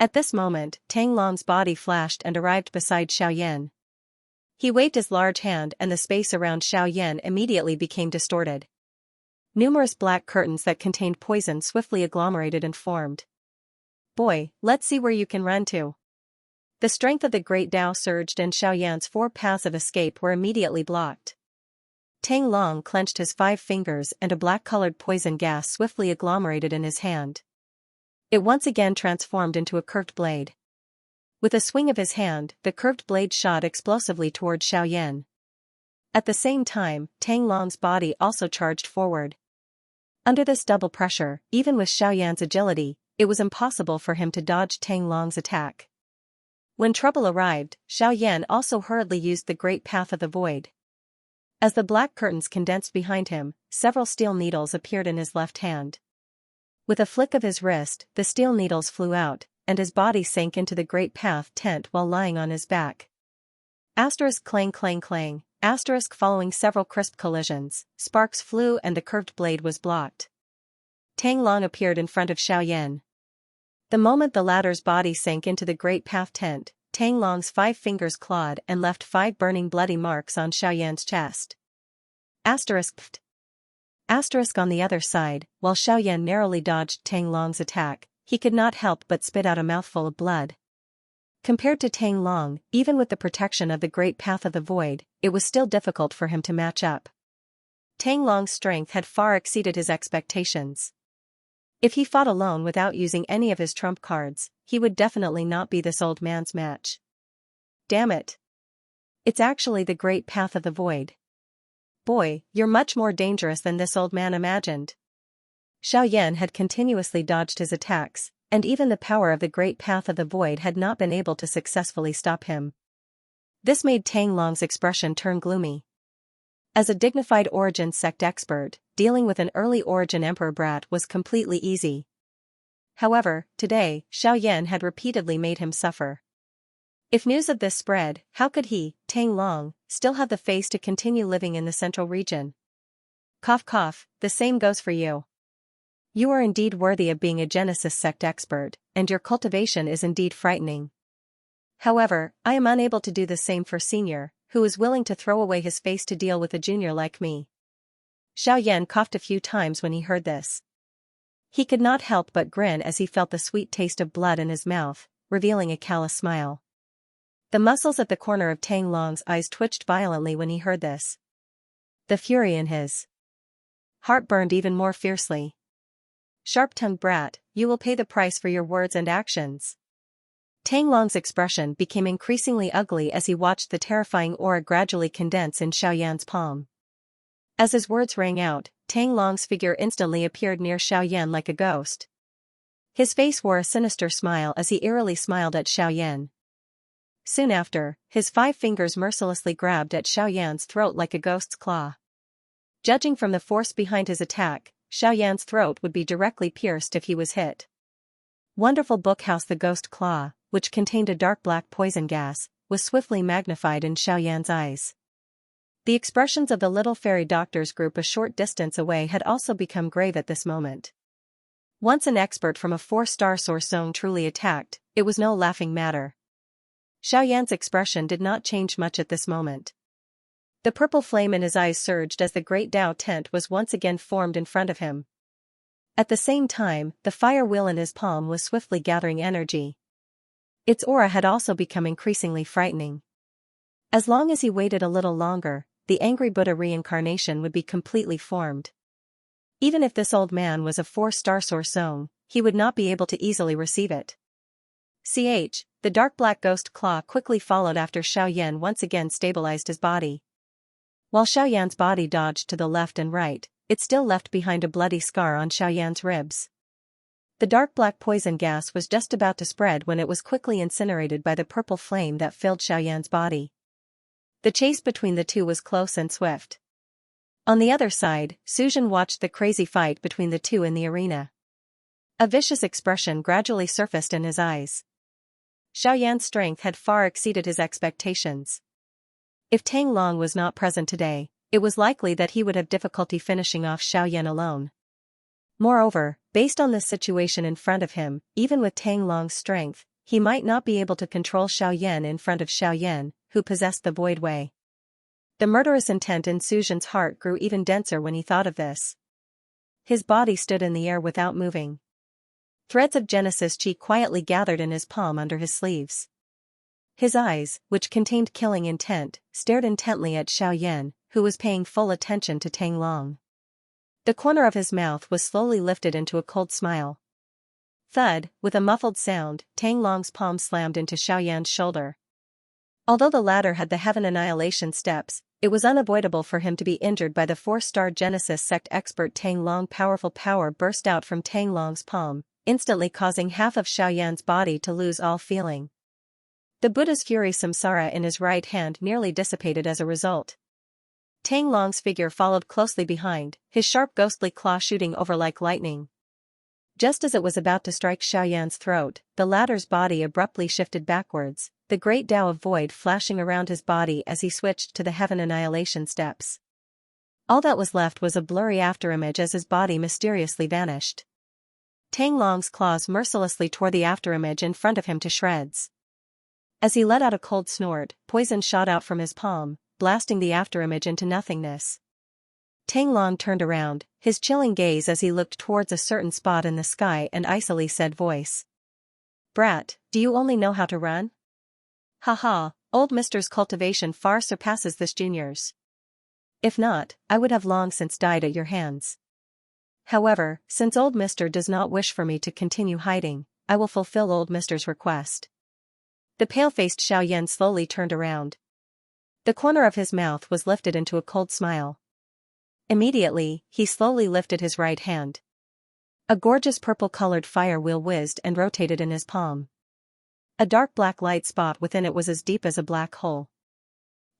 At this moment, Tang Long's body flashed and arrived beside Xiaoyan. He waved his large hand and the space around Xiaoyan immediately became distorted. Numerous black curtains that contained poison swiftly agglomerated and formed. Boy, let's see where you can run to. The strength of the great Tao surged and Xiaoyan's 4 paths of escape were immediately blocked. Tang Long clenched his 5 fingers and a black-colored poison gas swiftly agglomerated in his hand. It once again transformed into a curved blade. With a swing of his hand, the curved blade shot explosively toward Xiaoyan. At the same time, Tang Long's body also charged forward. Under this double pressure, even with Xiaoyan's agility, it was impossible for him to dodge Tang Long's attack. When trouble arrived, Xiaoyan also hurriedly used the Great Path of the Void. As the black curtains condensed behind him, several steel needles appeared in his left hand. With a flick of his wrist, the steel needles flew out, and his body sank into the Great Path tent while lying on his back. Asterisk clang clang clang, asterisk following several crisp collisions, sparks flew and the curved blade was blocked. Tang Long appeared in front of Xiaoyan. The moment the latter's body sank into the Great Path tent, Tang Long's 5 fingers clawed and left 5 burning bloody marks on Xiaoyan's chest. Asterisk pft. Asterisk on the other side, while Xiaoyan narrowly dodged Tang Long's attack, he could not help but spit out a mouthful of blood. Compared to Tang Long, even with the protection of the Great Path of the Void, it was still difficult for him to match up. Tang Long's strength had far exceeded his expectations. If he fought alone without using any of his trump cards, he would definitely not be this old man's match. Damn it. It's actually the Great Path of the Void. Boy, you're much more dangerous than this old man imagined. Xiaoyan had continuously dodged his attacks, and even the power of the Great Path of the Void had not been able to successfully stop him. This made Tang Long's expression turn gloomy. As a dignified Origin sect expert, dealing with an early Origin Emperor brat was completely easy. However, today, Xiaoyan had repeatedly made him suffer. If news of this spread, how could he, Tang Long, still have the face to continue living in the central region? Cough cough, the same goes for you. You are indeed worthy of being a Genesis sect expert, and your cultivation is indeed frightening. However, I am unable to do the same for Senior, who is willing to throw away his face to deal with a junior like me. Xiaoyan coughed a few times when he heard this. He could not help but grin as he felt the sweet taste of blood in his mouth, revealing a callous smile. The muscles at the corner of Tang Long's eyes twitched violently when he heard this. The fury in his heart burned even more fiercely. Sharp-tongued brat, you will pay the price for your words and actions. Tang Long's expression became increasingly ugly as he watched the terrifying aura gradually condense in Xiaoyan's palm. As his words rang out, Tang Long's figure instantly appeared near Xiaoyan like a ghost. His face wore a sinister smile as he eerily smiled at Xiaoyan. Soon after, his 5 fingers mercilessly grabbed at Xiaoyan's throat like a ghost's claw. Judging from the force behind his attack, Xiaoyan's throat would be directly pierced if he was hit. Wonderful Bookhouse. The ghost claw, which contained a dark black poison gas, was swiftly magnified in Xiaoyan's eyes. The expressions of the little fairy doctors group a short distance away had also become grave at this moment. Once an expert from a 4-star source zone truly attacked, it was no laughing matter. Xiaoyan's expression did not change much at this moment. The purple flame in his eyes surged as the great Dao tent was once again formed in front of him. At the same time, the fire wheel in his palm was swiftly gathering energy. Its aura had also become increasingly frightening. As long as he waited a little longer, the angry Buddha reincarnation would be completely formed. Even if this old man was a 4-star source zone, he would not be able to easily receive it. The dark black ghost claw quickly followed after Xiaoyan once again stabilized his body. While Xiaoyan's body dodged to the left and right, it still left behind a bloody scar on Xiaoyan's ribs. The dark black poison gas was just about to spread when it was quickly incinerated by the purple flame that filled Xiaoyan's body. The chase between the two was close and swift. On the other side, Suzhen watched the crazy fight between the two in the arena. A vicious expression gradually surfaced in his eyes. Xiaoyan's strength had far exceeded his expectations. If Tang Long was not present today, it was likely that he would have difficulty finishing off Xiaoyan alone. Moreover, based on this situation in front of him, even with Tang Long's strength, he might not be able to control Xiaoyan in front of Xiaoyan, who possessed the Void Way. The murderous intent in Suzhen's heart grew even denser when he thought of this. His body stood in the air without moving. Threads of Genesis chi quietly gathered in his palm under his sleeves. His eyes, which contained killing intent, stared intently at Xiaoyan, who was paying full attention to Tang Long. The corner of his mouth was slowly lifted into a cold smile. Thud, with a muffled sound, Tang Long's palm slammed into Xiaoyan's shoulder. Although the latter had the Heaven Annihilation steps, it was unavoidable for him to be injured by the 4-star Genesis sect expert Tang Long. Powerful power burst out from Tang Long's palm, instantly causing half of Xiaoyan's body to lose all feeling. The Buddha's fury samsara in his right hand nearly dissipated as a result. Tang Long's figure followed closely behind, his sharp ghostly claw shooting over like lightning. Just as it was about to strike Xiaoyan's throat, the latter's body abruptly shifted backwards, the great Tao of void flashing around his body as he switched to the heaven annihilation steps. All that was left was a blurry afterimage as his body mysteriously vanished. Tang Long's claws mercilessly tore the afterimage in front of him to shreds. As he let out a cold snort, poison shot out from his palm, blasting the afterimage into nothingness. Tang Long turned around, his chilling gaze as he looked towards a certain spot in the sky and icily said voice. "Brat, do you only know how to run? Haha, old Mister's cultivation far surpasses this junior's. If not, I would have long since died at your hands. However, since old Mister does not wish for me to continue hiding, I will fulfill old Mister's request." The pale-faced Xiaoyan slowly turned around. The corner of his mouth was lifted into a cold smile. Immediately, he slowly lifted his right hand. A gorgeous purple-colored fire wheel whizzed and rotated in his palm. A dark black light spot within it was as deep as a black hole.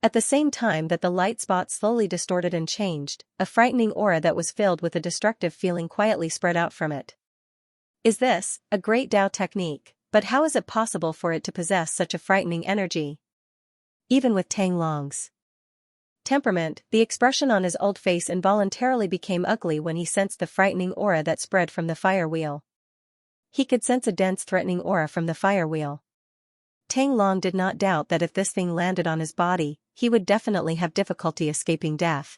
At the same time that the light spot slowly distorted and changed, a frightening aura that was filled with a destructive feeling quietly spread out from it. Is this a great Tao technique? But how is it possible for it to possess such a frightening energy? Even with Tang Long's temperament, the expression on his old face involuntarily became ugly when he sensed the frightening aura that spread from the fire wheel. He could sense a dense threatening aura from the fire wheel. Tang Long did not doubt that if this thing landed on his body, he would definitely have difficulty escaping death.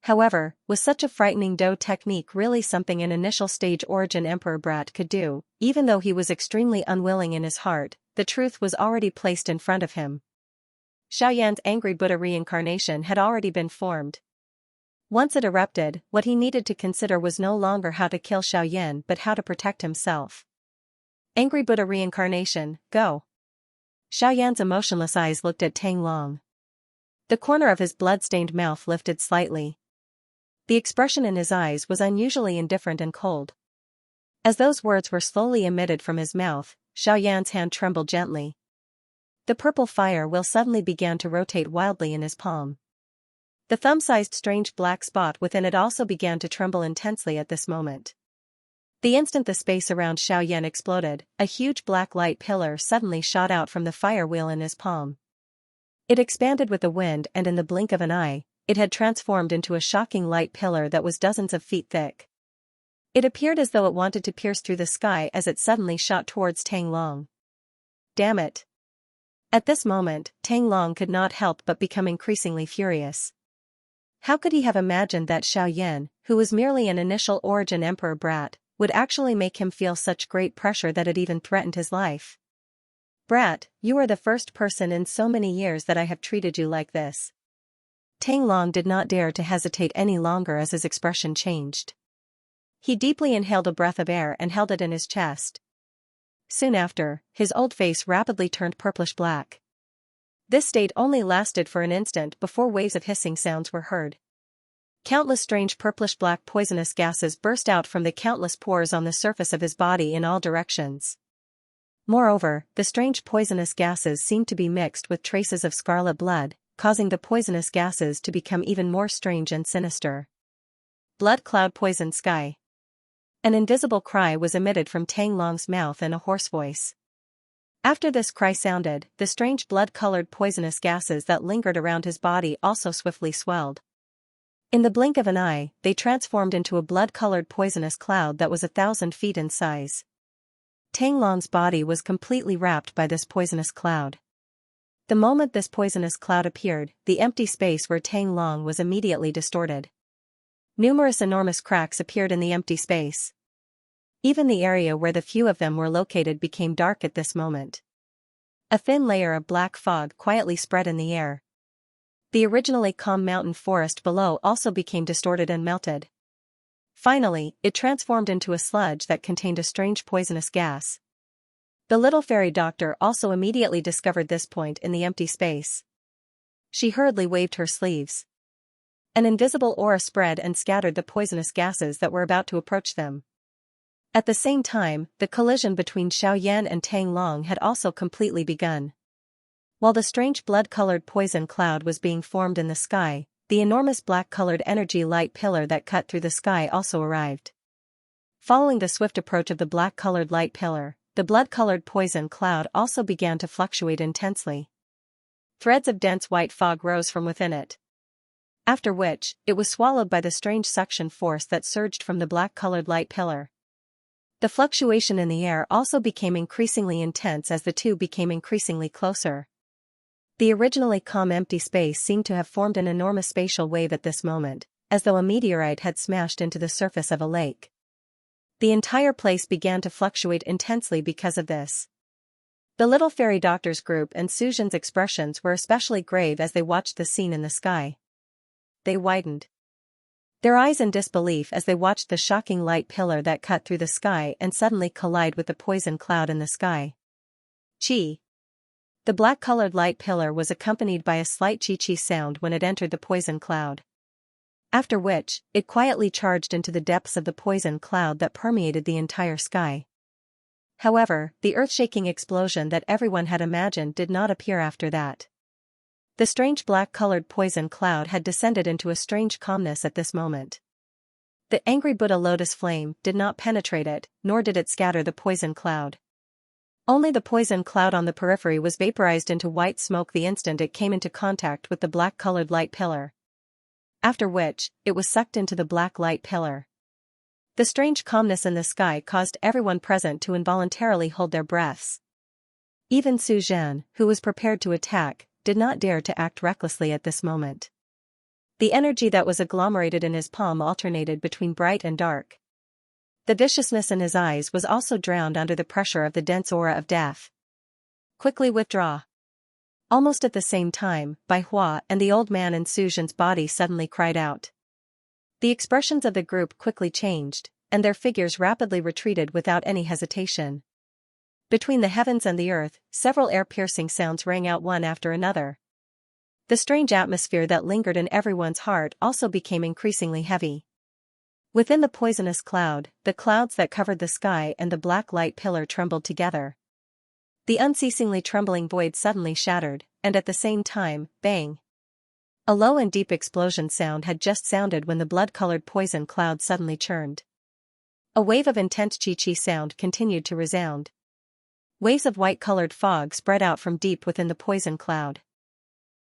However, was such a frightening Dou technique really something an initial stage origin Emperor Brat could do? Even though he was extremely unwilling in his heart, the truth was already placed in front of him. Xiaoyan's angry Buddha reincarnation had already been formed. Once it erupted, what he needed to consider was no longer how to kill Xiaoyan but how to protect himself. Angry Buddha reincarnation, go. Xiaoyan's emotionless eyes looked at Tang Long. The corner of his blood-stained mouth lifted slightly. The expression in his eyes was unusually indifferent and cold. As those words were slowly emitted from his mouth, Xiaoyan's hand trembled gently. The purple fire wheel suddenly began to rotate wildly in his palm. The thumb-sized strange black spot within it also began to tremble intensely at this moment. The instant the space around Xiaoyan exploded, a huge black light pillar suddenly shot out from the fire wheel in his palm. It expanded with the wind and in the blink of an eye, it had transformed into a shocking light pillar that was dozens of feet thick. It appeared as though it wanted to pierce through the sky as it suddenly shot towards Tang Long. Damn it! At this moment, Tang Long could not help but become increasingly furious. How could he have imagined that Xiaoyan, who was merely an initial origin Emperor Brat, would actually make him feel such great pressure that it even threatened his life? Brat, you are the first person in so many years that I have treated you like this. Tang Long did not dare to hesitate any longer as his expression changed. He deeply inhaled a breath of air and held it in his chest. Soon after, his old face rapidly turned purplish black. This state only lasted for an instant before waves of hissing sounds were heard. Countless strange purplish-black poisonous gases burst out from the countless pores on the surface of his body in all directions. Moreover, the strange poisonous gases seemed to be mixed with traces of scarlet blood, causing the poisonous gases to become even more strange and sinister. Blood cloud poisoned sky. An invisible cry was emitted from Tang Long's mouth in a hoarse voice. After this cry sounded, the strange blood-colored poisonous gases that lingered around his body also swiftly swelled. In the blink of an eye, they transformed into a blood-colored poisonous cloud that was 1,000 feet in size. Tang Long's body was completely wrapped by this poisonous cloud. The moment this poisonous cloud appeared, the empty space where Tang Long was immediately distorted. Numerous enormous cracks appeared in the empty space. Even the area where the few of them were located became dark at this moment. A thin layer of black fog quietly spread in the air. The originally calm mountain forest below also became distorted and melted. Finally, it transformed into a sludge that contained a strange poisonous gas. The little fairy doctor also immediately discovered this point in the empty space. she hurriedly waved her sleeves. An invisible aura spread and scattered the poisonous gases that were about to approach them. At the same time, the collision between Xiaoyan and Tang Long had also completely begun. While the strange blood-colored poison cloud was being formed in the sky, the enormous black-colored energy light pillar that cut through the sky also arrived. Following the swift approach of the black-colored light pillar, the blood-colored poison cloud also began to fluctuate intensely. Threads of dense white fog rose from within it. After which, it was swallowed by the strange suction force that surged from the black-colored light pillar. The fluctuation in the air also became increasingly intense as the two became increasingly closer. The originally calm empty space seemed to have formed an enormous spatial wave at this moment, as though a meteorite had smashed into the surface of a lake. The entire place began to fluctuate intensely because of this. The little fairy doctor's group and Suzhen's expressions were especially grave as they watched the scene in the sky. They widened their eyes in disbelief as they watched the shocking light pillar that cut through the sky and suddenly collide with the poison cloud in the sky. Chi. The black-colored light pillar was accompanied by a slight chi-chi sound when it entered the poison cloud. After which, it quietly charged into the depths of the poison cloud that permeated the entire sky. However, the earth-shaking explosion that everyone had imagined did not appear after that. The strange black-colored poison cloud had descended into a strange calmness at this moment. The angry Buddha lotus flame did not penetrate it, nor did it scatter the poison cloud. Only the poison cloud on the periphery was vaporized into white smoke the instant it came into contact with the black-colored light pillar. After which, it was sucked into the black light pillar. The strange calmness in the sky caused everyone present to involuntarily hold their breaths. Even Su Zhan, who was prepared to attack, did not dare to act recklessly at this moment. The energy that was agglomerated in his palm alternated between bright and dark. The viciousness in his eyes was also drowned under the pressure of the dense aura of death. Quickly withdraw. Almost at the same time, Bai Hua and the old man in Su Zhan's body suddenly cried out. The expressions of the group quickly changed, and their figures rapidly retreated without any hesitation. Between the heavens and the earth, several air-piercing sounds rang out one after another. The strange atmosphere that lingered in everyone's heart also became increasingly heavy. Within the poisonous cloud, the clouds that covered the sky and the black light pillar trembled together. The unceasingly trembling void suddenly shattered, and at the same time, bang! A low and deep explosion sound had just sounded when the blood-colored poison cloud suddenly churned. A wave of intense chi-chi sound continued to resound. Waves of white-colored fog spread out from deep within the poison cloud.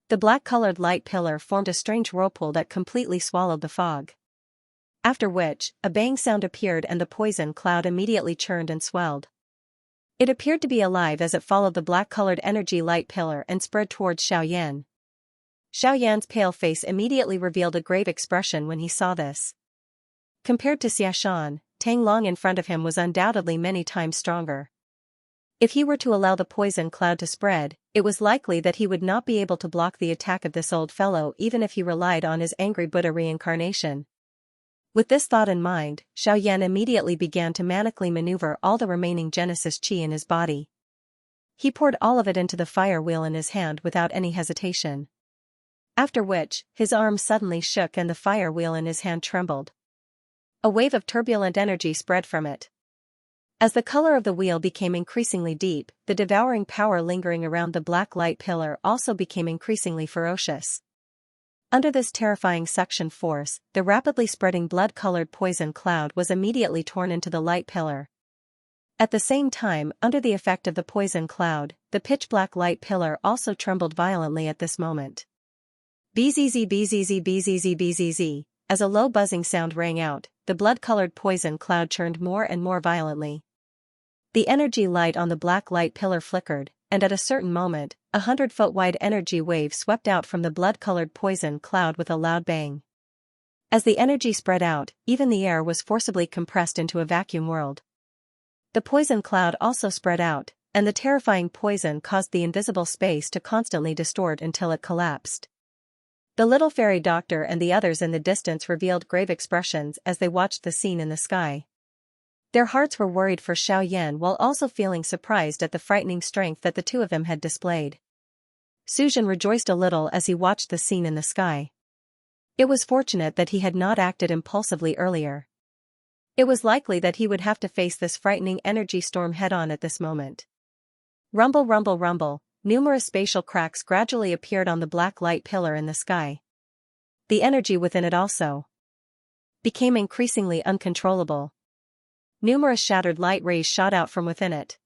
The black-colored light pillar formed a strange whirlpool that completely swallowed the fog. After which, a bang sound appeared and the poison cloud immediately churned and swelled. It appeared to be alive as it followed the black-colored energy light pillar and spread towards Xiaoyan. Xiaoyan's pale face immediately revealed a grave expression when he saw this. Compared to Xiaoshan, Tang Long in front of him was undoubtedly many times stronger. If he were to allow the poison cloud to spread, it was likely that he would not be able to block the attack of this old fellow even if he relied on his angry Buddha reincarnation. With this thought in mind, Xiaoyan immediately began to manically maneuver all the remaining Genesis Qi in his body. He poured all of it into the fire wheel in his hand without any hesitation. After which, his arm suddenly shook and the fire wheel in his hand trembled. A wave of turbulent energy spread from it. As the color of the wheel became increasingly deep, the devouring power lingering around the black light pillar also became increasingly ferocious. Under this terrifying suction force, the rapidly spreading blood-colored poison cloud was immediately torn into the light pillar. At the same time, under the effect of the poison cloud, the pitch-black light pillar also trembled violently at this moment. Bzz bzz bzz bzz, as a low buzzing sound rang out, the blood-colored poison cloud churned more and more violently. The energy light on the black light pillar flickered, and at a certain moment, 100-foot-wide energy wave swept out from the blood-colored poison cloud with a loud bang. As the energy spread out, even the air was forcibly compressed into a vacuum world. The poison cloud also spread out, and the terrifying poison caused the invisible space to constantly distort until it collapsed. The little fairy doctor and the others in the distance revealed grave expressions as they watched the scene in the sky. Their hearts were worried for Xiaoyan while also feeling surprised at the frightening strength that the two of them had displayed. Suzhen rejoiced a little as he watched the scene in the sky. It was fortunate that he had not acted impulsively earlier. It was likely that he would have to face this frightening energy storm head-on at this moment. Rumble, rumble, rumble, numerous spatial cracks gradually appeared on the black light pillar in the sky. The energy within it also became increasingly uncontrollable. Numerous shattered light rays shot out from within it.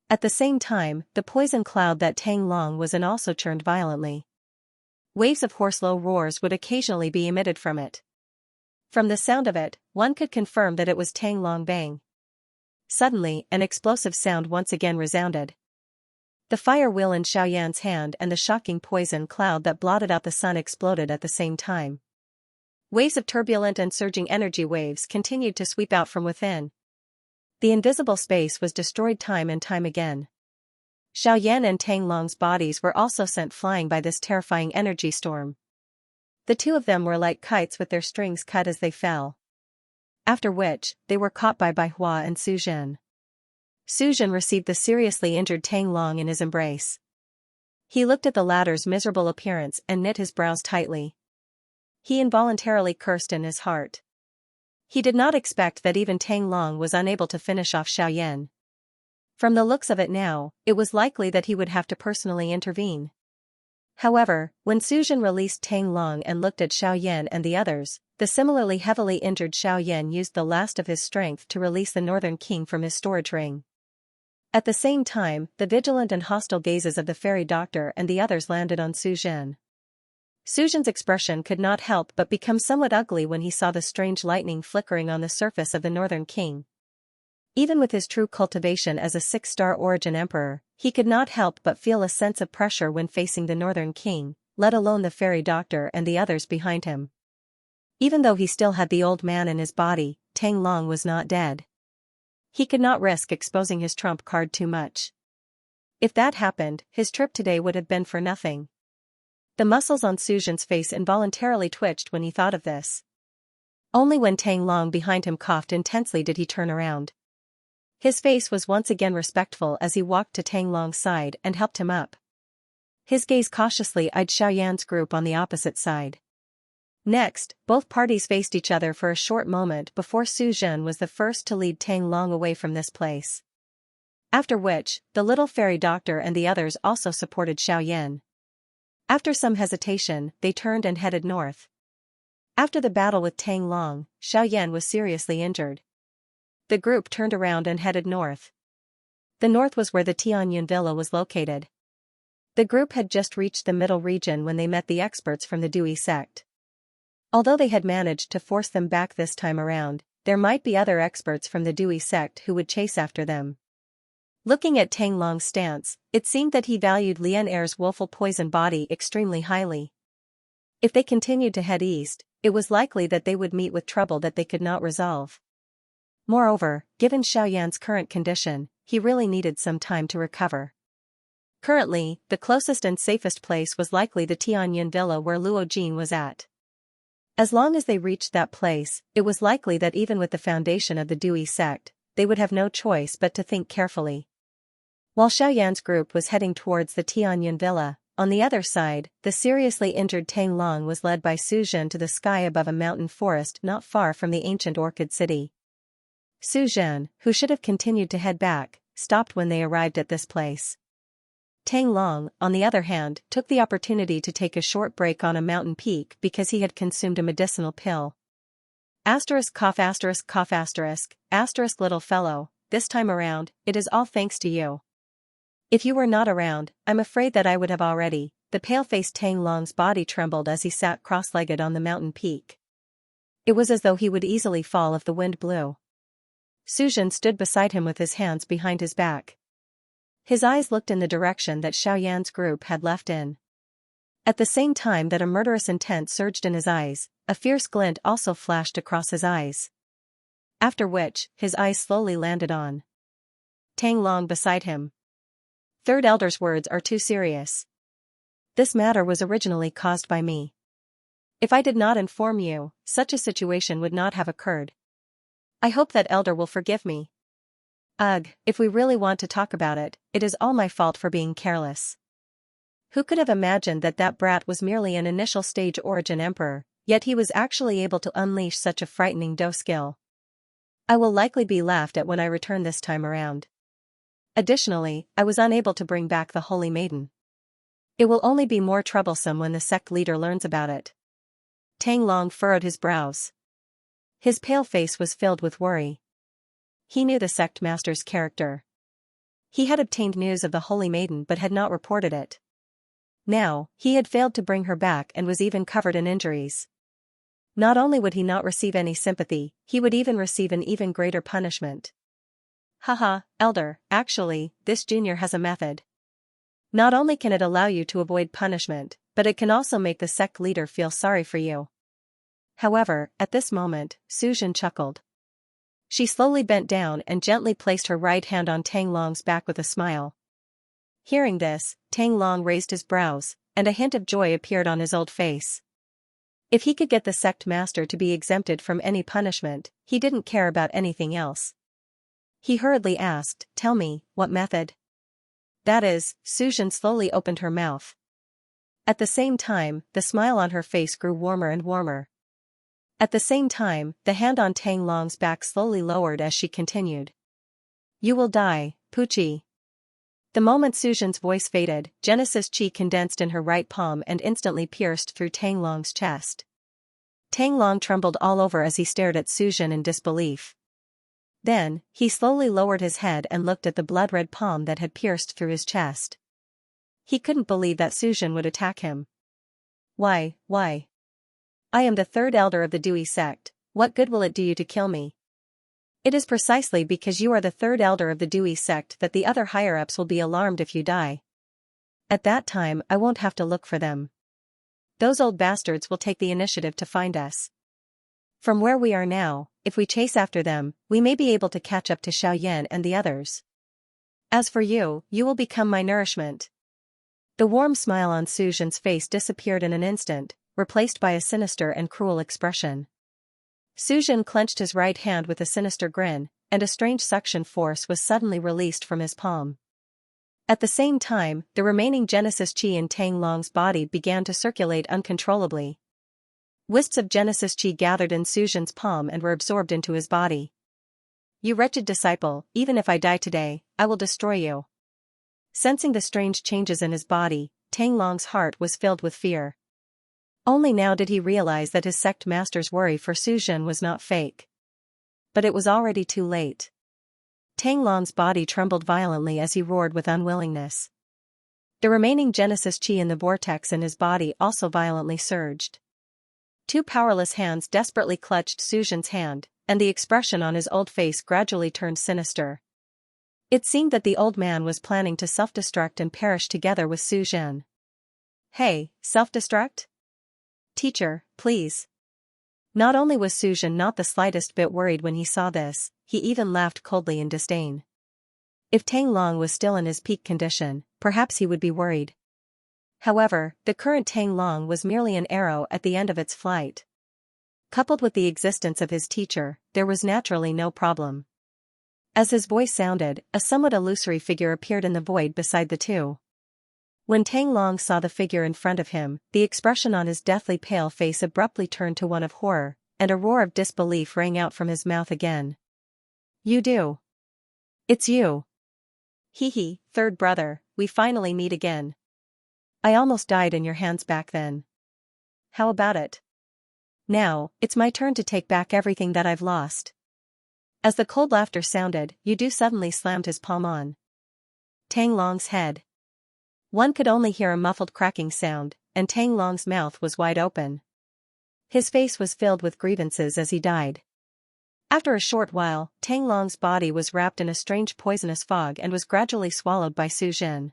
At the same time, the poison cloud that Tang Long was in also churned violently. Waves of hoarse low roars would occasionally be emitted from it. From the sound of it, one could confirm that it was Tang Long Bang. Suddenly, an explosive sound once again resounded. The fire wheel in Xiaoyan's hand and the shocking poison cloud that blotted out the sun exploded at the same time. Waves of turbulent and surging energy waves continued to sweep out from within. The invisible space was destroyed time and time again. Xiaoyan and Tang Long's bodies were also sent flying by this terrifying energy storm. The two of them were like kites with their strings cut as they fell. After which, they were caught by Bai Hua and Suzhen. Suzhen received the seriously injured Tang Long in his embrace. He looked at the latter's miserable appearance and knit his brows tightly. He involuntarily cursed in his heart. He did not expect that even Tang Long was unable to finish off Xiaoyan. From the looks of it now, it was likely that he would have to personally intervene. However, when Suzhen released Tang Long and looked at Xiaoyan and the others, the similarly heavily injured Xiaoyan used the last of his strength to release the Northern King from his storage ring. At the same time, the vigilant and hostile gazes of the fairy doctor and the others landed on Suzhen. Suzhen's expression could not help but become somewhat ugly when he saw the strange lightning flickering on the surface of the Northern King. Even with his true cultivation as a 6-star origin emperor, he could not help but feel a sense of pressure when facing the Northern King, let alone the fairy doctor and the others behind him. Even though he still had the old man in his body, Tang Long was not dead. He could not risk exposing his trump card too much. If that happened, his trip today would have been for nothing. The muscles on Suzhen's face involuntarily twitched when he thought of this. Only when Tang Long behind him coughed intensely did he turn around. His face was once again respectful as he walked to Tang Long's side and helped him up. His gaze cautiously eyed Xiaoyan's group on the opposite side. Next, both parties faced each other for a short moment before Suzhen was the first to lead Tang Long away from this place. After which, the little fairy doctor and the others also supported Xiaoyan. After some hesitation, they turned and headed north. After the battle with Tang Long, Xiaoyan was seriously injured. The group turned around and headed north. The north was where the Tianyun villa was located. The group had just reached the middle region when they met the experts from the Dui sect. Although they had managed to force them back this time around, there might be other experts from the Dui sect who would chase after them. Looking at Tang Long's stance, it seemed that he valued Lian Er's woeful poison body extremely highly. If they continued to head east, it was likely that they would meet with trouble that they could not resolve. Moreover, given Xiaoyan's current condition, he really needed some time to recover. Currently, the closest and safest place was likely the Tianyun villa where Luo Jin was at. As long as they reached that place, it was likely that even with the foundation of the Dui sect, they would have no choice but to think carefully. While Xiaoyan's group was heading towards the Tianyun villa, on the other side, the seriously injured Tang Long was led by Suzhen to the sky above a mountain forest not far from the ancient Orchid City. Suzhen, who should have continued to head back, stopped when they arrived at this place. Tang Long, on the other hand, took the opportunity to take a short break on a mountain peak because he had consumed a medicinal pill. Cough little fellow, this time around, it is all thanks to you. If you were not around, I'm afraid that I would have already. The pale-faced Tang Long's body trembled as he sat cross-legged on the mountain peak. It was as though he would easily fall if the wind blew. Suzhen stood beside him with his hands behind his back. His eyes looked in the direction that Xiaoyan's group had left in. At the same time that a murderous intent surged in his eyes, a fierce glint also flashed across his eyes. After which, his eyes slowly landed on Tang Long beside him. Third Elder's words are too serious. This matter was originally caused by me. If I did not inform you, such a situation would not have occurred. I hope that Elder will forgive me. Ugh, if we really want to talk about it, it is all my fault for being careless. Who could have imagined that that brat was merely an initial stage origin emperor, yet he was actually able to unleash such a frightening Do skill. I will likely be laughed at when I return this time around. Additionally, I was unable to bring back the Holy Maiden. It will only be more troublesome when the sect leader learns about it. Tang Long furrowed his brows. His pale face was filled with worry. He knew the sect master's character. He had obtained news of the Holy Maiden but had not reported it. Now, he had failed to bring her back and was even covered in injuries. Not only would he not receive any sympathy, he would even receive an even greater punishment. Haha, Elder, actually, this junior has a method. Not only can it allow you to avoid punishment, but it can also make the sect leader feel sorry for you. However, at this moment, Suzhen chuckled. She slowly bent down and gently placed her right hand on Tang Long's back with a smile. Hearing this, Tang Long raised his brows, and a hint of joy appeared on his old face. If he could get the sect master to be exempted from any punishment, he didn't care about anything else. He hurriedly asked, "Tell me, what method?" That is, Suzhen slowly opened her mouth. At the same time, the smile on her face grew warmer and warmer. At the same time, the hand on Tang Long's back slowly lowered as she continued. "You will die, Pucci." The moment Suzhen's voice faded, Genesis Chi condensed in her right palm and instantly pierced through Tang Long's chest. Tang Long trembled all over as he stared at Suzhen in disbelief. Then, he slowly lowered his head and looked at the blood-red palm that had pierced through his chest. He couldn't believe that Suzhen would attack him. Why? I am the third elder of the Dewey sect, what good will it do you to kill me? It is precisely because you are the third elder of the Dewey sect that the other higher-ups will be alarmed if you die. At that time I won't have to look for them. Those old bastards will take the initiative to find us. From where we are now, if we chase after them, we may be able to catch up to Xiaoyan and the others. As for you, you will become my nourishment. The warm smile on Suzhen's face disappeared in an instant, replaced by a sinister and cruel expression. Suzhen clenched his right hand with a sinister grin, and a strange suction force was suddenly released from his palm. At the same time, the remaining Genesis Chi in Tang Long's body began to circulate uncontrollably. Wisps of Genesis Chi gathered in Suzhen's palm and were absorbed into his body. You wretched disciple, even if I die today, I will destroy you. Sensing the strange changes in his body, Tang Long's heart was filled with fear. Only now did he realize that his sect master's worry for Suzhen was not fake. But it was already too late. Tang Long's body trembled violently as he roared with unwillingness. The remaining Genesis Chi in the vortex in his body also violently surged. Two powerless hands desperately clutched Suzhen's hand, and the expression on his old face gradually turned sinister. It seemed that the old man was planning to self-destruct and perish together with Suzhen. Hey, self-destruct? Teacher, please. Not only was Suzhen not the slightest bit worried when he saw this, he even laughed coldly in disdain. If Tang Long was still in his peak condition, perhaps he would be worried. However, the current Tang Long was merely an arrow at the end of its flight. Coupled with the existence of his teacher, there was naturally no problem. As his voice sounded, a somewhat illusory figure appeared in the void beside the two. When Tang Long saw the figure in front of him, the expression on his deathly pale face abruptly turned to one of horror, and a roar of disbelief rang out from his mouth again. You do. It's you. Hee, third brother, we finally meet again. I almost died in your hands back then. How about it? Now, it's my turn to take back everything that I've lost. As the cold laughter sounded, Yudu suddenly slammed his palm on Tang Long's head. One could only hear a muffled cracking sound, and Tang Long's mouth was wide open. His face was filled with grievances as he died. After a short while, Tang Long's body was wrapped in a strange poisonous fog and was gradually swallowed by Suzhen.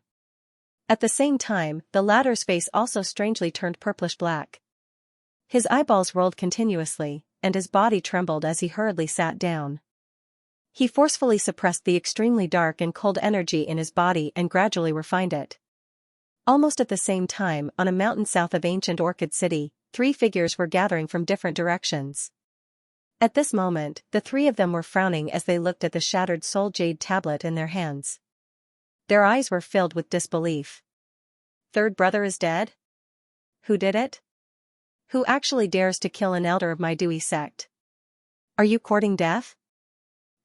At the same time, the latter's face also strangely turned purplish black. His eyeballs rolled continuously, and his body trembled as he hurriedly sat down. He forcefully suppressed the extremely dark and cold energy in his body and gradually refined it. Almost at the same time, on a mountain south of ancient Orchid City, three figures were gathering from different directions. At this moment, the three of them were frowning as they looked at the shattered soul jade tablet in their hands. Their eyes were filled with disbelief. third brother is dead? Who did it? Who actually dares to kill an elder of my Dewey sect? Are you courting death?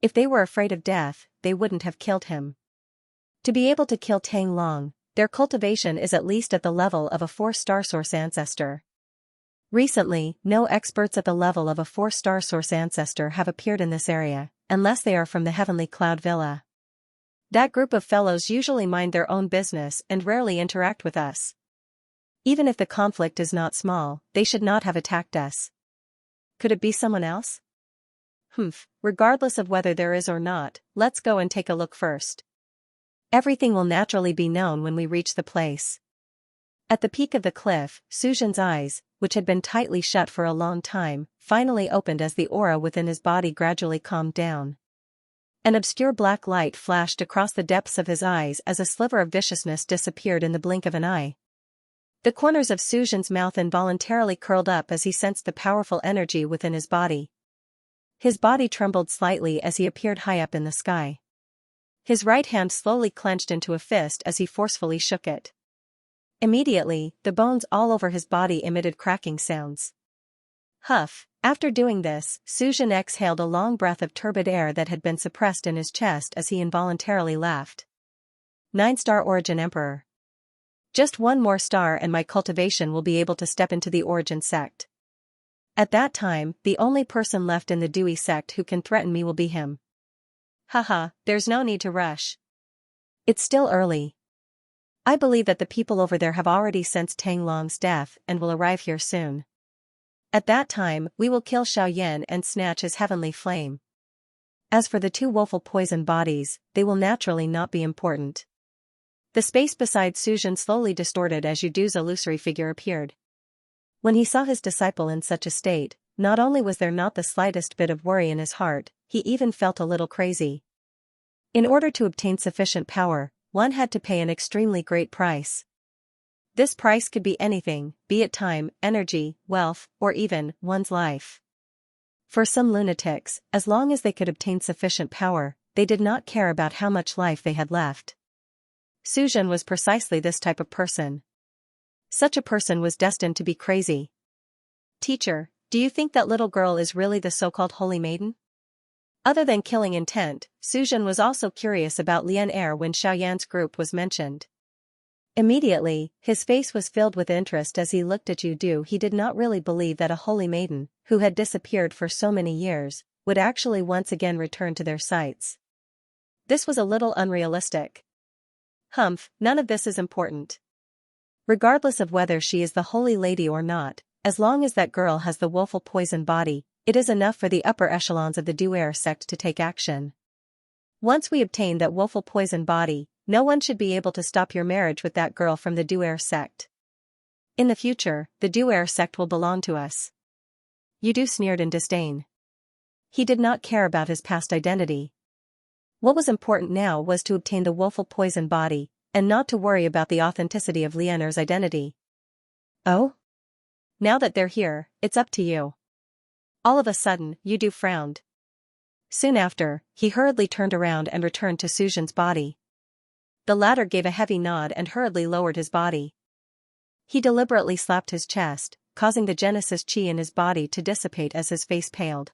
If they were afraid of death, they wouldn't have killed him. To be able to kill Tang Long, their cultivation is at least at the level of a 4-star source ancestor. Recently, no experts at the level of a 4-star source ancestor have appeared in this area, unless they are from the Heavenly Cloud Villa. That group of fellows usually mind their own business and rarely interact with us. Even if the conflict is not small, they should not have attacked us. Could it be someone else? Regardless of whether there is or not, let's go and take a look first. Everything will naturally be known when we reach the place. At the peak of the cliff, Suzhen's eyes, which had been tightly shut for a long time, finally opened as the aura within his body gradually calmed down. An obscure black light flashed across the depths of his eyes as a sliver of viciousness disappeared in the blink of an eye. The corners of Suzhen's mouth involuntarily curled up as he sensed the powerful energy within his body. His body trembled slightly as he appeared high up in the sky. His right hand slowly clenched into a fist as he forcefully shook it. Immediately, the bones all over his body emitted cracking sounds. Huff. After doing this, Suzhen exhaled a long breath of turbid air that had been suppressed in his chest as he involuntarily laughed. 9-star Origin Emperor. Just one more star and my cultivation will be able to step into the Origin sect. At that time, the only person left in the Dewey sect who can threaten me will be him. Haha, there's no need to rush. It's still early. I believe that the people over there have already sensed Tang Long's death and will arrive here soon. At that time, we will kill Xiaoyan and snatch his heavenly flame. As for the 2 woeful poison bodies, they will naturally not be important. The space beside Suzhen slowly distorted as Yudu's illusory figure appeared. When he saw his disciple in such a state, not only was there not the slightest bit of worry in his heart, he even felt a little crazy. In order to obtain sufficient power, one had to pay an extremely great price. This price could be anything, be it time, energy, wealth, or even one's life. For some lunatics, as long as they could obtain sufficient power, they did not care about how much life they had left. Suzhen was precisely this type of person. Such a person was destined to be crazy. Teacher, do you think that little girl is really the so-called holy maiden? Other than killing intent, Suzhen was also curious about Lian Er when Xiaoyan's group was mentioned. Immediately, his face was filled with interest as he looked at Yudu. He did not really believe that a holy maiden, who had disappeared for so many years, would actually once again return to their sights. This was a little unrealistic. None of this is important. Regardless of whether she is the holy lady or not, as long as that girl has the woeful poison body, it is enough for the upper echelons of the Duerre sect to take action. Once we obtain that woeful poison body, no one should be able to stop your marriage with that girl from the Duerre sect. In the future, the Duerre sect will belong to us. Yudu sneered in disdain. He did not care about his past identity. What was important now was to obtain the woeful poison body, and not to worry about the authenticity of Lian Er's identity. Oh? Now that they're here, it's up to you. All of a sudden, Yudu frowned. Soon after, he hurriedly turned around and returned to Suzhen's body. The latter gave a heavy nod and hurriedly lowered his body. He deliberately slapped his chest, causing the Genesis chi in his body to dissipate as his face paled.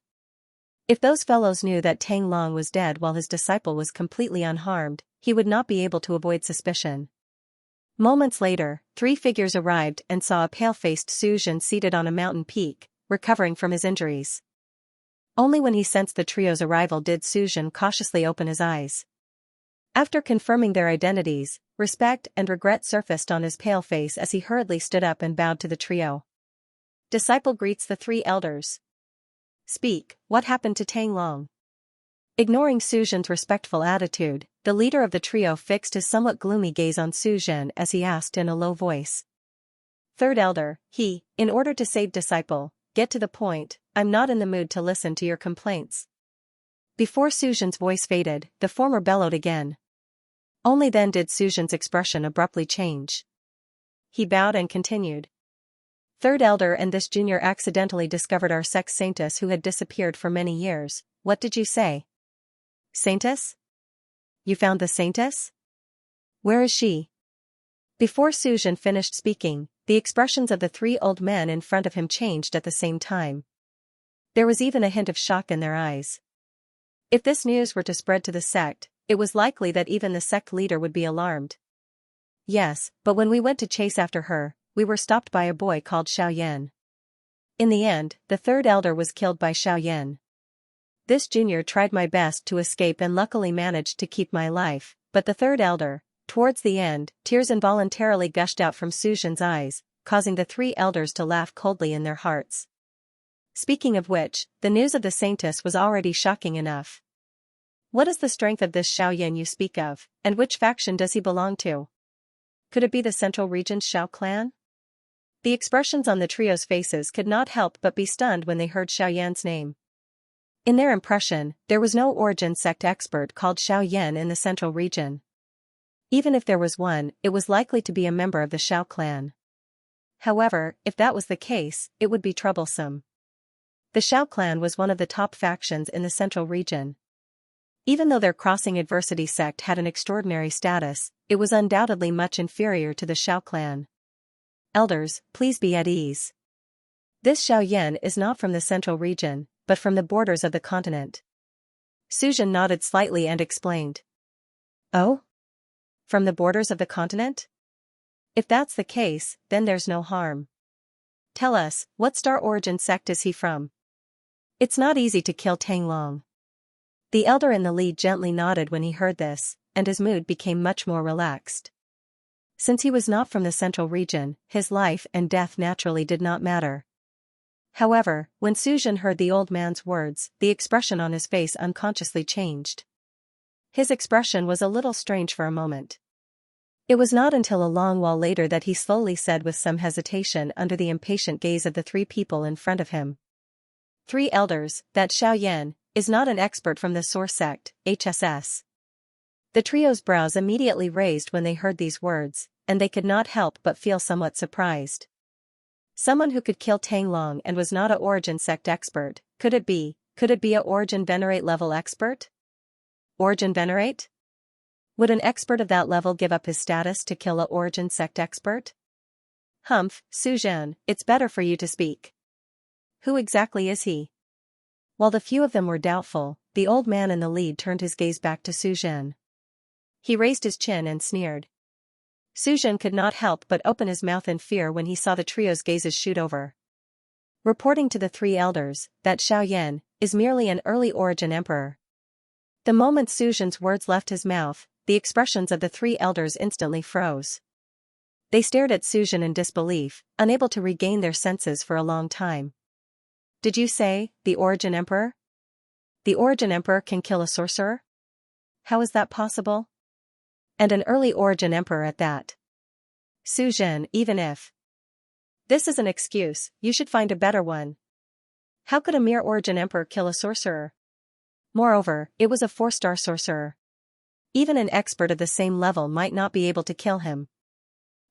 If those fellows knew that Tang Long was dead while his disciple was completely unharmed, he would not be able to avoid suspicion. Moments later, 3 figures arrived and saw a pale-faced Suzhen seated on a mountain peak, recovering from his injuries. Only when he sensed the trio's arrival did Suzhen cautiously open his eyes. After confirming their identities, respect and regret surfaced on his pale face as he hurriedly stood up and bowed to the trio. Disciple greets the 3 elders. Speak, what happened to Tang Long? Ignoring Suzhen's respectful attitude, the leader of the trio fixed his somewhat gloomy gaze on Suzhen as he asked in a low voice. Third elder, in order to save disciple, get to the point, I'm not in the mood to listen to your complaints. Before Suzhen's voice faded, the former bellowed again. Only then did Suzhen's expression abruptly change. He bowed and continued. Third elder and this junior accidentally discovered our sect's saintess who had disappeared for many years. What did you say? Saintess? You found the saintess? Where is she? Before Su Zhen finished speaking, the expressions of the three old men in front of him changed at the same time. There was even a hint of shock in their eyes. If this news were to spread to the sect, it was likely that even the sect leader would be alarmed. Yes, but when we went to chase after her, we were stopped by a boy called Xiaoyan. In the end, the third elder was killed by Xiaoyan. This junior tried my best to escape and luckily managed to keep my life, but the third elder, towards the end, tears involuntarily gushed out from Su Zhen's eyes, causing the three elders to laugh coldly in their hearts. Speaking of which, the news of the saintess was already shocking enough. What is the strength of this Xiaoyan you speak of, and which faction does he belong to? Could it be the Central Region's Xiao clan? The expressions on the trio's faces could not help but be stunned when they heard Xiaoyan's name. In their impression, there was no origin sect expert called Xiaoyan in the Central Region. Even if there was one, it was likely to be a member of the Xiao clan. However, if that was the case, it would be troublesome. The Xiao clan was one of the top factions in the Central Region. Even though their Crossing Adversity sect had an extraordinary status, it was undoubtedly much inferior to the Xiao clan. Elders, please be at ease. This Xiaoyan is not from the Central Region, but from the borders of the continent. Su Zhen nodded slightly and explained. Oh? From the borders of the continent? If that's the case, then there's no harm. Tell us, what star origin sect is he from? It's not easy to kill Tang Long. The elder in the lead gently nodded when he heard this, and his mood became much more relaxed. Since he was not from the Central Region, his life and death naturally did not matter. However, when Su Zhen heard the old man's words, the expression on his face unconsciously changed. His expression was a little strange for a moment. It was not until a long while later that he slowly said with some hesitation under the impatient gaze of the three people in front of him. Three elders, that Xiaoyan is not an expert from the Source sect, HSS. The trio's brows immediately raised when they heard these words, and they could not help but feel somewhat surprised. Someone who could kill Tang Long and was not a Origin sect expert, could it be a Origin Venerate level expert? Origin Venerate? Would an expert of that level give up his status to kill a Origin sect expert? Humph, Su Zhen, it's better for you to speak. Who exactly is he? While the few of them were doubtful, the old man in the lead turned his gaze back to Su Zhen. He raised his chin and sneered. Su Zhen could not help but open his mouth in fear when he saw the trio's gazes shoot over. Reporting to the three elders, that Xiaoyan is merely an early origin emperor. The moment Su Zhen's words left his mouth, the expressions of the three elders instantly froze. They stared at Su Zhen in disbelief, unable to regain their senses for a long time. Did you say, the Origin Emperor? The Origin Emperor can kill a sorcerer? How is that possible? And an early Origin Emperor at that. Su Zhen, even if this is an excuse, you should find a better one. How could a mere Origin Emperor kill a sorcerer? Moreover, it was a 4-star sorcerer. Even an expert of the same level might not be able to kill him.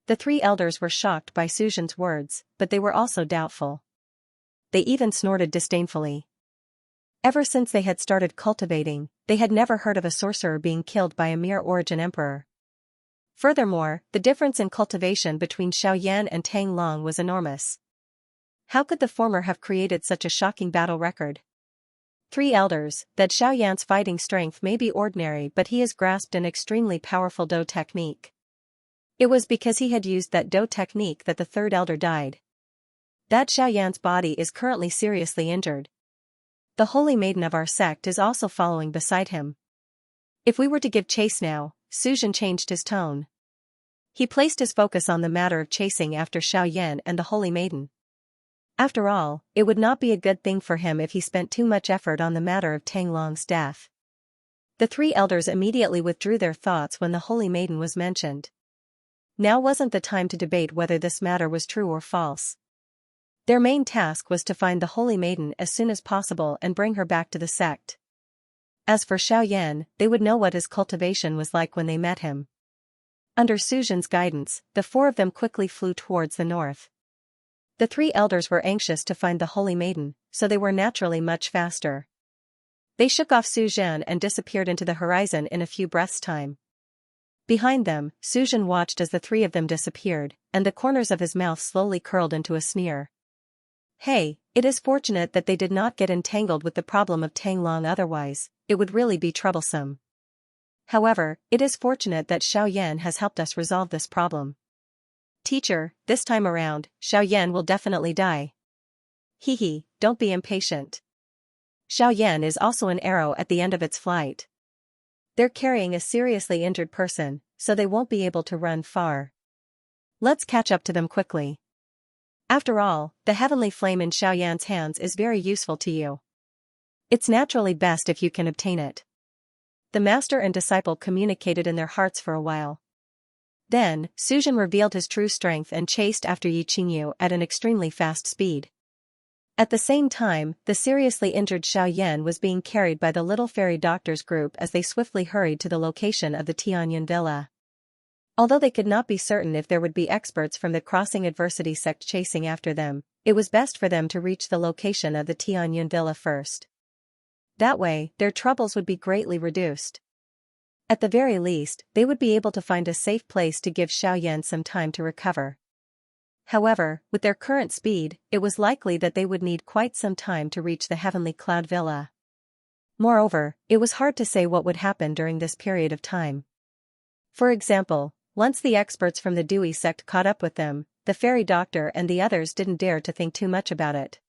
The three elders were shocked by Su Zhen's words, but they were also doubtful. They even snorted disdainfully. Ever since they had started cultivating, they had never heard of a sorcerer being killed by a mere Origin Emperor. Furthermore, the difference in cultivation between Xiaoyan and Tang Long was enormous. How could the former have created such a shocking battle record? Three elders, that Xiaoyan's fighting strength may be ordinary but he has grasped an extremely powerful Do technique. It was because he had used that Do technique that the third elder died. That Xiaoyan's body is currently seriously injured. The holy maiden of our sect is also following beside him. If we were to give chase now, Su Zhen changed his tone. He placed his focus on the matter of chasing after Xiaoyan and the holy maiden. After all, it would not be a good thing for him if he spent too much effort on the matter of Tang Long's death. The three elders immediately withdrew their thoughts when the holy maiden was mentioned. Now wasn't the time to debate whether this matter was true or false. Their main task was to find the holy maiden as soon as possible and bring her back to the sect. As for Xiaoyan, they would know what his cultivation was like when they met him. Under Su Zhen's guidance, the four of them quickly flew towards the north. The three elders were anxious to find the holy maiden, so they were naturally much faster. They shook off Su Zhen and disappeared into the horizon in a few breaths' time. Behind them, Suzhen watched as the three of them disappeared, and the corners of his mouth slowly curled into a sneer. Hey, it is fortunate that they did not get entangled with the problem of Tang Long, otherwise, it would really be troublesome. However, it is fortunate that Xiao Yan has helped us resolve this problem. Teacher, this time around, Xiao Yan will definitely die. Hehe, don't be impatient. Xiao Yan is also an arrow at the end of its flight. They're carrying a seriously injured person, so they won't be able to run far. Let's catch up to them quickly. After all, the heavenly flame in Xiao Yan's hands is very useful to you. It's naturally best if you can obtain it. The master and disciple communicated in their hearts for a while. Then, Suzhen revealed his true strength and chased after Yi Qingyu at an extremely fast speed. At the same time, the seriously injured Xiao Yan was being carried by the little fairy doctors group as they swiftly hurried to the location of the Tianyun villa. Although they could not be certain if there would be experts from the Crossing Adversity sect chasing after them, it was best for them to reach the location of the Tianyun villa first. That way, their troubles would be greatly reduced. At the very least, they would be able to find a safe place to give Xiao Yan some time to recover. However, with their current speed, it was likely that they would need quite some time to reach the Heavenly Cloud Villa. Moreover, it was hard to say what would happen during this period of time. For example, once the experts from the Dewey sect caught up with them, the fairy doctor and the others didn't dare to think too much about it.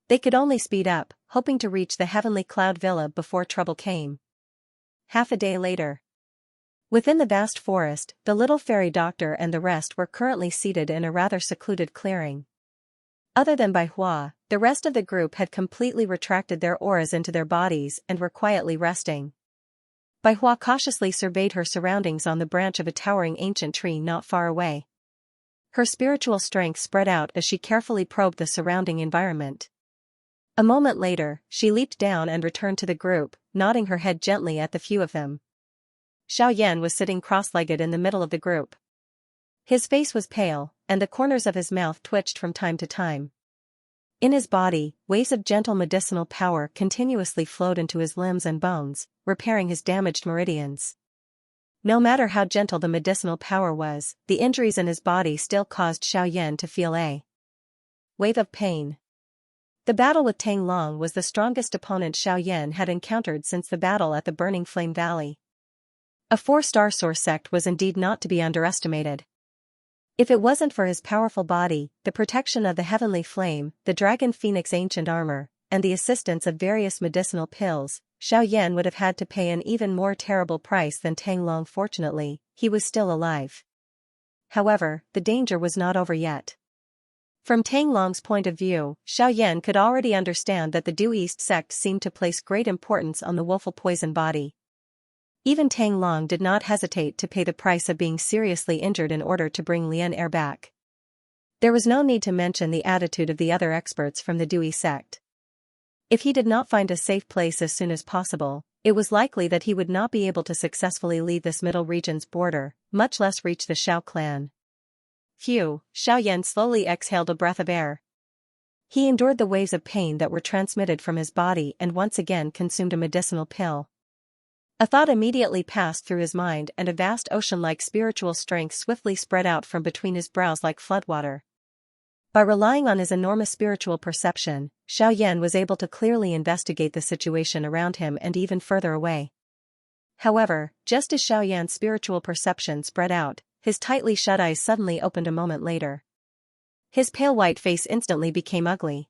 They could only speed up, hoping to reach the Heavenly Cloud Villa before trouble came. Half a day later. Within the vast forest, the little fairy doctor and the rest were currently seated in a rather secluded clearing. Other than Bai Hua, the rest of the group had completely retracted their auras into their bodies and were quietly resting. Bai Hua cautiously surveyed her surroundings on the branch of a towering ancient tree not far away. Her spiritual strength spread out as she carefully probed the surrounding environment. A moment later, she leaped down and returned to the group, nodding her head gently at the few of them. Xiao Yan was sitting cross-legged in the middle of the group. His face was pale, and the corners of his mouth twitched from time to time. In his body, waves of gentle medicinal power continuously flowed into his limbs and bones, repairing his damaged meridians. No matter how gentle the medicinal power was, the injuries in his body still caused Xiao Yan to feel a wave of pain. The battle with Tang Long was the strongest opponent Xiao Yan had encountered since the battle at the Burning Flame Valley. A 4-star source sect was indeed not to be underestimated. If it wasn't for his powerful body, the protection of the heavenly flame, the dragon phoenix ancient armor, and the assistance of various medicinal pills, Xiao Yan would have had to pay an even more terrible price than Tang Long. Fortunately, he was still alive. However, the danger was not over yet. From Tang Long's point of view, Xiao Yan could already understand that the Due East sect seemed to place great importance on the woeful poison body. Even Tang Long did not hesitate to pay the price of being seriously injured in order to bring Lian Er back. There was no need to mention the attitude of the other experts from the Dewey sect. If he did not find a safe place as soon as possible, it was likely that he would not be able to successfully leave this middle region's border, much less reach the Xiao clan. Phew, Xiao Yan slowly exhaled a breath of air. He endured the waves of pain that were transmitted from his body and once again consumed a medicinal pill. A thought immediately passed through his mind and a vast ocean-like spiritual strength swiftly spread out from between his brows like floodwater. By relying on his enormous spiritual perception, Xiao Yan was able to clearly investigate the situation around him and even further away. However, just as Xiao Yan's spiritual perception spread out, his tightly shut eyes suddenly opened a moment later. His pale white face instantly became ugly.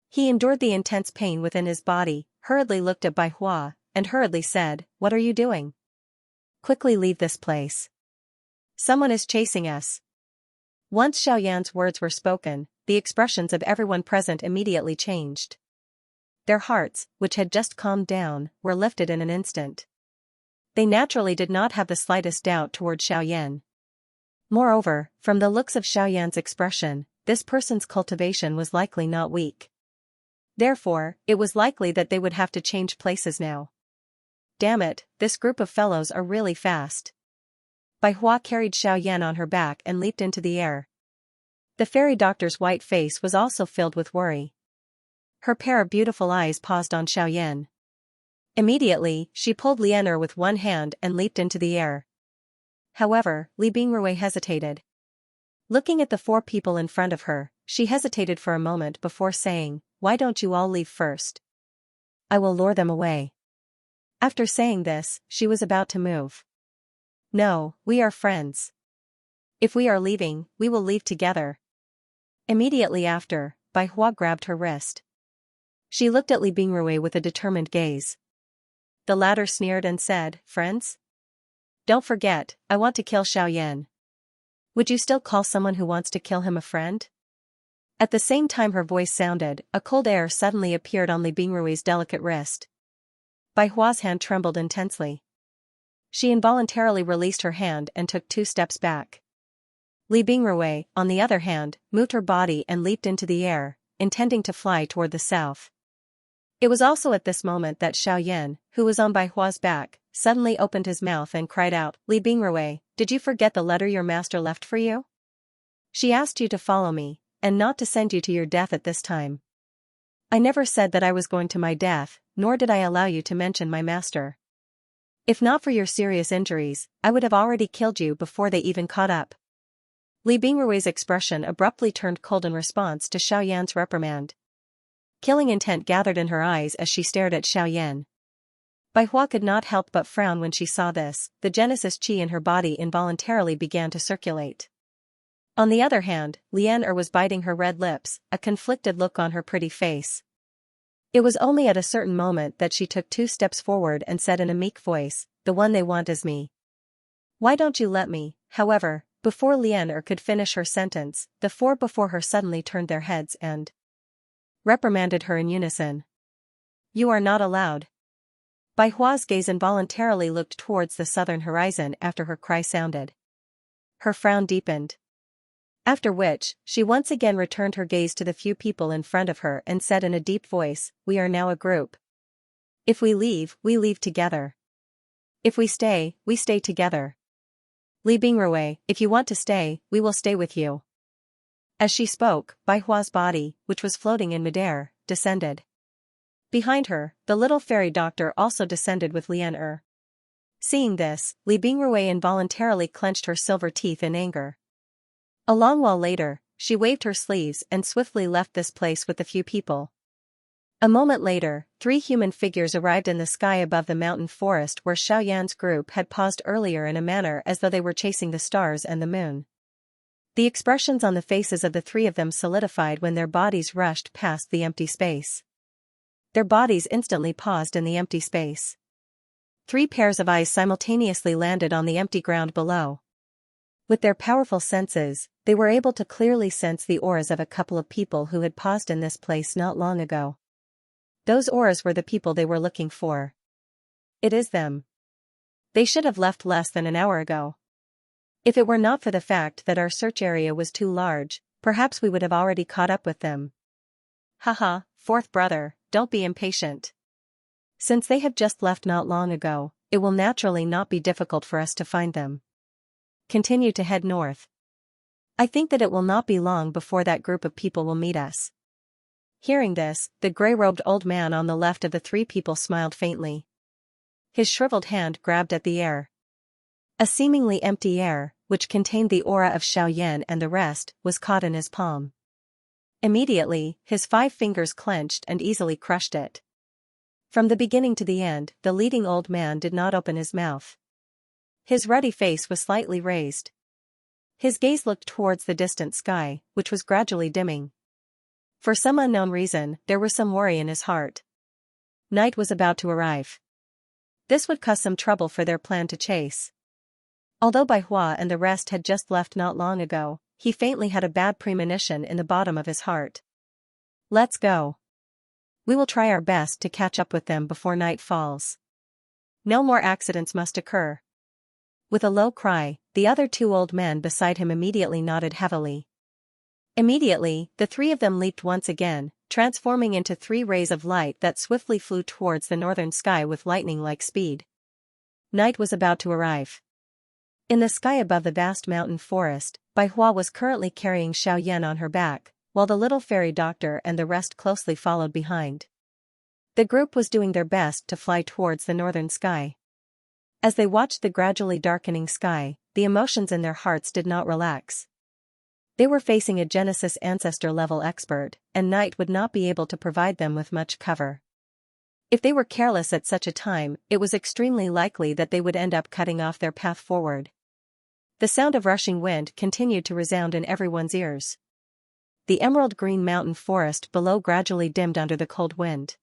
He endured the intense pain within his body, hurriedly looked at Bai Hua, and hurriedly said, "What are you doing? Quickly leave this place. Someone is chasing us." Once Xiao Yan's words were spoken, the expressions of everyone present immediately changed. Their hearts, which had just calmed down, were lifted in an instant. They naturally did not have the slightest doubt toward Xiao Yan. Moreover, from the looks of Xiao Yan's expression, this person's cultivation was likely not weak. Therefore, it was likely that they would have to change places now. Damn it, this group of fellows are really fast. Bai Hua carried Xiao Yan on her back and leaped into the air. The fairy doctor's white face was also filled with worry. Her pair of beautiful eyes paused on Xiao Yan. Immediately, she pulled Lian Er with one hand and leaped into the air. However, Li Bingrui hesitated. Looking at the 4 people in front of her, she hesitated for a moment before saying, "Why don't you all leave first? I will lure them away." After saying this, she was about to move. "No, we are friends. If we are leaving, we will leave together." Immediately after, Bai Hua grabbed her wrist. She looked at Li Bingrui with a determined gaze. The latter sneered and said, "Friends? Don't forget, I want to kill Xiaoyan. Would you still call someone who wants to kill him a friend?" At the same time her voice sounded, a cold air suddenly appeared on Li Bingrui's delicate wrist. Bai Hua's hand trembled intensely. She involuntarily released her hand and took 2 steps back. Li Bingrui, on the other hand, moved her body and leaped into the air, intending to fly toward the south. It was also at this moment that Xiaoyan, who was on Bai Hua's back, suddenly opened his mouth and cried out, "Li Bingrui, did you forget the letter your master left for you? She asked you to follow me, and not to send you to your death at this time. I never said that I was going to my death, nor did I allow you to mention my master. If not for your serious injuries, I would have already killed you before they even caught up." Li Bingrui's expression abruptly turned cold in response to Xiaoyan's reprimand. Killing intent gathered in her eyes as she stared at Xiaoyan. Bai Hua could not help but frown when she saw this. The Genesis Qi in her body involuntarily began to circulate. On the other hand, Lian was biting her red lips, a conflicted look on her pretty face. It was only at a certain moment that she took 2 steps forward and said in a meek voice, "The one they want is me. Why don't you let me?" However, before Lian could finish her sentence, the 4 before her suddenly turned their heads and reprimanded her in unison. "You are not allowed." Bai Hua's gaze involuntarily looked towards the southern horizon after her cry sounded. Her frown deepened. After which, she once again returned her gaze to the few people in front of her and said in a deep voice, "We are now a group. If we leave together. If we stay together. Li Bingrui, if you want to stay, we will stay with you." As she spoke, Bai Hua's body, which was floating in midair, descended. Behind her, the little fairy doctor also descended with Lian. Seeing this, Li Bingrui involuntarily clenched her silver teeth in anger. A long while later, she waved her sleeves and swiftly left this place with the few people. A moment later, 3 human figures arrived in the sky above the mountain forest where Xiaoyan's group had paused earlier in a manner as though they were chasing the stars and the moon. The expressions on the faces of the 3 of them solidified when their bodies rushed past the empty space. Their bodies instantly paused in the empty space. 3 pairs of eyes simultaneously landed on the empty ground below. With their powerful senses, they were able to clearly sense the auras of a couple of people who had paused in this place not long ago. Those auras were the people they were looking for. It is them. They should have left less than an hour ago. If it were not for the fact that our search area was too large, perhaps we would have already caught up with them. Haha, 4th brother, don't be impatient. Since they have just left not long ago, it will naturally not be difficult for us to find them. Continue to head north. I think that it will not be long before that group of people will meet us." Hearing this, the gray-robed old man on the left of the 3 people smiled faintly. His shriveled hand grabbed at the air. A seemingly empty air, which contained the aura of Xiaoyan and the rest, was caught in his palm. Immediately, his 5 fingers clenched and easily crushed it. From the beginning to the end, the leading old man did not open his mouth. His ruddy face was slightly raised. His gaze looked towards the distant sky, which was gradually dimming. For some unknown reason, there was some worry in his heart. Night was about to arrive. This would cause some trouble for their plan to chase. Although Bai Hua and the rest had just left not long ago, he faintly had a bad premonition in the bottom of his heart. "Let's go. We will try our best to catch up with them before night falls. No more accidents must occur." With a low cry, the other 2 old men beside him immediately nodded heavily. Immediately, the 3 of them leaped once again, transforming into 3 rays of light that swiftly flew towards the northern sky with lightning-like speed. Night was about to arrive. In the sky above the vast mountain forest, Bai Hua was currently carrying Xiaoyan on her back, while the little fairy doctor and the rest closely followed behind. The group was doing their best to fly towards the northern sky. As they watched the gradually darkening sky, the emotions in their hearts did not relax. They were facing a Genesis ancestor-level expert, and Night would not be able to provide them with much cover. If they were careless at such a time, it was extremely likely that they would end up cutting off their path forward. The sound of rushing wind continued to resound in everyone's ears. The emerald-green mountain forest below gradually dimmed under the cold wind.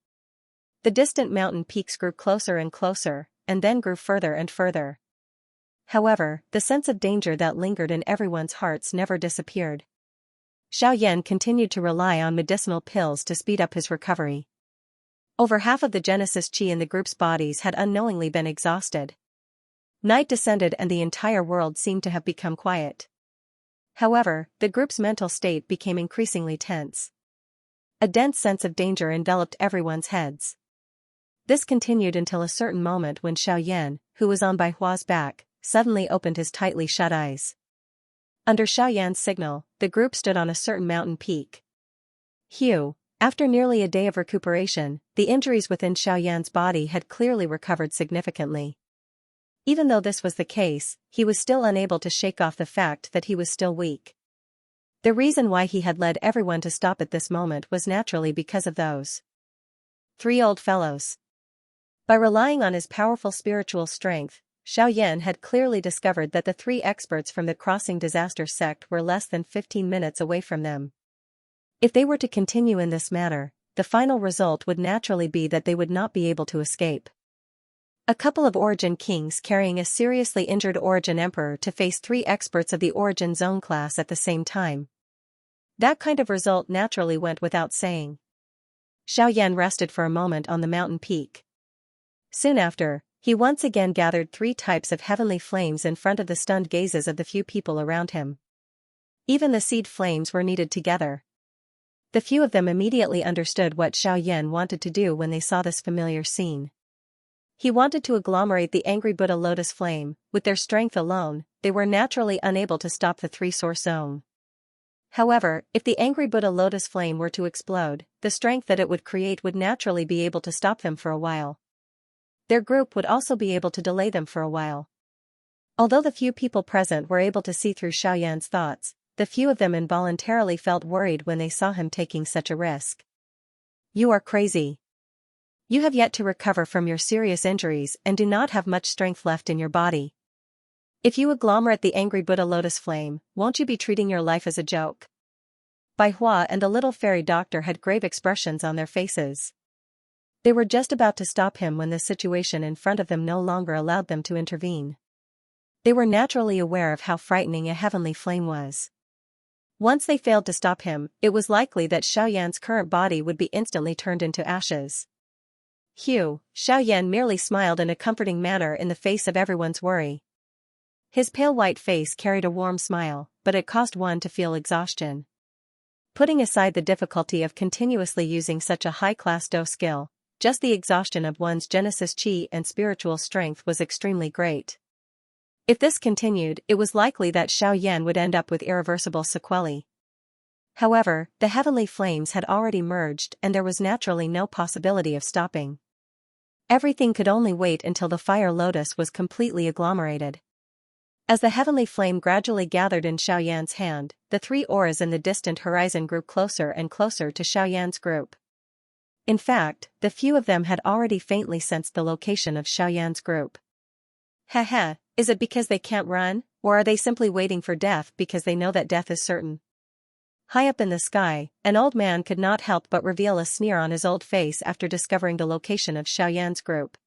The distant mountain peaks grew closer and closer, and then grew further and further. However, the sense of danger that lingered in everyone's hearts never disappeared. Xiaoyan continued to rely on medicinal pills to speed up his recovery. Over half of the Genesis Qi in the group's bodies had unknowingly been exhausted. Night descended and the entire world seemed to have become quiet. However, the group's mental state became increasingly tense. A dense sense of danger enveloped everyone's heads. This continued until a certain moment when Xiaoyan, who was on Baihua's back, suddenly opened his tightly shut eyes. Under Xiaoyan's signal, the group stood on a certain mountain peak. After nearly a day of recuperation, the injuries within Xiaoyan's body had clearly recovered significantly. Even though this was the case, he was still unable to shake off the fact that he was still weak. The reason why he had led everyone to stop at this moment was naturally because of those 3 old fellows. By relying on his powerful spiritual strength, Xiaoyan had clearly discovered that the 3 experts from the Crossing Disaster sect were less than 15 minutes away from them. If they were to continue in this manner, the final result would naturally be that they would not be able to escape. A couple of Origin Kings carrying a seriously injured Origin Emperor to face 3 experts of the Origin Zone class at the same time. That kind of result naturally went without saying. Xiaoyan rested for a moment on the mountain peak. Soon after, he once again gathered 3 types of heavenly flames in front of the stunned gazes of the few people around him. Even the seed flames were kneaded together. The few of them immediately understood what Xiaoyan wanted to do when they saw this familiar scene. He wanted to agglomerate the angry Buddha lotus flame. With their strength alone, they were naturally unable to stop the 3-source zone. However, if the angry Buddha lotus flame were to explode, the strength that it would create would naturally be able to stop them for a while. Their group would also be able to delay them for a while. Although the few people present were able to see through Xiaoyan's thoughts, the few of them involuntarily felt worried when they saw him taking such a risk. You are crazy. You have yet to recover from your serious injuries and do not have much strength left in your body. If you agglomerate the angry Buddha lotus flame, won't you be treating your life as a joke? Baihua and the little fairy doctor had grave expressions on their faces. They were just about to stop him when the situation in front of them no longer allowed them to intervene. They were naturally aware of how frightening a heavenly flame was. Once they failed to stop him, it was likely that Xiaoyan's current body would be instantly turned into ashes. Xiaoyan merely smiled in a comforting manner in the face of everyone's worry. His pale white face carried a warm smile, but it caused one to feel exhaustion. Putting aside the difficulty of continuously using such a high-class Do skill, just the exhaustion of one's Genesis Qi and spiritual strength was extremely great. If this continued, it was likely that Xiaoyan would end up with irreversible sequelae. However, the heavenly flames had already merged and there was naturally no possibility of stopping. Everything could only wait until the fire lotus was completely agglomerated. As the heavenly flame gradually gathered in Xiaoyan's hand, the 3 auras in the distant horizon grew closer and closer to Xiaoyan's group. In fact, the few of them had already faintly sensed the location of Xiaoyan's group. Is it because they can't run, or are they simply waiting for death because they know that death is certain? High up in the sky, an old man could not help but reveal a sneer on his old face after discovering the location of Xiaoyan's group.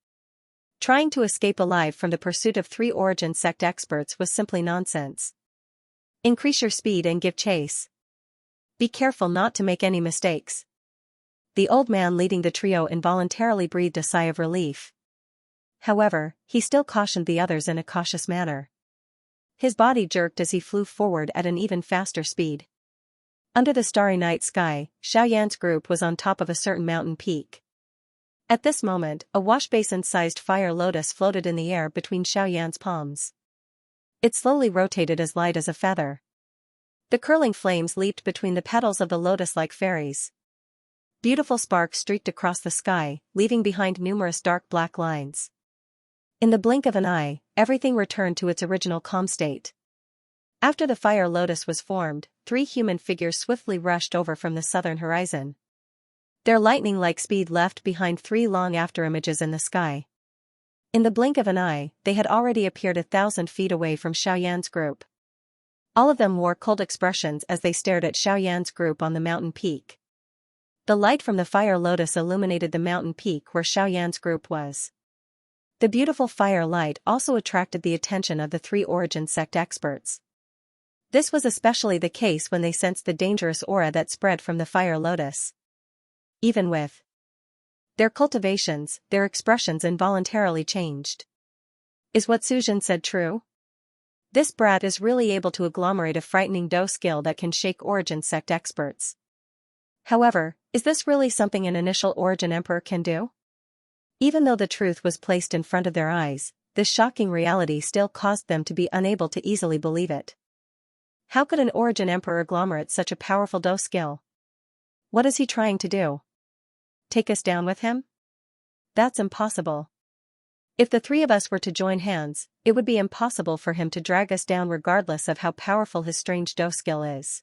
Trying to escape alive from the pursuit of 3 origin sect experts was simply nonsense. Increase your speed and give chase. Be careful not to make any mistakes. The old man leading the trio involuntarily breathed a sigh of relief. However, he still cautioned the others in a cautious manner. His body jerked as he flew forward at an even faster speed. Under the starry night sky, Xiaoyan's group was on top of a certain mountain peak. At this moment, a washbasin-sized fire lotus floated in the air between Xiaoyan's palms. It slowly rotated as light as a feather. The curling flames leaped between the petals of the lotus like fairies. Beautiful sparks streaked across the sky, leaving behind numerous dark black lines. In the blink of an eye, everything returned to its original calm state. After the fire lotus was formed, 3 human figures swiftly rushed over from the southern horizon. Their lightning-like speed left behind 3 long afterimages in the sky. In the blink of an eye, they had already appeared 1,000 feet away from Xiaoyan's group. All of them wore cold expressions as they stared at Xiaoyan's group on the mountain peak. The light from the fire lotus illuminated the mountain peak where Xiaoyan's group was. The beautiful fire light also attracted the attention of the 3 origin sect experts. This was especially the case when they sensed the dangerous aura that spread from the fire lotus. Even with their cultivations, their expressions involuntarily changed. Is what Suzhen said true? This brat is really able to agglomerate a frightening dose skill that can shake origin sect experts. However, is this really something an initial origin emperor can do? Even though the truth was placed in front of their eyes, this shocking reality still caused them to be unable to easily believe it. How could an origin emperor agglomerate such a powerful dose skill? What is he trying to do? Take us down with him? That's impossible. If the 3 of us were to join hands, it would be impossible for him to drag us down regardless of how powerful his strange dose skill is.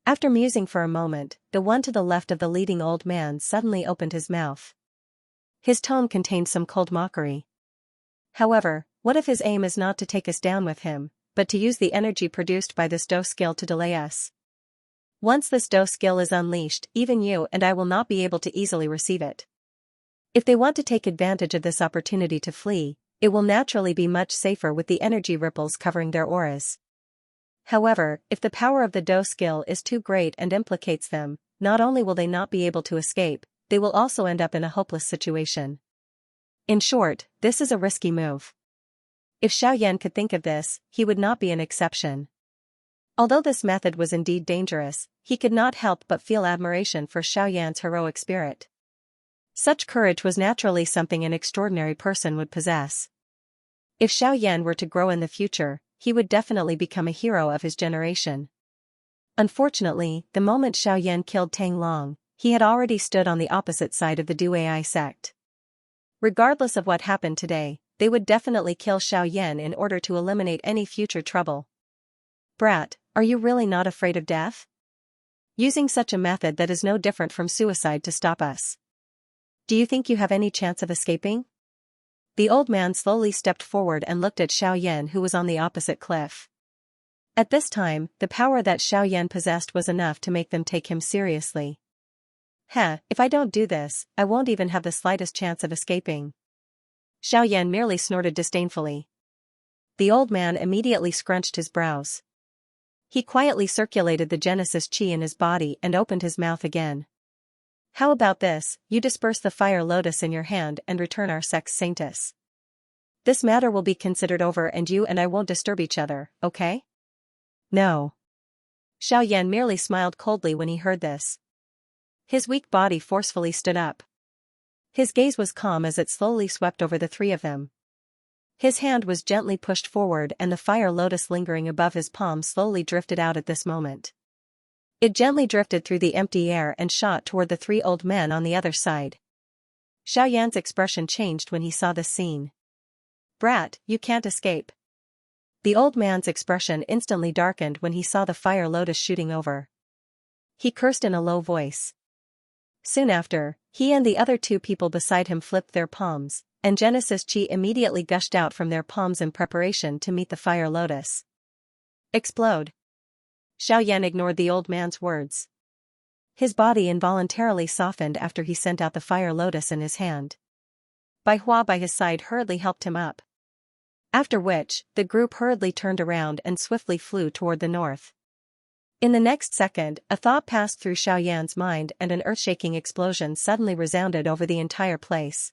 After musing for a moment, the one to the left of the leading old man suddenly opened his mouth. His tone contained some cold mockery. However, what if his aim is not to take us down with him, but to use the energy produced by this dose skill to delay us? Once this dose skill is unleashed, even you and I will not be able to easily receive it. If they want to take advantage of this opportunity to flee, it will naturally be much safer with the energy ripples covering their auras. However, if the power of the dose skill is too great and implicates them, not only will they not be able to escape, they will also end up in a hopeless situation. In short, this is a risky move. If Xiaoyan could think of this, he would not be an exception. Although this method was indeed dangerous, he could not help but feel admiration for Xiaoyan's heroic spirit. Such courage was naturally something an extraordinary person would possess. If Xiaoyan were to grow in the future, he would definitely become a hero of his generation. Unfortunately, the moment Xiaoyan killed Tang Long, he had already stood on the opposite side of the Duai sect. Regardless of what happened today, they would definitely kill Xiaoyan in order to eliminate any future trouble. Brat, are you really not afraid of death? Using such a method that is no different from suicide to stop us. Do you think you have any chance of escaping? The old man slowly stepped forward and looked at Xiaoyan, who was on the opposite cliff. At this time, the power that Xiaoyan possessed was enough to make them take him seriously. If I don't do this, I won't even have the slightest chance of escaping. Xiaoyan merely snorted disdainfully. The old man immediately scrunched his brows. He quietly circulated the Genesis chi in his body and opened his mouth again. How about this, you disperse the fire lotus in your hand and return our sex sanctus. This matter will be considered over and you and I won't disturb each other, okay? No. Xiaoyan merely smiled coldly when he heard this. His weak body forcefully stood up. His gaze was calm as it slowly swept over the 3 of them. His hand was gently pushed forward and the fire lotus lingering above his palm slowly drifted out at this moment. It gently drifted through the empty air and shot toward the 3 old men on the other side. Xiaoyan's expression changed when he saw this scene. Brat, you can't escape. The old man's expression instantly darkened when he saw the fire lotus shooting over. He cursed in a low voice. Soon after, he and the other 2 people beside him flipped their palms, and Genesis chi immediately gushed out from their palms in preparation to meet the fire lotus. Explode. Xiaoyan ignored the old man's words. His body involuntarily softened after he sent out the fire lotus in his hand. Bai Hua by his side hurriedly helped him up. After which, the group hurriedly turned around and swiftly flew toward the north. In the next second, a thought passed through Xiaoyan's mind and an earth-shaking explosion suddenly resounded over the entire place.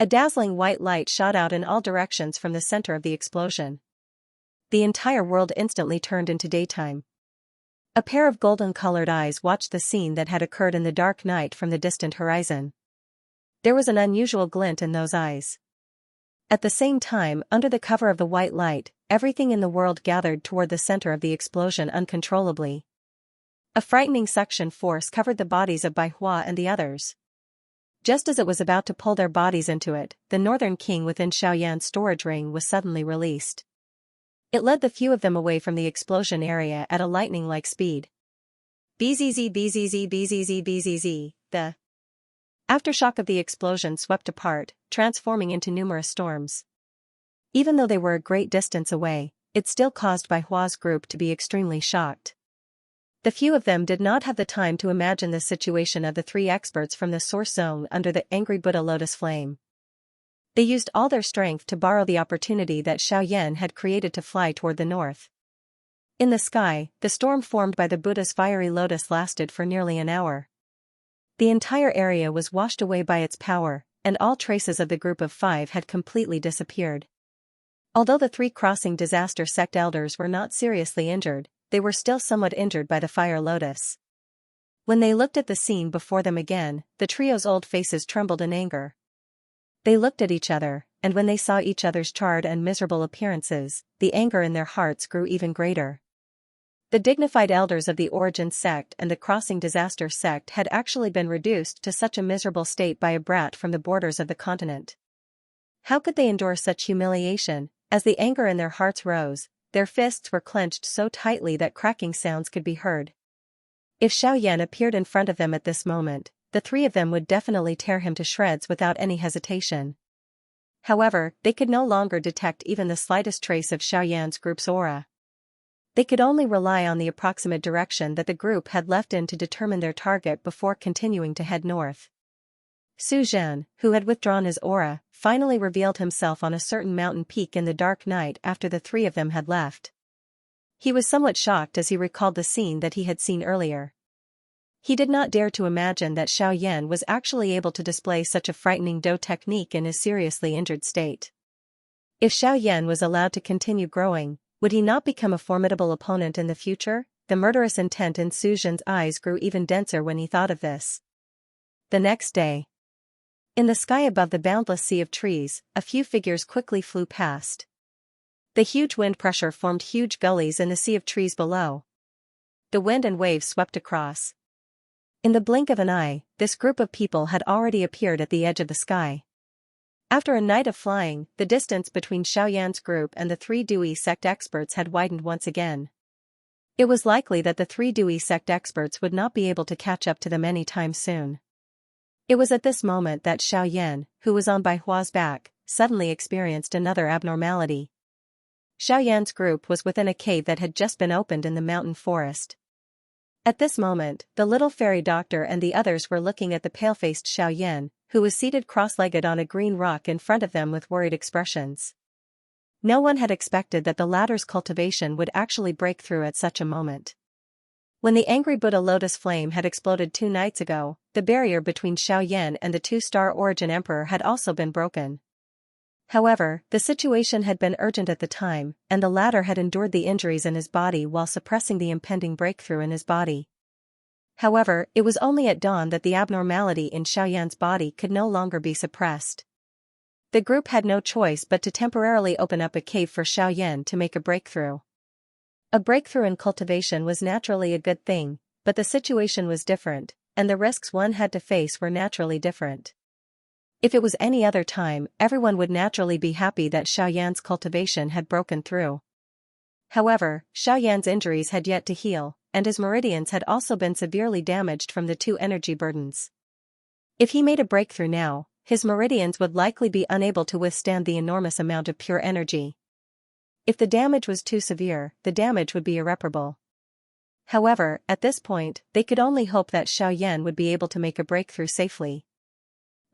A dazzling white light shot out in all directions from the center of the explosion. The entire world instantly turned into daytime. A pair of golden-colored eyes watched the scene that had occurred in the dark night from the distant horizon. There was an unusual glint in those eyes. At the same time, under the cover of the white light, everything in the world gathered toward the center of the explosion uncontrollably. A frightening suction force covered the bodies of Bai Hua and the others. Just as it was about to pull their bodies into it, the Northern King within Xiaoyan's storage ring was suddenly released. It led the few of them away from the explosion area at a lightning-like speed. Bzz bzz bzz bzz, the aftershock of the explosion swept apart, transforming into numerous storms. Even though they were a great distance away, it still caused Bai Hua's group to be extremely shocked. The few of them did not have the time to imagine the situation of the three experts from the source zone under the angry Buddha lotus flame. They used all their strength to borrow the opportunity that Xiaoyan had created to fly toward the north. In the sky, the storm formed by the Buddha's fiery lotus lasted for nearly an hour. The entire area was washed away by its power, and all traces of the group of five had completely disappeared. Although the three crossing disaster sect elders were not seriously injured, they were still somewhat injured by the fire lotus. When they looked at the scene before them again, the trio's old faces trembled in anger. They looked at each other, and when they saw each other's charred and miserable appearances, the anger in their hearts grew even greater. The dignified elders of the Origin sect and the Crossing Disaster sect had actually been reduced to such a miserable state by a brat from the borders of the continent. How could they endure such humiliation? As the anger in their hearts rose, their fists were clenched so tightly that cracking sounds could be heard. If Xiaoyan appeared in front of them at this moment, the three of them would definitely tear him to shreds without any hesitation. However, they could no longer detect even the slightest trace of Xiaoyan's group's aura. They could only rely on the approximate direction that the group had left in to determine their target before continuing to head north. Su Zhan, who had withdrawn his aura, finally revealed himself on a certain mountain peak in the dark night after the three of them had left. He was somewhat shocked as he recalled the scene that he had seen earlier. He did not dare to imagine that Xiaoyan was actually able to display such a frightening Do technique in his seriously injured state. If Xiaoyan was allowed to continue growing, would he not become a formidable opponent in the future? The murderous intent in Su Zhan's eyes grew even denser when he thought of this. The next day, in the sky above the boundless sea of trees, a few figures quickly flew past. The huge wind pressure formed huge gullies in the sea of trees below. The wind and waves swept across. In the blink of an eye, this group of people had already appeared at the edge of the sky. After a night of flying, the distance between Xiaoyan's group and the three Dui sect experts had widened once again. It was likely that the three Dui sect experts would not be able to catch up to them any time soon. It was at this moment that Xiaoyan, who was on Bai Hua's back, suddenly experienced another abnormality. Xiaoyan's group was within a cave that had just been opened in the mountain forest. At this moment, the little fairy doctor and the others were looking at the pale-faced Xiaoyan, who was seated cross-legged on a green rock in front of them with worried expressions. No one had expected that the latter's cultivation would actually break through at such a moment. When the angry Buddha lotus flame had exploded 2 nights ago, the barrier between Xiaoyan and the two-star Origin Emperor had also been broken. However, the situation had been urgent at the time, and the latter had endured the injuries in his body while suppressing the impending breakthrough in his body. However, it was only at dawn that the abnormality in Xiaoyan's body could no longer be suppressed. The group had no choice but to temporarily open up a cave for Xiaoyan to make a breakthrough. A breakthrough in cultivation was naturally a good thing, but the situation was different, and the risks one had to face were naturally different. If it was any other time, everyone would naturally be happy that Xiaoyan's cultivation had broken through. However, Xiaoyan's injuries had yet to heal, and his meridians had also been severely damaged from the 2 energy burdens. If he made a breakthrough now, his meridians would likely be unable to withstand the enormous amount of pure energy. If the damage was too severe, the damage would be irreparable. However, at this point, they could only hope that Xiaoyan would be able to make a breakthrough safely.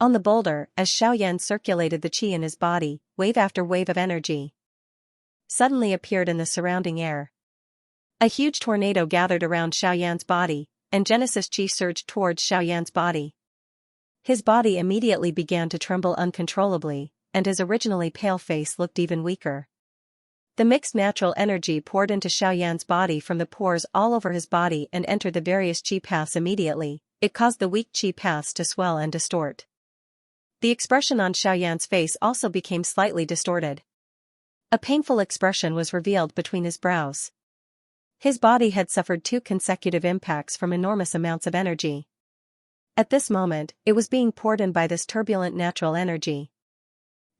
On the boulder, as Xiaoyan circulated the qi in his body, wave after wave of energy suddenly appeared in the surrounding air. A huge tornado gathered around Xiaoyan's body, and Genesis qi surged towards Xiaoyan's body. His body immediately began to tremble uncontrollably, and his originally pale face looked even weaker. The mixed natural energy poured into Xiaoyan's body from the pores all over his body and entered the various qi paths immediately. It caused the weak qi paths to swell and distort. The expression on Xiaoyan's face also became slightly distorted. A painful expression was revealed between his brows. His body had suffered 2 consecutive impacts from enormous amounts of energy. At this moment, it was being poured in by this turbulent natural energy.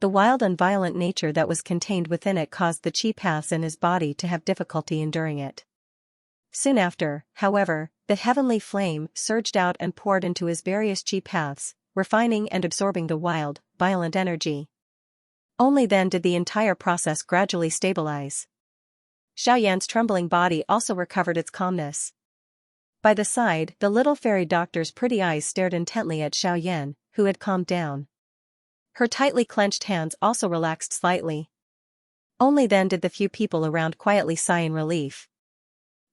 The wild and violent nature that was contained within it caused the chi paths in his body to have difficulty enduring it. Soon after, however, the heavenly flame surged out and poured into his various chi paths, refining and absorbing the wild, violent energy. Only then did the entire process gradually stabilize. Xiaoyan's trembling body also recovered its calmness. By the side, the little fairy doctor's pretty eyes stared intently at Xiaoyan, who had calmed down. Her tightly clenched hands also relaxed slightly. Only then did the few people around quietly sigh in relief.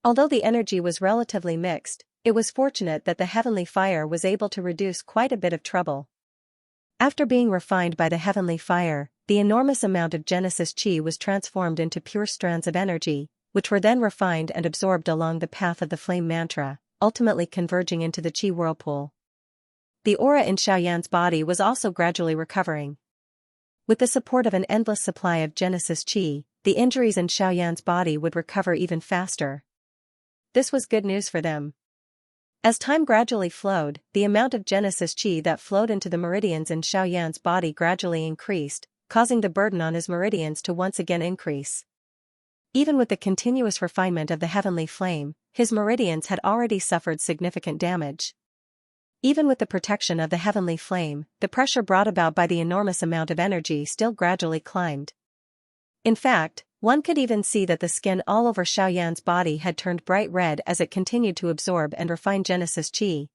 Although the energy was relatively mixed, it was fortunate that the heavenly fire was able to reduce quite a bit of trouble. After being refined by the heavenly fire, the enormous amount of Genesis Chi was transformed into pure strands of energy, which were then refined and absorbed along the path of the flame mantra, ultimately converging into the Chi whirlpool. The aura in Xiaoyan's body was also gradually recovering. With the support of an endless supply of Genesis Chi, the injuries in Xiaoyan's body would recover even faster. This was good news for them. As time gradually flowed, the amount of Genesis Chi that flowed into the meridians in Xiaoyan's body gradually increased, causing the burden on his meridians to once again increase. Even with the continuous refinement of the heavenly flame, his meridians had already suffered significant damage. Even with the protection of the heavenly flame, the pressure brought about by the enormous amount of energy still gradually climbed. In fact, one could even see that the skin all over Xiaoyan's body had turned bright red as it continued to absorb and refine Genesis Chi.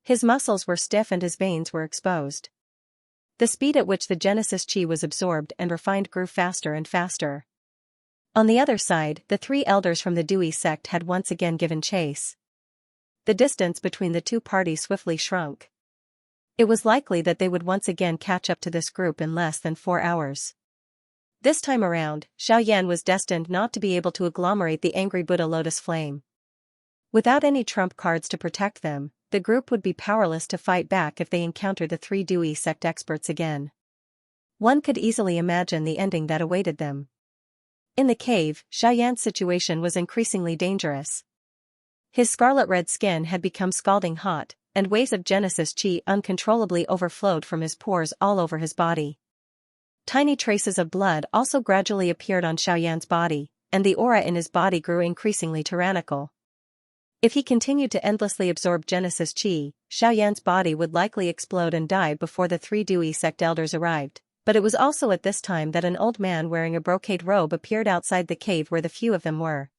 His muscles were stiff and his veins were exposed. The speed at which the Genesis Chi was absorbed and refined grew faster and faster. On the other side, the three elders from the Dewey sect had once again given chase. The distance between the two parties swiftly shrunk. It was likely that they would once again catch up to this group in less than 4 hours. This time around, Xiaoyan was destined not to be able to agglomerate the angry Buddha lotus flame. Without any trump cards to protect them, the group would be powerless to fight back if they encountered the three Dewey sect experts again. One could easily imagine the ending that awaited them. In the cave, Xiaoyan's situation was increasingly dangerous. His scarlet-red skin had become scalding hot, and waves of Genesis Chi uncontrollably overflowed from his pores all over his body. Tiny traces of blood also gradually appeared on Xiaoyan's body, and the aura in his body grew increasingly tyrannical. If he continued to endlessly absorb Genesis Chi, Xiaoyan's body would likely explode and die before the three Dewey sect elders arrived, but it was also at this time that an old man wearing a brocade robe appeared outside the cave where the few of them were.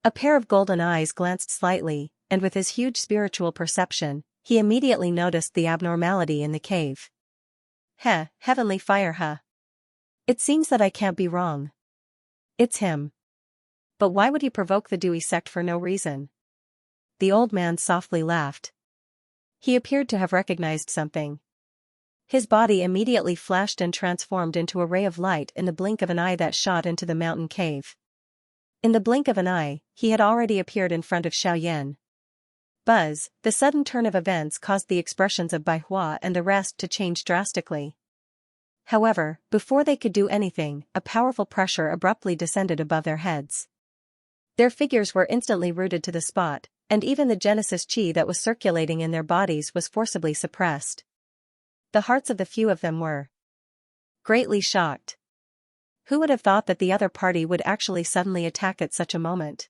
A pair of golden eyes glanced slightly, and with his huge spiritual perception, he immediately noticed the abnormality in the cave. Heavenly fire, It seems that I can't be wrong. It's him. But why would he provoke the Dewey sect for no reason? The old man softly laughed. He appeared to have recognized something. His body immediately flashed and transformed into a ray of light in the blink of an eye that shot into the mountain cave. In the blink of an eye, he had already appeared in front of Xiaoyan. Buzz, the sudden turn of events caused the expressions of Bai Hua and the rest to change drastically. However, before they could do anything, a powerful pressure abruptly descended above their heads. Their figures were instantly rooted to the spot, and even the Genesis Chi that was circulating in their bodies was forcibly suppressed. The hearts of the few of them were greatly shocked. Who would have thought that the other party would actually suddenly attack at such a moment?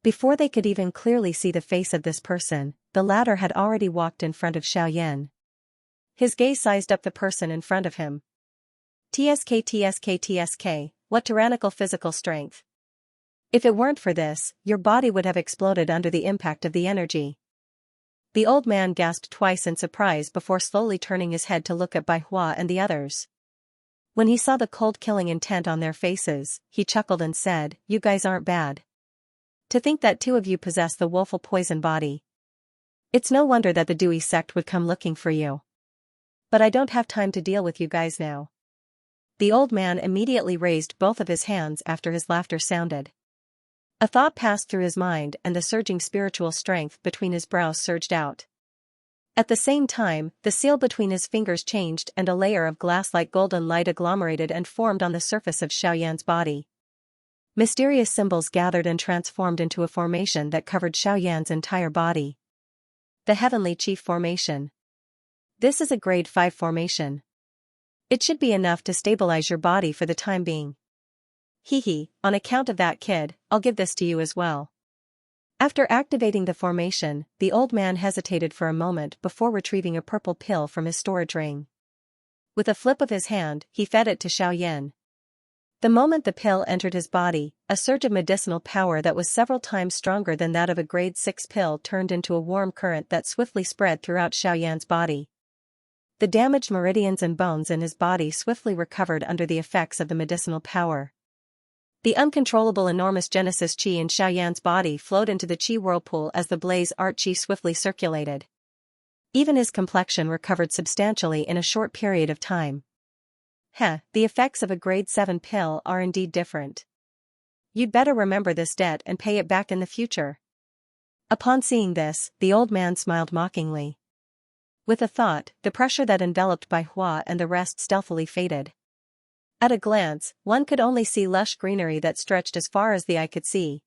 Before they could even clearly see the face of this person, the latter had already walked in front of Xiaoyan. His gaze sized up the person in front of him. TSK, what tyrannical physical strength. If it weren't for this, your body would have exploded under the impact of the energy. The old man gasped twice in surprise before slowly turning his head to look at Bai Hua and the others. When he saw the cold killing intent on their faces, he chuckled and said, "You guys aren't bad. To think that 2 of you possess the woeful poison body. It's no wonder that the Dewey sect would come looking for you. But I don't have time to deal with you guys now." The old man immediately raised both of his hands after his laughter sounded. A thought passed through his mind and the surging spiritual strength between his brows surged out. At the same time, the seal between his fingers changed and a layer of glass-like golden light agglomerated and formed on the surface of Xiaoyan's body. Mysterious symbols gathered and transformed into a formation that covered Xiaoyan's entire body. The Heavenly Chief Formation. This is a grade 5 formation. It should be enough to stabilize your body for the time being. Hehe, on account of that kid, I'll give this to you as well. After activating the formation, the old man hesitated for a moment before retrieving a purple pill from his storage ring. With a flip of his hand, he fed it to Xiaoyan. The moment the pill entered his body, a surge of medicinal power that was several times stronger than that of a grade 6 pill turned into a warm current that swiftly spread throughout Xiaoyan's body. The damaged meridians and bones in his body swiftly recovered under the effects of the medicinal power. The uncontrollable enormous Genesis Qi in Xiaoyan's body flowed into the Qi whirlpool as the blaze art Qi swiftly circulated. Even his complexion recovered substantially in a short period of time. The effects of a grade 7 pill are indeed different. You'd better remember this debt and pay it back in the future. Upon seeing this, the old man smiled mockingly. With a thought, the pressure that enveloped Bai Hua and the rest stealthily faded. At a glance, one could only see lush greenery that stretched as far as the eye could see.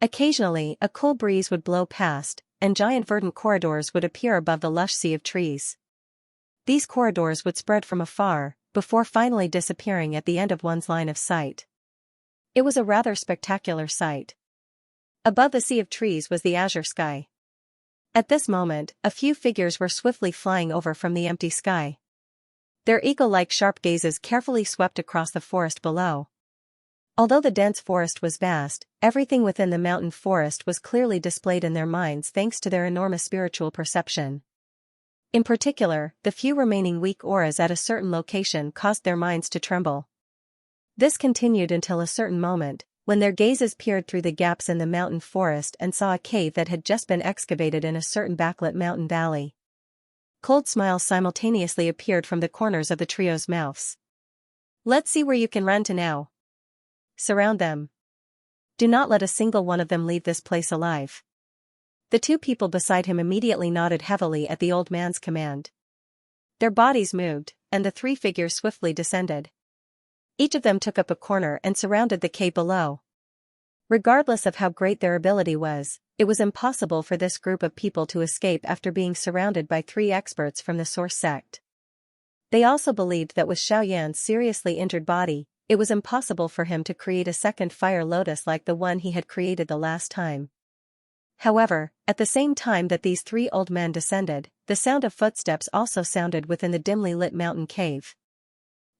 Occasionally, a cool breeze would blow past, and giant verdant corridors would appear above the lush sea of trees. These corridors would spread from afar, before finally disappearing at the end of one's line of sight. It was a rather spectacular sight. Above the sea of trees was the azure sky. At this moment, a few figures were swiftly flying over from the empty sky. Their eagle-like sharp gazes carefully swept across the forest below. Although the dense forest was vast, everything within the mountain forest was clearly displayed in their minds thanks to their enormous spiritual perception. In particular, the few remaining weak auras at a certain location caused their minds to tremble. This continued until a certain moment, when their gazes peered through the gaps in the mountain forest and saw a cave that had just been excavated in a certain backlit mountain valley. Cold smiles simultaneously appeared from the corners of the trio's mouths. Let's see where you can run to now. Surround them. Do not let a single one of them leave this place alive. The two people beside him immediately nodded heavily at the old man's command. Their bodies moved, and the three figures swiftly descended. Each of them took up a corner and surrounded the cave below. Regardless of how great their ability was, it was impossible for this group of people to escape after being surrounded by three experts from the Source sect. They also believed that with Xiaoyan's seriously injured body, it was impossible for him to create a second fire lotus like the one he had created the last time. However, at the same time that these three old men descended, the sound of footsteps also sounded within the dimly lit mountain cave.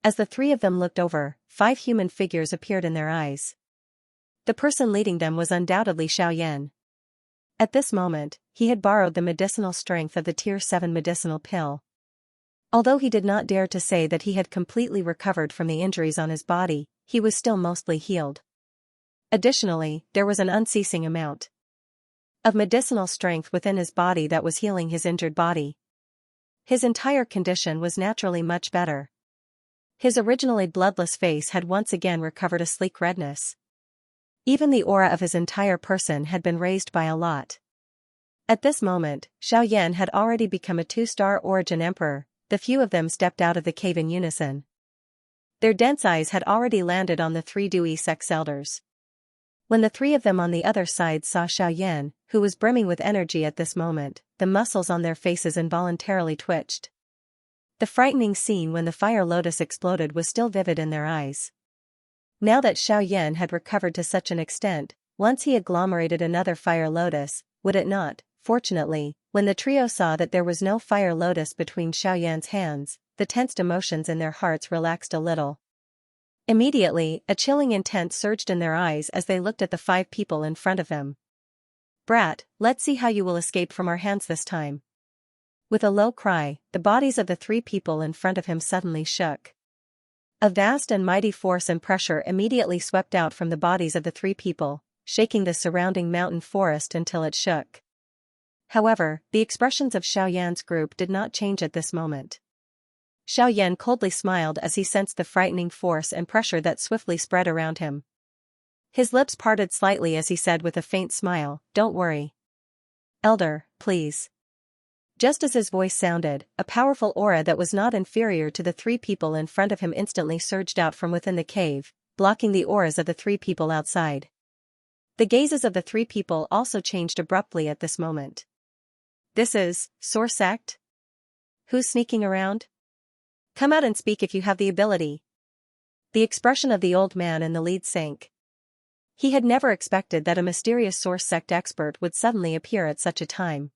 As the three of them looked over, 5 human figures appeared in their eyes. The person leading them was undoubtedly Xiaoyan. At this moment, he had borrowed the medicinal strength of the Tier 7 medicinal pill. Although he did not dare to say that he had completely recovered from the injuries on his body, he was still mostly healed. Additionally, there was an unceasing amount of medicinal strength within his body that was healing his injured body. His entire condition was naturally much better. His originally bloodless face had once again recovered a sleek redness. Even the aura of his entire person had been raised by a lot. At this moment, Xiaoyan had already become a 2-star origin emperor. The few of them stepped out of the cave in unison. Their dense eyes had already landed on the 3 Dui sex elders. When the 3 of them on the other side saw Xiaoyan, who was brimming with energy at this moment, the muscles on their faces involuntarily twitched. The frightening scene when the fire lotus exploded was still vivid in their eyes. Now that Xiaoyan had recovered to such an extent, once he agglomerated another fire lotus, would it not? Fortunately, when the trio saw that there was no fire lotus between Xiaoyan's hands, the tensed emotions in their hearts relaxed a little. Immediately, a chilling intent surged in their eyes as they looked at the 5 people in front of them. Brat, let's see how you will escape from our hands this time. With a low cry, the bodies of the 3 people in front of him suddenly shook. A vast and mighty force and pressure immediately swept out from the bodies of the 3 people, shaking the surrounding mountain forest until it shook. However, the expressions of Xiaoyan's group did not change at this moment. Xiaoyan coldly smiled as he sensed the frightening force and pressure that swiftly spread around him. His lips parted slightly as he said with a faint smile, "Don't worry. Elder, please." Just as his voice sounded, a powerful aura that was not inferior to the 3 people in front of him instantly surged out from within the cave, blocking the auras of the 3 people outside. The gazes of the 3 people also changed abruptly at this moment. This is, Source Sect? Who's sneaking around? Come out and speak if you have the ability. The expression of the old man in the lead sank. He had never expected that a mysterious Source Sect expert would suddenly appear at such a time.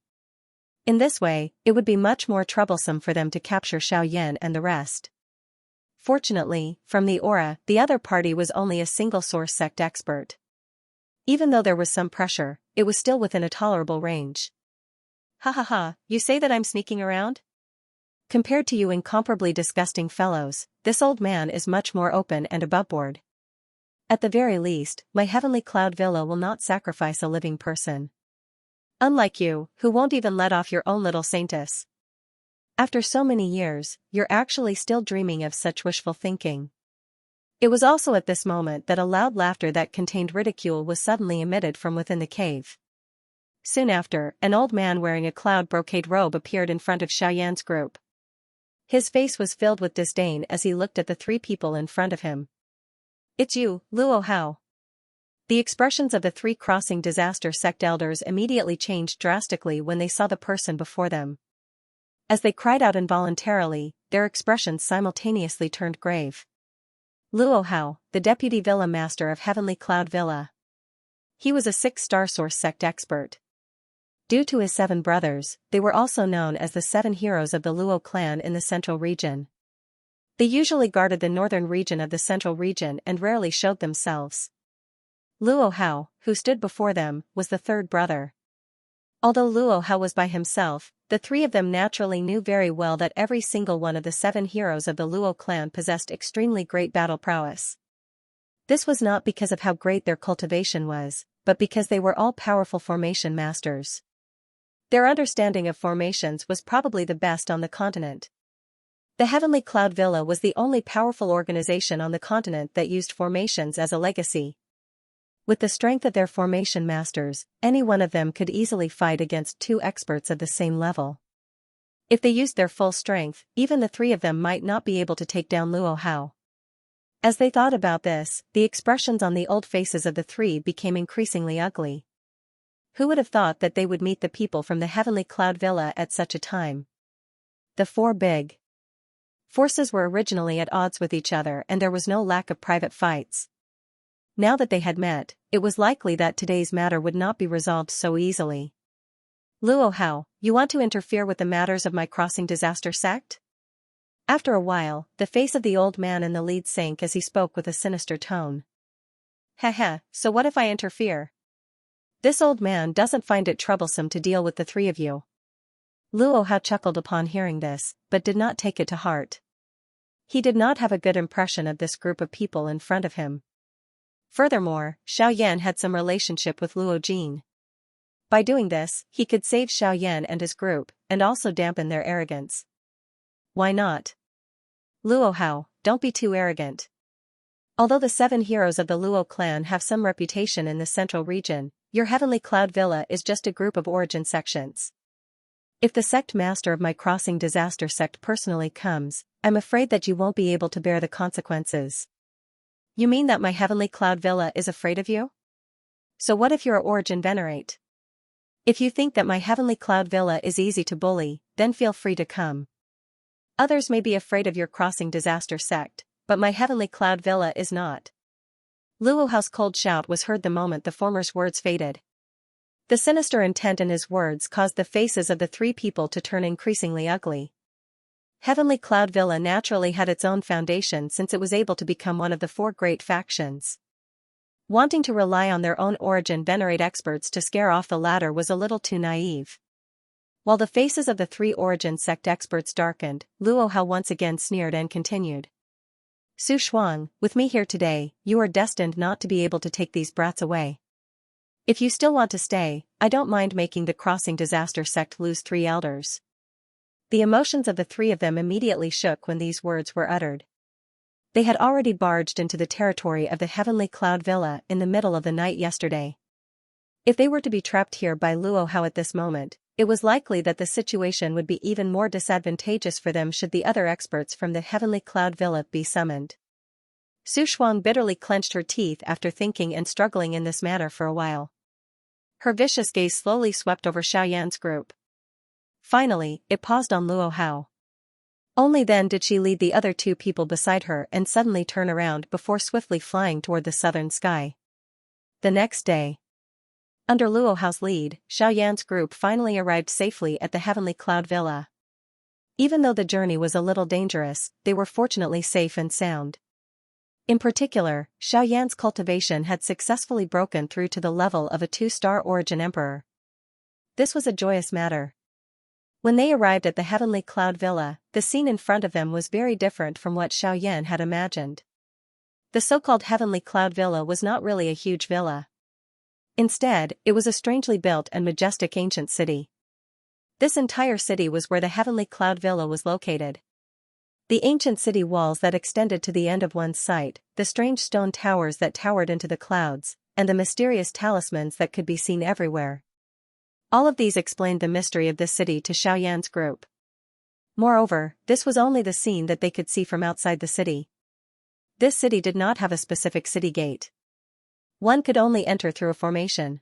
In this way, it would be much more troublesome for them to capture Xiaoyan and the rest. Fortunately, from the aura, the other party was only a single Source Sect expert. Even though there was some pressure, it was still within a tolerable range. Ha ha ha, you say that I'm sneaking around? Compared to you incomparably disgusting fellows, this old man is much more open and aboveboard. At the very least, my heavenly cloud villa will not sacrifice a living person. Unlike you, who won't even let off your own little saintess. After so many years, you're actually still dreaming of such wishful thinking. It was also at this moment that a loud laughter that contained ridicule was suddenly emitted from within the cave. Soon after, an old man wearing a cloud brocade robe appeared in front of Xiaoyan's group. His face was filled with disdain as he looked at the three people in front of him. It's you, Luo Hao. The expressions of the three crossing disaster sect elders immediately changed drastically when they saw the person before them. As they cried out involuntarily, their expressions simultaneously turned grave. Luo Hao, the deputy villa master of Heavenly Cloud Villa. He was a 6-star Source Sect expert. Due to his 7 brothers, they were also known as the 7 heroes of the Luo clan in the central region. They usually guarded the northern region of the central region and rarely showed themselves. Luo Hao, who stood before them, was the 3rd brother. Although Luo Hao was by himself, the 3 of them naturally knew very well that every single one of the 7 heroes of the Luo clan possessed extremely great battle prowess. This was not because of how great their cultivation was, but because they were all powerful formation masters. Their understanding of formations was probably the best on the continent. The Heavenly Cloud Villa was the only powerful organization on the continent that used formations as a legacy. With the strength of their formation masters, any one of them could easily fight against 2 experts of the same level. If they used their full strength, even the 3 of them might not be able to take down Luo Hao. As they thought about this, the expressions on the old faces of the 3 became increasingly ugly. Who would have thought that they would meet the people from the Heavenly Cloud Villa at such a time? The 4 big forces were originally at odds with each other and there was no lack of private fights. Now that they had met, it was likely that today's matter would not be resolved so easily. Luo Hao, you want to interfere with the matters of my crossing disaster sect? After a while, the face of the old man in the lead sank as he spoke with a sinister tone. Heh, so what if I interfere? This old man doesn't find it troublesome to deal with the 3 of you. Luo Hao chuckled upon hearing this, but did not take it to heart. He did not have a good impression of this group of people in front of him. Furthermore, Xiaoyan had some relationship with Luo Jin. By doing this, he could save Xiaoyan and his group, and also dampen their arrogance. Why not? Luo Hao, don't be too arrogant. Although the 7 heroes of the Luo clan have some reputation in the central region, your Heavenly Cloud Villa is just a group of origin sections. If the sect master of my crossing disaster sect personally comes, I'm afraid that you won't be able to bear the consequences. You mean that my Heavenly Cloud Villa is afraid of you? So what if you're a origin venerate? If you think that my Heavenly Cloud Villa is easy to bully, then feel free to come. Others may be afraid of your crossing disaster sect, but my Heavenly Cloud Villa is not. Luo Hao's cold shout was heard the moment the former's words faded. The sinister intent in his words caused the faces of the 3 people to turn increasingly ugly. Heavenly Cloud Villa naturally had its own foundation since it was able to become one of the 4 great factions. Wanting to rely on their own origin venerate experts to scare off the latter was a little too naive. While the faces of the 3 origin sect experts darkened, Luo Hao once again sneered and continued. Su Shuang, with me here today, you are destined not to be able to take these brats away. If you still want to stay, I don't mind making the crossing disaster sect lose 3 elders. The emotions of the 3 of them immediately shook when these words were uttered. They had already barged into the territory of the Heavenly Cloud Villa in the middle of the night yesterday. If they were to be trapped here by Luo Hao at this moment, it was likely that the situation would be even more disadvantageous for them should the other experts from the Heavenly Cloud Villa be summoned. Su Shuang bitterly clenched her teeth after thinking and struggling in this manner for a while. Her vicious gaze slowly swept over Xiaoyan's group. Finally, it paused on Luo Hao. Only then did she lead the other two people beside her and suddenly turn around before swiftly flying toward the southern sky. The next day, under Luo Hao's lead, Xiaoyan's group finally arrived safely at the Heavenly Cloud Villa. Even though the journey was a little dangerous, they were fortunately safe and sound. In particular, Xiaoyan's cultivation had successfully broken through to the level of a 2-star origin emperor. This was a joyous matter. When they arrived at the Heavenly Cloud Villa, the scene in front of them was very different from what Xiaoyan had imagined. The so-called Heavenly Cloud Villa was not really a huge villa. Instead, it was a strangely built and majestic ancient city. This entire city was where the Heavenly Cloud Villa was located. The ancient city walls that extended to the end of one's sight, the strange stone towers that towered into the clouds, and the mysterious talismans that could be seen everywhere. All of these explained the mystery of this city to Xiaoyan's group. Moreover, this was only the scene that they could see from outside the city. This city did not have a specific city gate. One could only enter through a formation.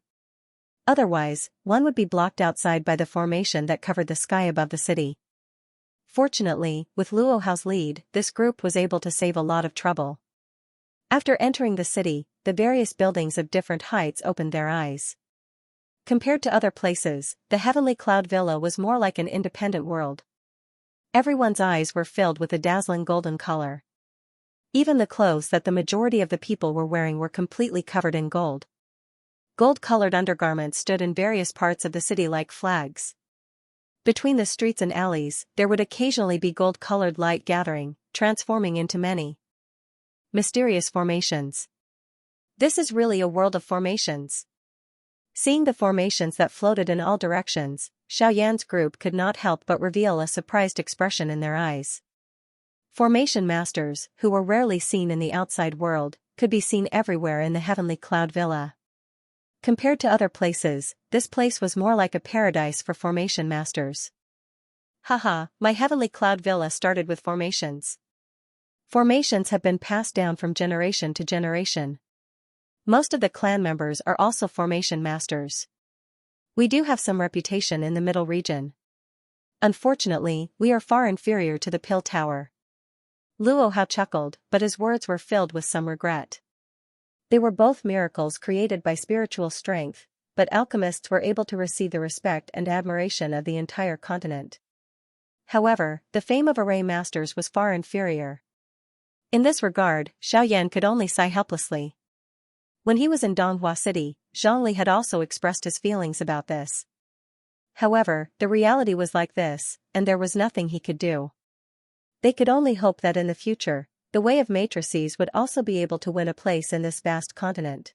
Otherwise, one would be blocked outside by the formation that covered the sky above the city. Fortunately, with Luo Hao's lead, this group was able to save a lot of trouble. After entering the city, the various buildings of different heights opened their eyes. Compared to other places, the Heavenly Cloud Villa was more like an independent world. Everyone's eyes were filled with a dazzling golden color. Even the clothes that the majority of the people were wearing were completely covered in gold. Gold-colored undergarments stood in various parts of the city like flags. Between the streets and alleys, there would occasionally be gold-colored light gathering, transforming into many mysterious formations. This is really a world of formations. Seeing the formations that floated in all directions, Xiaoyan's group could not help but reveal a surprised expression in their eyes. Formation masters, who were rarely seen in the outside world, could be seen everywhere in the Heavenly Cloud Villa. Compared to other places, this place was more like a paradise for formation masters. Haha, my Heavenly Cloud Villa started with formations. Formations have been passed down from generation to generation. Most of the clan members are also formation masters. We do have some reputation in the middle region. Unfortunately, we are far inferior to the Pill Tower. Luo Hao chuckled, but his words were filled with some regret. They were both miracles created by spiritual strength, but alchemists were able to receive the respect and admiration of the entire continent. However, the fame of array masters was far inferior. In this regard, Xiaoyan could only sigh helplessly. When he was in Donghua City, Zhongli had also expressed his feelings about this. However, the reality was like this, and there was nothing he could do. They could only hope that in the future, the way of matrices would also be able to win a place in this vast continent.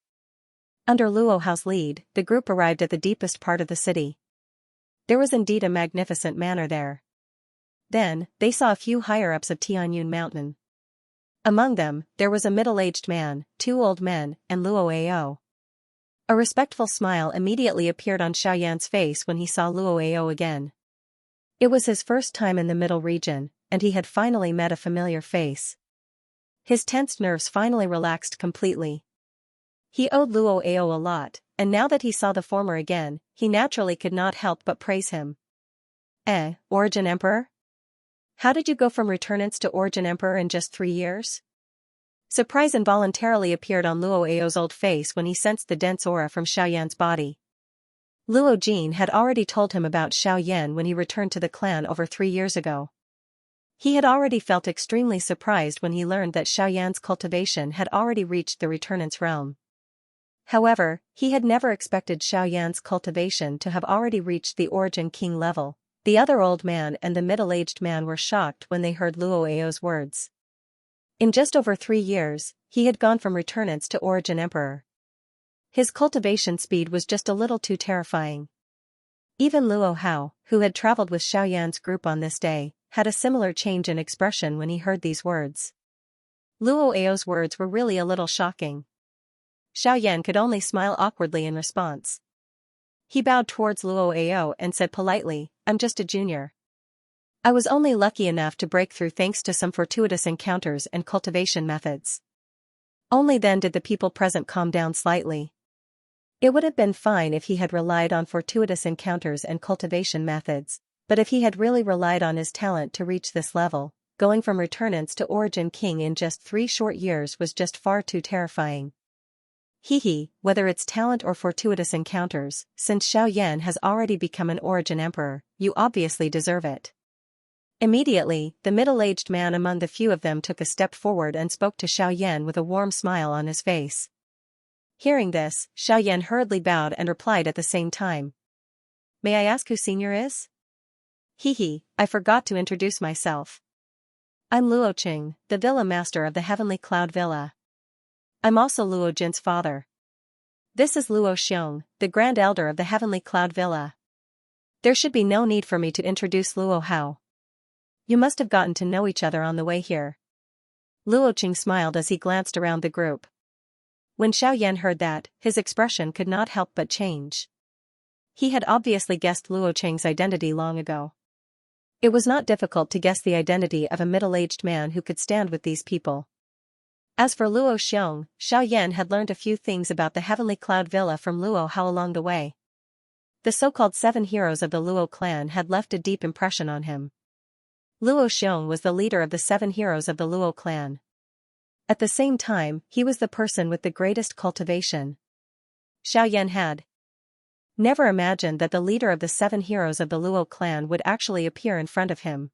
Under Luo Hao's lead, the group arrived at the deepest part of the city. There was indeed a magnificent manor there. Then, they saw a few higher-ups of Tianyun Mountain. Among them, there was a middle-aged man, 2 old men, and Luo Ao. A respectful smile immediately appeared on Xiaoyan's face when he saw Luo Ao again. It was his first time in the middle region, and he had finally met a familiar face. His tensed nerves finally relaxed completely. He owed Luo Ao a lot, and now that he saw the former again, he naturally could not help but praise him. Origin Emperor? How did you go from Returnance to Origin Emperor in just 3 years? Surprise involuntarily appeared on Luo Ao's old face when he sensed the dense aura from Xiaoyan's body. Luo Jin had already told him about Xiaoyan when he returned to the clan over 3 years ago. He had already felt extremely surprised when he learned that Xiaoyan's cultivation had already reached the Returnance realm. However, he had never expected Xiaoyan's cultivation to have already reached the Origin King level. The other old man and the middle-aged man were shocked when they heard Luo Ao's words. In just over 3 years, he had gone from Returnance to Origin Emperor. His cultivation speed was just a little too terrifying. Even Luo Hao, who had traveled with Xiaoyan's group on this day, had a similar change in expression when he heard these words. Luo Ao's words were really a little shocking. Xiaoyan could only smile awkwardly in response. He bowed towards Luo Ao and said politely, "I'm just a junior. I was only lucky enough to break through thanks to some fortuitous encounters and cultivation methods." Only then did the people present calm down slightly. It would have been fine if he had relied on fortuitous encounters and cultivation methods, But if he had really relied on his talent to reach this level, going from Returnance to Origin King in just 3 short years was just far too terrifying. Whether it's talent or fortuitous encounters, since Xiaoyan has already become an Origin Emperor, you obviously deserve it. Immediately, the middle-aged man among the few of them took a step forward and spoke to Xiaoyan with a warm smile on his face. Hearing this, Xiaoyan hurriedly bowed and replied at the same time. May I ask who Senior is? I forgot to introduce myself. I'm Luo Qing, the Villa Master of the Heavenly Cloud Villa. I'm also Luo Jin's father. This is Luo Xiong, the Grand Elder of the Heavenly Cloud Villa. There should be no need for me to introduce Luo Hao. You must have gotten to know each other on the way here. Luo Qing smiled as he glanced around the group. When Xiaoyan heard that, his expression could not help but change. He had obviously guessed Luo Qing's identity long ago. It was not difficult to guess the identity of a middle-aged man who could stand with these people. As for Luo Xiong, Xiaoyan had learned a few things about the Heavenly Cloud Villa from Luo Hao along the way. The so-called 7 heroes of the Luo clan had left a deep impression on him. Luo Xiong was the leader of the 7 heroes of the Luo clan. At the same time, he was the person with the greatest cultivation. Xiaoyan had never imagined that the leader of the 7 heroes of the Luo clan would actually appear in front of him.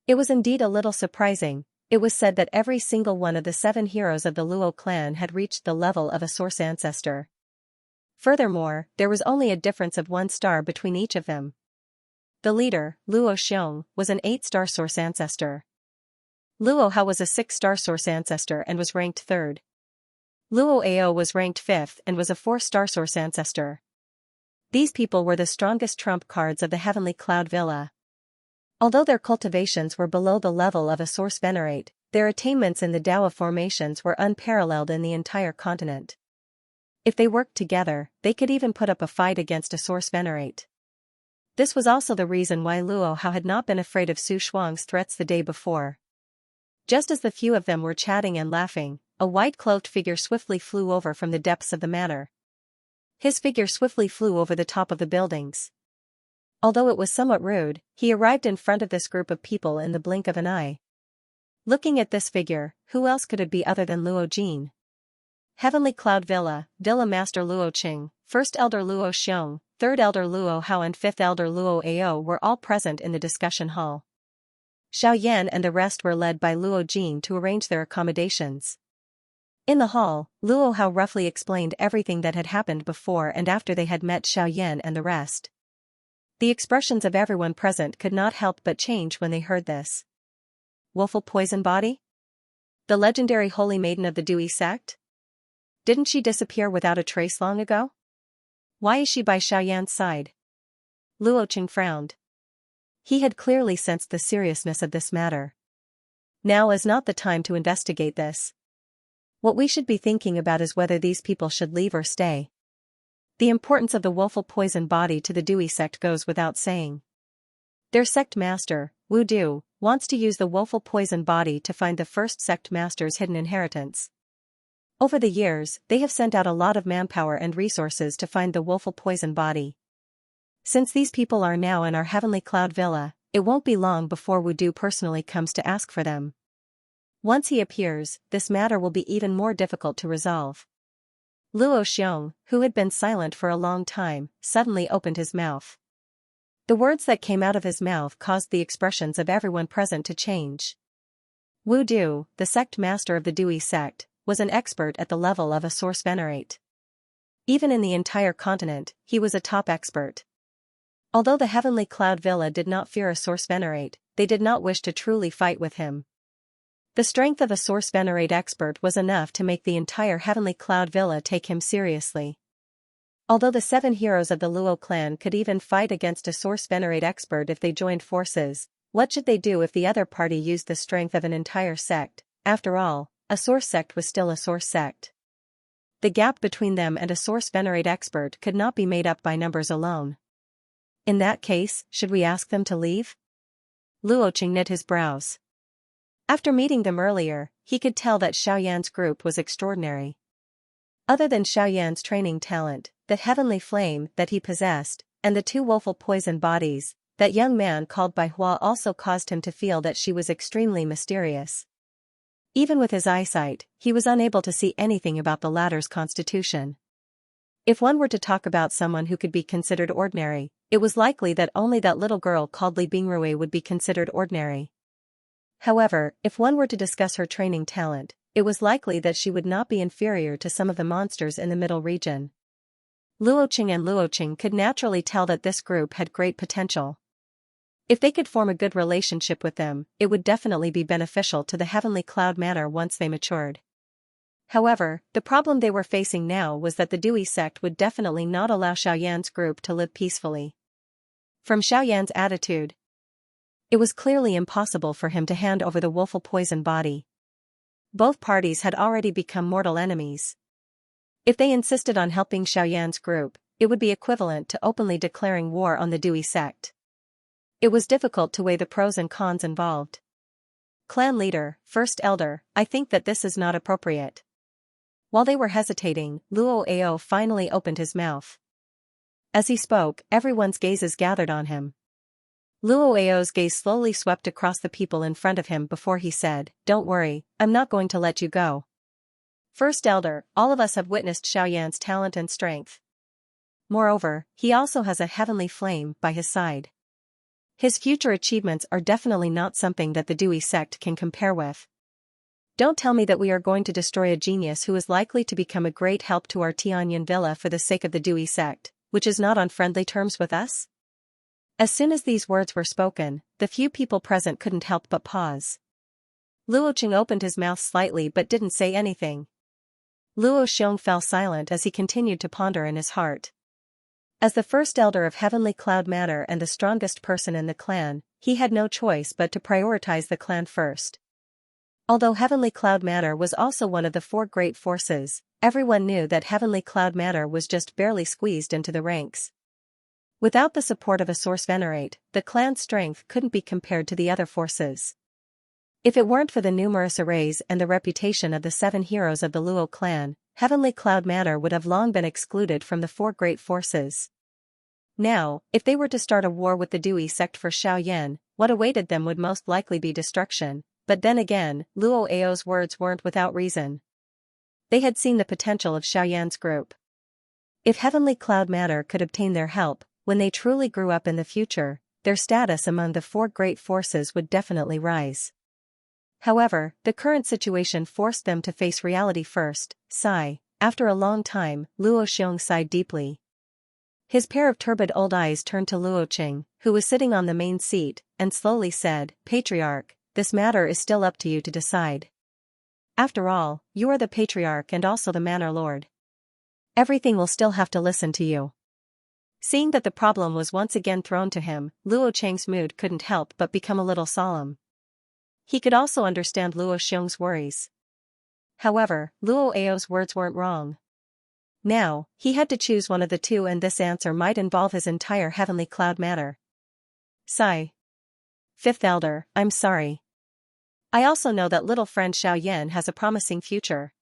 It was indeed a little surprising. It was said that every single one of the 7 heroes of the Luo clan had reached the level of a source ancestor. Furthermore, there was only a difference of 1 star between each of them. The leader, Luo Xiong, was an 8-star source ancestor. Luo Hao was a 6-star source ancestor and was ranked 3rd. Luo Ao was ranked 5th and was a 4-star source ancestor. These people were the strongest trump cards of the Heavenly Cloud Villa. Although their cultivations were below the level of a source venerate, their attainments in the Dao of formations were unparalleled in the entire continent. If they worked together, they could even put up a fight against a source venerate. This was also the reason why Luo Hao had not been afraid of Su Shuang's threats the day before. Just as the few of them were chatting and laughing, a white-cloaked figure swiftly flew over from the depths of the manor. His figure swiftly flew over the top of the buildings. Although it was somewhat rude, he arrived in front of this group of people in the blink of an eye. Looking at this figure, who else could it be other than Luo Jin? Heavenly Cloud Villa, Villa Master Luo Qing, 1st Elder Luo Xiong, 3rd Elder Luo Hao and 5th Elder Luo Ao were all present in the discussion hall. Xiaoyan and the rest were led by Luo Jin to arrange their accommodations. In the hall, Luo Hao roughly explained everything that had happened before and after they had met Xiaoyan and the rest. The expressions of everyone present could not help but change when they heard this. Woeful poison body? The legendary holy maiden of the Dewey sect? Didn't she disappear without a trace long ago? Why is she by Xiaoyan's side? Luo Qing frowned. He had clearly sensed the seriousness of this matter. Now is not the time to investigate this. What we should be thinking about is whether these people should leave or stay. The importance of the woeful poison body to the Dewey sect goes without saying. Their sect master, Wu Du, wants to use the woeful poison body to find the first sect master's hidden inheritance. Over the years, they have sent out a lot of manpower and resources to find the woeful poison body. Since these people are now in our Heavenly Cloud Villa, it won't be long before Wu Du personally comes to ask for them. Once he appears, this matter will be even more difficult to resolve. Luo Xiong, who had been silent for a long time, suddenly opened his mouth. The words that came out of his mouth caused the expressions of everyone present to change. Wu Du, the sect master of the Dewey sect, was an expert at the level of a source venerate. Even in the entire continent, he was a top expert. Although the Heavenly Cloud Villa did not fear a source venerate, they did not wish to truly fight with him. The strength of a source venerate expert was enough to make the entire Heavenly Cloud Villa take him seriously. Although the 7 heroes of the Luo clan could even fight against a source venerate expert if they joined forces, what should they do if the other party used the strength of an entire sect? After all, a source sect was still a source sect. The gap between them and a source venerate expert could not be made up by numbers alone. In that case, should we ask them to leave? Luo Qing knit his brows. After meeting them earlier, he could tell that Xiaoyan's group was extraordinary. Other than Xiaoyan's training talent, the heavenly flame that he possessed, and the 2 woeful poison bodies, that young man called by Hua also caused him to feel that she was extremely mysterious. Even with his eyesight, he was unable to see anything about the latter's constitution. If one were to talk about someone who could be considered ordinary, it was likely that only that little girl called Li Bingrui would be considered ordinary. However, if one were to discuss her training talent, it was likely that she would not be inferior to some of the monsters in the middle region. Luoqing and Luoqing could naturally tell that this group had great potential. If they could form a good relationship with them, it would definitely be beneficial to the Heavenly Cloud Manor once they matured. However, the problem they were facing now was that the Dewey sect would definitely not allow Xiaoyan's group to live peacefully. From Xiaoyan's attitude, it was clearly impossible for him to hand over the woeful poison body. Both parties had already become mortal enemies. If they insisted on helping Xiaoyan's group, it would be equivalent to openly declaring war on the Dewey sect. It was difficult to weigh the pros and cons involved. Clan leader, first elder, I think that this is not appropriate. While they were hesitating, Luo Ao finally opened his mouth. As he spoke, everyone's gazes gathered on him. Luo Ao's gaze slowly swept across the people in front of him before he said, "Don't worry, I'm not going to let you go. First elder, all of us have witnessed Xiaoyan's talent and strength. Moreover, he also has a heavenly flame by his side. His future achievements are definitely not something that the Dewey sect can compare with. Don't tell me that we are going to destroy a genius who is likely to become a great help to our Tianyan villa for the sake of the Dewey sect, which is not on friendly terms with us?" As soon as these words were spoken, the few people present couldn't help but pause. Luoqing opened his mouth slightly but didn't say anything. Luo Xiong fell silent as he continued to ponder in his heart. As the first elder of Heavenly Cloud Manor and the strongest person in the clan, he had no choice but to prioritize the clan first. Although Heavenly Cloud Manor was also one of the four great forces, everyone knew that Heavenly Cloud Manor was just barely squeezed into the ranks. Without the support of a Source Venerate, the clan's strength couldn't be compared to the other forces. If it weren't for the numerous arrays and the reputation of the 7 heroes of the Luo clan, Heavenly Cloud Manor would have long been excluded from the 4 great forces. Now, if they were to start a war with the Dewey sect for Xiaoyan, what awaited them would most likely be destruction, but then again, Luo Ao's words weren't without reason. They had seen the potential of Xiaoyan's group. If Heavenly Cloud Manor could obtain their help, when they truly grew up in the future, their status among the 4 great forces would definitely rise. However, the current situation forced them to face reality first. Sigh. After a long time, Luo Xiong sighed deeply. His pair of turbid old eyes turned to Luoqing, who was sitting on the main seat, and slowly said, "Patriarch, this matter is still up to you to decide. After all, you are the patriarch and also the manor lord. Everything will still have to listen to you." Seeing that the problem was once again thrown to him, Luoqing's mood couldn't help but become a little solemn. He could also understand Luo Xiong's worries. However, Luo Ao's words weren't wrong. Now, he had to choose one of the two, and this answer might involve his entire Heavenly Cloud Manor. Sigh. Fifth elder, I'm sorry. I also know that little friend Xiaoyan has a promising future.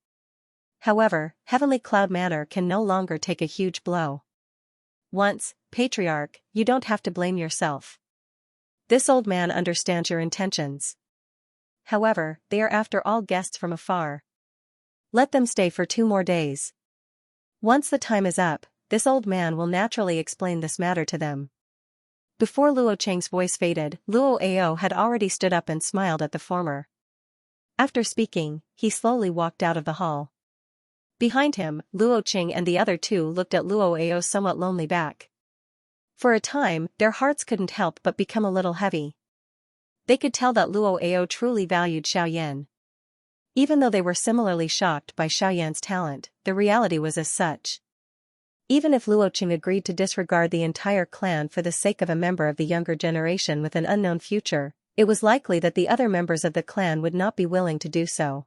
However, Heavenly Cloud Manor can no longer take a huge blow. Once, Patriarch, you don't have to blame yourself. This old man understands your intentions. However, they are after all guests from afar. Let them stay for 2 more days. Once the time is up, this old man will naturally explain this matter to them. Before Luoqing's voice faded, Luo Ao had already stood up and smiled at the former. After speaking, he slowly walked out of the hall. Behind him, Luoqing and the other 2 looked at Luo Ao's somewhat lonely back. For a time, their hearts couldn't help but become a little heavy. They could tell that Luo Ao truly valued Xiaoyan. Even though they were similarly shocked by Xiaoyan's talent, the reality was as such. Even if Luoqing agreed to disregard the entire clan for the sake of a member of the younger generation with an unknown future, it was likely that the other members of the clan would not be willing to do so.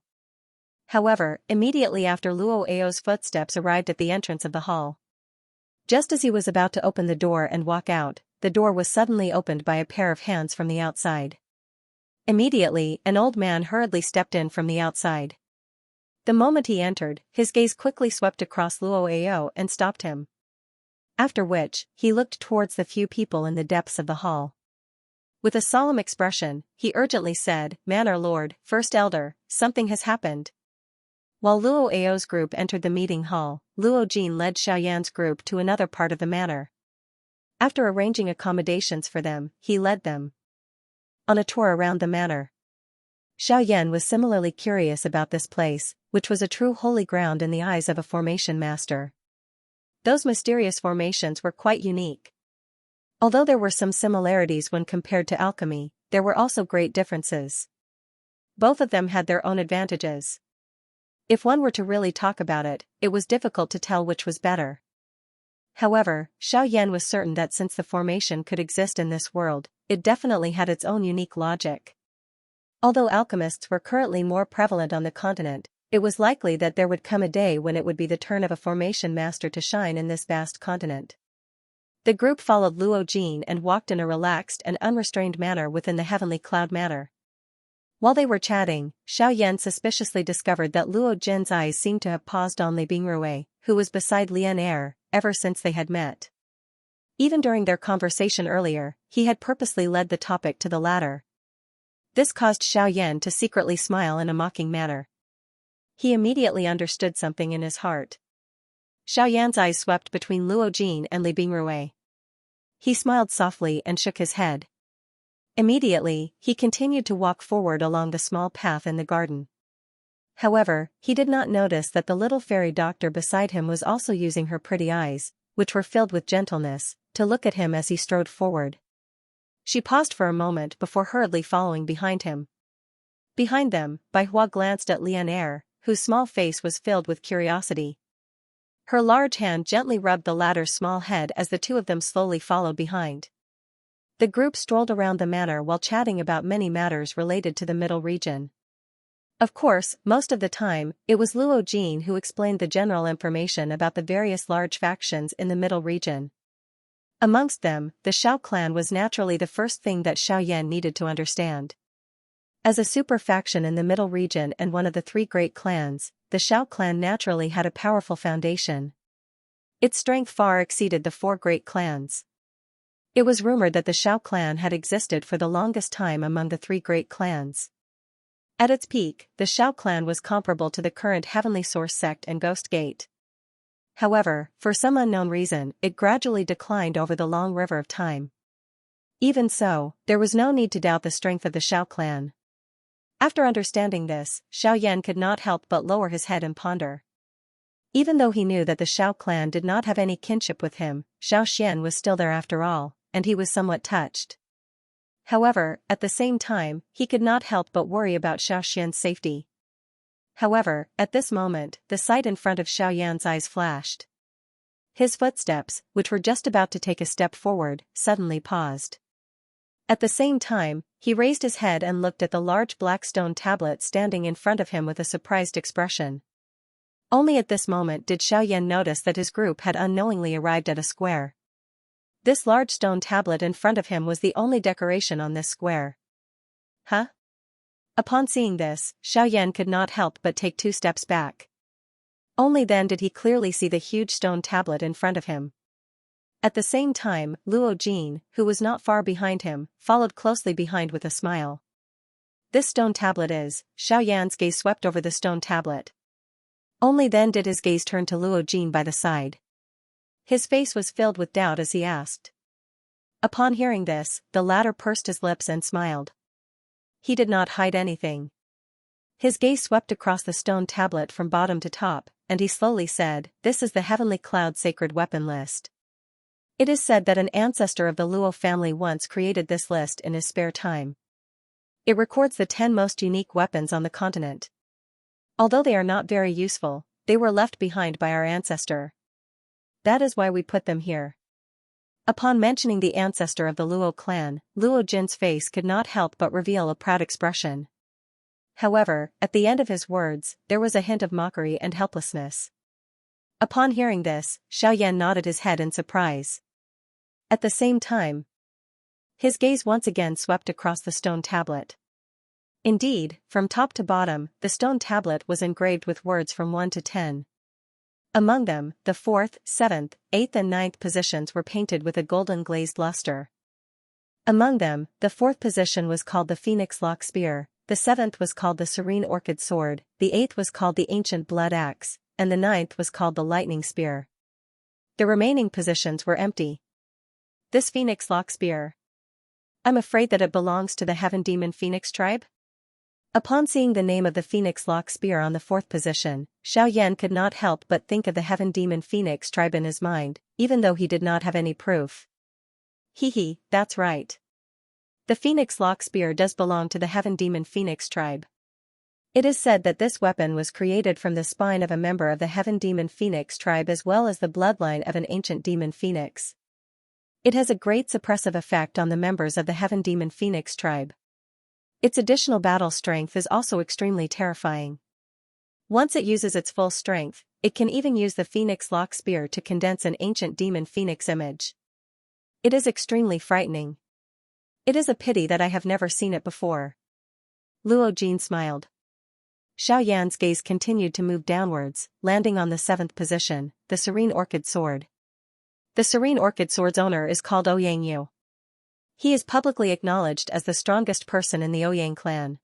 However, immediately after Luo Ao's footsteps arrived at the entrance of the hall. Just as he was about to open the door and walk out, the door was suddenly opened by a pair of hands from the outside. Immediately, an old man hurriedly stepped in from the outside. The moment he entered, his gaze quickly swept across Luo Ao and stopped him. After which, he looked towards the few people in the depths of the hall. With a solemn expression, he urgently said, "Manor Lord, First Elder, something has happened." While Luo Ao's group entered the meeting hall, Luo Jin led Xiaoyan's group to another part of the manor. After arranging accommodations for them, he led them on a tour around the manor. Xiaoyan was similarly curious about this place, which was a true holy ground in the eyes of a formation master. Those mysterious formations were quite unique. Although there were some similarities when compared to alchemy, there were also great differences. Both of them had their own advantages. If one were to really talk about it, it was difficult to tell which was better. However, Xiaoyan was certain that since the formation could exist in this world, it definitely had its own unique logic. Although alchemists were currently more prevalent on the continent, it was likely that there would come a day when it would be the turn of a formation master to shine in this vast continent. The group followed Luo Jin and walked in a relaxed and unrestrained manner within the heavenly cloud manor. While they were chatting, Xiaoyan suspiciously discovered that Luo Jin's eyes seemed to have paused on Li Bingrui, who was beside Lian Er, ever since they had met. Even during their conversation earlier, he had purposely led the topic to the latter. This caused Xiaoyan to secretly smile in a mocking manner. He immediately understood something in his heart. Xiaoyan's eyes swept between Luo Jin and Li Bingrui. He smiled softly and shook his head. Immediately, he continued to walk forward along the small path in the garden. However, he did not notice that the little fairy doctor beside him was also using her pretty eyes, which were filled with gentleness, to look at him as he strode forward. She paused for a moment before hurriedly following behind him. Behind them, Bai Hua glanced at Lian Er, whose small face was filled with curiosity. Her large hand gently rubbed the latter's small head as the two of them slowly followed behind. The group strolled around the manor while chatting about many matters related to the middle region. Of course, most of the time, it was Luo Jin who explained the general information about the various large factions in the middle region. Amongst them, the Xiao clan was naturally the first thing that Xiaoyan needed to understand. As a super faction in the middle region and one of the three great clans, the Xiao clan naturally had a powerful foundation. Its strength far exceeded the four great clans. It was rumored that the Xiao clan had existed for the longest time among the three great clans. At its peak, the Xiao clan was comparable to the current Heavenly Source sect and Ghost Gate. However, for some unknown reason, it gradually declined over the long river of time. Even so, there was no need to doubt the strength of the Xiao clan. After understanding this, Xiaoyan could not help but lower his head and ponder. Even though he knew that the Xiao clan did not have any kinship with him, Xiaoxian was still there after all, and he was somewhat touched. However, at the same time, he could not help but worry about Xiaoxian's safety. However, at this moment, the sight in front of Xiaoyan's eyes flashed. His footsteps, which were just about to take a step forward, suddenly paused. At the same time, he raised his head and looked at the large black stone tablet standing in front of him with a surprised expression. Only at this moment did Xiaoyan notice that his group had unknowingly arrived at a square. This large stone tablet in front of him was the only decoration on this square. Huh? Upon seeing this, Xiaoyan could not help but take 2 steps back. Only then did he clearly see the huge stone tablet in front of him. At the same time, Luo Jin, who was not far behind him, followed closely behind with a smile. This stone tablet is. Xiaoyan's gaze swept over the stone tablet. Only then did his gaze turn to Luo Jin by the side. His face was filled with doubt as he asked. Upon hearing this, the latter pursed his lips and smiled. He did not hide anything. His gaze swept across the stone tablet from bottom to top, and he slowly said, "This is the Heavenly Cloud Sacred Weapon List." It is said that an ancestor of the Luo family once created this list in his spare time. It records the 10 most unique weapons on the continent. Although they are not very useful, they were left behind by our ancestor. That is why we put them here. Upon mentioning the ancestor of the Luo clan, Luo Jin's face could not help but reveal a proud expression. However, at the end of his words, there was a hint of mockery and helplessness. Upon hearing this, Xiaoyan nodded his head in surprise. At the same time, his gaze once again swept across the stone tablet. Indeed, from top to bottom, the stone tablet was engraved with words from 1 to 10. Among them, the 4th, 7th, 8th and 9th positions were painted with a golden glazed luster. Among them, the fourth position was called the Phoenix Lock Spear, the seventh was called the Serene Orchid Sword, the eighth was called the Ancient Blood Axe, and the ninth was called the Lightning Spear. The remaining positions were empty. This Phoenix Lock Spear. I'm afraid that it belongs to the Heaven Demon Phoenix tribe? Upon seeing the name of the Phoenix Lock Spear on the fourth position, Xiaoyan could not help but think of the Heaven Demon Phoenix tribe in his mind, even though he did not have any proof. Hehe, that's right. The Phoenix Lock Spear does belong to the Heaven Demon Phoenix tribe. It is said that this weapon was created from the spine of a member of the Heaven Demon Phoenix tribe as well as the bloodline of an ancient demon phoenix. It has a great suppressive effect on the members of the Heaven Demon Phoenix tribe. Its additional battle strength is also extremely terrifying. Once it uses its full strength, it can even use the Phoenix Lock Spear to condense an ancient demon phoenix image. It is extremely frightening. It is a pity that I have never seen it before. Luo Jin smiled. Xiaoyan's gaze continued to move downwards, landing on the seventh position, the Serene Orchid Sword. The Serene Orchid Sword's owner is called Ouyang Yu. He is publicly acknowledged as the strongest person in the Ouyang clan.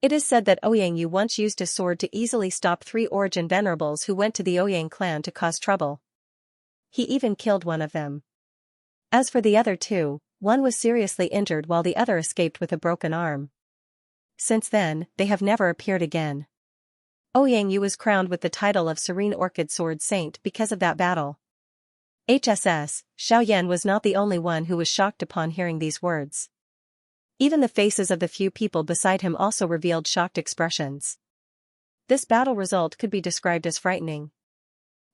It is said that Ouyang Yu once used his sword to easily stop 3 Origin Venerables who went to the Ouyang clan to cause trouble. He even killed one of them. As for the other 2, one was seriously injured while the other escaped with a broken arm. Since then, they have never appeared again. Ouyang Yu was crowned with the title of Serene Orchid Sword Saint because of that battle. Xiaoyan was not the only one who was shocked upon hearing these words. Even the faces of the few people beside him also revealed shocked expressions. This battle result could be described as frightening.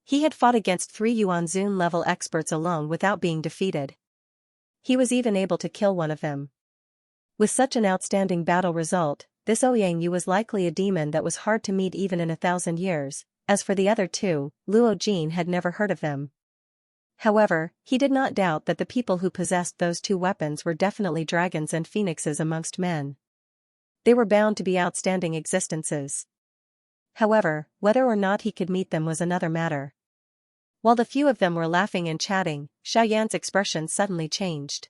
He had fought against 3 Yuanzun level experts alone without being defeated. He was even able to kill one of them. With such an outstanding battle result, this Ouyang Yu was likely a demon that was hard to meet even in 1,000 years. As for the other 2, Luo Jin had never heard of them. However, he did not doubt that the people who possessed those 2 weapons were definitely dragons and phoenixes amongst men. They were bound to be outstanding existences. However, whether or not he could meet them was another matter. While the few of them were laughing and chatting, Xiaoyan's expression suddenly changed.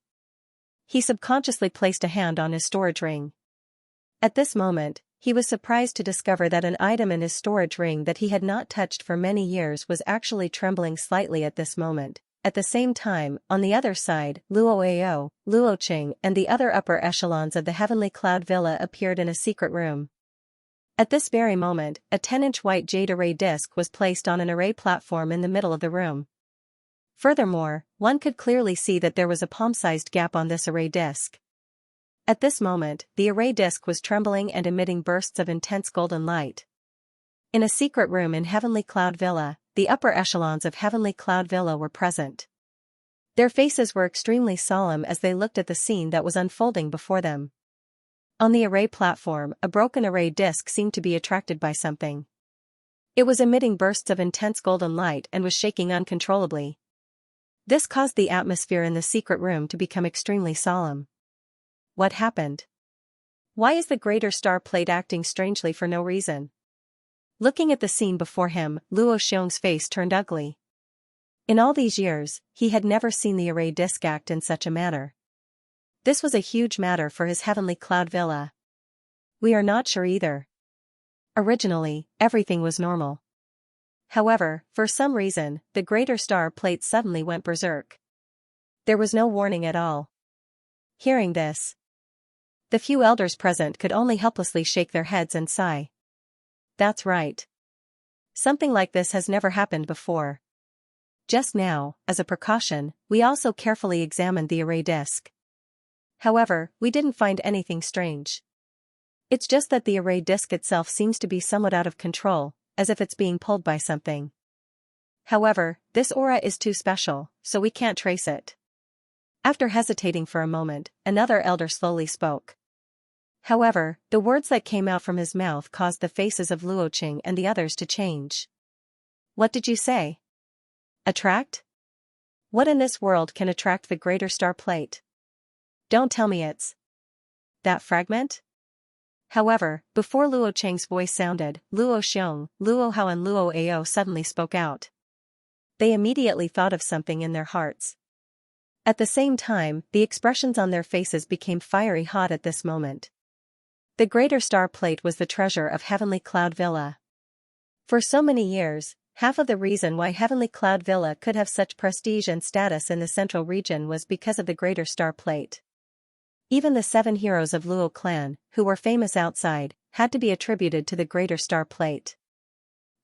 He subconsciously placed a hand on his storage ring. At this moment, he was surprised to discover that an item in his storage ring that he had not touched for many years was actually trembling slightly at this moment. At the same time, on the other side, Luo Ao, Luo Qing and the other upper echelons of the Heavenly Cloud Villa appeared in a secret room. At this very moment, a 10-inch white jade array disc was placed on an array platform in the middle of the room. Furthermore, one could clearly see that there was a palm-sized gap on this array disc. At this moment, the array disc was trembling and emitting bursts of intense golden light. In a secret room in Heavenly Cloud Villa, the upper echelons of Heavenly Cloud Villa were present. Their faces were extremely solemn as they looked at the scene that was unfolding before them. On the array platform, a broken array disc seemed to be attracted by something. It was emitting bursts of intense golden light and was shaking uncontrollably. This caused the atmosphere in the secret room to become extremely solemn. What happened? Why is the greater star plate acting strangely for no reason? Looking at the scene before him, Luo Xiong's face turned ugly. In all these years, he had never seen the array disc act in such a manner. This was a huge matter for his Heavenly Cloud Villa. We are not sure either. Originally, everything was normal. However, for some reason, the greater star plate suddenly went berserk. There was no warning at all. Hearing this, the few elders present could only helplessly shake their heads and sigh. That's right. Something like this has never happened before. Just now, as a precaution, we also carefully examined the array disc. However, we didn't find anything strange. It's just that the array disc itself seems to be somewhat out of control, as if it's being pulled by something. However, this aura is too special, so we can't trace it. After hesitating for a moment, another elder slowly spoke. However, the words that came out from his mouth caused the faces of Luo Qing and the others to change. What did you say? Attract? What in this world can attract the greater star plate? Don't tell me it's that fragment? However, before Luo Cheng's voice sounded, Luo Xiong, Luo Hao and Luo Ao suddenly spoke out. They immediately thought of something in their hearts. At the same time, the expressions on their faces became fiery hot at this moment. The Greater Star Plate was the treasure of Heavenly Cloud Villa. For so many years, half of the reason why Heavenly Cloud Villa could have such prestige and status in the central region was because of the Greater Star Plate. Even the 7 heroes of Luo clan, who were famous outside, had to be attributed to the Greater Star Plate.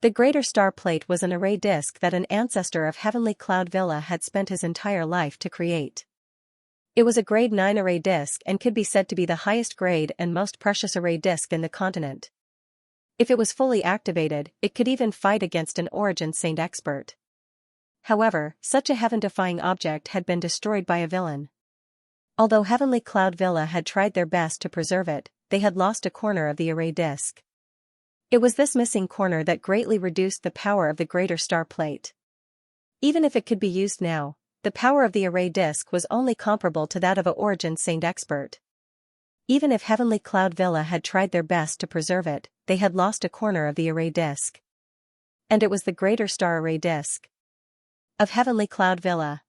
The Greater Star Plate was an array disk that an ancestor of Heavenly Cloud Villa had spent his entire life to create. It was a grade 9 array disk and could be said to be the highest grade and most precious array disk in the continent. If it was fully activated, it could even fight against an Origin Saint expert. However, such a heaven-defying object had been destroyed by a villain. Although Heavenly Cloud Villa had tried their best to preserve it, they had lost a corner of the array disk. It was this missing corner that greatly reduced the power of the Greater Star Plate. Even if it could be used now, the power of the array disk was only comparable to that of a Origin Saint expert. Even if Heavenly Cloud Villa had tried their best to preserve it, they had lost a corner of the array disk. And it was the Greater Star Array Disk of Heavenly Cloud Villa.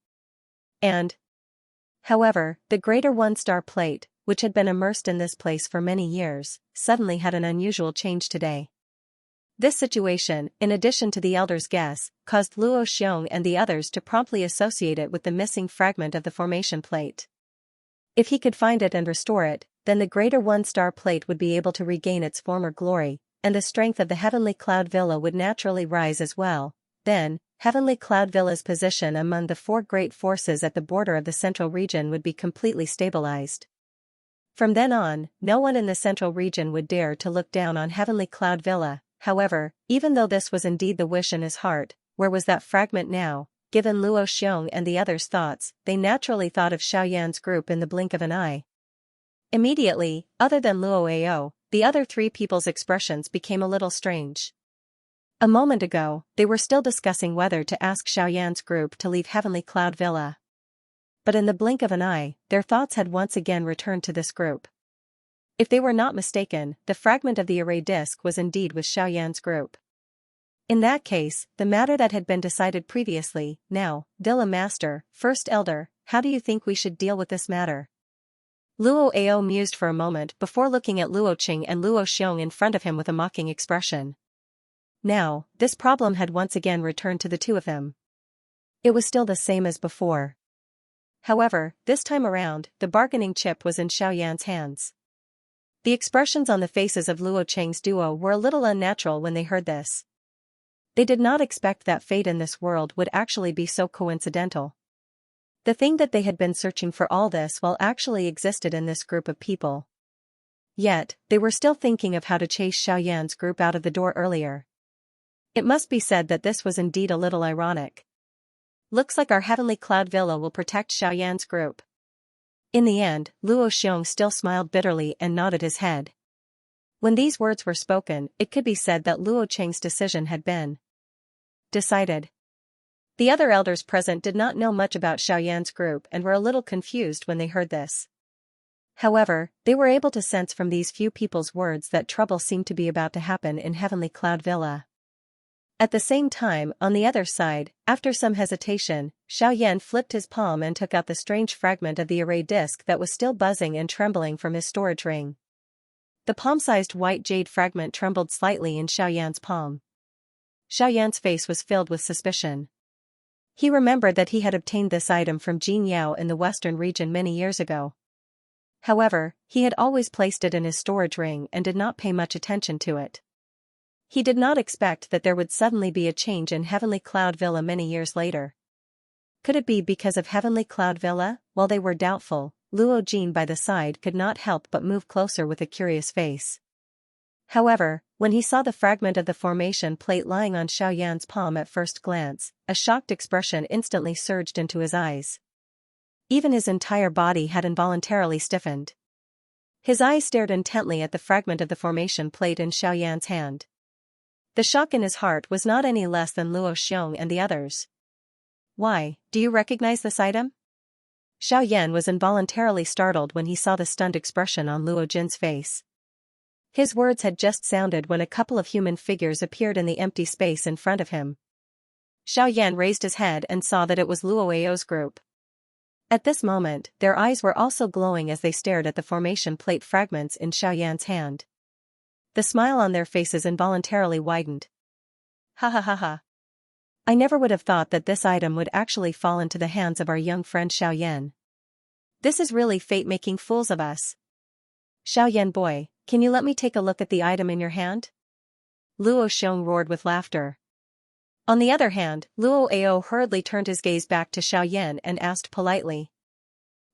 However, the Greater 1-Star Plate, which had been immersed in this place for many years, suddenly had an unusual change today. This situation, in addition to the Elder's guess, caused Luo Xiong and the others to promptly associate it with the missing fragment of the formation plate. If he could find it and restore it, then the Greater 1-Star Plate would be able to regain its former glory, and the strength of the Heavenly Cloud Villa would naturally rise as well. Then, Heavenly Cloud Villa's position among the 4 great forces at the border of the central region would be completely stabilized. From then on, no one in the central region would dare to look down on Heavenly Cloud Villa. However, even though this was indeed the wish in his heart, where was that fragment now? Given Luo Xiong and the others' thoughts, they naturally thought of Xiaoyan's group in the blink of an eye. Immediately, other than Luo Ao, the other 3 people's expressions became a little strange. A moment ago, they were still discussing whether to ask Xiaoyan's group to leave Heavenly Cloud Villa. But in the blink of an eye, their thoughts had once again returned to this group. If they were not mistaken, the fragment of the array disk was indeed with Xiaoyan's group. In that case, the matter that had been decided previously, now, Villa Master, First Elder, how do you think we should deal with this matter? Luo Ao mused for a moment before looking at Luo Qing and Luo Xiong in front of him with a mocking expression. Now, this problem had once again returned to the 2 of them. It was still the same as before. However, this time around, the bargaining chip was in Xiaoyan's hands. The expressions on the faces of Luo Qing's duo were a little unnatural when they heard this. They did not expect that fate in this world would actually be so coincidental. The thing that they had been searching for all this while actually existed in this group of people. Yet, they were still thinking of how to chase Xiaoyan's group out of the door earlier. It must be said that this was indeed a little ironic. Looks like our Heavenly Cloud Villa will protect Xiaoyan's group. In the end, Luo Xiong still smiled bitterly and nodded his head. When these words were spoken, it could be said that Luo Qing's decision had been decided. The other elders present did not know much about Xiaoyan's group and were a little confused when they heard this. However, they were able to sense from these few people's words that trouble seemed to be about to happen in Heavenly Cloud Villa. At the same time, on the other side, after some hesitation, Xiaoyan flipped his palm and took out the strange fragment of the array disk that was still buzzing and trembling from his storage ring. The palm-sized white jade fragment trembled slightly in Xiaoyan's palm. Xiaoyan's face was filled with suspicion. He remembered that he had obtained this item from Jin Yao in the western region many years ago. However, he had always placed it in his storage ring and did not pay much attention to it. He did not expect that there would suddenly be a change in Heavenly Cloud Villa many years later. Could it be because of Heavenly Cloud Villa? While they were doubtful, Luo Jin by the side could not help but move closer with a curious face. However, when he saw the fragment of the formation plate lying on Xiaoyan's palm at first glance, a shocked expression instantly surged into his eyes. Even his entire body had involuntarily stiffened. His eyes stared intently at the fragment of the formation plate in Xiaoyan's hand. The shock in his heart was not any less than Luo Xiong and the others. Why, do you recognize this item? Xiaoyan was involuntarily startled when he saw the stunned expression on Luo Jin's face. His words had just sounded when a couple of human figures appeared in the empty space in front of him. Xiaoyan raised his head and saw that it was Luo Ao's group. At this moment, their eyes were also glowing as they stared at the formation plate fragments in Xiaoyan's hand. The smile on their faces involuntarily widened. Ha ha ha ha. I never would have thought that this item would actually fall into the hands of our young friend Xiaoyan. This is really fate making fools of us. Xiaoyan boy, can you let me take a look at the item in your hand? Luo Xiong roared with laughter. On the other hand, Luo Ao hurriedly turned his gaze back to Xiaoyan and asked politely.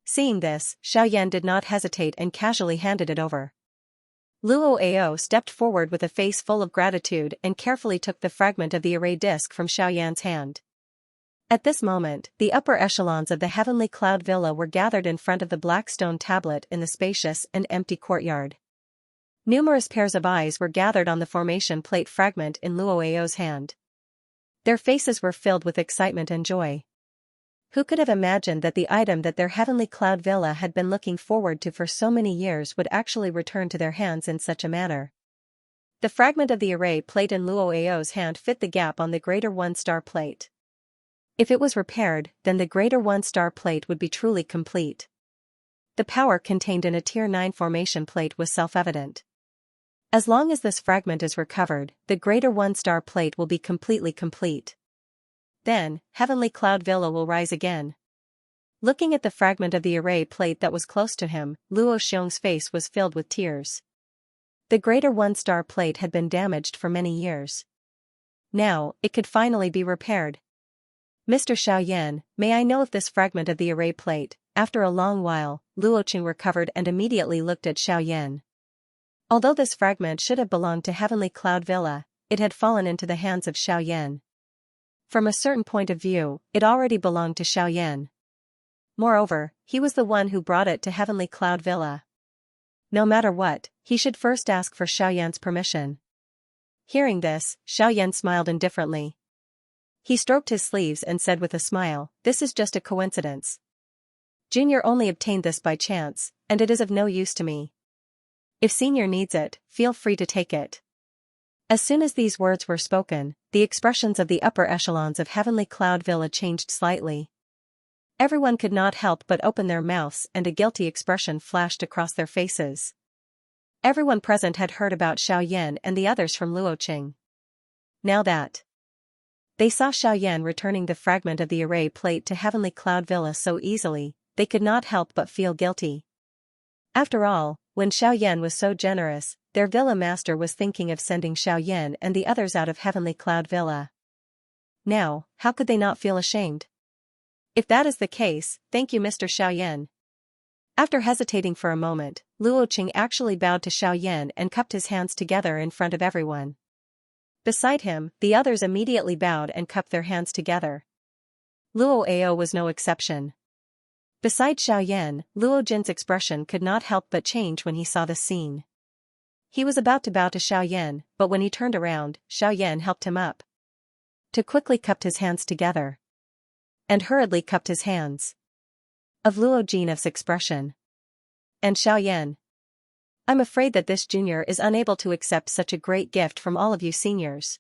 Seeing this, Xiaoyan did not hesitate and casually handed it over. Luo Ao stepped forward with a face full of gratitude and carefully took the fragment of the array disc from Xiaoyan's hand. At this moment, the upper echelons of the heavenly cloud villa were gathered in front of the black stone tablet in the spacious and empty courtyard. Numerous pairs of eyes were gathered on the formation plate fragment in Luo Ao's hand. Their faces were filled with excitement and joy. Who could have imagined that the item that their heavenly cloud villa had been looking forward to for so many years would actually return to their hands in such a manner? The fragment of the array plate in Luo Ao's hand fit the gap on the greater one-star plate. If it was repaired, then the greater one-star plate would be truly complete. The power contained in a Tier 9 formation plate was self-evident. As long as this fragment is recovered, the greater one-star plate will be completely complete. Then, Heavenly Cloud Villa will rise again. Looking at the fragment of the array plate that was close to him, Luo Xiong's face was filled with tears. The greater one-star plate had been damaged for many years. Now, it could finally be repaired. Mr. Xiaoyan, may I know if this fragment of the array plate? After a long while, Luo Qing recovered and immediately looked at Xiaoyan. Although this fragment should have belonged to Heavenly Cloud Villa, it had fallen into the hands of Xiaoyan. From a certain point of view, it already belonged to Xiaoyan. Moreover, he was the one who brought it to Heavenly Cloud Villa. No matter what, he should first ask for Xiaoyan's permission. Hearing this, Xiaoyan smiled indifferently. He stroked his sleeves and said with a smile, "This is just a coincidence. Junior only obtained this by chance, and it is of no use to me. If Senior needs it, feel free to take it." As soon as these words were spoken, the expressions of the upper echelons of Heavenly Cloud Villa changed slightly. Everyone could not help but open their mouths and a guilty expression flashed across their faces. Everyone present had heard about Xiaoyan and the others from Luo Qing. Now that they saw Xiaoyan returning the fragment of the array plate to Heavenly Cloud Villa so easily, they could not help but feel guilty. After all, when Xiaoyan was so generous, their villa master was thinking of sending Xiaoyan and the others out of Heavenly Cloud Villa. Now, how could they not feel ashamed? If that is the case, thank you Mr. Xiaoyan. After hesitating for a moment, Luo Qing actually bowed to Xiaoyan and cupped his hands together in front of everyone. Beside him, the others immediately bowed and cupped their hands together. Luo Ao was no exception. Beside Xiaoyan, Luo Jin's expression could not help but change when he saw the scene. He was about to bow to Xiaoyan, but when he turned around, Xiaoyan helped him up. To quickly cupped his hands together. And hurriedly cupped his hands. Of Luo Jin's expression. And Xiaoyan. I'm afraid that this junior is unable to accept such a great gift from all of you seniors.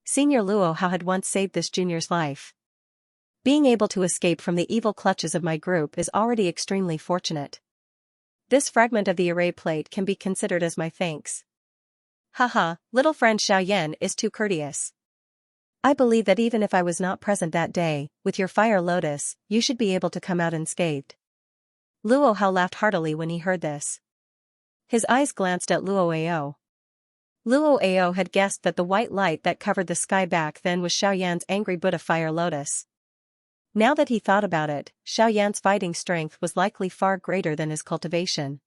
Senior Luo Hao had once saved this junior's life. Being able to escape from the evil clutches of my group is already extremely fortunate. This fragment of the array plate can be considered as my thanks. Haha, little friend Xiaoyan is too courteous. I believe that even if I was not present that day, with your fire lotus, you should be able to come out unscathed. Luo Hao laughed heartily when he heard this. His eyes glanced at Luo Ao. Luo Ao had guessed that the white light that covered the sky back then was Xiaoyan's angry Buddha fire lotus. Now that he thought about it, Xiaoyan's fighting strength was likely far greater than his cultivation.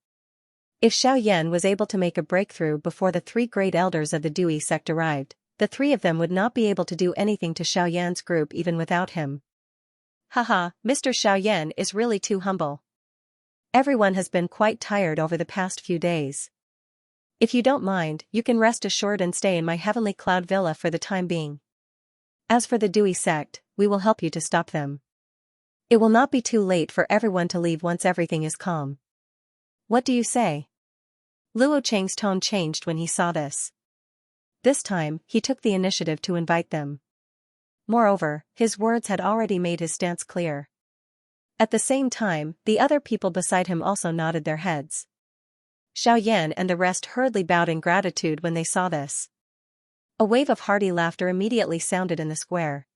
If Xiaoyan was able to make a breakthrough before the three great elders of the Dewey sect arrived, the three of them would not be able to do anything to Xiaoyan's group even without him. Haha, Mr. Xiaoyan is really too humble. Everyone has been quite tired over the past few days. If you don't mind, you can rest assured and stay in my Heavenly Cloud Villa for the time being. As for the Dewey sect, we will help you to stop them. It will not be too late for everyone to leave once everything is calm. What do you say? Luo Cheng's tone changed when he saw this. This time, he took the initiative to invite them. Moreover, his words had already made his stance clear. At the same time, the other people beside him also nodded their heads. Xiaoyan and the rest hurriedly bowed in gratitude when they saw this. A wave of hearty laughter immediately sounded in the square.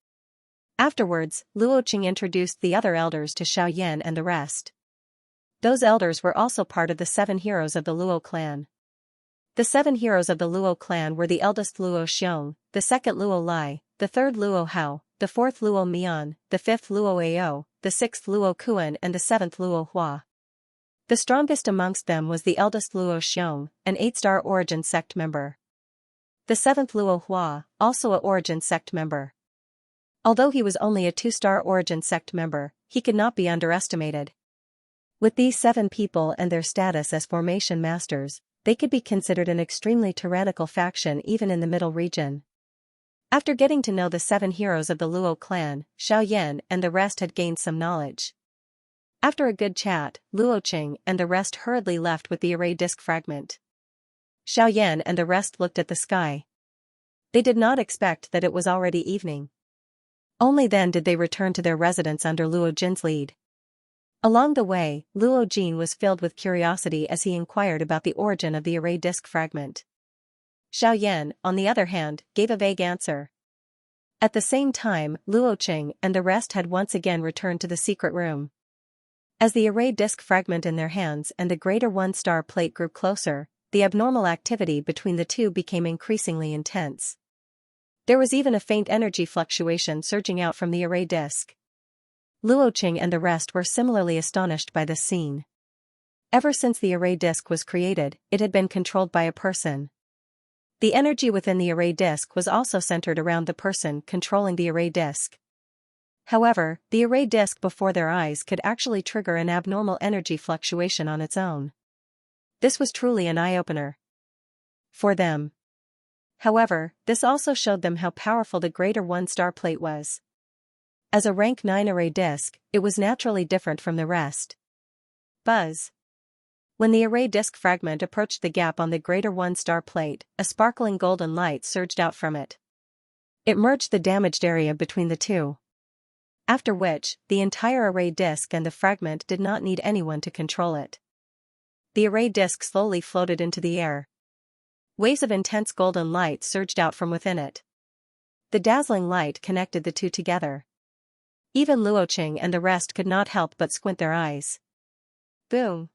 Afterwards, Luo Qing introduced the other elders to Xiaoyan and the rest. Those elders were also part of the 7 heroes of the Luo clan. The 7 heroes of the Luo clan were the eldest Luo Xiong, the second Luo Lai, the third Luo Hao, the fourth Luo Mian, the fifth Luo Ao, the sixth Luo Kuan and the 7th Luo Hua. The strongest amongst them was the eldest Luo Xiong, an 8-star origin sect member. The 7th Luo Hua, also a origin sect member. Although he was only a 2-star origin sect member, he could not be underestimated. With these 7 people and their status as formation masters, they could be considered an extremely tyrannical faction even in the middle region. After getting to know the 7 heroes of the Luo clan, Xiaoyan and the rest had gained some knowledge. After a good chat, Luo Qing and the rest hurriedly left with the array disc fragment. Xiaoyan and the rest looked at the sky. They did not expect that it was already evening. Only then did they return to their residence under Luo Jin's lead. Along the way, Luo Jin was filled with curiosity as he inquired about the origin of the array disc fragment. Xiaoyan, on the other hand, gave a vague answer. At the same time, Luo Qing and the rest had once again returned to the secret room. As the array disc fragment in their hands and the greater 1-star plate grew closer, the abnormal activity between the two became increasingly intense. There was even a faint energy fluctuation surging out from the array disc. Luo Qing and the rest were similarly astonished by this scene. Ever since the array disc was created, it had been controlled by a person. The energy within the array disc was also centered around the person controlling the array disc. However, the array disc before their eyes could actually trigger an abnormal energy fluctuation on its own. This was truly an eye-opener for them. However, this also showed them how powerful the greater 1-star plate was. As a rank 9 array disc, it was naturally different from the rest. Buzz. When the array disc fragment approached the gap on the greater 1-star plate, a sparkling golden light surged out from it. It merged the damaged area between the two. After which, the entire array disc and the fragment did not need anyone to control it. The array disc slowly floated into the air. Waves of intense golden light surged out from within it. The dazzling light connected the two together. Even Luo Qing and the rest could not help but squint their eyes. Boom!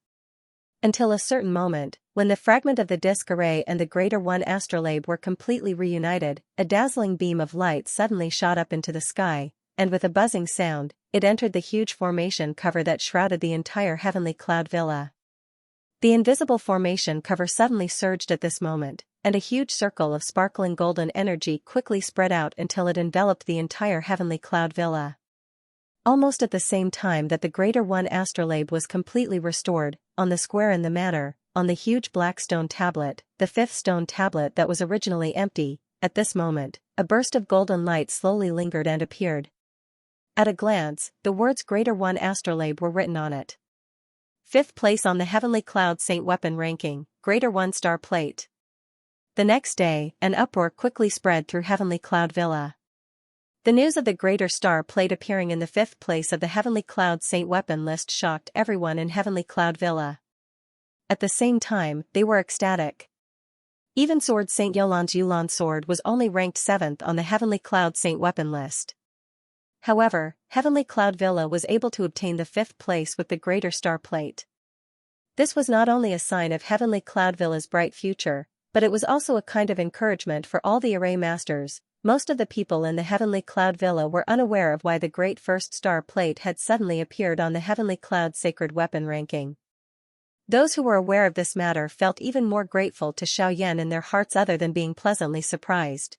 Until a certain moment, when the fragment of the disc array and the greater 1 astrolabe were completely reunited, a dazzling beam of light suddenly shot up into the sky, and with a buzzing sound, it entered the huge formation cover that shrouded the entire heavenly cloud villa. The invisible formation cover suddenly surged at this moment, and a huge circle of sparkling golden energy quickly spread out until it enveloped the entire heavenly cloud villa. Almost at the same time that the greater 1 astrolabe was completely restored, on the square in the manor, on the huge black stone tablet, the 5th stone tablet that was originally empty, at this moment, a burst of golden light slowly lingered and appeared. At a glance, the words greater 1 astrolabe were written on it. 5th place on the Heavenly Cloud Saint weapon ranking, greater 1-star plate. The next day, an uproar quickly spread through Heavenly Cloud Villa. The news of the greater star plate appearing in the 5th place of the Heavenly Cloud Saint weapon list shocked everyone in Heavenly Cloud Villa. At the same time, they were ecstatic. Even Sword Saint Yolan's Yulan sword was only ranked 7th on the Heavenly Cloud Saint weapon list. However, Heavenly Cloud Villa was able to obtain the 5th place with the greater star plate. This was not only a sign of Heavenly Cloud Villa's bright future, but it was also a kind of encouragement for all the array masters. Most of the people in the Heavenly Cloud Villa were unaware of why the great 1st star plate had suddenly appeared on the Heavenly Cloud Sacred Weapon ranking. Those who were aware of this matter felt even more grateful to Xiaoyan in their hearts other than being pleasantly surprised.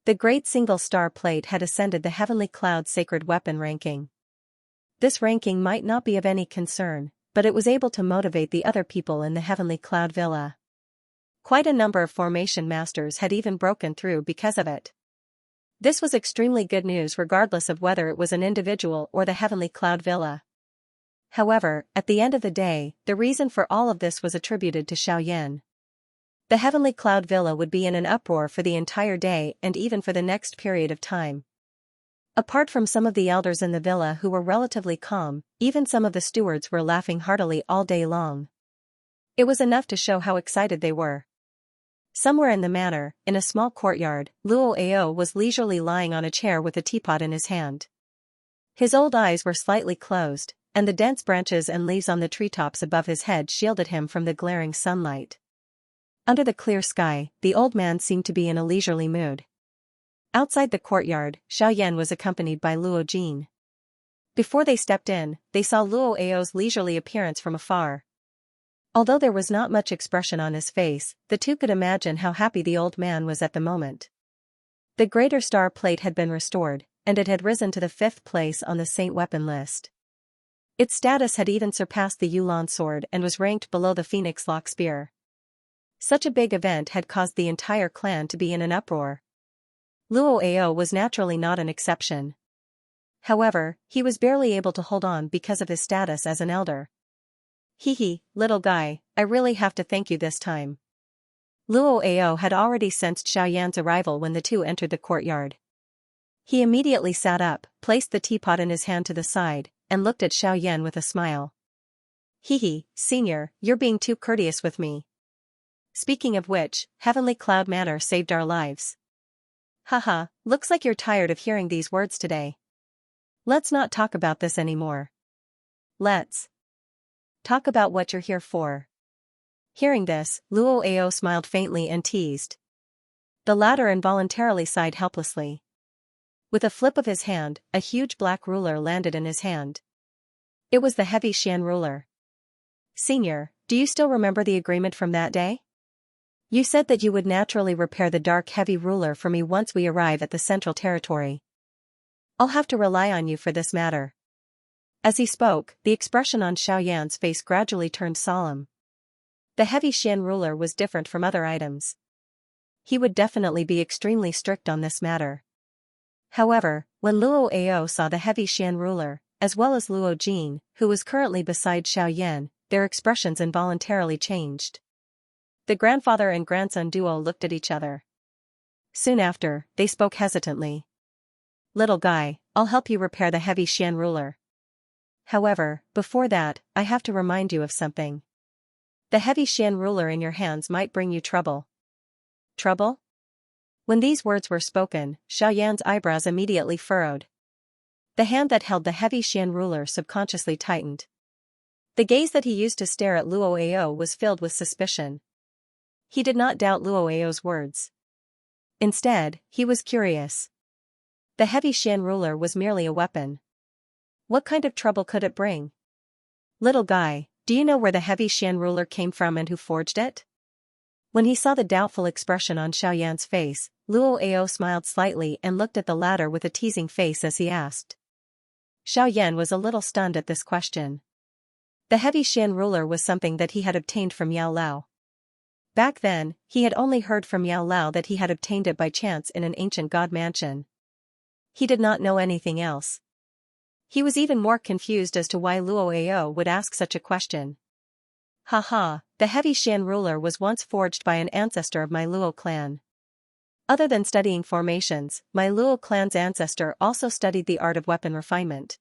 The great single star plate had ascended the Heavenly Cloud Sacred Weapon ranking. This ranking might not be of any concern, but it was able to motivate the other people in the Heavenly Cloud Villa. Quite a number of formation masters had even broken through because of it. This was extremely good news regardless of whether it was an individual or the Heavenly Cloud Villa. However, at the end of the day, the reason for all of this was attributed to Xiaoyan. The Heavenly Cloud Villa would be in an uproar for the entire day and even for the next period of time. Apart from some of the elders in the villa who were relatively calm, even some of the stewards were laughing heartily all day long. It was enough to show how excited they were. Somewhere in the manor, in a small courtyard, Luo Ao was leisurely lying on a chair with a teapot in his hand. His old eyes were slightly closed, and the dense branches and leaves on the treetops above his head shielded him from the glaring sunlight. Under the clear sky, the old man seemed to be in a leisurely mood. Outside the courtyard, Xiaoyan was accompanied by Luo Jin. Before they stepped in, they saw Luo Ao's leisurely appearance from afar. Although there was not much expression on his face, the two could imagine how happy the old man was at the moment. The Greater Star Plate had been restored, and it had risen to the 5th place on the Saint Weapon list. Its status had even surpassed the Yulan sword and was ranked below the Phoenix Lock spear. Such a big event had caused the entire clan to be in an uproar. Luo Ao was naturally not an exception. However, he was barely able to hold on because of his status as an elder. Hee, little guy, I really have to thank you this time. Luo Ao had already sensed Xiaoyan's arrival when the two entered the courtyard. He immediately sat up, placed the teapot in his hand to the side, and looked at Xiaoyan with a smile. Hee, senior, you're being too courteous with me. Speaking of which, Heavenly Cloud Manor saved our lives. Haha, looks like you're tired of hearing these words today. Let's not talk about this anymore. Let's talk about what you're here for. Hearing this, Luo Ao smiled faintly and teased. The latter involuntarily sighed helplessly. With a flip of his hand, a huge black ruler landed in his hand. It was the heavy Xian ruler. Senior, do you still remember the agreement from that day? You said that you would naturally repair the dark heavy ruler for me once we arrive at the Central Territory. I'll have to rely on you for this matter. As he spoke, the expression on Xiaoyan's face gradually turned solemn. The heavy Xian ruler was different from other items. He would definitely be extremely strict on this matter. However, when Luo Ao saw the heavy Xian ruler, as well as Luo Jin, who was currently beside Xiaoyan, their expressions involuntarily changed. The grandfather and grandson duo looked at each other. Soon after, they spoke hesitantly. Little guy, I'll help you repair the heavy Xian ruler. However, before that, I have to remind you of something. The heavy Xian ruler in your hands might bring you trouble. Trouble? When these words were spoken, Xiaoyan's eyebrows immediately furrowed. The hand that held the heavy Xian ruler subconsciously tightened. The gaze that he used to stare at Luo Ao was filled with suspicion. He did not doubt Luo Ao's words. Instead, he was curious. The heavy Xian ruler was merely a weapon. What kind of trouble could it bring? Little guy, do you know where the heavy Xian ruler came from and who forged it? When he saw the doubtful expression on Xiaoyan's face, Luo Ao smiled slightly and looked at the latter with a teasing face as he asked. Xiaoyan was a little stunned at this question. The heavy Xian ruler was something that he had obtained from Yao Lao. Back then, he had only heard from Yao Lao that he had obtained it by chance in an ancient god mansion. He did not know anything else. He was even more confused as to why Luo Ao would ask such a question. Haha, the heavy Xian ruler was once forged by an ancestor of my Luo clan. Other than studying formations, my Luo clan's ancestor also studied the art of weapon refinement.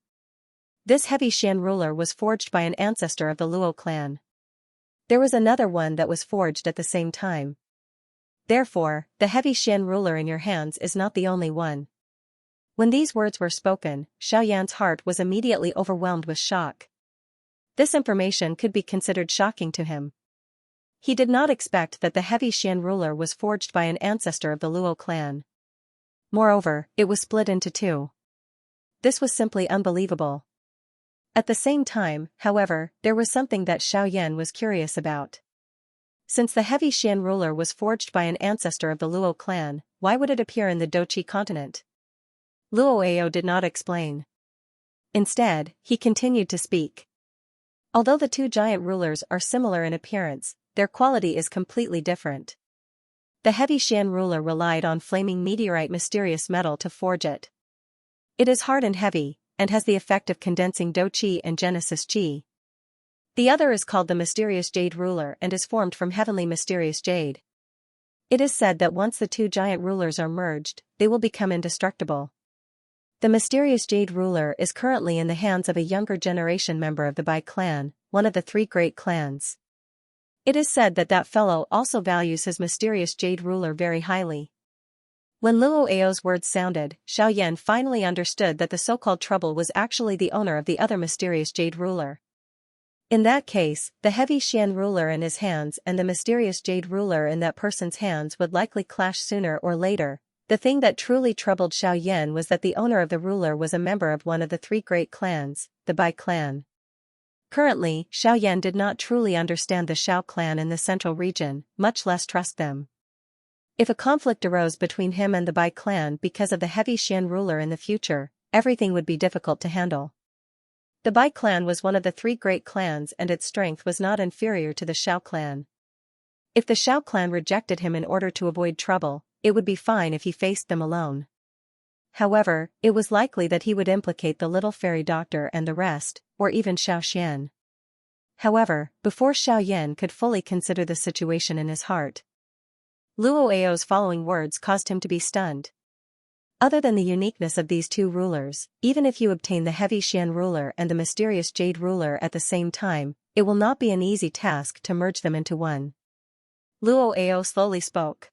This heavy Xian ruler was forged by an ancestor of the Luo clan. There was another one that was forged at the same time. Therefore, the heavy Xian ruler in your hands is not the only one. When these words were spoken, Xiaoyan's heart was immediately overwhelmed with shock. This information could be considered shocking to him. He did not expect that the heavy Xian ruler was forged by an ancestor of the Luo clan. Moreover, it was split into two. This was simply unbelievable. At the same time, however, there was something that Xiaoyan was curious about. Since the heavy Xian ruler was forged by an ancestor of the Luo clan, why would it appear in the Doqi continent? Luo Ao did not explain. Instead, he continued to speak. Although the two giant rulers are similar in appearance, their quality is completely different. The heavy Xian ruler relied on flaming meteorite mysterious metal to forge it. It is hard and heavy, and has the effect of condensing Do Qi and Genesis Qi. The other is called the mysterious jade ruler and is formed from heavenly mysterious jade. It is said that once the two giant rulers are merged, they will become indestructible. The mysterious Jade ruler is currently in the hands of a younger generation member of the Bai clan, one of the three great clans. It is said that that fellow also values his mysterious Jade ruler very highly. When Luo Ao's words sounded, Xiaoyan finally understood that the so-called trouble was actually the owner of the other mysterious Jade ruler. In that case, the heavy Xian ruler in his hands and the mysterious Jade ruler in that person's hands would likely clash sooner or later. The thing that truly troubled Xiaoyan was that the owner of the ruler was a member of one of the three great clans, the Bai clan. Currently, Xiaoyan did not truly understand the Xiao clan in the central region, much less trust them. If a conflict arose between him and the Bai clan because of the heavy Xian ruler in the future, everything would be difficult to handle. The Bai clan was one of the three great clans and its strength was not inferior to the Xiao clan. If the Xiao clan rejected him in order to avoid trouble, it would be fine if he faced them alone. However, it was likely that he would implicate the little fairy doctor and the rest, or even Xiao Xian. However, before Xiaoyan could fully consider the situation in his heart, Luo Ao's following words caused him to be stunned. Other than the uniqueness of these two rulers, even if you obtain the heavy Xian ruler and the mysterious Jade ruler at the same time, it will not be an easy task to merge them into one. Luo Ao slowly spoke.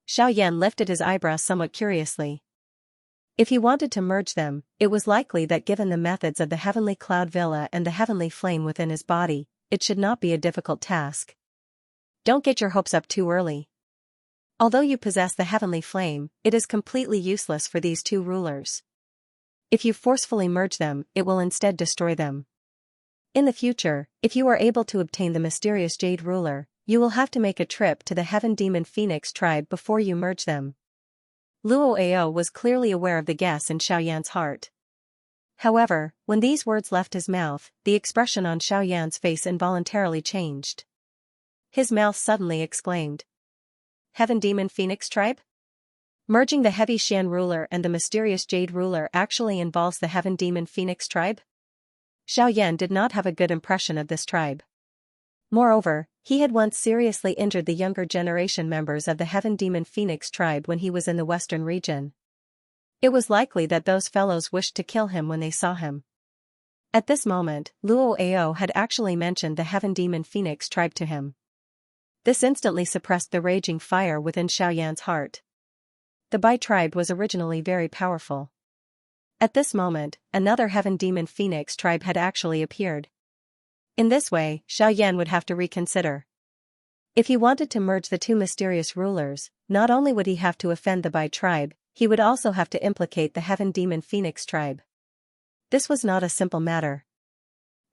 Xiaoyan lifted his eyebrows somewhat curiously. If he wanted to merge them, it was likely that given the methods of the Heavenly Cloud Villa and the Heavenly Flame within his body, it should not be a difficult task. Don't get your hopes up too early. Although you possess the Heavenly Flame, it is completely useless for these two rulers. If you forcefully merge them, it will instead destroy them. In the future, if you are able to obtain the mysterious Jade ruler, you will have to make a trip to the Heaven Demon Phoenix tribe before you merge them. Luo Ao was clearly aware of the guess in Xiaoyan's heart. However, when these words left his mouth, the expression on Xiaoyan's face involuntarily changed. His mouth suddenly exclaimed. Heaven Demon Phoenix tribe? Merging the heavy Xian ruler and the mysterious Jade ruler actually involves the Heaven Demon Phoenix tribe? Xiaoyan did not have a good impression of this tribe. Moreover, he had once seriously injured the younger generation members of the Heaven Demon Phoenix tribe when he was in the western region. It was likely that those fellows wished to kill him when they saw him. At this moment, Luo Ao had actually mentioned the Heaven Demon Phoenix tribe to him. This instantly suppressed the raging fire within Xiaoyan's heart. The Bai tribe was originally very powerful. At this moment, another Heaven Demon Phoenix tribe had actually appeared. In this way, Xiaoyan would have to reconsider. If he wanted to merge the two mysterious rulers, not only would he have to offend the Bai tribe, he would also have to implicate the Heaven Demon Phoenix tribe. This was not a simple matter.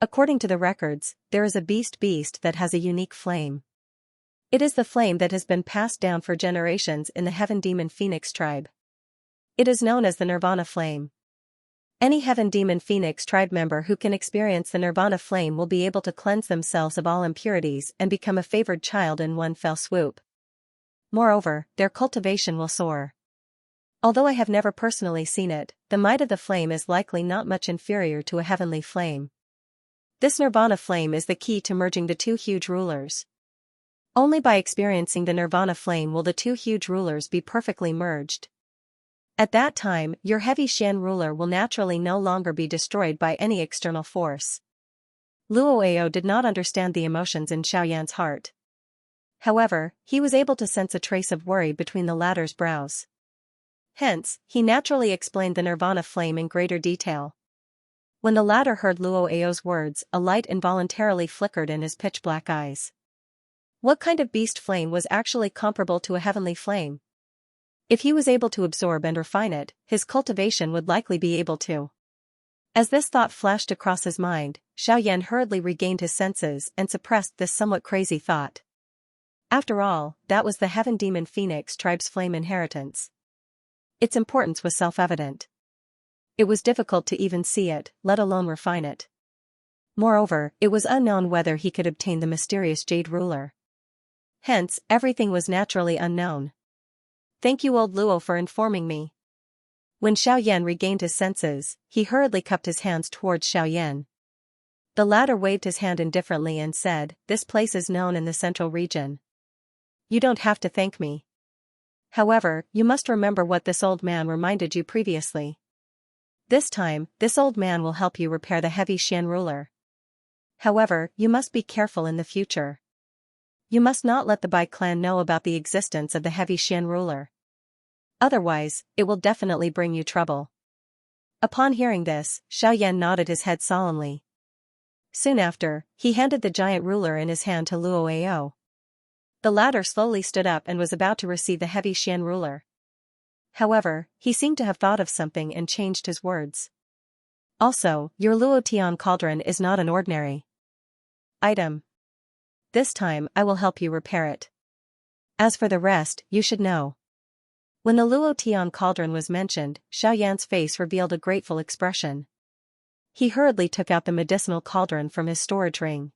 According to the records, there is a beast that has a unique flame. It is the flame that has been passed down for generations in the Heaven Demon Phoenix tribe. It is known as the Nirvana flame. Any Heaven Demon Phoenix tribe member who can experience the Nirvana flame will be able to cleanse themselves of all impurities and become a favored child in one fell swoop. Moreover, their cultivation will soar. Although I have never personally seen it, the might of the flame is likely not much inferior to a heavenly flame. This Nirvana flame is the key to merging the two huge rulers. Only by experiencing the Nirvana flame will the two huge rulers be perfectly merged. At that time, your heavy Xian ruler will naturally no longer be destroyed by any external force. Luo Ao did not understand the emotions in Xiaoyan's heart. However, he was able to sense a trace of worry between the latter's brows. Hence, he naturally explained the Nirvana flame in greater detail. When the latter heard Luo Ao's words, a light involuntarily flickered in his pitch-black eyes. What kind of beast flame was actually comparable to a heavenly flame? If he was able to absorb and refine it, his cultivation would likely be able to. As this thought flashed across his mind, Xiaoyan hurriedly regained his senses and suppressed this somewhat crazy thought. After all, that was the Heaven Demon Phoenix tribe's flame inheritance. Its importance was self-evident. It was difficult to even see it, let alone refine it. Moreover, it was unknown whether he could obtain the mysterious Jade ruler. Hence, everything was naturally unknown. Thank you, old Luo, for informing me. When Xiaoyan regained his senses, he hurriedly cupped his hands towards Xiaoyan. The latter waved his hand indifferently and said, "This place is known in the central region. You don't have to thank me. However, you must remember what this old man reminded you previously. This time, this old man will help you repair the heavy Xian ruler. However, you must be careful in the future. You must not let the Bai clan know about the existence of the heavy Xian ruler. Otherwise, it will definitely bring you trouble. Upon hearing this, Xiaoyan nodded his head solemnly. Soon after, he handed the giant ruler in his hand to Luo Ao. The latter slowly stood up and was about to receive the heavy Xian ruler. However, he seemed to have thought of something and changed his words. Also, your Luo Tian cauldron is not an ordinary item. This time, I will help you repair it. As for the rest, you should know. When the Luo Tian cauldron was mentioned, Xiaoyan's face revealed a grateful expression. He hurriedly took out the medicinal cauldron from his storage ring.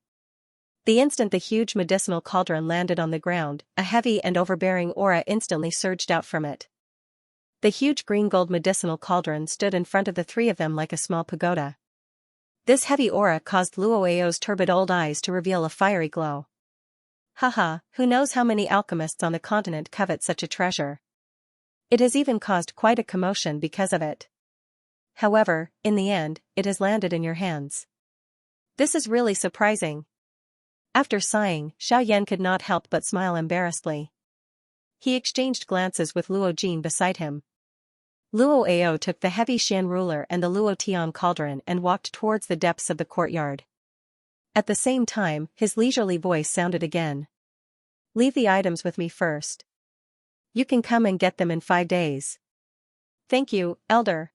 The instant the huge medicinal cauldron landed on the ground, a heavy and overbearing aura instantly surged out from it. The huge green-gold medicinal cauldron stood in front of the three of them like a small pagoda. This heavy aura caused Luo Ao's turbid old eyes to reveal a fiery glow. Haha, who knows how many alchemists on the continent covet such a treasure. It has even caused quite a commotion because of it. However, in the end, it has landed in your hands. This is really surprising. After sighing, Xiaoyan could not help but smile embarrassedly. He exchanged glances with Luo Jin beside him. Luo Ao took the heavy Xian ruler and the Luo Tian cauldron and walked towards the depths of the courtyard. At the same time, his leisurely voice sounded again. Leave the items with me first. You can come and get them in 5 days. Thank you, Elder.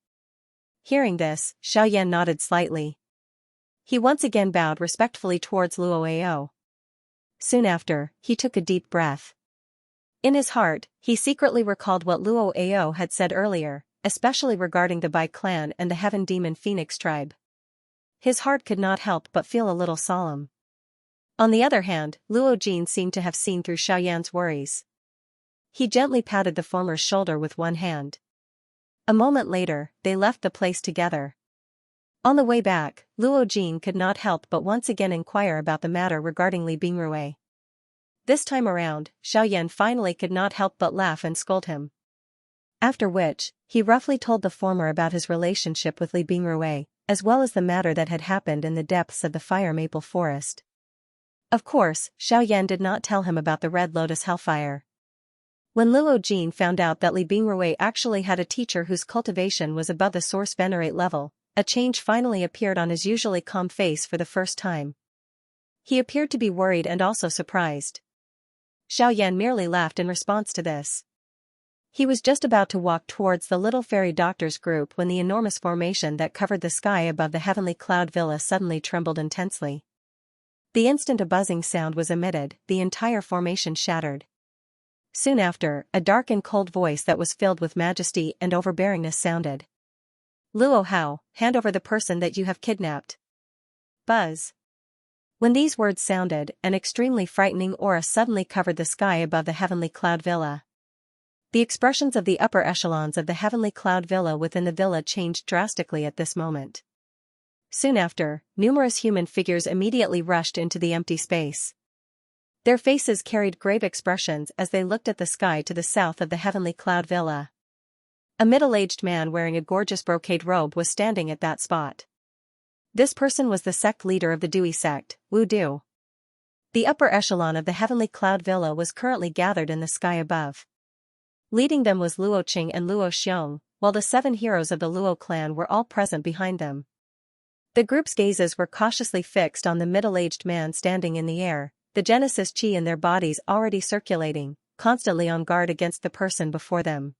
Hearing this, Xiaoyan nodded slightly. He once again bowed respectfully towards Luo Ao. Soon after, he took a deep breath. In his heart, he secretly recalled what Luo Ao had said earlier, especially regarding the Bai clan and the Heaven Demon Phoenix tribe. His heart could not help but feel a little solemn. On the other hand, Luo Jin seemed to have seen through Xiaoyan's worries. He gently patted the former's shoulder with one hand. A moment later, they left the place together. On the way back, Luo Jin could not help but once again inquire about the matter regarding Li Bingrui. This time around, Xiaoyan finally could not help but laugh and scold him. After which, he roughly told the former about his relationship with Li Bingrui, as well as the matter that had happened in the depths of the fire maple forest. Of course, Xiaoyan did not tell him about the Red Lotus Hellfire. When Luo Jin found out that Li Bingrui actually had a teacher whose cultivation was above the Source Venerate level, a change finally appeared on his usually calm face for the first time. He appeared to be worried and also surprised. Xiaoyan merely laughed in response to this. He was just about to walk towards the little fairy doctor's group when the enormous formation that covered the sky above the heavenly cloud villa suddenly trembled intensely. The instant a buzzing sound was emitted, the entire formation shattered. Soon after, a dark and cold voice that was filled with majesty and overbearingness sounded. Luo Hao, hand over the person that you have kidnapped. Buzz. When these words sounded, an extremely frightening aura suddenly covered the sky above the heavenly cloud villa. The expressions of the upper echelons of the heavenly cloud villa within the villa changed drastically at this moment. Soon after, numerous human figures immediately rushed into the empty space. Their faces carried grave expressions as they looked at the sky to the south of the heavenly cloud villa. A middle-aged man wearing a gorgeous brocade robe was standing at that spot. This person was the sect leader of the Dewey sect, Wu Du. The upper echelon of the heavenly cloud villa was currently gathered in the sky above. Leading them was Luo Qing and Luo Xiong, while the 7 heroes of the Luo clan were all present behind them. The group's gazes were cautiously fixed on the middle-aged man standing in the air, the Genesis Chi in their bodies already circulating, constantly on guard against the person before them.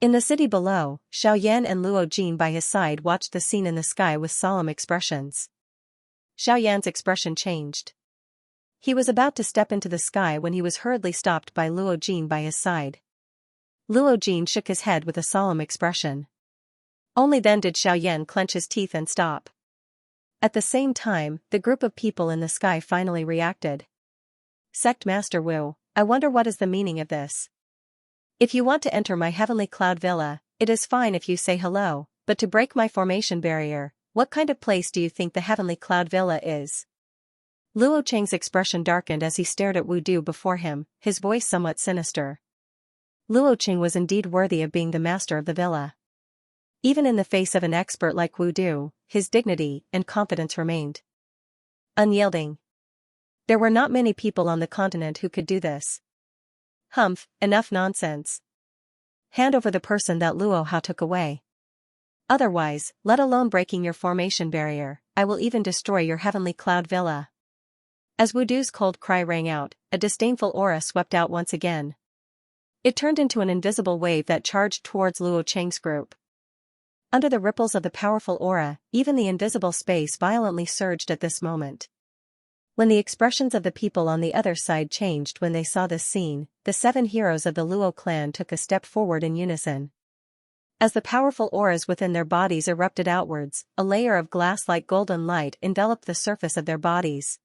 In the city below, Xiaoyan and Luo Jin by his side watched the scene in the sky with solemn expressions. Xiaoyan's expression changed. He was about to step into the sky when he was hurriedly stopped by Luo Jin by his side. Luo Jin shook his head with a solemn expression. Only then did Xiaoyan clench his teeth and stop. At the same time, the group of people in the sky finally reacted. Sect Master Wu, I wonder what is the meaning of this. If you want to enter my heavenly cloud villa, it is fine if you say hello, but to break my formation barrier, what kind of place do you think the heavenly cloud villa is? Luo Cheng's expression darkened as he stared at Wu Du before him, his voice somewhat sinister. Luo Cheng was indeed worthy of being the master of the villa. Even in the face of an expert like Wu Du, his dignity and confidence remained unyielding. There were not many people on the continent who could do this. Humph, enough nonsense. Hand over the person that Luo Hao took away. Otherwise, let alone breaking your formation barrier, I will even destroy your heavenly cloud villa. As Wu Du's cold cry rang out, a disdainful aura swept out once again. It turned into an invisible wave that charged towards Luo Cheng's group. Under the ripples of the powerful aura, even the invisible space violently surged at this moment. When the expressions of the people on the other side changed when they saw this scene, the 7 heroes of the Luo clan took a step forward in unison. As the powerful auras within their bodies erupted outwards, a layer of glass-like golden light enveloped the surface of their bodies.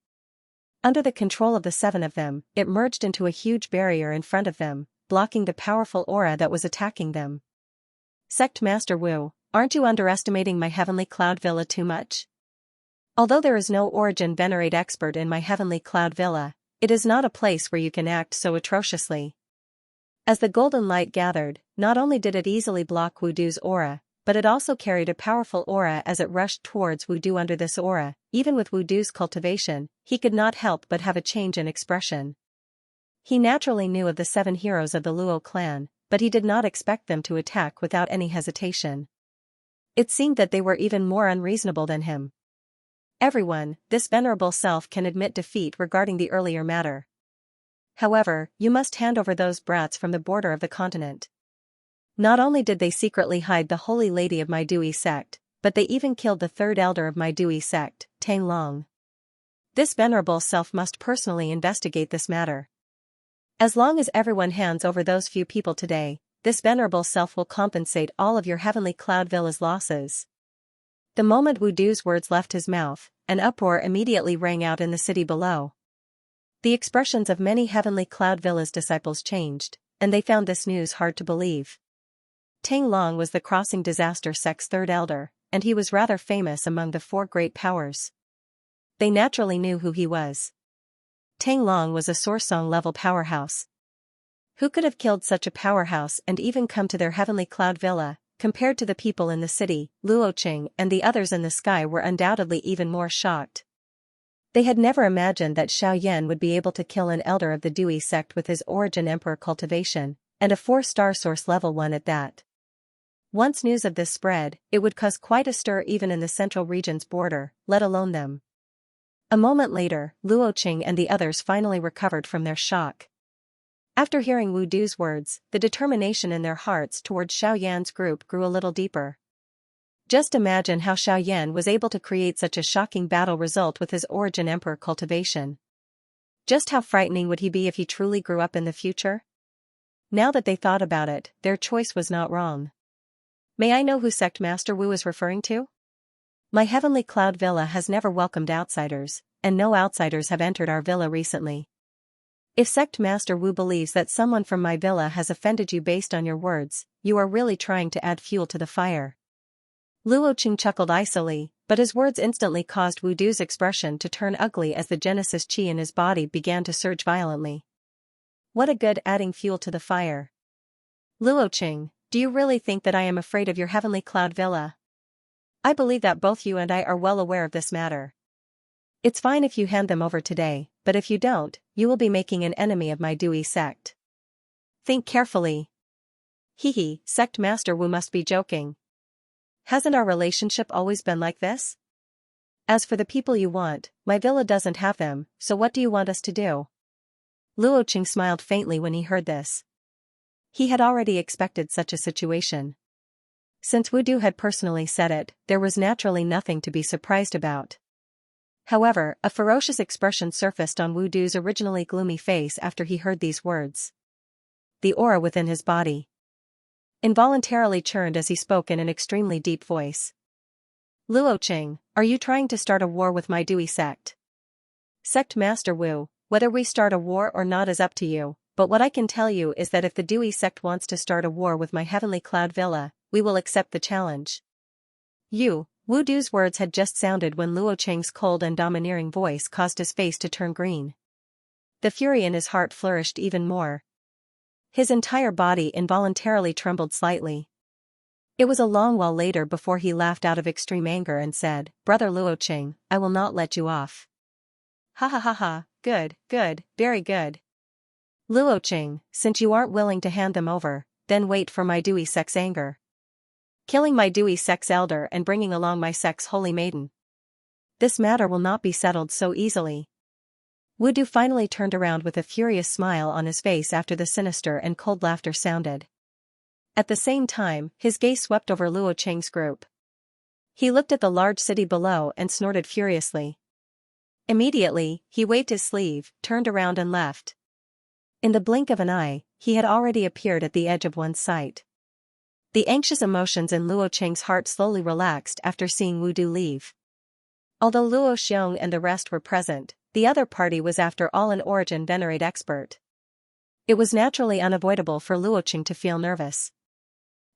Under the control of the 7 of them, it merged into a huge barrier in front of them, blocking the powerful aura that was attacking them. Sect Master Wu, aren't you underestimating my heavenly cloud villa too much? Although there is no origin venerate expert in my heavenly cloud villa, it is not a place where you can act so atrociously. As the golden light gathered, not only did it easily block Wu Du's aura, but it also carried a powerful aura as it rushed towards Wu Du. Under this aura, even with Wu Du's cultivation, he could not help but have a change in expression. He naturally knew of the 7 heroes of the Luo clan, but he did not expect them to attack without any hesitation. It seemed that they were even more unreasonable than him. Everyone, this venerable self can admit defeat regarding the earlier matter. However, you must hand over those brats from the border of the continent. Not only did they secretly hide the holy lady of my Dui sect, but they even killed the 3rd elder of my Dui sect, Tang Long. This venerable self must personally investigate this matter. As long as everyone hands over those few people today, this venerable self will compensate all of your heavenly cloud villa's losses. The moment Wu Du's words left his mouth, an uproar immediately rang out in the city below. The expressions of many heavenly cloud villa's disciples changed, and they found this news hard to believe. Tang Long was the Crossing Disaster sect's 3rd elder, and he was rather famous among the 4 great powers. They naturally knew who he was. Tang Long was a Sorsong-level powerhouse. Who could have killed such a powerhouse and even come to their heavenly cloud villa? Compared to the people in the city, Luo Cheng and the others in the sky were undoubtedly even more shocked. They had never imagined that Xiaoyan would be able to kill an elder of the Dui sect with his origin Emperor Cultivation, and a 4-star source level 1 at that. Once news of this spread, it would cause quite a stir even in the central region's border, let alone them. A moment later, Luo Cheng and the others finally recovered from their shock. After hearing Wu Du's words, the determination in their hearts towards Xiaoyan's group grew a little deeper. Just imagine how Xiaoyan was able to create such a shocking battle result with his origin Emperor Cultivation. Just how frightening would he be if he truly grew up in the future? Now that they thought about it, their choice was not wrong. May I know who Sect Master Wu is referring to? My heavenly cloud villa has never welcomed outsiders, and no outsiders have entered our villa recently. If Sect Master Wu believes that someone from my villa has offended you based on your words, you are really trying to add fuel to the fire. Luo Cheng chuckled icily, but his words instantly caused Wu Du's expression to turn ugly as the Genesis chi in his body began to surge violently. What a good adding fuel to the fire. Luo Cheng, do you really think that I am afraid of your heavenly cloud villa? I believe that both you and I are well aware of this matter. It's fine if you hand them over today, but if you don't, you will be making an enemy of my Dui sect. Think carefully. Hehe, Sect Master Wu must be joking. Hasn't our relationship always been like this? As for the people you want, my villa doesn't have them, so what do you want us to do? Luo Cheng smiled faintly when he heard this. He had already expected such a situation. Since Wu Du had personally said it, there was naturally nothing to be surprised about. However, a ferocious expression surfaced on Wu Du's originally gloomy face after he heard these words. The aura within his body involuntarily churned as he spoke in an extremely deep voice. Luo Cheng, are you trying to start a war with my Dui sect? Sect Master Wu, whether we start a war or not is up to you, but what I can tell you is that if the Dui sect wants to start a war with my heavenly cloud villa, we will accept the challenge. Wu Du's words had just sounded when Luo Cheng's cold and domineering voice caused his face to turn green. The fury in his heart flourished even more. His entire body involuntarily trembled slightly. It was a long while later before he laughed out of extreme anger and said, "Brother Luoqing, I will not let you off." "Ha ha ha ha, good, good, very good. Luoqing, since you aren't willing to hand them over, then wait for my Dui Sec's anger. Killing my Dui Sec's elder and bringing along my Sec's holy maiden. This matter will not be settled so easily." Wu Du finally turned around with a furious smile on his face after the sinister and cold laughter sounded. At the same time, his gaze swept over Luoqing's group. He looked at the large city below and snorted furiously. Immediately, he waved his sleeve, turned around and left. In the blink of an eye, he had already appeared at the edge of one's sight. The anxious emotions in Luoqing's heart slowly relaxed after seeing Wu Du leave. Although Luo Xiong and the rest were present, the other party was after all an origin venerate expert. It was naturally unavoidable for Luoqing to feel nervous.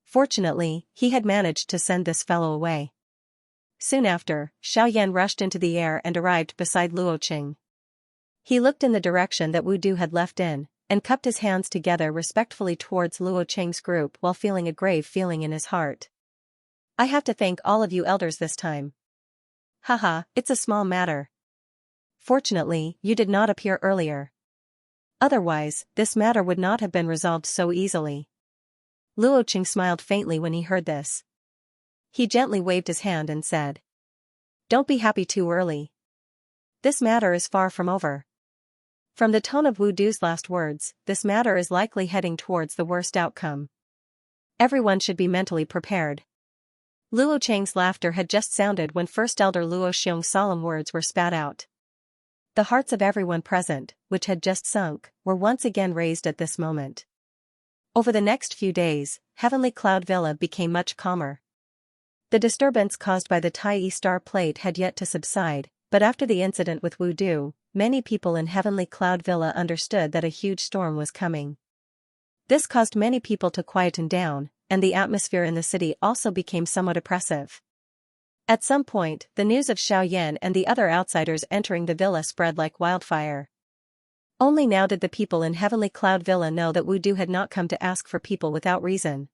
Fortunately, he had managed to send this fellow away. Soon after, Xiaoyan rushed into the air and arrived beside Luoqing. He looked in the direction that Wu Du had left in, and cupped his hands together respectfully towards Luoqing's group while feeling a grave feeling in his heart. "I have to thank all of you elders this time. Haha, it's a small matter. Fortunately, you did not appear earlier. Otherwise, this matter would not have been resolved so easily." Luoqing smiled faintly when he heard this. He gently waved his hand and said, "Don't be happy too early. This matter is far from over." From the tone of Wu Du's last words, this matter is likely heading towards the worst outcome. Everyone should be mentally prepared. Luoqing's laughter had just sounded when First Elder Luo Xiong's solemn words were spat out. The hearts of everyone present, which had just sunk, were once again raised at this moment. Over the next few days, Heavenly Cloud Villa became much calmer. The disturbance caused by the Tai Star Plate had yet to subside, but after the incident with Wu Du, many people in Heavenly Cloud Villa understood that a huge storm was coming. This caused many people to quieten down, and the atmosphere in the city also became somewhat oppressive. At some point, the news of Xiaoyan and the other outsiders entering the villa spread like wildfire. Only now did the people in Heavenly Cloud Villa know that Wu Du had not come to ask for people without reason.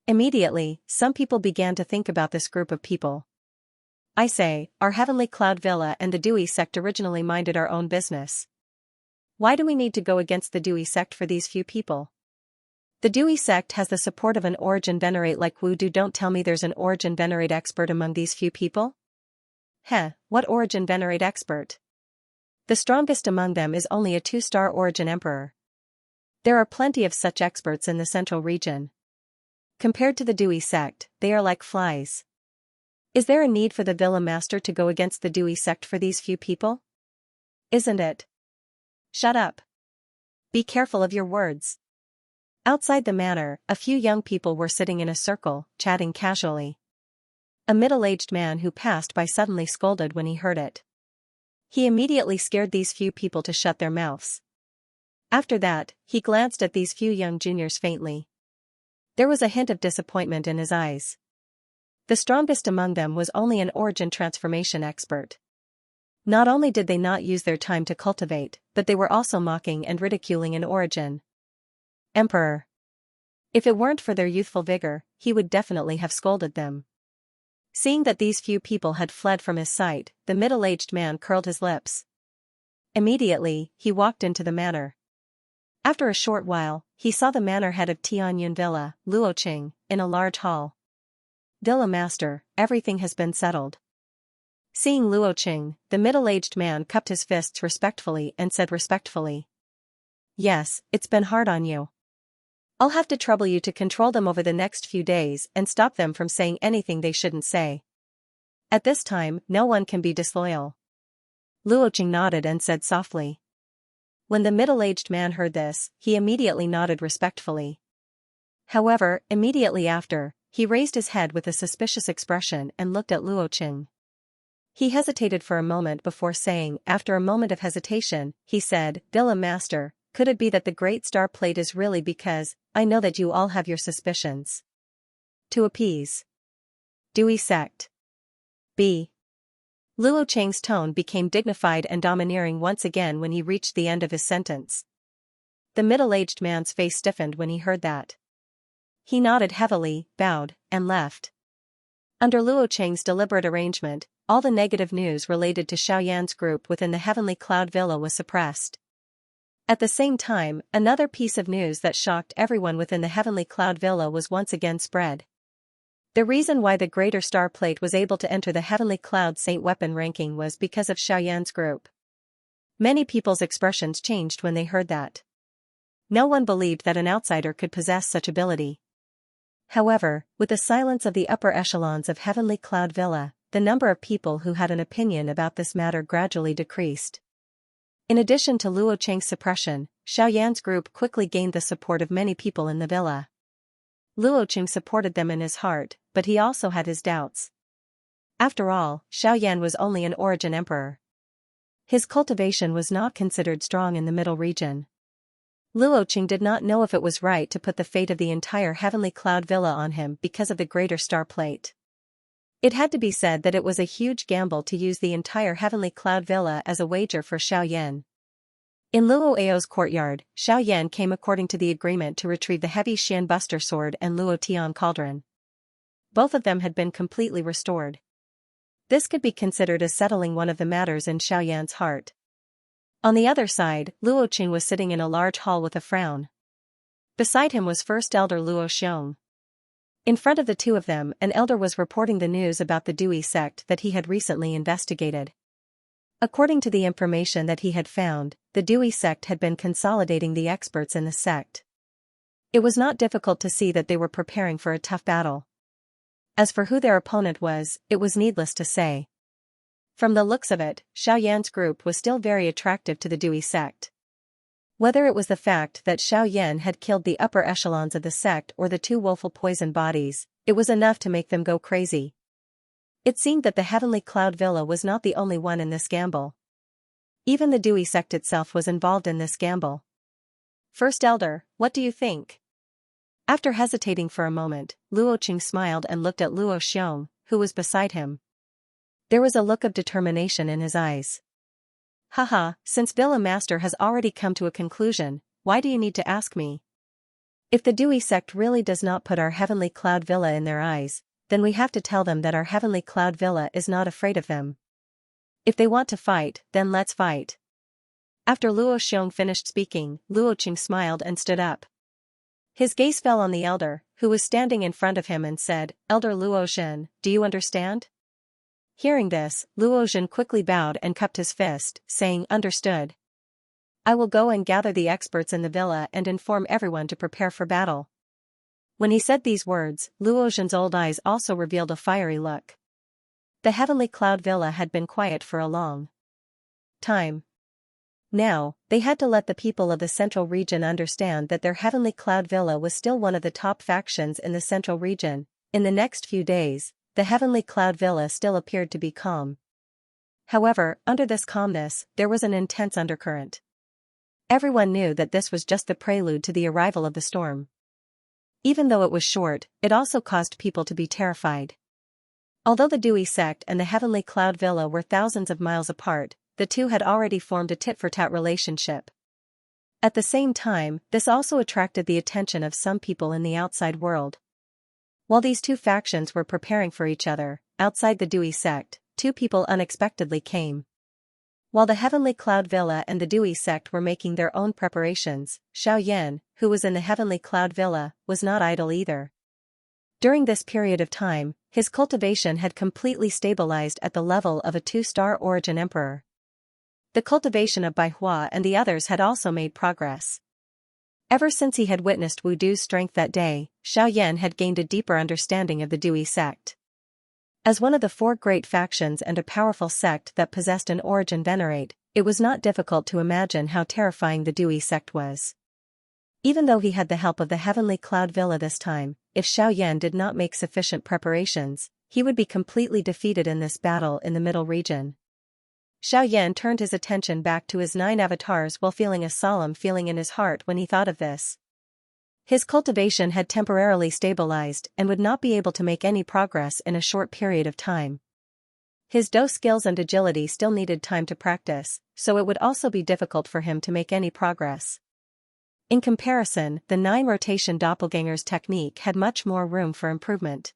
Immediately, some people began to think about this group of people. "I say, our Heavenly Cloud Villa and the Dewey sect originally minded our own business. Why do we need to go against the Dewey sect for these few people? The Dewey sect has the support of an origin venerate like Wu Du. Don't tell me there's an origin venerate expert among these few people." "Heh, what origin venerate expert? The strongest among them is only a 2-star origin emperor. There are plenty of such experts in the central region. Compared to the Dewey sect, they are like flies. Is there a need for the Villa Master to go against the Dewey sect for these few people? Isn't it?" "Shut up. Be careful of your words." Outside the manor, a few young people were sitting in a circle, chatting casually. A middle-aged man who passed by suddenly scolded when he heard it. He immediately scared these few people to shut their mouths. After that, he glanced at these few young juniors faintly. There was a hint of disappointment in his eyes. The strongest among them was only an origin transformation expert. Not only did they not use their time to cultivate, but they were also mocking and ridiculing an origin emperor. If it weren't for their youthful vigor, he would definitely have scolded them. Seeing that these few people had fled from his sight, the middle-aged man curled his lips. Immediately, he walked into the manor. After a short while, he saw the manor head of Tianyun Villa, Luoqing, in a large hall. "Villa Master, everything has been settled." Seeing Luoqing, the middle-aged man cupped his fists respectfully and said respectfully, "Yes, it's been hard on you. I'll have to trouble you to control them over the next few days and stop them from saying anything they shouldn't say. At this time, no one can be disloyal." Luoqing nodded and said softly. When the middle-aged man heard this, he immediately nodded respectfully. However, immediately after, he raised his head with a suspicious expression and looked at Luoqing. He hesitated for a moment before saying, after a moment of hesitation, he said, "Villa Master, could it be that the Great Star Plate is really because, I know that you all have your suspicions. To appease Dewey sect. B." Luoqing's tone became dignified and domineering once again when he reached the end of his sentence. The middle-aged man's face stiffened when he heard that. He nodded heavily, bowed, and left. Under Luo Cheng's deliberate arrangement, all the negative news related to Xiaoyan's group within the Heavenly Cloud Villa was suppressed. At the same time, another piece of news that shocked everyone within the Heavenly Cloud Villa was once again spread. The reason why the Greater Star Plate was able to enter the Heavenly Cloud Saint weapon ranking was because of Xiaoyan's group. Many people's expressions changed when they heard that. No one believed that an outsider could possess such ability. However, with the silence of the upper echelons of Heavenly Cloud Villa, the number of people who had an opinion about this matter gradually decreased. In addition to Luo Cheng's suppression, Xiaoyan's group quickly gained the support of many people in the villa. Luo Cheng supported them in his heart, but he also had his doubts. After all, Xiaoyan was only an origin emperor. His cultivation was not considered strong in the middle region. Luo Cheng did not know if it was right to put the fate of the entire Heavenly Cloud Villa on him because of the Greater Star Plate. It had to be said that it was a huge gamble to use the entire Heavenly Cloud Villa as a wager for Xiaoyan. In Luo Ao's courtyard, Xiaoyan came according to the agreement to retrieve the heavy Xian Buster Sword and Luo Tian Cauldron. Both of them had been completely restored. This could be considered as settling one of the matters in Xiaoyan's heart. On the other side, Luo Qing was sitting in a large hall with a frown. Beside him was First Elder Luo Xiong. In front of the two of them, an elder was reporting the news about the Dewey sect that he had recently investigated. According to the information that he had found, the Dewey sect had been consolidating the experts in the sect. It was not difficult to see that they were preparing for a tough battle. As for who their opponent was, it was needless to say. From the looks of it, Xiaoyan's group was still very attractive to the Dewey sect. Whether it was the fact that Xiaoyan had killed the upper echelons of the sect or the two woeful poison bodies, it was enough to make them go crazy. It seemed that the Heavenly Cloud Villa was not the only one in this gamble. Even the Dewey sect itself was involved in this gamble. First Elder, what do you think? After hesitating for a moment, Luo Qing smiled and looked at Luo Xiong, who was beside him. There was a look of determination in his eyes. Haha, since Villa Master has already come to a conclusion, why do you need to ask me? If the Dewey sect really does not put our Heavenly Cloud Villa in their eyes, then we have to tell them that our Heavenly Cloud Villa is not afraid of them. If they want to fight, then let's fight. After Luo Xiong finished speaking, Luo Qing smiled and stood up. His gaze fell on the elder, who was standing in front of him and said, Elder Luo Zhen, do you understand? Hearing this, Luo Zhen quickly bowed and cupped his fist, saying, Understood. I will go and gather the experts in the villa and inform everyone to prepare for battle. When he said these words, Luo Zhen's old eyes also revealed a fiery look. The Heavenly Cloud Villa had been quiet for a long time. Now, they had to let the people of the Central Region understand that their Heavenly Cloud Villa was still one of the top factions in the Central Region. In the next few days, the Heavenly Cloud Villa still appeared to be calm. However, under this calmness, there was an intense undercurrent. Everyone knew that this was just the prelude to the arrival of the storm. Even though it was short, it also caused people to be terrified. Although the Dewey sect and the Heavenly Cloud Villa were thousands of miles apart, the two had already formed a tit-for-tat relationship. At the same time, this also attracted the attention of some people in the outside world. While these two factions were preparing for each other, outside the Dewey sect, two people unexpectedly came. While the Heavenly Cloud Villa and the Dewey sect were making their own preparations, Xiaoyan, who was in the Heavenly Cloud Villa, was not idle either. During this period of time, his cultivation had completely stabilized at the level of a 2-star origin emperor. The cultivation of Baihua and the others had also made progress. Ever since he had witnessed Wu Du's strength that day, Xiaoyan had gained a deeper understanding of the Dewey sect. As one of the 4 great factions and a powerful sect that possessed an origin venerate, it was not difficult to imagine how terrifying the Dewey sect was. Even though he had the help of the Heavenly Cloud Villa this time, if Xiaoyan did not make sufficient preparations, he would be completely defeated in this battle in the middle region. Xiaoyan turned his attention back to his 9 avatars while feeling a solemn feeling in his heart when he thought of this. His cultivation had temporarily stabilized and would not be able to make any progress in a short period of time. His Do skills and agility still needed time to practice, so it would also be difficult for him to make any progress. In comparison, the 9-rotation doppelganger's technique had much more room for improvement.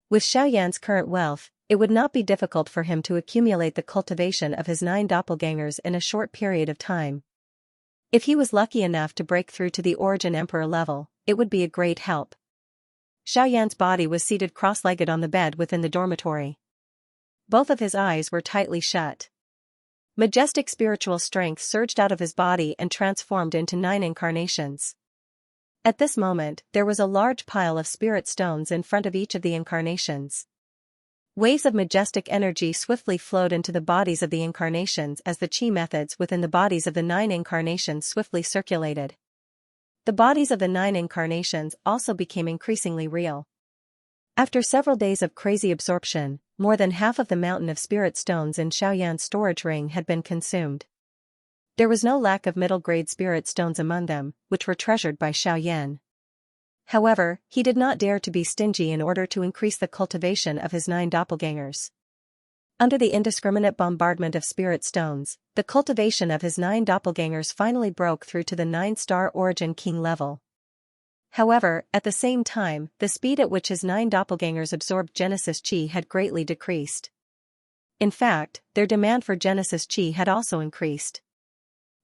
With Xiaoyan's current wealth, it would not be difficult for him to accumulate the cultivation of his 9 doppelgangers in a short period of time. If he was lucky enough to break through to the Origin Emperor level, it would be a great help. Xiaoyan's body was seated cross-legged on the bed within the dormitory. Both of his eyes were tightly shut. Majestic spiritual strength surged out of his body and transformed into 9 incarnations. At this moment, there was a large pile of spirit stones in front of each of the incarnations. Waves of majestic energy swiftly flowed into the bodies of the incarnations as the chi methods within the bodies of the 9 incarnations swiftly circulated. The bodies of the 9 incarnations also became increasingly real. After several days of crazy absorption, more than half of the mountain of spirit stones in Xiaoyan's storage ring had been consumed. There was no lack of middle-grade spirit stones among them, which were treasured by Xiaoyan. However, he did not dare to be stingy in order to increase the cultivation of his 9 doppelgangers. Under the indiscriminate bombardment of spirit stones, the cultivation of his 9 doppelgangers finally broke through to the 9-star Origin King level. However, at the same time, the speed at which his 9 doppelgangers absorbed Genesis Chi had greatly decreased. In fact, their demand for Genesis Chi had also increased.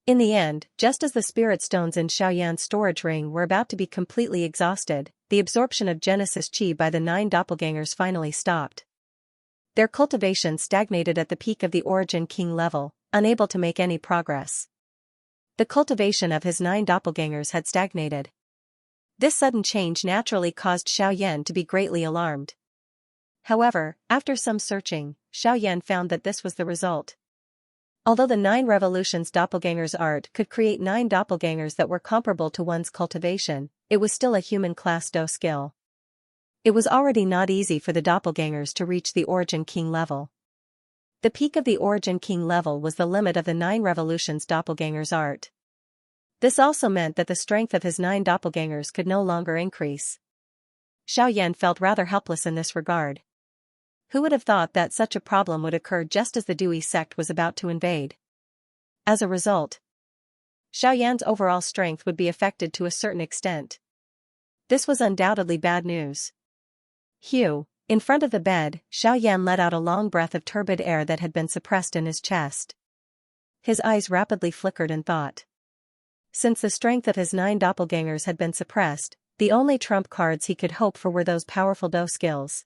In the end, just as the spirit stones in Xiaoyan's storage ring were about to be completely exhausted, the absorption of Genesis Chi by the 9 doppelgangers finally stopped. Their cultivation stagnated at the peak of the Origin King level, unable to make any progress. The cultivation of his 9 doppelgangers had stagnated. This sudden change naturally caused Xiaoyan to be greatly alarmed. However, after some searching, Xiaoyan found that this was the result. Although the 9 Revolutions doppelganger's art could create 9 doppelgangers that were comparable to one's cultivation, it was still a human class Do skill. It was already not easy for the doppelgangers to reach the Origin King level. The peak of the Origin King level was the limit of the 9 Revolutions doppelganger's art. This also meant that the strength of his 9 doppelgangers could no longer increase. Xiaoyan felt rather helpless in this regard. Who would have thought that such a problem would occur just as the Dewey sect was about to invade? As a result, Xiaoyan's overall strength would be affected to a certain extent. This was undoubtedly bad news. In front of the bed, Xiaoyan let out a long breath of turbid air that had been suppressed in his chest. His eyes rapidly flickered in thought. Since the strength of his 9 doppelgangers had been suppressed, the only trump cards he could hope for were those powerful Do skills.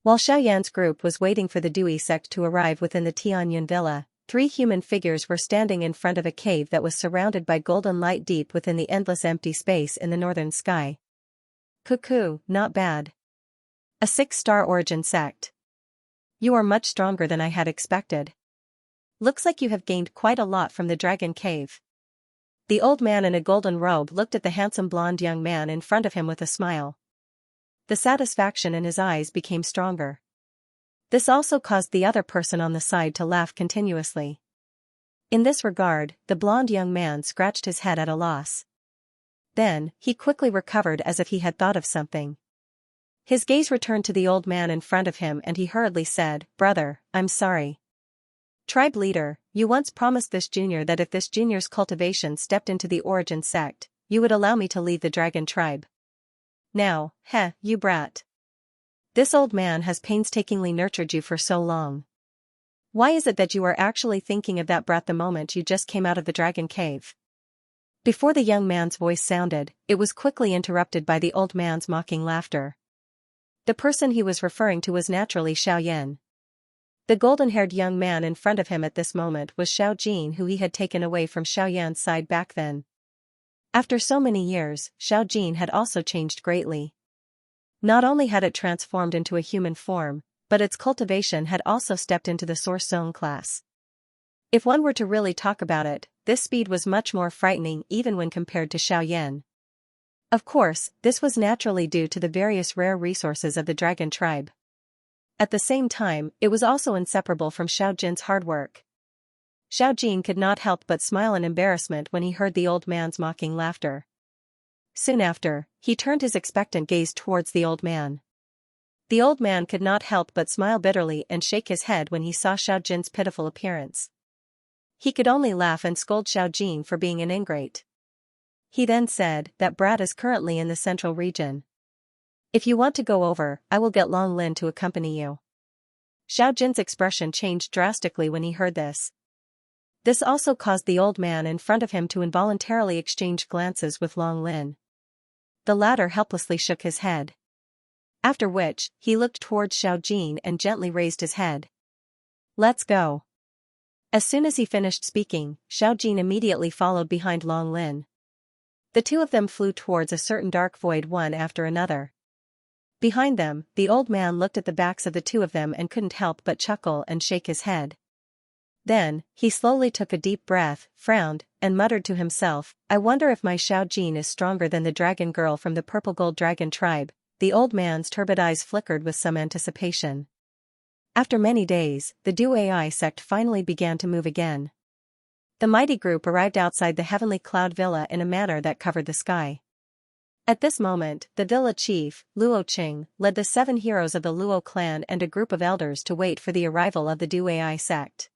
While Xiaoyan's group was waiting for the Dewey sect to arrive within the Tianyun villa, 3 human figures were standing in front of a cave that was surrounded by golden light deep within the endless empty space in the northern sky. Cuckoo, not bad. A 6-star Origin sect. You are much stronger than I had expected. Looks like you have gained quite a lot from the Dragon Cave. The old man in a golden robe looked at the handsome blonde young man in front of him with a smile. The satisfaction in his eyes became stronger. This also caused the other person on the side to laugh continuously. In this regard, the blonde young man scratched his head at a loss. Then, he quickly recovered as if he had thought of something. His gaze returned to the old man in front of him and he hurriedly said, "Brother, I'm sorry. Tribe leader, you once promised this junior that if this junior's cultivation stepped into the Origin sect, you would allow me to lead the dragon tribe. Now, you brat. This old man has painstakingly nurtured you for so long. Why is it that you are actually thinking of that brat the moment you just came out of the dragon cave?" Before the young man's voice sounded, it was quickly interrupted by the old man's mocking laughter. The person he was referring to was naturally Xiaoyan. The golden-haired young man in front of him at this moment was Xiao Jin, who he had taken away from Xiaoyan's side back then. After so many years, Xiao Jin had also changed greatly. Not only had it transformed into a human form, but its cultivation had also stepped into the Source Zone class. If one were to really talk about it, this speed was much more frightening even when compared to Xiaoyan. Of course, this was naturally due to the various rare resources of the dragon tribe. At the same time, it was also inseparable from Xiao Jin's hard work. Xiao Jin could not help but smile in embarrassment when he heard the old man's mocking laughter. Soon after, he turned his expectant gaze towards the old man. The old man could not help but smile bitterly and shake his head when he saw Xiao Jin's pitiful appearance. He could only laugh and scold Xiao Jin for being an ingrate. He then said that Brad is currently in the central region. If you want to go over, I will get Long Lin to accompany you. Xiao Jin's expression changed drastically when he heard this. This also caused the old man in front of him to involuntarily exchange glances with Long Lin. The latter helplessly shook his head. After which, he looked towards Xiao Jin and gently raised his head. Let's go. As soon as he finished speaking, Xiao Jin immediately followed behind Long Lin. The two of them flew towards a certain dark void one after another. Behind them, the old man looked at the backs of the two of them and couldn't help but chuckle and shake his head. Then, he slowly took a deep breath, frowned, and muttered to himself, I wonder if my Xiao Jin is stronger than the dragon girl from the purple gold dragon tribe. The old man's turbid eyes flickered with some anticipation. After many days, the Du Ai sect finally began to move again. The mighty group arrived outside the heavenly cloud villa in a manner that covered the sky. At this moment, the villa chief, Luo Qing, led the 7 heroes of the Luo clan and a group of elders to wait for the arrival of the Du Ai sect.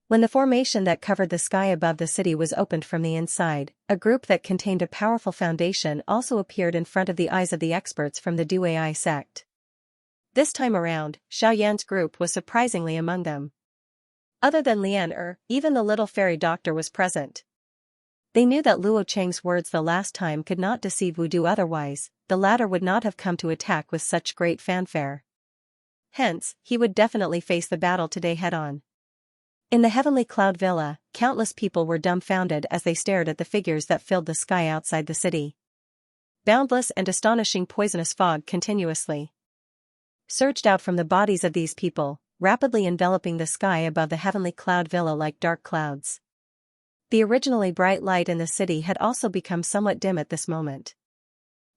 When the formation that covered the sky above the city was opened from the inside, a group that contained a powerful foundation also appeared in front of the eyes of the experts from the Du Ai sect. This time around, Xiao Yan's group was surprisingly among them. Other than Lian even the little fairy doctor was present. They knew that Luo Cheng's words the last time could not deceive Wu Du, otherwise, the latter would not have come to attack with such great fanfare. Hence, he would definitely face the battle today head-on. In the heavenly cloud villa, countless people were dumbfounded as they stared at the figures that filled the sky outside the city. Boundless and astonishing poisonous fog continuously surged out from the bodies of these people, rapidly enveloping the sky above the heavenly cloud villa like dark clouds. The originally bright light in the city had also become somewhat dim at this moment.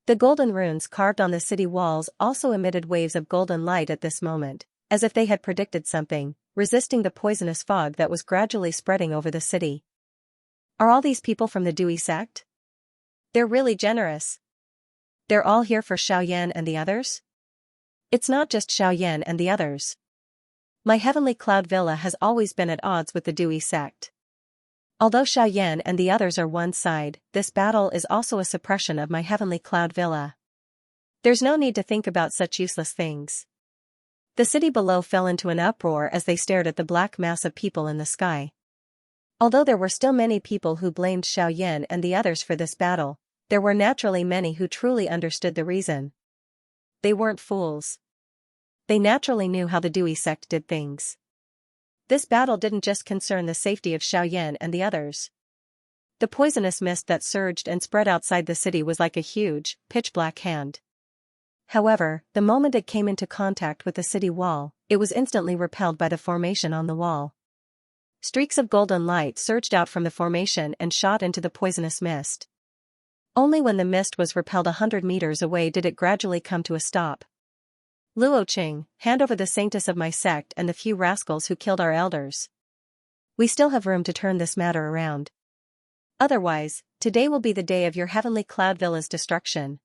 The golden runes carved on the city walls also emitted waves of golden light at this moment, as if they had predicted something, resisting the poisonous fog that was gradually spreading over the city. Are all these people from the Dui sect? They're really generous. They're all here for Xiao Yan and the others? It's not just Xiao Yan and the others. My heavenly cloud villa has always been at odds with the Dui sect. Although Xiao Yan and the others are one side, this battle is also a suppression of my heavenly cloud villa. There's no need to think about such useless things. The city below fell into an uproar as they stared at the black mass of people in the sky. Although there were still many people who blamed Xiao Yan and the others for this battle, there were naturally many who truly understood the reason. They weren't fools. They naturally knew how the Dui sect did things. This battle didn't just concern the safety of Xiao Yan and the others. The poisonous mist that surged and spread outside the city was like a huge, pitch-black hand. However, the moment it came into contact with the city wall, it was instantly repelled by the formation on the wall. Streaks of golden light surged out from the formation and shot into the poisonous mist. Only when the mist was repelled 100 meters away did it gradually come to a stop. Luo Qing, hand over the sanctus of my sect and the few rascals who killed our elders. We still have room to turn this matter around. Otherwise, today will be the day of your heavenly cloud villa's destruction.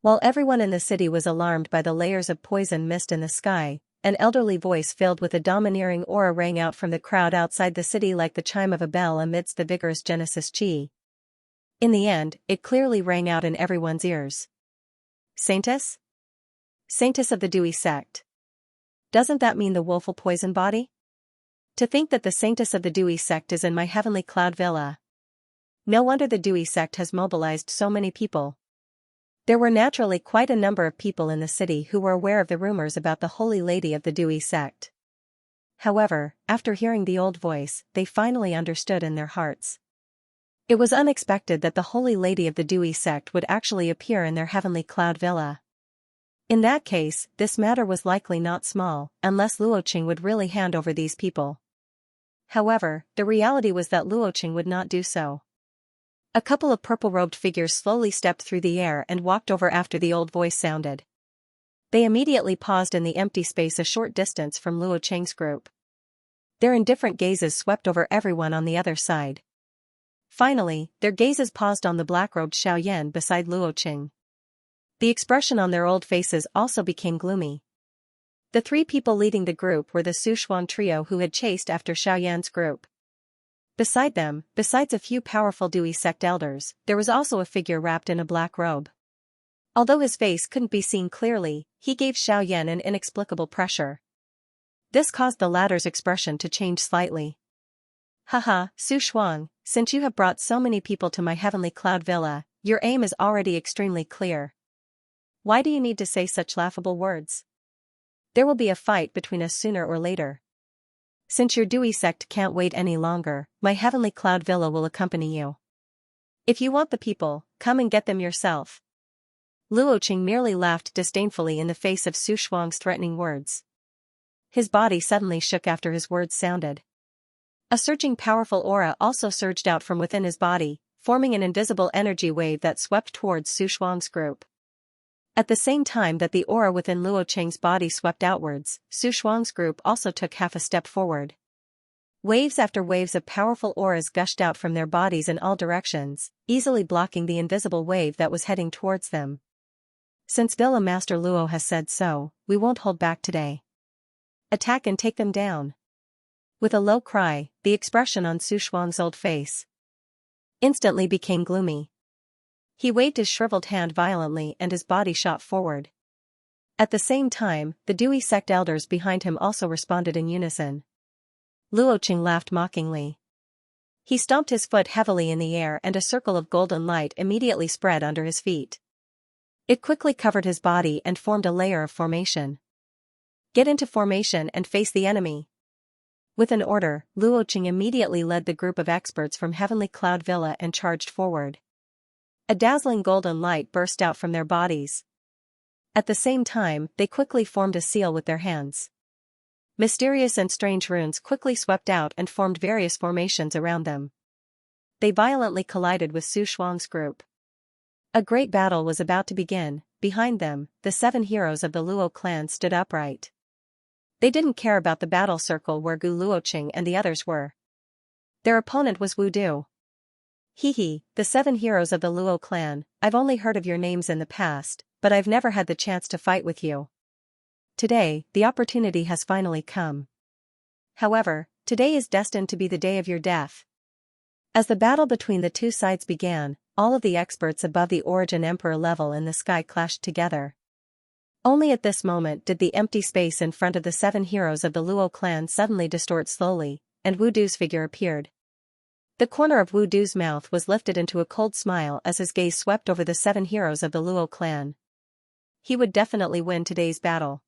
While everyone in the city was alarmed by the layers of poison mist in the sky, an elderly voice filled with a domineering aura rang out from the crowd outside the city like the chime of a bell amidst the vigorous Genesis chi. In the end, it clearly rang out in everyone's ears. Sanctus? Sanctus of the Dui sect. Doesn't that mean the woeful poison body? To think that the Sanctus of the Dui sect is in my heavenly cloud villa. No wonder the Dui sect has mobilized so many people. There were naturally quite a number of people in the city who were aware of the rumors about the Holy Lady of the Dui sect. However, after hearing the old voice, they finally understood in their hearts. It was unexpected that the Holy Lady of the Dui sect would actually appear in their heavenly cloud villa. In that case, this matter was likely not small, unless Luo Qing would really hand over these people. However, the reality was that Luo Qing would not do so. A couple of purple-robed figures slowly stepped through the air and walked over after the old voice sounded. They immediately paused in the empty space a short distance from Luo Qing's group. Their indifferent gazes swept over everyone on the other side. Finally, their gazes paused on the black-robed Xiao Yan beside Luo Qing. The expression on their old faces also became gloomy. The 3 people leading the group were the Su Xuan trio who had chased after Xiao Yan's group. Beside them, besides a few powerful Dewey sect elders, there was also a figure wrapped in a black robe. Although his face couldn't be seen clearly, he gave Xiaoyan an inexplicable pressure. This caused the latter's expression to change slightly. Haha, Su Shuang, since you have brought so many people to my heavenly cloud villa, your aim is already extremely clear. Why do you need to say such laughable words? There will be a fight between us sooner or later. Since your Dewey sect can't wait any longer, my heavenly cloud villa will accompany you. If you want the people, come and get them yourself. Luo Qing merely laughed disdainfully in the face of Su Shuang's threatening words. His body suddenly shook after his words sounded. A surging powerful aura also surged out from within his body, forming an invisible energy wave that swept towards Su Shuang's group. At the same time that the aura within Luo Qing's body swept outwards, Su Shuang's group also took half a step forward. Waves after waves of powerful auras gushed out from their bodies in all directions, easily blocking the invisible wave that was heading towards them. Since Villa Master Luo has said so, we won't hold back today. Attack and take them down. With a low cry, the expression on Su Shuang's old face instantly became gloomy. He waved his shriveled hand violently and his body shot forward. At the same time, the Dewey sect elders behind him also responded in unison. Luo Qing laughed mockingly. He stomped his foot heavily in the air and a circle of golden light immediately spread under his feet. It quickly covered his body and formed a layer of formation. Get into formation and face the enemy. With an order, Luo Qing immediately led the group of experts from Heavenly Cloud Villa and charged forward. A dazzling golden light burst out from their bodies. At the same time, they quickly formed a seal with their hands. Mysterious and strange runes quickly swept out and formed various formations around them. They violently collided with Su Shuang's group. A great battle was about to begin. Behind them, the 7 heroes of the Luo clan stood upright. They didn't care about the battle circle where Gu Luoqing and the others were. Their opponent was Wu Du. Hehe, the 7 heroes of the Luo clan, I've only heard of your names in the past, but I've never had the chance to fight with you. Today, the opportunity has finally come. However, today is destined to be the day of your death. As the battle between the two sides began, all of the experts above the Origin Emperor level in the sky clashed together. Only at this moment did the empty space in front of the 7 heroes of the Luo clan suddenly distort slowly, and Wu Du's figure appeared. The corner of Wu Du's mouth was lifted into a cold smile as his gaze swept over the 7 heroes of the Luo clan. He would definitely win today's battle.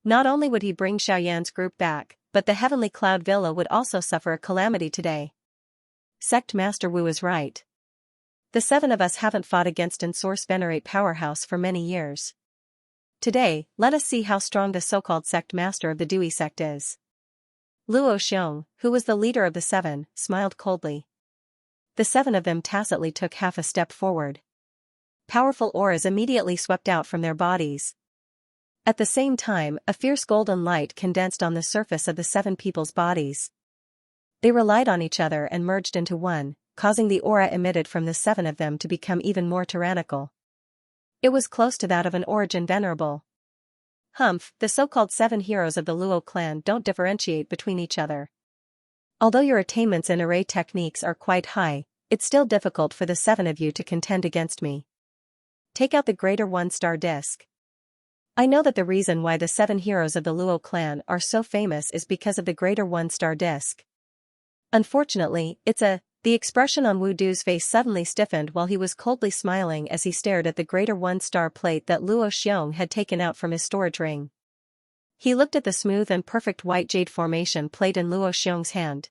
Not only would he bring Xiaoyan's group back, but the Heavenly Cloud Villa would also suffer a calamity today. Sect Master Wu is right. The 7 of us haven't fought against an Source Venerate powerhouse for many years. Today, let us see how strong the so-called sect master of the Dewey sect is. Luo Xiong, who was the leader of the 7, smiled coldly. The 7 of them tacitly took half a step forward. Powerful auras immediately swept out from their bodies. At the same time, a fierce golden light condensed on the surface of the 7 people's bodies. They relied on each other and merged into one, causing the aura emitted from the 7 of them to become even more tyrannical. It was close to that of an Origin Venerable. Humph, the so-called 7 heroes of the Luo clan don't differentiate between each other. Although your attainments in array techniques are quite high, it's still difficult for the 7 of you to contend against me. Take out the greater 1-star disc. I know that the reason why the 7 heroes of the Luo clan are so famous is because of the greater 1-star disc. Unfortunately, the expression on Wu Du's face suddenly stiffened while he was coldly smiling as he stared at the greater 1-star plate that Luo Xiong had taken out from his storage ring. He looked at the smooth and perfect white jade formation plate in Luo Xiong's hand.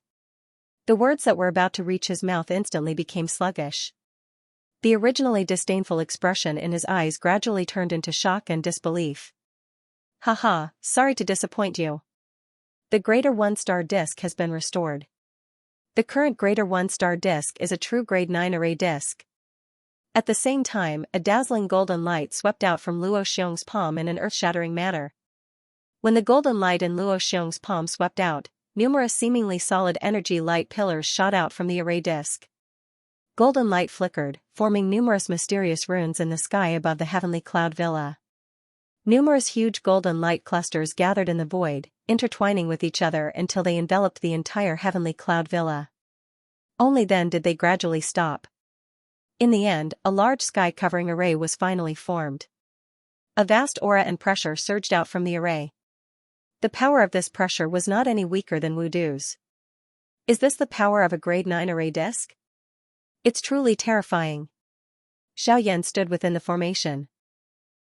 The words that were about to reach his mouth instantly became sluggish. The originally disdainful expression in his eyes gradually turned into shock and disbelief. Haha, sorry to disappoint you. The greater 1-star disc has been restored. The current greater 1-star disc is a true grade 9 array disc. At the same time, a dazzling golden light swept out from Luo Xiong's palm in an earth-shattering manner. When the golden light in Luo Xiong's palm swept out, numerous seemingly solid energy light pillars shot out from the array disc. Golden light flickered, forming numerous mysterious runes in the sky above the Heavenly Cloud Villa. Numerous huge golden light clusters gathered in the void, intertwining with each other until they enveloped the entire Heavenly Cloud Villa. Only then did they gradually stop. In the end, a large sky-covering array was finally formed. A vast aura and pressure surged out from the array. The power of this pressure was not any weaker than Wudu's. Is this the power of a grade 9 array disk? It's truly terrifying. Xiaoyan stood within the formation.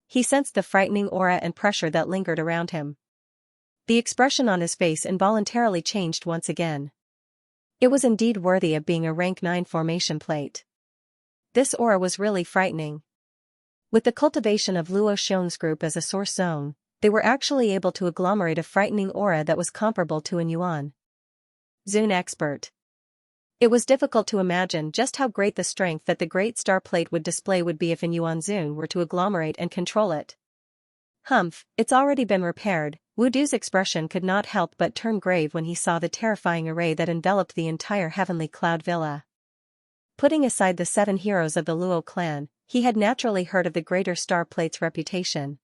He sensed the frightening aura and pressure that lingered around him. The expression on his face involuntarily changed once again. It was indeed worthy of being a rank 9 formation plate. This aura was really frightening. With the cultivation of Luo Xiong's group as a source zone, they were actually able to agglomerate a frightening aura that was comparable to an Yuan Zun expert. It was difficult to imagine just how great the strength that the Great Star Plate would display would be if an Yuan Zun were to agglomerate and control it. Humph, it's already been repaired. Wudu's expression could not help but turn grave when he saw the terrifying array that enveloped the entire heavenly cloud villa. Putting aside the 7 heroes of the Luo clan, he had naturally heard of the Greater Star Plate's reputation.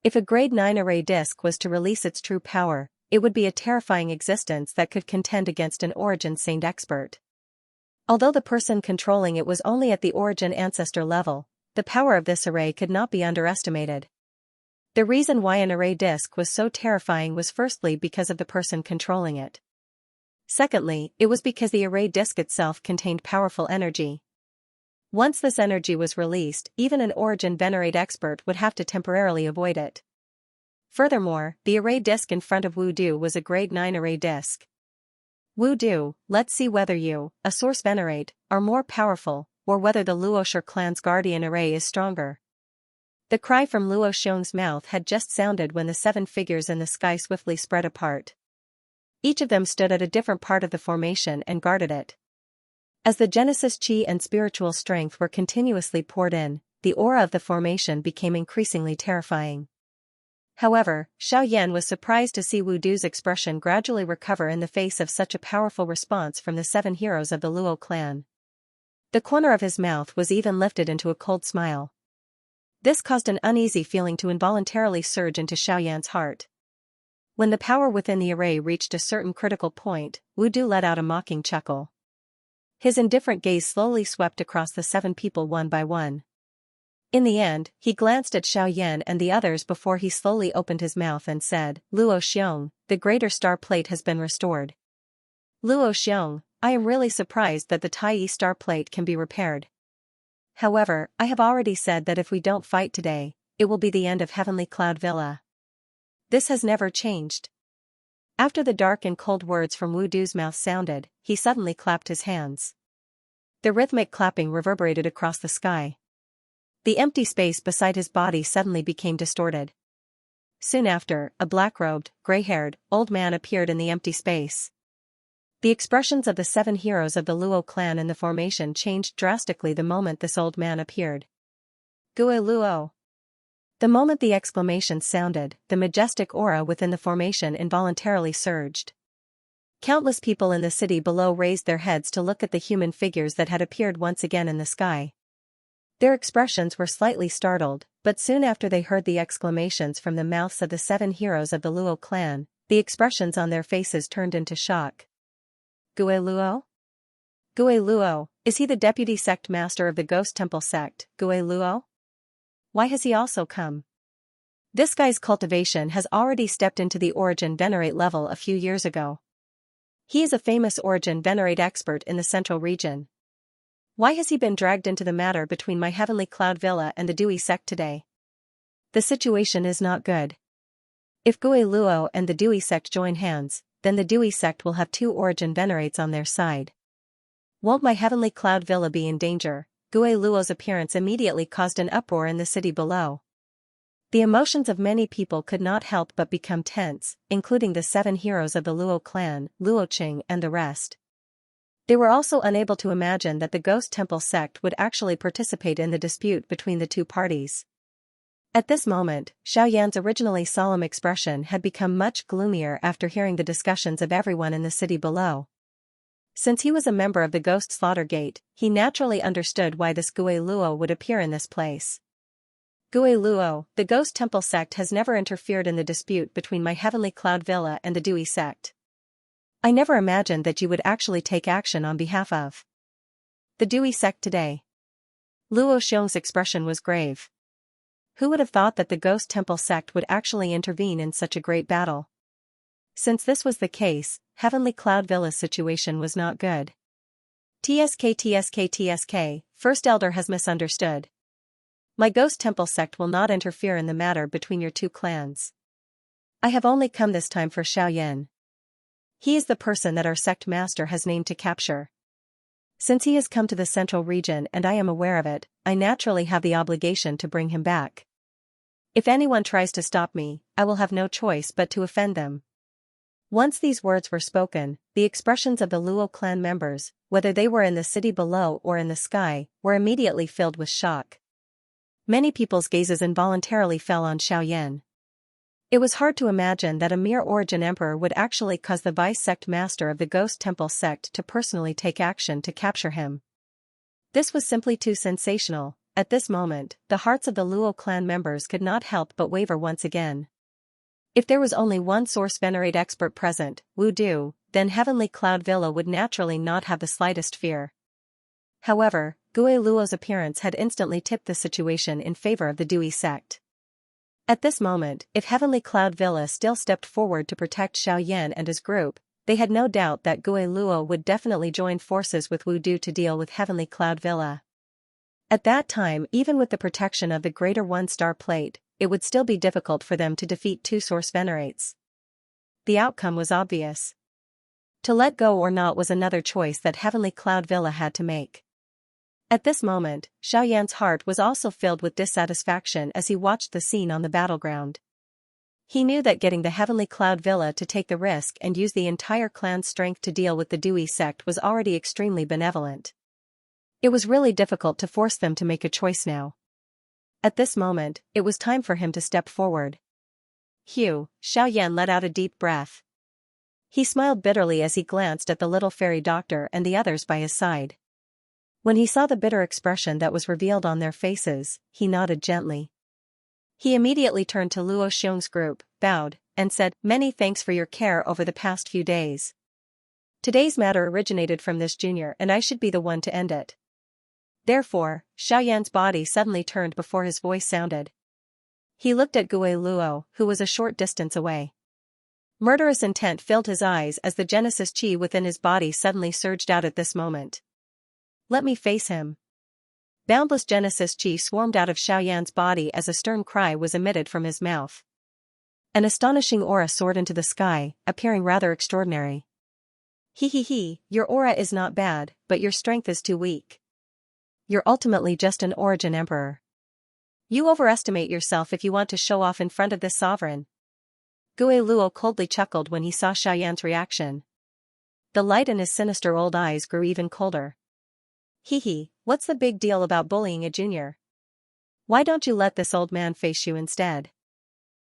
If a grade 9 array disk was to release its true power, it would be a terrifying existence that could contend against an Origin Saint expert. Although the person controlling it was only at the Origin Ancestor level, the power of this array could not be underestimated. The reason why an array disk was so terrifying was firstly because of the person controlling it. Secondly, it was because the array disk itself contained powerful energy. Once this energy was released, even an Origin Venerate expert would have to temporarily avoid it. Furthermore, the array disk in front of Wudu was a grade 9 array disk. Wudu, let's see whether you, a Source Venerate, are more powerful, or whether the Luoshi clan's guardian array is stronger. The cry from Luo Xiong's mouth had just sounded when the 7 figures in the sky swiftly spread apart. Each of them stood at a different part of the formation and guarded it. As the Genesis Qi and spiritual strength were continuously poured in, the aura of the formation became increasingly terrifying. However, Xiaoyan was surprised to see Wudu's expression gradually recover in the face of such a powerful response from the 7 heroes of the Luo clan. The corner of his mouth was even lifted into a cold smile. This caused an uneasy feeling to involuntarily surge into Xiaoyan's heart. When the power within the array reached a certain critical point, Wudu let out a mocking chuckle. His indifferent gaze slowly swept across the 7 people one by one. In the end, he glanced at Xiaoyan and the others before he slowly opened his mouth and said, "Luo Xiong, the Greater Star Plate has been restored." "Luo Xiong, I am really surprised that the Tai Star Plate can be repaired. However, I have already said that if we don't fight today, it will be the end of Heavenly Cloud Villa. This has never changed." After the dark and cold words from Wudu's mouth sounded, he suddenly clapped his hands. The rhythmic clapping reverberated across the sky. The empty space beside his body suddenly became distorted. Soon after, a black-robed, gray-haired, old man appeared in the empty space. The expressions of the 7 heroes of the Luo clan in the formation changed drastically the moment this old man appeared. "Gue Luo." The moment the exclamation sounded, the majestic aura within the formation involuntarily surged. Countless people in the city below raised their heads to look at the human figures that had appeared once again in the sky. Their expressions were slightly startled, but soon after they heard the exclamations from the mouths of the 7 heroes of the Luo clan, the expressions on their faces turned into shock. "Gue Luo? Gue Luo, is he the deputy sect master of the Ghost Temple sect, Gue Luo? Why has he also come? This guy's cultivation has already stepped into the Origin Venerate level a few years ago. He is a famous Origin Venerate expert in the central region. Why has he been dragged into the matter between my Heavenly Cloud Villa and the Dewey sect today? The situation is not good. If Gue Luo and the Dewey sect join hands, then the Dewey sect will have 2 Origin Venerates on their side. Won't my Heavenly Cloud Villa be in danger?" Gue Luo's appearance immediately caused an uproar in the city below. The emotions of many people could not help but become tense, including the 7 heroes of the Luo clan, Luoqing and the rest. They were also unable to imagine that the Ghost Temple sect would actually participate in the dispute between the 2 parties. At this moment, Xiaoyan's originally solemn expression had become much gloomier after hearing the discussions of everyone in the city below. Since he was a member of the Ghost Slaughter Gate, he naturally understood why this Gue Luo would appear in this place. "Gue Luo, the Ghost Temple sect has never interfered in the dispute between my Heavenly Cloud Villa and the Dewey sect. I never imagined that you would actually take action on behalf of the Dewey sect today. Luo Xiong's expression was grave. Who would have thought that the Ghost Temple sect would actually intervene in such a great battle? Since this was the case, Heavenly Cloud Villa's situation was not good. TSK, First Elder has misunderstood. My Ghost Temple sect will not interfere in the matter between your two clans. I have only come this time for Xiaoyan. He is the person that our sect master has named to capture. Since he has come to the central region and I am aware of it, I naturally have the obligation to bring him back. If anyone tries to stop me, I will have no choice but to offend them. Once these words were spoken, the expressions of the Luo clan members, whether they were in the city below or in the sky, were immediately filled with shock. Many people's gazes involuntarily fell on Xiaoyan. It was hard to imagine that a mere origin emperor would actually cause the vice-sect master of the Ghost Temple sect to personally take action to capture him. This was simply too sensational. At this moment, the hearts of the Luo clan members could not help but waver once again. If there was only one Source Venerate expert present, Wu Du, then Heavenly Cloud Villa would naturally not have the slightest fear. However, Gue Luo's appearance had instantly tipped the situation in favor of the Dewey sect. At this moment, if Heavenly Cloud Villa still stepped forward to protect Xiaoyan and his group, they had no doubt that Gue Luo would definitely join forces with Wu Du to deal with Heavenly Cloud Villa. At that time, even with the protection of the Greater One-Star Plate, it would still be difficult for them to defeat two Source Venerates. The outcome was obvious. To let go or not was another choice that Heavenly Cloud Villa had to make. At this moment, Xiaoyan's heart was also filled with dissatisfaction as he watched the scene on the battleground. He knew that getting the Heavenly Cloud Villa to take the risk and use the entire clan's strength to deal with the Dewey sect was already extremely benevolent. It was really difficult to force them to make a choice now. At this moment, it was time for him to step forward. Xiaoyan let out a deep breath. He smiled bitterly as he glanced at the little fairy doctor and the others by his side. When he saw the bitter expression that was revealed on their faces, he nodded gently. He immediately turned to Luo Xiong's group, bowed, and said, "Many thanks for your care over the past few days. Today's matter originated from this junior and I should be the one to end it." Therefore, Xiaoyan's body suddenly turned before his voice sounded. He looked at Gue Luo, who was a short distance away. Murderous intent filled his eyes as the Genesis Chi within his body suddenly surged out at this moment. "Let me face him." Boundless Genesis Chi swarmed out of Xiaoyan's body as a stern cry was emitted from his mouth. An astonishing aura soared into the sky, appearing rather extraordinary. Your aura is not bad, but your strength is too weak. You're ultimately just an origin emperor. You overestimate yourself if you want to show off in front of this sovereign." Gue Luo coldly chuckled when he saw Xiaoyan's reaction. The light in his sinister old eyes grew even colder. What's the big deal about bullying a junior? Why don't you let this old man face you instead?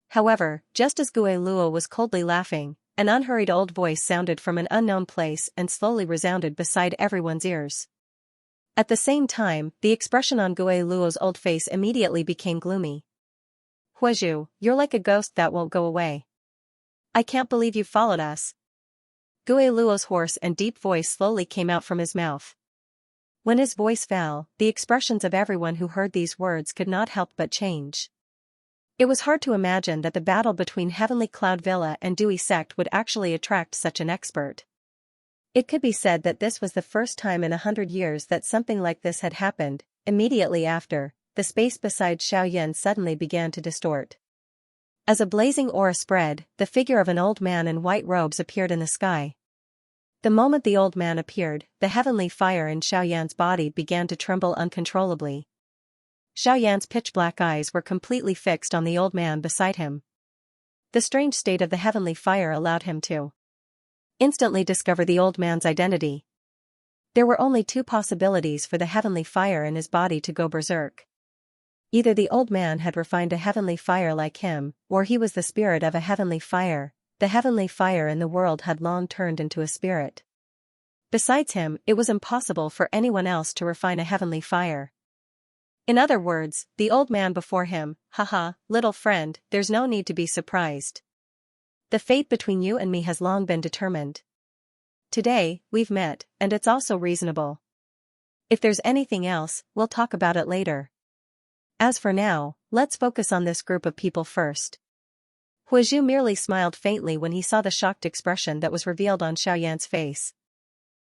However, just as Gue Luo was coldly laughing, an unhurried old voice sounded from an unknown place and slowly resounded beside everyone's ears. At the same time, the expression on Gue Luo's old face immediately became gloomy. "Huizhu, you're like a ghost that won't go away. I can't believe you followed us." Gue Luo's hoarse and deep voice slowly came out from his mouth. When his voice fell, the expressions of everyone who heard these words could not help but change. It was hard to imagine that the battle between Heavenly Cloud Villa and Dewey sect would actually attract such an expert. It could be said that this was the first time in 100 years that something like this had happened. Immediately after, the space beside Xiaoyan suddenly began to distort. As a blazing aura spread, the figure of an old man in white robes appeared in the sky. The moment the old man appeared, the heavenly fire in Xiaoyan's body began to tremble uncontrollably. Xiaoyan's pitch-black eyes were completely fixed on the old man beside him. The strange state of the heavenly fire allowed him to instantly discover the old man's identity. There were only two possibilities for the heavenly fire in his body to go berserk. Either the old man had refined a heavenly fire like him, or he was the spirit of a heavenly fire. The heavenly fire in the world had long turned into a spirit. Besides him, it was impossible for anyone else to refine a heavenly fire. In other words, the old man before him, little friend, there's no need to be surprised. The fate between you and me has long been determined. today, we've met, and it's also reasonable. If there's anything else, we'll talk about it later. As for now, let's focus on this group of people first. Huizhu merely smiled faintly when he saw the shocked expression that was revealed on Xiaoyan's face.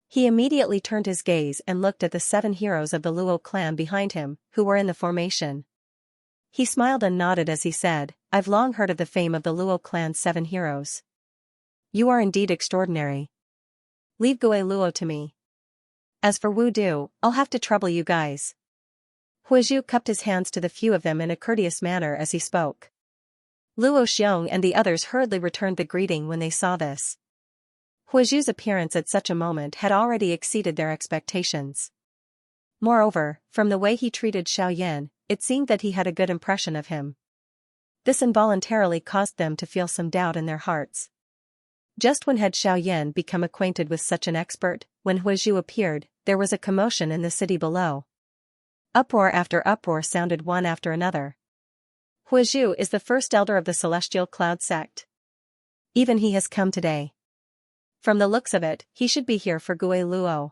He immediately turned his gaze and looked at the 7 heroes of the Luo clan behind him, who were in the formation. He smiled and nodded as he said, I've long heard of the fame of the Luo clan's 7 heroes. You are indeed extraordinary. Leave Gui Luo to me. As for Wu Du, I'll have to trouble you guys. Huizhu cupped his hands to the few of them in a courteous manner as he spoke. Luo Xiong and the others hurriedly returned the greeting when they saw this. Huizhu's appearance at such a moment had already exceeded their expectations. Moreover, from the way he treated Xiaoyan, it seemed that he had a good impression of him. This involuntarily caused them to feel some doubt in their hearts. Just when had Xiaoyan become acquainted with such an expert, when Huizhu appeared, there was a commotion in the city below. Uproar after uproar sounded one after another. Huizhu is the first elder of the Celestial Cloud sect. Even he has come today. From the looks of it, he should be here for Gui Luo.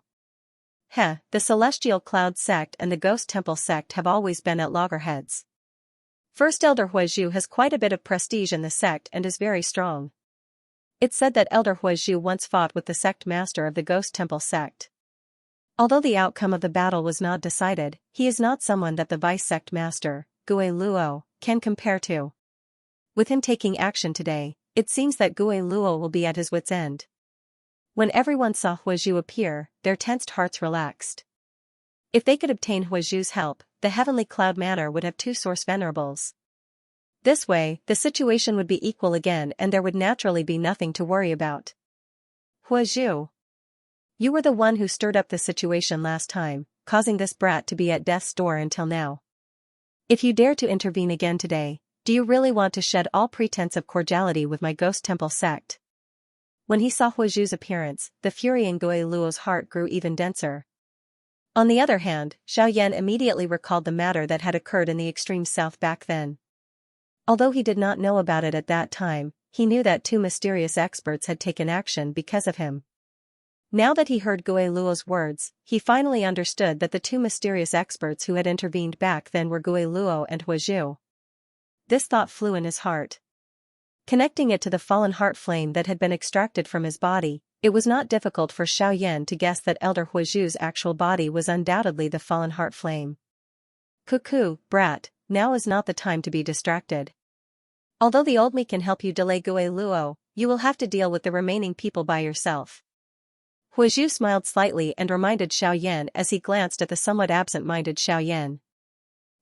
The Celestial Cloud sect and the Ghost Temple sect have always been at loggerheads. First Elder Huizhu has quite a bit of prestige in the sect and is very strong. It's said that Elder Huizhu once fought with the sect master of the Ghost Temple sect. Although the outcome of the battle was not decided, he is not someone that the vice sect master, Gui Luo, can compare to. With him taking action today, it seems that Gui Luo will be at his wit's end. When everyone saw Huizhu appear, their tensed hearts relaxed. If they could obtain Huizhu's help, the Heavenly Cloud Manor would have 2 source venerables. This way, the situation would be equal again and there would naturally be nothing to worry about. Huizhu, you were the one who stirred up the situation last time, causing this brat to be at death's door until now. If you dare to intervene again today, do you really want to shed all pretense of cordiality with my Ghost Temple sect? When he saw Huizhu's appearance, the fury in Gui Luo's heart grew even denser. On the other hand, Xiaoyan immediately recalled the matter that had occurred in the extreme south back then. Although he did not know about it at that time, he knew that 2 mysterious experts had taken action because of him. Now that he heard Gui Luo's words, he finally understood that the 2 mysterious experts who had intervened back then were Gui Luo and Huizhu. This thought flew in his heart. Connecting it to the fallen heart flame that had been extracted from his body, it was not difficult for Xiaoyan to guess that Elder Huizhu's actual body was undoubtedly the fallen heart flame. Cuckoo, brat, now is not the time to be distracted. Although the old me can help you delay Gui Luo, you will have to deal with the remaining people by yourself. Huizhu smiled slightly and reminded Xiaoyan as he glanced at the somewhat absent-minded Xiaoyan.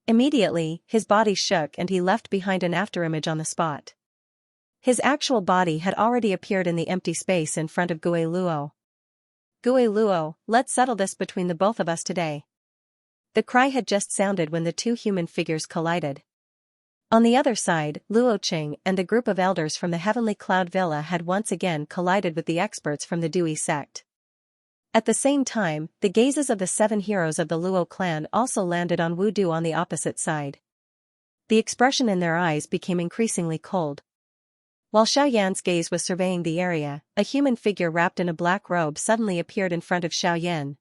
Immediately, his body shook and he left behind an afterimage on the spot. His actual body had already appeared in the empty space in front of Gui Luo. Gui Luo, let's settle this between the both of us today. The cry had just sounded when the 2 human figures collided. On the other side, Luo Qing and the group of elders from the Heavenly Cloud Villa had once again collided with the experts from the Dui sect. At the same time, the gazes of the 7 heroes of the Luo clan also landed on Wu Du on the opposite side. The expression in their eyes became increasingly cold. While Xiaoyan's gaze was surveying the area, a human figure wrapped in a black robe suddenly appeared in front of Xiaoyan.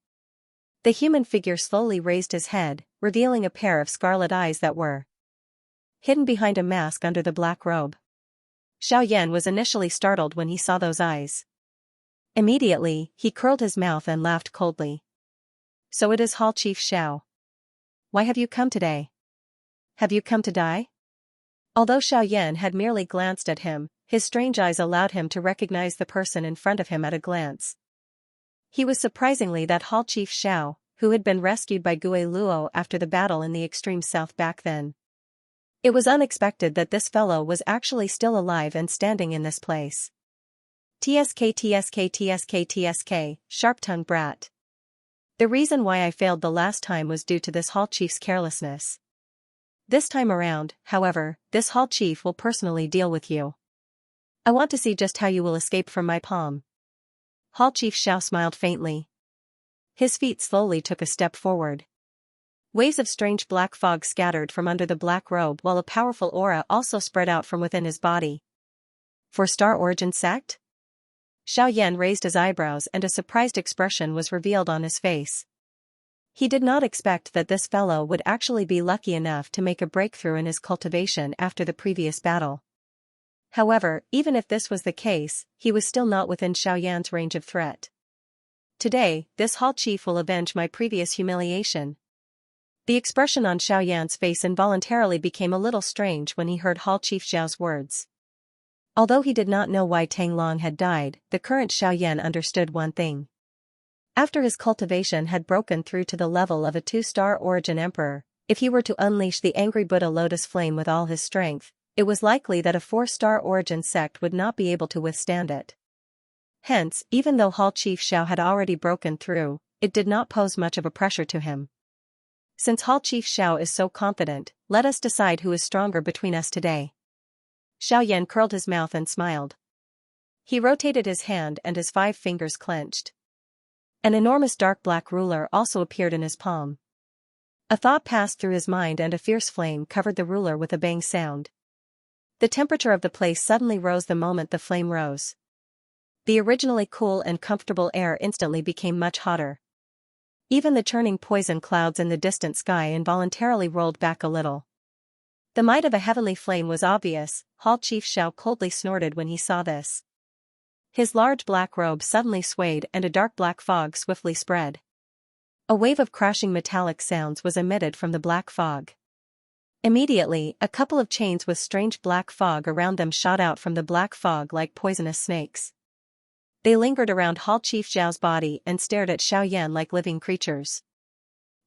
The human figure slowly raised his head, revealing a pair of scarlet eyes that were hidden behind a mask under the black robe. Xiaoyan was initially startled when he saw those eyes. Immediately, he curled his mouth and laughed coldly. So it is Hall Chief Xiao. Why have you come today? Have you come to die? Although Xiaoyan had merely glanced at him, his strange eyes allowed him to recognize the person in front of him at a glance. He was surprisingly that Hall Chief Xiao, who had been rescued by Gui Luo after the battle in the extreme south back then. It was unexpected that this fellow was actually still alive and standing in this place. TSK, sharp-tongued brat. The reason why I failed the last time was due to this Hall Chief's carelessness. This time around, however, this Hall Chief will personally deal with you. I want to see just how you will escape from my palm. Hall Chief Xiao smiled faintly. His feet slowly took a step forward. Waves of strange black fog scattered from under the black robe while a powerful aura also spread out from within his body. For Star Origin Sect? Xiao Yan raised his eyebrows and a surprised expression was revealed on his face. He did not expect that this fellow would actually be lucky enough to make a breakthrough in his cultivation after the previous battle. However, even if this was the case, he was still not within Xiao Yan's range of threat. Today, this Hall Chief will avenge my previous humiliation. The expression on Xiao Yan's face involuntarily became a little strange when he heard Hall Chief Xiao's words. Although he did not know why Tang Long had died, the current Xiao Yan understood one thing. After his cultivation had broken through to the level of a 2-star origin emperor, if he were to unleash the angry Buddha lotus flame with all his strength, it was likely that a 4-star origin sect would not be able to withstand it. Hence, even though Hall Chief Xiao had already broken through, it did not pose much of a pressure to him. Since Hall Chief Xiao is so confident, let us decide who is stronger between us today. Xiao Yan curled his mouth and smiled. He rotated his hand and his 5 fingers clenched. An enormous dark black ruler also appeared in his palm. A thought passed through his mind and a fierce flame covered the ruler with a bang sound. The temperature of the place suddenly rose the moment the flame rose. The originally cool and comfortable air instantly became much hotter. Even the churning poison clouds in the distant sky involuntarily rolled back a little. The might of a heavenly flame was obvious. Hall Chief Xiao coldly snorted when he saw this. His large black robe suddenly swayed and a dark black fog swiftly spread. A wave of crashing metallic sounds was emitted from the black fog. Immediately, a couple of chains with strange black fog around them shot out from the black fog like poisonous snakes. They lingered around Hall Chief Xiao's body and stared at Xiao Yan like living creatures.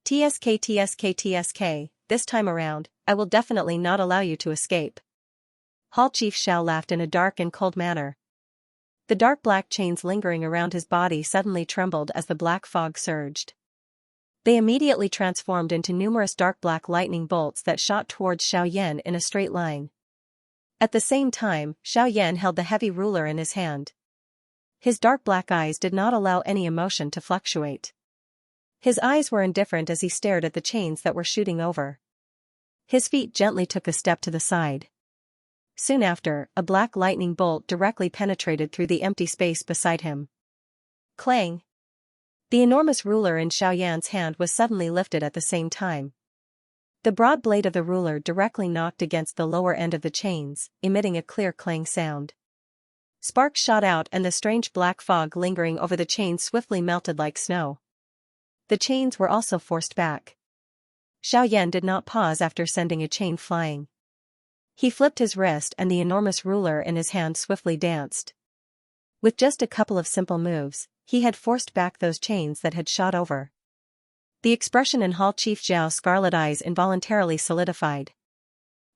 TSK TSK TSK, this time around, I will definitely not allow you to escape. Hall Chief Xiao laughed in a dark and cold manner. The dark black chains lingering around his body suddenly trembled as the black fog surged. They immediately transformed into numerous dark black lightning bolts that shot towards Xiao Yan in a straight line. At the same time, Xiao Yan held the heavy ruler in his hand. His dark black eyes did not allow any emotion to fluctuate. His eyes were indifferent as he stared at the chains that were shooting over. His feet gently took a step to the side. Soon after, a black lightning bolt directly penetrated through the empty space beside him. Clang! The enormous ruler in Xiao Yan's hand was suddenly lifted at the same time. The broad blade of the ruler directly knocked against the lower end of the chains, emitting a clear clang sound. Sparks shot out and the strange black fog lingering over the chains swiftly melted like snow. The chains were also forced back. Xiao Yan did not pause after sending a chain flying. He flipped his wrist and the enormous ruler in his hand swiftly danced. With just a couple of simple moves, he had forced back those chains that had shot over. The expression in Hall Chief Xiao's scarlet eyes involuntarily solidified.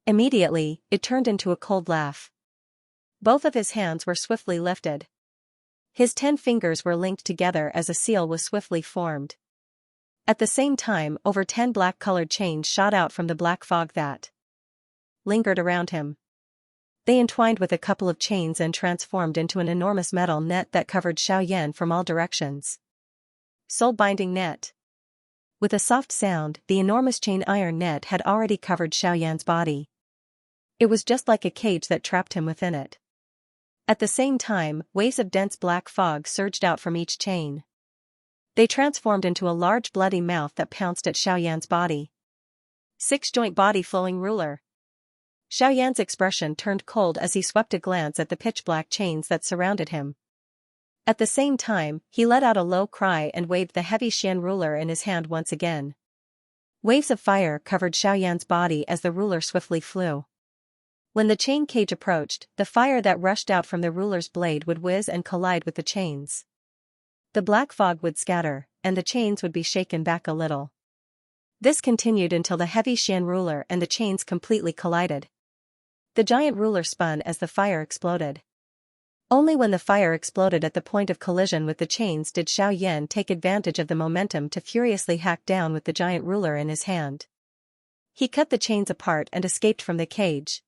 Immediately, it turned into a cold laugh. Both of his hands were swiftly lifted. His 10 fingers were linked together as a seal was swiftly formed. At the same time, over 10 black-colored chains shot out from the black fog that lingered around him. They entwined with a couple of chains and transformed into an enormous metal net that covered Xiao Yan from all directions. Soul-binding net. With a soft sound, the enormous chain iron net had already covered Xiao Yan's body. It was just like a cage that trapped him within it. At the same time, waves of dense black fog surged out from each chain. They transformed into a large bloody mouth that pounced at Xiao Yan's body. 6-joint body flowing ruler. Xiao Yan's expression turned cold as he swept a glance at the pitch-black chains that surrounded him. At the same time, he let out a low cry and waved the heavy Xian ruler in his hand once again. Waves of fire covered Xiao Yan's body as the ruler swiftly flew. When the chain cage approached, the fire that rushed out from the ruler's blade would whiz and collide with the chains. The black fog would scatter, and the chains would be shaken back a little. This continued until the heavy Xian ruler and the chains completely collided. The giant ruler spun as the fire exploded. Only when the fire exploded at the point of collision with the chains did Xiao Yan take advantage of the momentum to furiously hack down with the giant ruler in his hand. He cut the chains apart and escaped from the cage.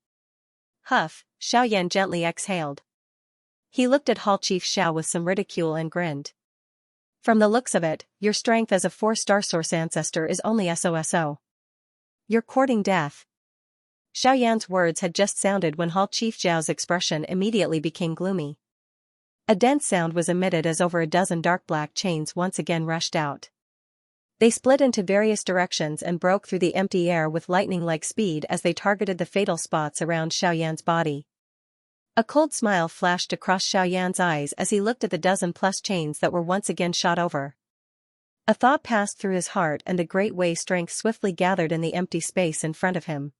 Huff, Xiao Yan gently exhaled. He looked at Hall Chief Xiao with some ridicule and grinned. From the looks of it, your strength as a 4-star source ancestor is only SOSO. You're courting death. Xiao Yan's words had just sounded when Hall Chief Xiao's expression immediately became gloomy. A dense sound was emitted as over a dozen dark black chains once again rushed out. They split into various directions and broke through the empty air with lightning-like speed as they targeted the fatal spots around Xiaoyan's body. A cold smile flashed across Xiaoyan's eyes as he looked at the dozen-plus chains that were once again shot over. A thought passed through his heart and the great Wei strength swiftly gathered in the empty space in front of him.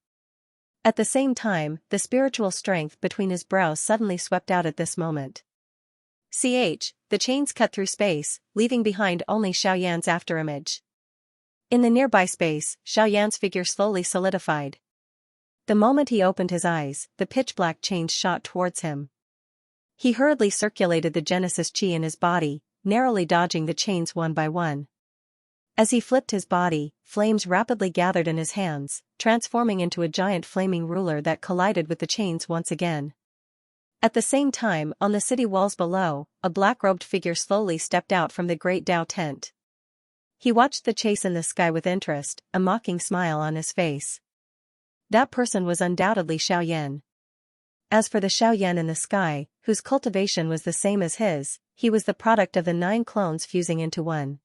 At the same time, the spiritual strength between his brows suddenly swept out at this moment. The chains cut through space, leaving behind only Xiaoyan's afterimage. In the nearby space, Xiaoyan's figure slowly solidified. The moment he opened his eyes, the pitch-black chains shot towards him. He hurriedly circulated the Genesis Chi in his body, narrowly dodging the chains one by one. As he flipped his body, flames rapidly gathered in his hands, transforming into a giant flaming ruler that collided with the chains once again. At the same time, on the city walls below, a black-robed figure slowly stepped out from the great Dao tent. He watched the chase in the sky with interest, a mocking smile on his face. That person was undoubtedly Xiaoyan. As for the Xiaoyan in the sky, whose cultivation was the same as his, he was the product of the 9 clones fusing into one.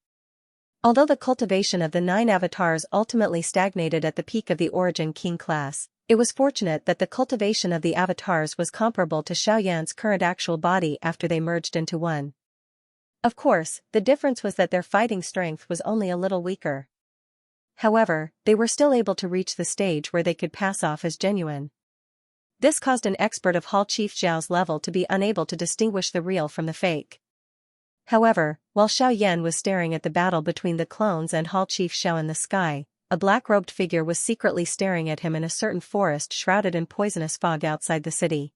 Although the cultivation of the 9 avatars ultimately stagnated at the peak of the Origin King class, it was fortunate that the cultivation of the avatars was comparable to Xiaoyan's current actual body after they merged into one. Of course, the difference was that their fighting strength was only a little weaker. However, they were still able to reach the stage where they could pass off as genuine. This caused an expert of Hall Chief Zhao's level to be unable to distinguish the real from the fake. However, while Xiaoyan was staring at the battle between the clones and Hall Chief Zhao in the sky, a black-robed figure was secretly staring at him in a certain forest shrouded in poisonous fog outside the city.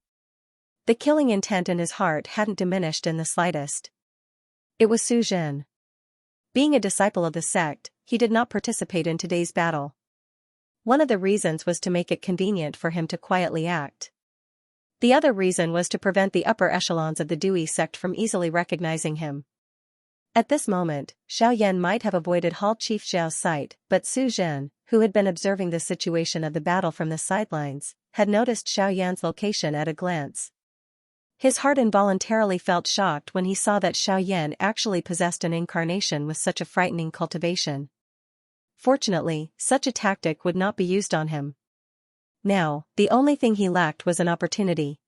The killing intent in his heart hadn't diminished in the slightest. It was Su Jin. Being a disciple of the sect, he did not participate in today's battle. One of the reasons was to make it convenient for him to quietly act. The other reason was to prevent the upper echelons of the Dui sect from easily recognizing him. At this moment, Xiaoyan might have avoided Hall Chief Zhao's sight, but Su Jin, who had been observing the situation of the battle from the sidelines, had noticed Xiaoyan's location at a glance. His heart involuntarily felt shocked when he saw that Xiaoyan actually possessed an incarnation with such a frightening cultivation. Fortunately, such a tactic would not be used on him. Now, the only thing he lacked was an opportunity.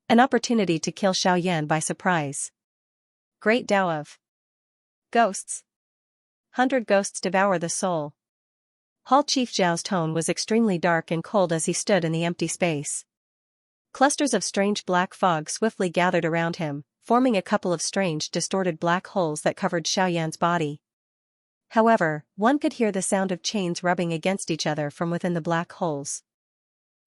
An opportunity to kill Xiaoyan by surprise. Great Tao of Ghosts. 100 ghosts devour the soul. Hall Chief Zhao's tone was extremely dark and cold as he stood in the empty space. Clusters of strange black fog swiftly gathered around him, forming a couple of strange distorted black holes that covered Xiaoyan's body. However, one could hear the sound of chains rubbing against each other from within the black holes.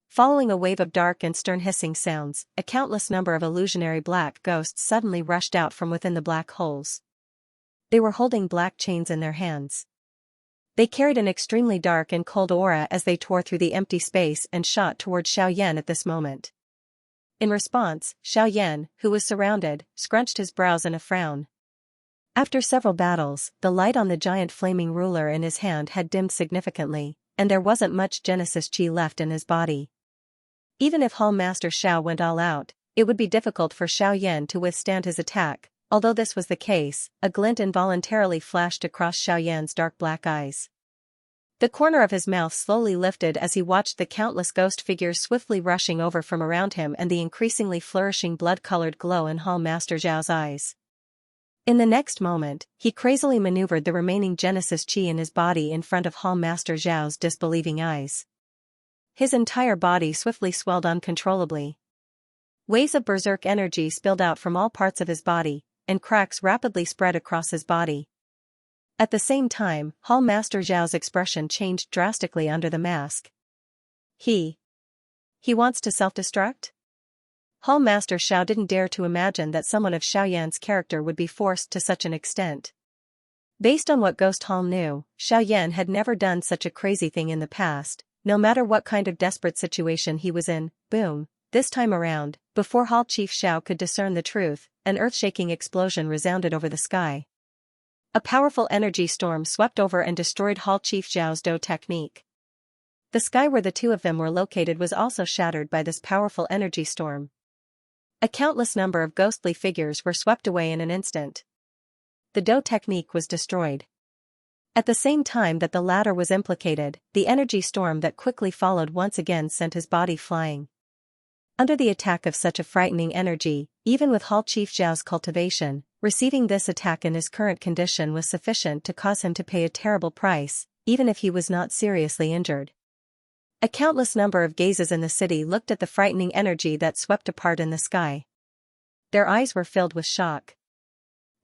Following a wave of dark and stern hissing sounds, a countless number of illusionary black ghosts suddenly rushed out from within the black holes. They were holding black chains in their hands. They carried an extremely dark and cold aura as they tore through the empty space and shot toward Xiaoyan at this moment. In response, Xiaoyan, who was surrounded, scrunched his brows in a frown. After several battles, the light on the giant flaming ruler in his hand had dimmed significantly, and there wasn't much Genesis Chi left in his body. Even if Hall Master Xiao went all out, it would be difficult for Xiaoyan to withstand his attack. Although this was the case, a glint involuntarily flashed across Xiaoyan's dark black eyes. The corner of his mouth slowly lifted as he watched the countless ghost figures swiftly rushing over from around him and the increasingly flourishing blood-colored glow in Hall Master Zhao's eyes. In the next moment, he crazily maneuvered the remaining Genesis Chi in his body in front of Hall Master Zhao's disbelieving eyes. His entire body swiftly swelled uncontrollably. Waves of berserk energy spilled out from all parts of his body, and cracks rapidly spread across his body. At the same time, Hall Master Zhao's expression changed drastically under the mask. He wants to self-destruct? Hall Master Xiao didn't dare to imagine that someone of Xiaoyan's character would be forced to such an extent. Based on what Ghost Hall knew, Xiaoyan had never done such a crazy thing in the past, no matter what kind of desperate situation he was in. Boom. This time around, before Hall Chief Xiao could discern the truth, an earth-shaking explosion resounded over the sky. A powerful energy storm swept over and destroyed Hall Chief Zhao's Dou technique. The sky where the two of them were located was also shattered by this powerful energy storm. A countless number of ghostly figures were swept away in an instant. The Do technique was destroyed. At the same time that the latter was implicated, the energy storm that quickly followed once again sent his body flying. Under the attack of such a frightening energy, even with Hall Chief Zhao's cultivation, receiving this attack in his current condition was sufficient to cause him to pay a terrible price, even if he was not seriously injured. A countless number of gazes in the city looked at the frightening energy that swept apart in the sky. Their eyes were filled with shock.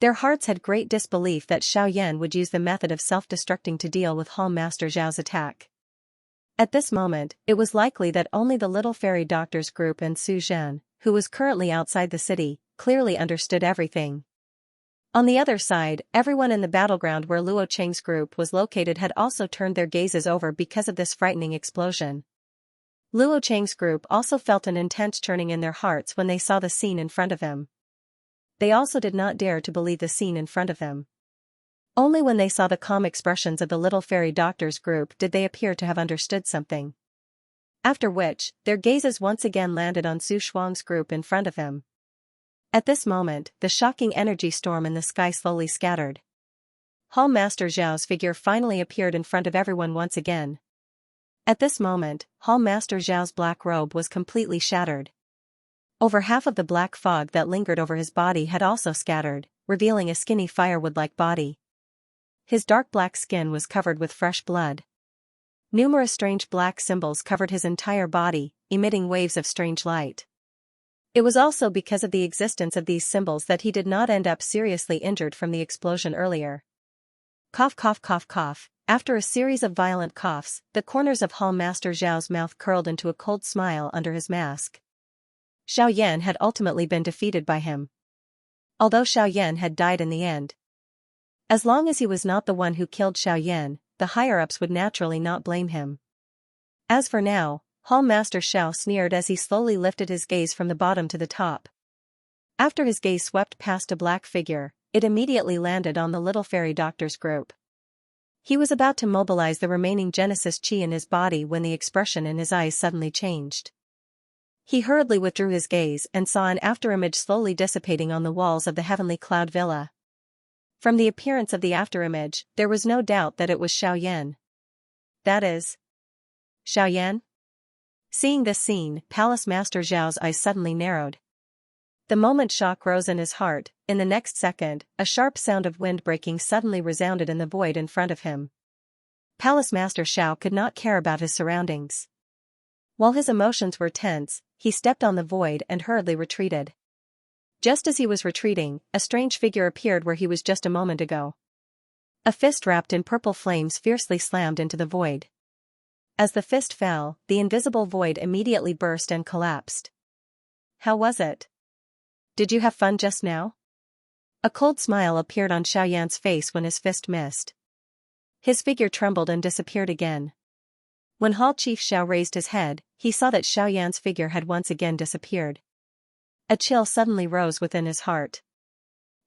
Their hearts had great disbelief that Xiaoyan would use the method of self-destructing to deal with Hall Master Zhao's attack. At this moment, it was likely that only the little fairy doctors group and Su Zhan, who was currently outside the city, clearly understood everything. On the other side, everyone in the battleground where Luo Cheng's group was located had also turned their gazes over because of this frightening explosion. Luo Cheng's group also felt an intense churning in their hearts when they saw the scene in front of him. They also did not dare to believe the scene in front of them. Only when they saw the calm expressions of the little fairy doctors group did they appear to have understood something. After which, their gazes once again landed on Su Shuang's group in front of him. At this moment, the shocking energy storm in the sky slowly scattered. Hall Master Zhao's figure finally appeared in front of everyone once again. At this moment, Hall Master Zhao's black robe was completely shattered. Over half of the black fog that lingered over his body had also scattered, revealing a skinny firewood-like body. His dark black skin was covered with fresh blood. Numerous strange black symbols covered his entire body, emitting waves of strange light. It was also because of the existence of these symbols that he did not end up seriously injured from the explosion earlier. Cough cough cough cough. After a series of violent coughs, the corners of Hall Master Zhao's mouth curled into a cold smile under his mask. Xiaoyan had ultimately been defeated by him. Although Xiaoyan had died in the end. As long as he was not the one who killed Xiaoyan, the higher-ups would naturally not blame him. As for now, Hall Master Xiao sneered as he slowly lifted his gaze from the bottom to the top. After his gaze swept past a black figure, it immediately landed on the little fairy doctor's group. He was about to mobilize the remaining Genesis Chi in his body when the expression in his eyes suddenly changed. He hurriedly withdrew his gaze and saw an afterimage slowly dissipating on the walls of the heavenly cloud villa. From the appearance of the afterimage, there was no doubt that it was Xiaoyan. That is, Xiaoyan? Seeing this scene, Palace Master Zhao's eyes suddenly narrowed. The moment shock rose in his heart, in the next second, a sharp sound of wind breaking suddenly resounded in the void in front of him. Palace Master Xiao could not care about his surroundings. While his emotions were tense, he stepped on the void and hurriedly retreated. Just as he was retreating, a strange figure appeared where he was just a moment ago. A fist wrapped in purple flames fiercely slammed into the void. As the fist fell, the invisible void immediately burst and collapsed. How was it? Did you have fun just now? A cold smile appeared on Xiaoyan's face when his fist missed. His figure trembled and disappeared again. When Hall Chief Xiao raised his head, he saw that Xiaoyan's figure had once again disappeared. A chill suddenly rose within his heart.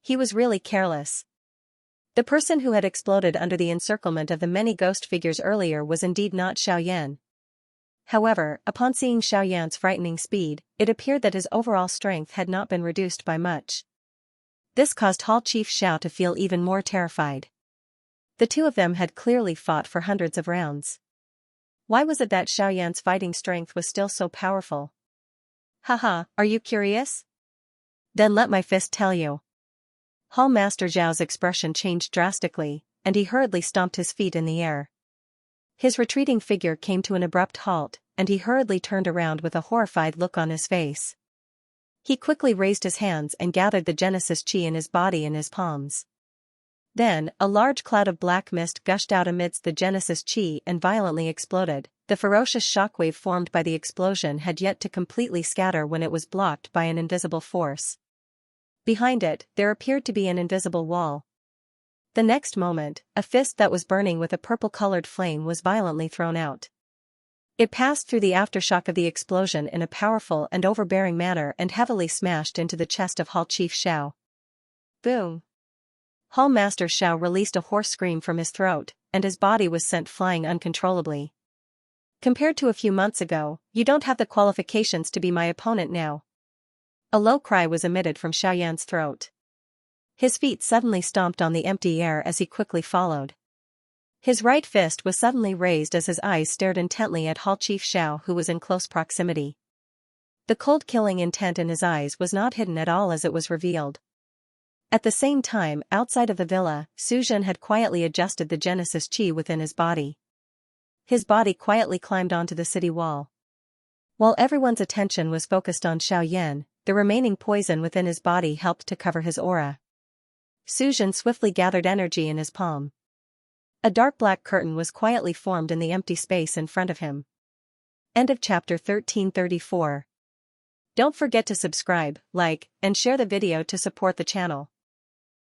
He was really careless. The person who had exploded under the encirclement of the many ghost figures earlier was indeed not Xiaoyan. However, upon seeing Xiaoyan's frightening speed, it appeared that his overall strength had not been reduced by much. This caused Hall Chief Xiao to feel even more terrified. The two of them had clearly fought for hundreds of rounds. Why was it that Xiaoyan's fighting strength was still so powerful? Haha, are you curious? Then let my fist tell you. Hall Master Zhao's expression changed drastically, and he hurriedly stomped his feet in the air. His retreating figure came to an abrupt halt, and he hurriedly turned around with a horrified look on his face. He quickly raised his hands and gathered the Genesis Chi in his body in his palms. Then, a large cloud of black mist gushed out amidst the Genesis Chi and violently exploded. The ferocious shockwave formed by the explosion had yet to completely scatter when it was blocked by an invisible force. Behind it, there appeared to be an invisible wall. The next moment, a fist that was burning with a purple-colored flame was violently thrown out. It passed through the aftershock of the explosion in a powerful and overbearing manner and heavily smashed into the chest of Hall Chief Xiao. Boom! Hall Master Xiao released a hoarse scream from his throat, and his body was sent flying uncontrollably. Compared to a few months ago, you don't have the qualifications to be my opponent now. A low cry was emitted from Xiaoyan's throat. His feet suddenly stomped on the empty air as he quickly followed. His right fist was suddenly raised as his eyes stared intently at Hall Chief Xiao, who was in close proximity. The cold killing intent in his eyes was not hidden at all as it was revealed. At the same time, outside of the villa, Su Jin had quietly adjusted the Genesis Qi within his body. His body quietly climbed onto the city wall. While everyone's attention was focused on Xiaoyan, the remaining poison within his body helped to cover his aura. Su Jin swiftly gathered energy in his palm. A dark black curtain was quietly formed in the empty space in front of him. End of chapter 1334. Don't forget to subscribe, like, and share the video to support the channel.